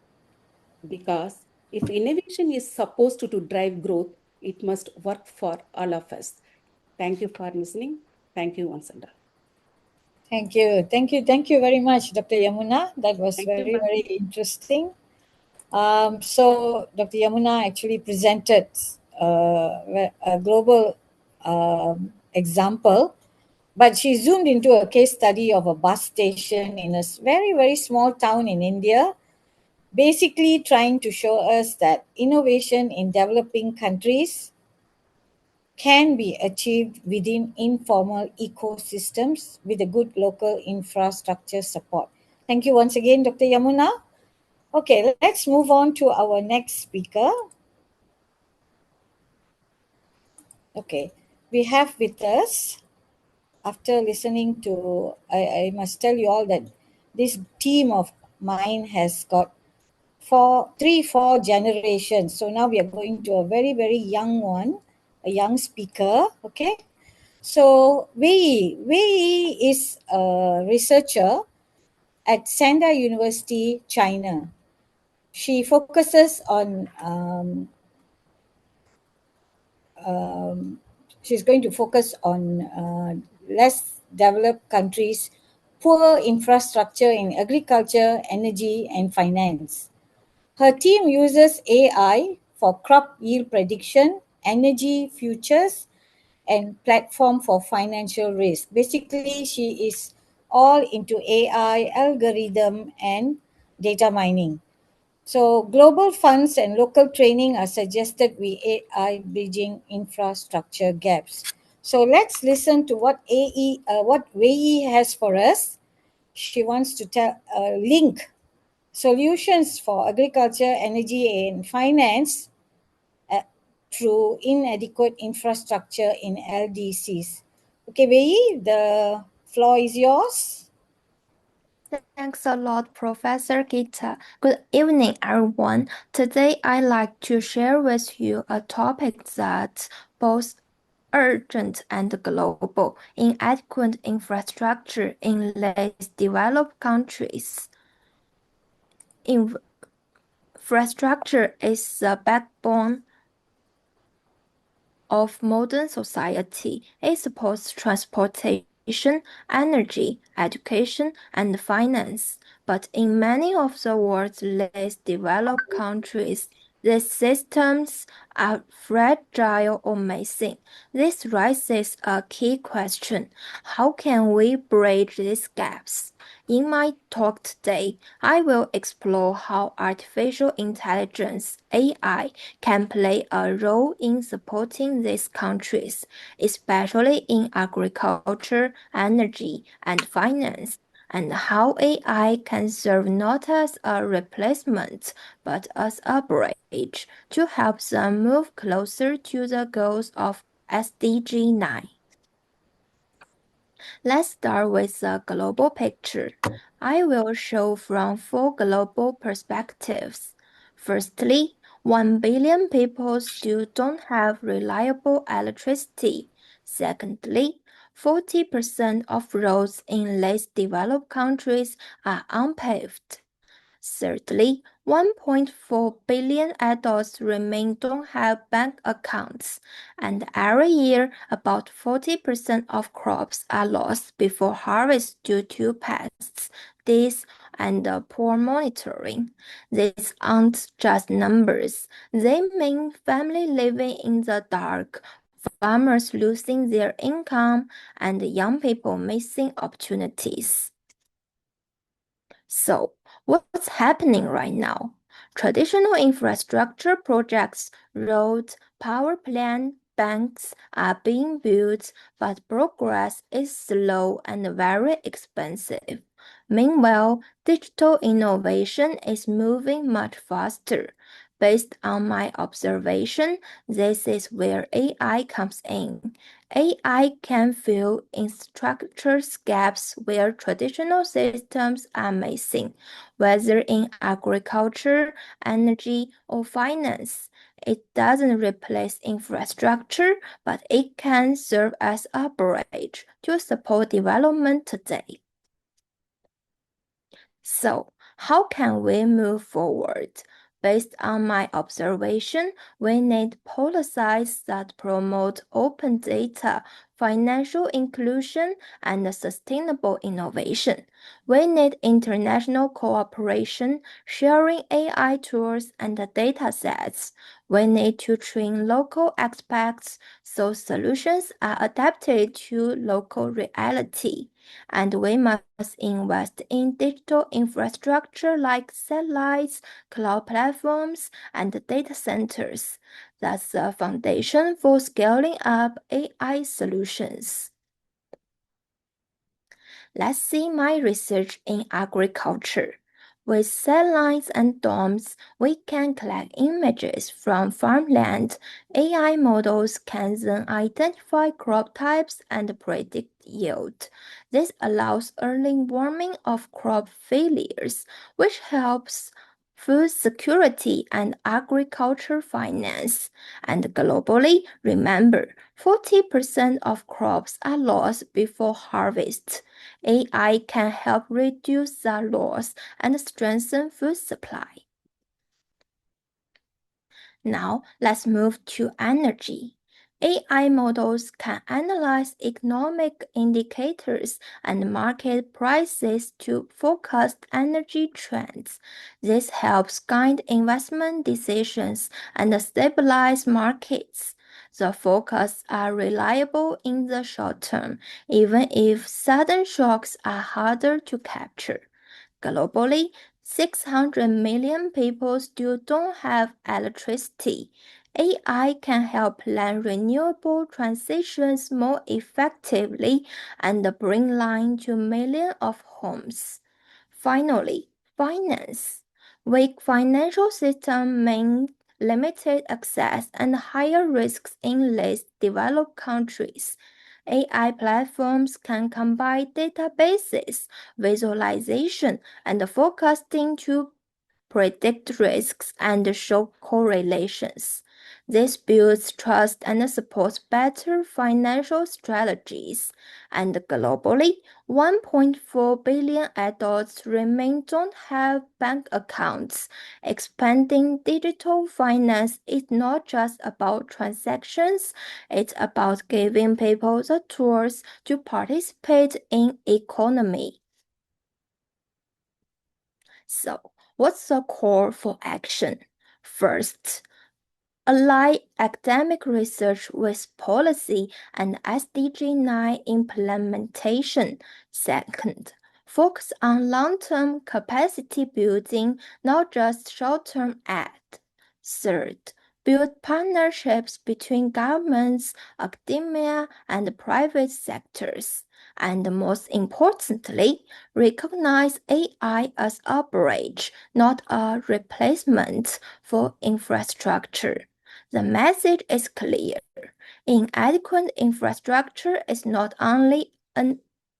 [SPEAKER 3] Because if innovation is supposed to drive growth, it must work for all of us. Thank you for listening. Thank you once and all.
[SPEAKER 15] Thank you. Thank you very much, Dr. Yamuna. That was
[SPEAKER 3] Thank you,
[SPEAKER 15] very,
[SPEAKER 3] ma'am.
[SPEAKER 15] very interesting. So Dr. Yamuna actually presented a global example, but she zoomed into a case study of a bus station in a very, very small town in India, basically trying to show us that innovation in developing countries can be achieved within informal ecosystems with a good local infrastructure support. Thank you once again, Dr. Yamuna. Okay, let's move on to our next speaker. Okay, we have with us, after listening to, I must tell you all that this team of mine has got 4 generations. So now we are going to a very, very young one, a young speaker. Okay. So Wei is a researcher at Sanda University, China. She focuses on she's going to focus on less developed countries' poor infrastructure in agriculture, energy, and finance. Her team uses AI for crop yield prediction, energy futures, and platform for financial risk. Basically, she is all into AI, algorithm, and data mining. So global funds and local training are suggested with AI bridging infrastructure gaps. So let's listen to what what Wei has for us. She wants to link solutions for agriculture, energy, and finance through inadequate infrastructure in LDCs. Okay, Wei, the floor is yours.
[SPEAKER 5] Thanks a lot, Professor Gita. Good evening, everyone. Today, I'd like to share with you a topic that's both urgent and global: inadequate infrastructure in less developed countries. Infrastructure is the backbone of modern society. It supports transportation, energy, education, and finance. But in many of the world's less developed countries, these systems are fragile or missing. This raises a key question: how can we bridge these gaps? In my talk today, I will explore how artificial intelligence, AI, can play a role in supporting these countries, especially in agriculture, energy, and finance, and how AI can serve not as a replacement, but as a bridge to help them move closer to the goals of SDG 9. Let's start with the global picture. I will show from 4 global perspectives. Firstly, 1 billion people still don't have reliable electricity. Secondly, 40% of roads in less developed countries are unpaved. Thirdly, 1.4 billion adults remain don't have bank accounts, and every year about 40% of crops are lost before harvest due to pests, disease, and poor monitoring. These aren't just numbers. They mean families living in the dark, farmers losing their income, and young people missing opportunities. So, what's happening right now?
[SPEAKER 4] Traditional infrastructure projects, roads, power plant, banks are being built, but progress is slow and very expensive. Meanwhile, digital innovation is moving much faster. Based on my observation, this is where AI comes in. AI can fill infrastructure gaps where traditional systems are missing, whether in agriculture, energy, or finance. It doesn't replace infrastructure, but it can serve as a bridge to support development today. So, how can we move forward? Based on my observation, we need policies that promote open data, financial inclusion, and sustainable innovation. We need international cooperation, sharing AI tools and datasets. We need to train local experts so solutions are adapted to local reality. And we must invest in digital infrastructure like satellites, cloud platforms, and data centers. That's the foundation for scaling up AI solutions. Let's see my research in agriculture. With satellites and domes, we can collect images from farmland. AI models can then identify crop types and predict yield. This allows early warning of crop failures, which helps food security and agriculture finance. And globally, remember, 40% of crops are lost before harvest. AI can help reduce that loss and strengthen food supply. Now, let's move to energy. AI models can analyze economic indicators and market prices to forecast energy trends. This helps guide investment decisions and stabilize markets. The forecasts are reliable in the short term, even if sudden shocks are harder to capture. Globally, 600 million people still don't have electricity. AI can help plan renewable transitions more effectively and bring light to millions of homes. Finally, finance. Weak financial systems mean limited access and higher risks in less developed countries. AI platforms can combine databases, visualization, and forecasting to predict risks and show correlations. This builds trust and supports better financial strategies. And globally, 1.4 billion adults remain don't have bank accounts. Expanding digital finance is not just about transactions, it's about giving people the tools to participate in economy. So, what's the call for action? First, align academic research with policy and SDG 9 implementation. Second, focus on long-term capacity building, not just short-term aid. Third, build partnerships between governments, academia, and private sectors. And most importantly, recognize AI as a bridge, not a replacement for infrastructure. The message is clear. Inadequate infrastructure is not only a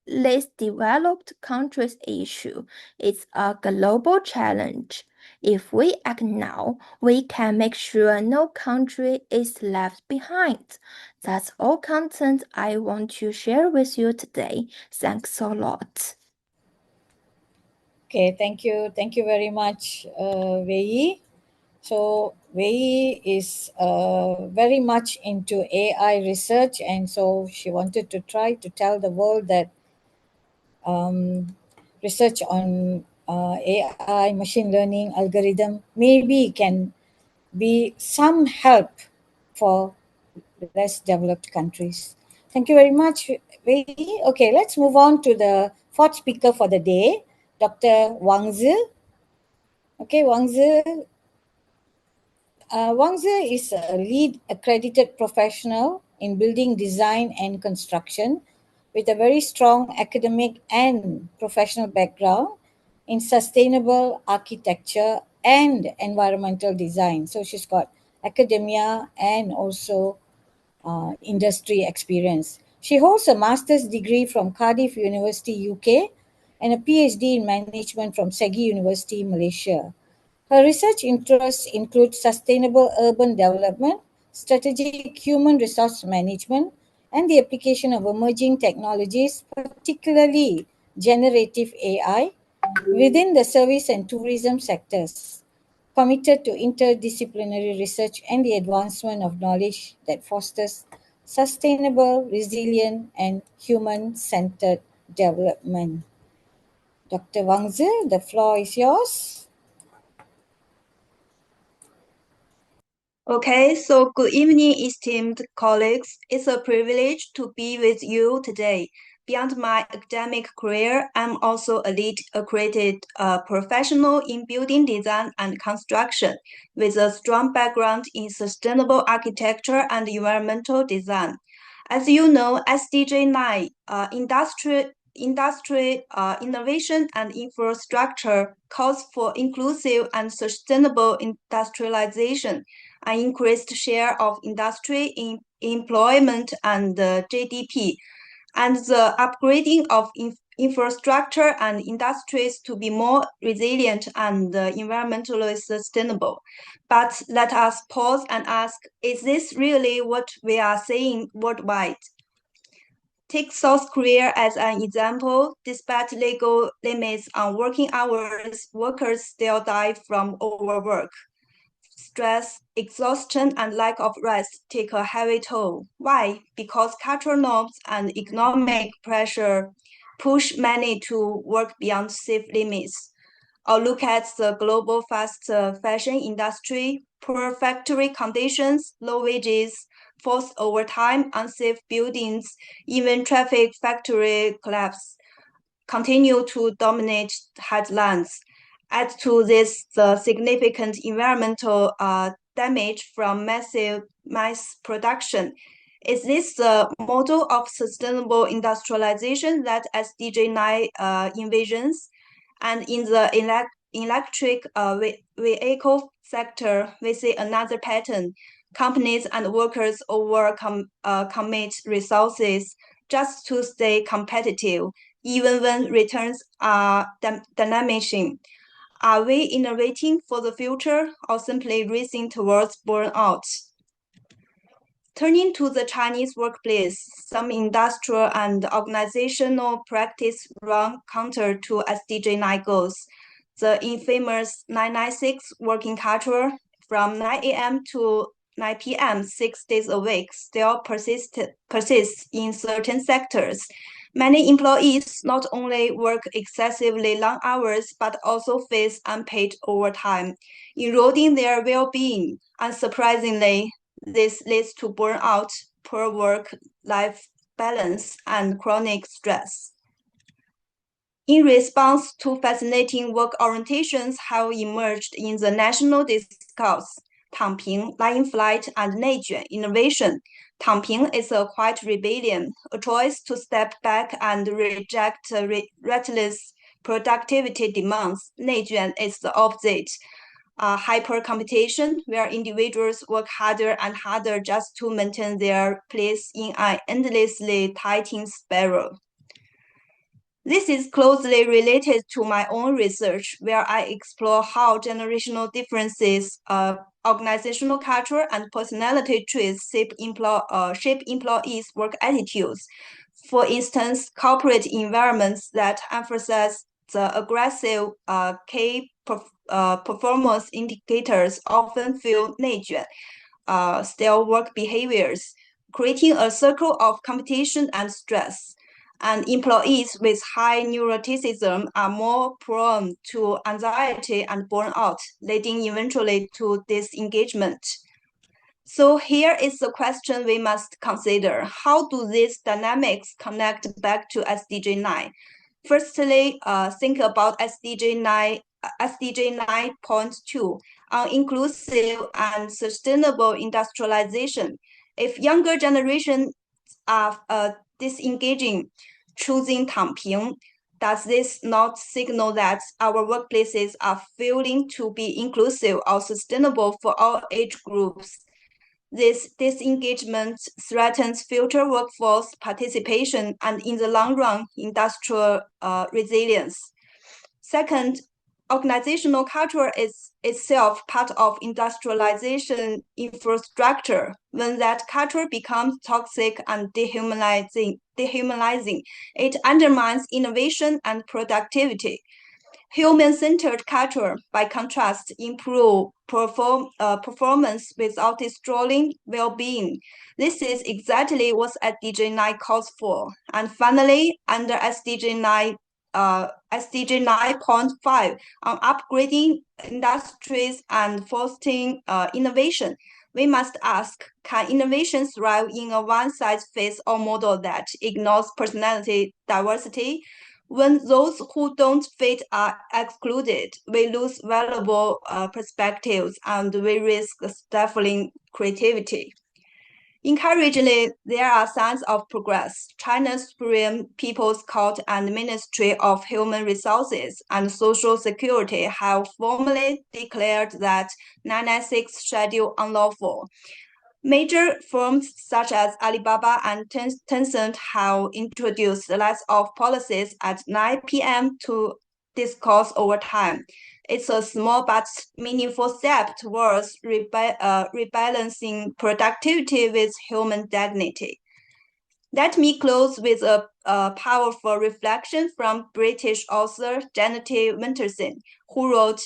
[SPEAKER 4] less developed countries' issue, it's a global challenge. If we act now, we can make sure no country is left behind. That's all content I want to share with you today. Thanks a lot.
[SPEAKER 15] Okay, thank you. Thank you very much, Wei. So Wei is very much into AI research, and so she wanted to try to tell the world that research on AI, machine learning, algorithm maybe can be some help for the less developed countries. Thank you very much, Wei. Okay, let's move on to the fourth speaker for the day, Dr. Wang Zi. Okay, Wang Zi, Wang Zi is a lead accredited professional in building design and construction with a very strong academic and professional background in sustainable architecture and environmental design. So she's got academia and also industry experience. She holds a master's degree from Cardiff University, UK, and a PhD in management from Segi University, Malaysia. Her research interests include sustainable urban development, strategic human resource management, and the application of emerging technologies, particularly generative AI, within the service and tourism sectors, committed to interdisciplinary research and the advancement of knowledge that fosters sustainable, resilient, and human-centered development. Dr. Wang Zi, the floor is yours.
[SPEAKER 14] Okay, so good evening, esteemed colleagues. It's a privilege to be with you today. Beyond my academic career, I'm also a lead accredited professional in building design and construction with a strong background in sustainable architecture and environmental design. As you know, SDG 9, industry, innovation and infrastructure calls for inclusive and sustainable industrialization, an increased share of industry in employment and GDP, and the upgrading of infrastructure and industries to be more resilient and environmentally sustainable. But let us pause and ask, is this really what we are saying worldwide? Take South Korea as an example. Despite legal limits on working hours, workers still die from overwork. Stress, exhaustion, and lack of rest take a heavy toll. Why? Because cultural norms and economic pressure push many to work beyond safe limits. Or look at the global fast fashion industry, poor factory conditions, low wages, forced overtime, unsafe buildings, even traffic factory collapse continue to dominate headlines. Add to this the significant environmental damage from massive mass production. Is this the model of sustainable industrialization that SDG 9 envisions? And in the electric vehicle sector, we see another pattern. Companies and workers commit resources just to stay competitive, even when returns are diminishing. Are we innovating for the future or simply racing towards burnout? Turning to the Chinese workplace, some industrial and organizational practice run counter to SDG 9 goals. The infamous 996 working culture from 9 a.m. to 9 p.m. 6 days a week still persists in certain sectors. Many employees not only work excessively long hours but also face unpaid overtime, eroding their well-being. Unsurprisingly, this leads to burnout, poor work-life balance, and chronic stress. In response to fascinating work orientations have emerged in the national discourse, 躺平, lying flat, and 内卷 innovation. 躺平 is a quiet rebellion, a choice to step back and reject reckless productivity demands. 内卷 is the opposite. Hyper competition, where individuals work harder and harder just to maintain their place in an endlessly tightening spiral. This is closely related to my own research, where I explore how generational differences, organizational culture, and personality traits shape employees' work attitudes. For instance, corporate environments that emphasize the aggressive key performance indicators often feel 内卷, stale work behaviors, creating a circle of competition and stress. And employees with high neuroticism are more prone to anxiety and burnout, leading eventually to disengagement. So here is the question we must consider. How do these dynamics connect back to SDG 9? Firstly, think about SDG 9 SDG 9.2 on inclusive and sustainable industrialization. If younger generations are disengaging, choosing 躺平, does this not signal that our workplaces are failing to be inclusive or sustainable for all age groups? This disengagement threatens future workforce participation and, in the long run, industrial resilience. Second, organizational culture is itself part of industrialization infrastructure. When that culture becomes toxic and dehumanizing, it undermines innovation and productivity. Human-centered culture, by contrast, improve performance without destroying well-being. This is exactly what SDG 9 calls for. And finally, under SDG 9.5 on upgrading industries and fostering innovation, we must ask, can innovation thrive in a one-size-fits-all model that ignores personality diversity? When those who don't fit are excluded, we lose valuable perspectives and we risk stifling creativity. Encouragingly, there are signs of progress. China's Supreme People's Court and Ministry of Human Resources and Social Security have formally declared that 996 schedule unlawful. Major firms such as Alibaba and Tencent have introduced lots of policies at 9 p.m. to discuss over time. It's a small but meaningful step towards rebalancing productivity with human dignity. Let me close with a powerful reflection from British author Janet Winterson, who wrote,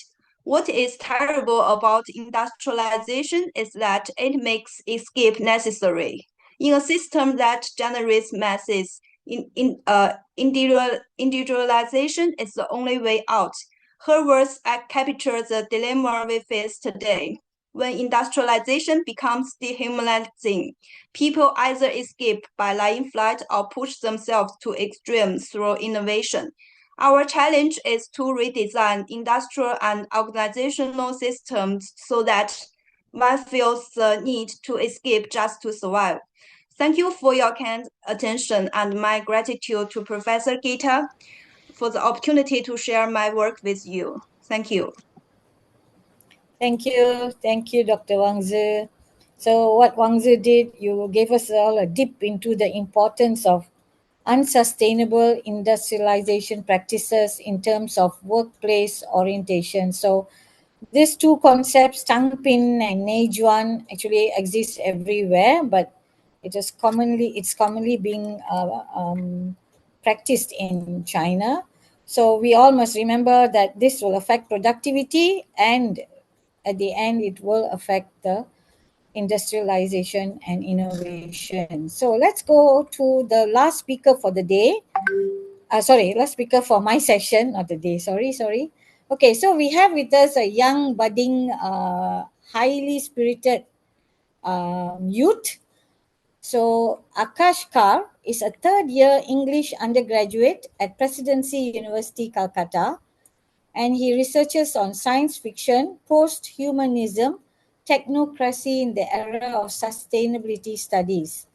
[SPEAKER 14] "What is terrible about industrialization is that it makes escape necessary. In a system that generates masses, individualization is the only way out." Her words capture the dilemma we face today. When industrialization becomes dehumanizing, people either escape by lying flat or push themselves to extremes through innovation. Our challenge is to redesign industrial and organizational systems so that one feels the need to escape just to survive. Thank you for your kind attention and my gratitude to Professor Gita for the opportunity to share my work with you. Thank you.
[SPEAKER 15] Thank you, Dr. Wang Zi. So what Wang Zi did, you gave us all a dip into the importance of unsustainable industrialization practices in terms of workplace orientation. So these two concepts, Tangpin and Neijuan, actually exist everywhere, but it's commonly being practiced in China. So we all must remember that this will affect productivity, and at the end it will affect the industrialization and innovation. So let's go to the last speaker for the day. Last speaker for my session of the day. Sorry. Okay, so we have with us a young, budding, highly spirited youth. So Akash Kar is a third-year English undergraduate at Presidency University, Calcutta, and he researches on science fiction, post-humanism, technocracy in the era of sustainability studies.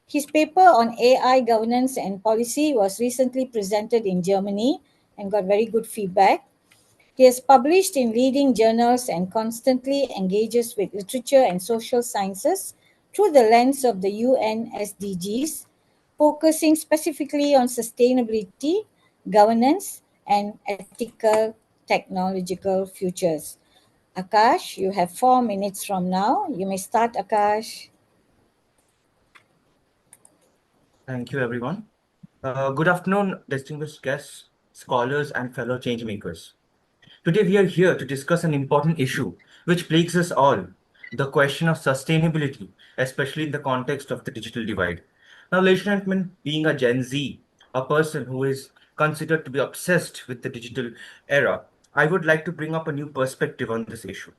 [SPEAKER 15] His paper on AI governance and policy was recently presented in Germany and got very good feedback. He has published in leading journals and constantly engages with literature and social sciences through the lens of the UN SDGs, focusing specifically on sustainability, governance, and ethical technological futures. Akash, you have 4 minutes from now. You may start, Akash.
[SPEAKER 16] Thank you, everyone. Good afternoon, distinguished guests, scholars, and fellow changemakers. Today, we are here to discuss an important issue which plagues us all, the question of sustainability, especially in the context of the digital divide. Now, ladies and gentlemen, being a Gen Z, a person who is considered to be obsessed with the digital era, I would like to bring up a new perspective on this issue.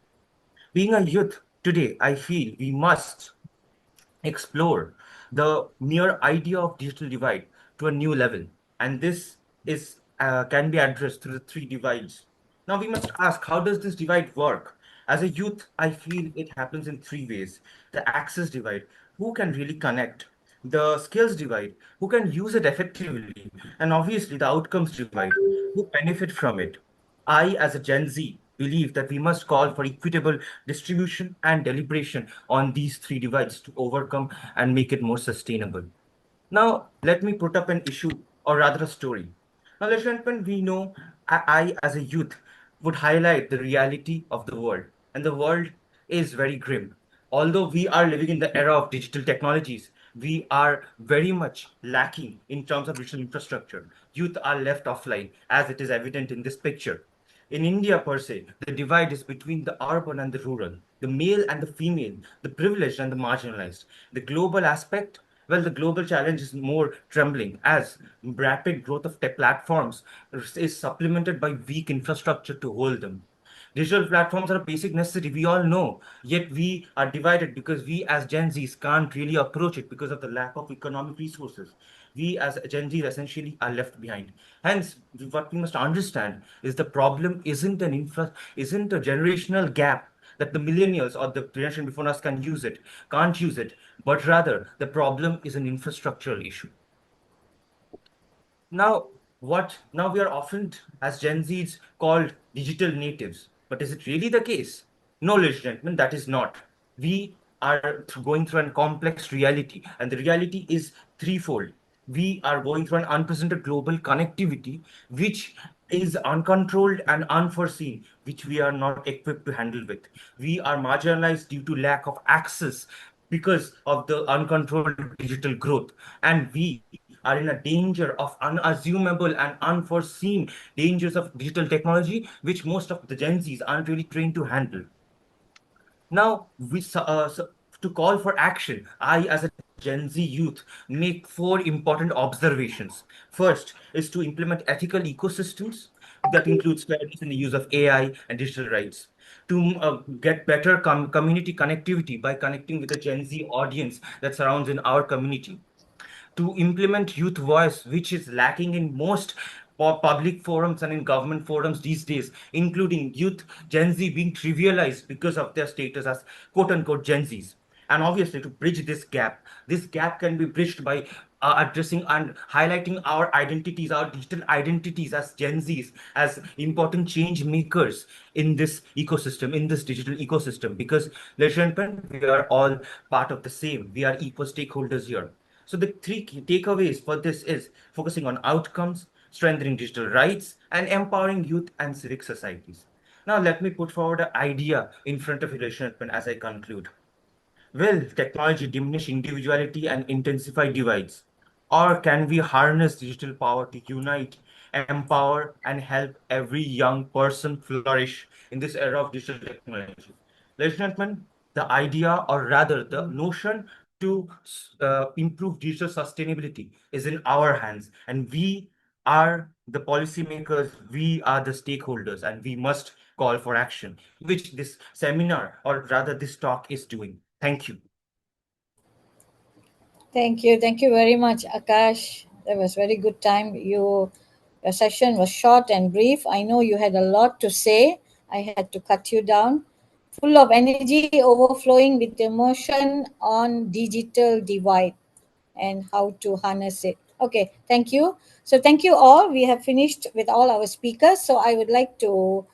[SPEAKER 16] Being a youth today, I feel we must explore the mere idea of digital divide to a new level. And this is can be addressed through the three divides. Now we must ask, how does this divide work? As a youth, I feel it happens in three ways. The access divide, who can really connect? The skills divide, who can use it effectively? And obviously the outcomes divide, who benefit from it? I, as a Gen Z, believe that we must call for equitable distribution and deliberation on these three divides to overcome and make it more sustainable. Now, let me put up an issue, or rather a story. Now, ladies and gentlemen, we know as a youth, would highlight the reality of the world. And the world is very grim. Although we are living in the era of digital technologies, we are very much lacking in terms of digital infrastructure. Youth are left offline, as it is evident in this picture. In India, per se, the divide is between the urban and the rural, the male and the female, the privileged and the marginalized. The global aspect, well, the global challenge is more trembling as rapid growth of tech platforms is supplemented by weak infrastructure to hold them. Digital platforms are a basic necessity, we all know, yet we are divided because we as Gen Zs can't really approach it because of the lack of economic resources. We as Gen Zs essentially are left behind. Hence, what we must understand is the problem isn't a generational gap that the millennials or the generation before us can't use it, but rather the problem is an infrastructural issue. Now, now we are often as Gen Zs called digital natives, but is it really the case? No, ladies and gentlemen, that is not. We are going through a complex reality, and the reality is threefold. We are going through an unprecedented global connectivity, which is uncontrolled and unforeseen, which we are not equipped to handle with. We are marginalized due to lack of access because of the uncontrolled digital growth, and we are in a danger of unassumable and unforeseen dangers of digital technology, which most of the Gen Zs aren't really trained to handle. Now, to call for action, I, as a Gen Z youth, make four important observations. First is to implement ethical ecosystems that includes fairness in the use of AI and digital rights. To get better community connectivity by connecting with the Gen Z audience that surrounds in our community. To implement youth voice, which is lacking in most public forums and in government forums these days, including youth Gen Z being trivialized because of their status as quote unquote Gen Zs. And obviously, to bridge this gap can be bridged by addressing and highlighting our identities, our digital identities as Gen Zs, as important change makers in this ecosystem, in this digital ecosystem. Because, ladies and gentlemen, we are all part of the same. We are equal stakeholders here. So the three key takeaways for this is focusing on outcomes, strengthening digital rights, and empowering youth and civic societies. Now, let me put forward an idea in front of you, ladies and gentlemen, as I conclude. Will technology diminish individuality and intensify divides? Or can we harness digital power to unite, empower, and help every young person flourish in this era of digital technology? Ladies and gentlemen, the idea, or rather the notion to improve digital sustainability is in our hands. And we are the policymakers, we are the stakeholders, and we must call for action, which this seminar, or rather this talk, is doing. Thank you.
[SPEAKER 15] Thank you. Thank you very much, Akash. That was very good time. Your session was short and brief. I know you had a lot to say. I had to cut you down. Full of energy, overflowing with emotion on digital divide and how to harness it. Okay, thank you. So thank you all. We have finished with all our speakers. So I would like to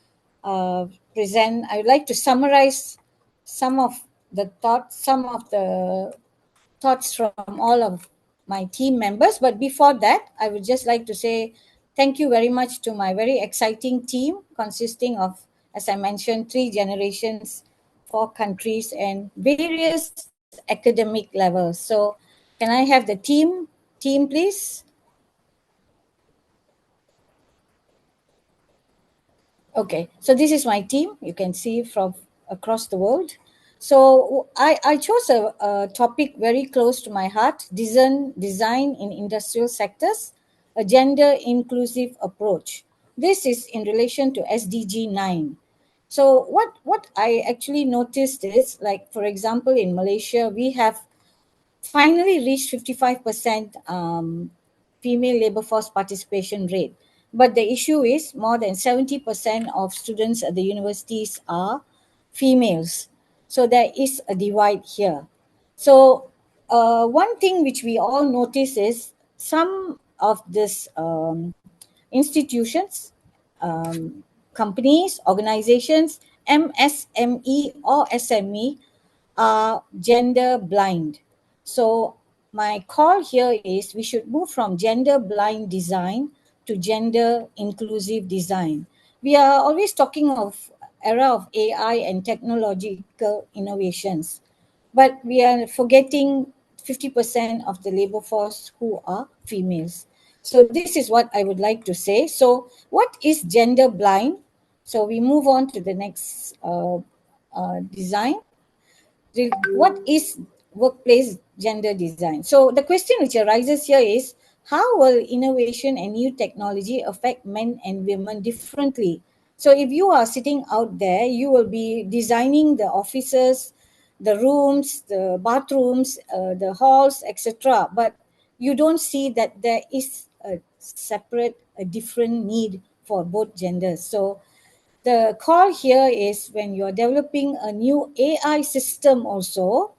[SPEAKER 15] I would like to summarize some of the thoughts from all of my team members. But before that, I would just like to say thank you very much to my very exciting team consisting of, as I mentioned, 3 generations, 4 countries, and various academic levels. So can I have the team, please? Okay, so this is my team. You can see from across the world. So I chose a topic very close to my heart, design in industrial sectors, a gender inclusive approach. This is in relation to SDG 9. So what I actually noticed is, like, for example, in Malaysia, we have finally reached 55% female labor force participation rate. But the issue is more than 70% of students at the universities are females. So there is a divide here. So one thing which we all notice is some of these institutions, companies, organizations, MSME or SME are gender blind. So my call here is we should move from gender blind design to gender inclusive design. We are always talking of era of AI and technological innovations, but we are forgetting 50% of the labor force who are females. So this is what I would like to say. So what is gender blind? So we move on to the next design. What is workplace gender design? So the question which arises here is, how will innovation and new technology affect men and women differently? So if you are sitting out there, you will be designing the offices, the rooms, the bathrooms, the halls, etc. But you don't see that there is a separate, a different need for both genders. So the call here is when you're developing a new AI system also,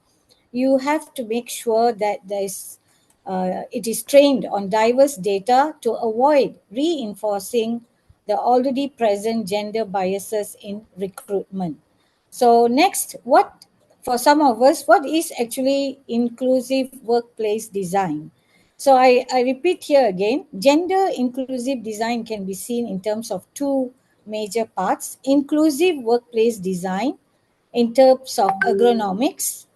[SPEAKER 15] you have to make sure that it is trained on diverse data to avoid reinforcing the already present gender biases in recruitment. So next, what for some of us, what is actually inclusive workplace design? So I repeat here again, gender inclusive design can be seen in terms of two major parts. Inclusive workplace design in terms of ergonomics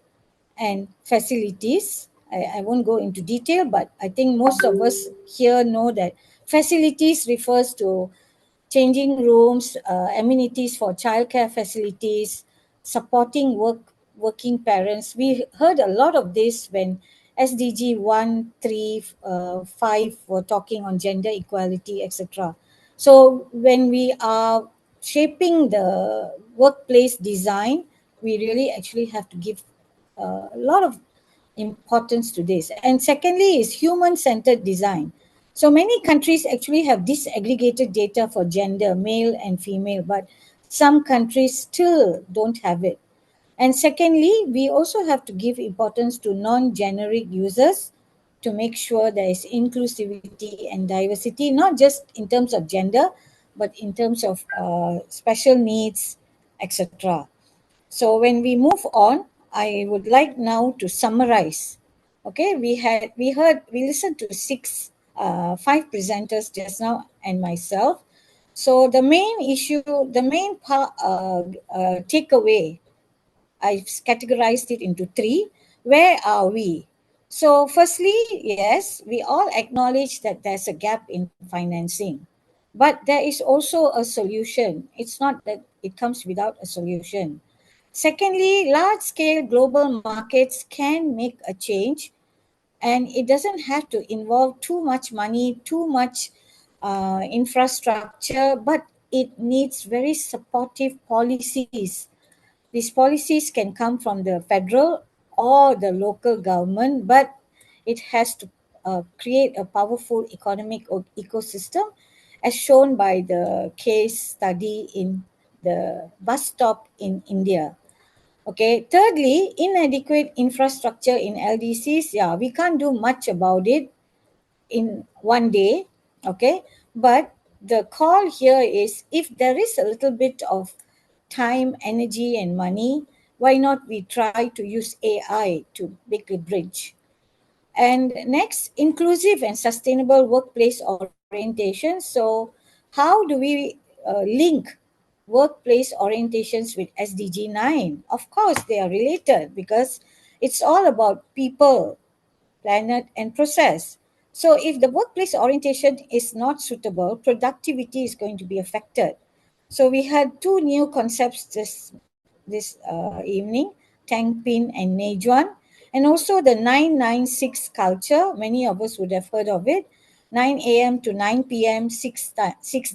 [SPEAKER 15] and facilities. I won't go into detail, but I think most of us here know that facilities refers to changing rooms, amenities for childcare facilities, supporting working parents. We heard a lot of this when SDG 1, 3, 5 were talking on gender equality, etc. So when we are shaping the workplace design, we really actually have to give a lot of importance to this. And secondly is human-centered design. So many countries actually have disaggregated data for gender, male and female, but some countries still don't have it. And secondly, we also have to give importance to non-generic users to make sure there is inclusivity and diversity, not just in terms of gender, but in terms of special needs, etc. So when we move on, I would like now to summarize. Okay, we listened to five presenters just now and myself. So the main issue, the main takeaway, I've categorized it into three. Where are we? So firstly, yes, we all acknowledge that there's a gap in financing, but there is also a solution. It's not that it comes without a solution. Secondly, large-scale global markets can make a change, and it doesn't have to involve too much money, too much infrastructure, but it needs very supportive policies. These policies can come from the federal or the local government, but it has to create a powerful economic ecosystem, as shown by the case study in the bus stop in India. Okay. Thirdly, inadequate infrastructure in LDCs. Yeah, we can't do much about it in one day. Okay. But the call here is, if there is a little bit of time, energy, and money, why not we try to use AI to make a bridge? And next, inclusive and sustainable workplace orientation. So how do we link workplace orientations with SDG 9? Of course, they are related because it's all about people, planet, and process. So if the workplace orientation is not suitable, productivity is going to be affected. So we had two new concepts this evening, Tang Pin and Nejuan, and also the 996 culture. Many of us would have heard of it. 9 a.m. to 9 p.m., 6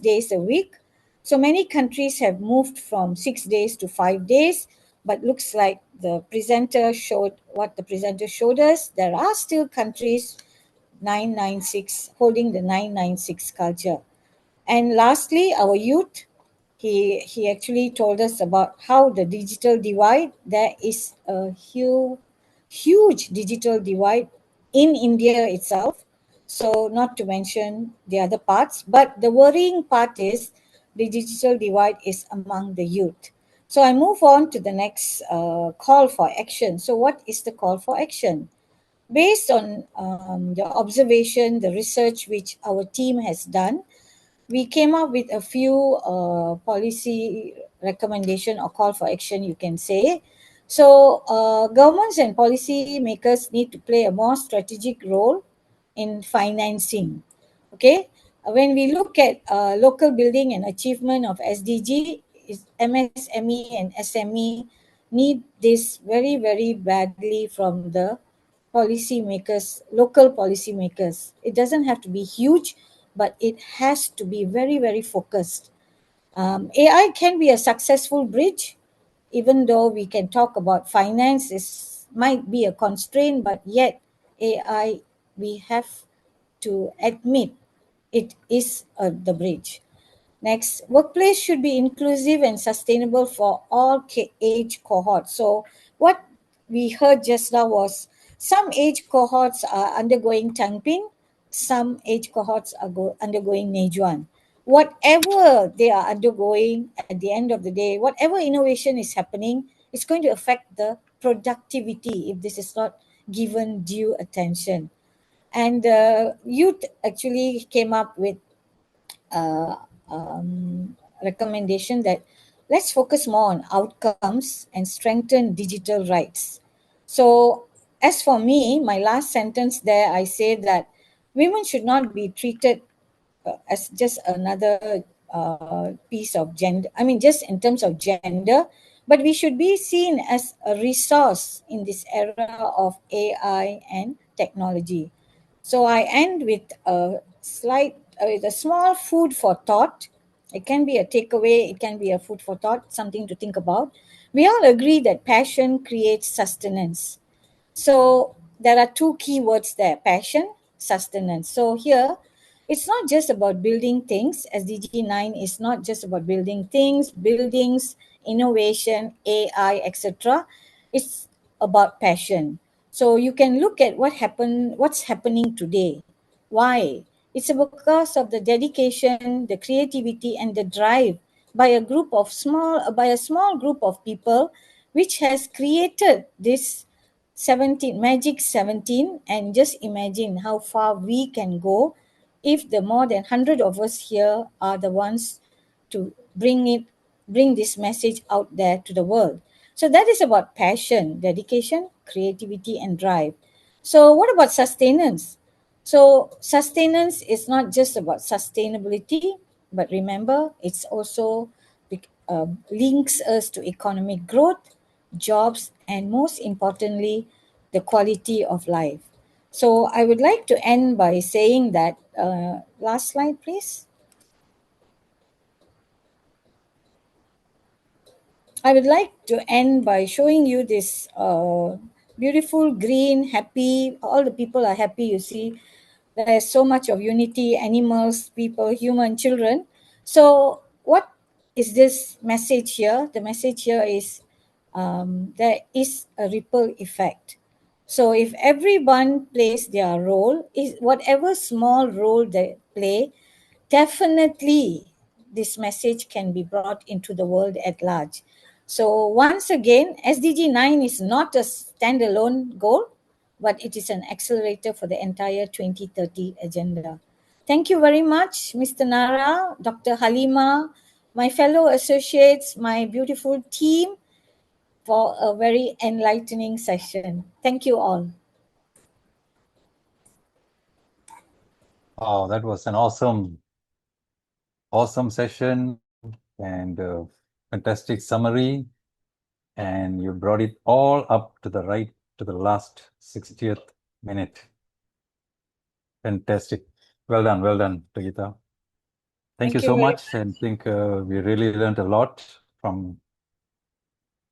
[SPEAKER 15] days a week. So many countries have moved from 6 days to 5 days, but looks like the presenter showed what the presenter showed us. There are still countries 996 holding the 996 culture. And lastly, our youth, he actually told us about how the digital divide, there is a huge digital divide in India itself. So not to mention the other parts, but the worrying part is the digital divide is among the youth. So I move on to the next call for action. So what is the call for action? Based on the observation, the research which our team has done, we came up with a few policy recommendation or call for action, you can say. So governments and policy makers need to play a more strategic role in financing. Okay, when we look at local building and achievement of SDG, is MSME and SME need this very, very badly from the policymakers, local policymakers. It doesn't have to be huge, but it has to be very, very focused. AI can be a successful bridge, even though we can talk about finance is might be a constraint, but yet AI, we have to admit it is the bridge. Next, workplace should be inclusive and sustainable for all age cohorts. So what we heard just now was some age cohorts are undergoing Tangping, some age cohorts are undergoing Nejuan. Whatever they are undergoing at the end of the day, whatever innovation is happening, it's going to affect the productivity if this is not given due attention. And youth actually came up with uh, recommendation that let's focus more on outcomes and strengthen digital rights. So, as for me, my last sentence there, I say that women should not be treated as just another piece of gender. I mean, just in terms of gender, but we should be seen as a resource in this era of AI and technology. So I end with with a small food for thought. It can be a takeaway, it can be a food for thought, something to think about. We all agree that passion creates sustenance. So there are two key words there: passion, sustenance. So here, it's not just about building things. SDG 9 is not just about building things, buildings, innovation, AI, etc. It's about passion. So you can look at what's happening today. Why? It's because of the dedication, the creativity, and the drive by a small group of people, which has created this 17 magic 17. And just imagine how far we can go if the more than 100 of us here are the ones to bring this message out there to the world. So that is about passion, dedication, creativity, and drive. So what about sustenance? So sustenance is not just about sustainability, but remember, it's also links us to economic growth, jobs, and most importantly, the quality of life. So I would like to end by saying that, last slide, please. I would like to end by showing you this beautiful green, happy, all the people are happy, you see. There's so much of unity, animals, people, human, children. So what is this message here? The message here is there is a ripple effect. So if everyone plays their role, is whatever small role they play, definitely this message can be brought into the world at large. So once again, SDG 9 is not a standalone goal, but it is an accelerator for the entire 2030 agenda. Thank you very much, Mr. Nara, Dr. Halima, my fellow associates, my beautiful team, for a very enlightening session. Thank you all.
[SPEAKER 1] Oh, that was an awesome session and fantastic summary. And you brought it all up to the last 60th minute. Fantastic. Well done, Pragita. Thank you so much. And I think we really learned a lot from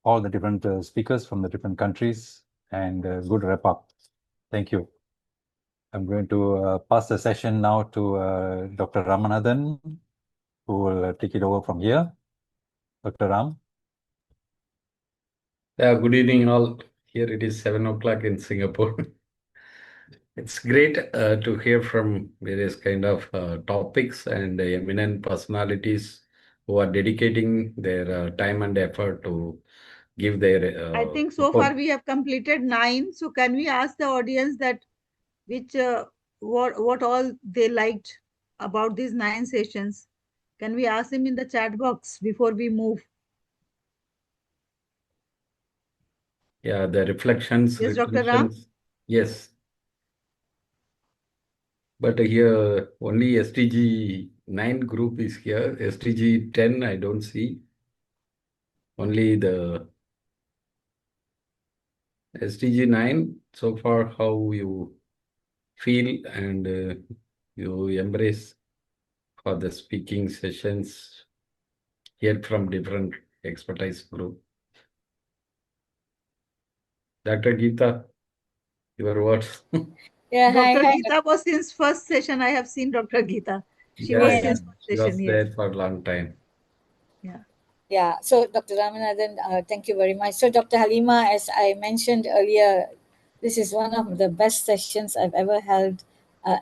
[SPEAKER 1] all the different speakers from the different countries, and good wrap up. Thank you. I'm going to pass the session now to Dr. Ramanathan who will take it over from here. Dr. Ram.
[SPEAKER 18] Yeah, good evening all. Here it is 7 o'clock in Singapore. It's great to hear from various kind of topics and eminent personalities who are dedicating their time and effort to give their
[SPEAKER 2] I think so
[SPEAKER 18] support.
[SPEAKER 2] far we have completed 9. So can we ask the audience that which what all they liked about these 9 sessions? Can we ask them in the chat box before we move?
[SPEAKER 18] Yeah, the reflections.
[SPEAKER 2] Yes, Dr. Ram?
[SPEAKER 18] Yes. But here only SDG 9 group is here. SDG 10 I don't see. Only the SDG 9 so far, how you feel and you embrace for the speaking sessions, hear from different expertise group. Dr. Geeta, your words.
[SPEAKER 15] Yeah, hi,
[SPEAKER 2] Dr.
[SPEAKER 15] hi.
[SPEAKER 2] Geeta was since first session. I have seen Dr. Geeta. She
[SPEAKER 18] Yeah,
[SPEAKER 2] was
[SPEAKER 18] yeah.
[SPEAKER 2] since first
[SPEAKER 18] She
[SPEAKER 2] session.
[SPEAKER 18] was
[SPEAKER 2] Yes.
[SPEAKER 18] there for a long time.
[SPEAKER 2] Yeah.
[SPEAKER 15] Yeah, so Dr. Ramanathan, thank you very much. So Dr. Halima, as I mentioned earlier, this is one of the best sessions I've ever held,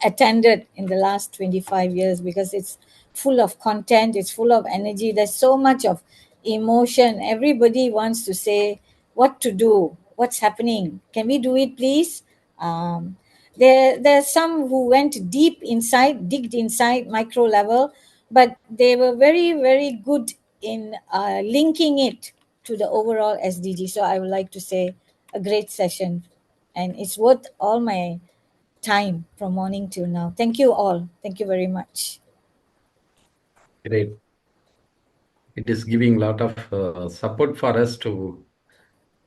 [SPEAKER 15] attended in the last 25 years because it's full of content, it's full of energy, there's so much of emotion. Everybody wants to say what to do, what's happening, can we do it please? There's some who went deep inside, digged inside micro level, but they were very, very good in linking it to the overall SDG. So I would like to say a great session, and it's worth all my time from morning till now. Thank you all. Thank you very much.
[SPEAKER 18] Great. It is giving a lot of support for us to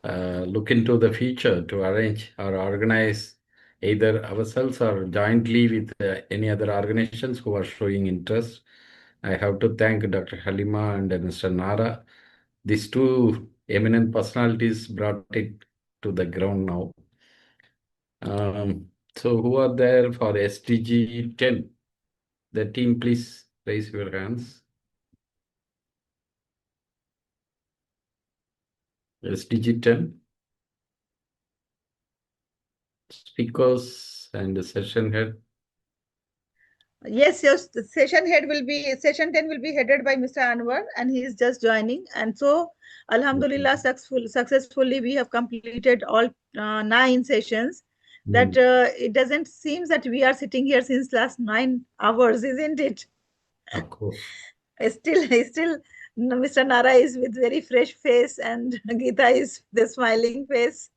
[SPEAKER 18] look into the future to arrange or organize either ourselves or jointly with any other organizations who are showing interest. I have to thank Dr. Halima and Mr. Nara. These two eminent personalities brought it to the ground now. So who are there for SDG 10? The team, please raise your hands. SDG 10. Speakers and the session head.
[SPEAKER 2] Yes, yes. The session 10 will be headed by Mr. Anwar, and he is just joining. And so, Alhamdulillah, successfully we have completed all 9 sessions. That it doesn't seem that we are sitting here since last 9 hours, isn't it?
[SPEAKER 18] Of course.
[SPEAKER 2] Still, Mr. Nara is with very fresh face, and Geeta is the smiling face.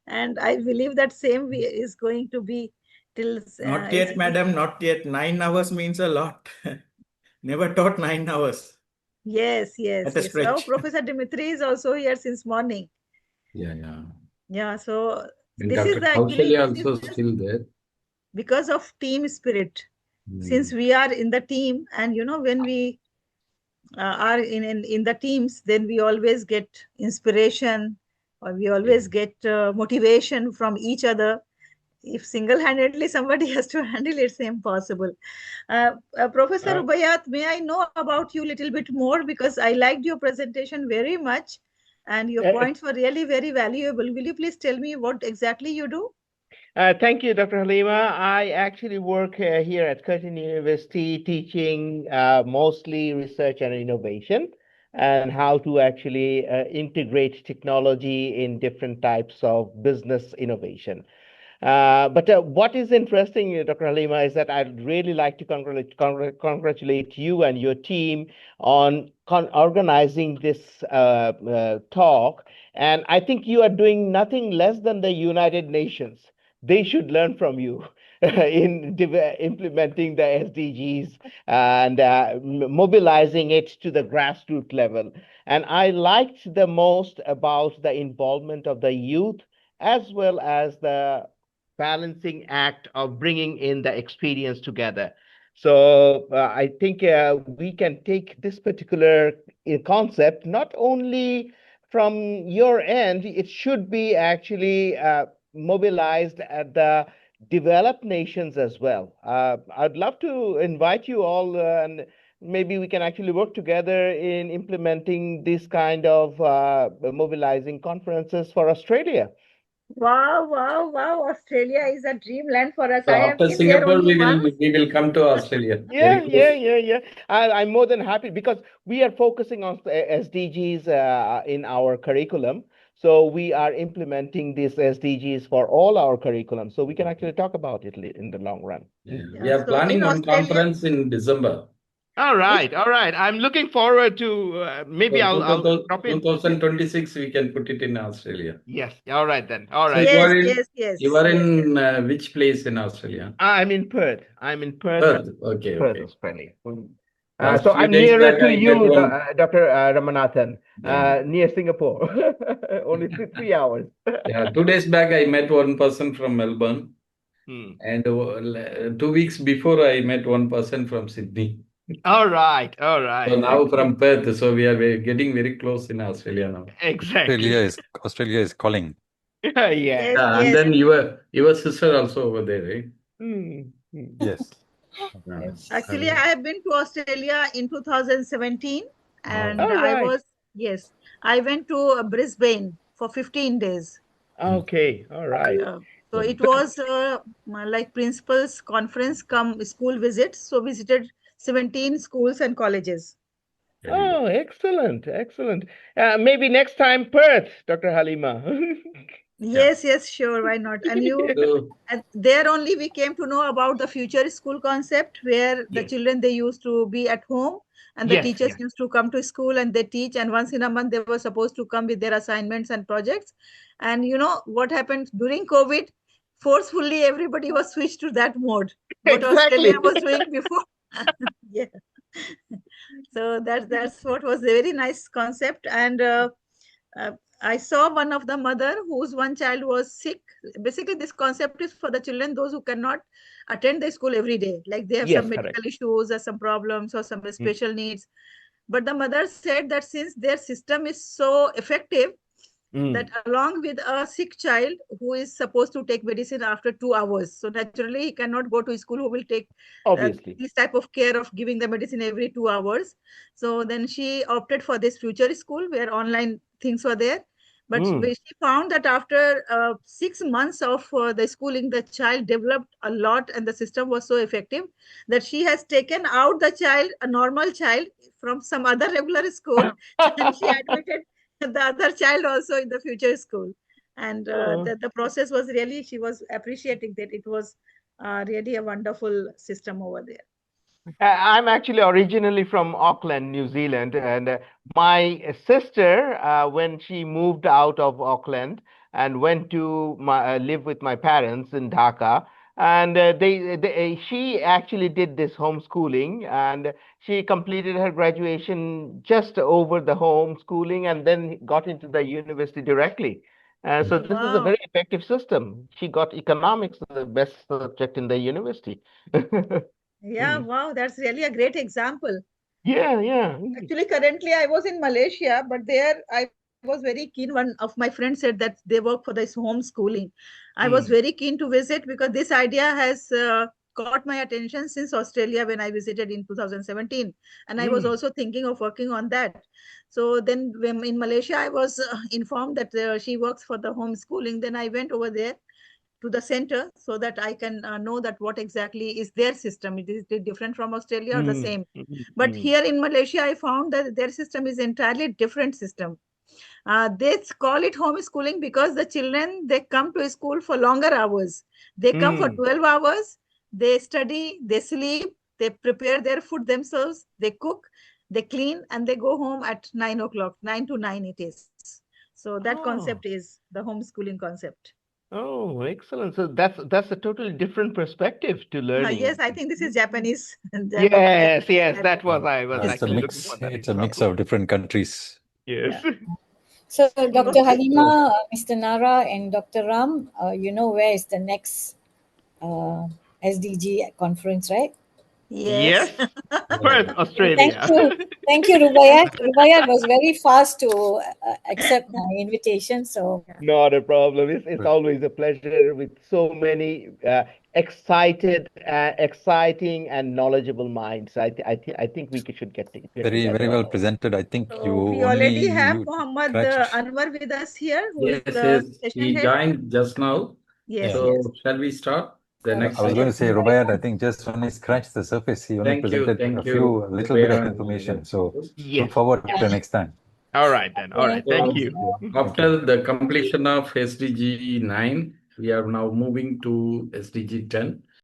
[SPEAKER 2] And I believe that same is going to be till.
[SPEAKER 19] Not yet, madam, not yet. 9 hours means a lot. Never taught 9 hours.
[SPEAKER 2] Yes, yes,
[SPEAKER 19] At a
[SPEAKER 2] yes.
[SPEAKER 19] stretch.
[SPEAKER 2] Oh, Professor Dimitri is also here since morning.
[SPEAKER 18] Yeah, yeah.
[SPEAKER 2] Yeah, so
[SPEAKER 18] And
[SPEAKER 2] this
[SPEAKER 18] Dr.
[SPEAKER 2] is actually
[SPEAKER 18] also still there.
[SPEAKER 2] because of team spirit. Since we are in the team, and when we are in the teams, then we always get inspiration, or we always get motivation from each other. If single-handedly somebody has to handle it, it's impossible. Professor Ubayat, may I know about you a little bit more, because I liked your presentation very much and your points were really very valuable. Will you please tell me what exactly you do?
[SPEAKER 17] Thank you, Dr. Halima. I actually work here at Curtin University teaching mostly research and innovation and how to actually integrate technology in different types of business innovation. But what is interesting, Dr. Halima, is that I'd really like to congratulate you and your team on organizing this talk. And I think you are doing nothing less than the United Nations. They should learn from you in implementing the SDGs and mobilizing it to the grassroots level. And I liked the most about the involvement of the youth as well as the balancing act of bringing in the experience together. So I think we can take this particular concept not only from your end, it should be actually mobilized at the developed nations as well. I'd love to invite you all and maybe we can actually work together in implementing this kind of mobilizing conferences for Australia.
[SPEAKER 2] Wow, wow, wow. Australia is a dreamland for us.
[SPEAKER 18] So
[SPEAKER 2] I have
[SPEAKER 18] after
[SPEAKER 2] been there
[SPEAKER 18] Singapore,
[SPEAKER 2] only once.
[SPEAKER 18] we will come to Australia.
[SPEAKER 17] Yeah,
[SPEAKER 18] Very close.
[SPEAKER 17] yeah. I'm more than happy because we are focusing on SDGs in our curriculum. So we are implementing these SDGs for all our curriculum. So we can actually talk about it in the long run.
[SPEAKER 18] Yeah. We are planning
[SPEAKER 2] in
[SPEAKER 18] one
[SPEAKER 2] Australia,
[SPEAKER 18] conference in December.
[SPEAKER 17] All right. I'm looking forward to maybe
[SPEAKER 18] So
[SPEAKER 17] I'll drop in.
[SPEAKER 18] 2026, we can put it in Australia.
[SPEAKER 17] Yes. All right then. All
[SPEAKER 18] So
[SPEAKER 17] right.
[SPEAKER 18] you are in which place in Australia?
[SPEAKER 17] I'm in Perth.
[SPEAKER 18] Perth. Okay,
[SPEAKER 17] Perth,
[SPEAKER 18] okay.
[SPEAKER 17] Australia.
[SPEAKER 18] Last
[SPEAKER 17] So
[SPEAKER 18] few
[SPEAKER 17] I'm
[SPEAKER 18] days
[SPEAKER 17] nearer
[SPEAKER 18] back,
[SPEAKER 17] to
[SPEAKER 18] I met
[SPEAKER 17] you,
[SPEAKER 18] one.
[SPEAKER 17] Dr. Ramanathan,
[SPEAKER 18] Yeah.
[SPEAKER 17] near Singapore. Only 3 hours.
[SPEAKER 18] Yeah, 2 days back, I met one person from Melbourne.
[SPEAKER 17] Hmm.
[SPEAKER 18] And 2 weeks before, I met one person from Sydney.
[SPEAKER 17] All right.
[SPEAKER 18] So now from Perth, so we are getting very close in Australia now.
[SPEAKER 17] Exactly.
[SPEAKER 1] Australia is calling.
[SPEAKER 17] Yeah.
[SPEAKER 18] And then your sister also over there, right?
[SPEAKER 1] Yes.
[SPEAKER 2] Actually, I have been to Australia in 2017, and
[SPEAKER 17] All right.
[SPEAKER 2] I went to Brisbane for 15 days.
[SPEAKER 17] Okay. All right.
[SPEAKER 2] So it was like principals conference come school visits. So visited 17 schools and colleges.
[SPEAKER 17] Oh, excellent. Maybe next time Perth, Dr. Halima.
[SPEAKER 2] Yes, sure, why not? And and there only we came to know about the future school concept, where the children, they used to be at home and the teachers used to come to school and they teach, and once in a month they were supposed to come with their assignments and projects. And you know what happened during COVID? Forcefully everybody was switched to that mode. What Australia was doing before. Yeah. So that's what was a very nice concept. And I saw one of the mother whose one child was sick. Basically, this concept is for the children, those who cannot attend the school every day, like they have some medical issues or some problems or some special needs. But the mother said that since their system is so effective, that along with a sick child who is supposed to take medicine after 2 hours, so naturally he cannot go to school, who will take this type of care of giving the medicine every 2 hours. So then she opted for this future school where online things were there. But she found that after 6 months of the schooling, the child developed a lot and the system was so effective that she has taken out the child, a normal child, from some other regular school and she admitted the other child also in the future school. And the process was really, she was appreciating that it was really a wonderful system over there.
[SPEAKER 17] I'm actually originally from Auckland, New Zealand, and my sister, when she moved out of Auckland and went to live with my parents in Dhaka, and she actually did this homeschooling, and she completed her graduation just over the homeschooling, and then got into the university directly. So this is a very effective system. She got economics, the best subject in the university.
[SPEAKER 2] Yeah, wow, that's really a great example.
[SPEAKER 17] Yeah.
[SPEAKER 2] Actually, currently I was in Malaysia, but there I was very keen. One of my friends said that they work for this homeschooling. I was very keen to visit because this idea has caught my attention since Australia when I visited in 2017. And I was also thinking of working on that. So then when in Malaysia, I was informed that she works for the homeschooling. Then I went over there to the center so that I can know that what exactly is their system. It is different from Australia or the same. But here in Malaysia, I found that their system is entirely different system. They call it homeschooling because the children, they come to school for longer hours. They come for 12 hours, they study, they sleep, they prepare their food themselves, they cook, they clean, and they go home at 9 o'clock, 9 to 9 it is. So that concept is the homeschooling concept.
[SPEAKER 17] Oh, excellent. So that's a totally different perspective to learning.
[SPEAKER 2] Yes, I think this is Japanese.
[SPEAKER 17] Yes, that was I was
[SPEAKER 1] It's a
[SPEAKER 17] actually
[SPEAKER 1] mix.
[SPEAKER 17] looking for that
[SPEAKER 1] It's a mix
[SPEAKER 17] example.
[SPEAKER 1] of different countries.
[SPEAKER 17] Yes.
[SPEAKER 15] So, Dr. Halima, Mr. Nara, and Dr. Ram, you know where is the next SDG conference, right?
[SPEAKER 17] Yes. Perth,
[SPEAKER 15] Thank
[SPEAKER 17] Australia.
[SPEAKER 15] Thank you, Rubaya. Rubaya was very fast to accept my invitation. So
[SPEAKER 17] Not a problem. It's always a pleasure with so many exciting and knowledgeable minds. I think we should get
[SPEAKER 1] Very
[SPEAKER 17] together.
[SPEAKER 1] well presented. I think you
[SPEAKER 2] We already have
[SPEAKER 1] you
[SPEAKER 2] Mohammed
[SPEAKER 1] scratched.
[SPEAKER 2] Anwar with us here, who is
[SPEAKER 18] Yes,
[SPEAKER 2] the
[SPEAKER 18] yes.
[SPEAKER 2] session
[SPEAKER 18] He
[SPEAKER 2] head.
[SPEAKER 18] joined just now.
[SPEAKER 2] Yes,
[SPEAKER 18] So
[SPEAKER 2] yes.
[SPEAKER 18] shall we start the next
[SPEAKER 1] I was going to say,
[SPEAKER 18] session?
[SPEAKER 1] Rubaiyat, I think just when he scratched the surface, he only presented a few little bit of information. So
[SPEAKER 17] Yes.
[SPEAKER 1] look forward to next time.
[SPEAKER 17] All right then. All right. Thank you.
[SPEAKER 18] After the completion of SDG 9, we are now moving to SDG 10.